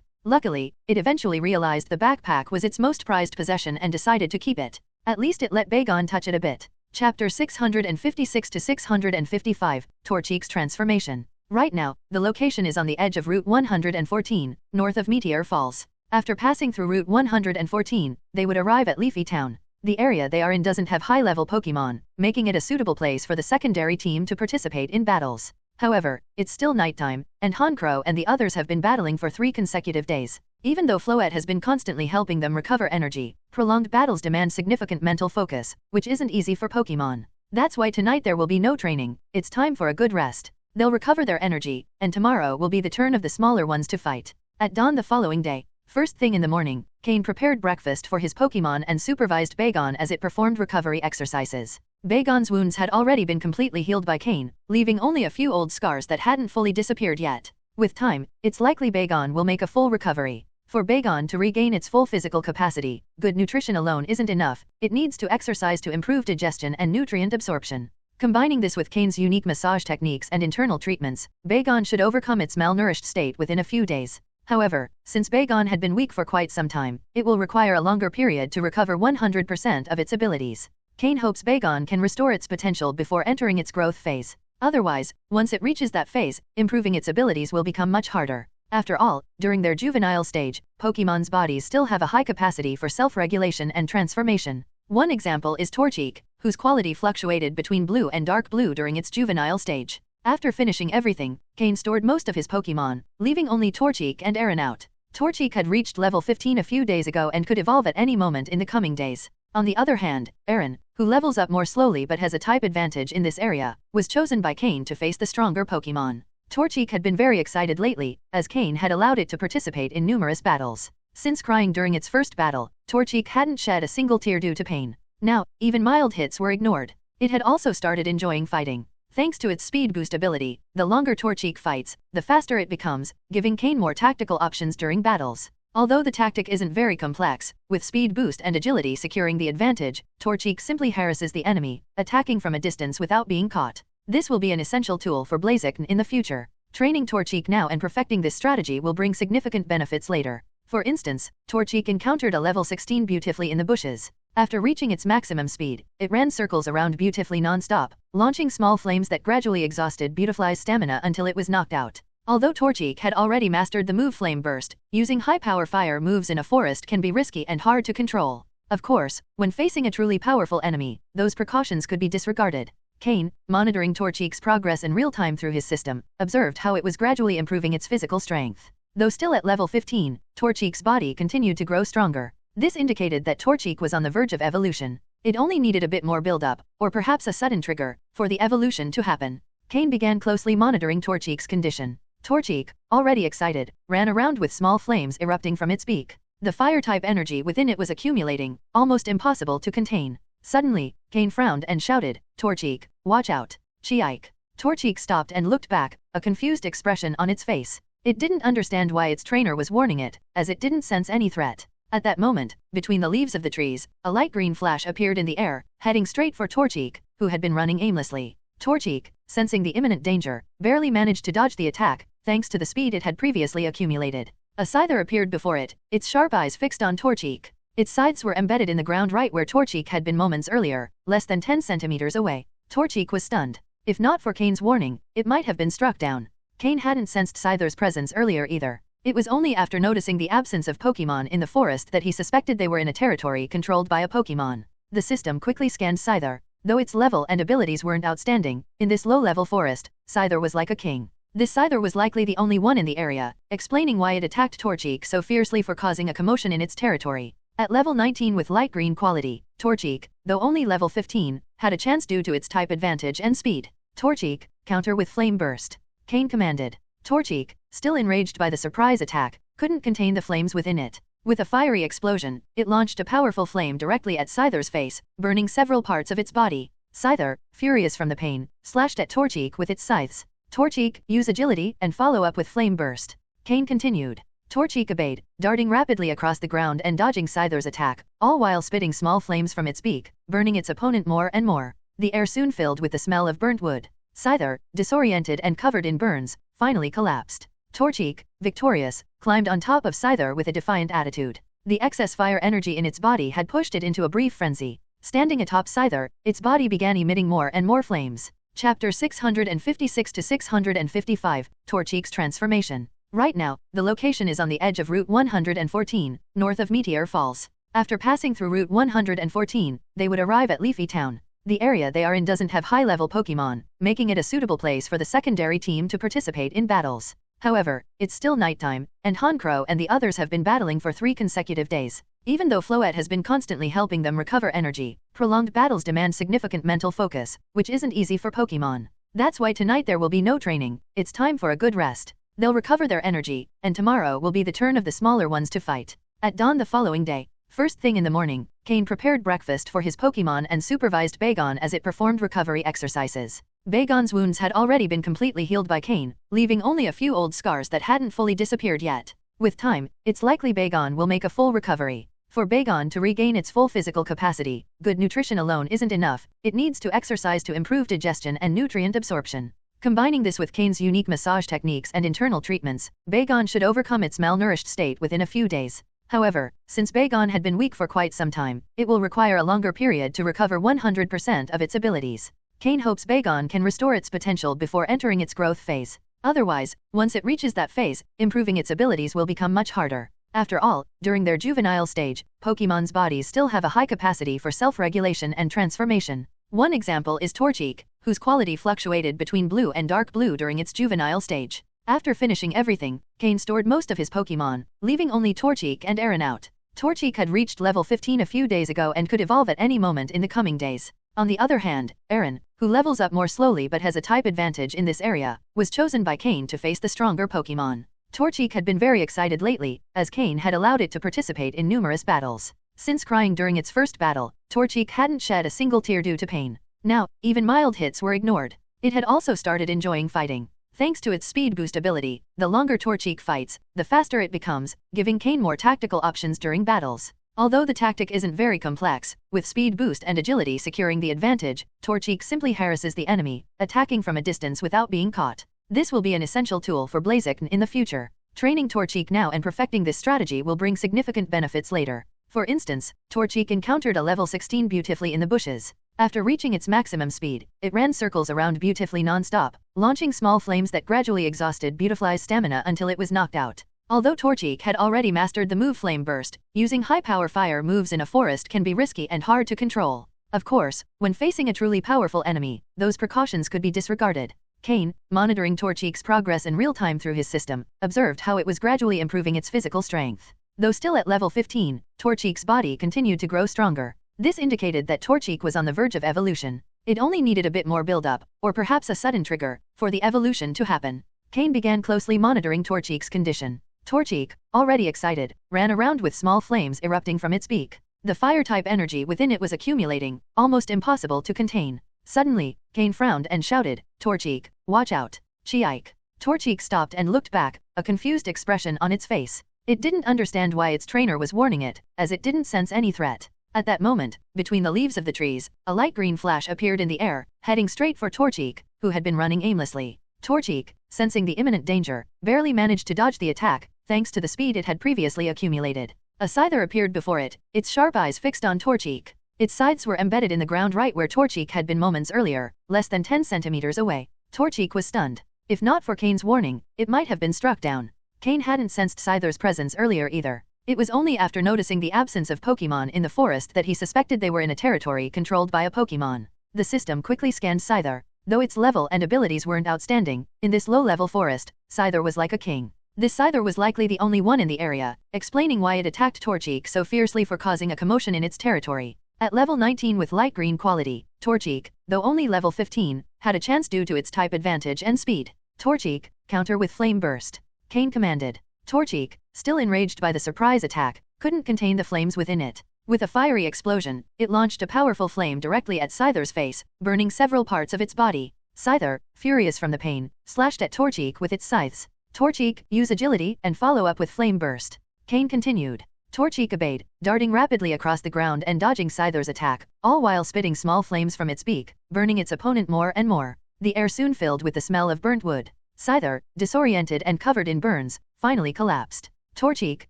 Luckily, it eventually realized the backpack was its most prized possession and decided to keep it. At least it let Bagon touch it a bit. Chapter 656 to 655, Torchique's Transformation. Right now, the location is on the edge of Route 114, north of Meteor Falls. After passing through Route 114, they would arrive at Leafy Town. The area they are in doesn't have high-level Pokémon, making it a suitable place for the secondary team to participate in battles. However, it's still nighttime, and Honchkrow and the others have been battling for 3 consecutive days. Even though Floette has been constantly helping them recover energy, prolonged battles demand significant mental focus, which isn't easy for Pokémon. That's why tonight there will be no training. It's time for a good rest. They'll recover their energy, and tomorrow will be the turn of the smaller ones to fight. At dawn the following day, first thing in the morning, Cain prepared breakfast for his Pokémon and supervised Bagon as it performed recovery exercises. Bagon's wounds had already been completely healed by Cain, leaving only a few old scars that hadn't fully disappeared yet. With time, it's likely Bagon will make a full recovery. For Bagon to regain its full physical capacity, good nutrition alone isn't enough. It needs to exercise to improve digestion and nutrient absorption. Combining this with Cain's unique massage techniques and internal treatments, Bagon should overcome its malnourished state within a few days. However, since Bagon had been weak for quite some time, it will require a longer period to recover 100% of its abilities. Cain hopes Bagon can restore its potential before entering its growth phase. Otherwise, once it reaches that phase, improving its abilities will become much harder. After all, during their juvenile stage, Pokémon's bodies still have a high capacity for self-regulation and transformation. One example is Torchique, whose quality fluctuated between blue and dark blue during its juvenile stage. After finishing everything, Cain stored most of his Pokémon, leaving only Torchic and Aaron out. Torchic had reached level 15 a few days ago and could evolve at any moment in the coming days. On the other hand, Aaron, who levels up more slowly but has a type advantage in this area, was chosen by Cain to face the stronger Pokémon. Torchic had been very excited lately, as Cain had allowed it to participate in numerous battles. Since crying during its first battle, Torchic hadn't shed a single tear due to pain. Now, even mild hits were ignored. It had also started enjoying fighting. Thanks to its speed boost ability, the longer Torchic fights, the faster it becomes, giving Cain more tactical options during battles. Although the tactic isn't very complex, with speed boost and agility securing the advantage, Torchic simply harasses the enemy, attacking from a distance without being caught. This will be an essential tool for Blaziken in the future. Training Torchic now and perfecting this strategy will bring significant benefits later. For instance, Torchic encountered a level 16 Beautifully in the bushes. After reaching its maximum speed, it ran circles around Beautifully non-stop, launching small flames that gradually exhausted Beautifly's stamina until it was knocked out. Although Torchic had already mastered the move Flame Burst, using high-power fire moves in a forest can be risky and hard to control. Of course, when facing a truly powerful enemy, those precautions could be disregarded. Cain, monitoring Torchic's progress in real time through his system, observed how it was gradually improving its physical strength. Though still at level 15, Torchic's body continued to grow stronger. This indicated that Torchic was on the verge of evolution. It only needed a bit more build-up, or perhaps a sudden trigger, for the evolution to happen. Cain began closely monitoring Torchic's condition. Torchic, already excited, ran around with small flames erupting from its beak. The fire-type energy within it was accumulating, almost impossible to contain. Suddenly, Cain frowned and shouted, "Torchic, watch out!" Chiike. Torchic stopped and looked back, a confused expression on its face. It didn't understand why its trainer was warning it, as it didn't sense any threat. At that moment, between the leaves of the trees, a light green flash appeared in the air, heading straight for Torchic, who had been running aimlessly. Torchic, sensing the imminent danger, barely managed to dodge the attack, thanks to the speed it had previously accumulated. A scyther appeared before it, its sharp eyes fixed on Torchic. Its scythes were embedded in the ground right where Torchic had been moments earlier, less than 10 centimeters away. Torchic was stunned. If not for Cain's warning, it might have been struck down. Cain hadn't sensed Scyther's presence earlier either. It was only after noticing the absence of Pokémon in the forest that he suspected they were in a territory controlled by a Pokémon. The system quickly scanned Scyther. Though its level and abilities weren't outstanding, in this low-level forest, Scyther was like a king. This Scyther was likely the only one in the area, explaining why it attacked Torchic so fiercely for causing a commotion in its territory. At level 19 with light green quality, Torchic, though only level 15, had a chance due to its type advantage and speed. Torchic, counter with Flame Burst. Cain commanded. Torchic, still enraged by the surprise attack, couldn't contain the flames within it. With a fiery explosion, it launched a powerful flame directly at Scyther's face, burning several parts of its body. Scyther, furious from the pain, slashed at Torchic with its scythes. Torchic, use agility and follow up with Flame Burst. Cain continued. Torchic obeyed, darting rapidly across the ground and dodging Scyther's attack, all while spitting small flames from its beak, burning its opponent more and more. The air soon filled with the smell of burnt wood. Scyther, disoriented and covered in burns, finally collapsed. Torchic, victorious, climbed on top of Scyther with a defiant attitude. The excess fire energy in its body had pushed it into a brief frenzy. Standing atop Scyther, its body began emitting more and more flames. Chapter 656 to 655, Torchic's transformation. Right now, the location is on the edge of Route 114, north of Meteor Falls. After passing through Route 114, they would arrive at Leafy Town. The area they are in doesn't have high-level Pokémon, making it a suitable place for the secondary team to participate in battles. However, it's still nighttime, and Honchkrow and the others have been battling for 3 consecutive days. Even though Floette has been constantly helping them recover energy, prolonged battles demand significant mental focus, which isn't easy for Pokémon. That's why tonight there will be no training. It's time for a good rest. They'll recover their energy, and tomorrow will be the turn of the smaller ones to fight. At dawn the following day, first thing in the morning, Cain prepared breakfast for his Pokémon and supervised Bagon as it performed recovery exercises. Bagon's wounds had already been completely healed by Cain, leaving only a few old scars that hadn't fully disappeared yet. With time, it's likely Bagon will make a full recovery. For Bagon to regain its full physical capacity, good nutrition alone isn't enough, it needs to exercise to improve digestion and nutrient absorption. Combining this with Cain's unique massage techniques and internal treatments, Bagon should overcome its malnourished state within a few days. However, since Bagon had been weak for quite some time, it will require a longer period to recover 100% of its abilities. Cain hopes Bagon can restore its potential before entering its growth phase. Otherwise, once it reaches that phase, improving its abilities will become much harder. After all, during their juvenile stage, Pokémon's bodies still have a high capacity for self-regulation and transformation. One example is Torchic, whose quality fluctuated between blue and dark blue during its juvenile stage. After finishing everything, Cain stored most of his Pokémon, leaving only Torchic and Aaron out. Torchic had reached level 15 a few days ago and could evolve at any moment in the coming days. On the other hand, Aaron, who levels up more slowly but has a type advantage in this area, was chosen by Cain to face the stronger Pokémon. Torchic had been very excited lately, as Cain had allowed it to participate in numerous battles. Since crying during its first battle, Torchic hadn't shed a single tear due to pain. Now, even mild hits were ignored. It had also started enjoying fighting. Thanks to its speed boost ability, the longer Torchic fights, the faster it becomes, giving Cain more tactical options during battles. Although the tactic isn't very complex, with speed boost and agility securing the advantage, Torchic simply harasses the enemy, attacking from a distance without being caught. This will be an essential tool for Blaziken in the future. Training Torchic now and perfecting this strategy will bring significant benefits later. For instance, Torchic encountered a level 16 Beautifully in the bushes. After reaching its maximum speed, it ran circles around Beautifully non-stop, launching small flames that gradually exhausted Beautifly's stamina until it was knocked out. Although Torchic had already mastered the move Flame Burst, using high-power fire moves in a forest can be risky and hard to control. Of course, when facing a truly powerful enemy, those precautions could be disregarded. Cain, monitoring Torchic's progress in real time through his system, observed how it was gradually improving its physical strength. Though still at level 15, Torchic's body continued to grow stronger. This indicated that Torchic was on the verge of evolution. It only needed a bit more build-up, or perhaps a sudden trigger, for the evolution to happen. Cain began closely monitoring Torchic's condition. Torchic, already excited, ran around with small flames erupting from its beak. The fire-type energy within it was accumulating, almost impossible to contain. Suddenly, Cain frowned and shouted, "Torchic, watch out! Chiike!" Torchic stopped and looked back, a confused expression on its face. It didn't understand why its trainer was warning it, as it didn't sense any threat. At that moment, between the leaves of the trees, a light green flash appeared in the air, heading straight for Torchic, who had been running aimlessly. Torchic, sensing the imminent danger, barely managed to dodge the attack, thanks to the speed it had previously accumulated. A scyther appeared before it, its sharp eyes fixed on Torchic. Its scythes were embedded in the ground right where Torchic had been moments earlier, less than 10 centimeters away. Torchic was stunned. If not for Cain's warning, it might have been struck down. Cain hadn't sensed Scyther's presence earlier either. It was only after noticing the absence of Pokémon in the forest that he suspected they were in a territory controlled by a Pokémon. The system quickly scanned Scyther. Though its level and abilities weren't outstanding, in this low-level forest, Scyther was like a king. This Scyther was likely the only one in the area, explaining why it attacked Torchic so fiercely for causing a commotion in its territory. At level 19 with light green quality, Torchic, though only level 15, had a chance due to its type advantage and speed. Torchic, counter with Flame Burst. Cain commanded. Torchic, still enraged by the surprise attack, couldn't contain the flames within it. With a fiery explosion, it launched a powerful flame directly at Scyther's face, burning several parts of its body. Scyther, furious from the pain, slashed at Torchic with its scythes. Torchic, use agility and follow up with Flame Burst. Cain continued. Torchic obeyed, darting rapidly across the ground and dodging Scyther's attack, all while spitting small flames from its beak, burning its opponent more and more. The air soon filled with the smell of burnt wood. Scyther, disoriented and covered in burns, finally collapsed. Torchic,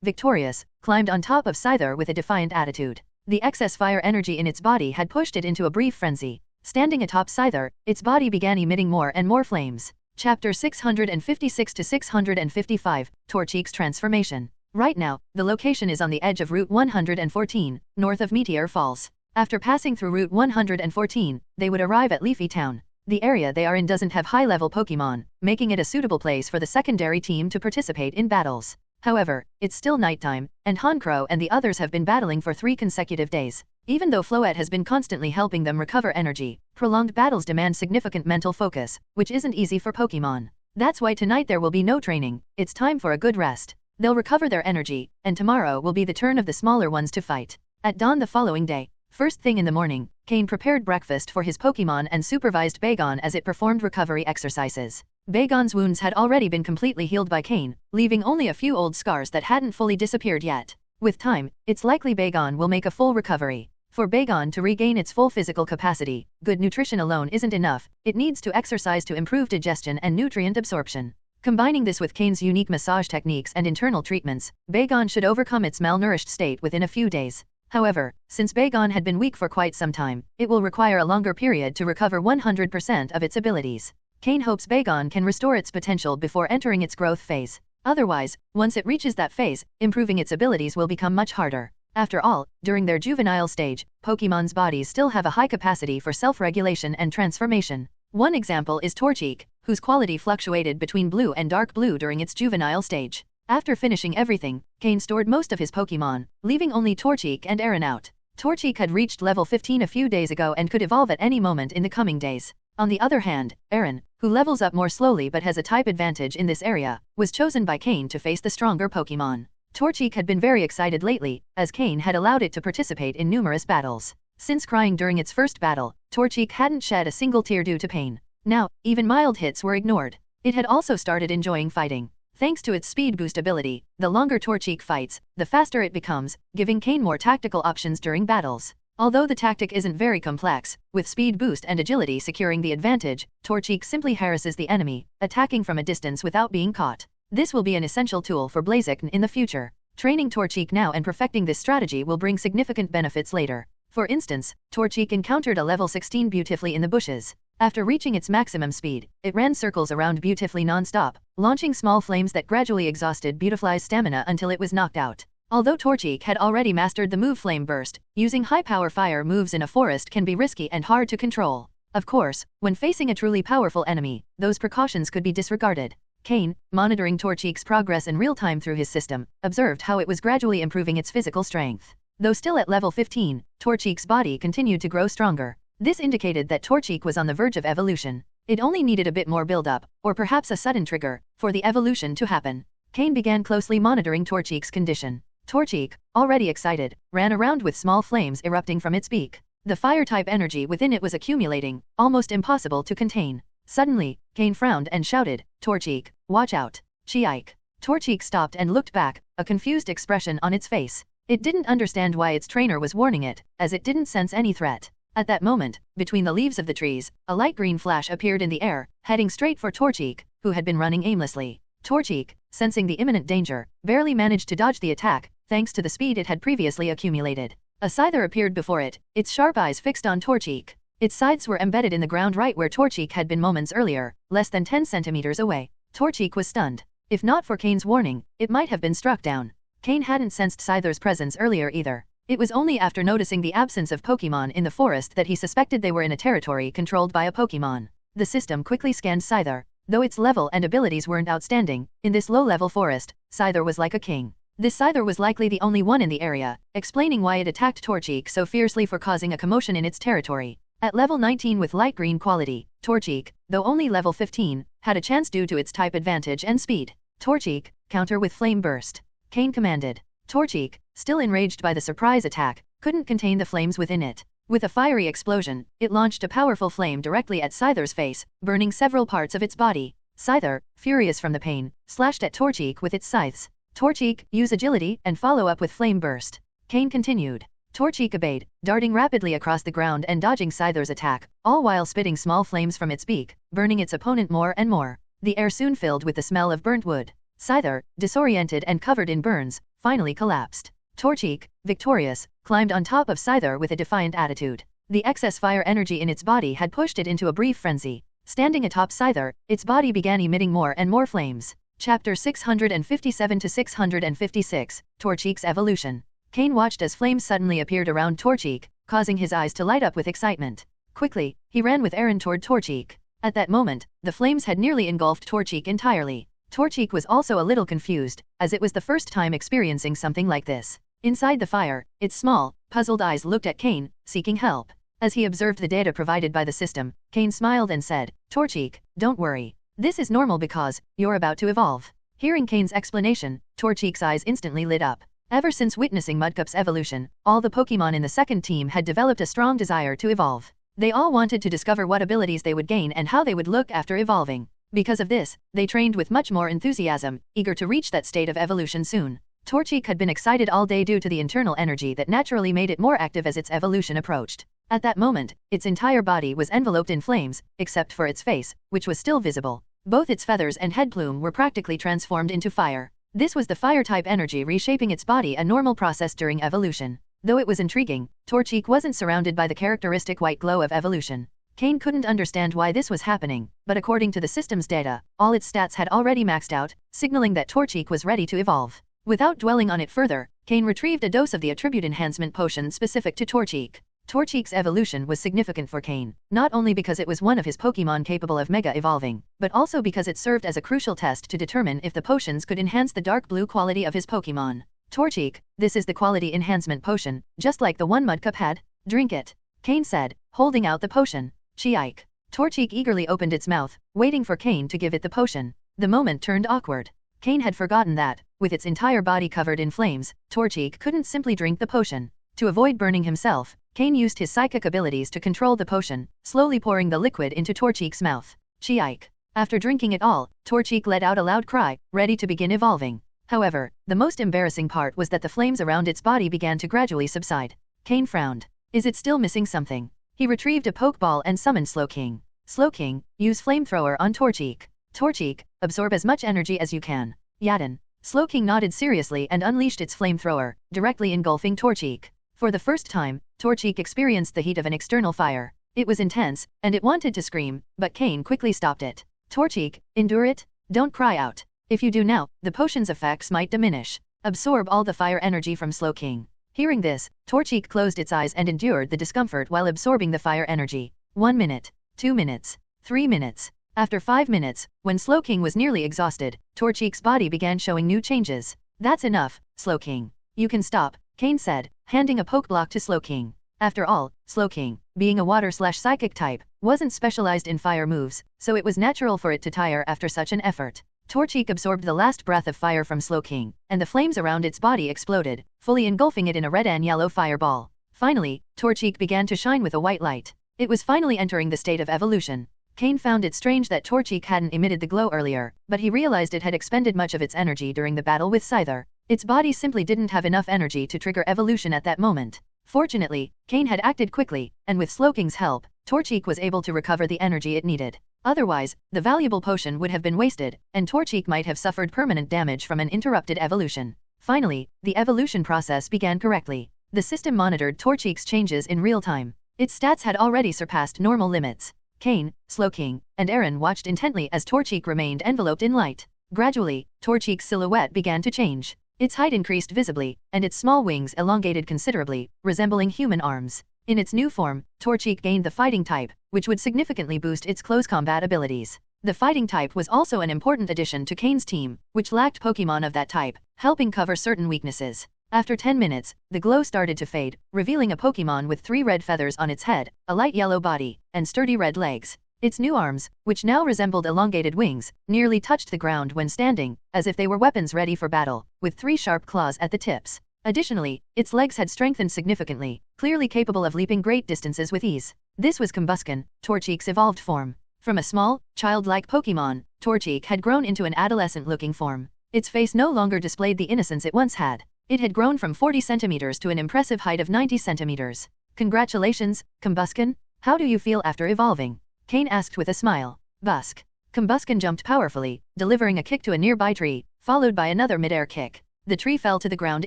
victorious, climbed on top of Scyther with a defiant attitude. The excess fire energy in its body had pushed it into a brief frenzy. Standing atop Scyther, its body began emitting more and more flames. Chapter 656 to 655, Torchic's transformation. Right now, the location is on the edge of Route 114, north of Meteor Falls. After passing through Route 114, they would arrive at Leafy Town. The area they are in doesn't have high-level Pokémon, making it a suitable place for the secondary team to participate in battles. However, it's still nighttime, and Honchkrow and the others have been battling for 3 consecutive days. Even though Floette has been constantly helping them recover energy, prolonged battles demand significant mental focus, which isn't easy for Pokémon. That's why tonight there will be no training, it's time for a good rest. They'll recover their energy, and tomorrow will be the turn of the smaller ones to fight. At dawn the following day, first thing in the morning, Cain prepared breakfast for his Pokémon and supervised Bagon as it performed recovery exercises. Bagon's wounds had already been completely healed by Cain, leaving only a few old scars that hadn't fully disappeared yet. With time, it's likely Bagon will make a full recovery. For Bagon to regain its full physical capacity, good nutrition alone isn't enough, it needs to exercise to improve digestion and nutrient absorption. Combining this with Cain's unique massage techniques and internal treatments, Bagon should overcome its malnourished state within a few days. However, since Bagon had been weak for quite some time, it will require a longer period to recover 100% of its abilities. Cain hopes Bagon can restore its potential before entering its growth phase. Otherwise, once it reaches that phase, improving its abilities will become much harder. After all, during their juvenile stage, Pokemon's bodies still have a high capacity for self-regulation and transformation. One example is Torchic, whose quality fluctuated between blue and dark blue during its juvenile stage. After finishing everything, Cain stored most of his Pokemon, leaving only Torchic and Aaron out. Torchic had reached level 15 a few days ago and could evolve at any moment in the coming days. On the other hand, Aaron, who levels up more slowly but has a type advantage in this area, was chosen by Cain to face the stronger Pokemon. Torchic had been very excited lately, as Cain had allowed it to participate in numerous battles. Since crying during its first battle, Torchic hadn't shed a single tear due to pain. Now, even mild hits were ignored. It had also started enjoying fighting. Thanks to its speed boost ability, the longer Torchic fights, the faster it becomes, giving Cain more tactical options during battles. Although the tactic isn't very complex, with speed boost and agility securing the advantage, Torchic simply harasses the enemy, attacking from a distance without being caught. This will be an essential tool for Blaziken in the future. Training Torchic now and perfecting this strategy will bring significant benefits later. For instance, Torchic encountered a level 16 Beautifully in the bushes. After reaching its maximum speed, it ran circles around Beautifully non-stop, launching small flames that gradually exhausted Beautifly's stamina until it was knocked out. Although Torchic had already mastered the move Flame Burst, using high-power fire moves in a forest can be risky and hard to control. Of course, when facing a truly powerful enemy, those precautions could be disregarded. Cain, monitoring Torchic's progress in real time through his system, observed how it was gradually improving its physical strength. Though still at level 15, Torchic's body continued to grow stronger. This indicated that Torchic was on the verge of evolution. It only needed a bit more build-up, or perhaps a sudden trigger, for the evolution to happen. Cain began closely monitoring Torchic's condition. Torchic, already excited, ran around with small flames erupting from its beak. The fire-type energy within it was accumulating, almost impossible to contain. Suddenly, Cain frowned and shouted, "Torchic, watch out! Chiike!" Torchic stopped and looked back, a confused expression on its face. It didn't understand why its trainer was warning it, as it didn't sense any threat. At that moment, between the leaves of the trees, a light green flash appeared in the air, heading straight for Torchic, who had been running aimlessly. Torchic, sensing the imminent danger, barely managed to dodge the attack, thanks to the speed it had previously accumulated. A scyther appeared before it, its sharp eyes fixed on Torchic. Its scythes were embedded in the ground right where Torchic had been moments earlier, less than 10 centimeters away. Torchic was stunned. If not for Cain's warning, it might have been struck down. Cain hadn't sensed Scyther's presence earlier either. It was only after noticing the absence of Pokemon in the forest that he suspected they were in a territory controlled by a Pokemon. The system quickly scanned Scyther. Though its level and abilities weren't outstanding, in this low-level forest, Scyther was like a king. This Scyther was likely the only one in the area, explaining why it attacked Torchic so fiercely for causing a commotion in its territory. At level 19 with light green quality, Torchic, though only level 15, had a chance due to its type advantage and speed. Torchic, counter with Flame Burst. Cain commanded. Torchic, still enraged by the surprise attack, couldn't contain the flames within it. With a fiery explosion, it launched a powerful flame directly at Scyther's face, burning several parts of its body. Scyther, furious from the pain, slashed at Torchic with its scythes. Torchic, use agility and follow up with Flame Burst. Cain continued. Torchic obeyed, darting rapidly across the ground and dodging Scyther's attack, all while spitting small flames from its beak, burning its opponent more and more. The air soon filled with the smell of burnt wood. Scyther, disoriented and covered in burns, finally collapsed. Torchic, victorious, climbed on top of Scyther with a defiant attitude. The excess fire energy in its body had pushed it into a brief frenzy. Standing atop Scyther, its body began emitting more and more flames. Chapter 657 to 656, Torchic's Evolution. Cain watched as flames suddenly appeared around Torchic, causing his eyes to light up with excitement. Quickly, he ran with Aaron toward Torchic. At that moment, the flames had nearly engulfed Torchic entirely. Torchic was also a little confused, as it was the first time experiencing something like this. Inside the fire, its small, puzzled eyes looked at Cain, seeking help. As he observed the data provided by the system, Cain smiled and said, "Torchic, don't worry. This is normal because you're about to evolve." Hearing Cain's explanation, Torchic's eyes instantly lit up. Ever since witnessing Mudcup's evolution, all the Pokemon in the second team had developed a strong desire to evolve. They all wanted to discover what abilities they would gain and how they would look after evolving. Because of this, they trained with much more enthusiasm, eager to reach that state of evolution soon. Torchic had been excited all day due to the internal energy that naturally made it more active as its evolution approached. At that moment, its entire body was enveloped in flames, except for its face, which was still visible. Both its feathers and head plume were practically transformed into fire. This was the fire-type energy reshaping its body, a normal process during evolution. Though it was intriguing, Torchic wasn't surrounded by the characteristic white glow of evolution. Cain couldn't understand why this was happening, but according to the system's data, all its stats had already maxed out, signaling that Torchic was ready to evolve. Without dwelling on it further, Cain retrieved a dose of the attribute enhancement potion specific to Torchic. Torchic's evolution was significant for Cain, not only because it was one of his Pokémon capable of mega evolving, but also because it served as a crucial test to determine if the potions could enhance the dark blue quality of his Pokémon. Torchic, this is the quality enhancement potion, just like the one Mudcup had. Drink it, Cain said, holding out the potion. Cheike. Torchic eagerly opened its mouth, waiting for Cain to give it the potion. The moment turned awkward. Cain had forgotten that, with its entire body covered in flames, Torchic couldn't simply drink the potion. To avoid burning himself, Cain used his psychic abilities to control the potion, slowly pouring the liquid into Torchic's mouth. Cheike. After drinking it all, Torchic let out a loud cry, ready to begin evolving. However, the most embarrassing part was that the flames around its body began to gradually subside. Cain frowned. Is it still missing something? He retrieved a Pokeball and summoned Slowking. Slowking, use Flamethrower on Torchic. Torchic, absorb as much energy as you can. Yadin. Slowking nodded seriously and unleashed its Flamethrower, directly engulfing Torchic. For the first time, Torchic experienced the heat of an external fire. It was intense, and it wanted to scream, but Cain quickly stopped it. Torchic, endure it. Don't cry out. If you do now, the potion's effects might diminish. Absorb all the fire energy from Slowking. Hearing this, Torchic closed its eyes and endured the discomfort while absorbing the fire energy. 1 minute, 2 minutes, 3 minutes. After 5 minutes, when Slowking was nearly exhausted, Torchic's body began showing new changes. That's enough, Slowking. You can stop, Cain said, handing a Pokeblock to Slowking. After all, Slowking, being a water/psychic type, wasn't specialized in fire moves, so it was natural for it to tire after such an effort. Torchic absorbed the last breath of fire from Slowking, and the flames around its body exploded, fully engulfing it in a red and yellow fireball. Finally, Torchic began to shine with a white light. It was finally entering the state of evolution. Cain found it strange that Torchic hadn't emitted the glow earlier, but he realized it had expended much of its energy during the battle with Scyther. Its body simply didn't have enough energy to trigger evolution at that moment. Fortunately, Cain had acted quickly, and with Slowking's help, Torchic was able to recover the energy it needed. Otherwise, the valuable potion would have been wasted, and Torchic might have suffered permanent damage from an interrupted evolution. Finally, the evolution process began correctly. The system monitored Torchic's changes in real time. Its stats had already surpassed normal limits. Cain, Slowking, and Aaron watched intently as Torchic remained enveloped in light. Gradually, Torchic's silhouette began to change. Its height increased visibly, and its small wings elongated considerably, resembling human arms. In its new form, Torchic gained the fighting type, which would significantly boost its close combat abilities. The fighting type was also an important addition to Cain's team, which lacked Pokémon of that type, helping cover certain weaknesses. After 10 minutes, the glow started to fade, revealing a Pokémon with 3 red feathers on its head, a light yellow body, and sturdy red legs. Its new arms, which now resembled elongated wings, nearly touched the ground when standing, as if they were weapons ready for battle, with 3 sharp claws at the tips. Additionally, its legs had strengthened significantly, clearly capable of leaping great distances with ease. This was Combusken, Torchic's evolved form. From a small, childlike Pokémon, Torchic had grown into an adolescent-looking form. Its face no longer displayed the innocence it once had. It had grown from 40 centimeters to an impressive height of 90 centimeters. Congratulations, Combusken. How do you feel after evolving? Cain asked with a smile. Busk. Combusken jumped powerfully, delivering a kick to a nearby tree, followed by another mid-air kick. The tree fell to the ground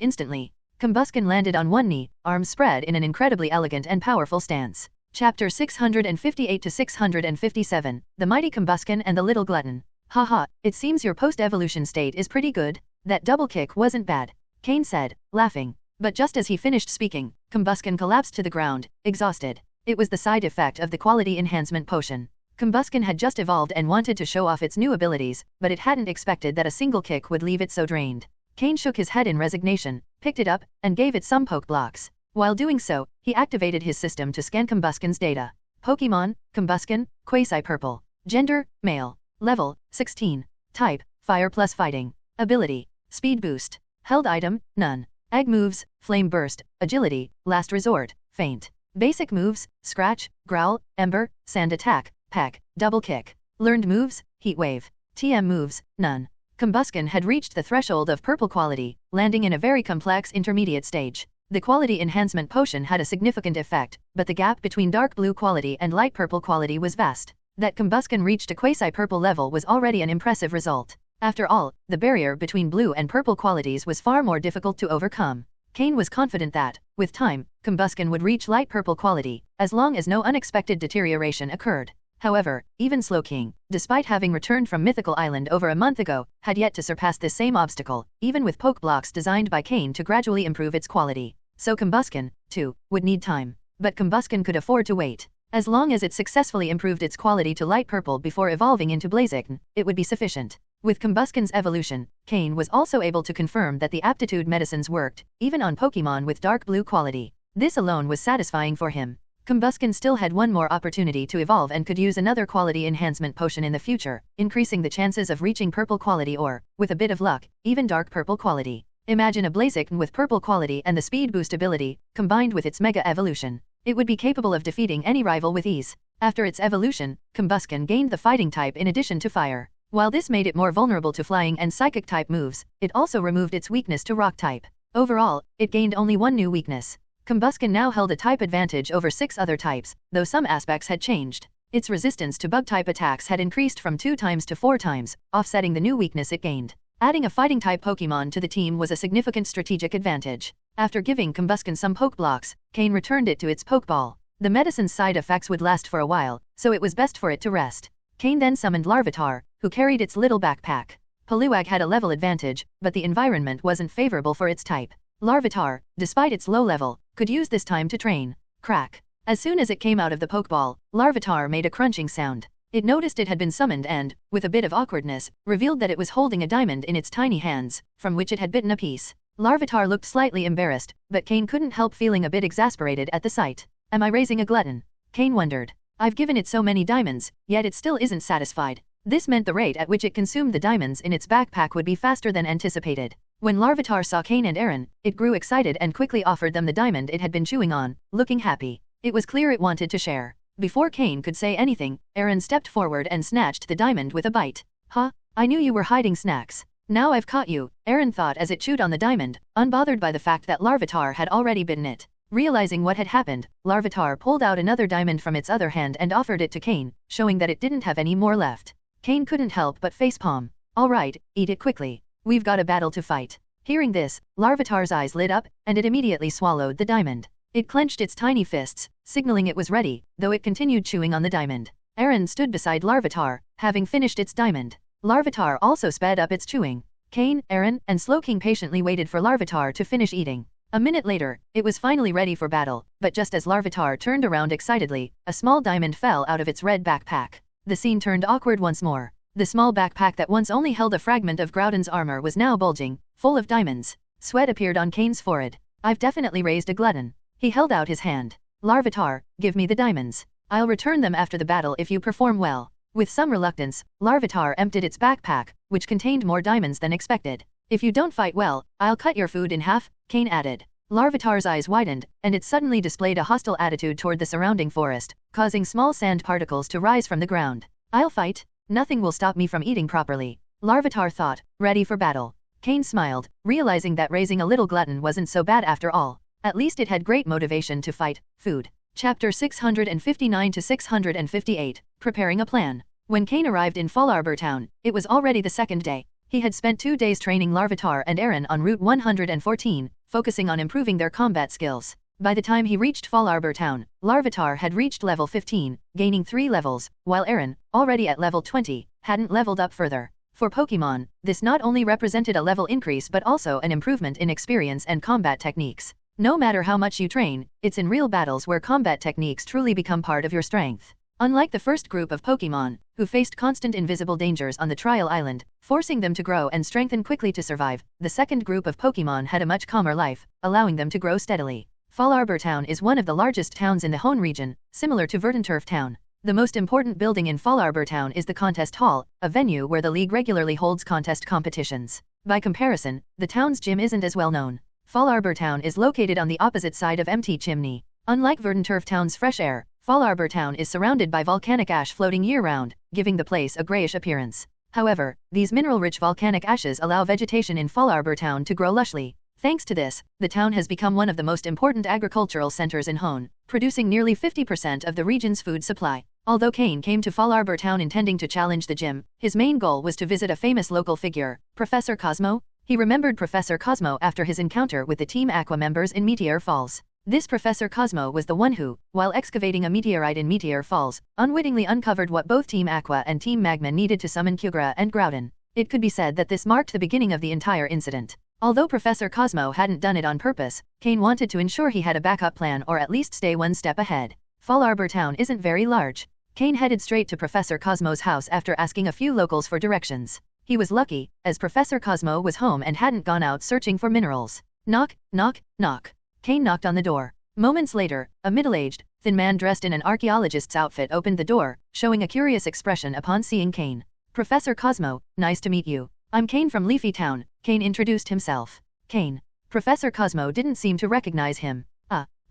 instantly. Combusken landed on one knee, arms spread in an incredibly elegant and powerful stance. Chapter 658 to 657, The Mighty Combusken and the Little Glutton. Haha, it seems your post-evolution state is pretty good. That double kick wasn't bad, Cain said, laughing. But just as he finished speaking, Combusken collapsed to the ground, exhausted. It was the side effect of the quality enhancement potion. Combusken had just evolved and wanted to show off its new abilities, but it hadn't expected that a single kick would leave it so drained. Cain shook his head in resignation, picked it up, and gave it some Pokeblocks. While doing so, he activated his system to scan Combusken's data. Pokemon, Combusken, Quasi-Purple. Gender, male. Level, 16. Type, Fire plus Fighting. Ability, Speed Boost. Held item, none. Egg moves, Flame Burst, Agility, Last Resort, Faint. Basic moves, Scratch, Growl, Ember, Sand Attack, Peck, Double Kick. Learned moves, Heat Wave. TM moves, none. Combusken had reached the threshold of purple quality, landing in a very complex intermediate stage. The quality enhancement potion had a significant effect, but the gap between dark blue quality and light purple quality was vast. That Combusken reached a quasi-purple level was already an impressive result. After all, the barrier between blue and purple qualities was far more difficult to overcome. Cain was confident that, with time, Combusken would reach light purple quality, as long as no unexpected deterioration occurred. However, even Slowking, despite having returned from Mythical Island over a month ago, had yet to surpass this same obstacle, even with poke blocks designed by Cain to gradually improve its quality. So Combusken, too, would need time. But Combusken could afford to wait. As long as it successfully improved its quality to light purple before evolving into Blaziken, it would be sufficient. With Combusken's evolution, Cain was also able to confirm that the aptitude medicines worked, even on Pokémon with dark blue quality. This alone was satisfying for him. Combusken still had one more opportunity to evolve and could use another quality enhancement potion in the future, increasing the chances of reaching purple quality or, with a bit of luck, even dark purple quality. Imagine a Blaziken with purple quality and the speed boost ability, combined with its mega evolution. It would be capable of defeating any rival with ease. After its evolution, Combusken gained the fighting type in addition to fire. While this made it more vulnerable to flying and psychic type moves, it also removed its weakness to rock type. Overall, it gained only one new weakness. Combusken now held a type advantage over 6 other types, though some aspects had changed. Its resistance to bug-type attacks had increased from 2 times to 4 times, offsetting the new weakness it gained. Adding a fighting-type Pokémon to the team was a significant strategic advantage. After giving Combusken some poke blocks, Cain returned it to its Pokeball. The medicine's side effects would last for a while, so it was best for it to rest. Cain then summoned Larvitar, who carried its little backpack. Poliwag had a level advantage, but the environment wasn't favorable for its type. Larvitar, despite its low level, could use this time to train. Crack. As soon as it came out of the Pokeball, Larvitar made a crunching sound. It noticed it had been summoned and, with a bit of awkwardness, revealed that it was holding a diamond in its tiny hands, from which it had bitten a piece. Larvitar looked slightly embarrassed, but Cain couldn't help feeling a bit exasperated at the sight. Am I raising a glutton? Cain wondered. I've given it so many diamonds, yet it still isn't satisfied. This meant the rate at which it consumed the diamonds in its backpack would be faster than anticipated. When Larvitar saw Cain and Aaron, it grew excited and quickly offered them the diamond it had been chewing on, looking happy. It was clear it wanted to share. Before Cain could say anything, Aaron stepped forward and snatched the diamond with a bite. Huh? I knew you were hiding snacks. Now I've caught you, Aaron thought as it chewed on the diamond, unbothered by the fact that Larvitar had already bitten it. Realizing what had happened, Larvitar pulled out another diamond from its other hand and offered it to Cain, showing that it didn't have any more left. Cain couldn't help but facepalm. All right, eat it quickly. We've got a battle to fight. Hearing this, Larvitar's eyes lit up, and it immediately swallowed the diamond. It clenched its tiny fists, signaling it was ready, though it continued chewing on the diamond. Aaron stood beside Larvitar, having finished its diamond. Larvitar also sped up its chewing. Cain, Aaron, and Slowking patiently waited for Larvitar to finish eating. A minute later, it was finally ready for battle, but just as Larvitar turned around excitedly, a small diamond fell out of its red backpack. The scene turned awkward once more. The small backpack that once only held a fragment of Groudon's armor was now bulging, full of diamonds. Sweat appeared on Cain's forehead. I've definitely raised a glutton. He held out his hand. Larvitar, give me the diamonds. I'll return them after the battle if you perform well. With some reluctance, Larvitar emptied its backpack, which contained more diamonds than expected. If you don't fight well, I'll cut your food in half, Cain added. Larvitar's eyes widened, and it suddenly displayed a hostile attitude toward the surrounding forest, causing small sand particles to rise from the ground. I'll fight. Nothing will stop me from eating properly. Larvitar thought, ready for battle. Cain smiled, realizing that raising a little glutton wasn't so bad after all. At least it had great motivation to fight. Food. Chapter 659 to 658, Preparing a Plan. When Cain arrived in Fall Arbor Town, it was already the second day. He had spent 2 days training Larvitar and Aaron on Route 114, focusing on improving their combat skills. By the time he reached Fall Arbor Town, Larvitar had reached level 15, gaining 3 levels, while Aaron, already at level 20, hadn't leveled up further. For Pokémon, this not only represented a level increase but also an improvement in experience and combat techniques. No matter how much you train, it's in real battles where combat techniques truly become part of your strength. Unlike the first group of Pokémon, who faced constant invisible dangers on the Trial Island, forcing them to grow and strengthen quickly to survive, the second group of Pokémon had a much calmer life, allowing them to grow steadily. Fall Arbor Town is one of the largest towns in the Hoenn region, similar to Verdanturf Town. The most important building in Fall Arbor Town is the Contest Hall, a venue where the league regularly holds contest competitions. By comparison, the town's gym isn't as well known. Fall Arbor Town is located on the opposite side of Empty Chimney. Unlike Verdanturf Town's fresh air, Fall Arbor Town is surrounded by volcanic ash floating year-round, giving the place a grayish appearance. However, these mineral-rich volcanic ashes allow vegetation in Fall Arbor Town to grow lushly. Thanks to this, the town has become one of the most important agricultural centers in Hoenn, producing nearly 50% of the region's food supply. Although Cain came to Fall Arbor Town intending to challenge the gym, his main goal was to visit a famous local figure, Professor Cosmo. He remembered Professor Cosmo after his encounter with the Team Aqua members in Meteor Falls. This Professor Cosmo was the one who, while excavating a meteorite in Meteor Falls, unwittingly uncovered what both Team Aqua and Team Magma needed to summon Kyogre and Groudon. It could be said that this marked the beginning of the entire incident. Although Professor Cosmo hadn't done it on purpose, Cain wanted to ensure he had a backup plan or at least stay one step ahead. Fall Arbor Town isn't very large. Cain headed straight to Professor Cosmo's house after asking a few locals for directions. He was lucky, as Professor Cosmo was home and hadn't gone out searching for minerals. Knock, knock, knock. Cain knocked on the door. Moments later, a middle-aged, thin man dressed in an archaeologist's outfit opened the door, showing a curious expression upon seeing Cain. Professor Cosmo, nice to meet you. I'm Cain from Leafy Town, Cain introduced himself. Cain. Professor Cosmo didn't seem to recognize him.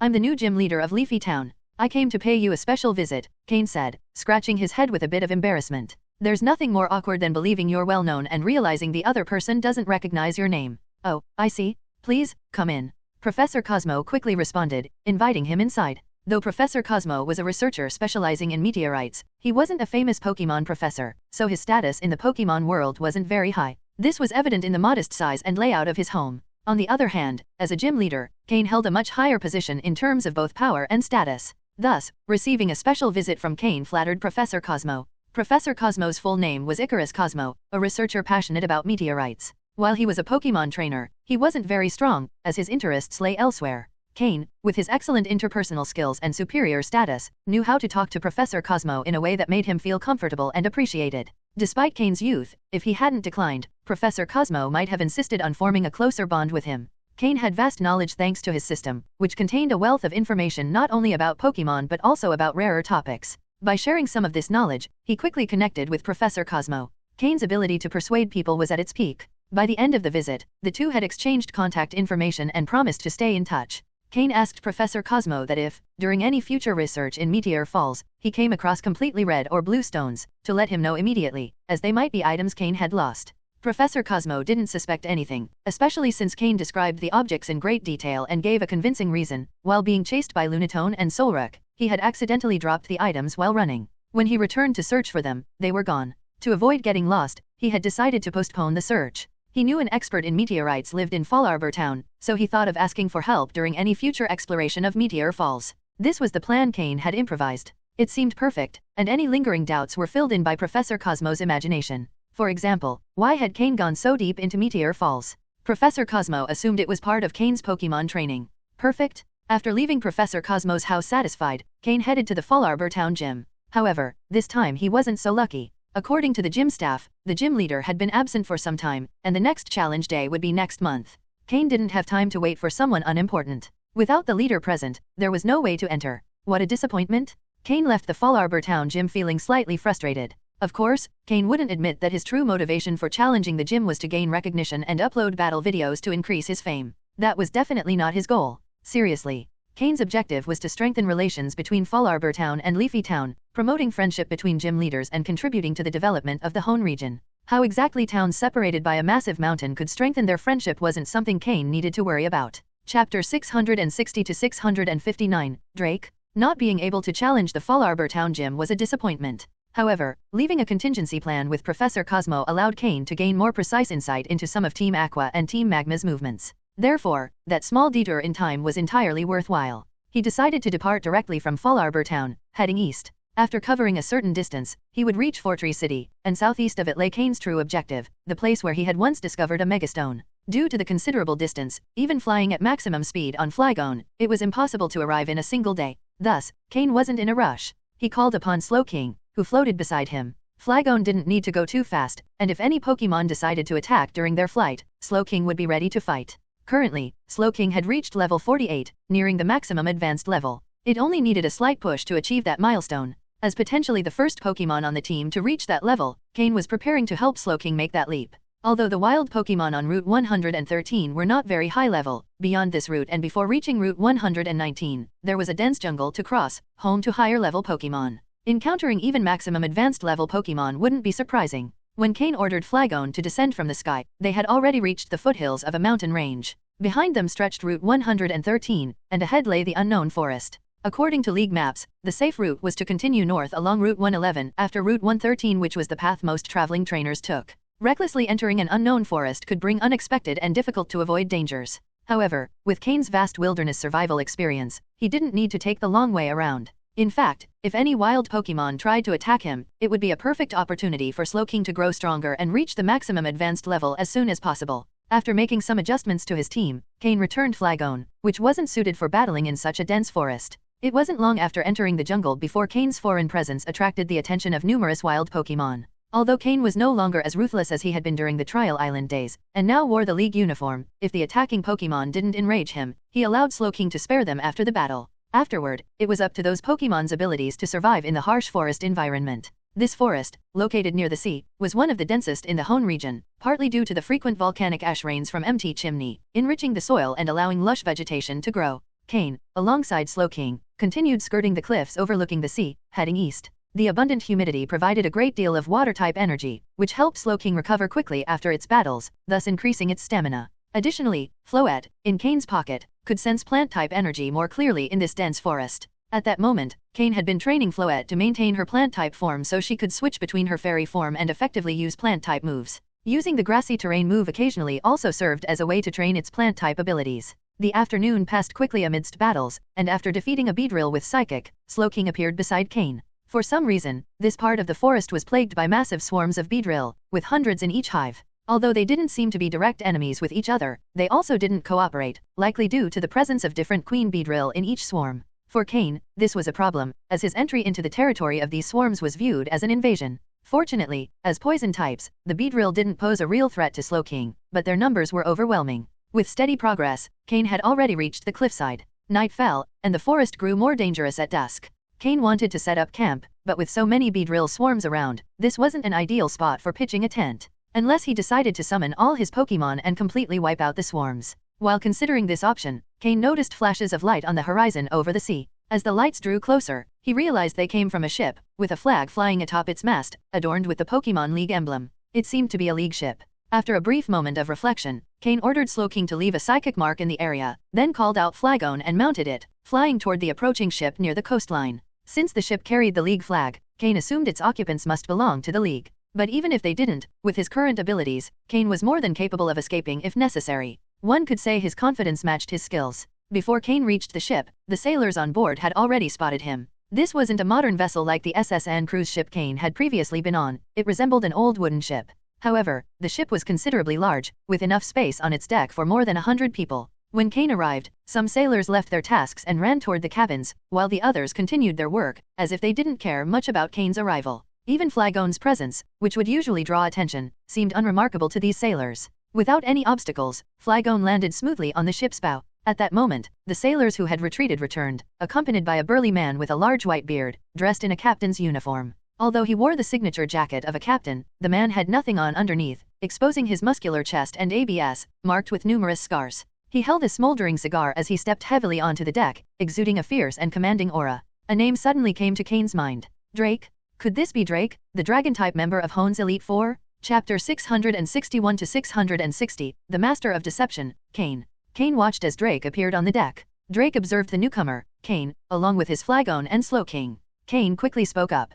I'm the new gym leader of Leafy Town. I came to pay you a special visit, Cain said, scratching his head with a bit of embarrassment. There's nothing more awkward than believing you're well known and realizing the other person doesn't recognize your name. Oh, I see. Please, come in. Professor Cosmo quickly responded, inviting him inside. Though Professor Cosmo was a researcher specializing in meteorites, he wasn't a famous Pokémon professor, so his status in the Pokémon world wasn't very high. This was evident in the modest size and layout of his home. On the other hand, as a gym leader, Cain held a much higher position in terms of both power and status. Thus, receiving a special visit from Cain flattered Professor Cosmo. Professor Cosmo's full name was Icarus Cosmo, a researcher passionate about meteorites. While he was a Pokémon trainer, he wasn't very strong, as his interests lay elsewhere. Cain, with his excellent interpersonal skills and superior status, knew how to talk to Professor Cosmo in a way that made him feel comfortable and appreciated. Despite Cain's youth, if he hadn't declined, Professor Cosmo might have insisted on forming a closer bond with him. Cain had vast knowledge thanks to his system, which contained a wealth of information not only about Pokémon but also about rarer topics. By sharing some of this knowledge, he quickly connected with Professor Cosmo. Cain's ability to persuade people was at its peak. By the end of the visit, the two had exchanged contact information and promised to stay in touch. Cain asked Professor Cosmo that if, during any future research in Meteor Falls, he came across completely red or blue stones, to let him know immediately, as they might be items Cain had lost. Professor Cosmo didn't suspect anything, especially since Cain described the objects in great detail and gave a convincing reason. While being chased by Lunatone and Solrock, he had accidentally dropped the items while running. When he returned to search for them, they were gone. To avoid getting lost, he had decided to postpone the search. He knew an expert in meteorites lived in Fall Arbor Town, so he thought of asking for help during any future exploration of Meteor Falls. This was the plan Cain had improvised. It seemed perfect, and any lingering doubts were filled in by Professor Cosmo's imagination. For example, why had Cain gone so deep into Meteor Falls? Professor Cosmo assumed it was part of Cain's Pokémon training. Perfect? After leaving Professor Cosmo's house satisfied, Cain headed to the Fall Arbor Town gym. However, this time he wasn't so lucky. According to the gym staff, the gym leader had been absent for some time, and the next challenge day would be next month. Cain didn't have time to wait for someone unimportant. Without the leader present, there was no way to enter. What a disappointment! Cain left the Fall Arbor Town gym feeling slightly frustrated. Of course, Cain wouldn't admit that his true motivation for challenging the gym was to gain recognition and upload battle videos to increase his fame. That was definitely not his goal. Seriously. Cain's objective was to strengthen relations between Fall Arbor Town and Leafy Town, promoting friendship between gym leaders and contributing to the development of the Hone region. How exactly towns separated by a massive mountain could strengthen their friendship wasn't something Cain needed to worry about. Chapter 660 to 659, Drake. Not being able to challenge the Fall Arbor Town gym was a disappointment. However, leaving a contingency plan with Professor Cosmo allowed Cain to gain more precise insight into some of Team Aqua and Team Magma's movements. Therefore, that small detour in time was entirely worthwhile. He decided to depart directly from Fall Arbor Town, heading east. After covering a certain distance, he would reach Fortree City, and southeast of it lay Cain's true objective, the place where he had once discovered a megastone. Due to the considerable distance, even flying at maximum speed on Flygon, it was impossible to arrive in a single day. Thus, Cain wasn't in a rush. He called upon Slowking, who floated beside him. Flygon didn't need to go too fast, and if any Pokémon decided to attack during their flight, Slowking would be ready to fight. Currently, Slowking had reached level 48, nearing the maximum advanced level. It only needed a slight push to achieve that milestone. As potentially the first Pokémon on the team to reach that level, Cain was preparing to help Slowking make that leap. Although the wild Pokémon on Route 113 were not very high level, beyond this route and before reaching Route 119, there was a dense jungle to cross, home to higher level Pokémon. Encountering even maximum advanced level Pokémon wouldn't be surprising. When Cain ordered Flygon to descend from the sky, they had already reached the foothills of a mountain range. Behind them stretched Route 113, and ahead lay the unknown forest. According to League maps, the safe route was to continue north along Route 111 after Route 113, which was the path most traveling trainers took. Recklessly entering an unknown forest could bring unexpected and difficult to avoid dangers. However, with Cain's vast wilderness survival experience, he didn't need to take the long way around. In fact, if any wild Pokémon tried to attack him, it would be a perfect opportunity for Slowking to grow stronger and reach the maximum advanced level as soon as possible. After making some adjustments to his team, Cain returned Flygon, which wasn't suited for battling in such a dense forest. It wasn't long after entering the jungle before Cain's foreign presence attracted the attention of numerous wild Pokémon. Although Cain was no longer as ruthless as he had been during the Trial Island days, and now wore the League uniform, if the attacking Pokémon didn't enrage him, he allowed Slowking to spare them after the battle. Afterward, it was up to those Pokémon's abilities to survive in the harsh forest environment. This forest, located near the sea, was one of the densest in the Hone region, partly due to the frequent volcanic ash rains from Mt. Chimney, enriching the soil and allowing lush vegetation to grow. Cain, alongside Slowking, continued skirting the cliffs overlooking the sea, heading east. The abundant humidity provided a great deal of water-type energy, which helped Slowking recover quickly after its battles, thus increasing its stamina. Additionally, Floette, in Cain's pocket, could sense plant-type energy more clearly in this dense forest. At that moment, Cain had been training Floette to maintain her plant-type form so she could switch between her fairy form and effectively use plant-type moves. Using the grassy terrain move occasionally also served as a way to train its plant-type abilities. The afternoon passed quickly amidst battles, and after defeating a Beedrill with Psychic, Slowking appeared beside Cain. For some reason, this part of the forest was plagued by massive swarms of Beedrill, with hundreds in each hive. Although they didn't seem to be direct enemies with each other, they also didn't cooperate, likely due to the presence of different Queen Beedrill in each swarm. For Cain, this was a problem, as his entry into the territory of these swarms was viewed as an invasion. Fortunately, as poison types, the Beedrill didn't pose a real threat to Slowking, but their numbers were overwhelming. With steady progress, Cain had already reached the cliffside. Night fell, and the forest grew more dangerous at dusk. Cain wanted to set up camp, but with so many Beedrill swarms around, this wasn't an ideal spot for pitching a tent. Unless he decided to summon all his Pokémon and completely wipe out the swarms. While considering this option, Cain noticed flashes of light on the horizon over the sea. As the lights drew closer, he realized they came from a ship, with a flag flying atop its mast, adorned with the Pokémon League emblem. It seemed to be a League ship. After a brief moment of reflection, Cain ordered Slowking to leave a psychic mark in the area, then called out Flygon and mounted it, flying toward the approaching ship near the coastline. Since the ship carried the League flag, Cain assumed its occupants must belong to the League. But even if they didn't, with his current abilities, Cain was more than capable of escaping if necessary. One could say his confidence matched his skills. Before Cain reached the ship, the sailors on board had already spotted him. This wasn't a modern vessel like the SSN cruise ship Cain had previously been on, it resembled an old wooden ship. However, the ship was considerably large, with enough space on its deck for more than 100 people. When Cain arrived, some sailors left their tasks and ran toward the cabins, while the others continued their work, as if they didn't care much about Cain's arrival. Even Flygon's presence, which would usually draw attention, seemed unremarkable to these sailors. Without any obstacles, Flygon landed smoothly on the ship's bow. At that moment, the sailors who had retreated returned, accompanied by a burly man with a large white beard, dressed in a captain's uniform. Although he wore the signature jacket of a captain, the man had nothing on underneath, exposing his muscular chest and abs, marked with numerous scars. He held a smoldering cigar as he stepped heavily onto the deck, exuding a fierce and commanding aura. A name suddenly came to Cain's mind. Drake? Could this be Drake, the Dragon-type member of Hone's Elite Four? Chapter 661-660, The Master of Deception, Cain. Cain watched as Drake appeared on the deck. Drake observed the newcomer, Cain, along with his Flygon and Slowking. Cain quickly spoke up.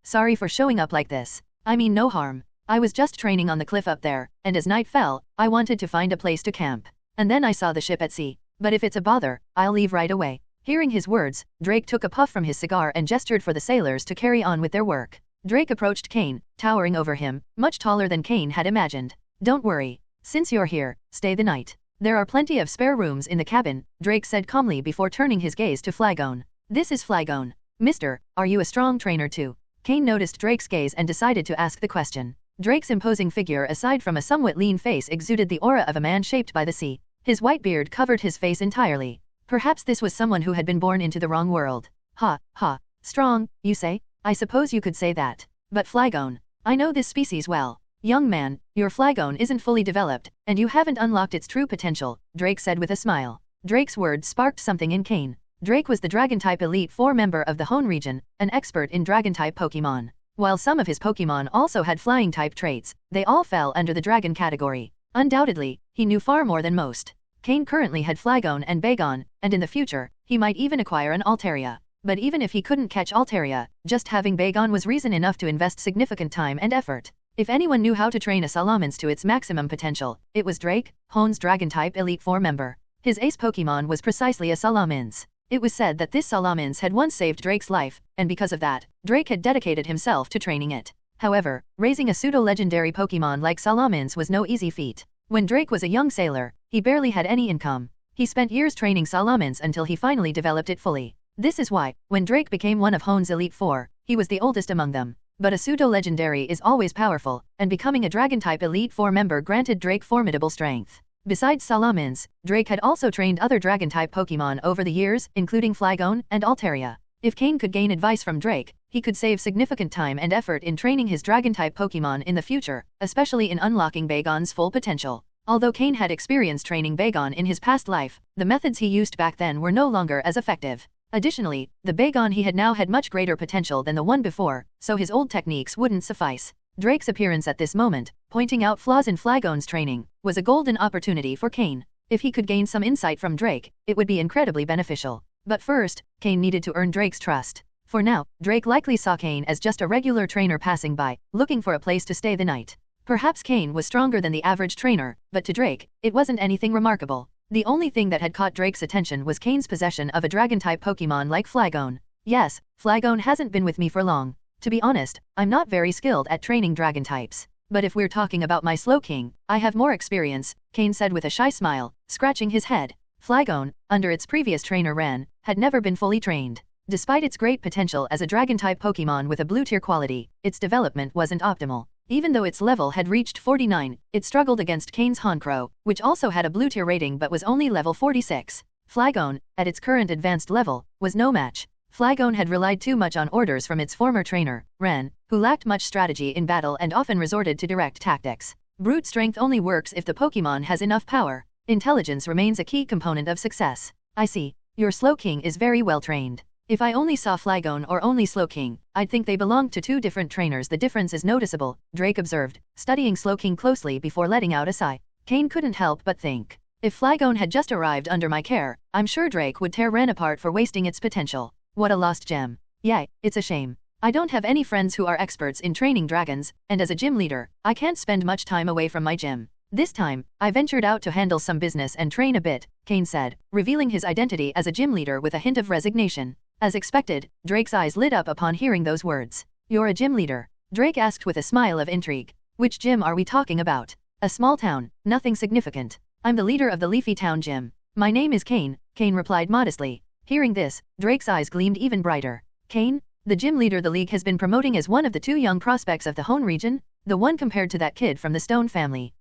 Sorry for showing up like this. I mean no harm. I was just training on the cliff up there, and as night fell, I wanted to find a place to camp. And then I saw the ship at sea. But if it's a bother, I'll leave right away. Hearing his words, Drake took a puff from his cigar and gestured for the sailors to carry on with their work. Drake approached Cain, towering over him, much taller than Cain had imagined. Don't worry. Since you're here, stay the night. There are plenty of spare rooms in the cabin, Drake said calmly before turning his gaze to Flygon. This is Flygon. Mister, are you a strong trainer too? Cain noticed Drake's gaze and decided to ask the question. Drake's imposing figure aside from a somewhat lean face exuded the aura of a man shaped by the sea. His white beard covered his face entirely. Perhaps this was someone who had been born into the wrong world. Ha. Strong, you say? I suppose you could say that. But Flygon, I know this species well. Young man, your Flygon isn't fully developed, and you haven't unlocked its true potential, Drake said with a smile. Drake's words sparked something in Cain. Drake was the Dragon-type Elite Four member of the Hone region, an expert in Dragon-type Pokémon. While some of his Pokémon also had Flying-type traits, they all fell under the Dragon category. Undoubtedly, he knew far more than most. Cain currently had Flygon and Bagon, and in the future, he might even acquire an Altaria. But even if he couldn't catch Altaria, just having Bagon was reason enough to invest significant time and effort. If anyone knew how to train a Salamence to its maximum potential, it was Drake, Hone's Dragon-type Elite Four member. His ace Pokémon was precisely a Salamence. It was said that this Salamence had once saved Drake's life, and because of that, Drake had dedicated himself to training it. However, raising a pseudo-legendary Pokémon like Salamence was no easy feat. When Drake was a young sailor, he barely had any income. He spent years training Salamence until he finally developed it fully. This is why, when Drake became one of Hoen's Elite Four, he was the oldest among them. But a pseudo-legendary is always powerful, and becoming a Dragon-type Elite Four member granted Drake formidable strength. Besides Salamence, Drake had also trained other Dragon-type Pokémon over the years, including Flygon and Altaria. If Cain could gain advice from Drake, he could save significant time and effort in training his Dragon-type Pokémon in the future, especially in unlocking Bagon's full potential. Although Cain had experience training Bagon in his past life, the methods he used back then were no longer as effective. Additionally, the Bagon he had now had much greater potential than the one before, so his old techniques wouldn't suffice. Drake's appearance at this moment, pointing out flaws in Flygon's training, was a golden opportunity for Cain. If he could gain some insight from Drake, it would be incredibly beneficial. But first, Cain needed to earn Drake's trust. For now, Drake likely saw Cain as just a regular trainer passing by, looking for a place to stay the night. Perhaps Cain was stronger than the average trainer, but to Drake, it wasn't anything remarkable. The only thing that had caught Drake's attention was Cain's possession of a Dragon-type Pokémon like Flygon. Yes, Flygon hasn't been with me for long. To be honest, I'm not very skilled at training Dragon types. But if we're talking about my Slowking, I have more experience, Cain said with a shy smile, scratching his head. Flygon, under its previous trainer Ran, had never been fully trained. Despite its great potential as a Dragon-type Pokémon with a blue-tier quality, its development wasn't optimal. Even though its level had reached 49, it struggled against Cain's Honchkrow, which also had a blue-tier rating but was only level 46. Flygon, at its current advanced level, was no match. Flygon had relied too much on orders from its former trainer, Ran, who lacked much strategy in battle and often resorted to direct tactics. Brute strength only works if the Pokémon has enough power. Intelligence remains a key component of success. I see. Your Slowking is very well trained. If I only saw Flygon or only Slowking, I'd think they belonged to two different trainers. The difference is noticeable, Drake observed, studying Slowking closely before letting out a sigh. Cain couldn't help but think. If Flygon had just arrived under my care, I'm sure Drake would tear Ran apart for wasting its potential. What a lost gem. Yay, it's a shame. I don't have any friends who are experts in training dragons, and as a gym leader, I can't spend much time away from my gym. This time, I ventured out to handle some business and train a bit, Cain said, revealing his identity as a gym leader with a hint of resignation. As expected, Drake's eyes lit up upon hearing those words. You're a gym leader? Drake asked with a smile of intrigue. Which gym are we talking about? A small town, nothing significant. I'm the leader of the Leafy Town Gym. My name is Cain, Cain replied modestly. Hearing this, Drake's eyes gleamed even brighter. Cain? The gym leader the league has been promoting as one of the two young prospects of the Hoenn region? The one compared to that kid from the Stone family.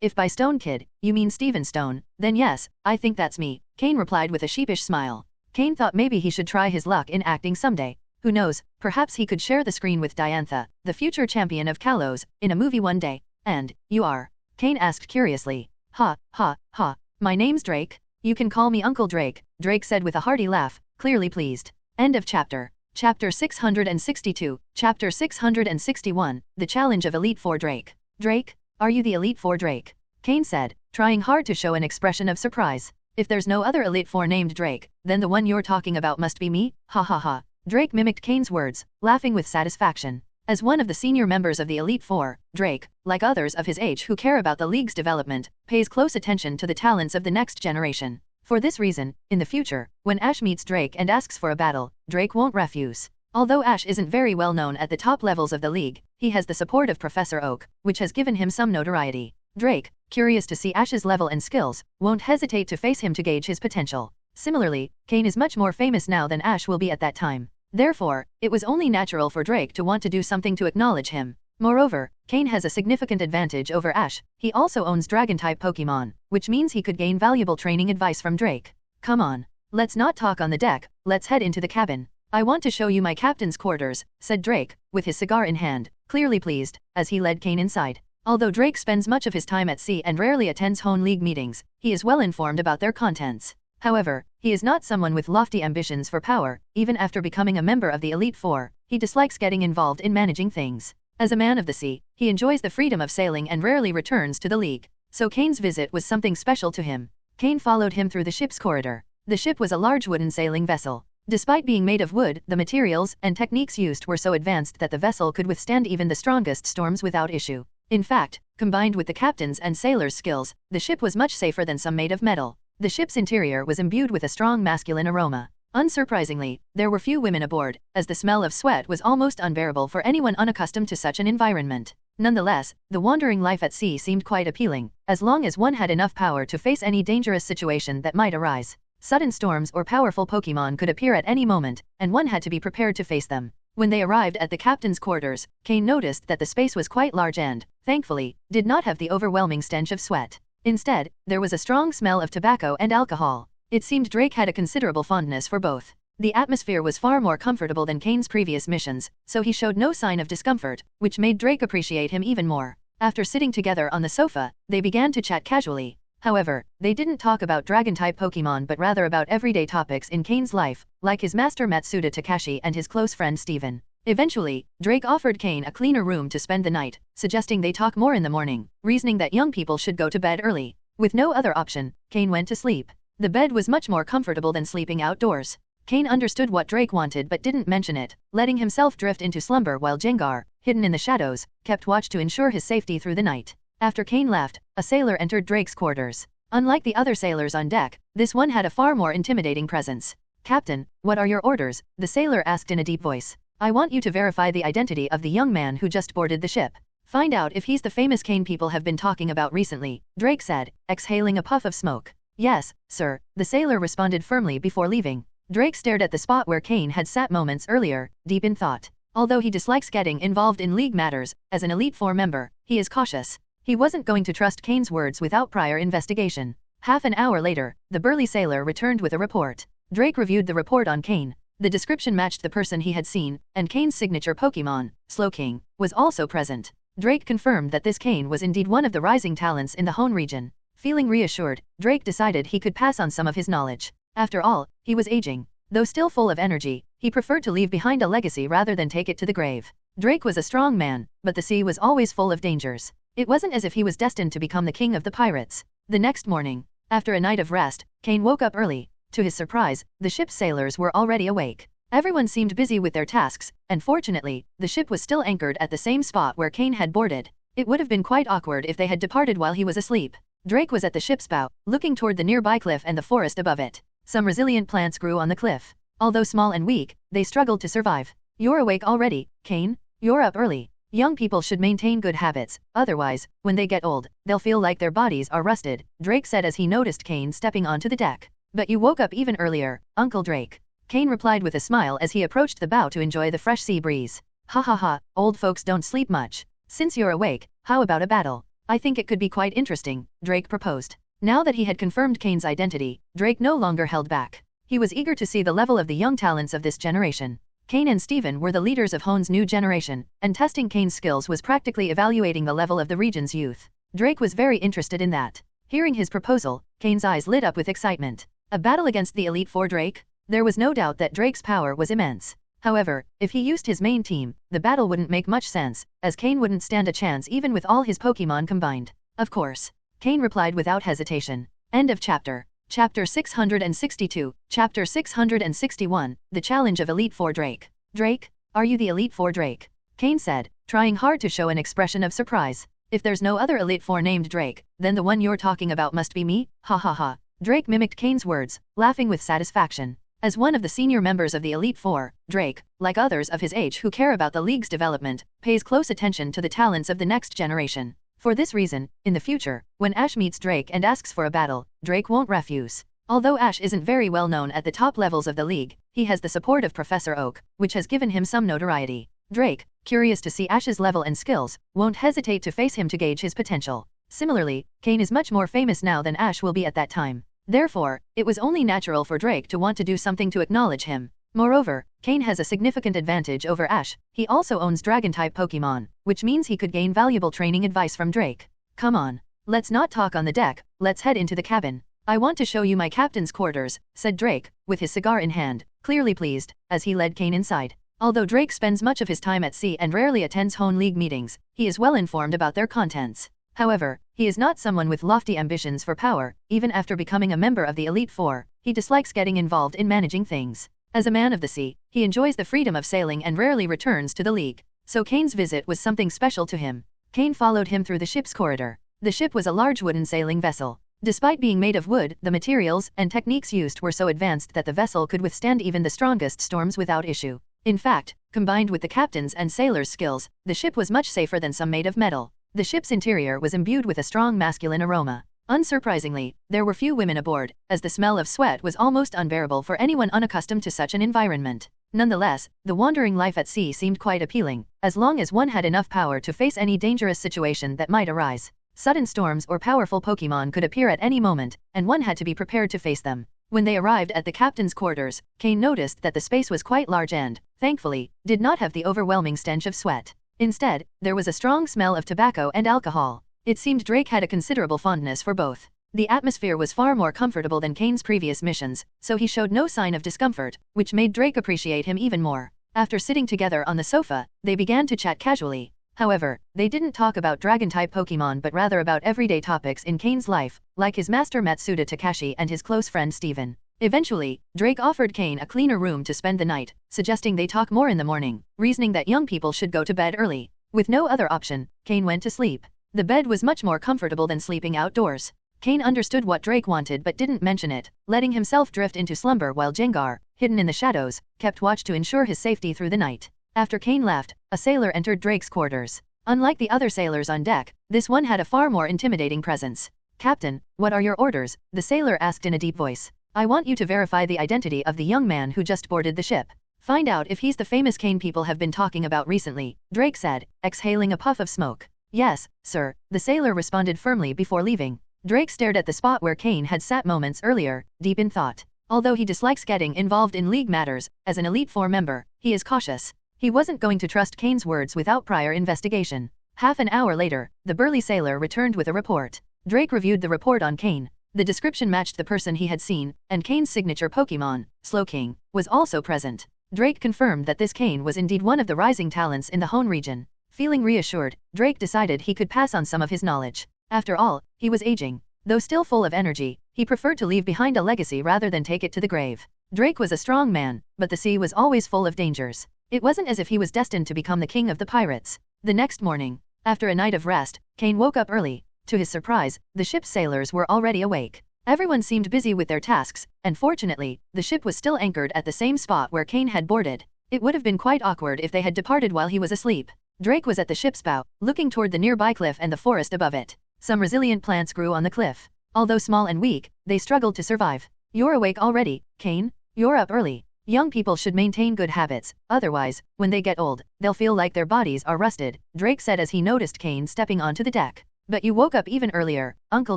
If by Stone Kid, you mean Steven Stone, then yes, I think that's me, Cain replied with a sheepish smile. Cain thought maybe he should try his luck in acting someday. Who knows, perhaps he could share the screen with Diantha, the future champion of Kalos, in a movie one day. And, you are? Cain asked curiously. Ha, ha, ha. My name's Drake. You can call me Uncle Drake, Drake said with a hearty laugh, clearly pleased. End of chapter. Chapter 662, Chapter 661, The Challenge of Elite Four Drake. Drake? Are you the Elite Four Drake? Cain said, trying hard to show an expression of surprise. If there's no other Elite Four named Drake, then the one you're talking about must be me? Ha ha ha. Drake mimicked Cain's words, laughing with satisfaction. As one of the senior members of the Elite Four, Drake, like others of his age who care about the league's development, pays close attention to the talents of the next generation. For this reason, in the future, when Ash meets Drake and asks for a battle, Drake won't refuse. Although Ash isn't very well known at the top levels of the league, he has the support of Professor Oak, which has given him some notoriety. Drake, curious to see Ash's level and skills, won't hesitate to face him to gauge his potential. Similarly, Cain is much more famous now than Ash will be at that time. Therefore, it was only natural for Drake to want to do something to acknowledge him. Moreover, Cain has a significant advantage over Ash. He also owns Dragon-type Pokémon, which means he could gain valuable training advice from Drake. Come on. Let's not talk on the deck, let's head into the cabin. I want to show you my captain's quarters, said Drake, with his cigar in hand, clearly pleased, as he led Cain inside. Although Drake spends much of his time at sea and rarely attends Hoenn League meetings, he is well informed about their contents. However, he is not someone with lofty ambitions for power. Even after becoming a member of the Elite Four, he dislikes getting involved in managing things. As a man of the sea, he enjoys the freedom of sailing and rarely returns to the league. So Cain's visit was something special to him. Cain followed him through the ship's corridor. The ship was a large wooden sailing vessel. Despite being made of wood, the materials and techniques used were so advanced that the vessel could withstand even the strongest storms without issue. In fact, combined with the captain's and sailors' skills, the ship was much safer than some made of metal. The ship's interior was imbued with a strong masculine aroma. Unsurprisingly, there were few women aboard, as the smell of sweat was almost unbearable for anyone unaccustomed to such an environment. Nonetheless, the wandering life at sea seemed quite appealing, as long as one had enough power to face any dangerous situation that might arise. Sudden storms or powerful Pokémon could appear at any moment, and one had to be prepared to face them. When they arrived at the captain's quarters, Cain noticed that the space was quite large and, thankfully, did not have the overwhelming stench of sweat. Instead, there was a strong smell of tobacco and alcohol. It seemed Drake had a considerable fondness for both. The atmosphere was far more comfortable than Cain's previous missions, so he showed no sign of discomfort, which made Drake appreciate him even more. After sitting together on the sofa, they began to chat casually. However, they didn't talk about dragon-type Pokémon but rather about everyday topics in Cain's life, like his master Matsuda Takashi and his close friend Steven. Eventually, Drake offered Cain a cleaner room to spend the night, suggesting they talk more in the morning, reasoning that young people should go to bed early. With no other option, Cain went to sleep. The bed was much more comfortable than sleeping outdoors. Cain understood what Drake wanted but didn't mention it, letting himself drift into slumber while Jengar, hidden in the shadows, kept watch to ensure his safety through the night. After Cain left, a sailor entered Drake's quarters. Unlike the other sailors on deck, this one had a far more intimidating presence. "Captain, what are your orders?" the sailor asked in a deep voice. "I want you to verify the identity of the young man who just boarded the ship. Find out if he's the famous Cain people have been talking about recently," Drake said, exhaling a puff of smoke. "Yes, sir," the sailor responded firmly before leaving. Drake stared at the spot where Cain had sat moments earlier, deep in thought. Although he dislikes getting involved in league matters, as an Elite Four member, he is cautious. He wasn't going to trust Cain's words without prior investigation. Half an hour later, the burly sailor returned with a report. Drake reviewed the report on Cain. The description matched the person he had seen, and Cain's signature Pokémon, Slowking, was also present. Drake confirmed that this Cain was indeed one of the rising talents in the Hone region. Feeling reassured, Drake decided he could pass on some of his knowledge. After all, he was aging. Though still full of energy, he preferred to leave behind a legacy rather than take it to the grave. Drake was a strong man, but the sea was always full of dangers. It wasn't as if he was destined to become the king of the pirates. The next morning, after a night of rest, Cain woke up early. To his surprise, the ship's sailors were already awake. Everyone seemed busy with their tasks, and fortunately, the ship was still anchored at the same spot where Cain had boarded. It would have been quite awkward if they had departed while he was asleep. Drake was at the ship's bow, looking toward the nearby cliff and the forest above it. Some resilient plants grew on the cliff. Although small and weak, they struggled to survive. "You're awake already, Cain? You're up early. Young people should maintain good habits, otherwise, when they get old, they'll feel like their bodies are rusted," Drake said as he noticed Cain stepping onto the deck. "But you woke up even earlier, Uncle Drake." Cain replied with a smile as he approached the bow to enjoy the fresh sea breeze. "Ha ha ha, old folks don't sleep much. Since you're awake, how about a battle? I think it could be quite interesting," Drake proposed. Now that he had confirmed Cain's identity, Drake no longer held back. He was eager to see the level of the young talents of this generation. Cain and Steven were the leaders of Hone's new generation, and testing Cain's skills was practically evaluating the level of the region's youth. Drake was very interested in that. Hearing his proposal, Cain's eyes lit up with excitement. A battle against the Elite Four Drake? There was no doubt that Drake's power was immense. However, if he used his main team, the battle wouldn't make much sense, as Cain wouldn't stand a chance even with all his Pokémon combined. "Of course," Cain replied without hesitation. End of chapter. Chapter 662, Chapter 661, The Challenge of Elite Four Drake. "Drake, are you the Elite Four Drake?" Cain said, trying hard to show an expression of surprise. "If there's no other Elite Four named Drake, then the one you're talking about must be me, ha ha ha." Drake mimicked Cain's words, laughing with satisfaction. As one of the senior members of the Elite Four, Drake, like others of his age who care about the league's development, pays close attention to the talents of the next generation. For this reason, in the future, when Ash meets Drake and asks for a battle, Drake won't refuse. Although Ash isn't very well known at the top levels of the league, he has the support of Professor Oak, which has given him some notoriety. Drake, curious to see Ash's level and skills, won't hesitate to face him to gauge his potential. Similarly, Cain is much more famous now than Ash will be at that time. Therefore, it was only natural for Drake to want to do something to acknowledge him. Moreover, Cain has a significant advantage over Ash. He also owns Dragon-type Pokémon, which means he could gain valuable training advice from Drake. "Come on. Let's not talk on the deck, let's head into the cabin. I want to show you my captain's quarters," said Drake, with his cigar in hand, clearly pleased, as he led Cain inside. Although Drake spends much of his time at sea and rarely attends Hone League meetings, he is well informed about their contents. However, he is not someone with lofty ambitions for power. Even after becoming a member of the Elite Four, he dislikes getting involved in managing things. As a man of the sea, he enjoys the freedom of sailing and rarely returns to the league. So Cain's visit was something special to him. Cain followed him through the ship's corridor. The ship was a large wooden sailing vessel. Despite being made of wood, the materials and techniques used were so advanced that the vessel could withstand even the strongest storms without issue. In fact, combined with the captain's and sailors' skills, the ship was much safer than some made of metal. The ship's interior was imbued with a strong masculine aroma. Unsurprisingly, there were few women aboard, as the smell of sweat was almost unbearable for anyone unaccustomed to such an environment. Nonetheless, the wandering life at sea seemed quite appealing, as long as one had enough power to face any dangerous situation that might arise. Sudden storms or powerful Pokémon could appear at any moment, and one had to be prepared to face them. When they arrived at the captain's quarters, Cain noticed that the space was quite large and, thankfully, did not have the overwhelming stench of sweat. Instead, there was a strong smell of tobacco and alcohol. It seemed Drake had a considerable fondness for both. The atmosphere was far more comfortable than Cain's previous missions, so he showed no sign of discomfort, which made Drake appreciate him even more. After sitting together on the sofa, they began to chat casually. However, they didn't talk about dragon-type Pokémon but rather about everyday topics in Cain's life, like his master Matsuda Takashi and his close friend Steven. Eventually, Drake offered Cain a cleaner room to spend the night, suggesting they talk more in the morning, reasoning that young people should go to bed early. With no other option, Cain went to sleep. The bed was much more comfortable than sleeping outdoors. Cain understood what Drake wanted but didn't mention it, letting himself drift into slumber while Jengar, hidden in the shadows, kept watch to ensure his safety through the night. After Cain left, a sailor entered Drake's quarters. Unlike the other sailors on deck, this one had a far more intimidating presence. "Captain, what are your orders?" the sailor asked in a deep voice. "I want you to verify the identity of the young man who just boarded the ship. Find out if he's the famous Cain people have been talking about recently," Drake said, exhaling a puff of smoke. "Yes, sir," the sailor responded firmly before leaving. Drake stared at the spot where Cain had sat moments earlier, deep in thought. Although he dislikes getting involved in league matters, as an Elite Four member, he is cautious. He wasn't going to trust Cain's words without prior investigation. Half an hour later, the burly sailor returned with a report. Drake reviewed the report on Cain. The description matched the person he had seen, and Cain's signature Pokémon, Slowking, was also present. Drake confirmed that this Cain was indeed one of the rising talents in the Hone region. Feeling reassured, Drake decided he could pass on some of his knowledge. After all, he was aging. Though still full of energy, he preferred to leave behind a legacy rather than take it to the grave. Drake was a strong man, but the sea was always full of dangers. It wasn't as if he was destined to become the king of the pirates. The next morning, after a night of rest, Cain woke up early. To his surprise, the ship's sailors were already awake. Everyone seemed busy with their tasks, and fortunately, the ship was still anchored at the same spot where Cain had boarded. It would have been quite awkward if they had departed while he was asleep. Drake was at the ship's bow, looking toward the nearby cliff and the forest above it. Some resilient plants grew on the cliff. Although small and weak, they struggled to survive. "You're awake already, Cain? You're up early. Young people should maintain good habits, otherwise, when they get old, they'll feel like their bodies are rusted," Drake said as he noticed Cain stepping onto the deck. "But you woke up even earlier, Uncle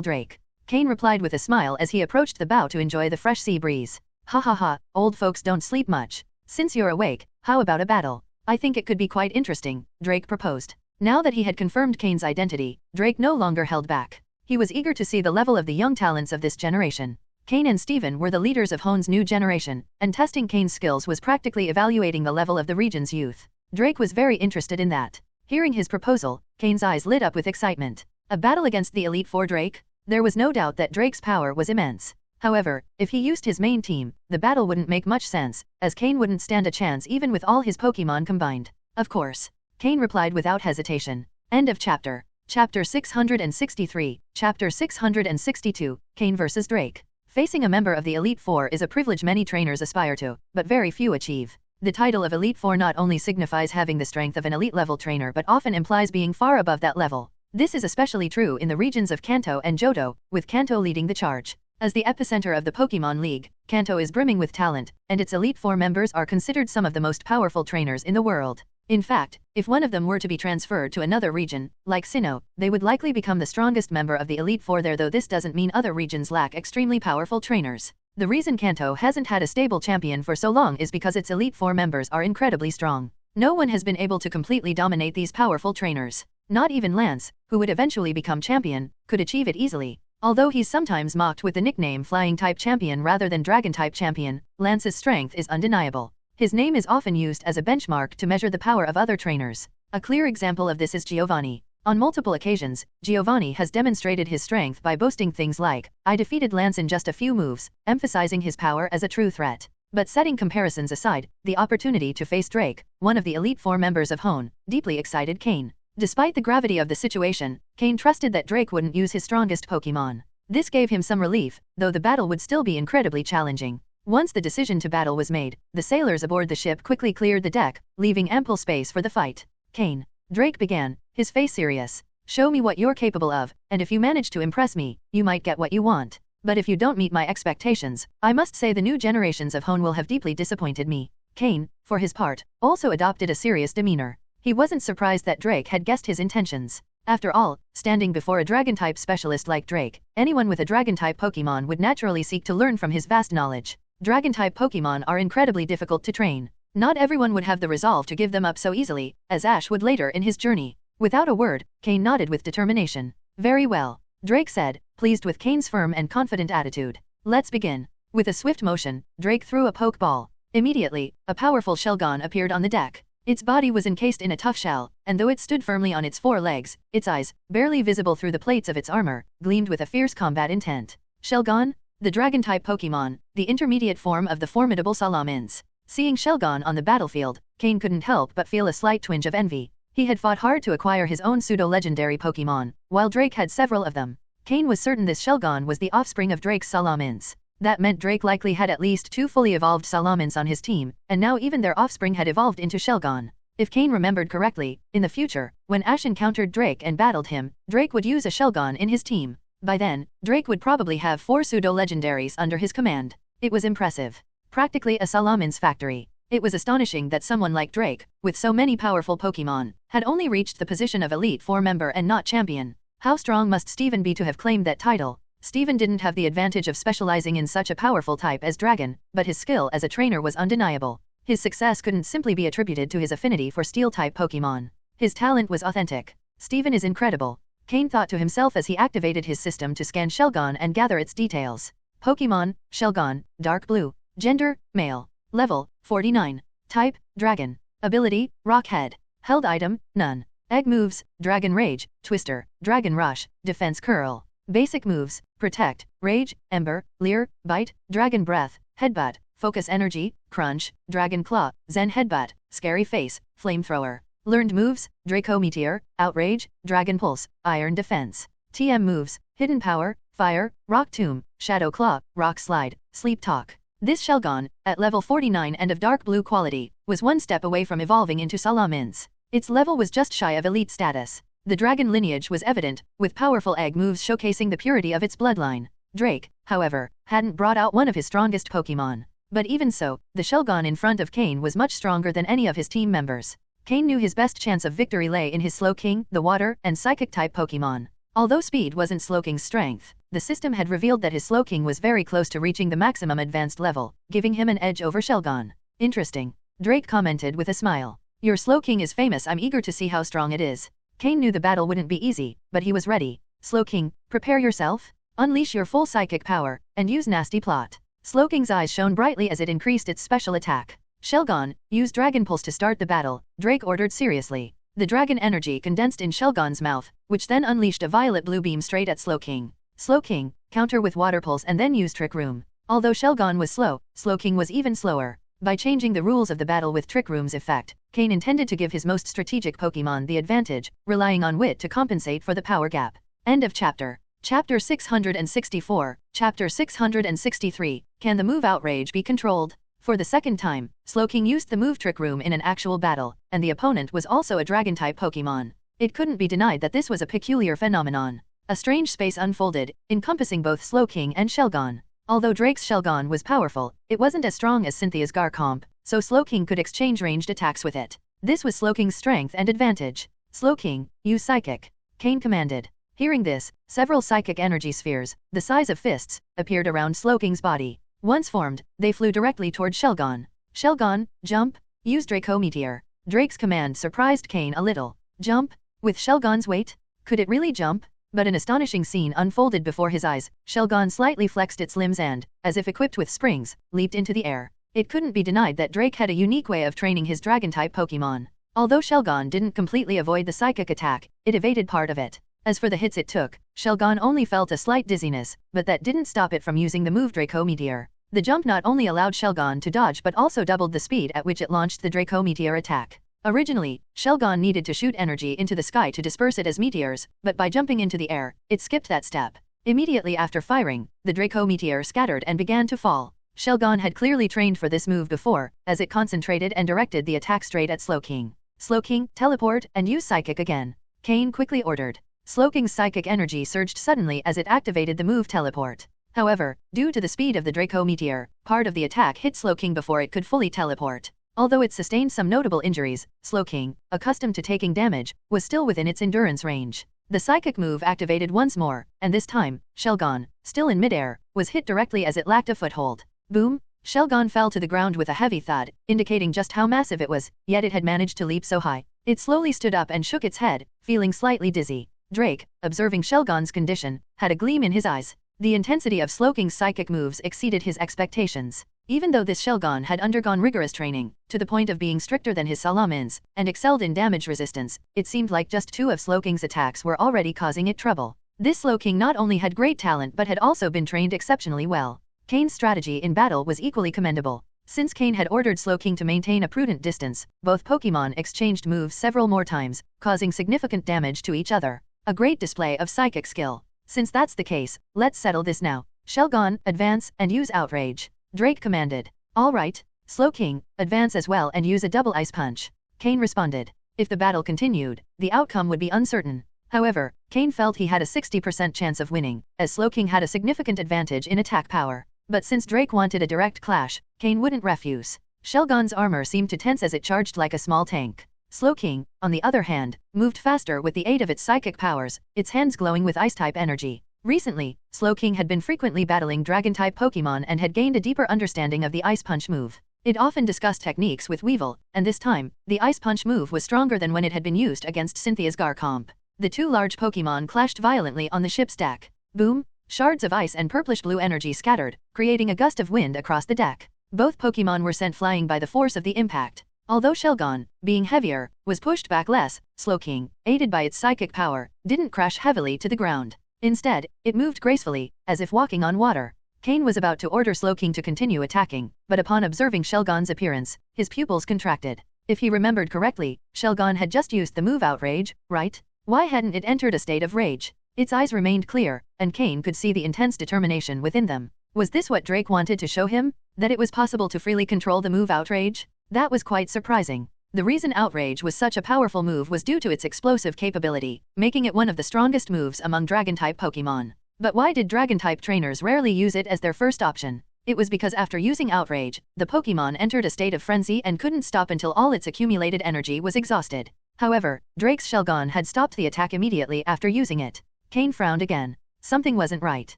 Drake." Cain replied with a smile as he approached the bow to enjoy the fresh sea breeze. "Ha ha ha, old folks don't sleep much. Since you're awake, how about a battle? I think it could be quite interesting," Drake proposed. Now that he had confirmed Cain's identity, Drake no longer held back. He was eager to see the level of the young talents of this generation. Cain and Steven were the leaders of Hone's new generation, and testing Cain's skills was practically evaluating the level of the region's youth. Drake was very interested in that. Hearing his proposal, Cain's eyes lit up with excitement. A battle against the Elite Four Drake? There was no doubt that Drake's power was immense. However, if he used his main team, the battle wouldn't make much sense, as Cain wouldn't stand a chance even with all his Pokémon combined. "Of course," Cain replied without hesitation. End of chapter. Chapter 663, Chapter 662, Cain vs. Drake. Facing a member of the Elite Four is a privilege many trainers aspire to, but very few achieve. The title of Elite Four not only signifies having the strength of an elite-level trainer but often implies being far above that level. This is especially true in the regions of Kanto and Johto, with Kanto leading the charge. As the epicenter of the Pokémon League, Kanto is brimming with talent, and its Elite Four members are considered some of the most powerful trainers in the world. In fact, if one of them were to be transferred to another region, like Sinnoh, they would likely become the strongest member of the Elite Four there, though this doesn't mean other regions lack extremely powerful trainers. The reason Kanto hasn't had a stable champion for so long is because its Elite Four members are incredibly strong. No one has been able to completely dominate these powerful trainers. Not even Lance, who would eventually become champion, could achieve it easily. Although he's sometimes mocked with the nickname Flying-type champion rather than Dragon-type champion, Lance's strength is undeniable. His name is often used as a benchmark to measure the power of other trainers. A clear example of this is Giovanni. On multiple occasions, Giovanni has demonstrated his strength by boasting things like, "I defeated Lance in just a few moves," emphasizing his power as a true threat. But setting comparisons aside, the opportunity to face Drake, one of the Elite Four members of Hone, deeply excited Cain. Despite the gravity of the situation, Cain trusted that Drake wouldn't use his strongest Pokémon. This gave him some relief, though the battle would still be incredibly challenging. Once the decision to battle was made, the sailors aboard the ship quickly cleared the deck, leaving ample space for the fight. Cain. Drake began, his face serious. Show me what you're capable of, and if you manage to impress me, you might get what you want. But if you don't meet my expectations, I must say the new generations of Hone will have deeply disappointed me. Cain, for his part, also adopted a serious demeanor. He wasn't surprised that Drake had guessed his intentions. After all, standing before a dragon-type specialist like Drake, anyone with a dragon-type Pokémon would naturally seek to learn from his vast knowledge. Dragon-type Pokémon are incredibly difficult to train. Not everyone would have the resolve to give them up so easily, as Ash would later in his journey. Without a word, Cain nodded with determination. Very well, Drake said, pleased with Cain's firm and confident attitude. Let's begin. With a swift motion, Drake threw a Pokeball. Immediately, a powerful Shelgon appeared on the deck. Its body was encased in a tough shell, and though it stood firmly on its 4 legs, its eyes, barely visible through the plates of its armor, gleamed with a fierce combat intent. Shelgon? The dragon-type Pokémon, the intermediate form of the formidable Salamence. Seeing Shelgon on the battlefield, Cain couldn't help but feel a slight twinge of envy. He had fought hard to acquire his own pseudo-legendary Pokémon, while Drake had several of them. Cain was certain this Shelgon was the offspring of Drake's Salamence. That meant Drake likely had at least 2 fully evolved Salamence on his team, and now even their offspring had evolved into Shelgon. If Cain remembered correctly, in the future, when Ash encountered Drake and battled him, Drake would use a Shelgon in his team. By then, Drake would probably have 4 pseudo-legendaries under his command. It was impressive. Practically a Salamence factory. It was astonishing that someone like Drake, with so many powerful Pokémon, had only reached the position of Elite Four member and not champion. How strong must Steven be to have claimed that title? Steven didn't have the advantage of specializing in such a powerful type as Dragon, but his skill as a trainer was undeniable. His success couldn't simply be attributed to his affinity for Steel-type Pokémon. His talent was authentic. Steven is incredible, Cain thought to himself as he activated his system to scan Shelgon and gather its details. Pokémon, Shelgon, Dark Blue. Gender, Male. Level, 49. Type, Dragon. Ability, Rockhead. Held item, None. Egg moves, Dragon Rage, Twister, Dragon Rush, Defense Curl. Basic moves, Protect, Rage, Ember, Leer, Bite, Dragon Breath, Headbutt, Focus Energy, Crunch, Dragon Claw, Zen Headbutt, Scary Face, Flamethrower. Learned moves, Draco Meteor, Outrage, Dragon Pulse, Iron Defense. TM moves, Hidden Power, Fire, Rock Tomb, Shadow Claw, Rock Slide, Sleep Talk. This Shelgon, at level 49 and of dark blue quality, was one step away from evolving into Salamence. Its level was just shy of elite status. The dragon lineage was evident, with powerful egg moves showcasing the purity of its bloodline. Drake, however, hadn't brought out one of his strongest Pokémon. But even so, the Shelgon in front of Cain was much stronger than any of his team members. Cain knew his best chance of victory lay in his Slowking, the water, and Psychic-type Pokémon. Although speed wasn't Slowking's strength, the system had revealed that his Slowking was very close to reaching the maximum advanced level, giving him an edge over Shelgon. Interesting, Drake commented with a smile. Your Slowking is famous. I'm eager to see how strong it is. Cain knew the battle wouldn't be easy, but he was ready. Slowking, prepare yourself. Unleash your full psychic power, and use Nasty Plot. Slowking's eyes shone brightly as it increased its special attack. Shelgon, use Dragon Pulse to start the battle, Drake ordered seriously. The dragon energy condensed in Shelgon's mouth, which then unleashed a violet blue beam straight at Slowking. Slowking, counter with Water Pulse and then use Trick Room. Although Shelgon was slow, Slowking was even slower. By changing the rules of the battle with Trick Room's effect, Cain intended to give his most strategic Pokémon the advantage, relying on wit to compensate for the power gap. End of chapter. Chapter 664, Chapter 663, Can the move Outrage be controlled? For the second time, Slowking used the move Trick Room in an actual battle, and the opponent was also a Dragon-type Pokémon. It couldn't be denied that this was a peculiar phenomenon. A strange space unfolded, encompassing both Slowking and Shelgon. Although Drake's Shelgon was powerful, it wasn't as strong as Cynthia's Garchomp, so Slowking could exchange ranged attacks with it. This was Slowking's strength and advantage. Slowking, use Psychic, Cain commanded. Hearing this, several psychic energy spheres, the size of fists, appeared around Slowking's body. Once formed, they flew directly toward Shelgon. Shelgon, jump, use Draco Meteor. Drake's command surprised Cain a little. Jump? With Shelgon's weight? Could it really jump? But an astonishing scene unfolded before his eyes. Shelgon slightly flexed its limbs and, as if equipped with springs, leaped into the air. It couldn't be denied that Drake had a unique way of training his Dragon-type Pokémon. Although Shelgon didn't completely avoid the psychic attack, it evaded part of it. As for the hits it took, Shelgon only felt a slight dizziness, but that didn't stop it from using the move Draco Meteor. The jump not only allowed Shelgon to dodge but also doubled the speed at which it launched the Draco Meteor attack. Originally, Shelgon needed to shoot energy into the sky to disperse it as meteors, but by jumping into the air, it skipped that step. Immediately after firing, the Draco meteor scattered and began to fall. Shelgon had clearly trained for this move before, as it concentrated and directed the attack straight at Slowking. Slowking, teleport, and use Psychic again. Cain quickly ordered. Slowking's psychic energy surged suddenly as it activated the move Teleport. However, due to the speed of the Draco meteor, part of the attack hit Slowking before it could fully teleport. Although it sustained some notable injuries, Slowking, accustomed to taking damage, was still within its endurance range. The psychic move activated once more, and this time, Shelgon, still in midair, was hit directly as it lacked a foothold. Boom! Shelgon fell to the ground with a heavy thud, indicating just how massive it was, yet it had managed to leap so high. It slowly stood up and shook its head, feeling slightly dizzy. Drake, observing Shelgon's condition, had a gleam in his eyes. The intensity of Slowking's psychic moves exceeded his expectations. Even though this Shelgon had undergone rigorous training, to the point of being stricter than his Salamins, and excelled in damage resistance, it seemed like just 2 of Slowking's attacks were already causing it trouble. This Slowking not only had great talent but had also been trained exceptionally well. Cain's strategy in battle was equally commendable. Since Cain had ordered Slowking to maintain a prudent distance, both Pokémon exchanged moves several more times, causing significant damage to each other. A great display of psychic skill. Since that's the case, let's settle this now. Shelgon, advance, and use Outrage. Drake commanded. All right. Slowking, advance as well and use a double Ice Punch. Cain responded. If the battle continued, the outcome would be uncertain. However, Cain felt he had a 60% chance of winning, as Slowking had a significant advantage in attack power. But since Drake wanted a direct clash, Cain wouldn't refuse. Shelgon's armor seemed to tense as it charged like a small tank. Slowking, on the other hand, moved faster with the aid of its psychic powers, its hands glowing with Ice-type energy. Recently, Slowking had been frequently battling Dragon-type Pokémon and had gained a deeper understanding of the Ice Punch move. It often discussed techniques with Weevil, and this time, the Ice Punch move was stronger than when it had been used against Cynthia's Garchomp. The 2 large Pokémon clashed violently on the ship's deck. Boom! Shards of ice and purplish-blue energy scattered, creating a gust of wind across the deck. Both Pokémon were sent flying by the force of the impact. Although Shelgon, being heavier, was pushed back less, Slowking, aided by its psychic power, didn't crash heavily to the ground. Instead, it moved gracefully, as if walking on water. Cain was about to order Slowking to continue attacking, but upon observing Shelgon's appearance, his pupils contracted. If he remembered correctly, Shelgon had just used the move Outrage, right? Why hadn't it entered a state of rage? Its eyes remained clear, and Cain could see the intense determination within them. Was this what Drake wanted to show him? That it was possible to freely control the move Outrage? That was quite surprising. The reason Outrage was such a powerful move was due to its explosive capability, making it one of the strongest moves among Dragon-type Pokémon. But why did Dragon-type trainers rarely use it as their first option? It was because after using Outrage, the Pokémon entered a state of frenzy and couldn't stop until all its accumulated energy was exhausted. However, Drake's Shelgon had stopped the attack immediately after using it. Cain frowned again. Something wasn't right.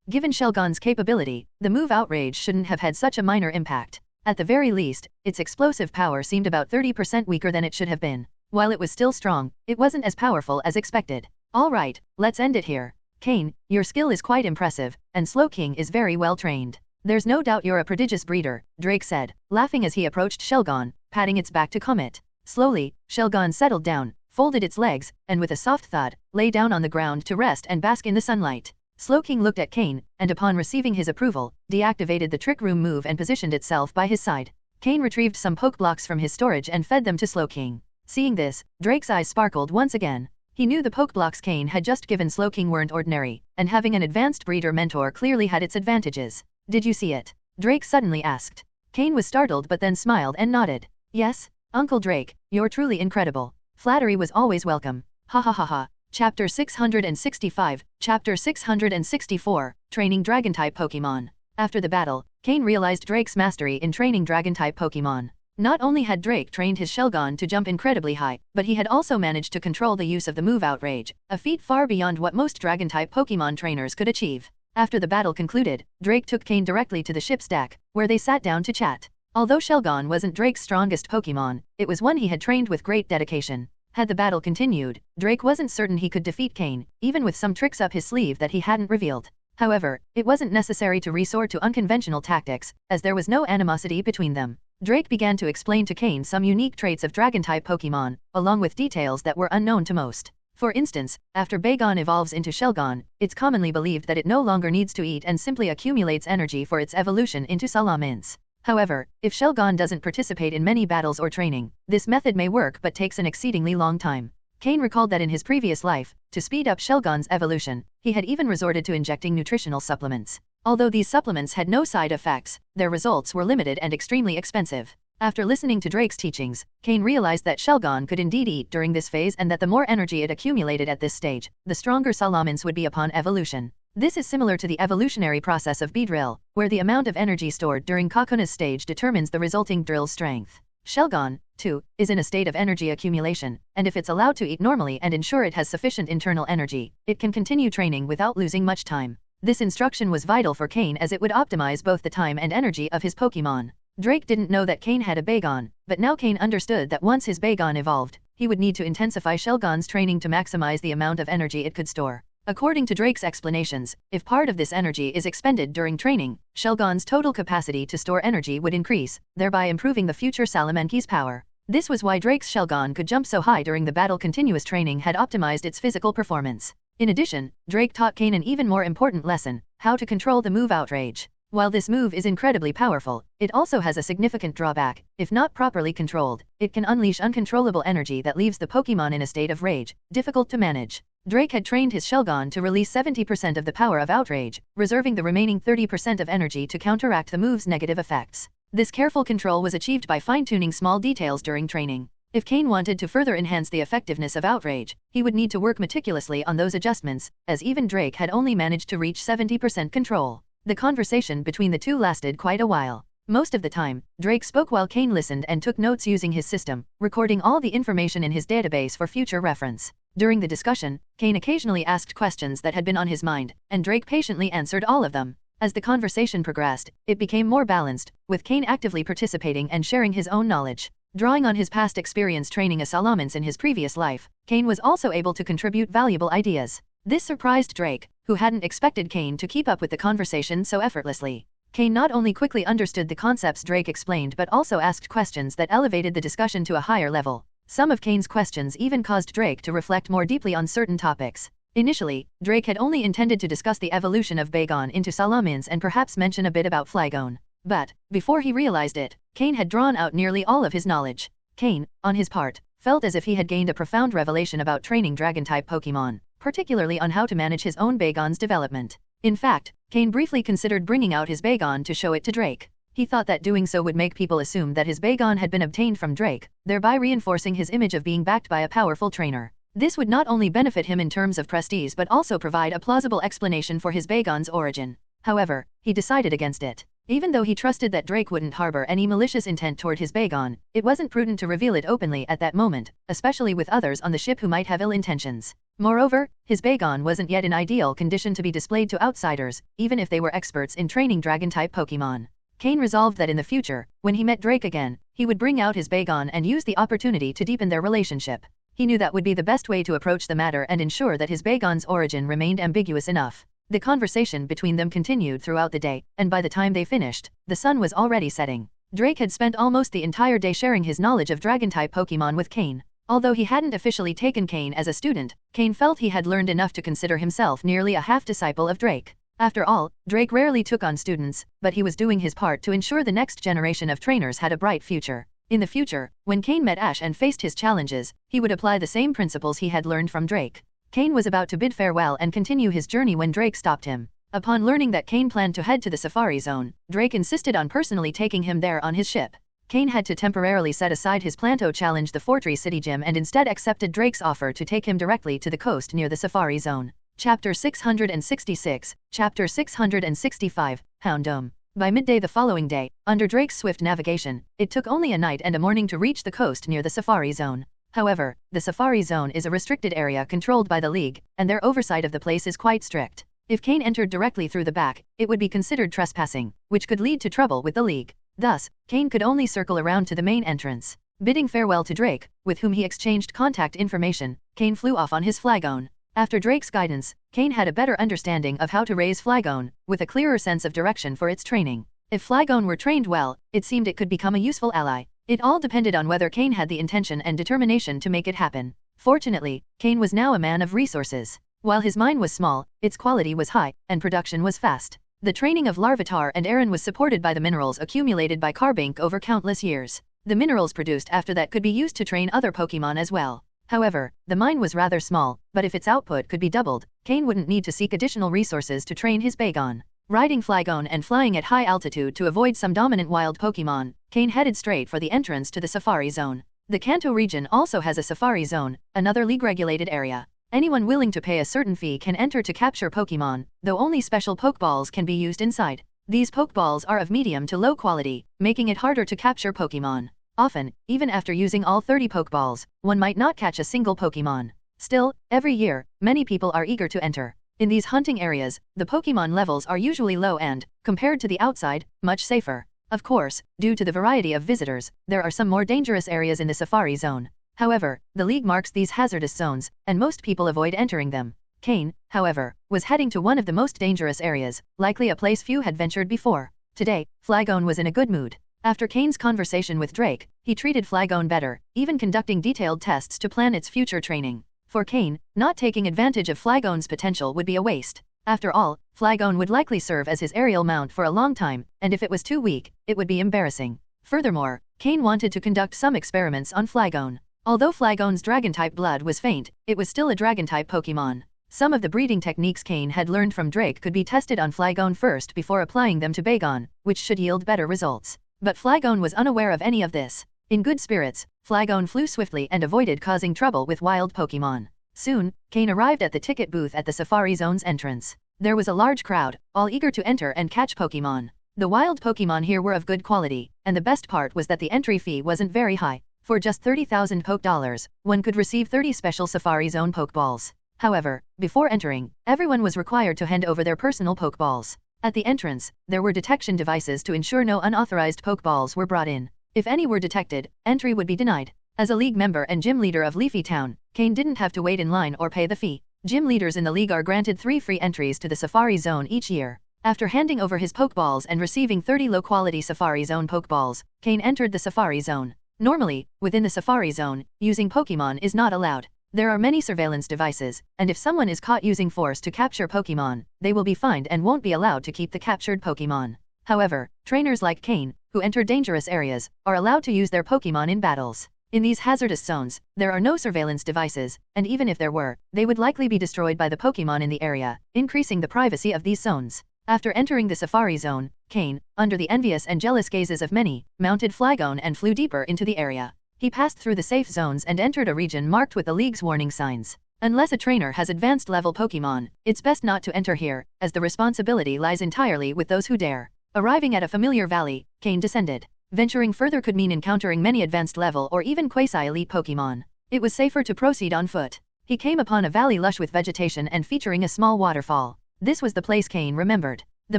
Given Shelgon's capability, the move Outrage shouldn't have had such a minor impact. At the very least, its explosive power seemed about 30% weaker than it should have been. While it was still strong, it wasn't as powerful as expected. All right, let's end it here. Cain, your skill is quite impressive, and Slowking is very well trained. There's no doubt you're a prodigious breeder, Drake said, laughing as he approached Shelgon, patting its back to calm it. Slowly, Shelgon settled down, folded its legs, and with a soft thud, lay down on the ground to rest and bask in the sunlight. Slowking looked at Cain, and upon receiving his approval, deactivated the Trick Room move and positioned itself by his side. Cain retrieved some poke blocks from his storage and fed them to Slowking. Seeing this, Drake's eyes sparkled once again. He knew the poke blocks Cain had just given Slowking weren't ordinary, and having an advanced breeder mentor clearly had its advantages. Did you see it? Drake suddenly asked. Cain was startled but then smiled and nodded. Yes, Uncle Drake, you're truly incredible. Flattery was always welcome. Ha ha ha ha. Chapter 665, Chapter 664, Training Dragon-type Pokémon. After the battle, Cain realized Drake's mastery in training Dragon-type Pokémon. Not only had Drake trained his Shelgon to jump incredibly high, but he had also managed to control the use of the move Outrage, a feat far beyond what most Dragon-type Pokémon trainers could achieve. After the battle concluded, Drake took Cain directly to the ship's deck, where they sat down to chat. Although Shelgon wasn't Drake's strongest Pokémon, it was one he had trained with great dedication. Had the battle continued, Drake wasn't certain he could defeat Cain, even with some tricks up his sleeve that he hadn't revealed. However, it wasn't necessary to resort to unconventional tactics, as there was no animosity between them. Drake began to explain to Cain some unique traits of Dragon-type Pokémon, along with details that were unknown to most. For instance, after Bagon evolves into Shelgon, it's commonly believed that it no longer needs to eat and simply accumulates energy for its evolution into Salamins. However, if Shelgon doesn't participate in many battles or training, this method may work but takes an exceedingly long time. Cain recalled that in his previous life, to speed up Shelgon's evolution, he had even resorted to injecting nutritional supplements. Although these supplements had no side effects, their results were limited and extremely expensive. After listening to Drake's teachings, Cain realized that Shelgon could indeed eat during this phase and that the more energy it accumulated at this stage, the stronger Salamence would be upon evolution. This is similar to the evolutionary process of Beedrill, where the amount of energy stored during Kakuna's stage determines the resulting drill's strength. Shelgon, too, is in a state of energy accumulation, and if it's allowed to eat normally and ensure it has sufficient internal energy, it can continue training without losing much time. This instruction was vital for Cain as it would optimize both the time and energy of his Pokémon. Drake didn't know that Cain had a Bagon, but now Cain understood that once his Bagon evolved, he would need to intensify Shelgon's training to maximize the amount of energy it could store. According to Drake's explanations, if part of this energy is expended during training, Shelgon's total capacity to store energy would increase, thereby improving the future Salamance's power. This was why Drake's Shelgon could jump so high during the battle. Continuous training had optimized its physical performance. In addition, Drake taught Cain an even more important lesson: how to control the move Outrage. While this move is incredibly powerful, it also has a significant drawback. If not properly controlled, it can unleash uncontrollable energy that leaves the Pokémon in a state of rage, difficult to manage. Drake had trained his Shelgon to release 70% of the power of Outrage, reserving the remaining 30% of energy to counteract the move's negative effects. This careful control was achieved by fine-tuning small details during training. If Cain wanted to further enhance the effectiveness of Outrage, he would need to work meticulously on those adjustments, as even Drake had only managed to reach 70% control. The conversation between the two lasted quite a while. Most of the time, Drake spoke while Cain listened and took notes using his system, recording all the information in his database for future reference. During the discussion, Cain occasionally asked questions that had been on his mind, and Drake patiently answered all of them. As the conversation progressed, it became more balanced, with Cain actively participating and sharing his own knowledge. Drawing on his past experience training a Salamence in his previous life, Cain was also able to contribute valuable ideas. This surprised Drake, who hadn't expected Cain to keep up with the conversation so effortlessly. Cain not only quickly understood the concepts Drake explained but also asked questions that elevated the discussion to a higher level. Some of Cain's questions even caused Drake to reflect more deeply on certain topics. Initially, Drake had only intended to discuss the evolution of Bagon into Salamence and perhaps mention a bit about Flygon. But, before he realized it, Cain had drawn out nearly all of his knowledge. Cain, on his part, felt as if he had gained a profound revelation about training Dragon-type Pokémon, particularly on how to manage his own Bagon's development. In fact, Cain briefly considered bringing out his Bagon to show it to Drake. He thought that doing so would make people assume that his Bagon had been obtained from Drake, thereby reinforcing his image of being backed by a powerful trainer. This would not only benefit him in terms of prestige but also provide a plausible explanation for his Bagon's origin. However, he decided against it. Even though he trusted that Drake wouldn't harbor any malicious intent toward his Bagon, it wasn't prudent to reveal it openly at that moment, especially with others on the ship who might have ill intentions. Moreover, his Bagon wasn't yet in ideal condition to be displayed to outsiders, even if they were experts in training Dragon-type Pokémon. Cain resolved that in the future, when he met Drake again, he would bring out his Bagon and use the opportunity to deepen their relationship. He knew that would be the best way to approach the matter and ensure that his Bagon's origin remained ambiguous enough. The conversation between them continued throughout the day, and by the time they finished, the sun was already setting. Drake had spent almost the entire day sharing his knowledge of Dragon-type Pokémon with Cain. Although he hadn't officially taken Cain as a student, Cain felt he had learned enough to consider himself nearly a half-disciple of Drake. After all, Drake rarely took on students, but he was doing his part to ensure the next generation of trainers had a bright future. In the future, when Cain met Ash and faced his challenges, he would apply the same principles he had learned from Drake. Cain was about to bid farewell and continue his journey when Drake stopped him. Upon learning that Cain planned to head to the Safari Zone, Drake insisted on personally taking him there on his ship. Cain had to temporarily set aside his plan to challenge the Fortree City Gym and instead accepted Drake's offer to take him directly to the coast near the Safari Zone. Chapter 666, Chapter 665, Hounddome. By midday the following day, under Drake's swift navigation, it took only a night and a morning to reach the coast near the Safari Zone. However, the Safari Zone is a restricted area controlled by the League, and their oversight of the place is quite strict. If Cain entered directly through the back, it would be considered trespassing, which could lead to trouble with the League. Thus, Cain could only circle around to the main entrance. Bidding farewell to Drake, with whom he exchanged contact information, Cain flew off on his Flygon. After Drake's guidance, Cain had a better understanding of how to raise Flygon, with a clearer sense of direction for its training. If Flygon were trained well, it seemed it could become a useful ally. It all depended on whether Cain had the intention and determination to make it happen. Fortunately, Cain was now a man of resources. While his mine was small, its quality was high, and production was fast. The training of Larvitar and Aaron was supported by the minerals accumulated by Carbink over countless years. The minerals produced after that could be used to train other Pokémon as well. However, the mine was rather small, but if its output could be doubled, Cain wouldn't need to seek additional resources to train his Bagon. Riding Flygon and flying at high altitude to avoid some dominant wild Pokémon, Cain headed straight for the entrance to the Safari Zone. The Kanto region also has a Safari Zone, another league-regulated area. Anyone willing to pay a certain fee can enter to capture Pokémon, though only special Pokeballs can be used inside. These Pokeballs are of medium to low quality, making it harder to capture Pokémon. Often, even after using all 30 Pokeballs, one might not catch a single Pokémon. Still, every year, many people are eager to enter. In these hunting areas, the Pokémon levels are usually low and, compared to the outside, much safer. Of course, due to the variety of visitors, there are some more dangerous areas in the Safari Zone. However, the League marks these hazardous zones, and most people avoid entering them. Cain, however, was heading to one of the most dangerous areas, likely a place few had ventured before. Today, Flygon was in a good mood. After Cain's conversation with Drake, he treated Flygon better, even conducting detailed tests to plan its future training. For Cain, not taking advantage of Flygon's potential would be a waste. After all, Flygon would likely serve as his aerial mount for a long time, and if it was too weak, it would be embarrassing. Furthermore, Cain wanted to conduct some experiments on Flygon. Although Flygon's Dragon-type blood was faint, it was still a Dragon-type Pokémon. Some of the breeding techniques Cain had learned from Drake could be tested on Flygon first before applying them to Bagon, which should yield better results. But Flygon was unaware of any of this. In good spirits, Flygon flew swiftly and avoided causing trouble with wild Pokémon. Soon, Cain arrived at the ticket booth at the Safari Zone's entrance. There was a large crowd, all eager to enter and catch Pokémon. The wild Pokémon here were of good quality, and the best part was that the entry fee wasn't very high. For just 30,000 Pokedollars, one could receive 30 special Safari Zone Pokeballs. However, before entering, everyone was required to hand over their personal Pokeballs. At the entrance, there were detection devices to ensure no unauthorized Pokeballs were brought in. If any were detected, entry would be denied. As a league member and gym leader of Leafy Town, Cain didn't have to wait in line or pay the fee. Gym leaders in the league are granted 3 free entries to the Safari Zone each year. After handing over his Pokeballs and receiving 30 low-quality Safari Zone Pokeballs, Cain entered the Safari Zone. Normally, within the Safari Zone, using Pokémon is not allowed. There are many surveillance devices, and if someone is caught using force to capture Pokémon, they will be fined and won't be allowed to keep the captured Pokémon. However, trainers like Cain, who enter dangerous areas, are allowed to use their Pokémon in battles. In these hazardous zones, there are no surveillance devices, and even if there were, they would likely be destroyed by the Pokémon in the area, increasing the privacy of these zones. After entering the Safari Zone, Cain, under the envious and jealous gazes of many, mounted Flygon and flew deeper into the area. He passed through the safe zones and entered a region marked with the League's warning signs. Unless a trainer has advanced level Pokémon, it's best not to enter here, as the responsibility lies entirely with those who dare. Arriving at a familiar valley, Cain descended. Venturing further could mean encountering many advanced level or even quasi-elite Pokémon. It was safer to proceed on foot. He came upon a valley lush with vegetation and featuring a small waterfall. This was the place Cain remembered. The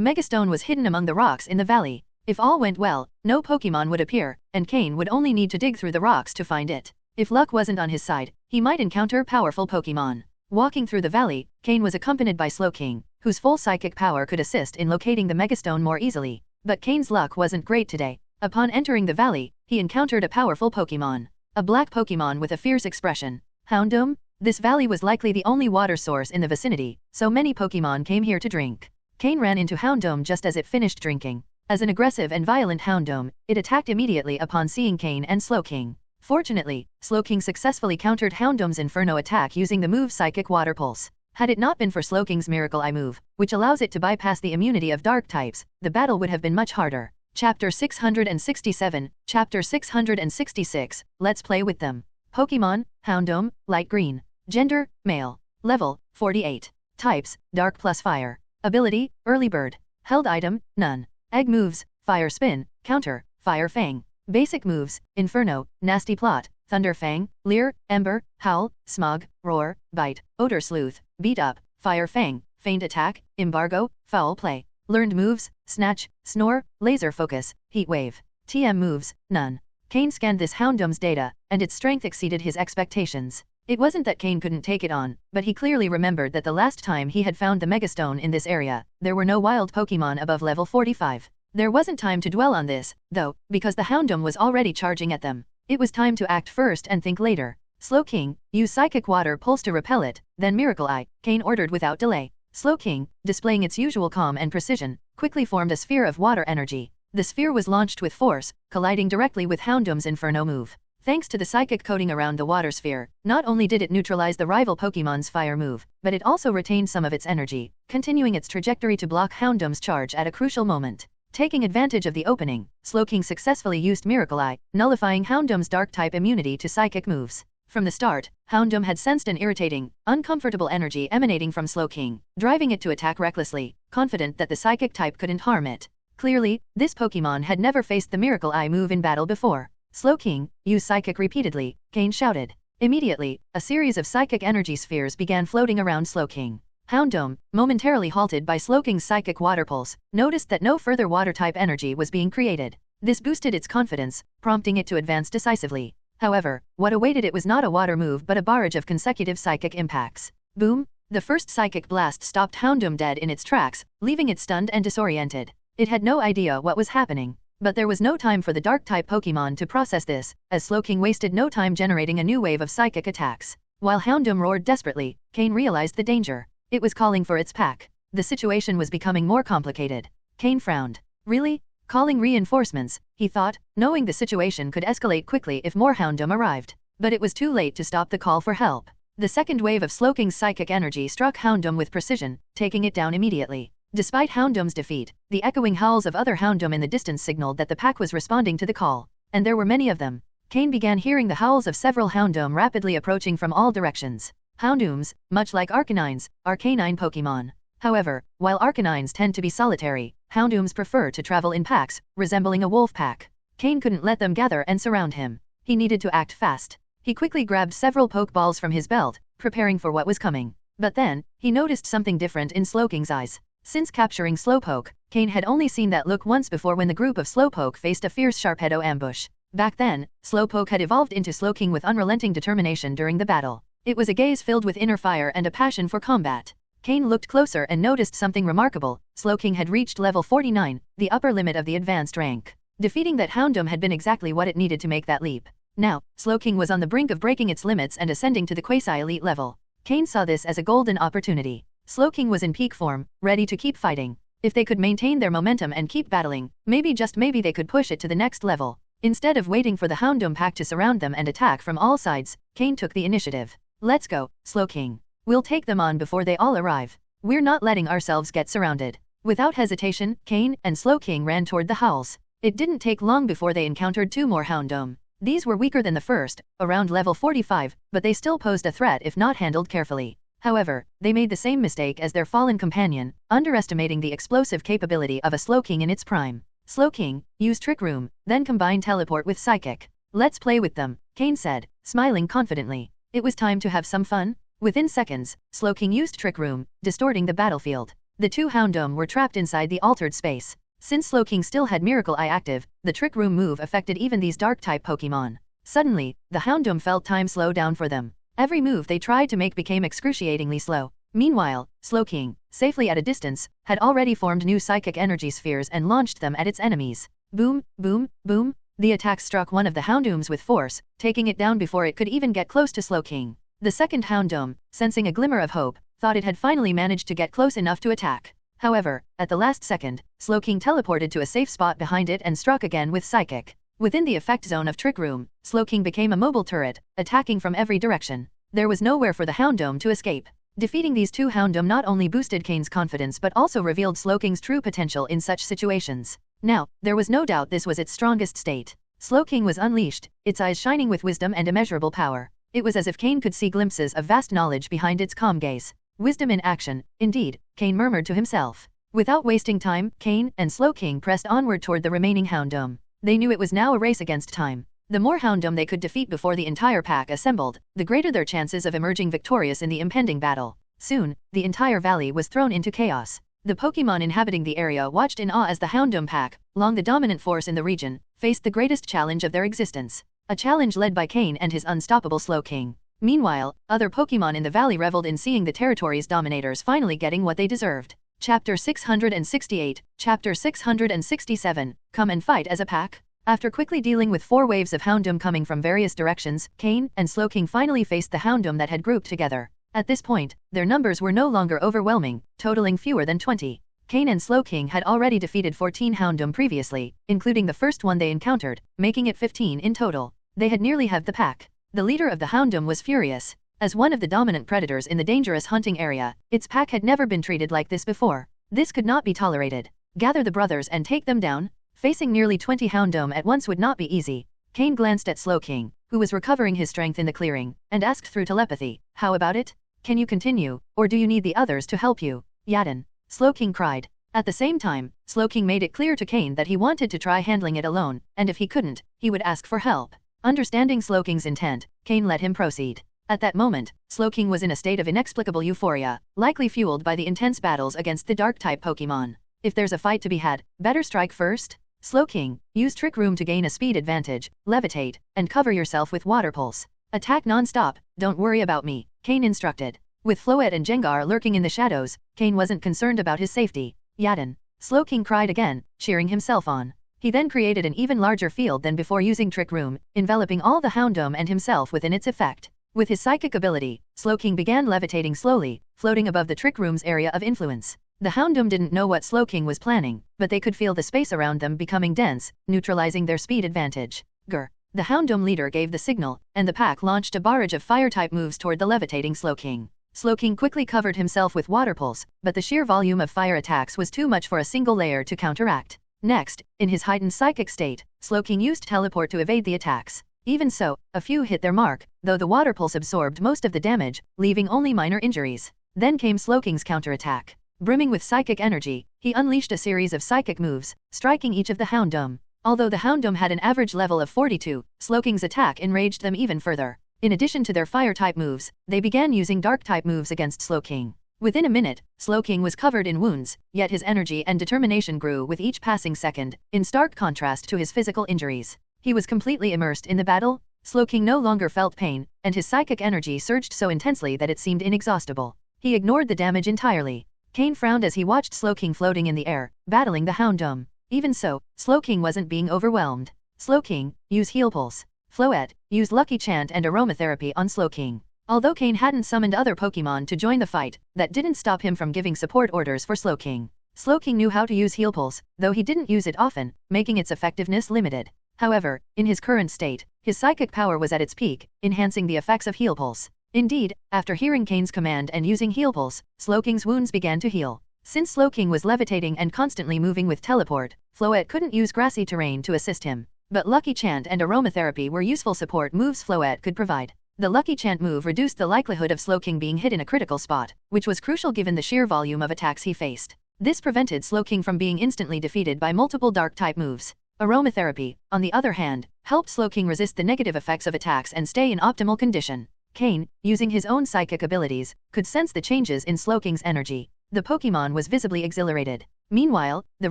Megastone was hidden among the rocks in the valley. If all went well, no Pokémon would appear, and Cain would only need to dig through the rocks to find it. If luck wasn't on his side, he might encounter powerful Pokémon. Walking through the valley, Cain was accompanied by Slowking, whose full psychic power could assist in locating the Megastone more easily. But Cain's luck wasn't great today. Upon entering the valley, he encountered a powerful Pokémon. A black Pokémon with a fierce expression. Houndoom? This valley was likely the only water source in the vicinity, so many Pokémon came here to drink. Cain ran into Houndoom just as it finished drinking. As an aggressive and violent Houndoom, it attacked immediately upon seeing Cain and Slowking. Fortunately, Slowking successfully countered Houndoom's Inferno attack using the move Psychic Water Pulse. Had it not been for Slowking's Miracle Eye move, which allows it to bypass the immunity of dark types, the battle would have been much harder. Chapter 667, Chapter 666, Let's Play with Them. Pokémon, Houndoom, Light Green. Gender, Male. Level, 48. Types, Dark plus Fire. Ability, Early Bird. Held item, None. Egg moves, Fire Spin, Counter, Fire Fang. Basic moves, Inferno, Nasty Plot, Thunder Fang, Leer, Ember, Howl, Smog, Roar, Bite, Odor Sleuth, Beat Up, Fire Fang, Feigned Attack, Embargo, Foul Play. Learned moves, Snatch, Snore, Laser Focus, Heat Wave. TM moves, None. Cain scanned this Houndoom's data, and its strength exceeded his expectations. It wasn't that Cain couldn't take it on, but he clearly remembered that the last time he had found the Megastone in this area, there were no wild Pokémon above level 45. There wasn't time to dwell on this, though, because the Houndoom was already charging at them. It was time to act first and think later. Slowking, use Psychic Water Pulse to repel it, then Miracle Eye, Cain ordered without delay. Slowking, displaying its usual calm and precision, quickly formed a sphere of water energy. The sphere was launched with force, colliding directly with Houndoom's Inferno move. Thanks to the psychic coating around the water sphere, not only did it neutralize the rival Pokemon's fire move, but it also retained some of its energy, continuing its trajectory to block Houndoom's charge at a crucial moment. Taking advantage of the opening, Slowking successfully used Miracle Eye, nullifying Houndoom's dark-type immunity to psychic moves. From the start, Houndoom had sensed an irritating, uncomfortable energy emanating from Slowking, driving it to attack recklessly, confident that the psychic type couldn't harm it. Clearly, this Pokemon had never faced the Miracle Eye move in battle before. Slowking, use Psychic repeatedly, Cain shouted. Immediately, a series of psychic energy spheres began floating around Slowking. Houndoom, momentarily halted by Slowking's psychic water pulse, noticed that no further water-type energy was being created. This boosted its confidence, prompting it to advance decisively. However, what awaited it was not a water move but a barrage of consecutive psychic impacts. Boom! The first psychic blast stopped Houndoom dead in its tracks, leaving it stunned and disoriented. It had no idea what was happening. But there was no time for the Dark-type Pokemon to process this, as Slowking wasted no time generating a new wave of psychic attacks. While Houndoom roared desperately, Cain realized the danger. It was calling for its pack. The situation was becoming more complicated. Cain frowned. Really? Calling reinforcements, he thought, knowing the situation could escalate quickly if more Houndoom arrived. But it was too late to stop the call for help. The second wave of Slowking's psychic energy struck Houndoom with precision, taking it down immediately. Despite Houndoom's defeat, the echoing howls of other Houndoom in the distance signaled that the pack was responding to the call. And there were many of them. Cain began hearing the howls of several Houndoom rapidly approaching from all directions. Houndooms, much like Arcanines, are canine Pokemon. However, while Arcanines tend to be solitary, Houndooms prefer to travel in packs, resembling a wolf pack. Cain couldn't let them gather and surround him. He needed to act fast. He quickly grabbed several Pokeballs from his belt, preparing for what was coming. But then, he noticed something different in Slowking's eyes. Since capturing Slowpoke, Cain had only seen that look once before when the group of Slowpoke faced a fierce Sharpedo ambush. Back then, Slowpoke had evolved into Slowking with unrelenting determination during the battle. It was a gaze filled with inner fire and a passion for combat. Cain looked closer and noticed something remarkable. Slowking had reached level 49, the upper limit of the advanced rank. Defeating that Houndoom had been exactly what it needed to make that leap. Now, Slowking was on the brink of breaking its limits and ascending to the quasi-elite level. Cain saw this as a golden opportunity. Slowking was in peak form, ready to keep fighting. If they could maintain their momentum and keep battling, maybe just maybe they could push it to the next level. Instead of waiting for the Houndoom pack to surround them and attack from all sides, Cain took the initiative. Let's go, Slowking. We'll take them on before they all arrive. We're not letting ourselves get surrounded. Without hesitation, Cain and Slowking ran toward the howls. It didn't take long before they encountered two more Houndoom. These were weaker than the first, around level 45, but they still posed a threat if not handled carefully. However, they made the same mistake as their fallen companion, underestimating the explosive capability of a Slowking in its prime. Slowking, use Trick Room, then combine Teleport with Psychic. Let's play with them, Cain said, smiling confidently. It was time to have some fun. Within seconds, Slowking used Trick Room, distorting the battlefield. The two Houndoom were trapped inside the altered space. Since Slowking still had Miracle Eye active, the Trick Room move affected even these Dark-type Pokemon. Suddenly, the Houndoom felt time slow down for them. Every move they tried to make became excruciatingly slow. Meanwhile, Slowking, safely at a distance, had already formed new psychic energy spheres and launched them at its enemies. Boom, boom, boom. The attack struck one of the Houndooms with force, taking it down before it could even get close to Slowking. The second Houndoom, sensing a glimmer of hope, thought it had finally managed to get close enough to attack. However, at the last second, Slowking teleported to a safe spot behind it and struck again with Psychic. Within the effect zone of Trick Room, Slowking became a mobile turret, attacking from every direction. There was nowhere for the Houndoom to escape. Defeating these two Houndoom not only boosted Cain's confidence but also revealed Slowking's true potential in such situations. Now, there was no doubt this was its strongest state. Slowking was unleashed, its eyes shining with wisdom and immeasurable power. It was as if Cain could see glimpses of vast knowledge behind its calm gaze. Wisdom in action, indeed, Cain murmured to himself. Without wasting time, Cain and Slowking pressed onward toward the remaining Houndoom. They knew it was now a race against time. The more Houndoom they could defeat before the entire pack assembled, the greater their chances of emerging victorious in the impending battle. Soon, the entire valley was thrown into chaos. The Pokemon inhabiting the area watched in awe as the Houndoom pack, long the dominant force in the region, faced the greatest challenge of their existence. A challenge led by Cain and his unstoppable Slowking. Meanwhile, other Pokemon in the valley reveled in seeing the territory's dominators finally getting what they deserved. Chapter 668, Chapter 667, Come and Fight as a Pack. After quickly dealing with 4 waves of Houndoom coming from various directions, Cain and Slowking finally faced the Houndoom that had grouped together. At this point, their numbers were no longer overwhelming, totaling fewer than 20. Cain and Slowking had already defeated 14 Houndoom previously, including the first one they encountered, making it 15 in total. They had nearly halved the pack. The leader of the Houndoom was furious. As one of the dominant predators in the dangerous hunting area, its pack had never been treated like this before. This could not be tolerated. Gather the brothers and take them down. Facing nearly 20 Houndoom at once would not be easy. Cain glanced at Slowking, who was recovering his strength in the clearing, and asked through telepathy, "How about it? Can you continue, or do you need the others to help you?" "Yaden," Slowking cried. At the same time, Slowking made it clear to Cain that he wanted to try handling it alone, and if he couldn't, he would ask for help. Understanding Slowking's intent, Cain let him proceed. At that moment, Slowking was in a state of inexplicable euphoria, likely fueled by the intense battles against the Dark-type Pokémon. If there's a fight to be had, better strike first. Slowking, use Trick Room to gain a speed advantage, levitate, and cover yourself with Water Pulse. Attack non-stop, don't worry about me, Cain instructed. With Floette and Jengar lurking in the shadows, Cain wasn't concerned about his safety. "Yaden," Slowking cried again, cheering himself on. He then created an even larger field than before using Trick Room, enveloping all the Houndoom and himself within its effect. With his psychic ability, Slowking began levitating slowly, floating above the Trick Room's area of influence. The Houndoom didn't know what Slowking was planning, but they could feel the space around them becoming dense, neutralizing their speed advantage. Grr. The Houndoom leader gave the signal, and the pack launched a barrage of fire-type moves toward the levitating Slowking. Slowking quickly covered himself with Water Pulse, but the sheer volume of fire attacks was too much for a single layer to counteract. Next, in his heightened psychic state, Slowking used Teleport to evade the attacks. Even so, a few hit their mark, though the Water Pulse absorbed most of the damage, leaving only minor injuries. Then came Slowking's counterattack. Brimming with psychic energy, he unleashed a series of psychic moves, striking each of the Houndoom. Although the Houndoom had an average level of 42, Slowking's attack enraged them even further. In addition to their fire-type moves, they began using dark-type moves against Slowking. Within a minute, Slowking was covered in wounds, yet his energy and determination grew with each passing second, in stark contrast to his physical injuries. He was completely immersed in the battle. Slowking no longer felt pain, and his psychic energy surged so intensely that it seemed inexhaustible. He ignored the damage entirely. Cain frowned as he watched Slowking floating in the air, battling the Houndoom. Even so, Slowking wasn't being overwhelmed. "Slowking, use Heal Pulse." Floette used Lucky Chant and Aromatherapy on Slowking. Although Cain hadn't summoned other Pokémon to join the fight, that didn't stop him from giving support orders for Slowking. Slowking knew how to use Heal Pulse, though he didn't use it often, making its effectiveness limited. However, in his current state, his psychic power was at its peak, enhancing the effects of Heal Pulse. Indeed, after hearing Cain's command and using Heal Pulse, Slowking's wounds began to heal. Since Slowking was levitating and constantly moving with Teleport, Floette couldn't use grassy terrain to assist him. But Lucky Chant and Aromatherapy were useful support moves Floette could provide. The Lucky Chant move reduced the likelihood of Slowking being hit in a critical spot, which was crucial given the sheer volume of attacks he faced. This prevented Slowking from being instantly defeated by multiple dark-type moves. Aromatherapy, on the other hand, helped Slowking resist the negative effects of attacks and stay in optimal condition. Cain, using his own psychic abilities, could sense the changes in Slowking's energy. The Pokémon was visibly exhilarated. Meanwhile, the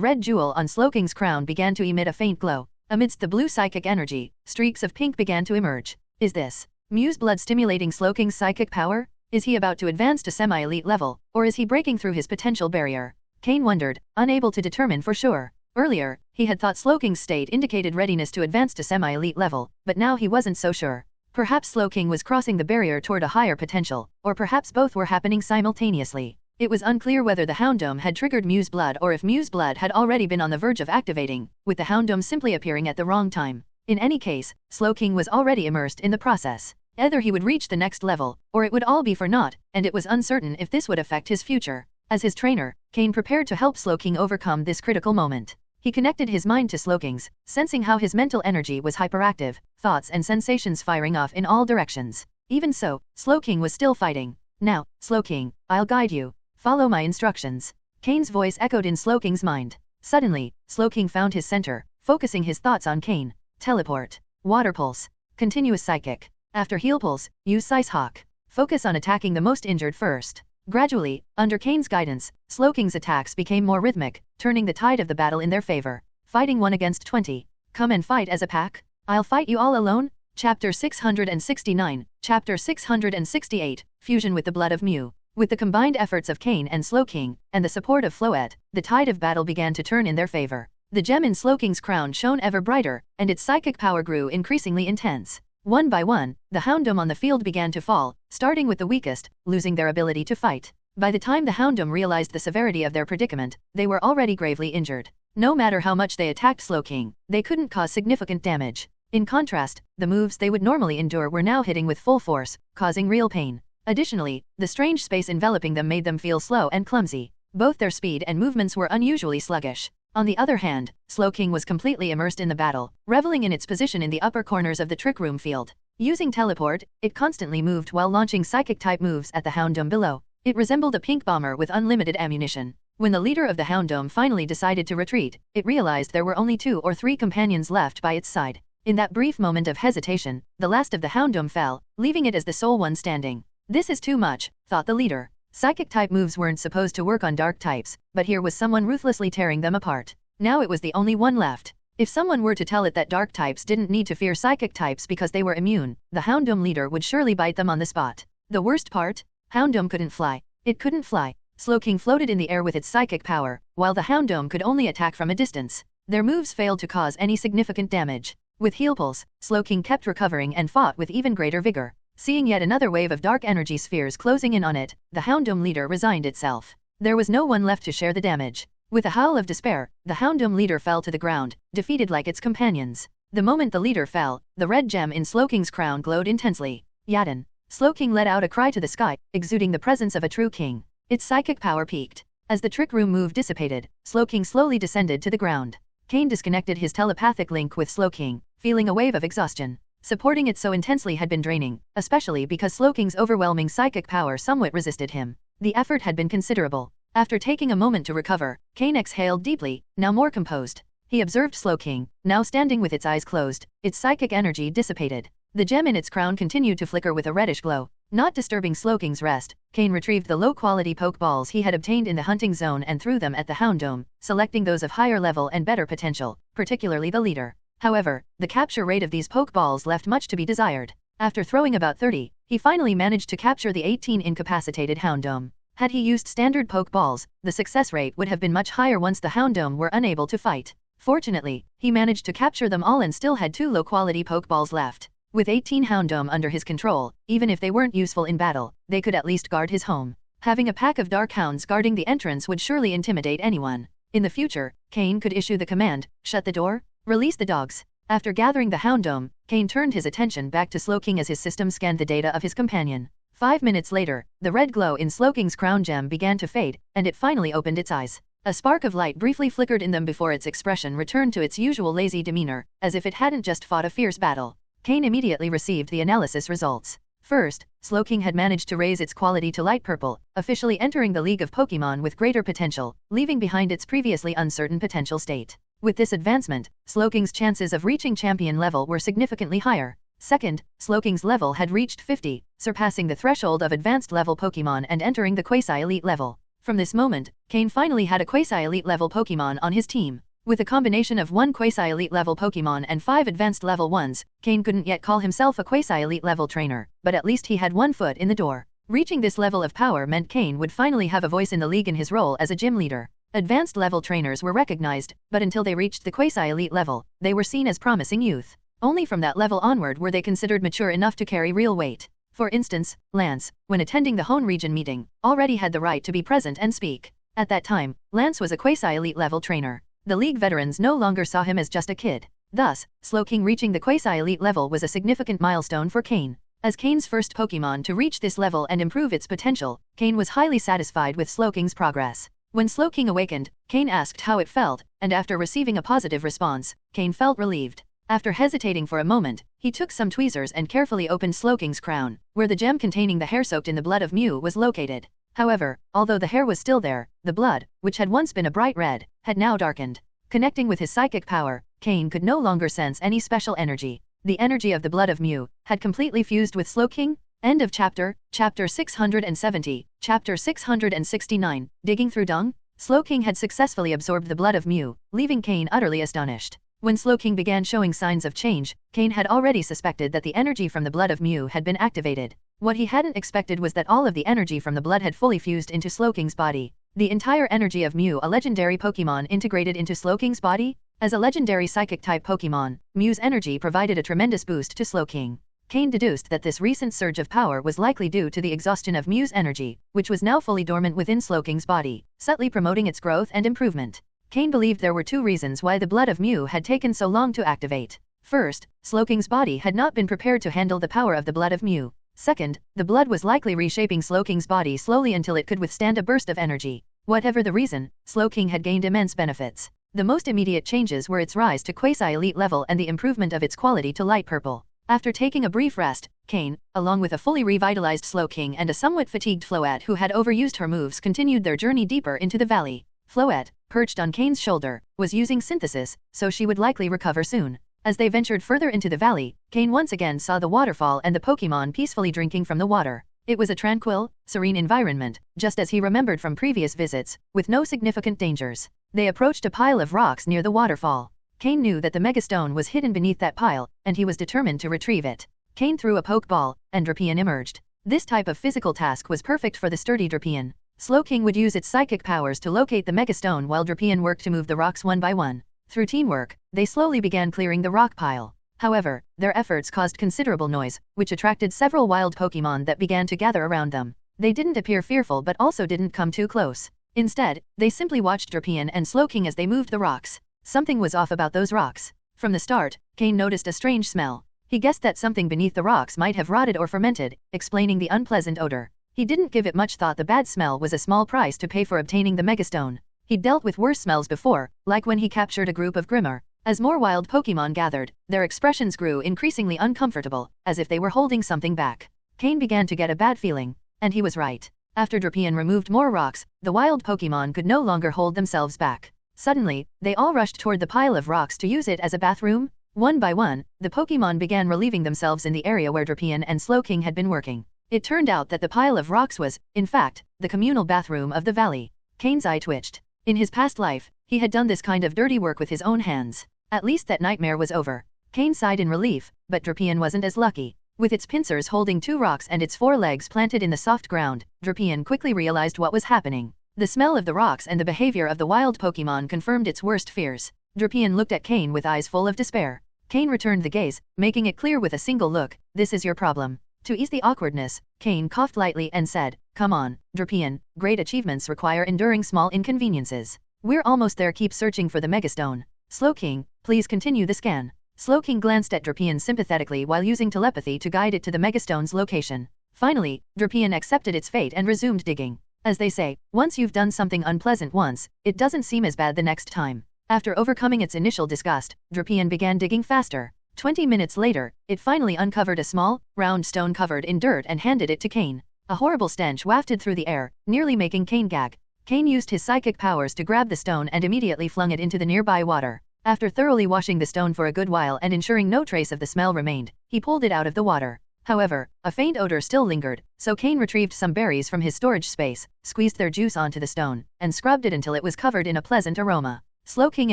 red jewel on Slowking's crown began to emit a faint glow. Amidst the blue psychic energy, streaks of pink began to emerge. Is this Muse blood stimulating Slowking's psychic power? Is he about to advance to semi-elite level, or is he breaking through his potential barrier? Cain wondered, unable to determine for sure. Earlier, he had thought Slowking's state indicated readiness to advance to semi-elite level, but now he wasn't so sure. Perhaps Slowking was crossing the barrier toward a higher potential, or perhaps both were happening simultaneously. It was unclear whether the Houndoom had triggered Muse blood or if Muse blood had already been on the verge of activating, with the Houndoom simply appearing at the wrong time. In any case, Slowking was already immersed in the process. Either he would reach the next level, or it would all be for naught, and it was uncertain if this would affect his future. As his trainer, Cain prepared to help Slowking overcome this critical moment. He connected his mind to Slowking's, sensing how his mental energy was hyperactive, thoughts and sensations firing off in all directions. Even so, Slowking was still fighting. "Now, Slowking, I'll guide you. Follow my instructions." Cain's voice echoed in Slowking's mind. Suddenly, Slowking found his center, focusing his thoughts on Cain. Teleport. Water Pulse. Continuous Psychic. After Heal Pulse, use Size Hawk. Focus on attacking the most injured first. Gradually, under Cain's guidance, Slowking's attacks became more rhythmic, turning the tide of the battle in their favor. Fighting 1 against 20. Come and fight as a pack? I'll fight you all alone? Chapter 669, Chapter 668, Fusion with the Blood of Mew. With the combined efforts of Cain and Slowking, and the support of Floette, the tide of battle began to turn in their favor. The gem in Slowking's crown shone ever brighter, and its psychic power grew increasingly intense. One by one, the Houndoom on the field began to fall, starting with the weakest, losing their ability to fight. By the time the Houndoom realized the severity of their predicament, they were already gravely injured. No matter how much they attacked Slowking, they couldn't cause significant damage. In contrast, the moves they would normally endure were now hitting with full force, causing real pain. Additionally, the strange space enveloping them made them feel slow and clumsy. Both their speed and movements were unusually sluggish. On the other hand, Slowking was completely immersed in the battle, reveling in its position in the upper corners of the trick room field. Using teleport, it constantly moved while launching psychic-type moves at the Hound Dome below. It resembled a pink bomber with unlimited ammunition. When the leader of the Hound Dome finally decided to retreat, it realized there were only 2 or 3 companions left by its side. In that brief moment of hesitation, the last of the Hound Dome fell, leaving it as the sole one standing. This is too much, thought the leader. Psychic-type moves weren't supposed to work on dark types, but here was someone ruthlessly tearing them apart. Now it was the only one left. If someone were to tell it that dark types didn't need to fear psychic types because they were immune, the Hound Dome leader would surely bite them on the spot. The worst part? Hound Dome couldn't fly. It couldn't fly. Slowking floated in the air with its psychic power, while the Hound Dome could only attack from a distance. Their moves failed to cause any significant damage. With heal pulse, Slowking kept recovering and fought with even greater vigor. Seeing yet another wave of dark energy spheres closing in on it, the Hound Dome leader resigned itself. There was no one left to share the damage. With a howl of despair, the Hound Dome leader fell to the ground, defeated like its companions. The moment the leader fell, the red gem in Slowking's crown glowed intensely. Yaden. Slowking let out a cry to the sky, exuding the presence of a true king. Its psychic power peaked. As the trick room move dissipated, Slowking slowly descended to the ground. Cain disconnected his telepathic link with Slowking, feeling a wave of exhaustion. Supporting it so intensely had been draining, especially because Slowking's overwhelming psychic power somewhat resisted him. The effort had been considerable. After taking a moment to recover, Cain exhaled deeply, now more composed. He observed Slowking, now standing with its eyes closed, its psychic energy dissipated. The gem in its crown continued to flicker with a reddish glow. Not disturbing Slowking's rest, Cain retrieved the low-quality Pokeballs he had obtained in the hunting zone and threw them at the Hound Dome, selecting those of higher level and better potential, particularly the leader. However, the capture rate of these Pokeballs left much to be desired. After throwing about 30, he finally managed to capture the 18 incapacitated Hound Dome. Had he used standard Pokeballs, the success rate would have been much higher once the Hound Dome were unable to fight. Fortunately, he managed to capture them all and still had 2 low-quality Pokeballs left. With 18 Hound Dome under his control, even if they weren't useful in battle, they could at least guard his home. Having a pack of dark hounds guarding the entrance would surely intimidate anyone. In the future, Cain could issue the command, "Shut the door, release the dogs." After gathering the Hound Dome, Cain turned his attention back to Slowking as his system scanned the data of his companion. 5 minutes later, the red glow in Slowking's crown gem began to fade, and it finally opened its eyes. A spark of light briefly flickered in them before its expression returned to its usual lazy demeanor, as if it hadn't just fought a fierce battle. Cain immediately received the analysis results. First, Slowking had managed to raise its quality to light purple, officially entering the League of Pokémon with greater potential, leaving behind its previously uncertain potential state. With this advancement, Slowking's chances of reaching champion level were significantly higher. Second, Slowking's level had reached 50, surpassing the threshold of advanced level Pokémon and entering the quasi-elite level. From this moment, Cain finally had a quasi-elite level Pokémon on his team. With a combination of 1 quasi-elite level Pokémon and 5 advanced level ones, Cain couldn't yet call himself a quasi-elite level trainer, but at least he had 1 foot in the door. Reaching this level of power meant Cain would finally have a voice in the league in his role as a gym leader. Advanced level trainers were recognized, but until they reached the quasi-elite level, they were seen as promising youth. Only from that level onward were they considered mature enough to carry real weight. For instance, Lance, when attending the Hone region meeting, already had the right to be present and speak. At that time, Lance was a quasi-elite level trainer. The league veterans no longer saw him as just a kid. Thus, Slowking reaching the quasi-elite level was a significant milestone for Cain. As Cain's first Pokémon to reach this level and improve its potential, Cain was highly satisfied with Slowking's progress. When Slowking awakened, Cain asked how it felt, and after receiving a positive response, Cain felt relieved. After hesitating for a moment, he took some tweezers and carefully opened Slowking's crown, where the gem containing the hair soaked in the blood of Mew was located. However, although the hair was still there, the blood, which had once been a bright red, had now darkened. Connecting with his psychic power, Cain could no longer sense any special energy. The energy of the blood of Mew had completely fused with Slowking. End of chapter. Chapter 670. Chapter 669. Digging through dung? Slowking had successfully absorbed the blood of Mew, leaving Cain utterly astonished. When Slowking began showing signs of change, Cain had already suspected that the energy from the blood of Mew had been activated. What he hadn't expected was that all of the energy from the blood had fully fused into Slowking's body. The entire energy of Mew, a legendary Pokémon, integrated into Slowking's body? As a legendary psychic-type Pokémon, Mew's energy provided a tremendous boost to Slowking. Cain deduced that this recent surge of power was likely due to the exhaustion of Mew's energy, which was now fully dormant within Slowking's body, subtly promoting its growth and improvement. Cain believed there were 2 reasons why the blood of Mew had taken so long to activate. First, Slowking's body had not been prepared to handle the power of the blood of Mew. Second, the blood was likely reshaping Slowking's body slowly until it could withstand a burst of energy. Whatever the reason, Slowking had gained immense benefits. The most immediate changes were its rise to quasi-elite level and the improvement of its quality to light purple. After taking a brief rest, Cain, along with a fully revitalized Slowking and a somewhat fatigued Floette who had overused her moves, continued their journey deeper into the valley. Floette, perched on Cain's shoulder, was using synthesis, so she would likely recover soon. As they ventured further into the valley, Cain once again saw the waterfall and the Pokémon peacefully drinking from the water. It was a tranquil, serene environment, just as he remembered from previous visits, with no significant dangers. They approached a pile of rocks near the waterfall. Cain knew that the Megastone was hidden beneath that pile, and he was determined to retrieve it. Cain threw a Pokeball, and Drapion emerged. This type of physical task was perfect for the sturdy Drapion. Slowking would use its psychic powers to locate the Megastone while Drapion worked to move the rocks one by one. Through teamwork, they slowly began clearing the rock pile. However, their efforts caused considerable noise, which attracted several wild Pokémon that began to gather around them. They didn't appear fearful but also didn't come too close. Instead, they simply watched Drapion and Slowking as they moved the rocks. Something was off about those rocks. From the start, Cain noticed a strange smell. He guessed that something beneath the rocks might have rotted or fermented, explaining the unpleasant odor. He didn't give it much thought. The bad smell was a small price to pay for obtaining the Megastone. He'd dealt with worse smells before, like when he captured a group of Grimmar. As more wild Pokémon gathered, their expressions grew increasingly uncomfortable, as if they were holding something back. Cain began to get a bad feeling. And he was right. After Drapion removed more rocks, the wild Pokémon could no longer hold themselves back. Suddenly, they all rushed toward the pile of rocks to use it as a bathroom. One by one, the Pokémon began relieving themselves in the area where Drapion and Slowking had been working. It turned out that the pile of rocks was, in fact, the communal bathroom of the valley. Cain's eye twitched. In his past life, he had done this kind of dirty work with his own hands. At least that nightmare was over. Cain sighed in relief, but Drapion wasn't as lucky. With its pincers holding 2 rocks and its 4 legs planted in the soft ground, Drapion quickly realized what was happening. The smell of the rocks and the behavior of the wild Pokémon confirmed its worst fears. Drapion looked at Cain with eyes full of despair. Cain returned the gaze, making it clear with a single look, "This is your problem." To ease the awkwardness, Cain coughed lightly and said, "Come on, Drapion, great achievements require enduring small inconveniences. We're almost there. Keep searching for the Megastone. Slowking, please continue the scan." Slowking glanced at Drapion sympathetically while using telepathy to guide it to the Megastone's location. Finally, Drapion accepted its fate and resumed digging. As they say, once you've done something unpleasant once, it doesn't seem as bad the next time. After overcoming its initial disgust, Drapion began digging faster. 20 minutes later, it finally uncovered a small, round stone covered in dirt and handed it to Cain. A horrible stench wafted through the air, nearly making Cain gag. Cain used his psychic powers to grab the stone and immediately flung it into the nearby water. After thoroughly washing the stone for a good while and ensuring no trace of the smell remained, he pulled it out of the water. However, a faint odor still lingered, so Cain retrieved some berries from his storage space, squeezed their juice onto the stone, and scrubbed it until it was covered in a pleasant aroma. Slowking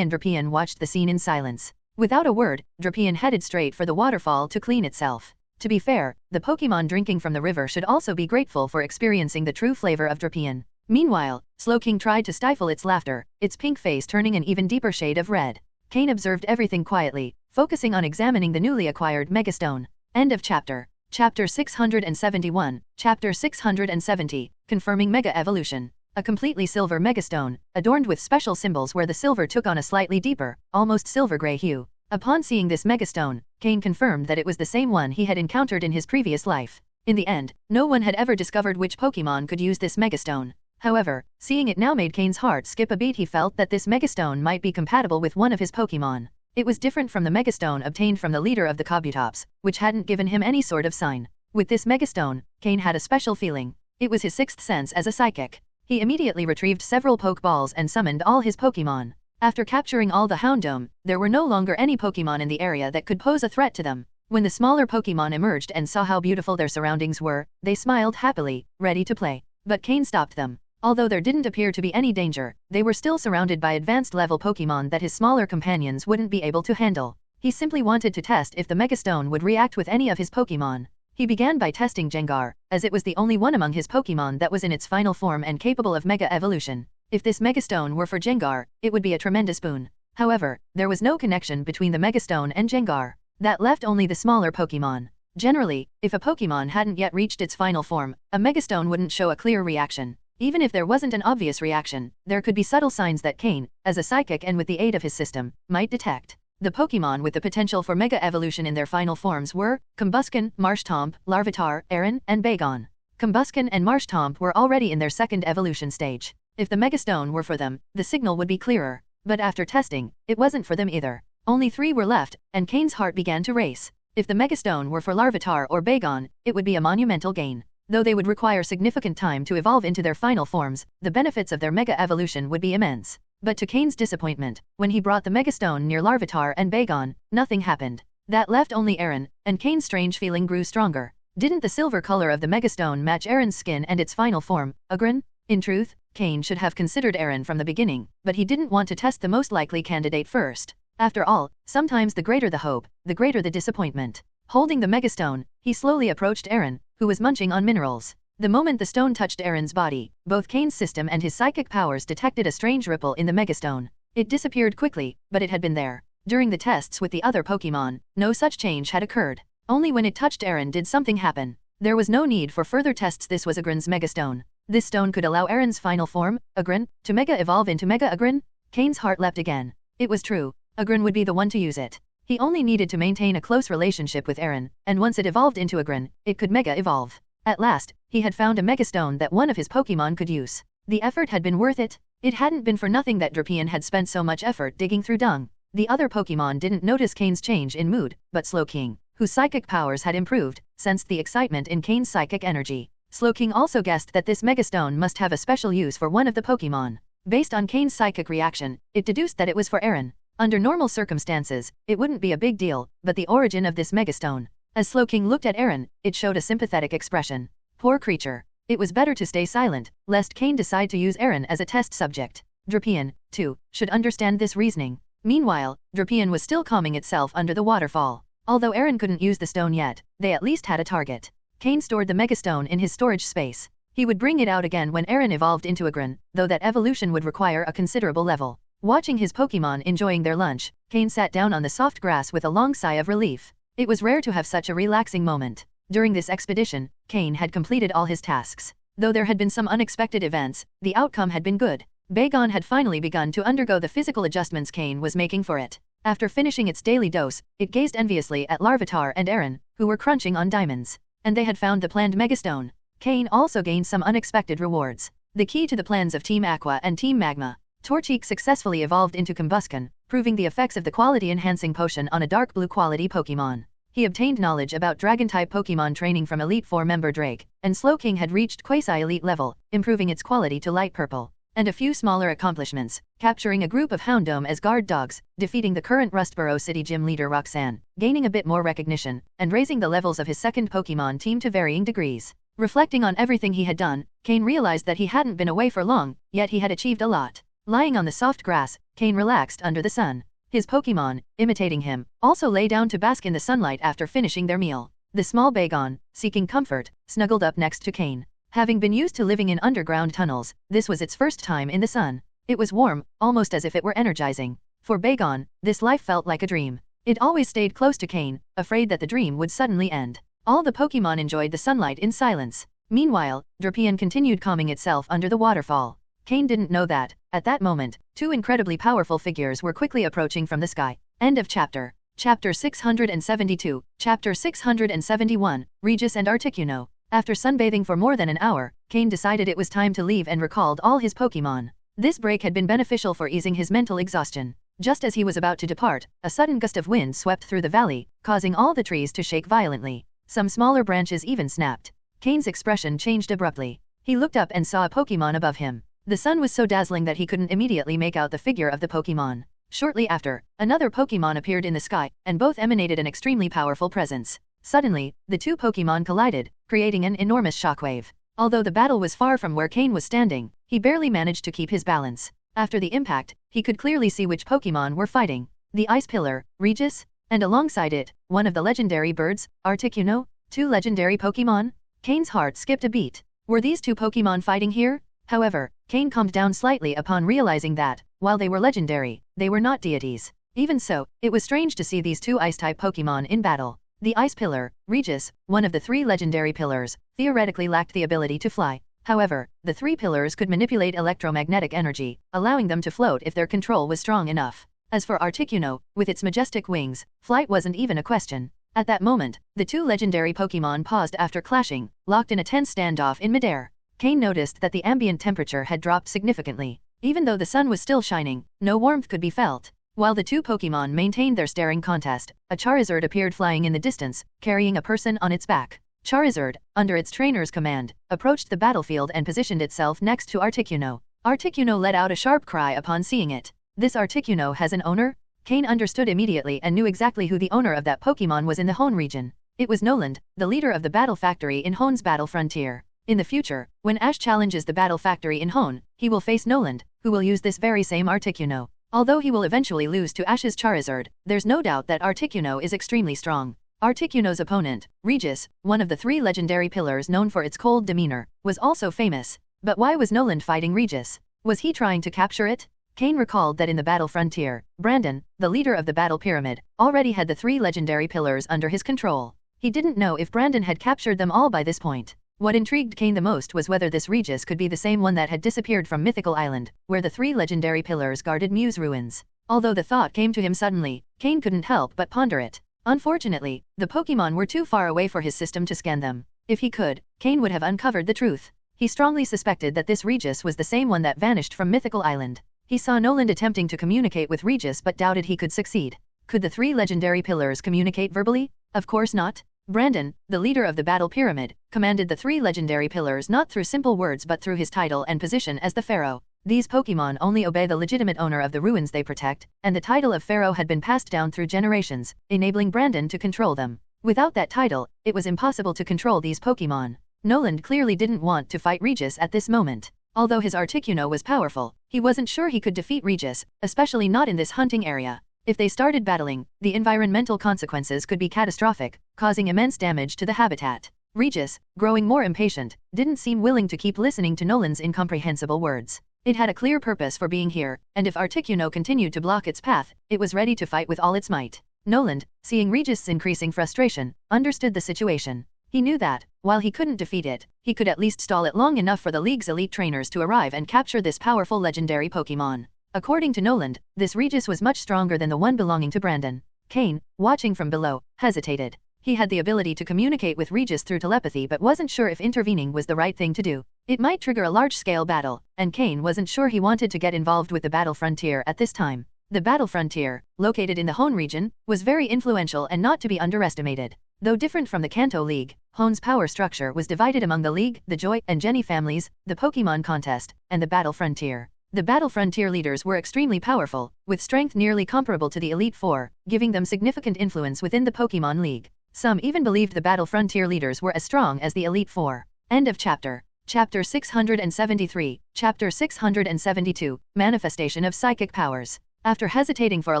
and Drapion watched the scene in silence. Without a word, Drapion headed straight for the waterfall to clean itself. To be fair, the Pokémon drinking from the river should also be grateful for experiencing the true flavor of Drapion. Meanwhile, Slowking tried to stifle its laughter, its pink face turning an even deeper shade of red. Cain observed everything quietly, focusing on examining the newly acquired Megastone. End of chapter. Chapter 671, Chapter 670, Confirming Mega Evolution. A completely silver Megastone, adorned with special symbols where the silver took on a slightly deeper, almost silver-gray hue. Upon seeing this Megastone, Cain confirmed that it was the same one he had encountered in his previous life. In the end, no one had ever discovered which Pokémon could use this Megastone. However, seeing it now made Cain's heart skip a beat. He felt that this Megastone might be compatible with one of his Pokémon. It was different from the Megastone obtained from the leader of the Kabutops, which hadn't given him any sort of sign. With this Megastone, Cain had a special feeling. It was his sixth sense as a psychic. He immediately retrieved several Pokeballs and summoned all his Pokémon. After capturing all the Houndoom, there were no longer any Pokémon in the area that could pose a threat to them. When the smaller Pokémon emerged and saw how beautiful their surroundings were, they smiled happily, ready to play. But Cain stopped them. Although there didn't appear to be any danger, they were still surrounded by advanced-level Pokémon that his smaller companions wouldn't be able to handle. He simply wanted to test if the Megastone would react with any of his Pokémon. He began by testing Gengar, as it was the only one among his Pokémon that was in its final form and capable of Mega Evolution. If this Megastone were for Gengar, it would be a tremendous boon. However, there was no connection between the Megastone and Gengar. That left only the smaller Pokémon. Generally, if a Pokémon hadn't yet reached its final form, a Megastone wouldn't show a clear reaction. Even if there wasn't an obvious reaction, there could be subtle signs that Cain, as a psychic and with the aid of his system, might detect. The Pokémon with the potential for Mega Evolution in their final forms were Combusken, Marshtomp, Larvitar, Aron, and Bagon. Combusken and Marshtomp were already in their second evolution stage. If the Mega Stone were for them, the signal would be clearer. But after testing, it wasn't for them either. Only 3 were left, and Cain's heart began to race. If the Mega Stone were for Larvitar or Bagon, it would be a monumental gain. Though they would require significant time to evolve into their final forms, the benefits of their Mega Evolution would be immense. But to Cain's disappointment, when he brought the Mega Stone near Larvitar and Bagon, nothing happened. That left only Aron, and Cain's strange feeling grew stronger. Didn't the silver color of the Mega Stone match Aron's skin and its final form, Ugrin? In truth, Cain should have considered Aron from the beginning, but he didn't want to test the most likely candidate first. After all, sometimes the greater the hope, the greater the disappointment. Holding the Mega Stone, he slowly approached Aron, who was munching on minerals. The moment the stone touched Aron's body, both Cain's system and his psychic powers detected a strange ripple in the Mega Stone. It disappeared quickly, but it had been there. During the tests with the other Pokémon, no such change had occurred. Only when it touched Aron did something happen. There was no need for further tests. This was Ugrin's Mega Stone. This stone could allow Aron's final form, Ugrin, to Mega Evolve into Mega Ugrin. Cain's heart leapt again. It was true. Ugrin would be the one to use it. He only needed to maintain a close relationship with Aron, and once it evolved into Ugrin, it could Mega Evolve. At last, he had found a Mega Stone that one of his Pokémon could use. The effort had been worth it. It hadn't been for nothing that Drapion had spent so much effort digging through dung. The other Pokémon didn't notice Cain's change in mood, but Slowking, whose psychic powers had improved, sensed the excitement in Cain's psychic energy. Slowking also guessed that this Mega Stone must have a special use for one of the Pokémon. Based on Cain's psychic reaction, it deduced that it was for Aron. Under normal circumstances, it wouldn't be a big deal, but the origin of this Mega Stone. As Slowking looked at Aron, it showed a sympathetic expression. Poor creature. It was better to stay silent, lest Cain decide to use Aron as a test subject. Drapion, too, should understand this reasoning. Meanwhile, Drapion was still calming itself under the waterfall. Although Aron couldn't use the stone yet, they at least had a target. Cain stored the Mega Stone in his storage space. He would bring it out again when Aron evolved into Ugrin, though that evolution would require a considerable level. Watching his Pokémon enjoying their lunch, Cain sat down on the soft grass with a long sigh of relief. It was rare to have such a relaxing moment. During this expedition, Cain had completed all his tasks. Though there had been some unexpected events, the outcome had been good. Bagon had finally begun to undergo the physical adjustments Cain was making for it. After finishing its daily dose, it gazed enviously at Larvitar and Aron, who were crunching on diamonds. And they had found the planned Megastone. Cain also gained some unexpected rewards. The key to the plans of Team Aqua and Team Magma. Torchic successfully evolved into Combusken, proving the effects of the quality-enhancing potion on a dark blue quality Pokémon. He obtained knowledge about Dragon-type Pokémon training from Elite Four member Drake, and Slowking had reached Quasi-Elite level, improving its quality to light purple. And a few smaller accomplishments, capturing a group of Houndoom as guard dogs, defeating the current Rustboro City Gym leader Roxanne, gaining a bit more recognition, and raising the levels of his second Pokémon team to varying degrees. Reflecting on everything he had done, Cain realized that he hadn't been away for long, yet he had achieved a lot. Lying on the soft grass, Cain relaxed under the sun. His Pokémon, imitating him, also lay down to bask in the sunlight after finishing their meal. The small Bagon, seeking comfort, snuggled up next to Cain. Having been used to living in underground tunnels, this was its first time in the sun. It was warm, almost as if it were energizing. For Bagon, this life felt like a dream. It always stayed close to Cain, afraid that the dream would suddenly end. All the Pokémon enjoyed the sunlight in silence. Meanwhile, Drapion continued calming itself under the waterfall. Cain didn't know that, at that moment, two incredibly powerful figures were quickly approaching from the sky. End of chapter. Chapter 672, Chapter 671, Regis and Articuno. After sunbathing for more than an hour, Cain decided it was time to leave and recalled all his Pokémon. This break had been beneficial for easing his mental exhaustion. Just as he was about to depart, a sudden gust of wind swept through the valley, causing all the trees to shake violently. Some smaller branches even snapped. Cain's expression changed abruptly. He looked up and saw a Pokémon above him. The sun was so dazzling that he couldn't immediately make out the figure of the Pokémon. Shortly after, another Pokémon appeared in the sky, and both emanated an extremely powerful presence. Suddenly, the two Pokémon collided, creating an enormous shockwave. Although the battle was far from where Cain was standing, he barely managed to keep his balance. After the impact, he could clearly see which Pokémon were fighting. The Ice Pillar, Regis, and alongside it, one of the legendary birds, Articuno. Two legendary Pokémon? Cain's heart skipped a beat. Were these two Pokémon fighting here? However, Cain calmed down slightly upon realizing that, while they were legendary, they were not deities. Even so, it was strange to see these two Ice-type Pokémon in battle. The Ice Pillar, Regis, one of the three legendary pillars, theoretically lacked the ability to fly. However, the three pillars could manipulate electromagnetic energy, allowing them to float if their control was strong enough. As for Articuno, with its majestic wings, flight wasn't even a question. At that moment, the two legendary Pokémon paused after clashing, locked in a tense standoff in midair. Cain noticed that the ambient temperature had dropped significantly. Even though the sun was still shining, no warmth could be felt. While the two Pokémon maintained their staring contest, a Charizard appeared flying in the distance, carrying a person on its back. Charizard, under its trainer's command, approached the battlefield and positioned itself next to Articuno. Articuno let out a sharp cry upon seeing it. This Articuno has an owner? Cain understood immediately and knew exactly who the owner of that Pokémon was in the Hone region. It was Noland, the leader of the battle factory in Hone's battle frontier. In the future, when Ash challenges the battle factory in Hone, he will face Noland, who will use this very same Articuno. Although he will eventually lose to Ash's Charizard, there's no doubt that Articuno is extremely strong. Articuno's opponent, Regis, one of the three legendary pillars known for its cold demeanor, was also famous. But why was Noland fighting Regis? Was he trying to capture it? Cain recalled that in the battle frontier, Brandon, the leader of the battle pyramid, already had the three legendary pillars under his control. He didn't know if Brandon had captured them all by this point. What intrigued Cain the most was whether this Regis could be the same one that had disappeared from Mythical Island, where the three legendary pillars guarded Mew's ruins. Although the thought came to him suddenly, Cain couldn't help but ponder it. Unfortunately, the Pokémon were too far away for his system to scan them. If he could, Cain would have uncovered the truth. He strongly suspected that this Regis was the same one that vanished from Mythical Island. He saw Noland attempting to communicate with Regis but doubted he could succeed. Could the three legendary pillars communicate verbally? Of course not. Brandon, the leader of the battle pyramid, commanded the three legendary pillars not through simple words but through his title and position as the Pharaoh. These Pokémon only obey the legitimate owner of the ruins they protect, and the title of Pharaoh had been passed down through generations, enabling Brandon to control them. Without that title, it was impossible to control these Pokémon. Noland clearly didn't want to fight Regis at this moment. Although his Articuno was powerful, he wasn't sure he could defeat Regis, especially not in this hunting area. If they started battling, the environmental consequences could be catastrophic, causing immense damage to the habitat. Regis, growing more impatient, didn't seem willing to keep listening to Noland's incomprehensible words. It had a clear purpose for being here, and if Articuno continued to block its path, it was ready to fight with all its might. Noland, seeing Regis' increasing frustration, understood the situation. He knew that, while he couldn't defeat it, he could at least stall it long enough for the League's elite trainers to arrive and capture this powerful legendary Pokémon. According to Noland, this Regis was much stronger than the one belonging to Brandon. Cain, watching from below, hesitated. He had the ability to communicate with Regis through telepathy but wasn't sure if intervening was the right thing to do. It might trigger a large-scale battle, and Cain wasn't sure he wanted to get involved with the battle frontier at this time. The battle frontier, located in the Hone region, was very influential and not to be underestimated. Though different from the Kanto League, Hone's power structure was divided among the League, the Joy and Jenny families, the Pokémon contest, and the battle frontier. The battle frontier leaders were extremely powerful, with strength nearly comparable to the Elite Four, giving them significant influence within the Pokémon League. Some even believed the battle frontier leaders were as strong as the Elite Four. End of chapter. Chapter 673, Chapter 672, Manifestation of Psychic Powers. After hesitating for a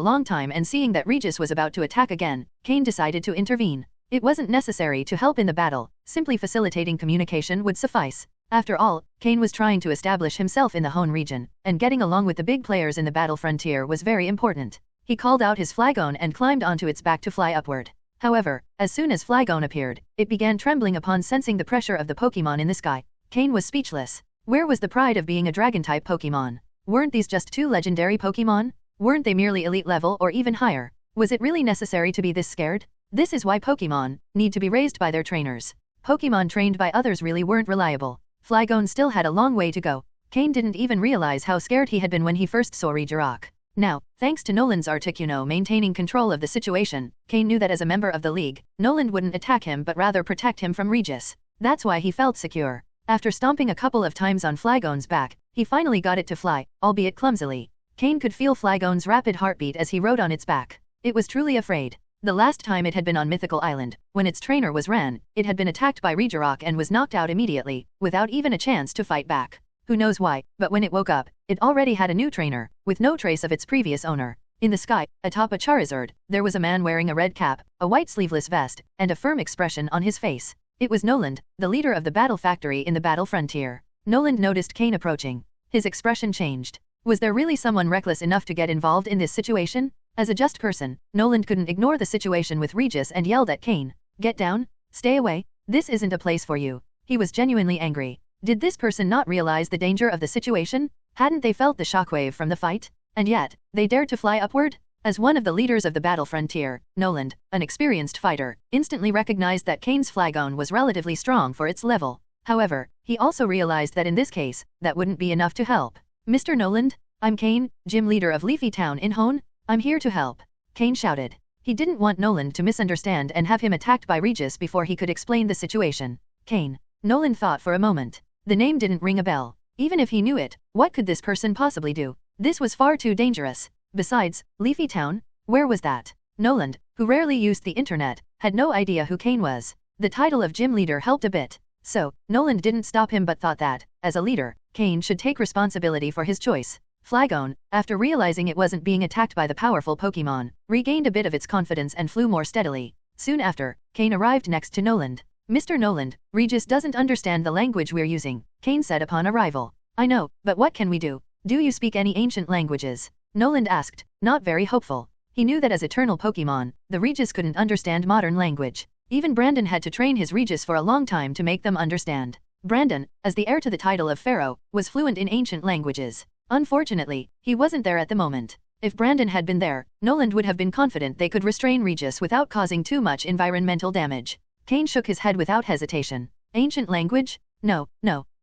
long time and seeing that Regis was about to attack again, Cain decided to intervene. It wasn't necessary to help in the battle, simply facilitating communication would suffice. After all, Cain was trying to establish himself in the Hone region, and getting along with the big players in the battle frontier was very important. He called out his Flygon and climbed onto its back to fly upward. However, as soon as Flygon appeared, it began trembling upon sensing the pressure of the Pokémon in the sky. Cain was speechless. Where was the pride of being a Dragon-type Pokémon? Weren't these just two legendary Pokémon? Weren't they merely elite level or even higher? Was it really necessary to be this scared? This is why Pokémon need to be raised by their trainers. Pokémon trained by others really weren't reliable. Flygon still had a long way to go. Cain didn't even realize how scared he had been when he first saw Regirock. Now, thanks to Noland's Articuno maintaining control of the situation, Cain knew that as a member of the League, Noland wouldn't attack him but rather protect him from Regis. That's why he felt secure. After stomping a couple of times on Flygon's back, he finally got it to fly, albeit clumsily. Cain could feel Flygon's rapid heartbeat as he rode on its back. It was truly afraid. The last time it had been on Mythical Island, when its trainer was Ran, it had been attacked by Regirock and was knocked out immediately, without even a chance to fight back. Who knows why, but when it woke up, it already had a new trainer, with no trace of its previous owner. In the sky, atop a Charizard, there was a man wearing a red cap, a white sleeveless vest, and a firm expression on his face. It was Noland, the leader of the battle factory in the battle frontier. Noland noticed Cain approaching. His expression changed. Was there really someone reckless enough to get involved in this situation? As a just person, Noland couldn't ignore the situation with Regis and yelled at Cain. Get down, stay away, this isn't a place for you. He was genuinely angry. Did this person not realize the danger of the situation? Hadn't they felt the shockwave from the fight? And yet, they dared to fly upward? As one of the leaders of the battle frontier, Noland, an experienced fighter, instantly recognized that Cain's flagon was relatively strong for its level. However, he also realized that in this case, that wouldn't be enough to help. Mr. Noland? I'm Cain, gym leader of Leafy Town in Hone. I'm here to help. Cain shouted. He didn't want Noland to misunderstand and have him attacked by Regis before he could explain the situation. Cain. Noland thought for a moment. The name didn't ring a bell. Even if he knew it, what could this person possibly do? This was far too dangerous. Besides, Leafy Town? Where was that? Noland, who rarely used the internet, had no idea who Cain was. The title of gym leader helped a bit. So, Noland didn't stop him but thought that, as a leader, Cain should take responsibility for his choice. Flagon, after realizing it wasn't being attacked by the powerful Pokémon, regained a bit of its confidence and flew more steadily. Soon after, Cain arrived next to Noland. Mr. Noland, Regis doesn't understand the language we're using, Cain said upon arrival. I know, but what can we do? Do you speak any ancient languages? Noland asked, not very hopeful. He knew that as eternal Pokémon, the Regis couldn't understand modern language. Even Brandon had to train his Regis for a long time to make them understand. Brandon, as the heir to the title of Pharaoh, was fluent in ancient languages. Unfortunately, he wasn't there at the moment. If Brandon had been there, Noland would have been confident they could restrain Regis without causing too much environmental damage. Cain shook his head without hesitation. Ancient language? No.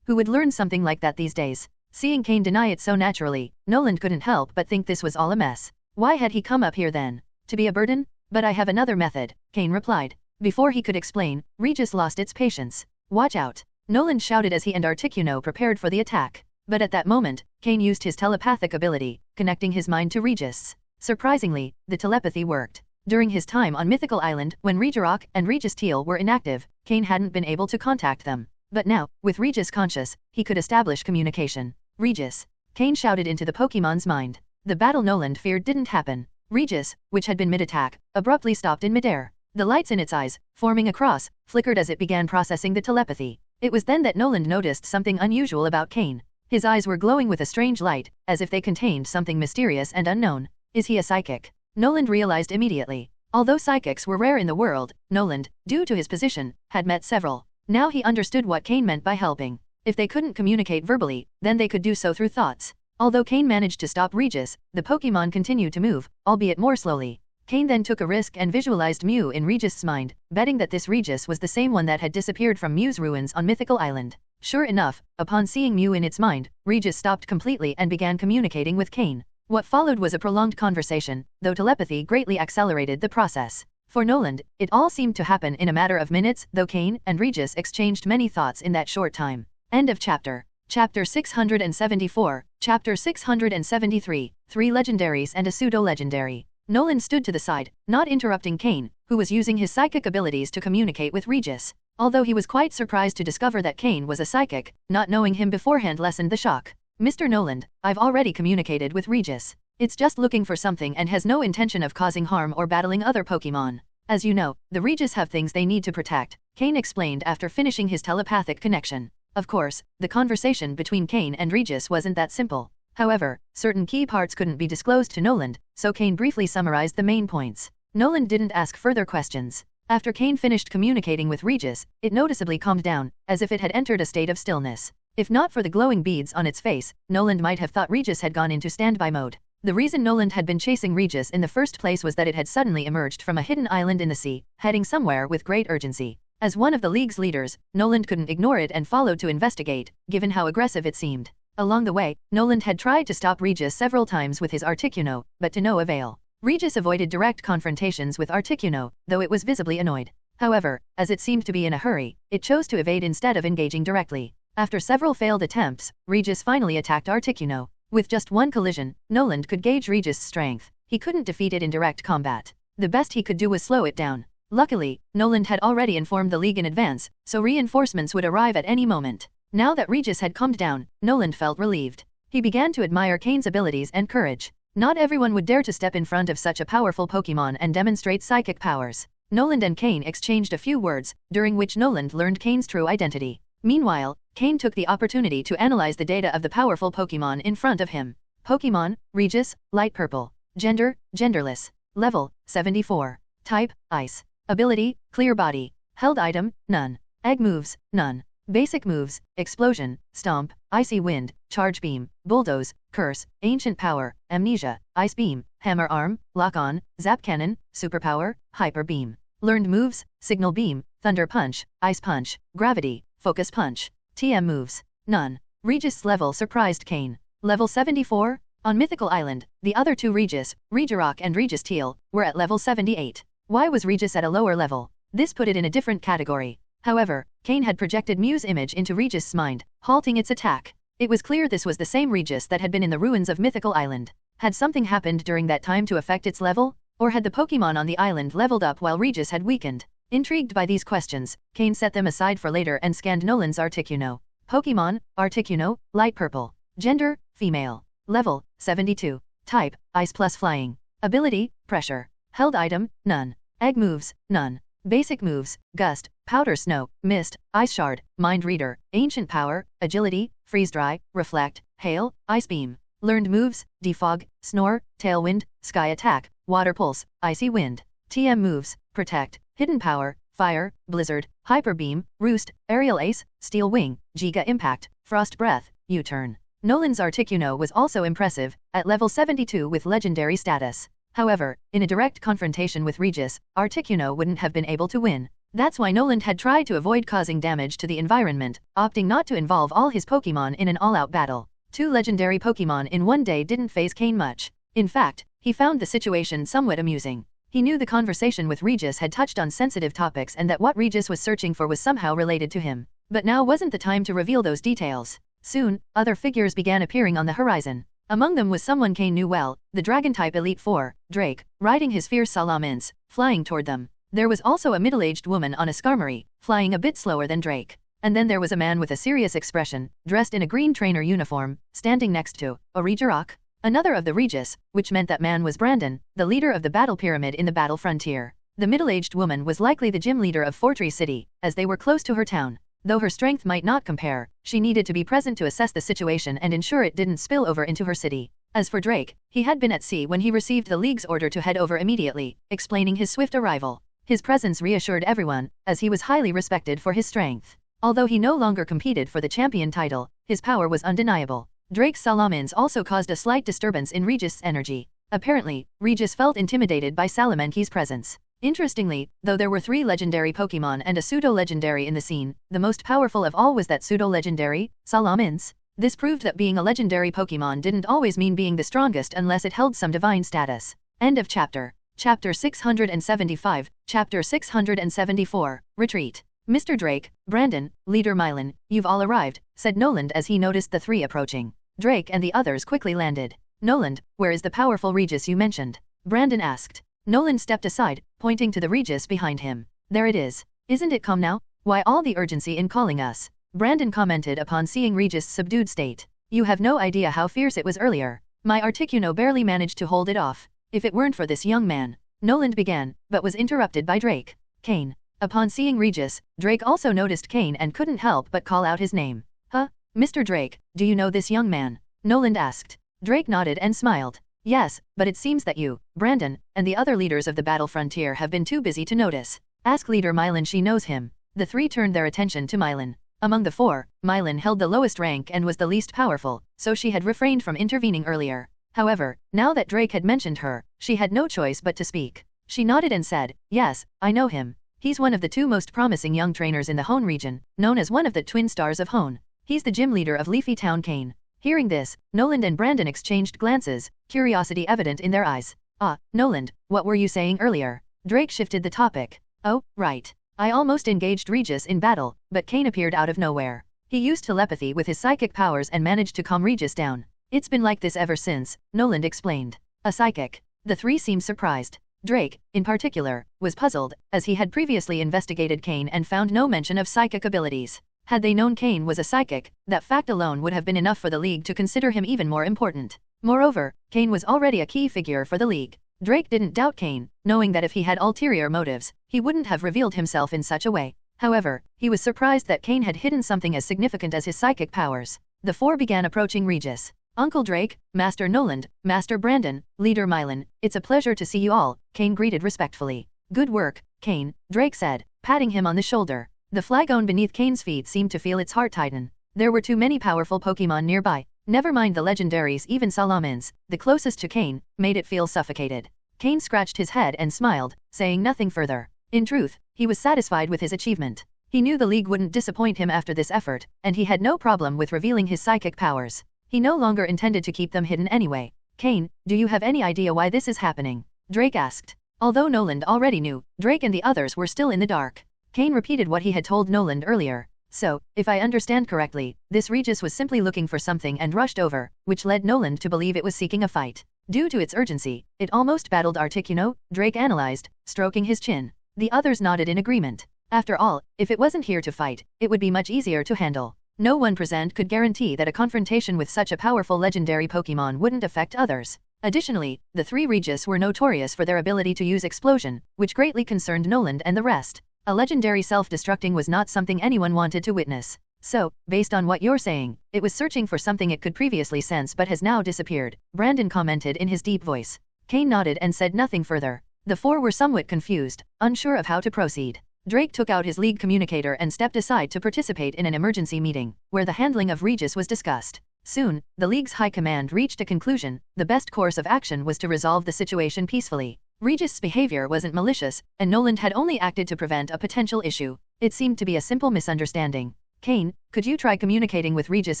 Who would learn something like that these days? Seeing Cain deny it so naturally, Noland couldn't help but think this was all a mess. Why had he come up here then? To be a burden? But I have another method, Cain replied. Before he could explain, Regis lost its patience. Watch out! Noland shouted as he and Articuno prepared for the attack. But at that moment, Cain used his telepathic ability, connecting his mind to Regis. Surprisingly, the telepathy worked. During his time on Mythical Island, when Regirock and Regis Teal were inactive, Cain hadn't been able to contact them. But now, with Regis conscious, he could establish communication. Regis! Cain shouted into the Pokémon's mind. The battle Noland feared didn't happen. Regis, which had been mid-attack, abruptly stopped in midair. The lights in its eyes, forming a cross, flickered as it began processing the telepathy. It was then that Noland noticed something unusual about Cain. His eyes were glowing with a strange light, as if they contained something mysterious and unknown. Is he a psychic? Noland realized immediately. Although psychics were rare in the world, Noland, due to his position, had met several. Now he understood what Cain meant by helping. If they couldn't communicate verbally, then they could do so through thoughts. Although Cain managed to stop Regis, the Pokémon continued to move, albeit more slowly. Cain then took a risk and visualized Mew in Regis's mind, betting that this Regis was the same one that had disappeared from Mew's ruins on Mythical Island. Sure enough, upon seeing Mew in its mind, Regis stopped completely and began communicating with Cain. What followed was a prolonged conversation, though telepathy greatly accelerated the process. For Noland, it all seemed to happen in a matter of minutes, though Cain and Regis exchanged many thoughts in that short time. End of chapter. Chapter 674, Chapter 673, 3 legendaries and a pseudo-legendary. Noland stood to the side, not interrupting Cain, who was using his psychic abilities to communicate with Regis. Although he was quite surprised to discover that Cain was a psychic, not knowing him beforehand lessened the shock. Mr. Noland, I've already communicated with Regis. It's just looking for something and has no intention of causing harm or battling other Pokémon. As you know, the Regis have things they need to protect, Cain explained after finishing his telepathic connection. Of course, the conversation between Cain and Regis wasn't that simple. However, certain key parts couldn't be disclosed to Noland, so Cain briefly summarized the main points. Noland didn't ask further questions. After Cain finished communicating with Regis, it noticeably calmed down, as if it had entered a state of stillness. If not for the glowing beads on its face, Noland might have thought Regis had gone into standby mode. The reason Noland had been chasing Regis in the first place was that it had suddenly emerged from a hidden island in the sea, heading somewhere with great urgency. As one of the League's leaders, Noland couldn't ignore it and followed to investigate, given how aggressive it seemed. Along the way, Noland had tried to stop Regis several times with his Articuno, but to no avail. Regis avoided direct confrontations with Articuno, though it was visibly annoyed. However, as it seemed to be in a hurry, it chose to evade instead of engaging directly. After several failed attempts, Regis finally attacked Articuno. With just one collision, Noland could gauge Regis' strength. He couldn't defeat it in direct combat. The best he could do was slow it down. Luckily, Noland had already informed the League in advance, so reinforcements would arrive at any moment. Now that Regis had calmed down, Noland felt relieved. He began to admire Cain's abilities and courage. Not everyone would dare to step in front of such a powerful Pokémon and demonstrate psychic powers. Noland and Cain exchanged a few words, during which Noland learned Cain's true identity. Meanwhile, Cain took the opportunity to analyze the data of the powerful Pokémon in front of him. Pokémon, Regis, light purple. Gender, genderless. Level, 74. Type, ice. Ability, clear body. Held item, none. Egg moves, none. Basic moves: Explosion, Stomp, Icy Wind, Charge Beam, Bulldoze, Curse, Ancient Power, Amnesia, Ice Beam, Hammer Arm, Lock On, Zap Cannon, Superpower, Hyper Beam. Learned moves: Signal Beam, Thunder Punch, Ice Punch, Gravity, Focus Punch. TM moves: None. Regis level surprised Cain. Level 74? On Mythical Island, the other two Regis, Regirock and Regis Teal, were at level 78. Why was Regis at a lower level? This put it in a different category. However, Cain had projected Mew's image into Regis' mind, halting its attack. It was clear this was the same Regis that had been in the ruins of Mythical Island. Had something happened during that time to affect its level? Or had the Pokémon on the island leveled up while Regis had weakened? Intrigued by these questions, Cain set them aside for later and scanned Nolan's Articuno. Pokémon, Articuno, Light Purple. Gender, Female. Level, 72. Type, Ice plus Flying. Ability, Pressure. Held item, None. Egg moves, None. Basic moves: Gust, Powder Snow, Mist, Ice Shard, Mind Reader, Ancient Power, Agility, Freeze Dry, Reflect, Hail, Ice Beam. Learned moves: Defog, Snore, Tailwind, Sky Attack, Water Pulse, Icy Wind. TM moves: Protect, Hidden Power, Fire, Blizzard, Hyper Beam, Roost, Aerial Ace, Steel Wing, Giga Impact, Frost Breath, U-Turn. Nolan's Articuno was also impressive, at level 72 with legendary status. However, in a direct confrontation with Regis, Articuno wouldn't have been able to win. That's why Nolan had tried to avoid causing damage to the environment, opting not to involve all his Pokémon in an all-out battle. Two legendary Pokémon in one day didn't faze Cain much. In fact, he found the situation somewhat amusing. He knew the conversation with Regis had touched on sensitive topics and that what Regis was searching for was somehow related to him. But now wasn't the time to reveal those details. Soon, other figures began appearing on the horizon. Among them was someone Cain knew well, the Dragon-type Elite Four, Drake, riding his fierce Salamence, flying toward them. There was also a middle-aged woman on a Skarmory, flying a bit slower than Drake. And then there was a man with a serious expression, dressed in a green trainer uniform, standing next to a Regirock. Another of the Regis, which meant that man was Brandon, the leader of the battle pyramid in the battle frontier. The middle-aged woman was likely the gym leader of Fortree City, as they were close to her town. Though her strength might not compare, she needed to be present to assess the situation and ensure it didn't spill over into her city. As for Drake, he had been at sea when he received the League's order to head over immediately, explaining his swift arrival. His presence reassured everyone, as he was highly respected for his strength. Although he no longer competed for the champion title, his power was undeniable. Drake's Salamence also caused a slight disturbance in Regis' energy. Apparently, Regis felt intimidated by Salamance's presence. Interestingly, though there were 3 legendary Pokémon and a pseudo-legendary in the scene, the most powerful of all was that pseudo-legendary, Salamence. This proved that being a legendary Pokémon didn't always mean being the strongest unless it held some divine status. End of chapter. Chapter 675, Chapter 674, Retreat. Mr. Drake, Brandon, Leader Mylan, you've all arrived, said Noland as he noticed the 3 approaching. Drake and the others quickly landed. Noland, where is the powerful Regis you mentioned? Brandon asked. Noland stepped aside, pointing to the Regis behind him. There it is. Isn't it calm now? Why all the urgency in calling us? Brandon commented upon seeing Regis' subdued state. You have no idea how fierce it was earlier. My Articuno barely managed to hold it off. If it weren't for this young man. Noland began, but was interrupted by Drake. Cain. Upon seeing Regis, Drake also noticed Cain and couldn't help but call out his name. Huh? Mr. Drake, do you know this young man? Noland asked. Drake nodded and smiled. Yes, but it seems that you, Brandon, and the other leaders of the battle frontier have been too busy to notice. Ask Leader Mylan, she knows him. The 3 turned their attention to Mylan. Among the 4, Mylan held the lowest rank and was the least powerful, so she had refrained from intervening earlier. However, now that Drake had mentioned her, she had no choice but to speak. She nodded and said, yes, I know him. He's one of the 2 most promising young trainers in the Hone region, known as one of the twin stars of Hone. He's the gym leader of Leafy Town Cain. Hearing this, Noland and Brandon exchanged glances, curiosity evident in their eyes. Ah, Noland, what were you saying earlier? Drake shifted the topic. Oh, right. I almost engaged Regis in battle, but Cain appeared out of nowhere. He used telepathy with his psychic powers and managed to calm Regis down. It's been like this ever since, Noland explained. A psychic. The 3 seemed surprised. Drake, in particular, was puzzled, as he had previously investigated Cain and found no mention of psychic abilities. Had they known Cain was a psychic, that fact alone would have been enough for the League to consider him even more important. Moreover, Cain was already a key figure for the League. Drake didn't doubt Cain, knowing that if he had ulterior motives, he wouldn't have revealed himself in such a way. However, he was surprised that Cain had hidden something as significant as his psychic powers. The 4 began approaching Regis. Uncle Drake, Master Noland, Master Brandon, Leader Mylan, it's a pleasure to see you all, Cain greeted respectfully. Good work, Cain, Drake said, patting him on the shoulder. The flagon beneath Cain's feet seemed to feel its heart tighten. There were too many powerful Pokémon nearby. Never mind the legendaries, even Salamence, the closest to Cain, made it feel suffocated. Cain scratched his head and smiled, saying nothing further. In truth, he was satisfied with his achievement. He knew the League wouldn't disappoint him after this effort, and he had no problem with revealing his psychic powers. He no longer intended to keep them hidden anyway. Cain, do you have any idea why this is happening? Drake asked. Although Noland already knew, Drake and the others were still in the dark. Cain repeated what he had told Noland earlier. So, if I understand correctly, this Regis was simply looking for something and rushed over, which led Noland to believe it was seeking a fight. Due to its urgency, it almost battled Articuno, Drake analyzed, stroking his chin. The others nodded in agreement. After all, if it wasn't here to fight, it would be much easier to handle. No one present could guarantee that a confrontation with such a powerful legendary Pokémon wouldn't affect others. Additionally, the three Regis were notorious for their ability to use explosion, which greatly concerned Noland and the rest. A legendary self-destructing was not something anyone wanted to witness. So, based on what you're saying, it was searching for something it could previously sense but has now disappeared, Brandon commented in his deep voice. Cain nodded and said nothing further. The four were somewhat confused, unsure of how to proceed. Drake took out his League communicator and stepped aside to participate in an emergency meeting, where the handling of Regis was discussed. Soon, the League's high command reached a conclusion. The best course of action was to resolve the situation peacefully. Regis' behavior wasn't malicious, and Noland had only acted to prevent a potential issue. It seemed to be a simple misunderstanding. Cain, could you try communicating with Regis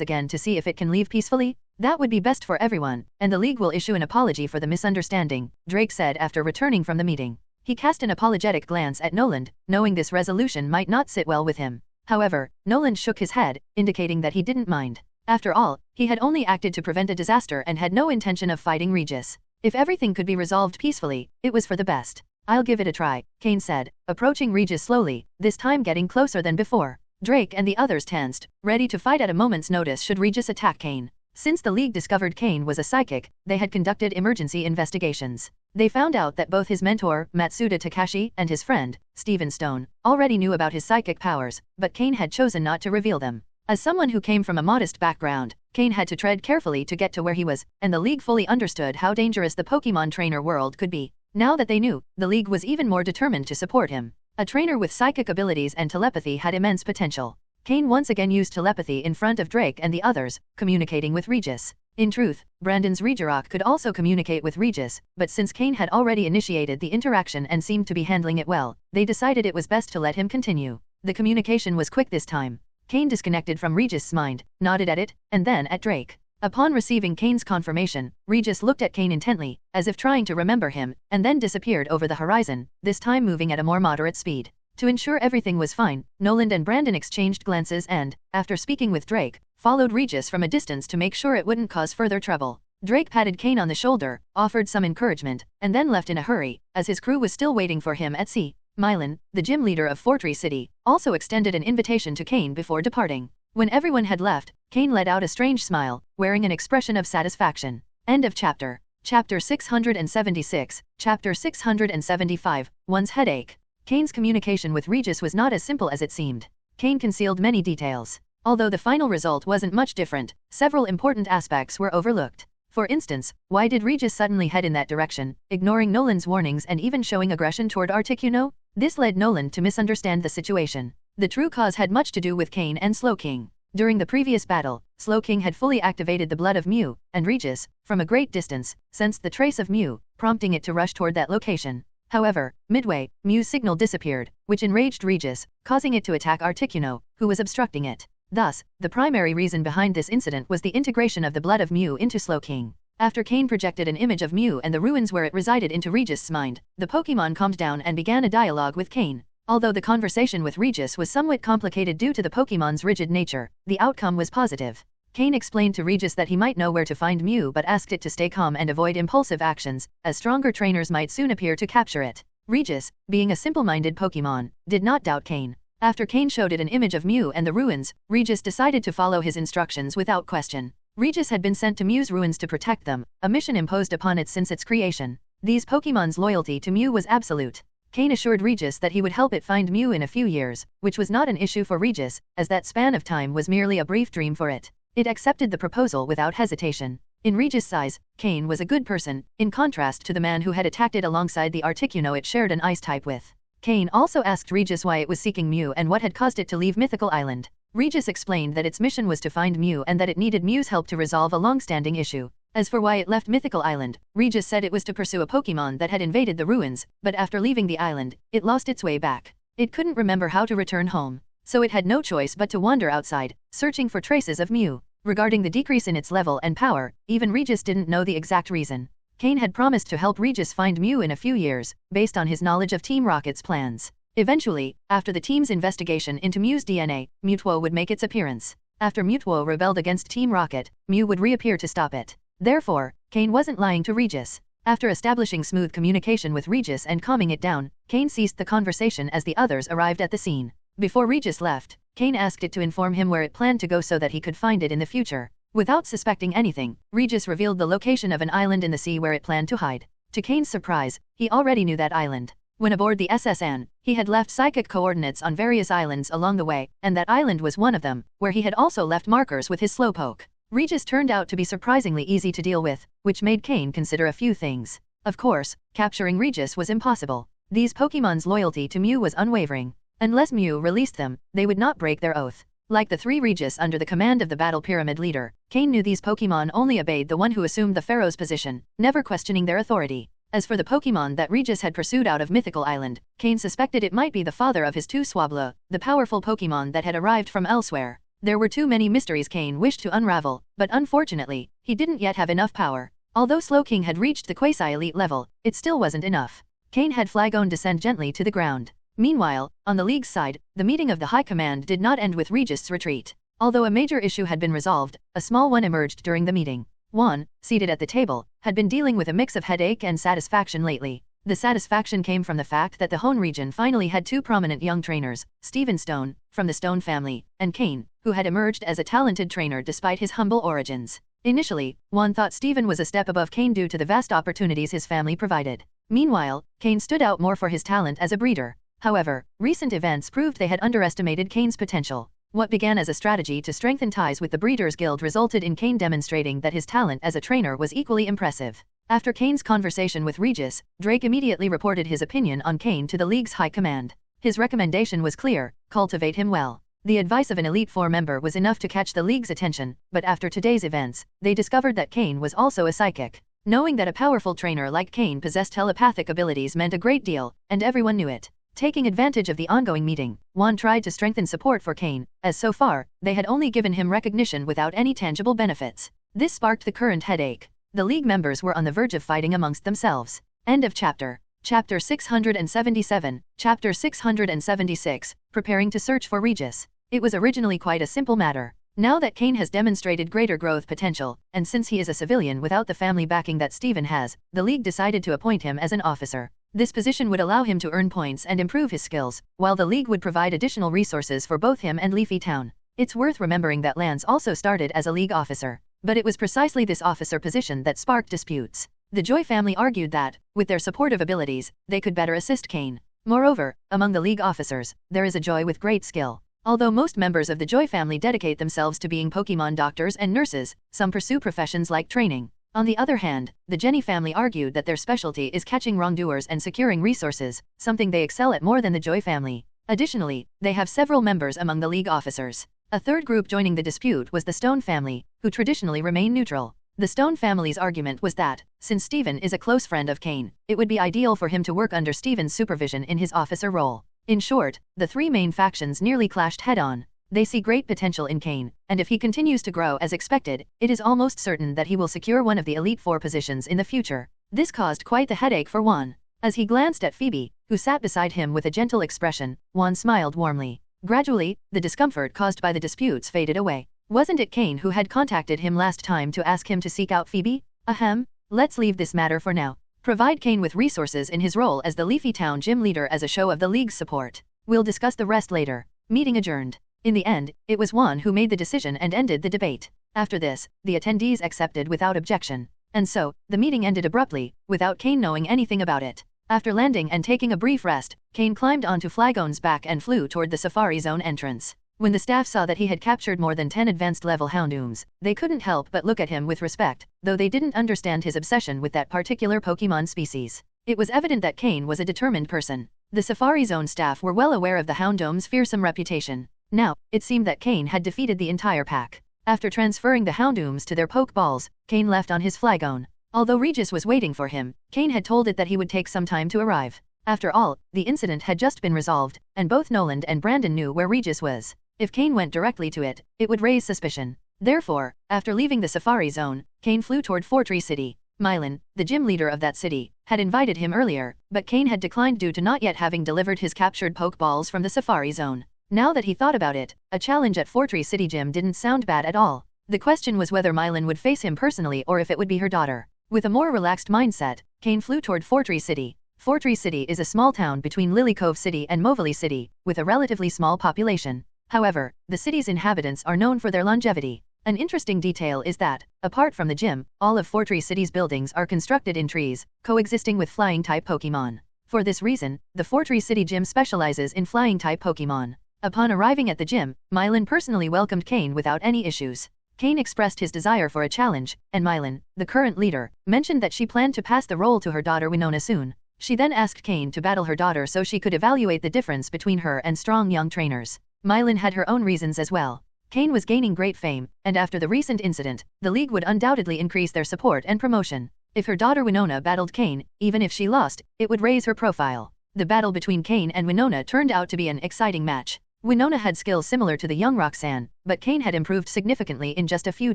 again to see if it can leave peacefully? That would be best for everyone, and the League will issue an apology for the misunderstanding, Drake said after returning from the meeting. He cast an apologetic glance at Noland, knowing this resolution might not sit well with him. However, Noland shook his head, indicating that he didn't mind. After all, he had only acted to prevent a disaster and had no intention of fighting Regis. If everything could be resolved peacefully, it was for the best. I'll give it a try, Cain said, approaching Regis slowly, this time getting closer than before. Drake and the others tensed, ready to fight at a moment's notice should Regis attack Cain. Since the League discovered Cain was a psychic, they had conducted emergency investigations. They found out that both his mentor, Matsuda Takashi, and his friend, Steven Stone, already knew about his psychic powers, but Cain had chosen not to reveal them. As someone who came from a modest background, Cain had to tread carefully to get to where he was, and the League fully understood how dangerous the Pokémon trainer world could be. Now that they knew, the League was even more determined to support him. A trainer with psychic abilities and telepathy had immense potential. Cain once again used telepathy in front of Drake and the others, communicating with Regis. In truth, Brandon's Regirock could also communicate with Regis, but since Cain had already initiated the interaction and seemed to be handling it well, they decided it was best to let him continue. The communication was quick this time. Cain disconnected from Regis' mind, nodded at it, and then at Drake. Upon receiving Cain's confirmation, Regis looked at Cain intently, as if trying to remember him, and then disappeared over the horizon, this time moving at a more moderate speed. To ensure everything was fine, Noland and Brandon exchanged glances and, after speaking with Drake, followed Regis from a distance to make sure it wouldn't cause further trouble. Drake patted Cain on the shoulder, offered some encouragement, and then left in a hurry, as his crew was still waiting for him at sea. Mylan, the gym leader of Fortree City, also extended an invitation to Cain before departing. When everyone had left, Cain let out a strange smile, wearing an expression of satisfaction. End of chapter. Chapter 676, Chapter 675, One's Headache. Cain's communication with Regis was not as simple as it seemed. Cain concealed many details. Although the final result wasn't much different, several important aspects were overlooked. For instance, why did Regis suddenly head in that direction, ignoring Noland's warnings and even showing aggression toward Articuno? This led Noland to misunderstand the situation. The true cause had much to do with Cain and Slowking. During the previous battle, Slowking had fully activated the blood of Mew, and Regis, from a great distance, sensed the trace of Mew, prompting it to rush toward that location. However, midway, Mew's signal disappeared, which enraged Regis, causing it to attack Articuno, who was obstructing it. Thus, the primary reason behind this incident was the integration of the blood of Mew into Slowking. After Cain projected an image of Mew and the ruins where it resided into Regis' mind, the Pokémon calmed down and began a dialogue with Cain. Although the conversation with Regis was somewhat complicated due to the Pokémon's rigid nature, the outcome was positive. Cain explained to Regis that he might know where to find Mew but asked it to stay calm and avoid impulsive actions, as stronger trainers might soon appear to capture it. Regis, being a simple-minded Pokémon, did not doubt Cain. After Cain showed it an image of Mew and the ruins, Regis decided to follow his instructions without question. Regis had been sent to Mew's ruins to protect them, a mission imposed upon it since its creation. These Pokémon's loyalty to Mew was absolute. Cain assured Regis that he would help it find Mew in a few years, which was not an issue for Regis, as that span of time was merely a brief dream for it. It accepted the proposal without hesitation. In Regis' eyes, Cain was a good person, in contrast to the man who had attacked it alongside the Articuno it shared an ice type with. Cain also asked Regis why it was seeking Mew and what had caused it to leave Mythical Island. Regis explained that its mission was to find Mew and that it needed Mew's help to resolve a long-standing issue. As for why it left Mythical Island, Regis said it was to pursue a Pokémon that had invaded the ruins, but after leaving the island, it lost its way back. It couldn't remember how to return home, so it had no choice but to wander outside, searching for traces of Mew. Regarding the decrease in its level and power, even Regis didn't know the exact reason. Cain had promised to help Regis find Mew in a few years, based on his knowledge of Team Rocket's plans. Eventually, after the team's investigation into Mew's DNA, Mewtwo would make its appearance. After Mewtwo rebelled against Team Rocket, Mew would reappear to stop it. Therefore, Cain wasn't lying to Regis. After establishing smooth communication with Regis and calming it down, Cain ceased the conversation as the others arrived at the scene. Before Regis left, Cain asked it to inform him where it planned to go so that he could find it in the future. Without suspecting anything, Regis revealed the location of an island in the sea where it planned to hide. To Cain's surprise, he already knew that island. When aboard the SSN, he had left psychic coordinates on various islands along the way, and that island was one of them, where he had also left markers with his slowpoke. Regis turned out to be surprisingly easy to deal with, which made Cain consider a few things. Of course, capturing Regis was impossible. These Pokémon's loyalty to Mew was unwavering. Unless Mew released them, they would not break their oath. Like the three Regis under the command of the Battle Pyramid leader, Cain knew these Pokémon only obeyed the one who assumed the Pharaoh's position, never questioning their authority. As for the Pokémon that Regis had pursued out of Mythical Island, Cain suspected it might be the father of his two Swablu, the powerful Pokémon that had arrived from elsewhere. There were too many mysteries Cain wished to unravel, but unfortunately, he didn't yet have enough power. Although Slowking had reached the quasi-elite level, it still wasn't enough. Cain had Flagon descend gently to the ground. Meanwhile, on the League's side, the meeting of the High Command did not end with Regis' retreat. Although a major issue had been resolved, a small one emerged during the meeting. Juan, seated at the table, had been dealing with a mix of headache and satisfaction lately. The satisfaction came from the fact that the Hone region finally had two prominent young trainers, Steven Stone, from the Stone family, and Cain, who had emerged as a talented trainer despite his humble origins. Initially, Juan thought Steven was a step above Cain due to the vast opportunities his family provided. Meanwhile, Cain stood out more for his talent as a breeder. However, recent events proved they had underestimated Cain's potential. What began as a strategy to strengthen ties with the Breeders' Guild resulted in Cain demonstrating that his talent as a trainer was equally impressive. After Cain's conversation with Regis, Drake immediately reported his opinion on Cain to the League's High Command. His recommendation was clear: cultivate him well. The advice of an Elite Four member was enough to catch the League's attention, but after today's events, they discovered that Cain was also a psychic. Knowing that a powerful trainer like Cain possessed telepathic abilities meant a great deal, and everyone knew it. Taking advantage of the ongoing meeting, Juan tried to strengthen support for Cain, as so far, they had only given him recognition without any tangible benefits. This sparked the current headache. The League members were on the verge of fighting amongst themselves. End of chapter. Chapter 677, Chapter 676, Preparing to Search for Regis. It was originally quite a simple matter. Now that Cain has demonstrated greater growth potential, and since he is a civilian without the family backing that Steven has, the League decided to appoint him as an officer. This position would allow him to earn points and improve his skills, while the League would provide additional resources for both him and Leafy Town. It's worth remembering that Lance also started as a League officer. But it was precisely this officer position that sparked disputes. The Joy family argued that, with their supportive abilities, they could better assist Cain. Moreover, among the League officers, there is a Joy with great skill. Although most members of the Joy family dedicate themselves to being Pokémon doctors and nurses, some pursue professions like training. On the other hand, the Jenny family argued that their specialty is catching wrongdoers and securing resources, something they excel at more than the Joy family. Additionally, they have several members among the League officers. A third group joining the dispute was the Stone family, who traditionally remain neutral. The Stone family's argument was that, since Steven is a close friend of Cain, it would be ideal for him to work under Steven's supervision in his officer role. In short, the three main factions nearly clashed head-on. They see great potential in Cain, and if he continues to grow as expected, it is almost certain that he will secure one of the Elite Four positions in the future. This caused quite the headache for Juan. As he glanced at Phoebe, who sat beside him with a gentle expression, Juan smiled warmly. Gradually, the discomfort caused by the disputes faded away. Wasn't it Cain who had contacted him last time to ask him to seek out Phoebe? Ahem, let's leave this matter for now. Provide Cain with resources in his role as the Leafy Town gym leader as a show of the League's support. We'll discuss the rest later. Meeting adjourned. In the end, it was Juan who made the decision and ended the debate. After this, the attendees accepted without objection. And so, the meeting ended abruptly, without Cain knowing anything about it. After landing and taking a brief rest, Cain climbed onto Flagon's back and flew toward the Safari Zone entrance. When the staff saw that he had captured more than 10 advanced-level Houndooms, they couldn't help but look at him with respect, though they didn't understand his obsession with that particular Pokémon species. It was evident that Cain was a determined person. The Safari Zone staff were well aware of the Houndome's fearsome reputation. Now, it seemed that Cain had defeated the entire pack. After transferring the Houndooms to their Pokeballs, Cain left on his Flygon. Although Regis was waiting for him, Cain had told it that he would take some time to arrive. After all, the incident had just been resolved, and both Noland and Brandon knew where Regis was. If Cain went directly to it, it would raise suspicion. Therefore, after leaving the Safari Zone, Cain flew toward Fortree City. Mylan, the gym leader of that city, had invited him earlier, but Cain had declined due to not yet having delivered his captured Pokeballs from the Safari Zone. Now that he thought about it, a challenge at Fortree City Gym didn't sound bad at all. The question was whether Mylan would face him personally or if it would be her daughter. With a more relaxed mindset, Cain flew toward Fortree City. Fortree City is a small town between Lily Cove City and Movely City, with a relatively small population. However, the city's inhabitants are known for their longevity. An interesting detail is that, apart from the gym, all of Fortree City's buildings are constructed in trees, coexisting with flying-type Pokémon. For this reason, the Fortree City Gym specializes in flying-type Pokémon. Upon arriving at the gym, Mylan personally welcomed Cain without any issues. Cain expressed his desire for a challenge, and Mylan, the current leader, mentioned that she planned to pass the role to her daughter Winona soon. She then asked Cain to battle her daughter so she could evaluate the difference between her and strong young trainers. Mylan had her own reasons as well. Cain was gaining great fame, and after the recent incident, the league would undoubtedly increase their support and promotion. If her daughter Winona battled Cain, even if she lost, it would raise her profile. The battle between Cain and Winona turned out to be an exciting match. Winona had skills similar to the young Roxanne, but Cain had improved significantly in just a few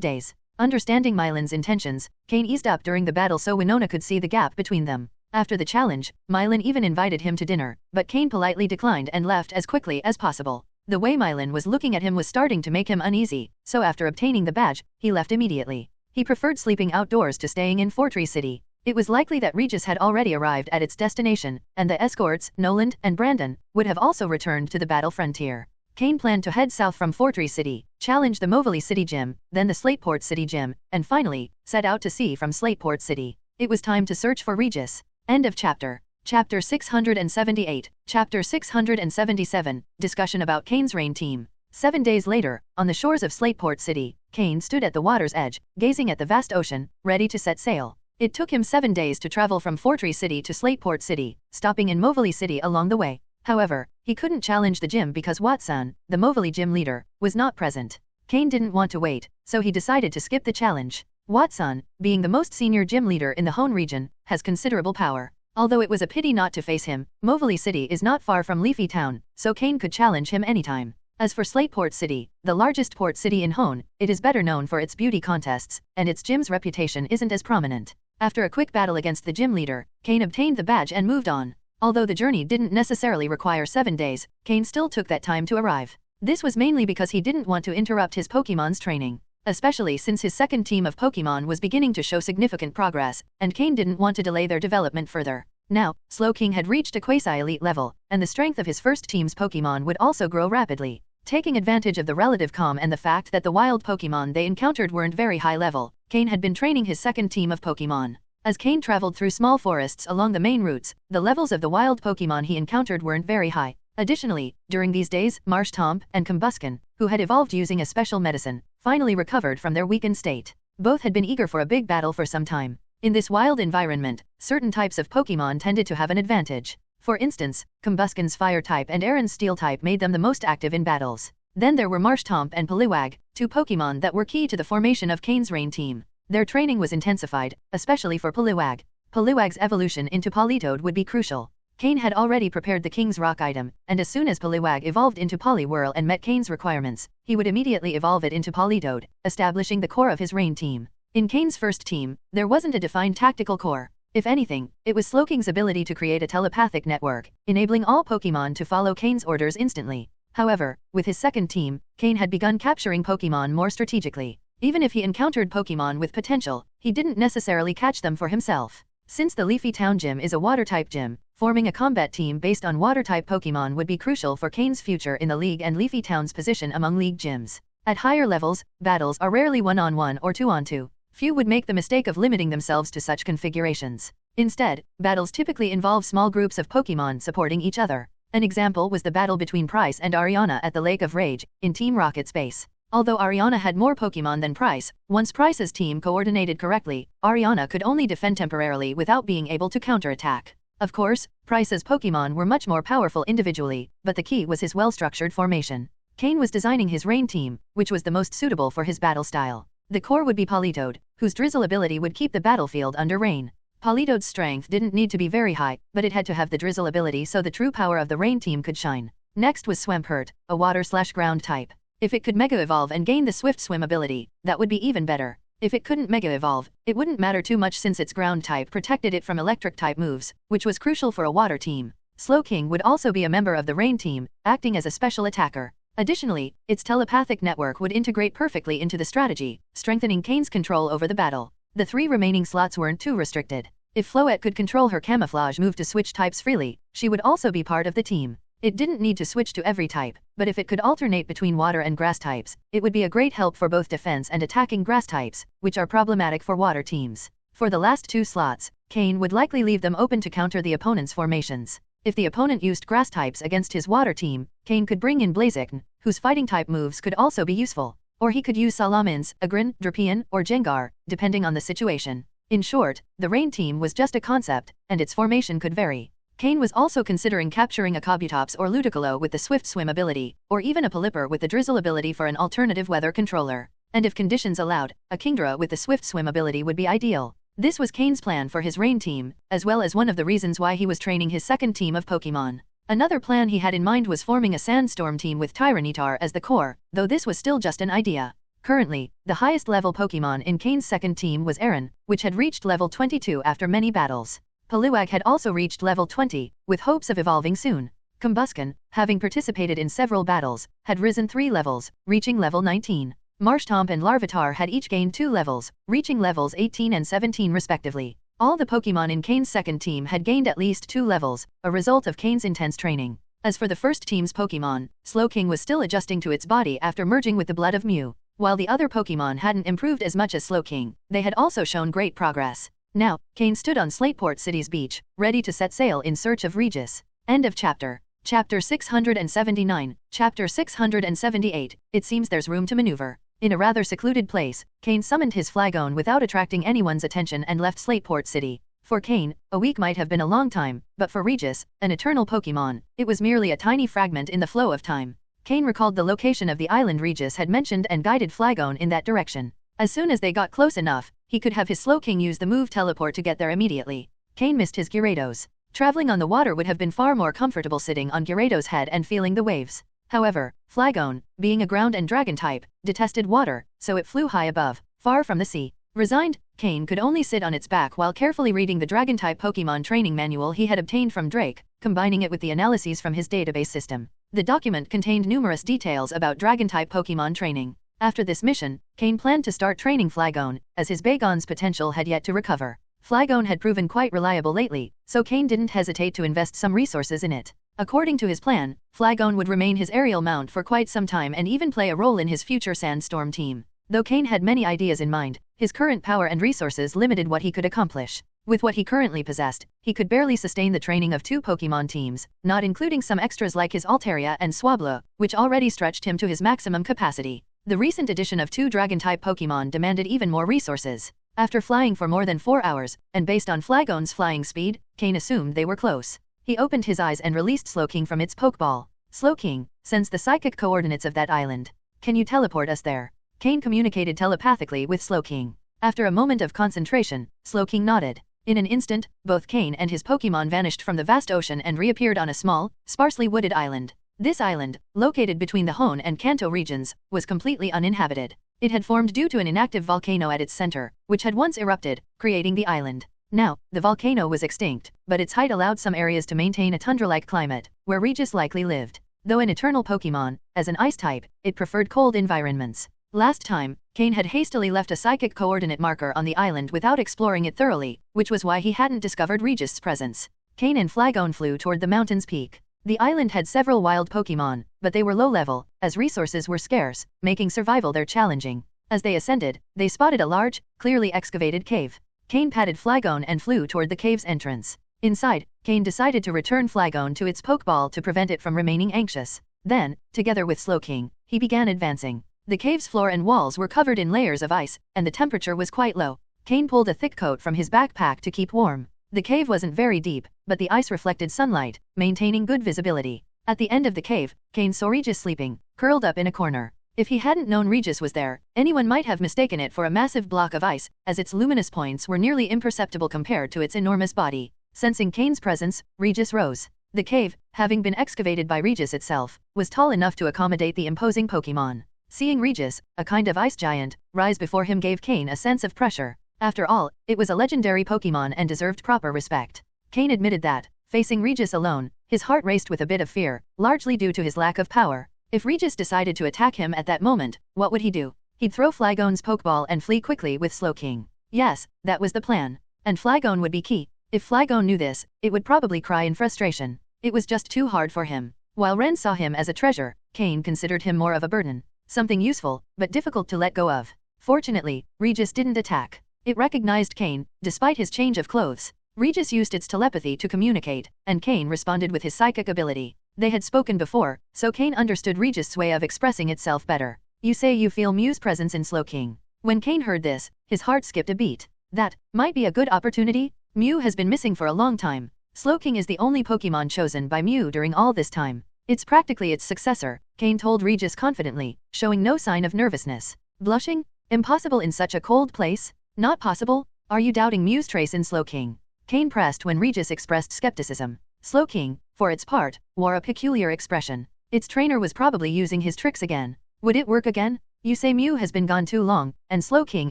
days. Understanding Mylan's intentions, Cain eased up during the battle so Winona could see the gap between them. After the challenge, Mylan even invited him to dinner, but Cain politely declined and left as quickly as possible. The way Mylan was looking at him was starting to make him uneasy, so after obtaining the badge, he left immediately. He preferred sleeping outdoors to staying in Fortree City. It was likely that Regis had already arrived at its destination, and the escorts, Noland and Brandon, would have also returned to the battle frontier. Cain planned to head south from Fortree City, challenge the Movely City Gym, then the Slateport City Gym, and finally, set out to sea from Slateport City. It was time to search for Regis. End of chapter. Chapter 678, Chapter 677, Discussion about Cain's Rain Team. 7 days later, on the shores of Slateport City, Cain stood at the water's edge, gazing at the vast ocean, ready to set sail. It took him 7 days to travel from Fortree City to Slateport City, stopping in Movely City along the way. However, he couldn't challenge the gym because Watson, the Movely gym leader, was not present. Cain didn't want to wait, so he decided to skip the challenge. Watson, being the most senior gym leader in the Hone region, has considerable power. Although it was a pity not to face him, Movely City is not far from Leafy Town, so Cain could challenge him anytime. As for Slateport City, the largest port city in Hone, it is better known for its beauty contests, and its gym's reputation isn't as prominent. After a quick battle against the gym leader, Cain obtained the badge and moved on. Although the journey didn't necessarily require 7 days, Cain still took that time to arrive. This was mainly because he didn't want to interrupt his Pokémon's training, especially since his second team of Pokémon was beginning to show significant progress, and Cain didn't want to delay their development further. Now, Slowking had reached a quasi-elite level, and the strength of his first team's Pokémon would also grow rapidly. Taking advantage of the relative calm and the fact that the wild Pokémon they encountered weren't very high level, Cain had been training his second team of Pokémon. As Cain traveled through small forests along the main routes, the levels of the wild Pokémon he encountered weren't very high. Additionally, during these days, Marshtomp and Combusken, who had evolved using a special medicine, finally recovered from their weakened state. Both had been eager for a big battle for some time. In this wild environment, certain types of Pokémon tended to have an advantage. For instance, Combusken's fire type and Aaron's steel type made them the most active in battles. Then there were Marshtomp and Poliwag, two Pokémon that were key to the formation of Cain's Rain team. Their training was intensified, especially for Poliwag. Poliwag's evolution into Politoed would be crucial. Cain had already prepared the King's Rock item, and as soon as Poliwag evolved into Poliwhirl and met Cain's requirements, he would immediately evolve it into Politoed, establishing the core of his Rain team. In Cain's first team, there wasn't a defined tactical core. If anything, it was Slowking's ability to create a telepathic network, enabling all Pokémon to follow Cain's orders instantly. However, with his second team, Cain had begun capturing Pokémon more strategically. Even if he encountered Pokémon with potential, he didn't necessarily catch them for himself. Since the Leafy Town Gym is a Water-type gym, forming a combat team based on Water-type Pokémon would be crucial for Cain's future in the League and Leafy Town's position among League gyms. At higher levels, battles are rarely 1-on-1 or 2-on-2. Few would make the mistake of limiting themselves to such configurations. Instead, battles typically involve small groups of Pokémon supporting each other. An example was the battle between Price and Ariana at the Lake of Rage, in Team Rocket Space. Although Ariana had more Pokémon than Price, once Price's team coordinated correctly, Ariana could only defend temporarily without being able to counterattack. Of course, Pryce's Pokémon were much more powerful individually, but the key was his well-structured formation. Cain was designing his rain team, which was the most suitable for his battle style. The core would be Politoed, whose drizzle ability would keep the battlefield under rain. Politoed's strength didn't need to be very high, but it had to have the drizzle ability so the true power of the rain team could shine. Next was Swampert, a water/ground type. If it could Mega Evolve and gain the Swift Swim ability, that would be even better. If it couldn't Mega Evolve, it wouldn't matter too much since its ground type protected it from electric type moves, which was crucial for a water team. Slowking would also be a member of the rain team, acting as a special attacker. Additionally, its telepathic network would integrate perfectly into the strategy, strengthening Cain's control over the battle. The 3 remaining slots weren't too restricted. If Floette could control her camouflage move to switch types freely, she would also be part of the team. It didn't need to switch to every type, but if it could alternate between water and grass types, it would be a great help for both defense and attacking grass types, which are problematic for water teams. For the last 2 slots, Cain would likely leave them open to counter the opponent's formations. If the opponent used grass types against his water team, Cain could bring in Blaziken, whose fighting type moves could also be useful. Or he could use Salamence, Agrin, Drapion, or Jengar, depending on the situation. In short, the rain team was just a concept, and its formation could vary. Cain was also considering capturing a Kabutops or Ludicolo with the Swift Swim ability, or even a Pelipper with the Drizzle ability for an alternative weather controller. And if conditions allowed, a Kingdra with the Swift Swim ability would be ideal. This was Cain's plan for his rain team, as well as one of the reasons why he was training his second team of Pokémon. Another plan he had in mind was forming a Sandstorm team with Tyranitar as the core, though this was still just an idea. Currently, the highest level Pokémon in Cain's second team was Aron, which had reached level 22 after many battles. Poliwag had also reached level 20, with hopes of evolving soon. Combusken, having participated in several battles, had risen 3 levels, reaching level 19. Marshtomp and Larvitar had each gained 2 levels, reaching levels 18 and 17 respectively. All the Pokémon in Cain's second team had gained at least 2 levels, a result of Cain's intense training. As for the first team's Pokémon, Slowking was still adjusting to its body after merging with the blood of Mew. While the other Pokémon hadn't improved as much as Slowking, they had also shown great progress. Now, Cain stood on Slateport City's beach, ready to set sail in search of Regis. End of chapter. Chapter 679, Chapter 678, it seems there's room to maneuver. In a rather secluded place, Cain summoned his Flagon without attracting anyone's attention and left Slateport City. For Cain, a week might have been a long time, but for Regis, an eternal Pokémon, it was merely a tiny fragment in the flow of time. Cain recalled the location of the island Regis had mentioned and guided Flagon in that direction. As soon as they got close enough, he could have his Slowking use the move Teleport to get there immediately. Cain missed his Gyarados. Traveling on the water would have been far more comfortable sitting on Gyarados' head and feeling the waves. However, Flagon, being a ground and dragon type, detested water, so it flew high above, far from the sea. Resigned, Cain could only sit on its back while carefully reading the Dragon-type Pokémon training manual he had obtained from Drake, combining it with the analyses from his database system. The document contained numerous details about Dragon-type Pokémon training. After this mission, Cain planned to start training Flagon, as his Bagon's potential had yet to recover. Flagon had proven quite reliable lately, so Cain didn't hesitate to invest some resources in it. According to his plan, Flagon would remain his aerial mount for quite some time and even play a role in his future Sandstorm team. Though Cain had many ideas in mind, his current power and resources limited what he could accomplish. With what he currently possessed, he could barely sustain the training of 2 Pokémon teams, not including some extras like his Altaria and Swablu, which already stretched him to his maximum capacity. The recent addition of 2 Dragon-type Pokémon demanded even more resources. After flying for more than 4 hours, and based on Flagon's flying speed, Cain assumed they were close. He opened his eyes and released Slowking from its Pokeball. Slowking, sense the psychic coordinates of that island. Can you teleport us there? Cain communicated telepathically with Slowking. After a moment of concentration, Slowking nodded. In an instant, both Cain and his Pokémon vanished from the vast ocean and reappeared on a small, sparsely wooded island. This island, located between the Hone and Kanto regions, was completely uninhabited. It had formed due to an inactive volcano at its center, which had once erupted, creating the island. Now, the volcano was extinct, but its height allowed some areas to maintain a tundra-like climate, where Regis likely lived. Though an eternal Pokémon, as an ice type, it preferred cold environments. Last time, Cain had hastily left a psychic coordinate marker on the island without exploring it thoroughly, which was why he hadn't discovered Regis' presence. Cain and Flagon flew toward the mountain's peak. The island had several wild Pokémon, but they were low-level, as resources were scarce, making survival there challenging. As they ascended, they spotted a large, clearly excavated cave. Cain patted Flagon and flew toward the cave's entrance. Inside, Cain decided to return Flagon to its Pokeball to prevent it from remaining anxious. Then, together with Slowking, he began advancing. The cave's floor and walls were covered in layers of ice, and the temperature was quite low. Cain pulled a thick coat from his backpack to keep warm. The cave wasn't very deep, but the ice reflected sunlight, maintaining good visibility. At the end of the cave, Cain saw Regis sleeping, curled up in a corner. If he hadn't known Regis was there, anyone might have mistaken it for a massive block of ice, as its luminous points were nearly imperceptible compared to its enormous body. Sensing Cain's presence, Regis rose. The cave, having been excavated by Regis itself, was tall enough to accommodate the imposing Pokémon. Seeing Regis, a kind of ice giant, rise before him gave Cain a sense of pressure. After all, it was a legendary Pokémon and deserved proper respect. Cain admitted that, facing Regis alone, his heart raced with a bit of fear, largely due to his lack of power. If Regis decided to attack him at that moment, what would he do? He'd throw Flygon's Pokeball and flee quickly with Slowking. Yes, that was the plan. And Flygon would be key. If Flygon knew this, it would probably cry in frustration. It was just too hard for him. While Ren saw him as a treasure, Cain considered him more of a burden. Something useful, but difficult to let go of. Fortunately, Regis didn't attack. It recognized Cain, despite his change of clothes. Regis used its telepathy to communicate, and Cain responded with his psychic ability. They had spoken before, so Cain understood Regis' way of expressing itself better. You say you feel Mew's presence in Slowking. When Cain heard this, his heart skipped a beat. That might be a good opportunity. Mew has been missing for a long time. Slowking is the only Pokémon chosen by Mew during all this time. It's practically its successor, Cain told Regis confidently, showing no sign of nervousness. Blushing? Impossible in such a cold place? Not possible? Are you doubting Mew's trace in Slowking? Cain pressed when Regis expressed skepticism. Slowking, for its part, wore a peculiar expression. Its trainer was probably using his tricks again. Would it work again? You say Mew has been gone too long, and Slowking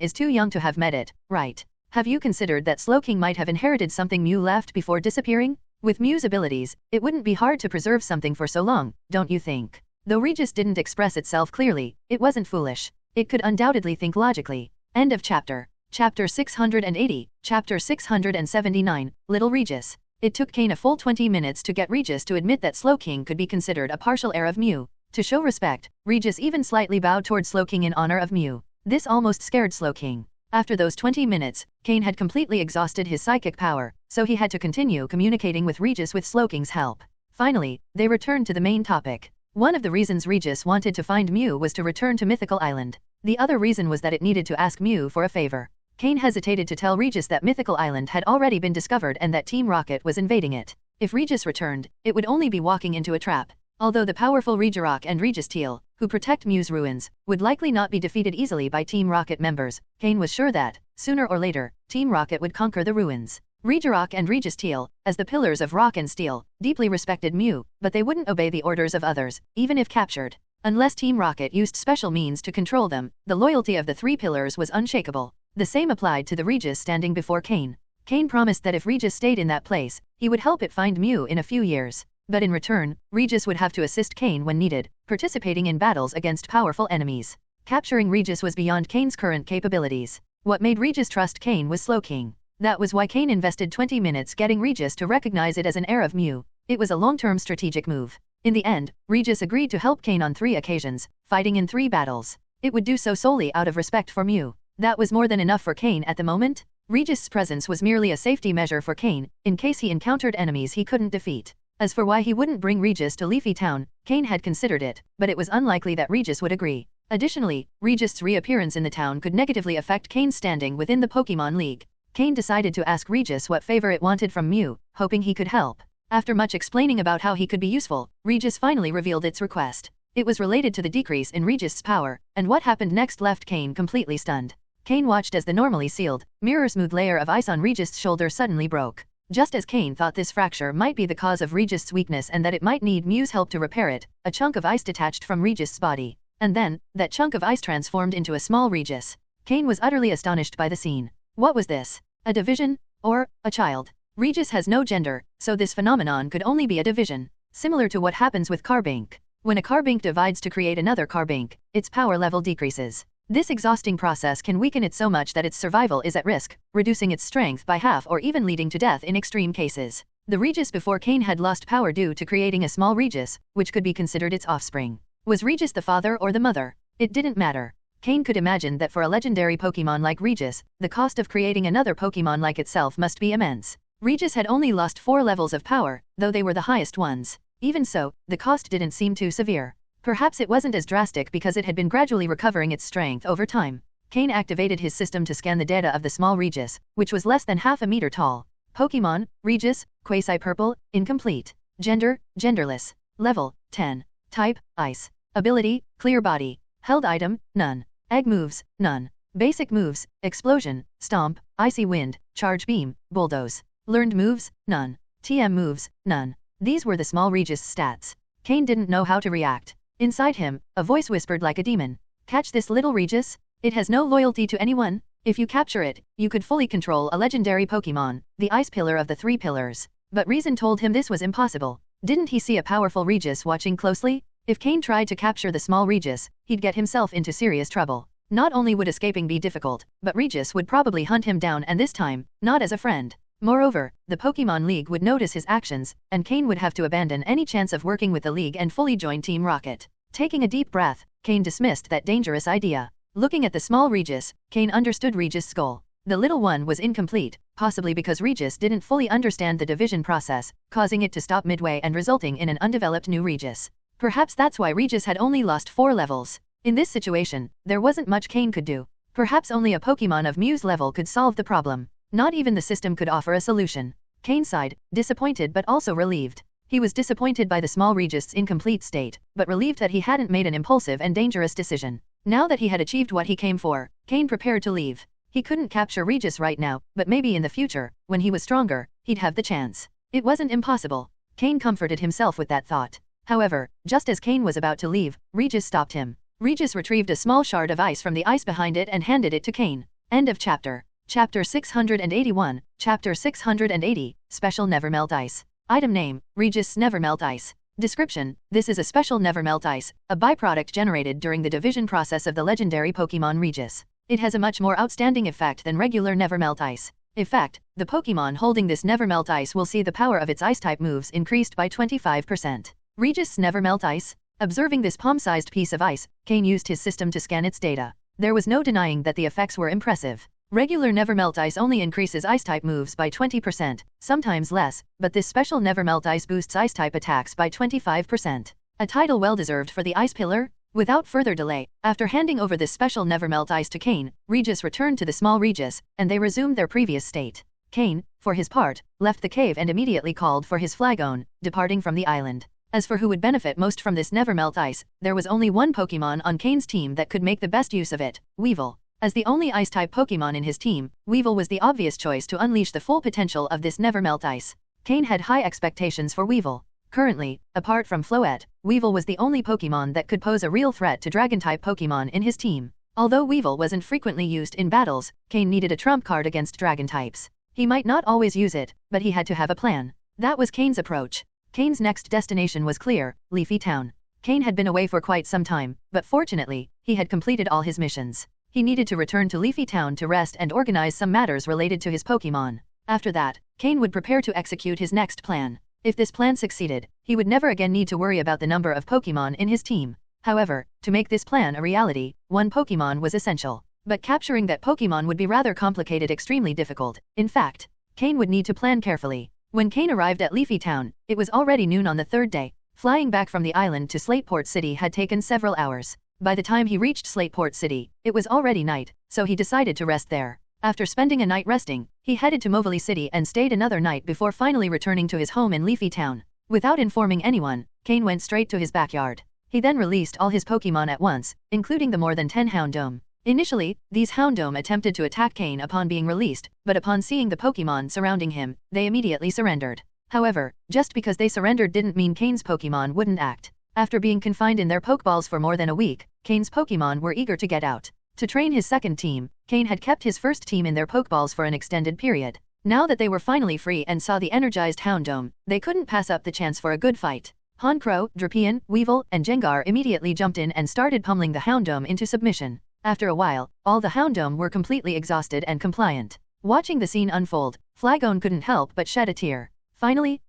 is too young to have met it, right? Have you considered that Slowking might have inherited something Mew left before disappearing? With Mew's abilities, it wouldn't be hard to preserve something for so long, don't you think? Though Regis didn't express itself clearly, it wasn't foolish. It could undoubtedly think logically. End of chapter. Chapter 680, Chapter 679, Little Regis. It took Cain a full 20 minutes to get Regis to admit that Slowking could be considered a partial heir of Mew. To show respect, Regis even slightly bowed towards Slowking in honor of Mew. This almost scared Slowking. After those 20 minutes, Cain had completely exhausted his psychic power, so he had to continue communicating with Regis with Slowking's help. Finally, they returned to the main topic. One of the reasons Regis wanted to find Mew was to return to Mythical Island. The other reason was that it needed to ask Mew for a favor. Cain hesitated to tell Regis that Mythical Island had already been discovered and that Team Rocket was invading it. If Regis returned, it would only be walking into a trap. Although the powerful Regirock and Registeel, who protect Mew's ruins, would likely not be defeated easily by Team Rocket members, Cain was sure that, sooner or later, Team Rocket would conquer the ruins. Regirock and Registeel, as the pillars of rock and steel, deeply respected Mew, but they wouldn't obey the orders of others, even if captured. Unless Team Rocket used special means to control them, the loyalty of the three pillars was unshakable. The same applied to the Regis standing before Cain. Cain promised that if Regis stayed in that place, he would help it find Mew in a few years. But in return, Regis would have to assist Cain when needed, participating in battles against powerful enemies. Capturing Regis was beyond Cain's current capabilities. What made Regis trust Cain was Slowking. That was why Cain invested 20 minutes getting Regis to recognize it as an heir of Mew. It was a long-term strategic move. In the end, Regis agreed to help Cain on 3 occasions, fighting in 3 battles. It would do so solely out of respect for Mew. That was more than enough for Cain at the moment. Regis' presence was merely a safety measure for Cain, in case he encountered enemies he couldn't defeat. As for why he wouldn't bring Regis to Leafy Town, Cain had considered it, but it was unlikely that Regis would agree. Additionally, Regis' reappearance in the town could negatively affect Cain's standing within the Pokémon League. Cain decided to ask Regis what favor it wanted from Mew, hoping he could help. After much explaining about how he could be useful, Regis finally revealed its request. It was related to the decrease in Regis' power, and what happened next left Cain completely stunned. Cain watched as the normally sealed, mirror-smooth layer of ice on Regis' shoulder suddenly broke. Just as Cain thought this fracture might be the cause of Regis' weakness and that it might need Mew's help to repair it, a chunk of ice detached from Regis' body. And then, that chunk of ice transformed into a small Regis. Cain was utterly astonished by the scene. What was this? A division? Or, a child? Regis has no gender, so this phenomenon could only be a division. Similar to what happens with Carbink. When a Carbink divides to create another Carbink, its power level decreases. This exhausting process can weaken it so much that its survival is at risk, reducing its strength by half or even leading to death in extreme cases. The Regis before Cain had lost power due to creating a small Regis, which could be considered its offspring. Was Regis the father or the mother? It didn't matter. Cain could imagine that for a legendary Pokémon like Regis, the cost of creating another Pokémon like itself must be immense. Regis had only lost 4 levels of power, though they were the highest ones. Even so, the cost didn't seem too severe. Perhaps it wasn't as drastic because it had been gradually recovering its strength over time. Cain activated his system to scan the data of the small Regis, which was less than half a meter tall. Pokémon, Regis, Quasi-Purple, Incomplete. Gender, Genderless. Level, 10. Type, Ice. Ability, Clear Body. Held item, none. Egg moves, none. Basic moves, Explosion, Stomp, Icy Wind, Charge Beam, Bulldoze. Learned moves, none. TM moves, none. These were the small Regis stats. Cain didn't know how to react. Inside him, a voice whispered like a demon. Catch this little Regis? It has no loyalty to anyone. If you capture it, you could fully control a legendary Pokémon, the Ice Pillar of the Three Pillars. But reason told him this was impossible. Didn't he see a powerful Regis watching closely? If Cain tried to capture the small Regis, he'd get himself into serious trouble. Not only would escaping be difficult, but Regis would probably hunt him down, and this time, not as a friend. Moreover, the Pokémon League would notice his actions, and Cain would have to abandon any chance of working with the League and fully join Team Rocket. Taking a deep breath, Cain dismissed that dangerous idea. Looking at the small Regis, Cain understood Regis' goal. The little one was incomplete, possibly because Regis didn't fully understand the division process, causing it to stop midway and resulting in an undeveloped new Regis. Perhaps that's why Regis had only lost 4 levels. In this situation, there wasn't much Cain could do. Perhaps only a Pokémon of Muse level could solve the problem. Not even the system could offer a solution. Cain sighed, disappointed but also relieved. He was disappointed by the small Regis' incomplete state, but relieved that he hadn't made an impulsive and dangerous decision. Now that he had achieved what he came for, Cain prepared to leave. He couldn't capture Regis right now, but maybe in the future, when he was stronger, he'd have the chance. It wasn't impossible. Cain comforted himself with that thought. However, just as Cain was about to leave, Regis stopped him. Regis retrieved a small shard of ice from the ice behind it and handed it to Cain. End of chapter. Chapter 681, Chapter 680, Special Nevermelt Ice. Item name, Regis Nevermelt Ice. Description, this is a special Nevermelt Ice, a byproduct generated during the division process of the legendary Pokémon Regis. It has a much more outstanding effect than regular Nevermelt Ice. Effect, the Pokémon holding this Nevermelt Ice will see the power of its Ice-type moves increased by 25%. Regis Nevermelt Ice. Observing this palm-sized piece of ice, Cain used his system to scan its data. There was no denying that the effects were impressive. Regular Nevermelt Ice only increases Ice-type moves by 20%, sometimes less, but this special Nevermelt Ice boosts Ice-type attacks by 25%. A title well-deserved for the Ice Pillar? Without further delay, after handing over this special Nevermelt Ice to Cain, Regis returned to the small Regis, and they resumed their previous state. Cain, for his part, left the cave and immediately called for his Flagon, departing from the island. As for who would benefit most from this Nevermelt Ice, there was only one Pokémon on Cain's team that could make the best use of it, Weevil. As the only Ice-type Pokémon in his team, Weevil was the obvious choice to unleash the full potential of this Nevermelt Ice. Cain had high expectations for Weevil. Currently, apart from Floette, Weevil was the only Pokémon that could pose a real threat to Dragon-type Pokémon in his team. Although Weevil wasn't frequently used in battles, Cain needed a trump card against Dragon types. He might not always use it, but he had to have a plan. That was Cain's approach. Cain's next destination was clear, Leafy Town. Cain had been away for quite some time, but fortunately, he had completed all his missions. He needed to return to Leafy Town to rest and organize some matters related to his Pokémon. After that, Cain would prepare to execute his next plan. If this plan succeeded, he would never again need to worry about the number of Pokémon in his team. However, to make this plan a reality, one Pokémon was essential. But capturing that Pokémon would be rather complicated, extremely difficult. In fact, Cain would need to plan carefully. When Cain arrived at Leafy Town, it was already noon on the 3rd day. Flying back from the island to Slateport City had taken several hours. By the time he reached Slateport City, it was already night, so he decided to rest there. After spending a night resting, he headed to Movely City and stayed another night before finally returning to his home in Leafy Town. Without informing anyone, Cain went straight to his backyard. He then released all his Pokémon at once, including the more than 10 Houndoom. Initially, these Houndoom attempted to attack Cain upon being released, but upon seeing the Pokémon surrounding him, they immediately surrendered. However, just because they surrendered didn't mean Cain's Pokémon wouldn't act. After being confined in their Pokeballs for more than a week, Cain's Pokémon were eager to get out. To train his second team, Cain had kept his first team in their Pokeballs for an extended period. Now that they were finally free and saw the energized Houndoom, they couldn't pass up the chance for a good fight. Honchkrow, Drapion, Weevil, and Jengar immediately jumped in and started pummeling the Houndoom into submission. After a while, all the Houndoom were completely exhausted and compliant. Watching the scene unfold, Flagon couldn't help but shed a tear. Finally,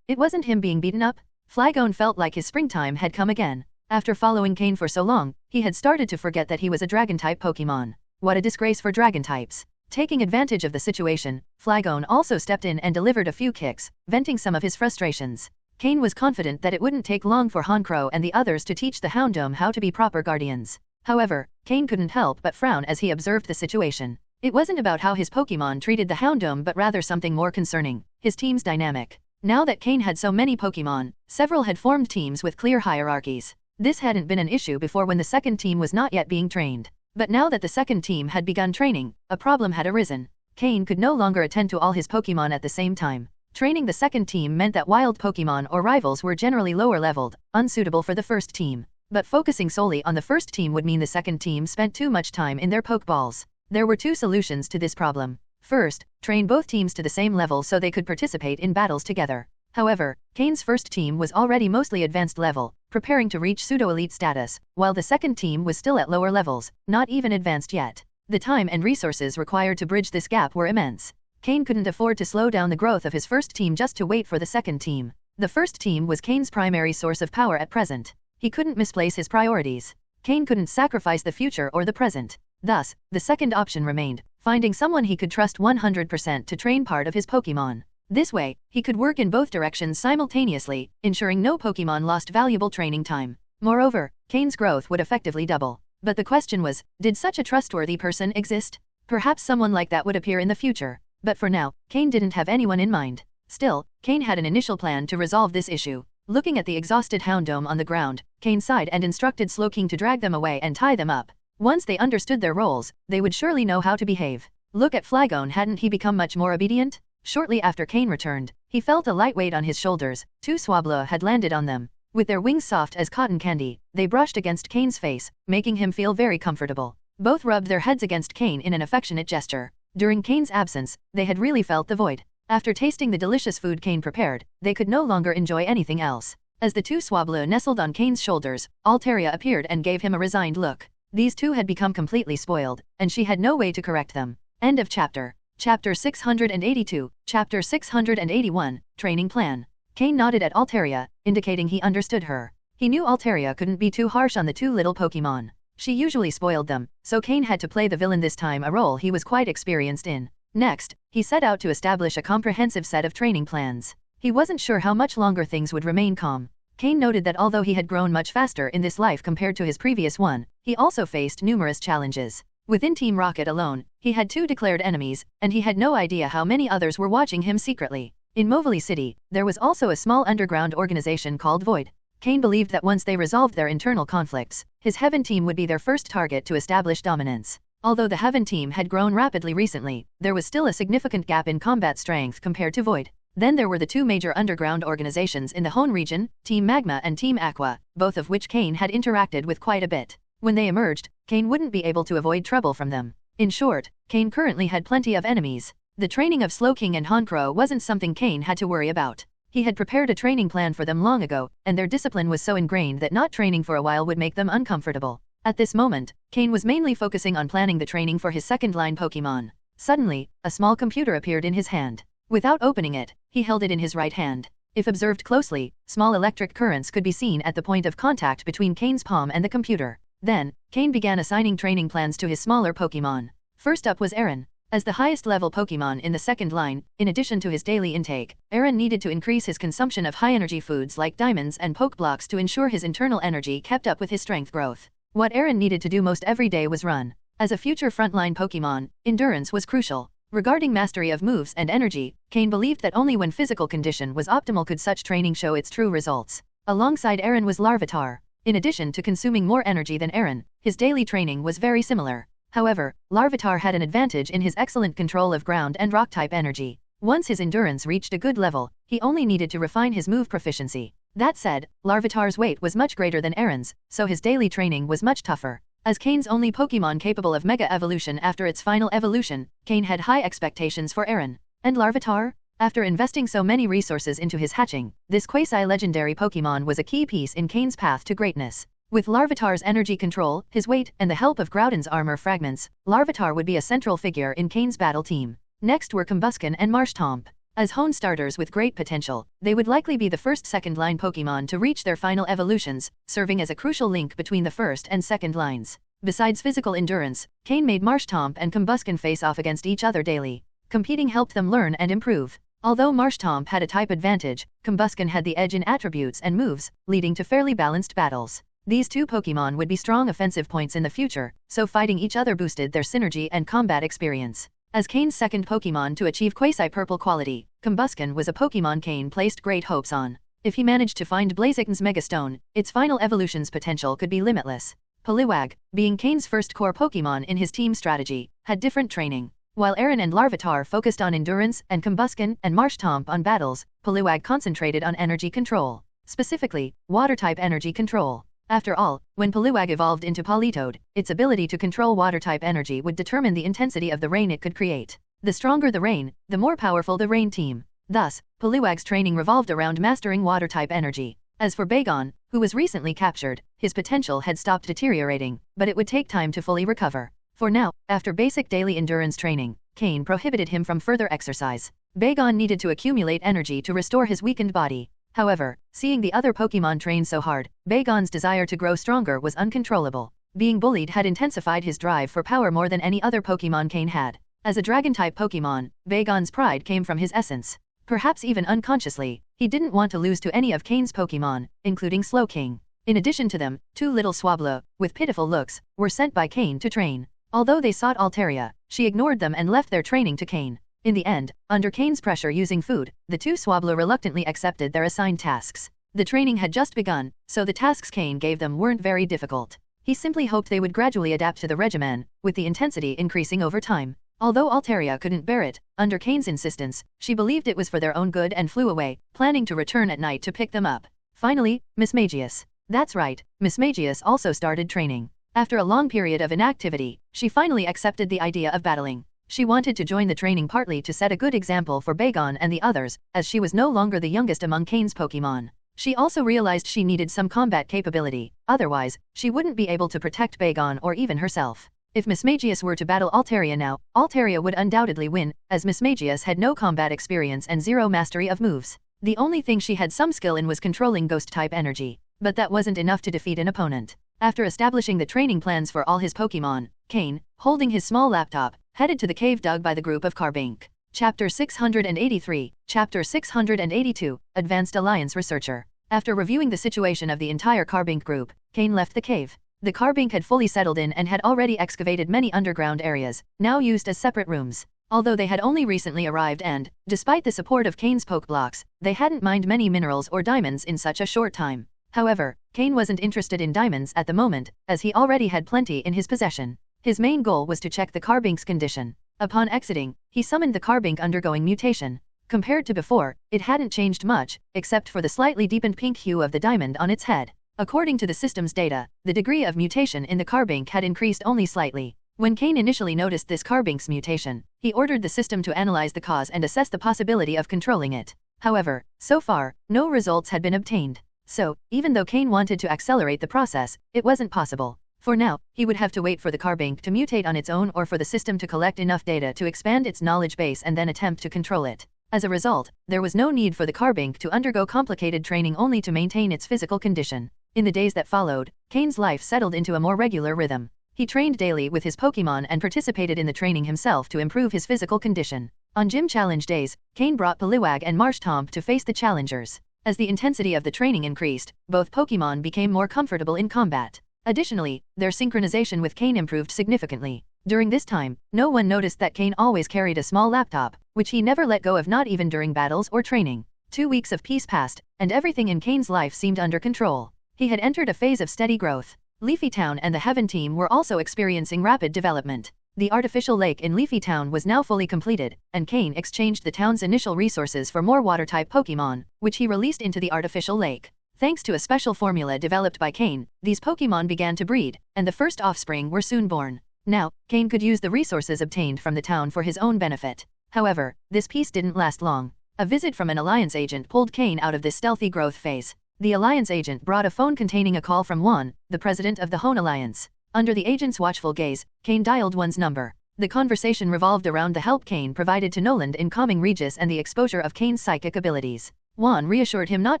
it wasn't him being beaten up. Flagon felt like his springtime had come again. After following Cain for so long, he had started to forget that he was a Dragon-type Pokémon. What a disgrace for Dragon types. Taking advantage of the situation, Flagon also stepped in and delivered a few kicks, venting some of his frustrations. Cain was confident that it wouldn't take long for Honchkrow and the others to teach the Houndoom how to be proper guardians. However, Cain couldn't help but frown as he observed the situation. It wasn't about how his Pokémon treated the Houndoom but rather something more concerning, his team's dynamic. Now that Cain had so many Pokémon, several had formed teams with clear hierarchies. This hadn't been an issue before when the second team was not yet being trained. But now that the second team had begun training, a problem had arisen. Cain could no longer attend to all his Pokémon at the same time. Training the second team meant that wild Pokémon or rivals were generally lower leveled, unsuitable for the first team. But focusing solely on the first team would mean the second team spent too much time in their Pokeballs. There were two solutions to this problem. First, train both teams to the same level so they could participate in battles together. However, Cain's first team was already mostly advanced level, preparing to reach pseudo-elite status, while the second team was still at lower levels, not even advanced yet. The time and resources required to bridge this gap were immense. Cain couldn't afford to slow down the growth of his first team just to wait for the second team. The first team was Cain's primary source of power at present. He couldn't misplace his priorities. Cain couldn't sacrifice the future or the present. Thus, the second option remained, finding someone he could trust 100% to train part of his Pokémon. This way, he could work in both directions simultaneously, ensuring no Pokémon lost valuable training time. Moreover, Cain's growth would effectively double. But the question was, did such a trustworthy person exist? Perhaps someone like that would appear in the future. But for now, Cain didn't have anyone in mind. Still, Cain had an initial plan to resolve this issue. Looking at the exhausted Houndoom on the ground, Cain sighed and instructed Slowking to drag them away and tie them up. Once they understood their roles, they would surely know how to behave. Look at Flagon, hadn't he become much more obedient? Shortly after Cain returned, he felt a light weight on his shoulders. Two Swablu had landed on them. With their wings soft as cotton candy, they brushed against Cain's face, making him feel very comfortable. Both rubbed their heads against Cain in an affectionate gesture. During Cain's absence, they had really felt the void. After tasting the delicious food Cain prepared, they could no longer enjoy anything else. As the two Swablu nestled on Cain's shoulders, Altaria appeared and gave him a resigned look. These two had become completely spoiled, and she had no way to correct them. End of chapter. Chapter 682, Chapter 681, Training Plan. Cain nodded at Altaria, indicating he understood her. He knew Altaria couldn't be too harsh on the two little Pokémon. She usually spoiled them, so Cain had to play the villain this time, a role he was quite experienced in. Next, he set out to establish a comprehensive set of training plans. He wasn't sure how much longer things would remain calm. Cain noted that although he had grown much faster in this life compared to his previous one, he also faced numerous challenges. Within Team Rocket alone, he had 2 declared enemies, and he had no idea how many others were watching him secretly. In Movoli City, there was also a small underground organization called Void. Cain believed that once they resolved their internal conflicts, his Heaven team would be their first target to establish dominance. Although the Heaven team had grown rapidly recently, there was still a significant gap in combat strength compared to Void. Then there were the 2 major underground organizations in the Hone region, Team Magma and Team Aqua, both of which Cain had interacted with quite a bit. When they emerged, Cain wouldn't be able to avoid trouble from them. In short, Cain currently had plenty of enemies. The training of Slowking and Honchkrow wasn't something Cain had to worry about. He had prepared a training plan for them long ago, and their discipline was so ingrained that not training for a while would make them uncomfortable. At this moment, Cain was mainly focusing on planning the training for his second-line Pokémon. Suddenly, a small computer appeared in his hand. Without opening it, he held it in his right hand. If observed closely, small electric currents could be seen at the point of contact between Cain's palm and the computer. Then, Cain began assigning training plans to his smaller Pokémon. First up was Aaron. As the highest level Pokémon in the second line, in addition to his daily intake, Aaron needed to increase his consumption of high-energy foods like diamonds and Pokeblocks to ensure his internal energy kept up with his strength growth. What Aaron needed to do most every day was run. As a future frontline Pokémon, endurance was crucial. Regarding mastery of moves and energy, Cain believed that only when physical condition was optimal could such training show its true results. Alongside Aaron was Larvitar. In addition to consuming more energy than Aaron, his daily training was very similar. However, Larvitar had an advantage in his excellent control of ground and rock-type energy. Once his endurance reached a good level, he only needed to refine his move proficiency. That said, Larvitar's weight was much greater than Aaron's, so his daily training was much tougher. As Cain's only Pokémon capable of Mega Evolution after its final evolution, Cain had high expectations for Aaron. And Larvitar? After investing so many resources into his hatching, this quasi-legendary Pokémon was a key piece in Cain's path to greatness. With Larvitar's energy control, his weight, and the help of Groudon's armor fragments, Larvitar would be a central figure in Cain's battle team. Next were Combusken and Marshtomp. As Hone starters with great potential, they would likely be the first second-line Pokémon to reach their final evolutions, serving as a crucial link between the first and second lines. Besides physical endurance, Cain made Marshtomp and Combusken face off against each other daily. Competing helped them learn and improve. Although Marshtomp had a type advantage, Combusken had the edge in attributes and moves, leading to fairly balanced battles. These two Pokémon would be strong offensive points in the future, so fighting each other boosted their synergy and combat experience. As Cain's second Pokémon to achieve Quasi-Purple quality, Combusken was a Pokémon Cain placed great hopes on. If he managed to find Blaziken's Megastone, its final evolution's potential could be limitless. Poliwag, being Cain's first core Pokémon in his team strategy, had different training. While Aaron and Larvitar focused on endurance and Combusken and Marshtomp on battles, Poliwag concentrated on energy control. Specifically, water-type energy control. After all, when Poliwag evolved into Politoed, its ability to control water-type energy would determine the intensity of the rain it could create. The stronger the rain, the more powerful the rain team. Thus, Poliwag's training revolved around mastering water-type energy. As for Bagon, who was recently captured, his potential had stopped deteriorating, but it would take time to fully recover. For now, after basic daily endurance training, Cain prohibited him from further exercise. Bagon needed to accumulate energy to restore his weakened body. However, seeing the other Pokémon train so hard, Bagon's desire to grow stronger was uncontrollable. Being bullied had intensified his drive for power more than any other Pokémon Cain had. As a Dragon-type Pokémon, Bagon's pride came from his essence. Perhaps even unconsciously, he didn't want to lose to any of Cain's Pokémon, including Slowking. In addition to them, two little Swablu, with pitiful looks, were sent by Cain to train. Although they sought Altaria, she ignored them and left their training to Cain. In the end, under Cain's pressure using food, the two Swablu reluctantly accepted their assigned tasks. The training had just begun, so the tasks Cain gave them weren't very difficult. He simply hoped they would gradually adapt to the regimen, with the intensity increasing over time. Although Altaria couldn't bear it, under Cain's insistence, she believed it was for their own good and flew away, planning to return at night to pick them up. Finally, Miss Magius. That's right, Miss Magius also started training. After a long period of inactivity, she finally accepted the idea of battling. She wanted to join the training partly to set a good example for Bagon and the others, as she was no longer the youngest among Cain's Pokémon. She also realized she needed some combat capability, otherwise, she wouldn't be able to protect Bagon or even herself. If Miss Magius were to battle Altaria now, Altaria would undoubtedly win, as Miss Magius had no combat experience and zero mastery of moves. The only thing she had some skill in was controlling ghost-type energy. But that wasn't enough to defeat an opponent. After establishing the training plans for all his Pokémon, Cain, holding his small laptop, headed to the cave dug by the group of Carbink. Chapter 683, Chapter 682, Advanced Alliance Researcher. After reviewing the situation of the entire Carbink group, Cain left the cave. The Carbink had fully settled in and had already excavated many underground areas, now used as separate rooms. Although they had only recently arrived and, despite the support of Cain's Pokeblocks, they hadn't mined many minerals or diamonds in such a short time. However, Cain wasn't interested in diamonds at the moment, as he already had plenty in his possession. His main goal was to check the Carbink's condition. Upon exiting, he summoned the Carbink undergoing mutation. Compared to before, it hadn't changed much, except for the slightly deepened pink hue of the diamond on its head. According to the system's data, the degree of mutation in the Carbink had increased only slightly. When Cain initially noticed this Carbink's mutation, he ordered the system to analyze the cause and assess the possibility of controlling it. However, so far, no results had been obtained. So, even though Cain wanted to accelerate the process, it wasn't possible. For now, he would have to wait for the Carbink to mutate on its own or for the system to collect enough data to expand its knowledge base and then attempt to control it. As a result, there was no need for the Carbink to undergo complicated training only to maintain its physical condition. In the days that followed, Cain's life settled into a more regular rhythm. He trained daily with his Pokémon and participated in the training himself to improve his physical condition. On gym challenge days, Cain brought Poliwag and Marshtomp to face the challengers. As the intensity of the training increased, both Pokémon became more comfortable in combat. Additionally, their synchronization with Cain improved significantly. During this time, no one noticed that Cain always carried a small laptop, which he never let go of, not even during battles or training. 2 weeks of peace passed, and everything in Cain's life seemed under control. He had entered a phase of steady growth. Leafy Town and the Heaven team were also experiencing rapid development. The artificial lake in Leafy Town was now fully completed, and Cain exchanged the town's initial resources for more water-type Pokémon, which he released into the artificial lake. Thanks to a special formula developed by Cain, these Pokémon began to breed, and the first offspring were soon born. Now, Cain could use the resources obtained from the town for his own benefit. However, this peace didn't last long. A visit from an Alliance agent pulled Cain out of this stealthy growth phase. The Alliance agent brought a phone containing a call from Juan, the president of the Hone Alliance. Under the agent's watchful gaze, Cain dialed Juan's number. The conversation revolved around the help Cain provided to Noland in calming Regis and the exposure of Cain's psychic abilities. Juan reassured him not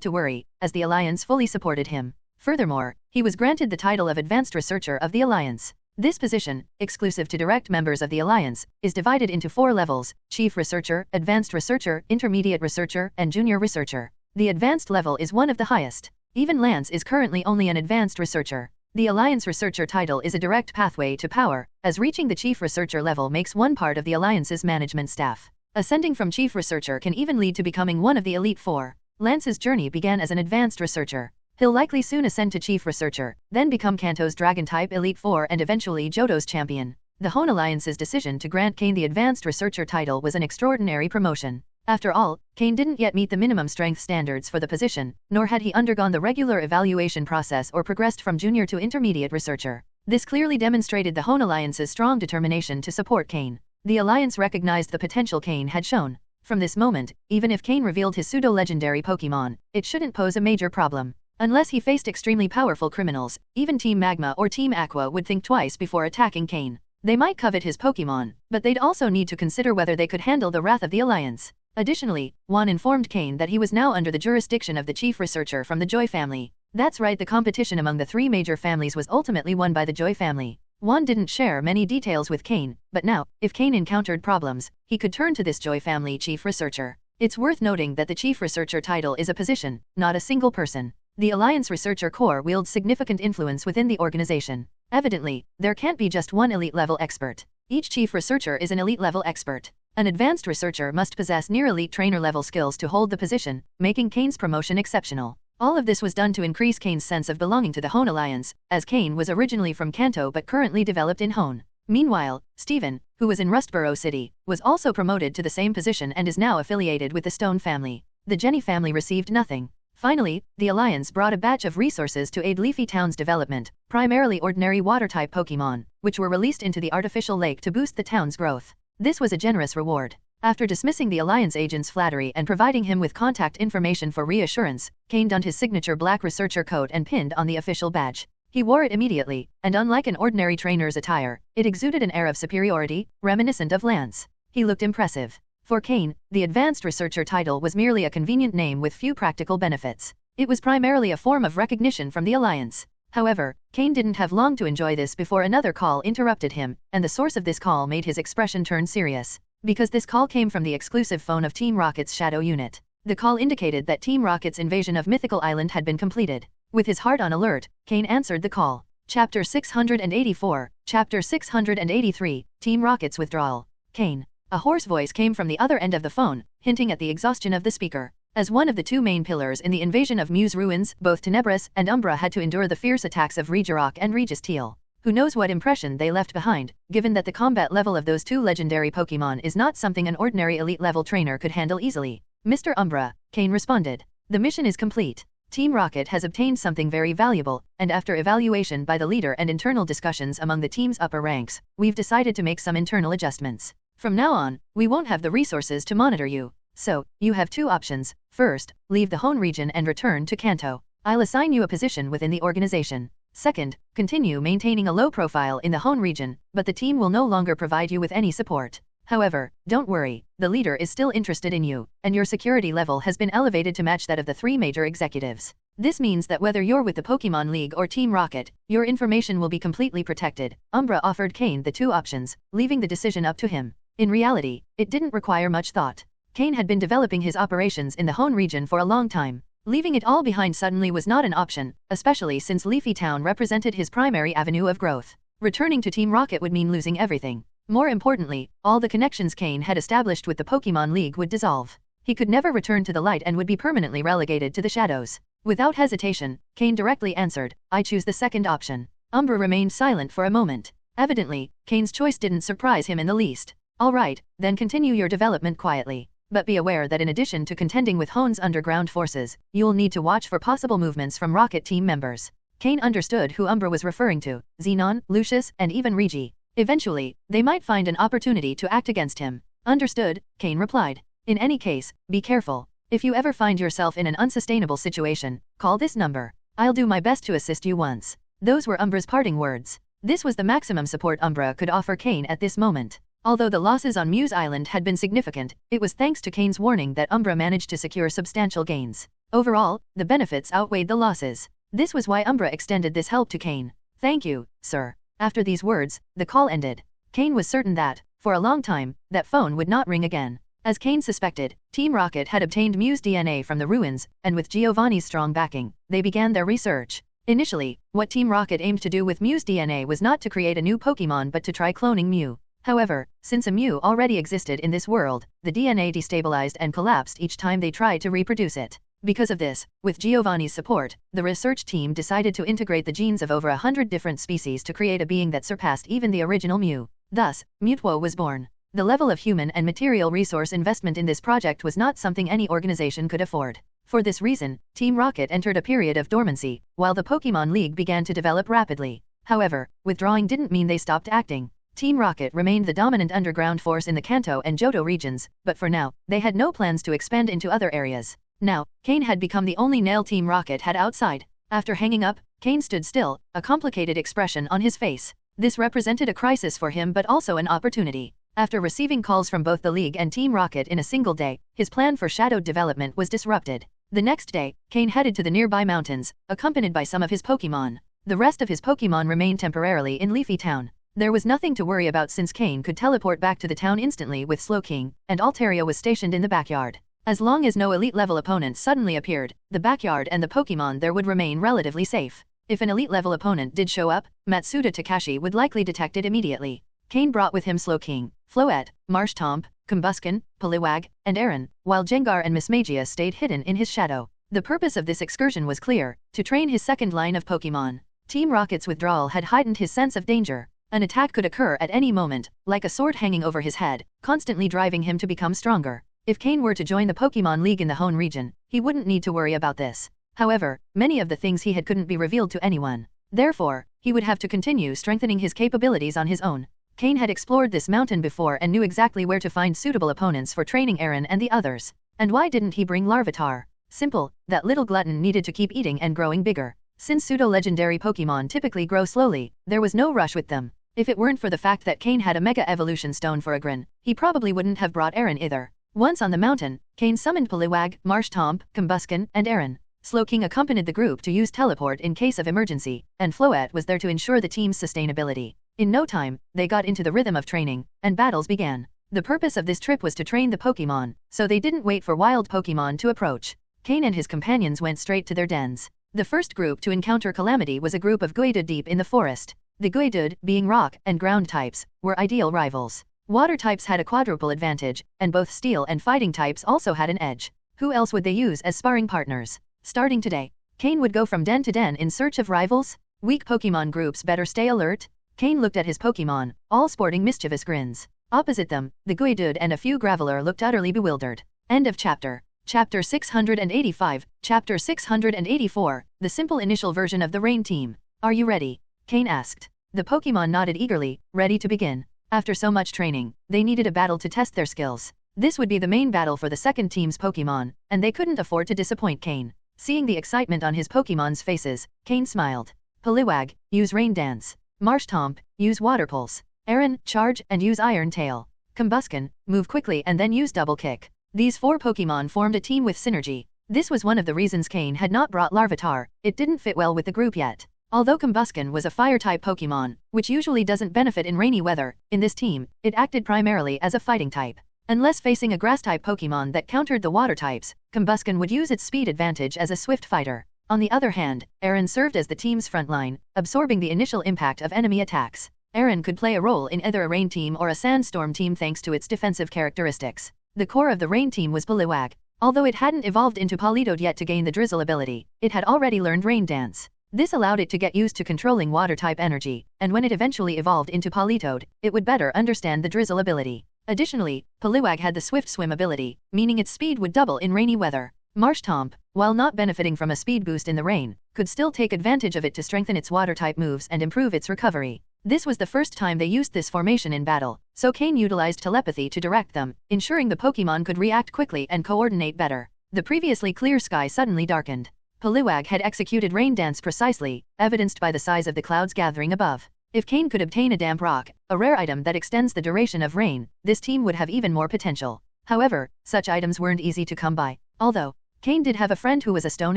to worry, as the Alliance fully supported him. Furthermore, he was granted the title of Advanced Researcher of the Alliance. This position, exclusive to direct members of the Alliance, is divided into 4 levels: Chief Researcher, Advanced Researcher, Intermediate Researcher, and Junior Researcher. The advanced level is one of the highest. Even Lance is currently only an advanced researcher. The Alliance Researcher title is a direct pathway to power, as reaching the Chief Researcher level makes one part of the Alliance's management staff. Ascending from Chief Researcher can even lead to becoming one of the Elite Four. Lance's journey began as an advanced researcher. He'll likely soon ascend to Chief Researcher, then become Kanto's Dragon-type Elite Four and eventually Johto's champion. The Hone Alliance's decision to grant Cain the Advanced Researcher title was an extraordinary promotion. After all, Cain didn't yet meet the minimum strength standards for the position, nor had he undergone the regular evaluation process or progressed from junior to intermediate researcher. This clearly demonstrated the Hone Alliance's strong determination to support Cain. The Alliance recognized the potential Cain had shown. From this moment, even if Cain revealed his pseudo-legendary Pokémon, it shouldn't pose a major problem. Unless he faced extremely powerful criminals, even Team Magma or Team Aqua would think twice before attacking Cain. They might covet his Pokémon, but they'd also need to consider whether they could handle the wrath of the Alliance. Additionally, Juan informed Cain that he was now under the jurisdiction of the Chief Researcher from the Joy family. That's right, the competition among the three major families was ultimately won by the Joy family. Juan didn't share many details with Cain, but now, if Cain encountered problems, he could turn to this Joy family Chief Researcher. It's worth noting that the Chief Researcher title is a position, not a single person. The Alliance Researcher Corps wields significant influence within the organization. Evidently, there can't be just one elite-level expert. Each Chief Researcher is an elite-level expert. An advanced researcher must possess near-elite trainer-level skills to hold the position, making Cain's promotion exceptional. All of this was done to increase Cain's sense of belonging to the Hone Alliance, as Cain was originally from Kanto but currently developed in Hone. Meanwhile, Steven, who was in Rustboro City, was also promoted to the same position and is now affiliated with the Stone family. The Jenny family received nothing. Finally, the Alliance brought a batch of resources to aid Leafy Town's development, primarily ordinary water-type Pokémon, which were released into the artificial lake to boost the town's growth. This was a generous reward. After dismissing the Alliance agent's flattery and providing him with contact information for reassurance, Cain donned his signature black researcher coat and pinned on the official badge. He wore it immediately, and unlike an ordinary trainer's attire, it exuded an air of superiority, reminiscent of Lance. He looked impressive. For Cain, the Advanced Researcher title was merely a convenient name with few practical benefits. It was primarily a form of recognition from the Alliance. However, Cain didn't have long to enjoy this before another call interrupted him, and the source of this call made his expression turn serious. Because this call came from the exclusive phone of Team Rocket's Shadow Unit. The call indicated that Team Rocket's invasion of Mythical Island had been completed. With his heart on alert, Cain answered the call. Chapter 684, Chapter 683, Team Rocket's Withdrawal. Cain. A hoarse voice came from the other end of the phone, hinting at the exhaustion of the speaker. As one of the two main pillars in the invasion of Muse ruins, both Tenebris and Umbra had to endure the fierce attacks of Regirock and Regis Teal. Who knows what impression they left behind, given that the combat level of those two legendary Pokémon is not something an ordinary elite-level trainer could handle easily. Mr. Umbra, Cain responded. The mission is complete. Team Rocket has obtained something very valuable, and after evaluation by the leader and internal discussions among the team's upper ranks, we've decided to make some internal adjustments. From now on, we won't have the resources to monitor you. So, you have two options. First, leave the Hone region and return to Kanto. I'll assign you a position within the organization. Second, continue maintaining a low profile in the Hone region, but the team will no longer provide you with any support. However, don't worry, the leader is still interested in you, and your security level has been elevated to match that of the three major executives. This means that whether you're with the Pokémon League or Team Rocket, your information will be completely protected. Umbra offered Cain the two options, leaving the decision up to him. In reality, it didn't require much thought. Cain had been developing his operations in the Hone region for a long time. Leaving it all behind suddenly was not an option, especially since Leafy Town represented his primary avenue of growth. Returning to Team Rocket would mean losing everything. More importantly, all the connections Cain had established with the Pokémon League would dissolve. He could never return to the light and would be permanently relegated to the shadows. Without hesitation, Cain directly answered, I choose the second option. Umbra remained silent for a moment. Evidently, Cain's choice didn't surprise him in the least. All right, then continue your development quietly. But be aware that in addition to contending with Hone's underground forces, you'll need to watch for possible movements from Rocket team members. Cain understood who Umbra was referring to, Xenon, Lucius, and even Regi. Eventually, they might find an opportunity to act against him. Understood, Cain replied. In any case, be careful. If you ever find yourself in an unsustainable situation, call this number. I'll do my best to assist you once. Those were Umbra's parting words. This was the maximum support Umbra could offer Cain at this moment. Although the losses on Muse Island had been significant, it was thanks to Cain's warning that Umbra managed to secure substantial gains. Overall, the benefits outweighed the losses. This was why Umbra extended this help to Cain. Thank you, sir. After these words, the call ended. Cain was certain that, for a long time, that phone would not ring again. As Cain suspected, Team Rocket had obtained Mew's DNA from the ruins, and with Giovanni's strong backing, they began their research. Initially, what Team Rocket aimed to do with Mew's DNA was not to create a new Pokémon but to try cloning Mew. However, since a Mew already existed in this world, the DNA destabilized and collapsed each time they tried to reproduce it. Because of this, with Giovanni's support, the research team decided to integrate the genes of over 100 different species to create a being that surpassed even the original Mew. Thus, Mewtwo was born. The level of human and material resource investment in this project was not something any organization could afford. For this reason, Team Rocket entered a period of dormancy, while the Pokémon League began to develop rapidly. However, withdrawing didn't mean they stopped acting. Team Rocket remained the dominant underground force in the Kanto and Johto regions, but for now, they had no plans to expand into other areas. Now, Cain had become the only nail Team Rocket had outside. After hanging up, Cain stood still, a complicated expression on his face. This represented a crisis for him but also an opportunity. After receiving calls from both the League and Team Rocket in a single day, his plan for shadowed development was disrupted. The next day, Cain headed to the nearby mountains, accompanied by some of his Pokémon. The rest of his Pokémon remained temporarily in Leafy Town. There was nothing to worry about since Cain could teleport back to the town instantly with Slowking, and Altaria was stationed in the backyard. As long as no elite-level opponents suddenly appeared, the backyard and the Pokémon there would remain relatively safe. If an elite-level opponent did show up, Matsuda Takashi would likely detect it immediately. Cain brought with him Slowking, Floette, Marshtomp, Combusken, Poliwag, and Aaron, while Gengar and Mismagia stayed hidden in his shadow. The purpose of this excursion was clear, to train his second line of Pokémon. Team Rocket's withdrawal had heightened his sense of danger. An attack could occur at any moment, like a sword hanging over his head, constantly driving him to become stronger. If Cain were to join the Pokémon League in the Hoenn region, he wouldn't need to worry about this. However, many of the things he had couldn't be revealed to anyone. Therefore, he would have to continue strengthening his capabilities on his own. Cain had explored this mountain before and knew exactly where to find suitable opponents for training Aaron and the others. And why didn't he bring Larvitar? Simple, that little glutton needed to keep eating and growing bigger. Since pseudo-legendary Pokémon typically grow slowly, there was no rush with them. If it weren't for the fact that Cain had a Mega Evolution Stone for Agrin, he probably wouldn't have brought Aaron either. Once on the mountain, Cain summoned Poliwag, Marshtomp, Combusken, and Aaron. Slowking accompanied the group to use teleport in case of emergency, and Floette was there to ensure the team's sustainability. In no time, they got into the rhythm of training, and battles began. The purpose of this trip was to train the Pokémon, so they didn't wait for wild Pokémon to approach. Cain and his companions went straight to their dens. The first group to encounter calamity was a group of Geodude deep in the forest. The Geodude, being rock and ground types, were ideal rivals. Water types had a quadruple advantage, and both steel and fighting types also had an edge. Who else would they use as sparring partners? Starting today, Cain would go from den to den in search of rivals. Weak Pokémon groups better stay alert. Cain looked at his Pokémon, all sporting mischievous grins. Opposite them, the Geodude and a few Graveler looked utterly bewildered. End of chapter. Chapter 685, Chapter 684, the simple initial version of the Rain Team. Are you ready? Cain asked. The Pokémon nodded eagerly, ready to begin. After so much training, they needed a battle to test their skills. This would be the main battle for the second team's Pokémon, and they couldn't afford to disappoint Cain. Seeing the excitement on his Pokémon's faces, Cain smiled. Poliwag, use Rain Dance. Marshtomp, use Water Pulse. Aaron, charge and use Iron Tail. Combusken, move quickly and then use Double Kick. These four Pokémon formed a team with synergy. This was one of the reasons Cain had not brought Larvitar. It didn't fit well with the group yet. Although Combusken was a Fire-type Pokémon, which usually doesn't benefit in rainy weather, in this team, it acted primarily as a fighting type. Unless facing a Grass-type Pokémon that countered the Water types, Combusken would use its speed advantage as a swift fighter. On the other hand, Aaron served as the team's front line, absorbing the initial impact of enemy attacks. Aaron could play a role in either a Rain team or a Sandstorm team thanks to its defensive characteristics. The core of the Rain team was Poliwag. Although it hadn't evolved into Politoed yet to gain the Drizzle ability, it had already learned Rain Dance. This allowed it to get used to controlling Water-type energy, and when it eventually evolved into Politoed, it would better understand the Drizzle ability. Additionally, Poliwag had the Swift Swim ability, meaning its speed would double in rainy weather. Marshtomp, while not benefiting from a speed boost in the rain, could still take advantage of it to strengthen its Water-type moves and improve its recovery. This was the first time they used this formation in battle, so Cain utilized telepathy to direct them, ensuring the Pokémon could react quickly and coordinate better. The previously clear sky suddenly darkened. Poliwag had executed Rain Dance precisely, evidenced by the size of the clouds gathering above. If Cain could obtain a damp rock, a rare item that extends the duration of rain, this team would have even more potential. However, such items weren't easy to come by. Although Cain did have a friend who was a stone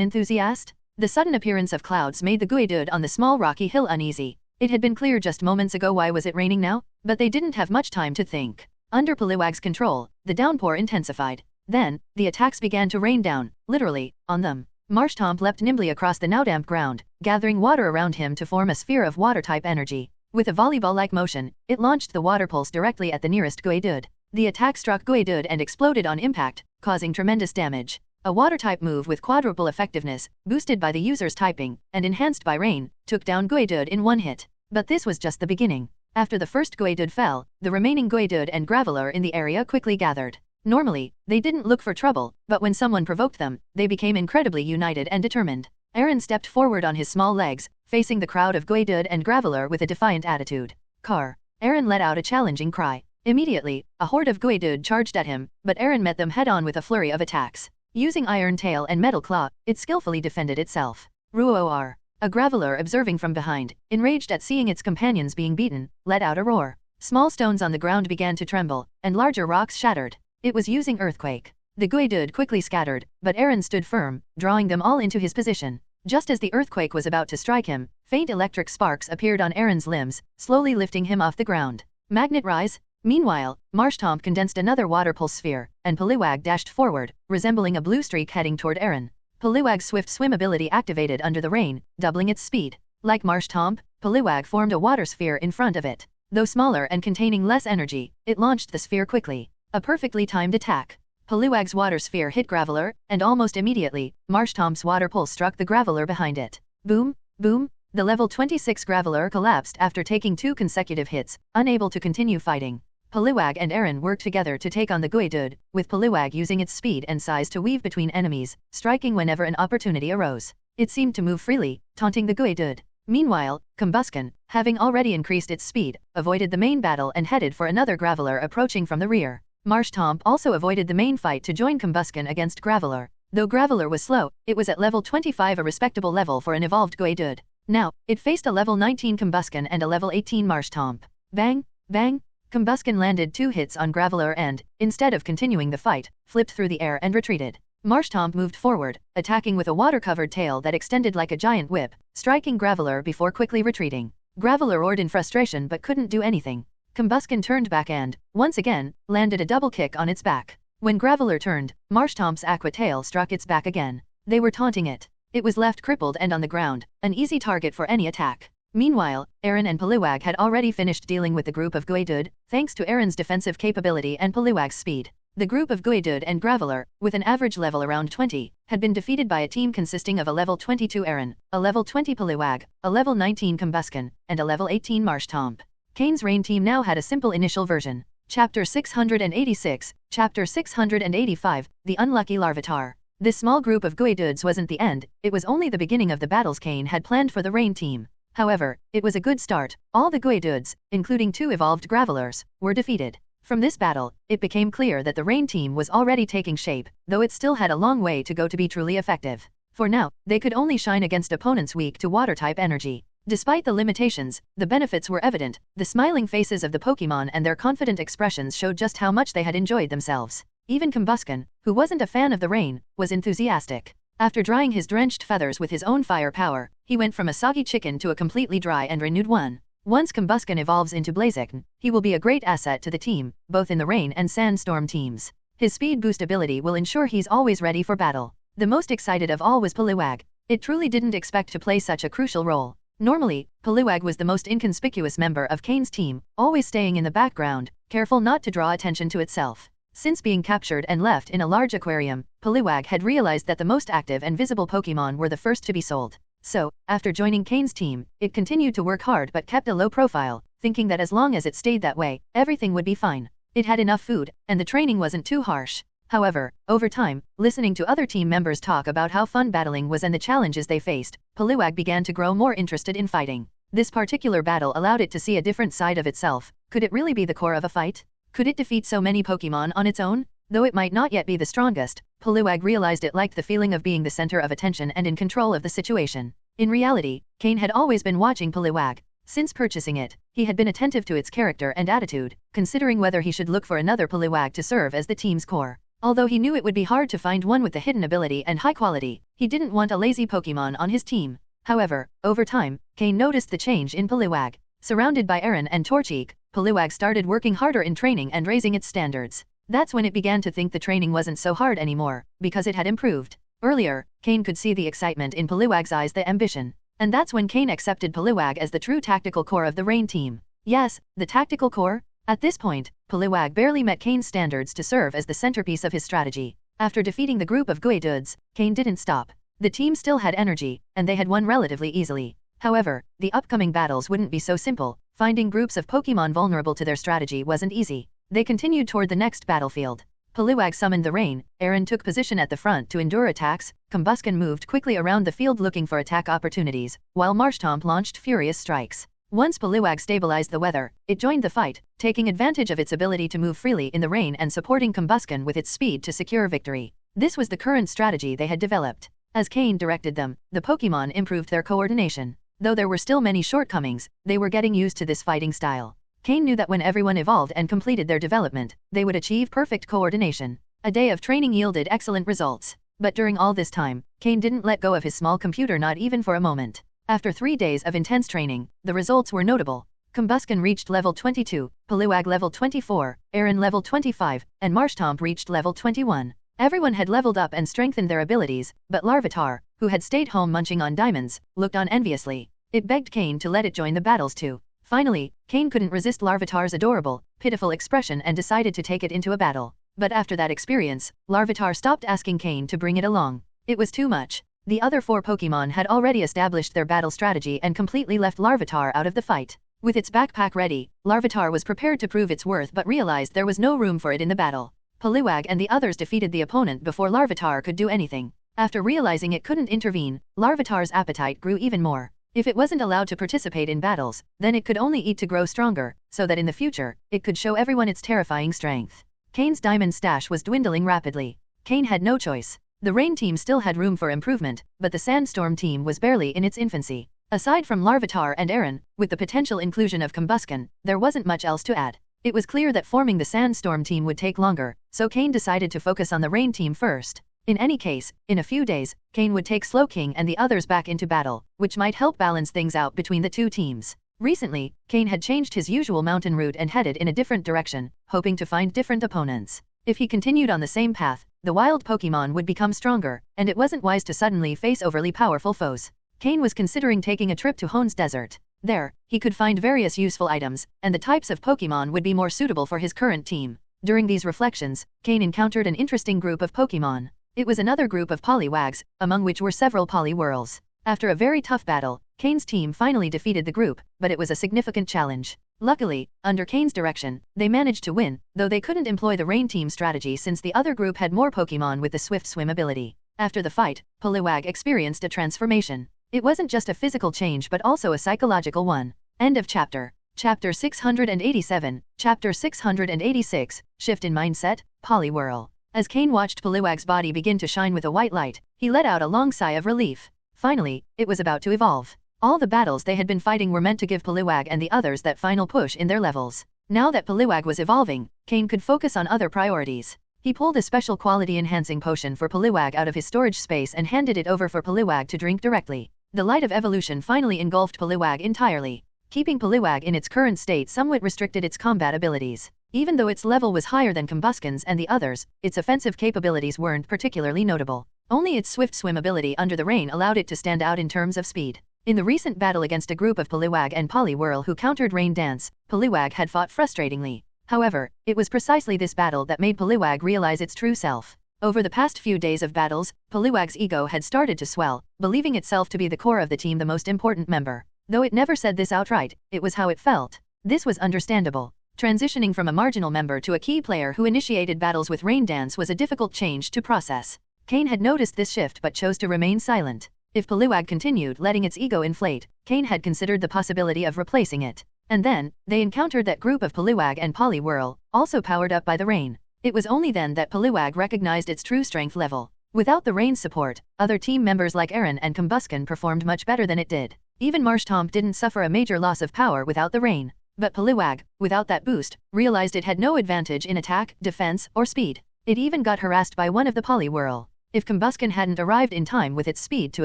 enthusiast, the sudden appearance of clouds made the Geodude on the small rocky hill uneasy. It had been clear just moments ago why was it raining now, but they didn't have much time to think. Under Poliwag's control, the downpour intensified. Then, the attacks began to rain down, literally, on them. Marshtomp leapt nimbly across the now damp ground, gathering water around him to form a sphere of water-type energy. With a volleyball-like motion, it launched the water pulse directly at the nearest Geodude. The attack struck Geodude and exploded on impact, causing tremendous damage. A water-type move with quadruple effectiveness, boosted by the user's typing, and enhanced by rain, took down Geodude in one hit. But this was just the beginning. After the first Geodude fell, the remaining Geodude and Graveler in the area quickly gathered. Normally, they didn't look for trouble, but when someone provoked them, they became incredibly united and determined. Aaron stepped forward on his small legs, facing the crowd of Geodude and Graveler with a defiant attitude. Car. Aaron let out a challenging cry. Immediately, a horde of Geodude charged at him, but Aaron met them head-on with a flurry of attacks. Using Iron Tail and Metal Claw, it skillfully defended itself. Roar. A Graveler observing from behind, enraged at seeing its companions being beaten, let out a roar. Small stones on the ground began to tremble, and larger rocks shattered. It was using Earthquake. The Geodude quickly scattered, but Aaron stood firm, drawing them all into his position. Just as the Earthquake was about to strike him, faint electric sparks appeared on Aaron's limbs, slowly lifting him off the ground. Magnet Rise? Meanwhile, Marshtomp condensed another water pulse sphere, and Poliwag dashed forward, resembling a blue streak heading toward Aaron. Poliwag's swift swim ability activated under the rain, doubling its speed. Like Marshtomp, Poliwag formed a water sphere in front of it. Though smaller and containing less energy, it launched the sphere quickly. A perfectly timed attack. Poliwag's water sphere hit Graveler, and almost immediately, Marshtomp's water pulse struck the Graveler behind it. Boom, boom, the level 26 Graveler collapsed after taking 2 consecutive hits, unable to continue fighting. Poliwag and Aaron worked together to take on the Geodude, with Poliwag using its speed and size to weave between enemies, striking whenever an opportunity arose. It seemed to move freely, taunting the Geodude. Meanwhile, Combusken, having already increased its speed, avoided the main battle and headed for another Graveler approaching from the rear. Marshtomp also avoided the main fight to join Combusken against Graveler. Though Graveler was slow, it was at level 25, a respectable level for an evolved Geodude. Now, it faced a level 19 Combusken and a level 18 Marshtomp. Bang, bang. Combusken landed 2 hits on Graveler and, instead of continuing the fight, flipped through the air and retreated. Marshtomp moved forward, attacking with a water-covered tail that extended like a giant whip, striking Graveler before quickly retreating. Graveler roared in frustration but couldn't do anything. Combusken turned back and, once again, landed a double kick on its back. When Graveler turned, Marshtomp's aqua tail struck its back again. They were taunting it. It was left crippled and on the ground, an easy target for any attack. Meanwhile, Aaron and Poliwag had already finished dealing with the group of Geodude, thanks to Aaron's defensive capability and Poliwag's speed. The group of Geodude and Graveler, with an average level around 20, had been defeated by a team consisting of a level 22 Aaron, a level 20 Poliwag, a level 19 Combusken, and a level 18 Marshtomp. Cain's Rain team now had a simple initial version. Chapter 686, Chapter 685, The Unlucky Larvitar. This small group of Geodudes wasn't the end, it was only the beginning of the battles Cain had planned for the Rain team. However, it was a good start. All the Geodudes, including 2 evolved Gravelers, were defeated. From this battle, it became clear that the Rain team was already taking shape, though it still had a long way to go to be truly effective. For now, they could only shine against opponents weak to water-type energy. Despite the limitations, the benefits were evident. The smiling faces of the Pokémon and their confident expressions showed just how much they had enjoyed themselves. Even Combusken, who wasn't a fan of the rain, was enthusiastic. After drying his drenched feathers with his own fire power, he went from a soggy chicken to a completely dry and renewed one. Once Combusken evolves into Blaziken, he will be a great asset to the team, both in the rain and sandstorm teams. His speed boost ability will ensure he's always ready for battle. The most excited of all was Poliwag. It truly didn't expect to play such a crucial role. Normally, Poliwag was the most inconspicuous member of Cain's team, always staying in the background, careful not to draw attention to itself. Since being captured and left in a large aquarium, Poliwag had realized that the most active and visible Pokémon were the first to be sold. So, after joining Cain's team, it continued to work hard but kept a low profile, thinking that as long as it stayed that way, everything would be fine. It had enough food, and the training wasn't too harsh. However, over time, listening to other team members talk about how fun battling was and the challenges they faced, Poliwag began to grow more interested in fighting. This particular battle allowed it to see a different side of itself. Could it really be the core of a fight? Could it defeat so many Pokémon on its own? Though it might not yet be the strongest, Poliwag realized it liked the feeling of being the center of attention and in control of the situation. In reality, Cain had always been watching Poliwag. Since purchasing it, he had been attentive to its character and attitude, considering whether he should look for another Poliwag to serve as the team's core. Although he knew it would be hard to find one with the hidden ability and high quality, he didn't want a lazy Pokémon on his team. However, over time, Cain noticed the change in Poliwag. Surrounded by Aaron and Torchic, Poliwag started working harder in training and raising its standards. That's when it began to think the training wasn't so hard anymore, because it had improved. Earlier, Cain could see the excitement in Poliwag's eyes, the ambition. And that's when Cain accepted Poliwag as the true tactical core of the Rain team. Yes, the tactical core? At this point, Poliwag barely met Cain's standards to serve as the centerpiece of his strategy. After defeating the group of Guidudes, Cain didn't stop. The team still had energy, and they had won relatively easily. However, the upcoming battles wouldn't be so simple. Finding groups of Pokemon vulnerable to their strategy wasn't easy. They continued toward the next battlefield. Poliwag summoned the rain, Aaron took position at the front to endure attacks, Combusken moved quickly around the field looking for attack opportunities, while Marshtomp launched furious strikes. Once Poliwag stabilized the weather, it joined the fight, taking advantage of its ability to move freely in the rain and supporting Combusken with its speed to secure victory. This was the current strategy they had developed. As Cain directed them, the Pokemon improved their coordination. Though there were still many shortcomings, they were getting used to this fighting style. Cain knew that when everyone evolved and completed their development, they would achieve perfect coordination. A day of training yielded excellent results. But during all this time, Cain didn't let go of his small computer, not even for a moment. After 3 days of intense training, the results were notable. Combusken reached level 22, Poliwag level 24, Aaron level 25, and Marshtomp reached level 21. Everyone had leveled up and strengthened their abilities, but Larvitar, who had stayed home munching on diamonds, looked on enviously. It begged Cain to let it join the battles too. Finally, Cain couldn't resist Larvitar's adorable, pitiful expression and decided to take it into a battle. But after that experience, Larvitar stopped asking Cain to bring it along. It was too much. The other 4 Pokemon had already established their battle strategy and completely left Larvitar out of the fight. With its backpack ready, Larvitar was prepared to prove its worth but realized there was no room for it in the battle. Poliwag and the others defeated the opponent before Larvitar could do anything. After realizing it couldn't intervene, Larvitar's appetite grew even more. If it wasn't allowed to participate in battles, then it could only eat to grow stronger, so that in the future, it could show everyone its terrifying strength. Cain's diamond stash was dwindling rapidly. Cain had no choice. The Rain team still had room for improvement, but the Sandstorm team was barely in its infancy. Aside from Larvitar and Aaron, with the potential inclusion of Combusken, there wasn't much else to add. It was clear that forming the Sandstorm team would take longer, so Cain decided to focus on the Rain team first. In any case, in a few days, Cain would take Slowking and the others back into battle, which might help balance things out between the two teams. Recently, Cain had changed his usual mountain route and headed in a different direction, hoping to find different opponents. If he continued on the same path, the wild Pokemon would become stronger, and it wasn't wise to suddenly face overly powerful foes. Cain was considering taking a trip to Hoen's Desert. There, he could find various useful items, and the types of Pokemon would be more suitable for his current team. During these reflections, Cain encountered an interesting group of Pokemon. It was another group of Poliwags, among which were several Poliwhirls. After a very tough battle, Cain's team finally defeated the group, but it was a significant challenge. Luckily, under Cain's direction, they managed to win, though they couldn't employ the Rain team strategy since the other group had more Pokemon with the Swift Swim ability. After the fight, Poliwag experienced a transformation. It wasn't just a physical change but also a psychological one. End of chapter. Chapter 687, Chapter 686, Shift in Mindset, Poliwhirl. As Cain watched Poliwag's body begin to shine with a white light, he let out a long sigh of relief. Finally, it was about to evolve. All the battles they had been fighting were meant to give Poliwag and the others that final push in their levels. Now that Poliwag was evolving, Cain could focus on other priorities. He pulled a special quality enhancing potion for Poliwag out of his storage space and handed it over for Poliwag to drink directly. The light of evolution finally engulfed Poliwag entirely. Keeping Poliwag in its current state somewhat restricted its combat abilities. Even though its level was higher than Combusken's and the others, its offensive capabilities weren't particularly notable. Only its Swift Swim ability under the rain allowed it to stand out in terms of speed. In the recent battle against a group of Poliwag and Poliwhirl who countered Rain Dance, Poliwag had fought frustratingly. However, it was precisely this battle that made Poliwag realize its true self. Over the past few days of battles, Poliwag's ego had started to swell, believing itself to be the core of the team, the most important member. Though it never said this outright, it was how it felt. This was understandable. Transitioning from a marginal member to a key player who initiated battles with Rain Dance was a difficult change to process. Cain had noticed this shift but chose to remain silent. If Poliwag continued letting its ego inflate, Cain had considered the possibility of replacing it. And then, they encountered that group of Poliwag and Poliwhirl, also powered up by the rain. It was only then that Poliwag recognized its true strength level. Without the rain's support, other team members like Aaron and Combusken performed much better than it did. Even Marshtomp didn't suffer a major loss of power without the rain. But Poliwag, without that boost, realized it had no advantage in attack, defense, or speed. It even got harassed by one of the Poliwhirl. If Combusken hadn't arrived in time with its speed to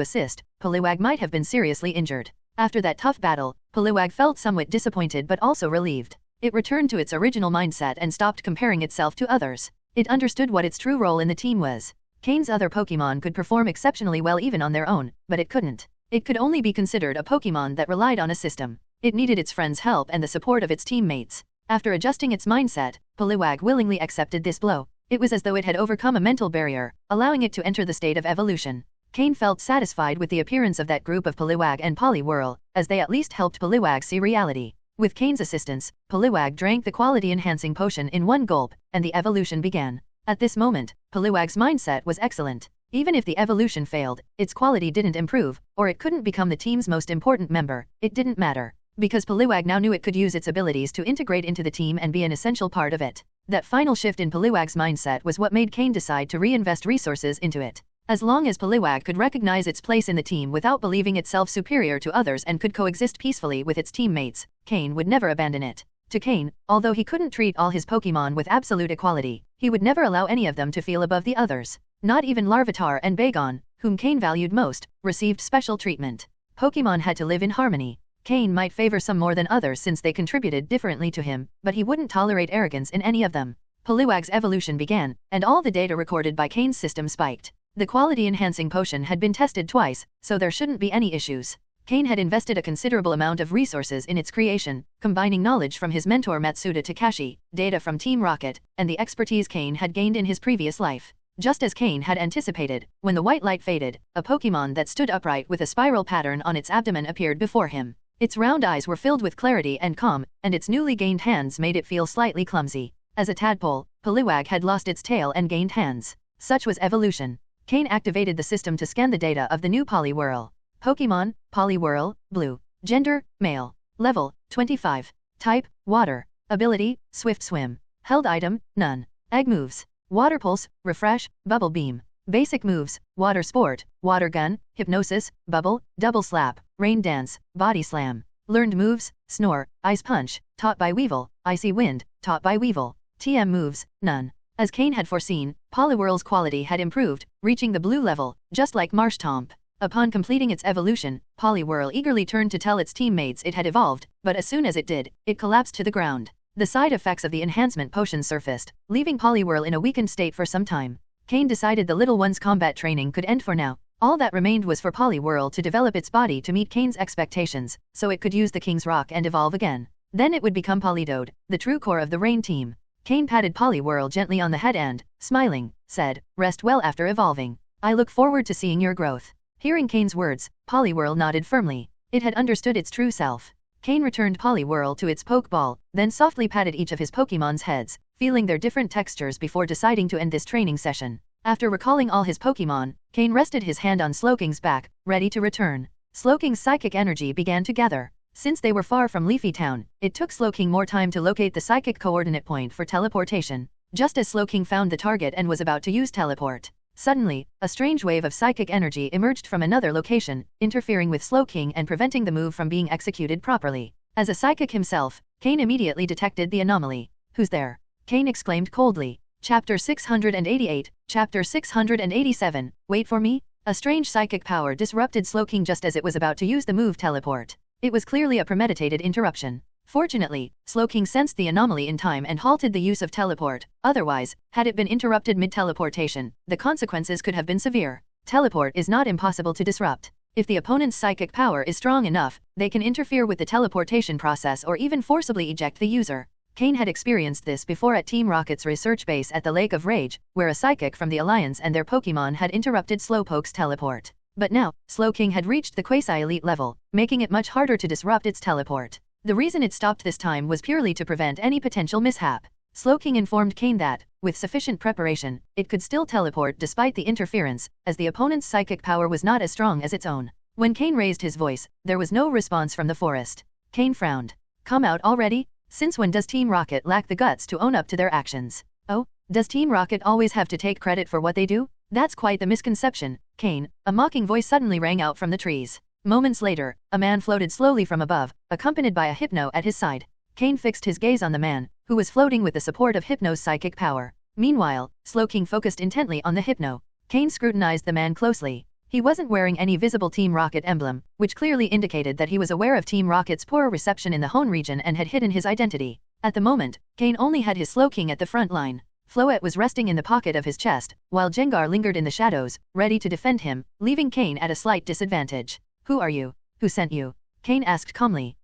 assist, Poliwag might have been seriously injured. After that tough battle, Poliwag felt somewhat disappointed but also relieved. It returned to its original mindset and stopped comparing itself to others. It understood what its true role in the team was. Cain's other Pokémon could perform exceptionally well even on their own, but it couldn't. It could only be considered a Pokémon that relied on a system. It needed its friends' help and the support of its teammates. After adjusting its mindset, Poliwag willingly accepted this blow. It was as though it had overcome a mental barrier, allowing it to enter the state of evolution. Cain felt satisfied with the appearance of that group of Poliwag and Poliwhirl, as they at least helped Poliwag see reality. With Cain's assistance, Poliwag drank the quality-enhancing potion in one gulp, and the evolution began. At this moment, Poliwag's mindset was excellent. Even if the evolution failed, its quality didn't improve, or it couldn't become the team's most important member, it didn't matter. Because Poliwag now knew it could use its abilities to integrate into the team and be an essential part of it. That final shift in Poliwag's mindset was what made Cain decide to reinvest resources into it. As long as Poliwag could recognize its place in the team without believing itself superior to others and could coexist peacefully with its teammates, Cain would never abandon it. To Cain, although he couldn't treat all his Pokémon with absolute equality, he would never allow any of them to feel above the others. Not even Larvitar and Bagon, whom Cain valued most, received special treatment. Pokémon had to live in harmony. Cain might favor some more than others since they contributed differently to him, but he wouldn't tolerate arrogance in any of them. Poliwag's evolution began, and all the data recorded by Cain's system spiked. The quality-enhancing potion had been tested twice, so there shouldn't be any issues. Cain had invested a considerable amount of resources in its creation, combining knowledge from his mentor Matsuda Takashi, data from Team Rocket, and the expertise Cain had gained in his previous life. Just as Cain had anticipated, when the white light faded, a Pokémon that stood upright with a spiral pattern on its abdomen appeared before him. Its round eyes were filled with clarity and calm, and its newly gained hands made it feel slightly clumsy. As a tadpole, Poliwag had lost its tail and gained hands. Such was evolution. Cain activated the system to scan the data of the new Poliwhirl. Pokémon, Poliwhirl, Blue. Gender, Male. Level, 25. Type, Water. Ability, Swift Swim. Held item, None. Egg moves. Water Pulse, Refresh, Bubble Beam. Basic moves, Water Sport, Water Gun, Hypnosis, Bubble, Double Slap, Rain Dance, Body Slam. Learned moves, Snore, Ice Punch, taught by Weevil, Icy Wind, taught by Weevil. TM moves, None. As Cain had foreseen, Poliwhirl's quality had improved, reaching the blue level, just like Marshtomp. Upon completing its evolution, Poliwhirl eagerly turned to tell its teammates it had evolved, but as soon as it did, it collapsed to the ground. The side effects of the enhancement potion surfaced, leaving Poliwhirl in a weakened state for some time. Cain decided the little one's combat training could end for now. All that remained was for Poliwhirl to develop its body to meet Cain's expectations, so it could use the King's Rock and evolve again. Then it would become Polydode, the true core of the Rain team. Cain patted Poliwhirl gently on the head and, smiling, said, "Rest well after evolving. I look forward to seeing your growth." Hearing Cain's words, Poliwhirl nodded firmly. It had understood its true self. Cain returned Poliwhirl to its Pokeball, then softly patted each of his Pokémon's heads, feeling their different textures before deciding to end this training session. After recalling all his Pokémon, Cain rested his hand on Slowking's back, ready to return. Slowking's psychic energy began to gather. Since they were far from Leafy Town, it took Slowking more time to locate the psychic coordinate point for teleportation. Just as Slowking found the target and was about to use teleport, suddenly, a strange wave of psychic energy emerged from another location, interfering with Slowking and preventing the move from being executed properly. As a psychic himself, Cain immediately detected the anomaly. "Who's there?" Cain exclaimed coldly. Chapter 688, Chapter 687, Wait for me? A strange psychic power disrupted Slowking just as it was about to use the move teleport. It was clearly a premeditated interruption. Fortunately, Slowking sensed the anomaly in time and halted the use of teleport. Otherwise, had it been interrupted mid-teleportation, the consequences could have been severe. Teleport is not impossible to disrupt. If the opponent's psychic power is strong enough, they can interfere with the teleportation process or even forcibly eject the user. Cain had experienced this before at Team Rocket's research base at the Lake of Rage, where a psychic from the Alliance and their Pokémon had interrupted Slowpoke's teleport. But now, Slowking had reached the quasi-elite level, making it much harder to disrupt its teleport. The reason it stopped this time was purely to prevent any potential mishap. Slowking informed Cain that, with sufficient preparation, it could still teleport despite the interference, as the opponent's psychic power was not as strong as its own. When Cain raised his voice, there was no response from the forest. Cain frowned. "Come out already? Since when does Team Rocket lack the guts to own up to their actions? Oh, does Team Rocket always have to take credit for what they do? That's quite the misconception, Cain." A mocking voice suddenly rang out from the trees. Moments later, a man floated slowly from above, accompanied by a Hypno at his side. Cain fixed his gaze on the man, who was floating with the support of Hypno's psychic power. Meanwhile, Slowking focused intently on the Hypno. Cain scrutinized the man closely. He wasn't wearing any visible Team Rocket emblem, which clearly indicated that he was aware of Team Rocket's poor reception in the Hone region and had hidden his identity. At the moment, Cain only had his Slowking at the front line. Floette was resting in the pocket of his chest, while Jengar lingered in the shadows, ready to defend him, leaving Cain at a slight disadvantage. Who are you? Who sent you? Cain asked calmly.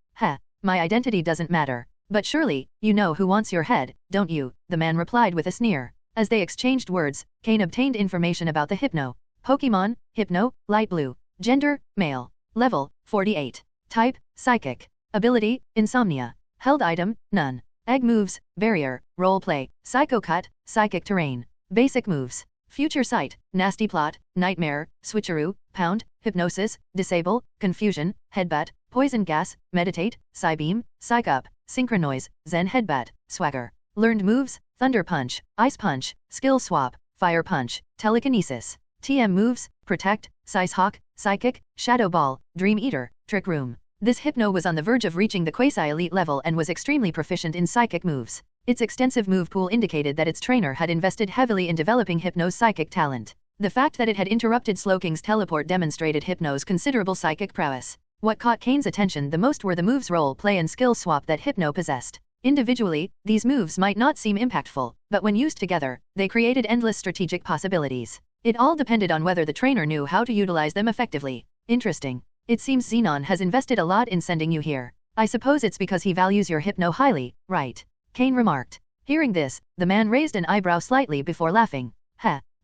My identity doesn't matter. But surely, you know who wants your head, don't you? The man replied with a sneer. As they exchanged words, Cain obtained information about the Hypno. Pokemon, Hypno, light blue. Gender, male. Level, 48. Type, psychic. Ability, insomnia. Held item, none. Egg moves, barrier, roleplay, psycho cut, psychic terrain. Basic moves. Future sight, nasty plot, nightmare, switcheroo, pound, hypnosis, disable, confusion, headbutt, poison gas, meditate, psybeam, psych up, synchronize, zen headbutt, swagger. Learned moves, thunder punch, ice punch, skill swap, fire punch, telekinesis. TM moves, protect, size hawk, psychic, shadow ball, dream eater, trick room. This Hypno was on the verge of reaching the quasi-elite level and was extremely proficient in psychic moves. Its extensive move pool indicated that its trainer had invested heavily in developing Hypno's psychic talent. The fact that it had interrupted Slowking's teleport demonstrated Hypno's considerable psychic prowess. What caught Cain's attention the most were the moves role play and skill swap that Hypno possessed. Individually, these moves might not seem impactful, but when used together, they created endless strategic possibilities. It all depended on whether the trainer knew how to utilize them effectively. Interesting. It seems Xenon has invested a lot in sending you here. I suppose it's because he values your Hypno highly, right? Cain remarked. Hearing this, the man raised an eyebrow slightly before laughing.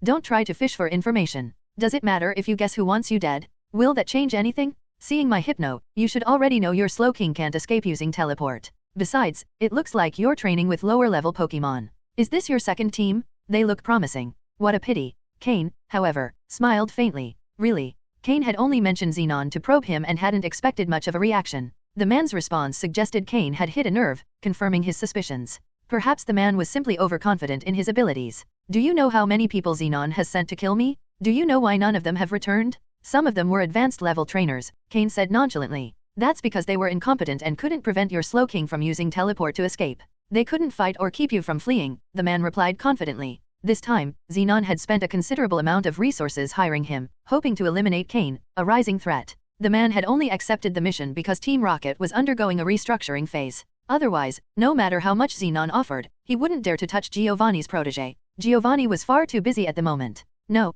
Don't try to fish for information. Does it matter if you guess who wants you dead? Will that change anything? Seeing my Hypno, you should already know your Slowking can't escape using teleport. Besides, it looks like you're training with lower-level Pokemon. Is this your second team? They look promising. What a pity. Cain, however, smiled faintly. Really? Cain had only mentioned Xenon to probe him and hadn't expected much of a reaction. The man's response suggested Cain had hit a nerve, confirming his suspicions. Perhaps the man was simply overconfident in his abilities. Do you know how many people Xenon has sent to kill me? Do you know why none of them have returned? Some of them were advanced-level trainers, Cain said nonchalantly. That's because they were incompetent and couldn't prevent your Slowking from using teleport to escape. They couldn't fight or keep you from fleeing, the man replied confidently. This time, Xenon had spent a considerable amount of resources hiring him, hoping to eliminate Cain, a rising threat. The man had only accepted the mission because Team Rocket was undergoing a restructuring phase. Otherwise, no matter how much Xenon offered, he wouldn't dare to touch Giovanni's protege. Giovanni was far too busy at the moment. No,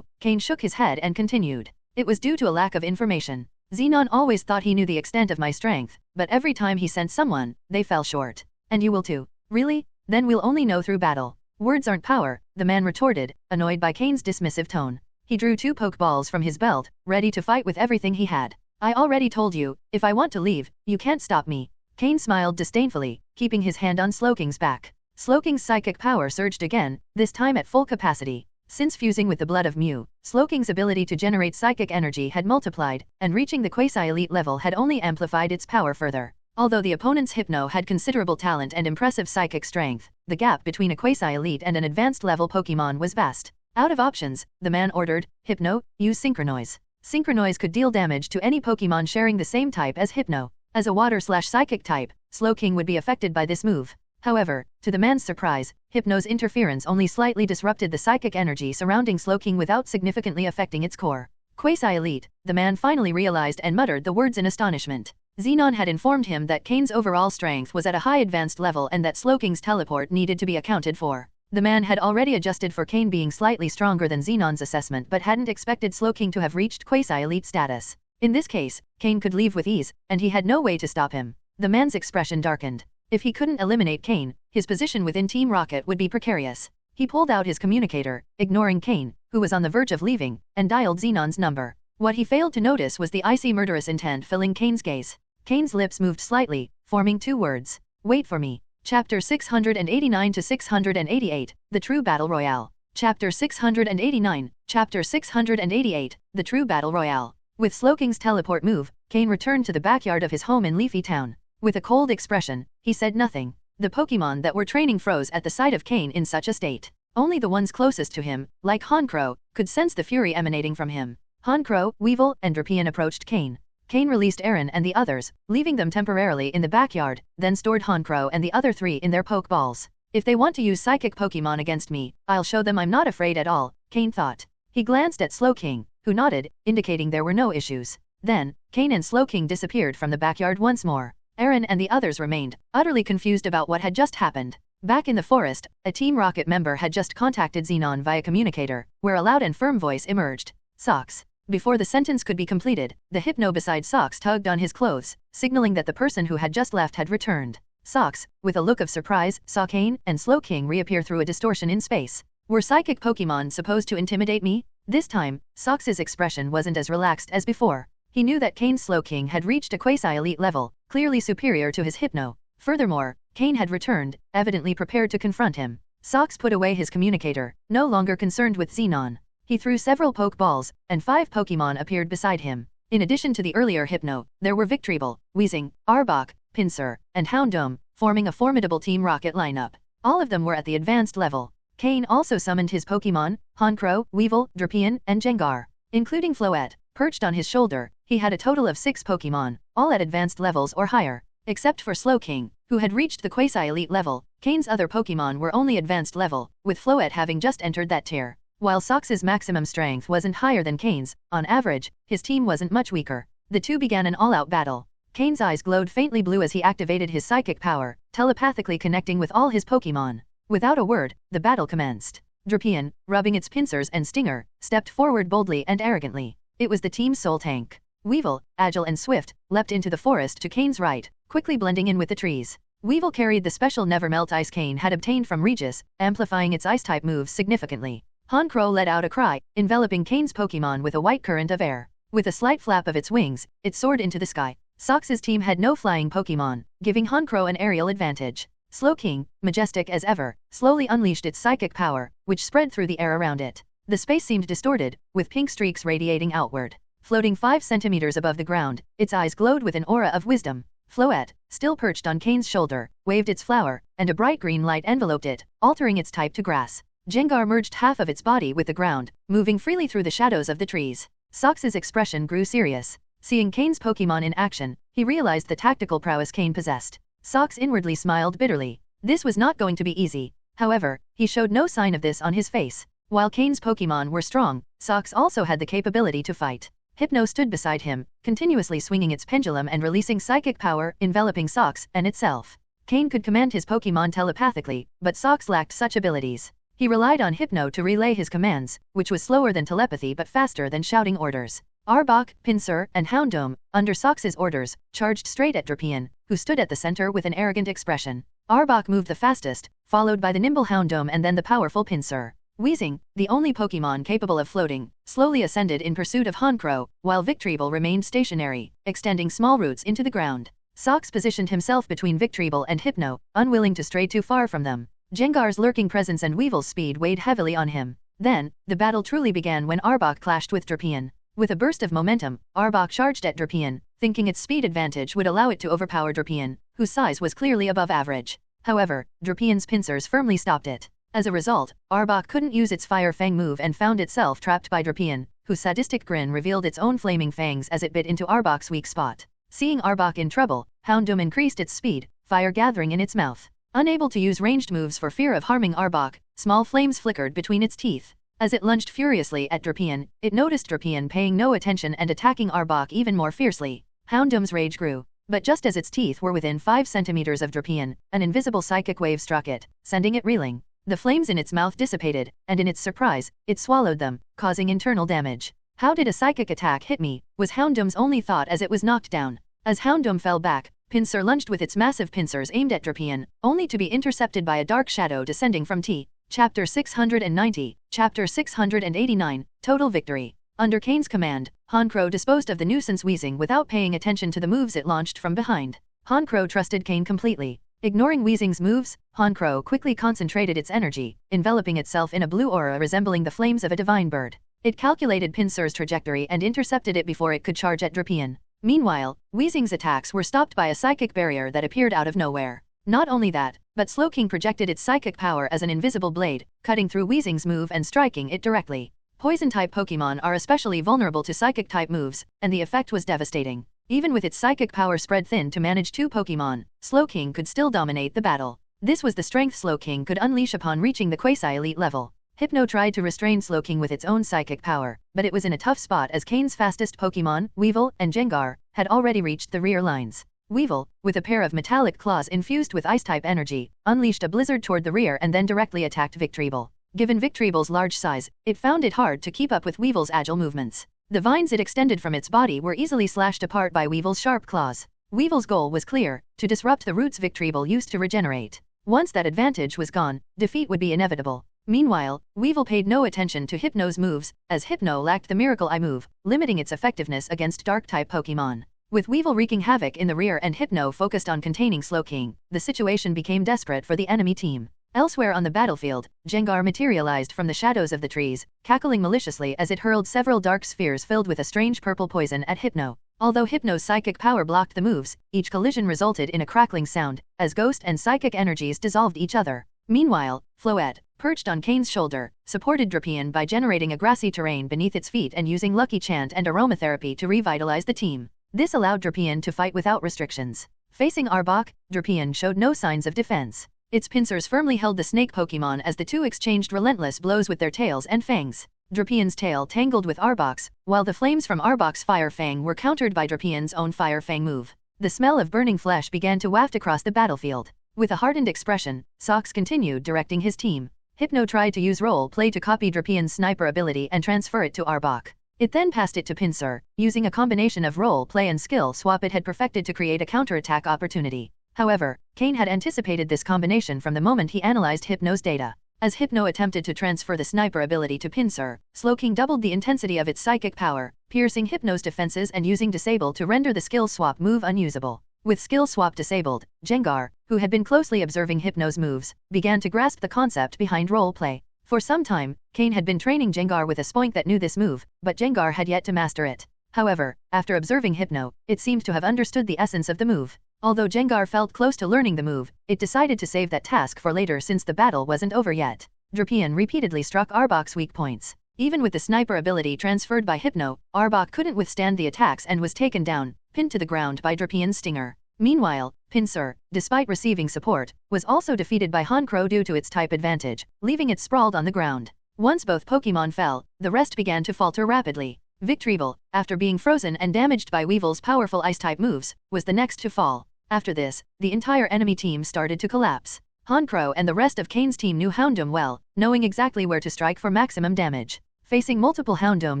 Cain shook his head and continued. It was due to a lack of information. Xenon always thought he knew the extent of my strength, but every time he sent someone, they fell short. And you will too. Really? Then we'll only know through battle. Words aren't power, the man retorted, annoyed by Cain's dismissive tone. He drew 2 Pokeballs from his belt, ready to fight with everything he had. I already told you, if I want to leave, you can't stop me. Cain smiled disdainfully, keeping his hand on Slowking's back. Slowking's psychic power surged again, this time at full capacity. Since fusing with the blood of Mew, Slowking's ability to generate psychic energy had multiplied, and reaching the quasi-elite level had only amplified its power further. Although the opponent's Hypno had considerable talent and impressive psychic strength, the gap between a quasi-elite and an advanced-level Pokemon was vast. Out of options, the man ordered, Hypno, use Synchronize. Synchronize could deal damage to any Pokemon sharing the same type as Hypno. As a water/psychic type, Slowking would be affected by this move. However, to the man's surprise, Hypno's interference only slightly disrupted the psychic energy surrounding Slowking without significantly affecting its core. Quasi-elite, the man finally realized and muttered the words in astonishment. Xenon had informed him that Cain's overall strength was at a high advanced level and that Slowking's teleport needed to be accounted for. The man had already adjusted for Cain being slightly stronger than Xenon's assessment but hadn't expected Slowking to have reached quasi-elite status. In this case, Cain could leave with ease, and he had no way to stop him. The man's expression darkened. If he couldn't eliminate Cain, his position within Team Rocket would be precarious. He pulled out his communicator, ignoring Cain, who was on the verge of leaving, and dialed Xenon's number. What he failed to notice was the icy murderous intent filling Cain's gaze. Cain's lips moved slightly, forming 2 words. Wait for me. Chapter 689 to 688, The True Battle Royale. Chapter 689, Chapter 688, The True Battle Royale. With Slowking's teleport move, Cain returned to the backyard of his home in Leafy Town. With a cold expression, he said nothing. The Pokemon that were training froze at the sight of Cain in such a state. Only the ones closest to him, like Honchkrow, could sense the fury emanating from him. Honchkrow, Weevil, and Drapion approached Cain. Cain released Aaron and the others, leaving them temporarily in the backyard, then stored Honchkrow and the other 3 in their Pokeballs. If they want to use psychic Pokemon against me, I'll show them I'm not afraid at all, Cain thought. He glanced at Slowking, who nodded, indicating there were no issues. Then, Cain and Slowking disappeared from the backyard once more. Aaron and the others remained, utterly confused about what had just happened. Back in the forest, a Team Rocket member had just contacted Xenon via communicator, where a loud and firm voice emerged. Socks. Before the sentence could be completed, the Hypno beside Socks tugged on his clothes, signaling that the person who had just left had returned. Socks, with a look of surprise, saw Cain and Slowking reappear through a distortion in space. Were psychic Pokemon supposed to intimidate me? This time, Socks's expression wasn't as relaxed as before. He knew that Cain's Slowking had reached a quasi-elite level, clearly superior to his Hypno. Furthermore, Cain had returned, evidently prepared to confront him. Socks put away his communicator, no longer concerned with Xenon. He threw several Pokeballs, and 5 Pokemon appeared beside him. In addition to the earlier Hypno, there were Victreebel, Weezing, Arbok, Pinsir, and Houndoom, forming a formidable Team Rocket lineup. All of them were at the advanced level. Cain also summoned his Pokemon, Honchkrow, Weevil, Drapion, and Gengar. Including Floette, perched on his shoulder, he had a total of 6 Pokemon, all at advanced levels or higher. Except for Slowking, who had reached the quasi-elite level, Cain's other Pokemon were only advanced level, with Floette having just entered that tier. While Socks's maximum strength wasn't higher than Cain's, on average, his team wasn't much weaker. The two began an all-out battle. Cain's eyes glowed faintly blue as he activated his psychic power, telepathically connecting with all his Pokemon. Without a word, the battle commenced. Drapion, rubbing its pincers and stinger, stepped forward boldly and arrogantly. It was the team's sole tank. Weevil, agile and swift, leapt into the forest to Cain's right, quickly blending in with the trees. Weevil carried the special Nevermelt Ice Cain had obtained from Regis, amplifying its Ice-type moves significantly. Honchkrow let out a cry, enveloping Cain's Pokemon with a white current of air. With a slight flap of its wings, it soared into the sky. Socks's team had no flying Pokemon, giving Honchkrow an aerial advantage. Slowking, majestic as ever, slowly unleashed its psychic power, which spread through the air around it. The space seemed distorted, with pink streaks radiating outward. Floating 5 centimeters above the ground, its eyes glowed with an aura of wisdom. Floette, still perched on Cain's shoulder, waved its flower, and a bright green light enveloped it, altering its type to grass. Gengar merged half of its body with the ground, moving freely through the shadows of the trees. Socks's expression grew serious. Seeing Cain's Pokemon in action, he realized the tactical prowess Cain possessed. Socks inwardly smiled bitterly. This was not going to be easy. However, he showed no sign of this on his face. While Cain's Pokemon were strong, Socks also had the capability to fight. Hypno stood beside him, continuously swinging its pendulum and releasing psychic power, enveloping Socks and itself. Cain could command his Pokemon telepathically, but Socks lacked such abilities. He relied on Hypno to relay his commands, which was slower than telepathy but faster than shouting orders. Arbok, Pinsir, and Houndoom, under Socks's orders, charged straight at Drapion, who stood at the center with an arrogant expression. Arbok moved the fastest, followed by the nimble Houndoom and then the powerful Pinsir. Weezing, the only Pokemon capable of floating, slowly ascended in pursuit of Honchkrow, while Victreebel remained stationary, extending small roots into the ground. Socks positioned himself between Victreebel and Hypno, unwilling to stray too far from them. Gengar's lurking presence and Weevil's speed weighed heavily on him. Then, the battle truly began when Arbok clashed with Drapion. With a burst of momentum, Arbok charged at Drapion, thinking its speed advantage would allow it to overpower Drapion, whose size was clearly above average. However, Drapion's pincers firmly stopped it. As a result, Arbok couldn't use its Fire Fang move and found itself trapped by Drapion, whose sadistic grin revealed its own flaming fangs as it bit into Arbok's weak spot. Seeing Arbok in trouble, Houndoom increased its speed, fire gathering in its mouth. Unable to use ranged moves for fear of harming Arbok, small flames flickered between its teeth. As it lunged furiously at Drapion, it noticed Drapion paying no attention and attacking Arbok even more fiercely. Houndoom's rage grew, but just as its teeth were within 5 centimeters of Drapion, an invisible psychic wave struck it, sending it reeling. The flames in its mouth dissipated, and in its surprise, it swallowed them, causing internal damage. How did a psychic attack hit me? Was Houndoom's only thought as it was knocked down. As Houndoom fell back, Pinsir lunged with its massive pincers aimed at Drapion, only to be intercepted by a dark shadow descending from T. Chapter 690, Chapter 689, Total Victory. Under Cain's command, Honchkrow disposed of the nuisance Weezing without paying attention to the moves it launched from behind. Honchkrow trusted Cain completely. Ignoring Weezing's moves, Honchkrow quickly concentrated its energy, enveloping itself in a blue aura resembling the flames of a divine bird. It calculated Pinsir's trajectory and intercepted it before it could charge at Drapion. Meanwhile, Weezing's attacks were stopped by a psychic barrier that appeared out of nowhere. Not only that, but Slowking projected its psychic power as an invisible blade, cutting through Weezing's move and striking it directly. Poison-type Pokemon are especially vulnerable to psychic-type moves, and the effect was devastating. Even with its psychic power spread thin to manage 2 Pokemon, Slowking could still dominate the battle. This was the strength Slowking could unleash upon reaching the quasi-elite level. Hypno tried to restrain Slowking with its own psychic power, but it was in a tough spot as Cain's fastest Pokemon, Weevil, and Gengar, had already reached the rear lines. Weevil, with a pair of metallic claws infused with ice-type energy, unleashed a blizzard toward the rear and then directly attacked Victreebel. Given Victreebel's large size, it found it hard to keep up with Weevil's agile movements. The vines it extended from its body were easily slashed apart by Weevil's sharp claws. Weevil's goal was clear, to disrupt the roots Victreebel used to regenerate. Once that advantage was gone, defeat would be inevitable. Meanwhile, Weevil paid no attention to Hypno's moves, as Hypno lacked the Miracle Eye move, limiting its effectiveness against Dark-type Pokémon. With Weevil wreaking havoc in the rear and Hypno focused on containing Slowking, the situation became desperate for the enemy team. Elsewhere on the battlefield, Gengar materialized from the shadows of the trees, cackling maliciously as it hurled several dark spheres filled with a strange purple poison at Hypno. Although Hypno's psychic power blocked the moves, each collision resulted in a crackling sound, as ghost and psychic energies dissolved each other. Meanwhile, Floette, perched on Cain's shoulder, supported Drapion by generating a grassy terrain beneath its feet and using Lucky Chant and aromatherapy to revitalize the team. This allowed Drapion to fight without restrictions. Facing Arbok, Drapion showed no signs of defense. Its pincers firmly held the snake Pokémon as the two exchanged relentless blows with their tails and fangs. Drapion's tail tangled with Arbok's, while the flames from Arbok's Fire Fang were countered by Drapion's own Fire Fang move. The smell of burning flesh began to waft across the battlefield. With a hardened expression, Sox continued directing his team. Hypno tried to use role play to copy Drapion's sniper ability and transfer it to Arbok. It then passed it to Pinsir, using a combination of role play and skill swap it had perfected to create a counterattack opportunity. However, Cain had anticipated this combination from the moment he analyzed Hypno's data. As Hypno attempted to transfer the sniper ability to Pinsir, Slowking doubled the intensity of its psychic power, piercing Hypno's defenses and using Disable to render the skill swap move unusable. With skill swap disabled, Gengar, who had been closely observing Hypno's moves, began to grasp the concept behind role play. For some time, Cain had been training Gengar with a Spoink that knew this move, but Gengar had yet to master it. However, after observing Hypno, it seemed to have understood the essence of the move. Although Gengar felt close to learning the move, it decided to save that task for later since the battle wasn't over yet. Drapion repeatedly struck Arbok's weak points. Even with the sniper ability transferred by Hypno, Arbok couldn't withstand the attacks and was taken down, pinned to the ground by Drapion's stinger. Meanwhile, Pinsir, despite receiving support, was also defeated by Honchkrow due to its type advantage, leaving it sprawled on the ground. Once both Pokémon fell, the rest began to falter rapidly. Victreebel, after being frozen and damaged by Weevil's powerful Ice-type moves, was the next to fall. After this, the entire enemy team started to collapse. Honchkrow and the rest of Cain's team knew Houndoom well, knowing exactly where to strike for maximum damage. Facing multiple Houndoom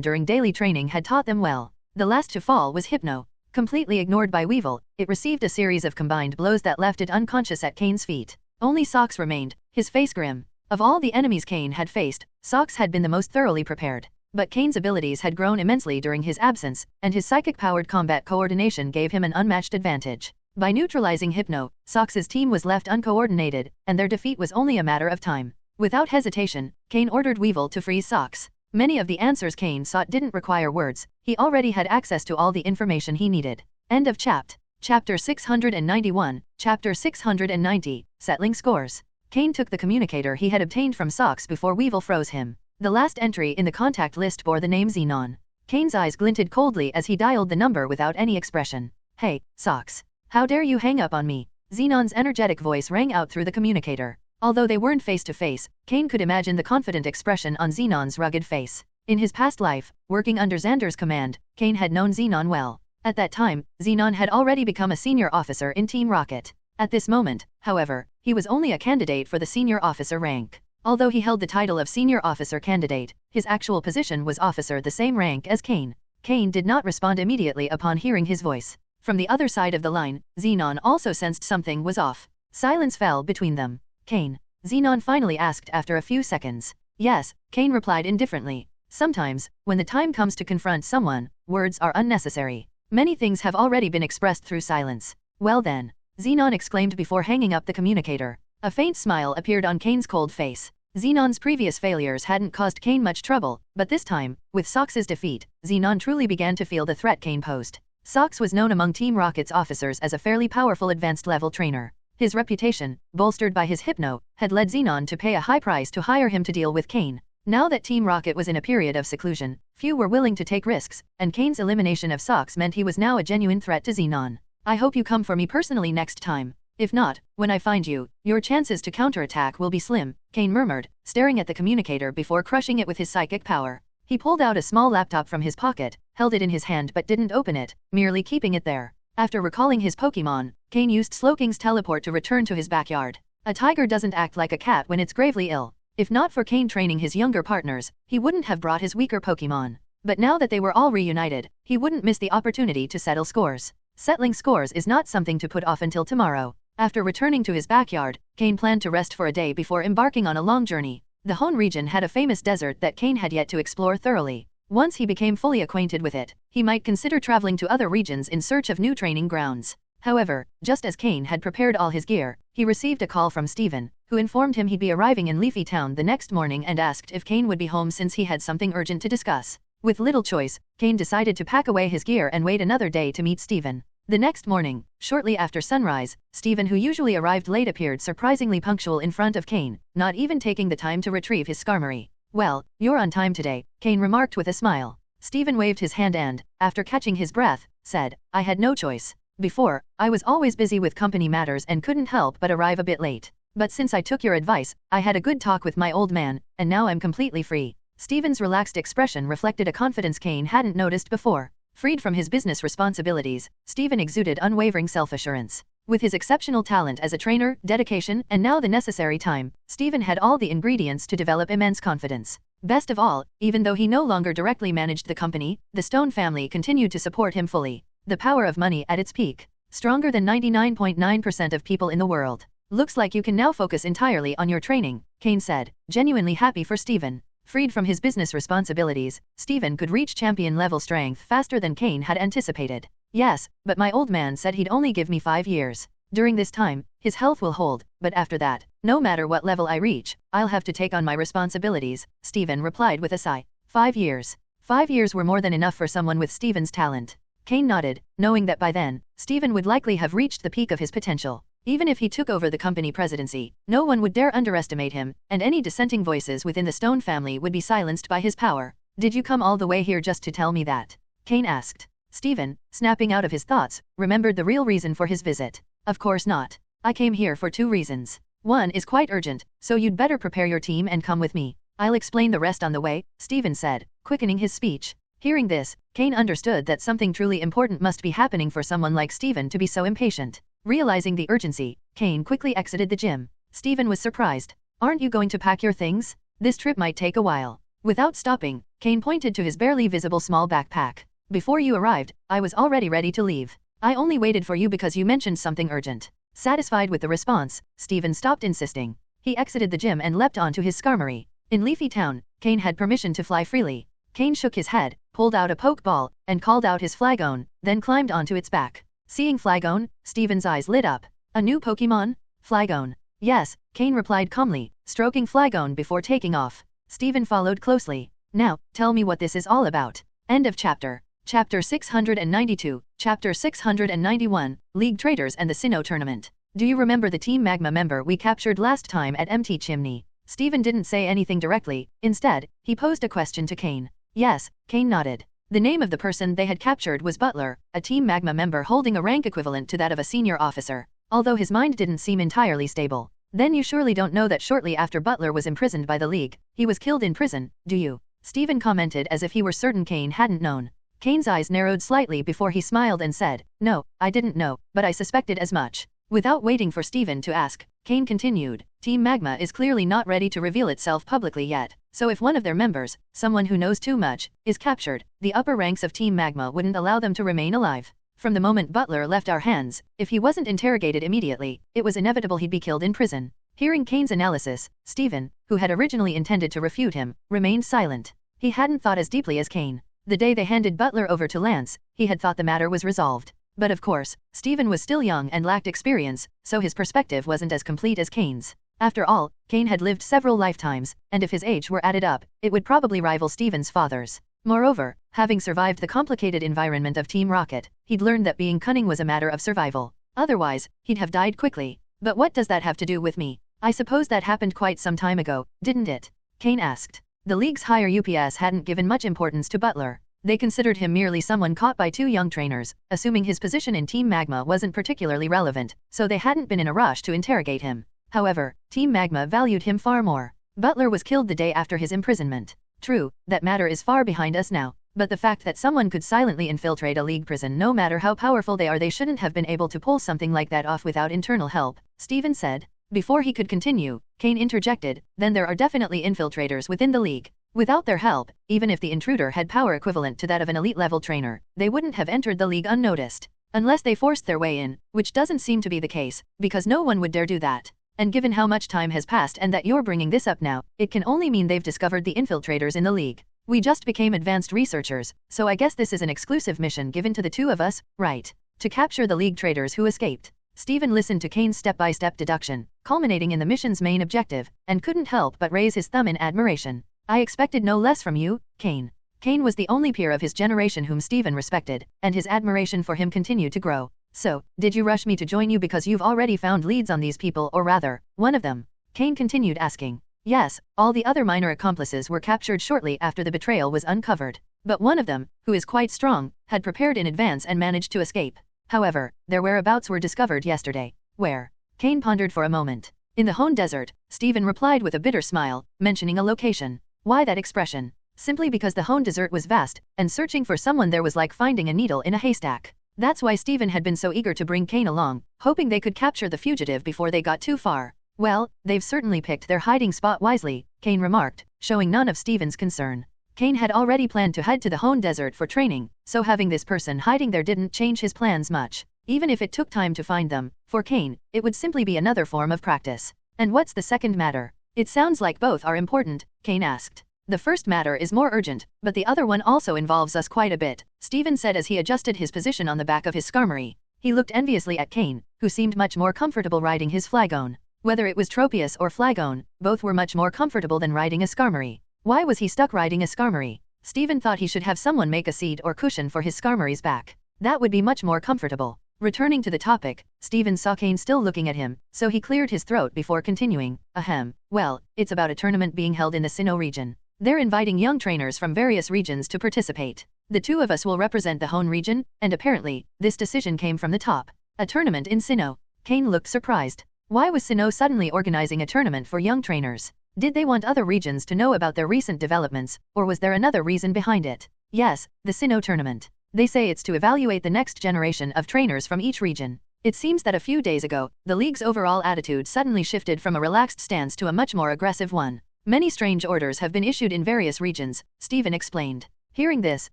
during daily training had taught them well. The last to fall was Hypno. Completely ignored by Weevil, it received a series of combined blows that left it unconscious at Cain's feet. Only Sox remained, his face grim. Of all the enemies Cain had faced, Sox had been the most thoroughly prepared. But Cain's abilities had grown immensely during his absence, and his psychic-powered combat coordination gave him an unmatched advantage. By neutralizing Hypno, Sox's team was left uncoordinated, and their defeat was only a matter of time. Without hesitation, Cain ordered Weevil to freeze Sox. Many of the answers Cain sought didn't require words, he already had access to all the information he needed. End of Chapter 691, Chapter 690, Settling Scores. Cain took the communicator he had obtained from Sox before Weevil froze him. The last entry in the contact list bore the name Xenon. Cain's eyes glinted coldly as he dialed the number without any expression. "Hey, Sox. How dare you hang up on me?" Xenon's energetic voice rang out through the communicator. Although they weren't face to face, Cain could imagine the confident expression on Xenon's rugged face. In his past life, working under Xander's command, Cain had known Xenon well. At that time, Xenon had already become a senior officer in Team Rocket. At this moment, however, he was only a candidate for the senior officer rank. Although he held the title of senior officer candidate, his actual position was officer the same rank as Cain. Cain did not respond immediately upon hearing his voice. From the other side of the line, Xenon also sensed something was off. Silence fell between them. "Cain?" Xenon finally asked after a few seconds. "Yes," Cain replied indifferently. Sometimes, when the time comes to confront someone, words are unnecessary. Many things have already been expressed through silence. "Well then," Xenon exclaimed before hanging up the communicator. A faint smile appeared on Cain's cold face. Xenon's previous failures hadn't caused Cain much trouble, but this time, with Sox's defeat, Xenon truly began to feel the threat Cain posed. Sox was known among Team Rocket's officers as a fairly powerful advanced-level trainer. His reputation, bolstered by his Hypno, had led Xenon to pay a high price to hire him to deal with Cain. Now that Team Rocket was in a period of seclusion, few were willing to take risks, and Cain's elimination of Sox meant he was now a genuine threat to Xenon. "I hope you come for me personally next time. If not, when I find you, your chances to counterattack will be slim," Cain murmured, staring at the communicator before crushing it with his psychic power. He pulled out a small laptop from his pocket, held it in his hand but didn't open it, merely keeping it there. After recalling his Pokémon, Cain used Slowking's teleport to return to his backyard. A tiger doesn't act like a cat when it's gravely ill. If not for Cain training his younger partners, he wouldn't have brought his weaker Pokémon. But now that they were all reunited, he wouldn't miss the opportunity to settle scores. Settling scores is not something to put off until tomorrow. After returning to his backyard, Cain planned to rest for a day before embarking on a long journey. The Hone region had a famous desert that Cain had yet to explore thoroughly. Once he became fully acquainted with it, he might consider traveling to other regions in search of new training grounds. However, just as Cain had prepared all his gear, he received a call from Stephen, who informed him he'd be arriving in Leafy Town the next morning and asked if Cain would be home since he had something urgent to discuss. With little choice, Cain decided to pack away his gear and wait another day to meet Stephen. The next morning, shortly after sunrise, Stephen, who usually arrived late, appeared surprisingly punctual in front of Cain, not even taking the time to retrieve his skarmory. "Well, you're on time today," Cain remarked with a smile. Stephen waved his hand and, after catching his breath, said, "I had no choice. Before, I was always busy with company matters and couldn't help but arrive a bit late. But since I took your advice, I had a good talk with my old man, and now I'm completely free." Stephen's relaxed expression reflected a confidence Cain hadn't noticed before. Freed from his business responsibilities, Stephen exuded unwavering self-assurance. With his exceptional talent as a trainer, dedication, and now the necessary time, Stephen had all the ingredients to develop immense confidence. Best of all, even though he no longer directly managed the company, the Stone family continued to support him fully. The power of money at its peak. Stronger than 99.9% of people in the world. "Looks like you can now focus entirely on your training," Cain said, genuinely happy for Stephen. Freed from his business responsibilities, Stephen could reach champion-level strength faster than Cain had anticipated. "Yes, but my old man said he'd only give me 5 years. During this time, his health will hold, but after that, no matter what level I reach, I'll have to take on my responsibilities," Stephen replied with a sigh. 5 years. 5 years were more than enough for someone with Stephen's talent. Cain nodded, knowing that by then, Stephen would likely have reached the peak of his potential. Even if he took over the company presidency, no one would dare underestimate him, and any dissenting voices within the Stone family would be silenced by his power. "Did you come all the way here just to tell me that?" Cain asked. Stephen, snapping out of his thoughts, remembered the real reason for his visit. "Of course not. I came here for 2 reasons. One is quite urgent, so you'd better prepare your team and come with me. I'll explain the rest on the way," Stephen said, quickening his speech. Hearing this, Cain understood that something truly important must be happening for someone like Stephen to be so impatient. Realizing the urgency, Cain quickly exited the gym. Stephen was surprised. "Aren't you going to pack your things? This trip might take a while." Without stopping, Cain pointed to his barely visible small backpack. "Before you arrived, I was already ready to leave. I only waited for you because you mentioned something urgent." Satisfied with the response, Stephen stopped insisting. He exited the gym and leapt onto his skarmory. In Leafy Town, Cain had permission to fly freely. Cain shook his head, pulled out a Pokeball, and called out his Flygon, then climbed onto its back. Seeing Flygon, Stephen's eyes lit up. "A new Pokémon? Flygon?" "Yes," Cain replied calmly, stroking Flygon before taking off. Stephen followed closely. "Now, tell me what this is all about." End of chapter. Chapter 692, Chapter 691, League Traders and the Sinnoh Tournament. "Do you remember the Team Magma member we captured last time at Empty Chimney?" Stephen didn't say anything directly, instead, he posed a question to Cain. "Yes," Cain nodded. The name of the person they had captured was Butler, a Team Magma member holding a rank equivalent to that of a senior officer, although his mind didn't seem entirely stable. "Then you surely don't know that shortly after Butler was imprisoned by the League, he was killed in prison, do you?" Stephen commented as if he were certain Cain hadn't known. Cain's eyes narrowed slightly before he smiled and said, "No, I didn't know, but I suspected as much." Without waiting for Stephen to ask, Cain continued, "Team Magma is clearly not ready to reveal itself publicly yet, so if one of their members, someone who knows too much, is captured, the upper ranks of Team Magma wouldn't allow them to remain alive. From the moment Butler left our hands, if he wasn't interrogated immediately, it was inevitable he'd be killed in prison." Hearing Cain's analysis, Stephen, who had originally intended to refute him, remained silent. He hadn't thought as deeply as Cain. The day they handed Butler over to Lance, he had thought the matter was resolved. But of course, Stephen was still young and lacked experience, so his perspective wasn't as complete as Cain's. After all, Cain had lived several lifetimes, and if his age were added up, it would probably rival Stephen's father's. Moreover, having survived the complicated environment of Team Rocket, he'd learned that being cunning was a matter of survival. Otherwise, he'd have died quickly. "But what does that have to do with me? I suppose that happened quite some time ago, didn't it?" Cain asked. The League's higher UPS hadn't given much importance to Butler. They considered him merely someone caught by 2 young trainers, assuming his position in Team Magma wasn't particularly relevant, so they hadn't been in a rush to interrogate him. However, Team Magma valued him far more. Butler was killed the day after his imprisonment. "True, that matter is far behind us now," But the fact that someone could silently infiltrate a League prison, no matter how powerful they are, they shouldn't have been able to pull something like that off without internal help, Stephen said. Before he could continue, Cain interjected, then there are definitely infiltrators within the League. Without their help, even if the intruder had power equivalent to that of an elite-level trainer, they wouldn't have entered the League unnoticed. Unless they forced their way in, which doesn't seem to be the case, because no one would dare do that. And given how much time has passed and that you're bringing this up now, it can only mean they've discovered the infiltrators in the League. We just became advanced researchers, so I guess this is an exclusive mission given to the two of us, right? To capture the League traitors who escaped. Stephen listened to Cain's step-by-step deduction, culminating in the mission's main objective, and couldn't help but raise his thumb in admiration. I expected no less from you, Cain. Cain was the only peer of his generation whom Stephen respected, and his admiration for him continued to grow. So, did you rush me to join you because you've already found leads on these people, or rather, one of them? Cain continued asking. Yes, all the other minor accomplices were captured shortly after the betrayal was uncovered. But one of them, who is quite strong, had prepared in advance and managed to escape. However, their whereabouts were discovered yesterday. Where? Cain pondered for a moment. In the Hone Desert, Stephen replied with a bitter smile, mentioning a location. Why that expression? Simply because the Hone Desert was vast, and searching for someone there was like finding a needle in a haystack. That's why Stephen had been so eager to bring Cain along, hoping they could capture the fugitive before they got too far. Well, they've certainly picked their hiding spot wisely, Cain remarked, showing none of Stephen's concern. Cain had already planned to head to the Hone Desert for training, so having this person hiding there didn't change his plans much. Even if it took time to find them, for Cain, it would simply be another form of practice. And what's the second matter? It sounds like both are important, Cain asked. The first matter is more urgent, but the other one also involves us quite a bit, Stephen said as he adjusted his position on the back of his skarmory. He looked enviously at Cain, who seemed much more comfortable riding his flagon. Whether it was Tropius or flagon, both were much more comfortable than riding a skarmory. Why was he stuck riding a skarmory? Stephen thought he should have someone make a seat or cushion for his skarmory's back. That would be much more comfortable. Returning to the topic, Stephen saw Cain still looking at him, so he cleared his throat before continuing. Ahem. Well, it's about a tournament being held in the Sinnoh region. They're inviting young trainers from various regions to participate. The two of us will represent the Hone region, and apparently, this decision came from the top. A tournament in Sinnoh. Cain looked surprised. Why was Sinnoh suddenly organizing a tournament for young trainers? Did they want other regions to know about their recent developments, or was there another reason behind it? Yes, the Sinnoh tournament. They say it's to evaluate the next generation of trainers from each region. It seems that a few days ago, the League's overall attitude suddenly shifted from a relaxed stance to a much more aggressive one. Many strange orders have been issued in various regions, Stephen explained. Hearing this,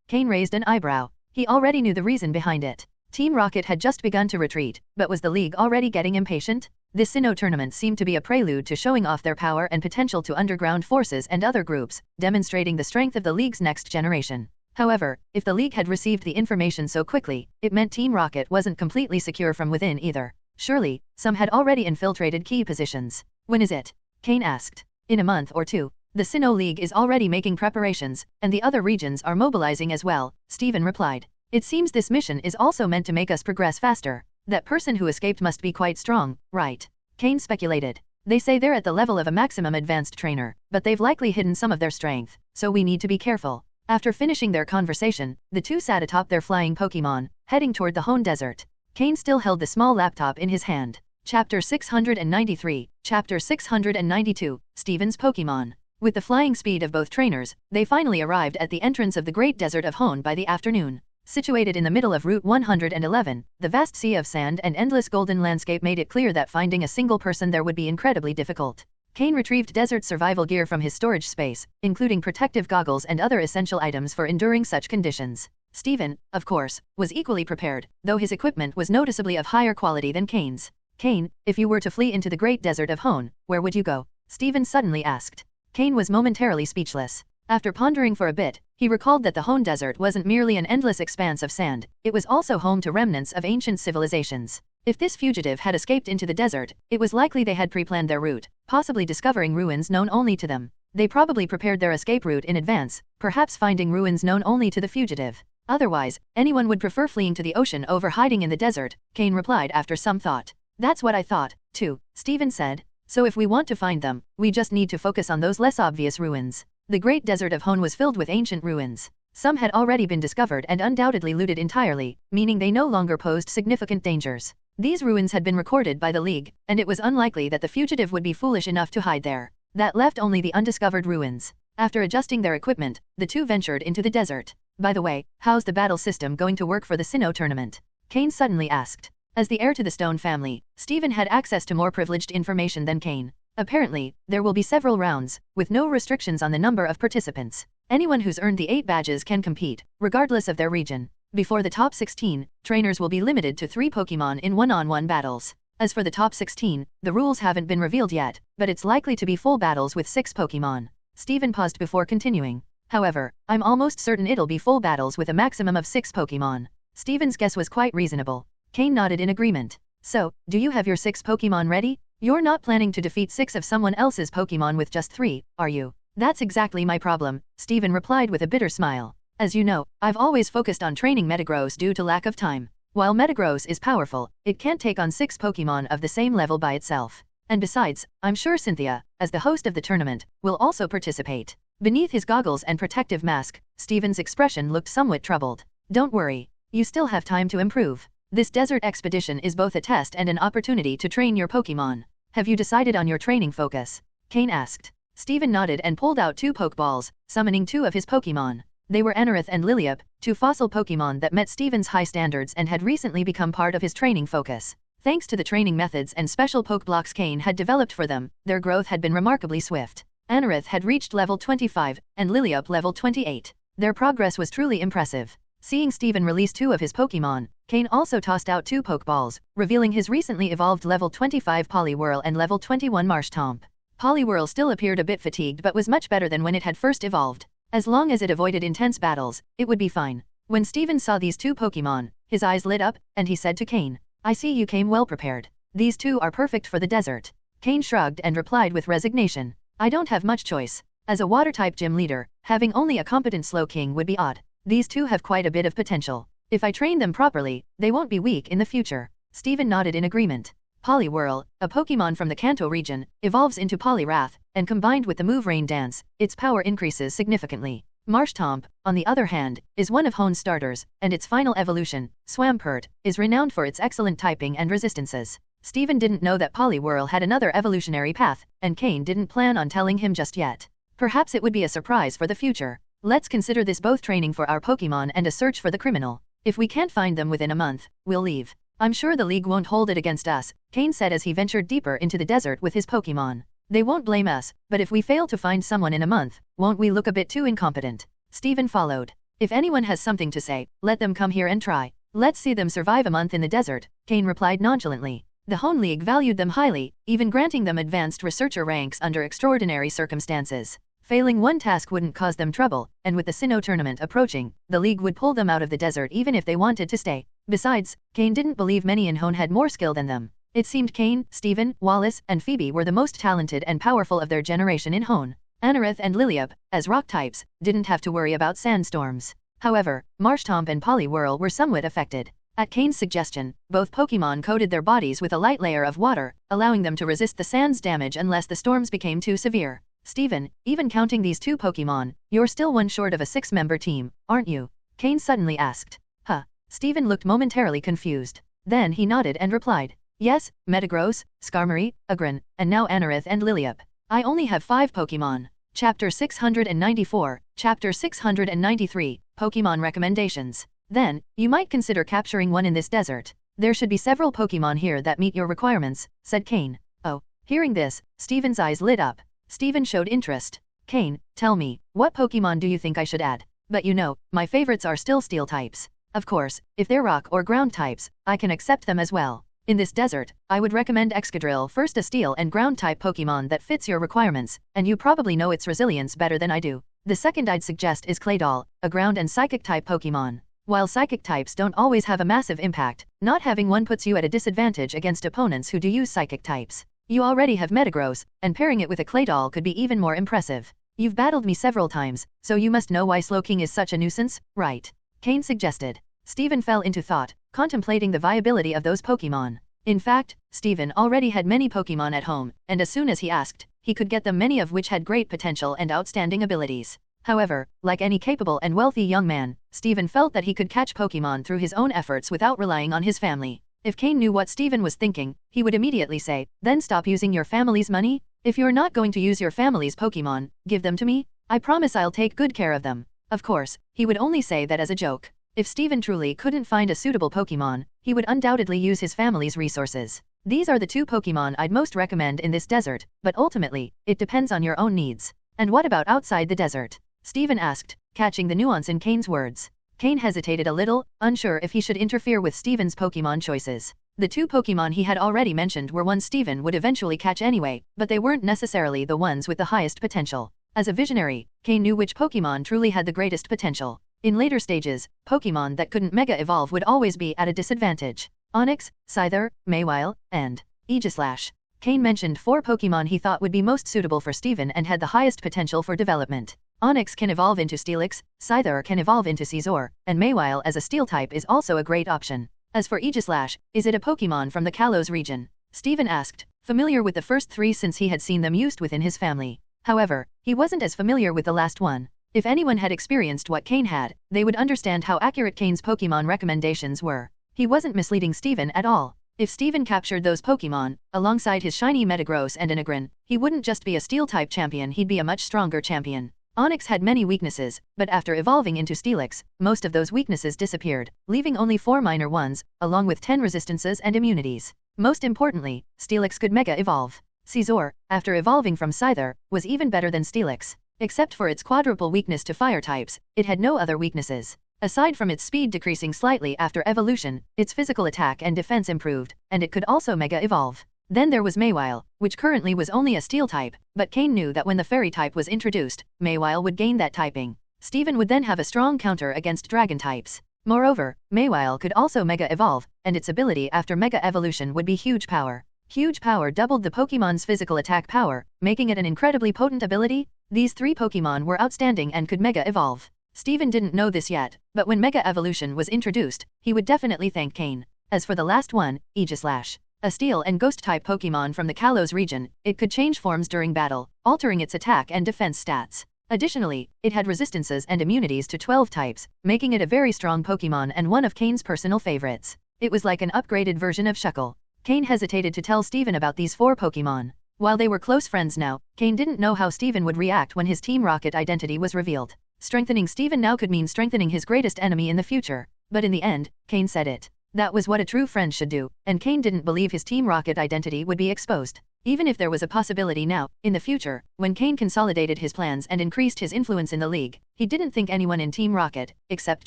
Cain raised an eyebrow. He already knew the reason behind it. Team Rocket had just begun to retreat, but was the League already getting impatient? This Sinnoh tournament seemed to be a prelude to showing off their power and potential to underground forces and other groups, demonstrating the strength of the League's next generation. However, if the League had received the information so quickly, it meant Team Rocket wasn't completely secure from within either. Surely, some had already infiltrated key positions. When is it? Cain asked. In a month or two. The Sinnoh League is already making preparations, and the other regions are mobilizing as well, Stephen replied. It seems this mission is also meant to make us progress faster. That person who escaped must be quite strong, right? Cain speculated. They say they're at the level of a maximum advanced trainer, but they've likely hidden some of their strength, so we need to be careful. After finishing their conversation, the two sat atop their flying Pokémon, heading toward the Hone Desert. Cain still held the small laptop in his hand. Chapter 693, Chapter 692, Stephen's Pokémon. With the flying speed of both trainers, they finally arrived at the entrance of the Great Desert of Hone by the afternoon. Situated in the middle of Route 111, the vast sea of sand and endless golden landscape made it clear that finding a single person there would be incredibly difficult. Cain retrieved desert survival gear from his storage space, including protective goggles and other essential items for enduring such conditions. Stephen, of course, was equally prepared, though his equipment was noticeably of higher quality than Cain's. Cain, if you were to flee into the Great Desert of Hone, where would you go? Stephen suddenly asked. Cain was momentarily speechless. After pondering for a bit, he recalled that the Hone Desert wasn't merely an endless expanse of sand, it was also home to remnants of ancient civilizations. If this fugitive had escaped into the desert, it was likely they had pre-planned their route, possibly discovering ruins known only to them. They probably prepared their escape route in advance, perhaps finding ruins known only to the fugitive. Otherwise, anyone would prefer fleeing to the ocean over hiding in the desert, Cain replied after some thought. That's what I thought, too, Stephen said. So if we want to find them, we just need to focus on those less obvious ruins. The Great Desert of Hone was filled with ancient ruins. Some had already been discovered and undoubtedly looted entirely, meaning they no longer posed significant dangers. These ruins had been recorded by the League, and it was unlikely that the fugitive would be foolish enough to hide there. That left only the undiscovered ruins. After adjusting their equipment, the two ventured into the desert. By the way, how's the battle system going to work for the Sinnoh tournament? Cain suddenly asked. As the heir to the Stone family, Stephen had access to more privileged information than Cain. Apparently, there will be several rounds, with no restrictions on the number of participants. Anyone who's earned the 8 badges can compete, regardless of their region. Before the top 16, trainers will be limited to 3 Pokémon in one-on-one battles. As for the top 16, the rules haven't been revealed yet, but it's likely to be full battles with 6 Pokémon. Stephen paused before continuing. However, I'm almost certain it'll be full battles with a maximum of 6 Pokémon. Stephen's guess was quite reasonable. Cain nodded in agreement. So, do you have your 6 Pokémon ready? You're not planning to defeat 6 of someone else's Pokémon with just 3, are you? That's exactly my problem, Stephen replied with a bitter smile. As you know, I've always focused on training Metagross due to lack of time. While Metagross is powerful, it can't take on 6 Pokémon of the same level by itself. And besides, I'm sure Cynthia, as the host of the tournament, will also participate. Beneath his goggles and protective mask, Stephen's expression looked somewhat troubled. Don't worry. You still have time to improve. This desert expedition is both a test and an opportunity to train your Pokémon. Have you decided on your training focus? Cain asked. Stephen nodded and pulled out 2 Pokeballs, summoning 2 of his Pokémon. They were Anorith and Lillipup, 2 fossil Pokémon that met Stephen's high standards and had recently become part of his training focus. Thanks to the training methods and special Pokeblocks Cain had developed for them, their growth had been remarkably swift. Anorith had reached level 25, and Lillipup level 28. Their progress was truly impressive. Seeing Stephen release 2 of his Pokémon, Cain also tossed out 2 Pokeballs, revealing his recently evolved level 25 Poliwhirl and level 21 Marshtomp. Poliwhirl still appeared a bit fatigued but was much better than when it had first evolved. As long as it avoided intense battles, it would be fine. When Stephen saw these 2 Pokémon, his eyes lit up, and he said to Cain, I see you came well prepared. These 2 are perfect for the desert. Cain shrugged and replied with resignation. I don't have much choice. As a water-type gym leader, having only a competent Slowking would be odd. These 2 have quite a bit of potential. If I train them properly, they won't be weak in the future. Stephen nodded in agreement. Poliwhirl, a Pokémon from the Kanto region, evolves into Poliwrath, and combined with the move Rain Dance, its power increases significantly. Marshtomp, on the other hand, is one of Hoen's starters, and its final evolution, Swampert, is renowned for its excellent typing and resistances. Stephen didn't know that Poliwhirl had another evolutionary path, and Cain didn't plan on telling him just yet. Perhaps it would be a surprise for the future. Let's consider this both training for our Pokémon and a search for the criminal. If we can't find them within a month, we'll leave. I'm sure the League won't hold it against us, Cain said as he ventured deeper into the desert with his Pokémon. They won't blame us, but if we fail to find someone in a month, won't we look a bit too incompetent? Stephen followed. If anyone has something to say, let them come here and try. Let's see them survive a month in the desert, Cain replied nonchalantly. The Hoenn League valued them highly, even granting them advanced researcher ranks under extraordinary circumstances. Failing one task wouldn't cause them trouble, and with the Sinnoh tournament approaching, the League would pull them out of the desert even if they wanted to stay. Besides, Cain didn't believe many in Hoenn had more skill than them. It seemed Cain, Stephen, Wallace, and Phoebe were the most talented and powerful of their generation in Hoenn. Anorith and Lillipup, as rock types, didn't have to worry about sandstorms. However, Marshtomp and Poliwhirl were somewhat affected. At Cain's suggestion, both Pokémon coated their bodies with a light layer of water, allowing them to resist the sand's damage unless the storms became too severe. Stephen, even counting these 2 Pokémon, you're still one short of a 6-member team, aren't you? Cain suddenly asked. Huh. Stephen looked momentarily confused. Then he nodded and replied. Yes, Metagross, Skarmory, Aggron, and now Anorith and Lillipup. I only have 5 Pokémon. Chapter 694, Chapter 693, Pokémon Recommendations. Then, you might consider capturing one in this desert. There should be several Pokémon here that meet your requirements, said Cain. Oh. Hearing this, Stephen's eyes lit up. Stephen showed interest. Cain, tell me, what Pokémon do you think I should add? But you know, my favorites are still steel types. Of course, if they're rock or ground types, I can accept them as well. In this desert, I would recommend Excadrill first, a steel and ground type Pokémon that fits your requirements, and you probably know its resilience better than I do. The second I'd suggest is Claydol, a ground and psychic type Pokémon. While psychic types don't always have a massive impact, not having one puts you at a disadvantage against opponents who do use psychic types. You already have Metagross, and pairing it with a Claydol could be even more impressive. You've battled me several times, so you must know why Slowking is such a nuisance, right? Cain suggested. Stephen fell into thought, contemplating the viability of those Pokémon. In fact, Stephen already had many Pokémon at home, and as soon as he asked, he could get them, many of which had great potential and outstanding abilities. However, like any capable and wealthy young man, Stephen felt that he could catch Pokémon through his own efforts without relying on his family. If Cain knew what Stephen was thinking, he would immediately say, then stop using your family's money? If you're not going to use your family's Pokémon, give them to me. I promise I'll take good care of them. Of course, he would only say that as a joke. If Steven truly couldn't find a suitable Pokémon, he would undoubtedly use his family's resources. These are the 2 Pokémon I'd most recommend in this desert, but ultimately, it depends on your own needs. And what about outside the desert? Steven asked, catching the nuance in Cain's words. Cain hesitated a little, unsure if he should interfere with Steven's Pokémon choices. The 2 Pokémon he had already mentioned were ones Steven would eventually catch anyway, but they weren't necessarily the ones with the highest potential. As a visionary, Cain knew which Pokémon truly had the greatest potential. In later stages, Pokémon that couldn't Mega Evolve would always be at a disadvantage. Onix, Scyther, Mawile, and Aegislash. Cain mentioned 4 Pokémon he thought would be most suitable for Steven and had the highest potential for development. Onix can evolve into Steelix, Scyther can evolve into Scizor, and Mawile as a Steel type is also a great option. As for Aegislash, is it a Pokémon from the Kalos region? Steven asked, familiar with the first 3 since he had seen them used within his family. However, he wasn't as familiar with the last one. If anyone had experienced what Cain had, they would understand how accurate Cain's Pokémon recommendations were. He wasn't misleading Steven at all. If Steven captured those Pokémon, alongside his shiny Metagross and Inagrin, he wouldn't just be a Steel-type champion, he'd be a much stronger champion. Onix had many weaknesses, but after evolving into Steelix, most of those weaknesses disappeared, leaving only 4 minor ones, along with 10 resistances and immunities. Most importantly, Steelix could Mega Evolve. Scizor, after evolving from Scyther, was even better than Steelix. Except for its quadruple weakness to fire types, it had no other weaknesses. Aside from its speed decreasing slightly after evolution, its physical attack and defense improved, and it could also Mega Evolve. Then there was Mawile, which currently was only a Steel type, but Cain knew that when the Fairy type was introduced, Mawile would gain that typing. Steven would then have a strong counter against Dragon types. Moreover, Mawile could also Mega Evolve, and its ability after Mega Evolution would be Huge Power. Huge Power doubled the Pokémon's physical attack power, making it an incredibly potent ability. These 3 Pokémon were outstanding and could Mega Evolve. Steven didn't know this yet, but when Mega Evolution was introduced, he would definitely thank Cain. As for the last one, Aegislash. A Steel and Ghost-type Pokémon from the Kalos region, it could change forms during battle, altering its attack and defense stats. Additionally, it had resistances and immunities to 12 types, making it a very strong Pokémon and one of Cain's personal favorites. It was like an upgraded version of Shuckle. Cain hesitated to tell Steven about these 4 Pokémon. While they were close friends now, Cain didn't know how Steven would react when his Team Rocket identity was revealed. Strengthening Steven now could mean strengthening his greatest enemy in the future, but in the end, Cain said it. That was what a true friend should do, and Cain didn't believe his Team Rocket identity would be exposed. Even if there was a possibility now, in the future, when Cain consolidated his plans and increased his influence in the league, he didn't think anyone in Team Rocket, except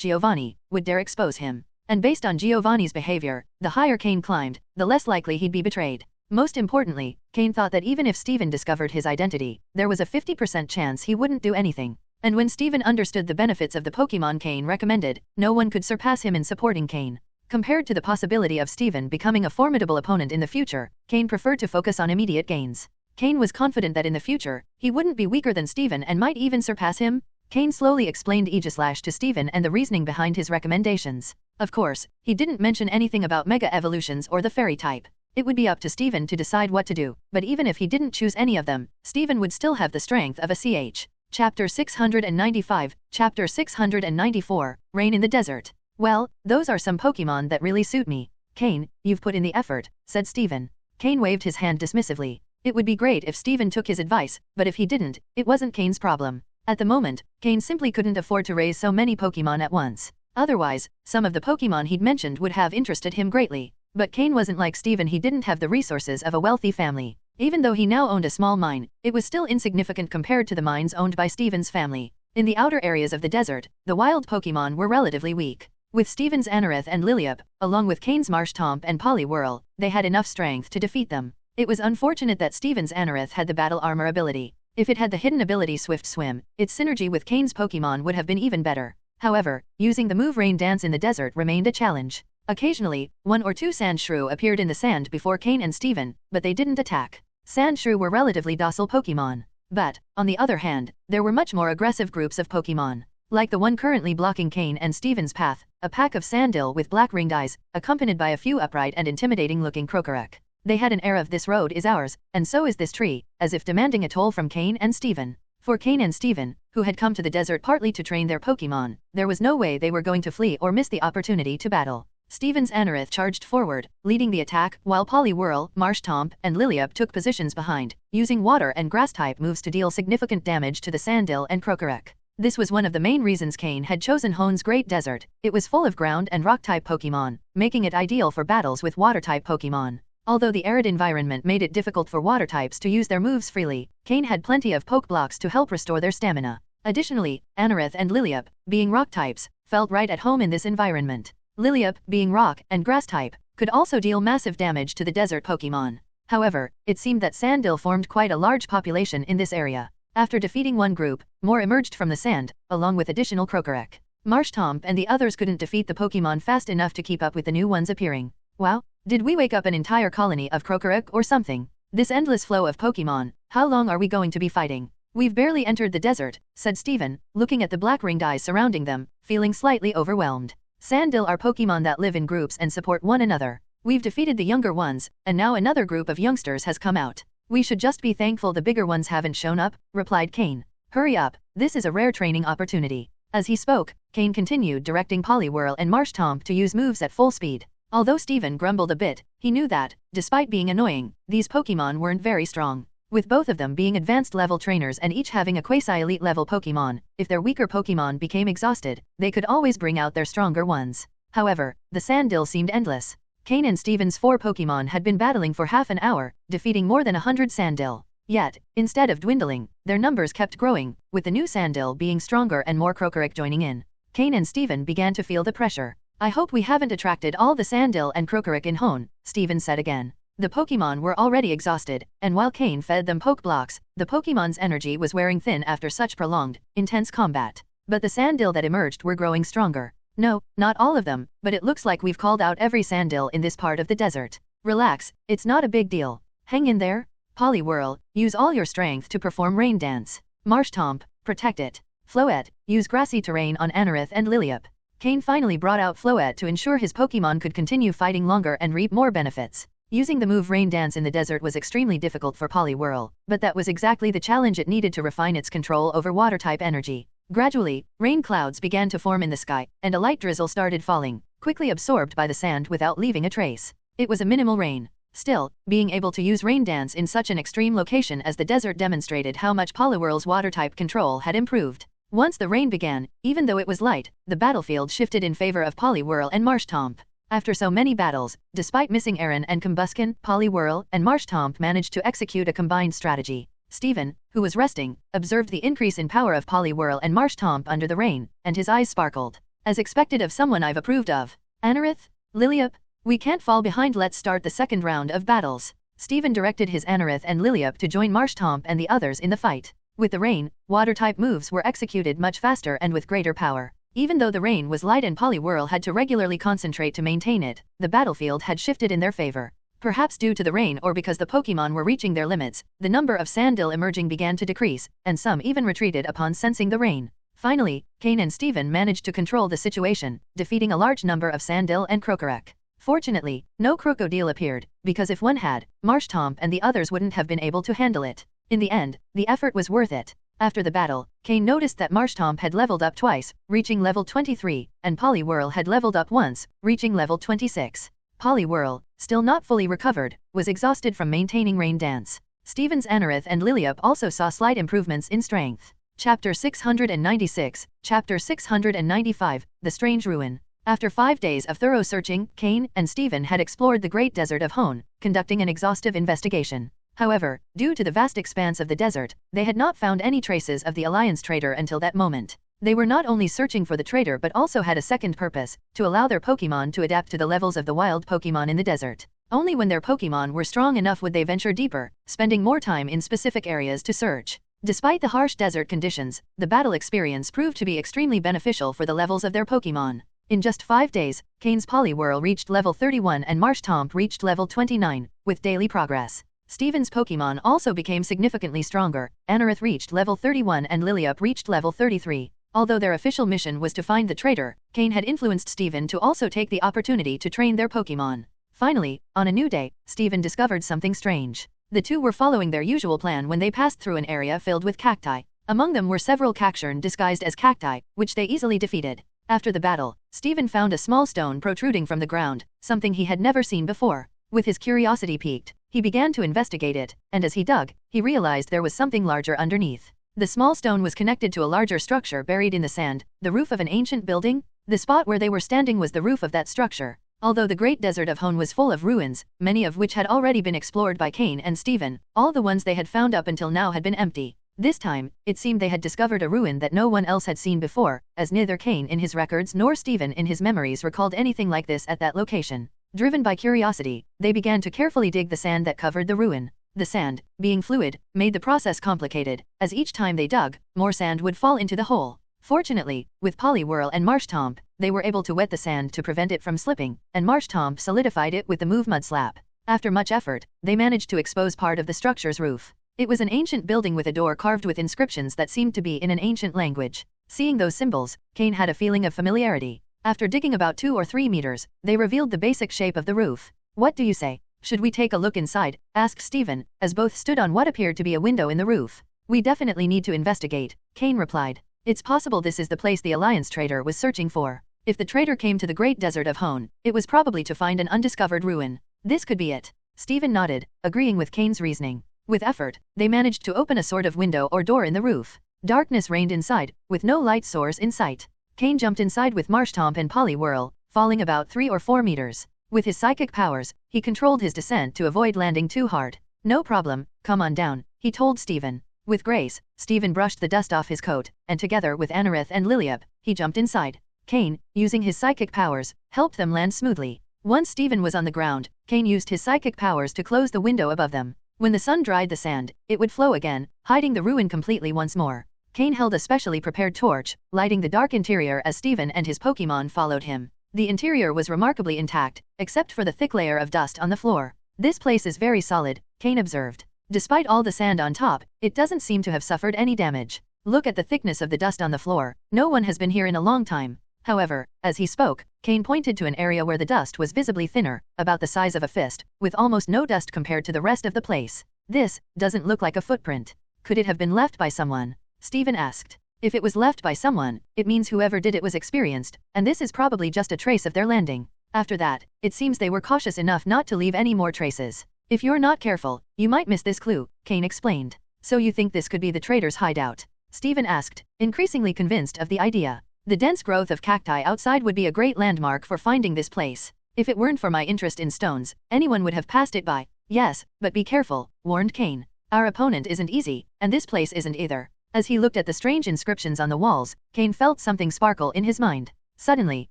Giovanni, would dare expose him. And based on Giovanni's behavior, the higher Cain climbed, the less likely he'd be betrayed. Most importantly, Cain thought that even if Steven discovered his identity, there was a 50% chance he wouldn't do anything. And when Steven understood the benefits of the Pokémon Cain recommended, no one could surpass him in supporting Cain. Compared to the possibility of Steven becoming a formidable opponent in the future, Cain preferred to focus on immediate gains. Cain was confident that in the future, he wouldn't be weaker than Steven and might even surpass him. Cain slowly explained Aegislash to Steven and the reasoning behind his recommendations. Of course, he didn't mention anything about Mega Evolutions or the Fairy type. It would be up to Steven to decide what to do, but even if he didn't choose any of them, Steven would still have the strength of a CH. Chapter 695, Chapter 694, Rain in the Desert. Well, those are some Pokémon that really suit me. Cain, you've put in the effort, said Steven. Cain waved his hand dismissively. It would be great if Steven took his advice, but if he didn't, it wasn't Cain's problem. At the moment, Cain simply couldn't afford to raise so many Pokémon at once. Otherwise, some of the Pokémon he'd mentioned would have interested him greatly. But Cain wasn't like Steven, he didn't have the resources of a wealthy family. Even though he now owned a small mine, it was still insignificant compared to the mines owned by Steven's family. In the outer areas of the desert, the wild Pokémon were relatively weak. With Steven's Anorith and Lillipup, along with Cain's Marshtomp and Poliwhirl, they had enough strength to defeat them. It was unfortunate that Steven's Anorith had the Battle Armor ability. If it had the hidden ability Swift Swim, its synergy with Cain's Pokémon would have been even better. However, using the move Rain Dance in the desert remained a challenge. Occasionally, 1 or 2 Sandshrew appeared in the sand before Cain and Steven, but they didn't attack. Sandshrew were relatively docile Pokémon. But, on the other hand, there were much more aggressive groups of Pokémon. Like the one currently blocking Cain and Steven's path, a pack of Sandil with black ringed eyes, accompanied by a few upright and intimidating-looking Krokorok. They had an air of "this road is ours, and so is this tree," as if demanding a toll from Cain and Steven. For Cain and Steven, who had come to the desert partly to train their Pokémon, there was no way they were going to flee or miss the opportunity to battle. Steven's Anorith charged forward, leading the attack, while Poliwhirl, Marshtomp, and Lillipup took positions behind, using water and grass-type moves to deal significant damage to the Sandil and Krokorok. This was one of the main reasons Cain had chosen Hoen's Great Desert. It was full of ground and rock-type Pokémon, making it ideal for battles with water-type Pokémon. Although the arid environment made it difficult for water types to use their moves freely, Cain had plenty of poke blocks to help restore their stamina. Additionally, Anorith and Lillipup, being rock types, felt right at home in this environment. Lillipup, being rock and grass type, could also deal massive damage to the desert Pokémon. However, it seemed that Sandil formed quite a large population in this area. After defeating one group, more emerged from the sand, along with additional Krokorok. Marshtomp and the others couldn't defeat the Pokémon fast enough to keep up with the new ones appearing. Wow, did we wake up an entire colony of Krokorok or something? This endless flow of Pokémon, how long are we going to be fighting? We've barely entered the desert, said Steven, looking at the black ringed eyes surrounding them, feeling slightly overwhelmed. Sandil are Pokémon that live in groups and support one another. We've defeated the younger ones, and now another group of youngsters has come out. We should just be thankful the bigger ones haven't shown up, replied Cain. Hurry up, this is a rare training opportunity. As he spoke, Cain continued directing Poliwhirl and Marshtomp to use moves at full speed. Although Steven grumbled a bit, he knew that, despite being annoying, these Pokémon weren't very strong. With both of them being advanced level trainers and each having a quasi-elite level Pokémon, if their weaker Pokémon became exhausted, they could always bring out their stronger ones. However, the Sandil seemed endless. Cain and Steven's 4 Pokémon had been battling for half an hour, defeating more than 100 Sandil. Yet, instead of dwindling, their numbers kept growing, with the new Sandil being stronger and more Krokorok joining in. Cain and Steven began to feel the pressure. I hope we haven't attracted all the Sandil and Krokorok in Hoenn, Steven said again. The Pokémon were already exhausted, and while Cain fed them poke blocks, the Pokémon's energy was wearing thin after such prolonged, intense combat. But the Sandil that emerged were growing stronger. No, not all of them, but it looks like we've called out every Sandil in this part of the desert. Relax, it's not a big deal. Hang in there. Poliwhirl, use all your strength to perform Rain Dance. Marshtomp, protect it. Floette, use grassy terrain on Anorith and Lillipup. Cain finally brought out Floette to ensure his Pokémon could continue fighting longer and reap more benefits. Using the move Rain Dance in the desert was extremely difficult for Poliwhirl, but that was exactly the challenge it needed to refine its control over water-type energy. Gradually, rain clouds began to form in the sky, and a light drizzle started falling, quickly absorbed by the sand without leaving a trace. It was a minimal rain. Still, being able to use Rain Dance in such an extreme location as the desert demonstrated how much Poliwhirl's water-type control had improved. Once the rain began, even though it was light, the battlefield shifted in favor of Poliwhirl and Marshtomp. After so many battles, despite missing Aaron and Combuskin, Poliwhirl and Marshtomp managed to execute a combined strategy. Steven, who was resting, observed the increase in power of Poliwhirl and Marshtomp under the rain, and his eyes sparkled. As expected of someone I've approved of. Anorith? Lillipup? We can't fall behind, let's start the second round of battles. Steven directed his Anorith and Lillipup to join Marshtomp and the others in the fight. With the rain, water-type moves were executed much faster and with greater power. Even though the rain was light and Poliwhirl had to regularly concentrate to maintain it, the battlefield had shifted in their favor. Perhaps due to the rain or because the Pokémon were reaching their limits, the number of Sandil emerging began to decrease, and some even retreated upon sensing the rain. Finally, Cain and Steven managed to control the situation, defeating a large number of Sandil and Krokorok. Fortunately, no Crocodile appeared, because if one had, Marshtomp and the others wouldn't have been able to handle it. In the end, the effort was worth it. After the battle, Cain noticed that Marshtomp had leveled up twice, reaching level 23, and Poliwhirl had leveled up once, reaching level 26. Poliwhirl, still not fully recovered, was exhausted from maintaining Rain Dance. Steven's Anorith and Lillipup also saw slight improvements in strength. Chapter 696, Chapter 695, The Strange Ruin. After 5 days of thorough searching, Cain and Steven had explored the Great Desert of Hoenn, conducting an exhaustive investigation. However, due to the vast expanse of the desert, they had not found any traces of the Alliance trader until that moment. They were not only searching for the trader but also had a second purpose, to allow their Pokémon to adapt to the levels of the wild Pokémon in the desert. Only when their Pokémon were strong enough would they venture deeper, spending more time in specific areas to search. Despite the harsh desert conditions, the battle experience proved to be extremely beneficial for the levels of their Pokémon. In just 5 days, Cain's Poliwhirl reached level 31 and Marshtomp reached level 29, with daily progress. Steven's Pokémon also became significantly stronger. Anorith reached level 31 and Lillipup reached level 33. Although their official mission was to find the traitor, Cain had influenced Steven to also take the opportunity to train their Pokémon. Finally, on a new day, Steven discovered something strange. The two were following their usual plan when they passed through an area filled with cacti. Among them were several Cacturn disguised as cacti, which they easily defeated. After the battle, Steven found a small stone protruding from the ground, something he had never seen before. With his curiosity piqued, he began to investigate it, and as he dug, he realized there was something larger underneath. The small stone was connected to a larger structure buried in the sand, the roof of an ancient building. The spot where they were standing was the roof of that structure. Although the great desert of Hone was full of ruins, many of which had already been explored by Cain and Stephen, all the ones they had found up until now had been empty. This time, it seemed they had discovered a ruin that no one else had seen before, as neither Cain in his records nor Stephen in his memories recalled anything like this at that location. Driven by curiosity, they began to carefully dig the sand that covered the ruin. The sand, being fluid, made the process complicated, as each time they dug, more sand would fall into the hole. Fortunately, with Polywhirl and Marshtomp, they were able to wet the sand to prevent it from slipping, and Marshtomp solidified it with the move mud slap. After much effort, they managed to expose part of the structure's roof. It was an ancient building with a door carved with inscriptions that seemed to be in an ancient language. Seeing those symbols, Cain had a feeling of familiarity. After digging about 2 or 3 meters, they revealed the basic shape of the roof. "What do you say? Should we take a look inside?" asked Stephen, as both stood on what appeared to be a window in the roof. "We definitely need to investigate," Cain replied. "It's possible this is the place the Alliance trader was searching for. If the trader came to the Great Desert of Hone, it was probably to find an undiscovered ruin. This could be it." Stephen nodded, agreeing with Cain's reasoning. With effort, they managed to open a sort of window or door in the roof. Darkness reigned inside, with no light source in sight. Cain jumped inside with Marshtomp and Polywhirl, falling about 3 or 4 meters. With his psychic powers, he controlled his descent to avoid landing too hard. "No problem, come on down," he told Stephen. With grace, Stephen brushed the dust off his coat, and together with Anorith and Liliup, he jumped inside. Cain, using his psychic powers, helped them land smoothly. Once Stephen was on the ground, Cain used his psychic powers to close the window above them. When the sun dried the sand, it would flow again, hiding the ruin completely once more. Cain held a specially prepared torch, lighting the dark interior as Stephen and his Pokémon followed him. The interior was remarkably intact, except for the thick layer of dust on the floor. "This place is very solid," Cain observed. "Despite all the sand on top, it doesn't seem to have suffered any damage. Look at the thickness of the dust on the floor, no one has been here in a long time." However, as he spoke, Cain pointed to an area where the dust was visibly thinner, about the size of a fist, with almost no dust compared to the rest of the place. "This doesn't look like a footprint. Could it have been left by someone?" Stephen asked. "If it was left by someone, it means whoever did it was experienced, and this is probably just a trace of their landing. After that, it seems they were cautious enough not to leave any more traces. If you're not careful, you might miss this clue," Cain explained. "So you think this could be the trader's hideout?" Stephen asked, increasingly convinced of the idea. "The dense growth of cacti outside would be a great landmark for finding this place. If it weren't for my interest in stones, anyone would have passed it by." "Yes, but be careful," warned Cain. "Our opponent isn't easy, and this place isn't either." As he looked at the strange inscriptions on the walls, Cain felt something sparkle in his mind. Suddenly,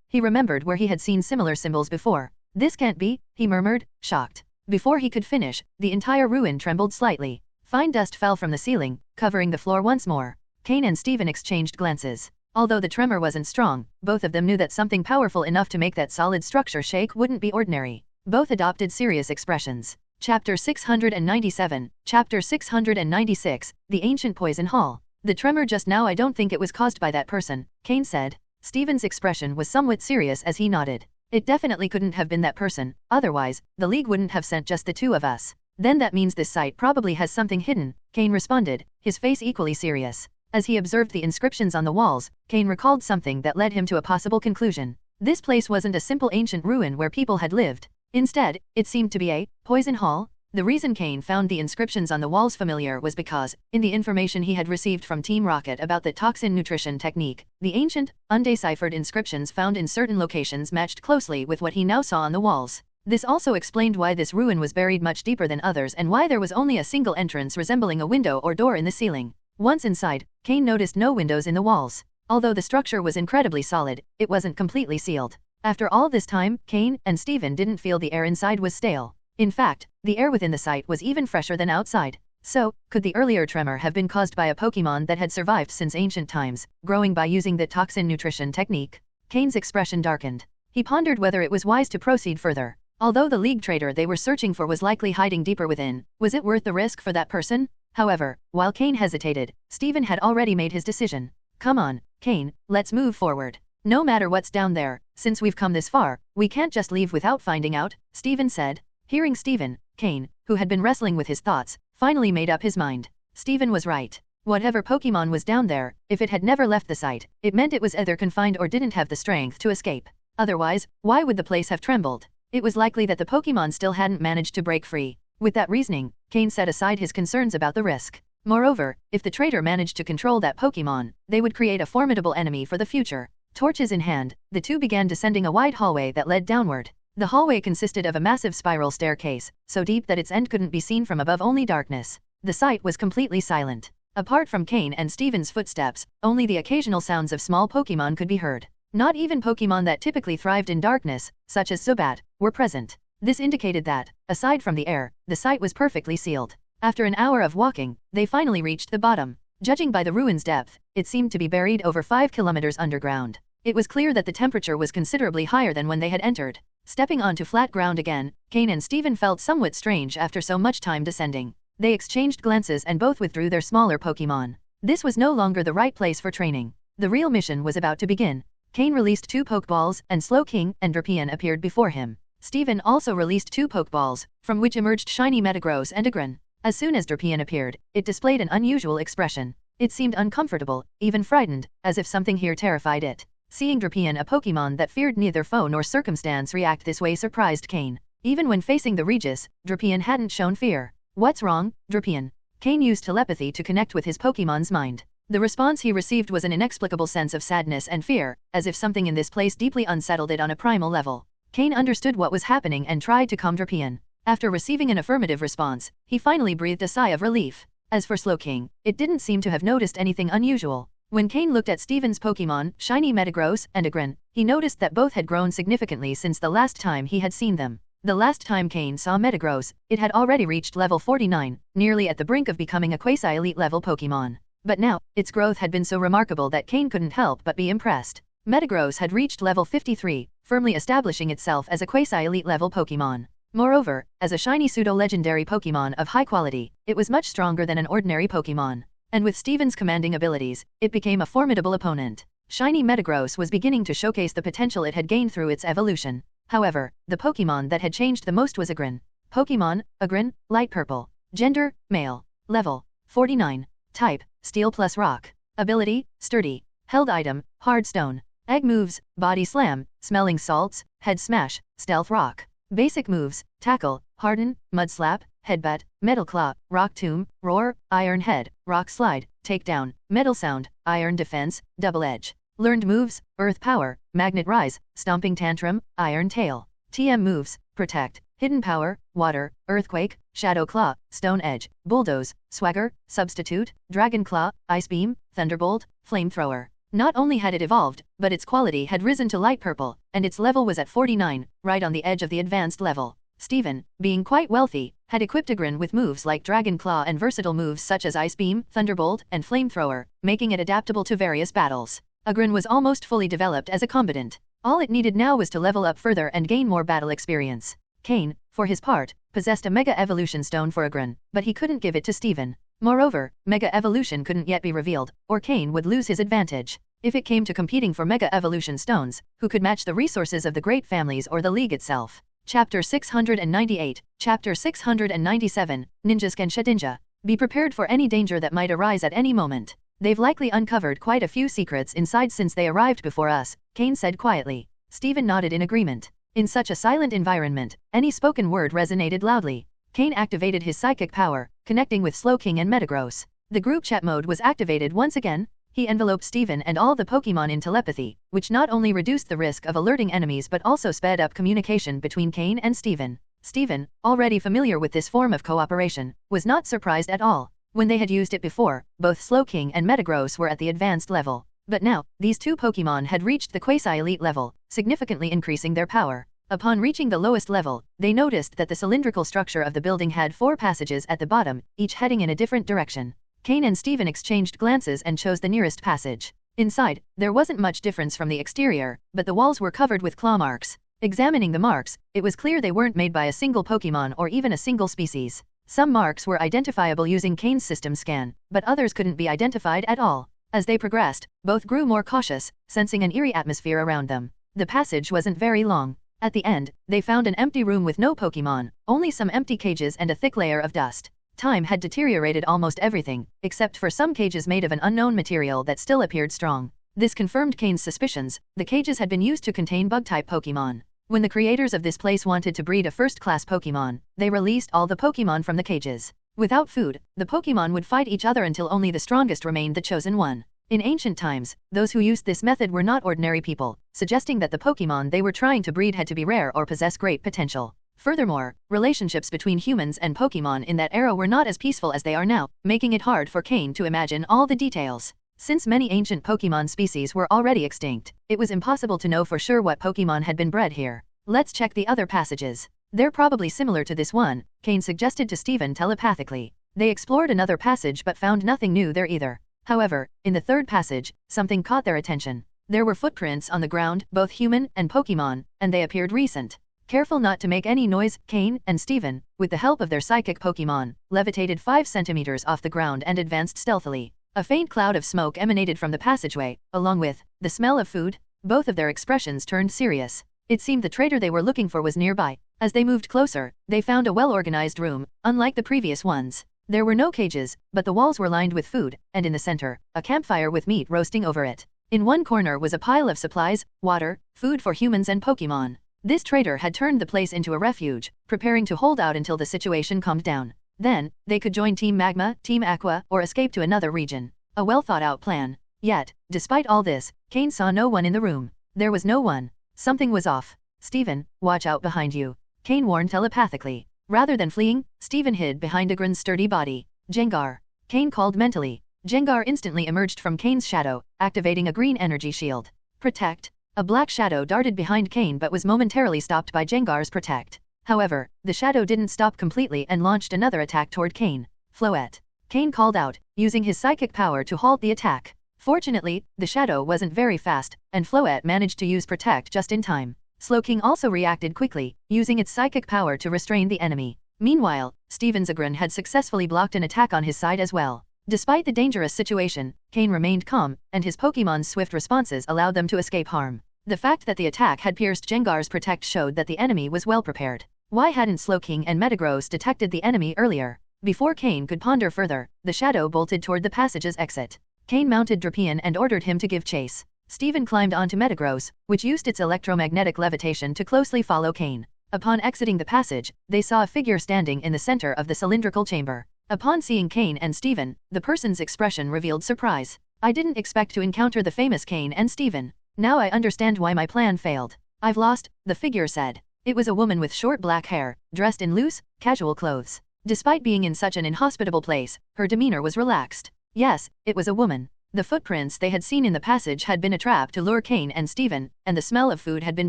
he remembered where he had seen similar symbols before. "This can't be," he murmured, shocked. Before he could finish, the entire ruin trembled slightly. Fine dust fell from the ceiling, covering the floor once more. Cain and Stephen exchanged glances. Although the tremor wasn't strong, both of them knew that something powerful enough to make that solid structure shake wouldn't be ordinary. Both adopted serious expressions. Chapter 697, Chapter 696, The Ancient Poison Hall. "The tremor just now, I don't think it was caused by that person," Cain said. Stephen's expression was somewhat serious as he nodded. "It definitely couldn't have been that person, otherwise, the League wouldn't have sent just the 2 of us." "Then that means this site probably has something hidden," Cain responded, his face equally serious. As he observed the inscriptions on the walls, Cain recalled something that led him to a possible conclusion. This place wasn't a simple ancient ruin where people had lived. Instead, it seemed to be a poison hall. The reason Cain found the inscriptions on the walls familiar was because, in the information he had received from Team Rocket about the toxin nutrition technique, the ancient, undeciphered inscriptions found in certain locations matched closely with what he now saw on the walls. This also explained why this ruin was buried much deeper than others and why there was only a single entrance resembling a window or door in the ceiling. Once inside, Cain noticed no windows in the walls. Although the structure was incredibly solid, it wasn't completely sealed. After all this time, Cain and Stephen didn't feel the air inside was stale. In fact, the air within the site was even fresher than outside. So, could the earlier tremor have been caused by a Pokémon that had survived since ancient times, growing by using the toxin nutrition technique? Cain's expression darkened. He pondered whether it was wise to proceed further. Although the League trader they were searching for was likely hiding deeper within, was it worth the risk for that person? However, while Cain hesitated, Stephen had already made his decision. "Come on, Cain, let's move forward. No matter what's down there, since we've come this far, we can't just leave without finding out," Stephen said. Hearing Stephen, Cain, who had been wrestling with his thoughts, finally made up his mind. Stephen was right. Whatever Pokémon was down there, if it had never left the site, it meant it was either confined or didn't have the strength to escape. Otherwise, why would the place have trembled? It was likely that the Pokémon still hadn't managed to break free. With that reasoning, Cain set aside his concerns about the risk. Moreover, if the traitor managed to control that Pokémon, they would create a formidable enemy for the future. Torches in hand, the two began descending a wide hallway that led downward. The hallway consisted of a massive spiral staircase, so deep that its end couldn't be seen from above, only darkness. The site was completely silent. Apart from Cain and Steven's footsteps, only the occasional sounds of small Pokémon could be heard. Not even Pokémon that typically thrived in darkness, such as Zubat, were present. This indicated that, aside from the air, the site was perfectly sealed. After an hour of walking, they finally reached the bottom. Judging by the ruin's depth, it seemed to be buried over 5 kilometers underground. It was clear that the temperature was considerably higher than when they had entered. Stepping onto flat ground again, Cain and Steven felt somewhat strange after so much time descending. They exchanged glances and both withdrew their smaller Pokémon. This was no longer the right place for training. The real mission was about to begin. Cain released 2 Pokeballs, and Slowking and Drapion appeared before him. Steven also released 2 Pokeballs, from which emerged shiny Metagross and Agron. As soon as Drapion appeared, it displayed an unusual expression. It seemed uncomfortable, even frightened, as if something here terrified it. Seeing Drapion, a Pokémon that feared neither foe nor circumstance, react this way surprised Cain. Even when facing the Regis, Drapion hadn't shown fear. "What's wrong, Drapion?" Cain used telepathy to connect with his Pokémon's mind. The response he received was an inexplicable sense of sadness and fear, as if something in this place deeply unsettled it on a primal level. Cain understood what was happening and tried to calm Drapion. After receiving an affirmative response, he finally breathed a sigh of relief. As for Slowking, it didn't seem to have noticed anything unusual. When Cain looked at Steven's Pokémon, shiny Metagross and Agron, he noticed that both had grown significantly since the last time he had seen them. The last time Cain saw Metagross, it had already reached level 49, nearly at the brink of becoming a quasi-elite level Pokémon. But now, its growth had been so remarkable that Cain couldn't help but be impressed. Metagross had reached level 53, firmly establishing itself as a quasi-elite level Pokémon. Moreover, as a shiny pseudo-legendary Pokémon of high quality, it was much stronger than an ordinary Pokémon. And with Steven's commanding abilities, it became a formidable opponent. Shiny Metagross was beginning to showcase the potential it had gained through its evolution. However, the Pokémon that had changed the most was Agron. Pokémon, Agron, light purple. Gender, male. Level, 49. Type, steel plus rock. Ability, sturdy. Held item, hard stone. Egg moves, body slam, smelling salts, head smash, stealth rock. Basic moves, tackle, harden, mud slap, headbutt, metal claw, rock tomb, roar, iron head, rock slide, takedown, metal sound, iron defense, double edge. Learned moves, earth power, magnet rise, stomping tantrum, iron tail. TM moves, protect, hidden power, water, earthquake, shadow claw, stone edge, bulldoze, swagger, substitute, dragon claw, ice beam, thunderbolt, flamethrower. Not only had it evolved, but its quality had risen to light purple, and its level was at 49, right on the edge of the advanced level. Steven, being quite wealthy, had equipped Agron with moves like Dragon Claw and versatile moves such as Ice Beam, Thunderbolt, and Flamethrower, making it adaptable to various battles. Agron was almost fully developed as a combatant. All it needed now was to level up further and gain more battle experience. Cain, for his part, possessed a Mega Evolution Stone for Agron, but he couldn't give it to Steven. Moreover, Mega Evolution couldn't yet be revealed, or Cain would lose his advantage. If it came to competing for Mega Evolution Stones, who could match the resources of the great families or the League itself? Chapter 698, Chapter 697, Ninjas Genshidinja. Be prepared for any danger that might arise at any moment. They've likely uncovered quite a few secrets inside since they arrived before us, Cain said quietly. Steven nodded in agreement. In such a silent environment, any spoken word resonated loudly. Cain activated his psychic power, connecting with Slowking and Metagross. The group chat mode was activated once again. He enveloped Steven and all the Pokémon in telepathy, which not only reduced the risk of alerting enemies but also sped up communication between Cain and Steven. Steven, already familiar with this form of cooperation, was not surprised at all. When they had used it before, both Slowking and Metagross were at the advanced level. But now, these two Pokémon had reached the quasi-elite level, significantly increasing their power. Upon reaching the lowest level, they noticed that the cylindrical structure of the building had 4 passages at the bottom, each heading in a different direction. Cain and Steven exchanged glances and chose the nearest passage. Inside, there wasn't much difference from the exterior, but the walls were covered with claw marks. Examining the marks, it was clear they weren't made by a single Pokémon or even a single species. Some marks were identifiable using Cain's system scan, but others couldn't be identified at all. As they progressed, both grew more cautious, sensing an eerie atmosphere around them. The passage wasn't very long. At the end, they found an empty room with no Pokémon, only some empty cages and a thick layer of dust. Time had deteriorated almost everything, except for some cages made of an unknown material that still appeared strong. This confirmed Cain's suspicions. The cages had been used to contain bug-type Pokémon. When the creators of this place wanted to breed a first-class Pokémon, they released all the Pokémon from the cages. Without food, the Pokémon would fight each other until only the strongest remained the chosen one. In ancient times, those who used this method were not ordinary people, suggesting that the Pokémon they were trying to breed had to be rare or possess great potential. Furthermore, relationships between humans and Pokémon in that era were not as peaceful as they are now, making it hard for Cain to imagine all the details. Since many ancient Pokémon species were already extinct, it was impossible to know for sure what Pokémon had been bred here. Let's check the other passages. They're probably similar to this one, Cain suggested to Steven telepathically. They explored another passage but found nothing new there either. However, in the third passage, something caught their attention. There were footprints on the ground, both human and Pokémon, and they appeared recent. Careful not to make any noise, Cain and Steven, with the help of their psychic Pokémon, levitated 5 centimeters off the ground and advanced stealthily. A faint cloud of smoke emanated from the passageway, along with the smell of food. Both of their expressions turned serious. It seemed the traitor they were looking for was nearby. As they moved closer, they found a well-organized room, unlike the previous ones. There were no cages, but the walls were lined with food, and in the center, a campfire with meat roasting over it. In one corner was a pile of supplies, water, food for humans and Pokémon. This traitor had turned the place into a refuge, preparing to hold out until the situation calmed down. Then, they could join Team Magma, Team Aqua, or escape to another region. A well-thought-out plan. Yet, despite all this, Cain saw no one in the room. There was no one. Something was off. Steven, watch out behind you, Cain warned telepathically. Rather than fleeing, Steven hid behind Agron's sturdy body. Jengar, Cain called mentally. Jengar instantly emerged from Cain's shadow, activating a green energy shield. Protect. A black shadow darted behind Cain but was momentarily stopped by Jengar's Protect. However, the shadow didn't stop completely and launched another attack toward Cain. Floette. Cain called out, using his psychic power to halt the attack. Fortunately, the shadow wasn't very fast, and Floette managed to use Protect just in time. Slowking also reacted quickly, using its psychic power to restrain the enemy. Meanwhile, Steven's Agron had successfully blocked an attack on his side as well. Despite the dangerous situation, Cain remained calm, and his Pokémon's swift responses allowed them to escape harm. The fact that the attack had pierced Jengar's Protect showed that the enemy was well prepared. Why hadn't Slowking and Metagross detected the enemy earlier? Before Cain could ponder further, the shadow bolted toward the passage's exit. Cain mounted Drapion and ordered him to give chase. Steven climbed onto Metagross, which used its electromagnetic levitation to closely follow Cain. Upon exiting the passage, they saw a figure standing in the center of the cylindrical chamber. Upon seeing Cain and Steven, the person's expression revealed surprise. I didn't expect to encounter the famous Cain and Steven. Now I understand why my plan failed. I've lost, the figure said. It was a woman with short black hair, dressed in loose, casual clothes. Despite being in such an inhospitable place, her demeanor was relaxed. Yes, it was a woman. The footprints they had seen in the passage had been a trap to lure Cain and Steven, and the smell of food had been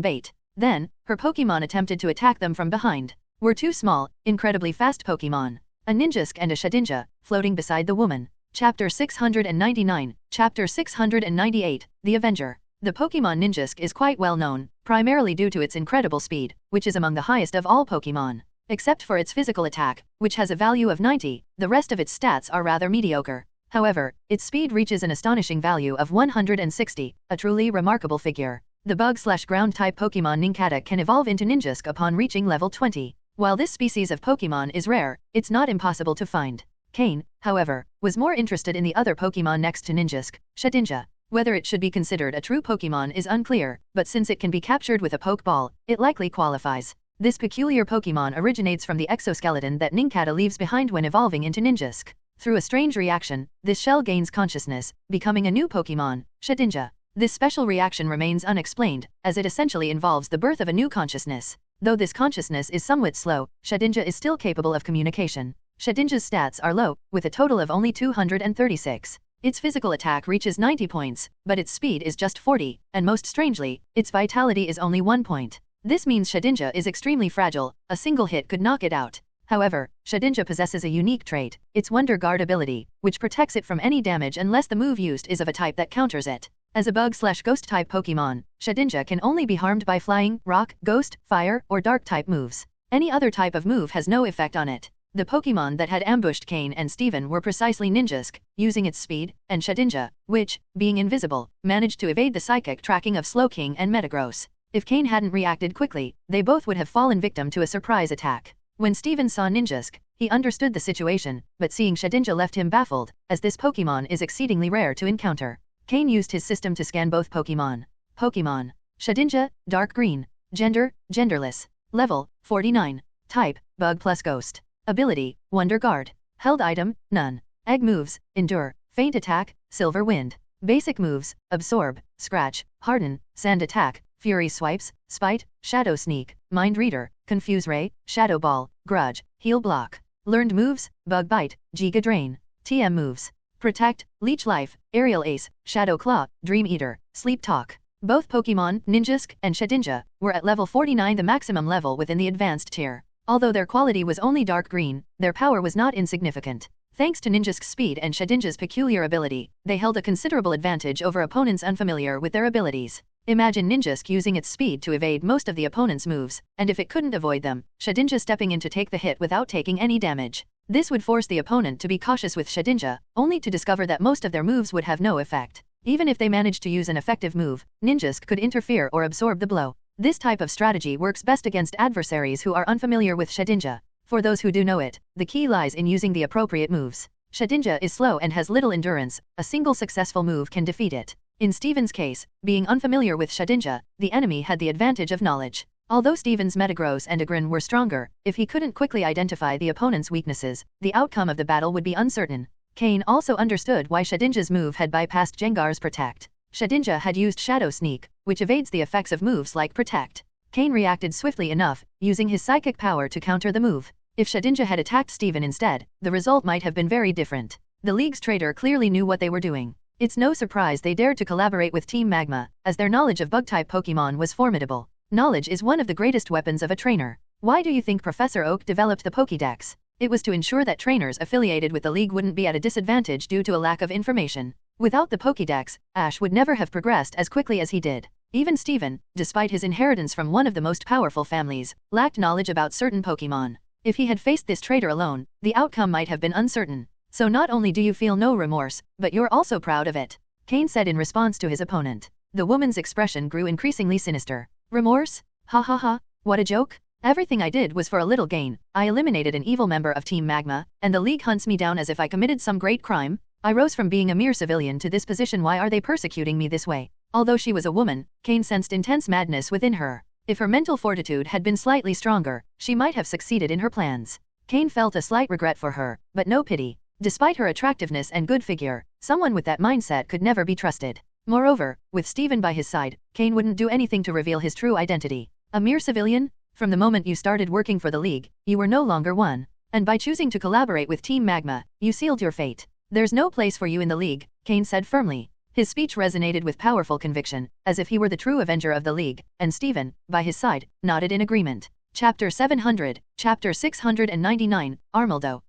bait. Then, her Pokémon attempted to attack them from behind. Were two small, incredibly fast Pokémon. A Ninjask and a Shedinja, floating beside the woman. Chapter 699, Chapter 698, The Avenger. The Pokémon Ninjask is quite well known, primarily due to its incredible speed, which is among the highest of all Pokémon. Except for its physical attack, which has a value of 90, the rest of its stats are rather mediocre. However, its speed reaches an astonishing value of 160, a truly remarkable figure. The bug/ground type Pokémon Nincada can evolve into Ninjask upon reaching level 20. While this species of Pokémon is rare, it's not impossible to find. Cain, however, was more interested in the other Pokémon next to Ninjask, Shedinja. Whether it should be considered a true Pokémon is unclear, but since it can be captured with a Pokeball, it likely qualifies. This peculiar Pokémon originates from the exoskeleton that Nincada leaves behind when evolving into Ninjask. Through a strange reaction, this shell gains consciousness, becoming a new Pokémon, Shedinja. This special reaction remains unexplained, as it essentially involves the birth of a new consciousness. Though this consciousness is somewhat slow, Shedinja is still capable of communication. Shedinja's stats are low, with a total of only 236. Its physical attack reaches 90 points, but its speed is just 40, and most strangely, its vitality is only 1 point. This means Shedinja is extremely fragile, a single hit could knock it out. However, Shedinja possesses a unique trait, its Wonder Guard ability, which protects it from any damage unless the move used is of a type that counters it. As a bug/ghost type Pokémon, Shedinja can only be harmed by flying, rock, ghost, fire, or dark type moves. Any other type of move has no effect on it. The Pokémon that had ambushed Cain and Steven were precisely Ninjask, using its speed, and Shedinja, which, being invisible, managed to evade the psychic tracking of Slowking and Metagross. If Cain hadn't reacted quickly, they both would have fallen victim to a surprise attack. When Steven saw Ninjask, he understood the situation, but seeing Shedinja left him baffled, as this Pokémon is exceedingly rare to encounter. Cain used his system to scan both Pokémon. Pokémon. Shedinja, dark green. Gender, genderless. Level, 49. Type, bug plus ghost. Ability, Wonder Guard. Held item, none. Egg moves, endure, feint attack, silver wind. Basic moves, absorb, scratch, harden, sand attack, fury swipes, spite, shadow sneak, mind reader, confuse ray, shadow ball, grudge, heal block. Learned moves, bug bite, giga drain. TM moves, protect, leech life, aerial ace, shadow claw, dream eater, sleep talk. Both Pokemon, Ninjask and Shedinja, were at level 49, the maximum level within the advanced tier. Although their quality was only dark green, their power was not insignificant. Thanks to Ninjask's speed and Shedinja's peculiar ability, they held a considerable advantage over opponents unfamiliar with their abilities. Imagine Ninjask using its speed to evade most of the opponent's moves, and if it couldn't avoid them, Shedinja stepping in to take the hit without taking any damage. This would force the opponent to be cautious with Shedinja, only to discover that most of their moves would have no effect. Even if they managed to use an effective move, Ninjask could interfere or absorb the blow. This type of strategy works best against adversaries who are unfamiliar with Shedinja. For those who do know it, the key lies in using the appropriate moves. Shedinja is slow and has little endurance, a single successful move can defeat it. In Steven's case, being unfamiliar with Shedinja, the enemy had the advantage of knowledge. Although Steven's Metagross and Agrin were stronger, if he couldn't quickly identify the opponent's weaknesses, the outcome of the battle would be uncertain. Cain also understood why Shedinja's move had bypassed Gengar's Protect. Shedinja had used Shadow Sneak, which evades the effects of moves like Protect. Cain reacted swiftly enough, using his psychic power to counter the move. If Shedinja had attacked Steven instead, the result might have been very different. The League's trader clearly knew what they were doing. It's no surprise they dared to collaborate with Team Magma, as their knowledge of bug-type Pokemon was formidable. Knowledge is one of the greatest weapons of a trainer. Why do you think Professor Oak developed the Pokédex? It was to ensure that trainers affiliated with the League wouldn't be at a disadvantage due to a lack of information. Without the Pokédex, Ash would never have progressed as quickly as he did. Even Steven, despite his inheritance from one of the most powerful families, lacked knowledge about certain Pokemon. If he had faced this traitor alone, the outcome might have been uncertain. So not only do you feel no remorse, but you're also proud of it, Cain said in response to his opponent. The woman's expression grew increasingly sinister. Remorse? Ha ha ha, what a joke? Everything I did was for a little gain. I eliminated an evil member of Team Magma, and the League hunts me down as if I committed some great crime. I rose from being a mere civilian to this position. Why are they persecuting me this way? Although she was a woman, Cain sensed intense madness within her. If her mental fortitude had been slightly stronger, she might have succeeded in her plans. Cain felt a slight regret for her, but no pity. Despite her attractiveness and good figure, someone with that mindset could never be trusted. Moreover, with Steven by his side, Cain wouldn't do anything to reveal his true identity. A mere civilian? From the moment you started working for the League, you were no longer one. And by choosing to collaborate with Team Magma, you sealed your fate. There's no place for you in the League, Cain said firmly. His speech resonated with powerful conviction, as if he were the true avenger of the League, and Steven, by his side, nodded in agreement. Chapter 700, Chapter 699, Armaldo.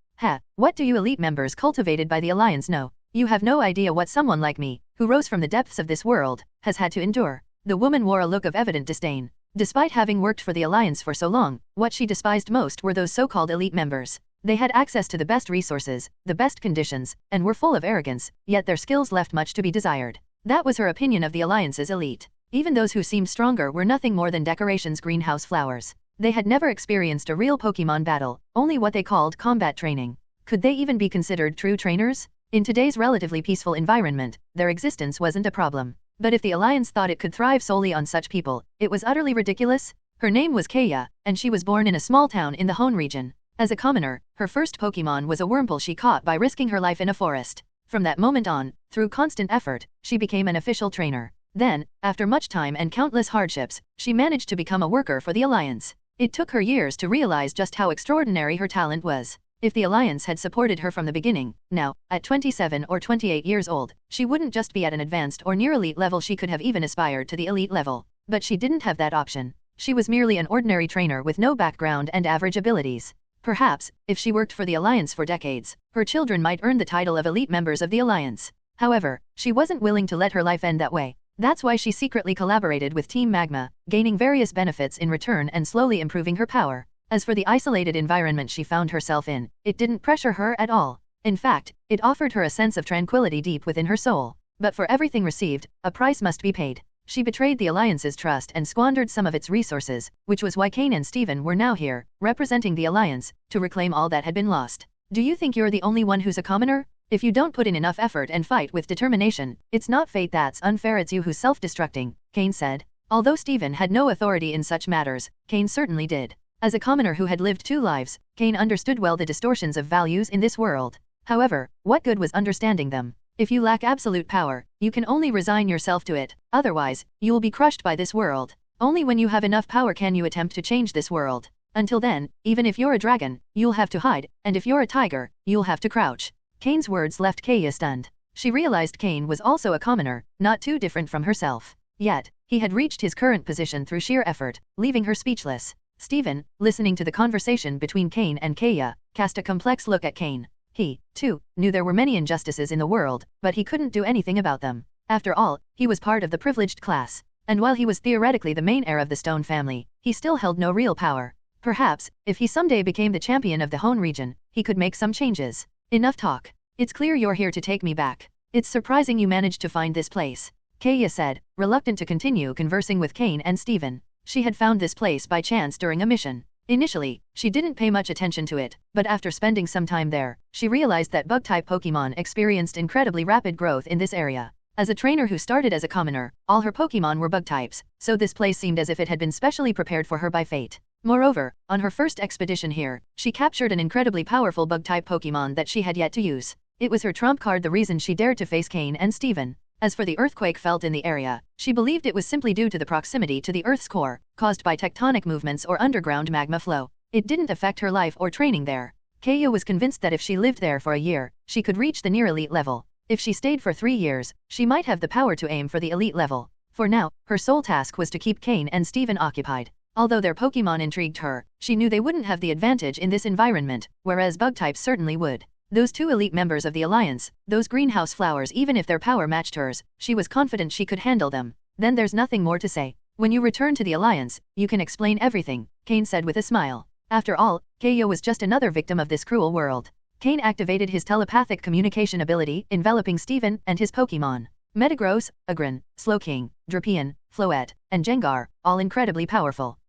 What do you elite members cultivated by the Alliance know? You have no idea what someone like me, who rose from the depths of this world, has had to endure. The woman wore a look of evident disdain. Despite having worked for the Alliance for so long, what she despised most were those so-called elite members. They had access to the best resources, the best conditions, and were full of arrogance, yet their skills left much to be desired. That was her opinion of the Alliance's elite. Even those who seemed stronger were nothing more than decorations, greenhouse flowers. They had never experienced a real Pokemon battle, only what they called combat training. Could they even be considered true trainers? In today's relatively peaceful environment, their existence wasn't a problem. But if the Alliance thought it could thrive solely on such people, it was utterly ridiculous. Her name was Kaya, and she was born in a small town in the Hone region. As a commoner, her first Pokemon was a Wurmple she caught by risking her life in a forest. From that moment on, through constant effort, she became an official trainer. Then, after much time and countless hardships, she managed to become a worker for the Alliance. It took her years to realize just how extraordinary her talent was. If the Alliance had supported her from the beginning, now, at 27 or 28 years old, she wouldn't just be at an advanced or near elite level, she could have even aspired to the elite level. But she didn't have that option. She was merely an ordinary trainer with no background and average abilities. Perhaps, if she worked for the Alliance for decades, her children might earn the title of elite members of the Alliance. However, she wasn't willing to let her life end that way. That's why she secretly collaborated with Team Magma, gaining various benefits in return and slowly improving her power. As for the isolated environment she found herself in, it didn't pressure her at all. In fact, it offered her a sense of tranquility deep within her soul. But for everything received, a price must be paid. She betrayed the Alliance's trust and squandered some of its resources, which was why Cain and Steven were now here, representing the Alliance, to reclaim all that had been lost. Do you think you're the only one who's a commoner? If you don't put in enough effort and fight with determination, it's not fate that's unfair, it's you who's self-destructing, Cain said. Although Steven had no authority in such matters, Cain certainly did. As a commoner who had lived 2 lives, Cain understood well the distortions of values in this world. However, what good was understanding them? If you lack absolute power, you can only resign yourself to it, otherwise, you will be crushed by this world. Only when you have enough power can you attempt to change this world. Until then, even if you're a dragon, you'll have to hide, and if you're a tiger, you'll have to crouch. Cain's words left Kaya stunned. She realized Cain was also a commoner, not too different from herself. Yet, he had reached his current position through sheer effort, leaving her speechless. Stephen, listening to the conversation between Cain and Kaya, cast a complex look at Cain. He, too, knew there were many injustices in the world, but he couldn't do anything about them. After all, he was part of the privileged class. And while he was theoretically the main heir of the Stone family, he still held no real power. Perhaps, if he someday became the champion of the Hone region, he could make some changes. Enough talk. It's clear you're here to take me back. It's surprising you managed to find this place, Kaya said, reluctant to continue conversing with Cain and Stephen. She had found this place by chance during a mission. Initially, she didn't pay much attention to it, but after spending some time there, she realized that bug-type Pokémon experienced incredibly rapid growth in this area. As a trainer who started as a commoner, all her Pokémon were bug types, so this place seemed as if it had been specially prepared for her by fate. Moreover, on her first expedition here, she captured an incredibly powerful bug-type Pokémon that she had yet to use. It was her trump card, the reason she dared to face Cain and Stephen. As for the earthquake felt in the area, she believed it was simply due to the proximity to the Earth's core, caused by tectonic movements or underground magma flow. It didn't affect her life or training there. Kaya was convinced that if she lived there for a year, she could reach the near elite level. If she stayed for 3 years, she might have the power to aim for the elite level. For now, her sole task was to keep Cain and Stephen occupied. Although their Pokémon intrigued her, she knew they wouldn't have the advantage in this environment, whereas bug types certainly would. Those 2 elite members of the Alliance, those greenhouse flowers, even if their power matched hers, she was confident she could handle them. Then there's nothing more to say. When you return to the Alliance, you can explain everything, Cain said with a smile. After all, Kaya was just another victim of this cruel world. Cain activated his telepathic communication ability, enveloping Stephen and his Pokémon. Metagross, Agron, Slowking, Drapion, Floette, and Jengar, all incredibly powerful.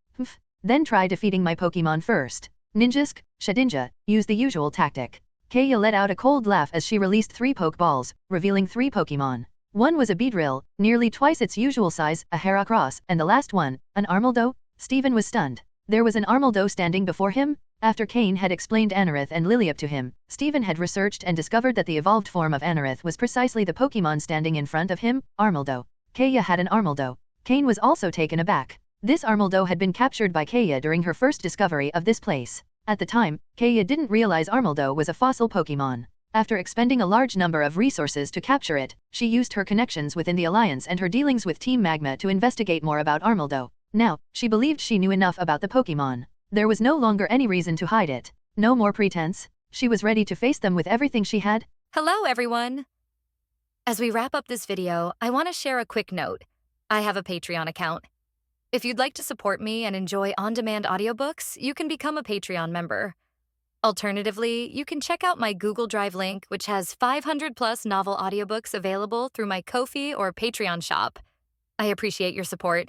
Then try defeating my Pokémon first. Ninjask, Shedinja, use the usual tactic. Kaya let out a cold laugh as she released 3 Pokeballs, revealing 3 Pokémon. One was a Beedrill, nearly twice its usual size, a Heracross, and the last one, an Armaldo. Stephen was stunned. There was an Armaldo standing before him? After Cain had explained Anorith and Lillipup to him, Stephen had researched and discovered that the evolved form of Anorith was precisely the Pokémon standing in front of him, Armaldo. Kaya had an Armaldo. Cain was also taken aback. This Armaldo had been captured by Kaya during her first discovery of this place. At the time, Kaya didn't realize Armaldo was a fossil Pokémon. After expending a large number of resources to capture it, she used her connections within the Alliance and her dealings with Team Magma to investigate more about Armaldo. Now, she believed she knew enough about the Pokémon. There was no longer any reason to hide it. No more pretense. She was ready to face them with everything she had. Hello, everyone! As we wrap up this video, I want to share a quick note. I have a Patreon account. If you'd like to support me and enjoy on-demand audiobooks, you can become a Patreon member. Alternatively, you can check out my Google Drive link, which has 500+ novel audiobooks available through my Ko-fi or Patreon shop. I appreciate your support.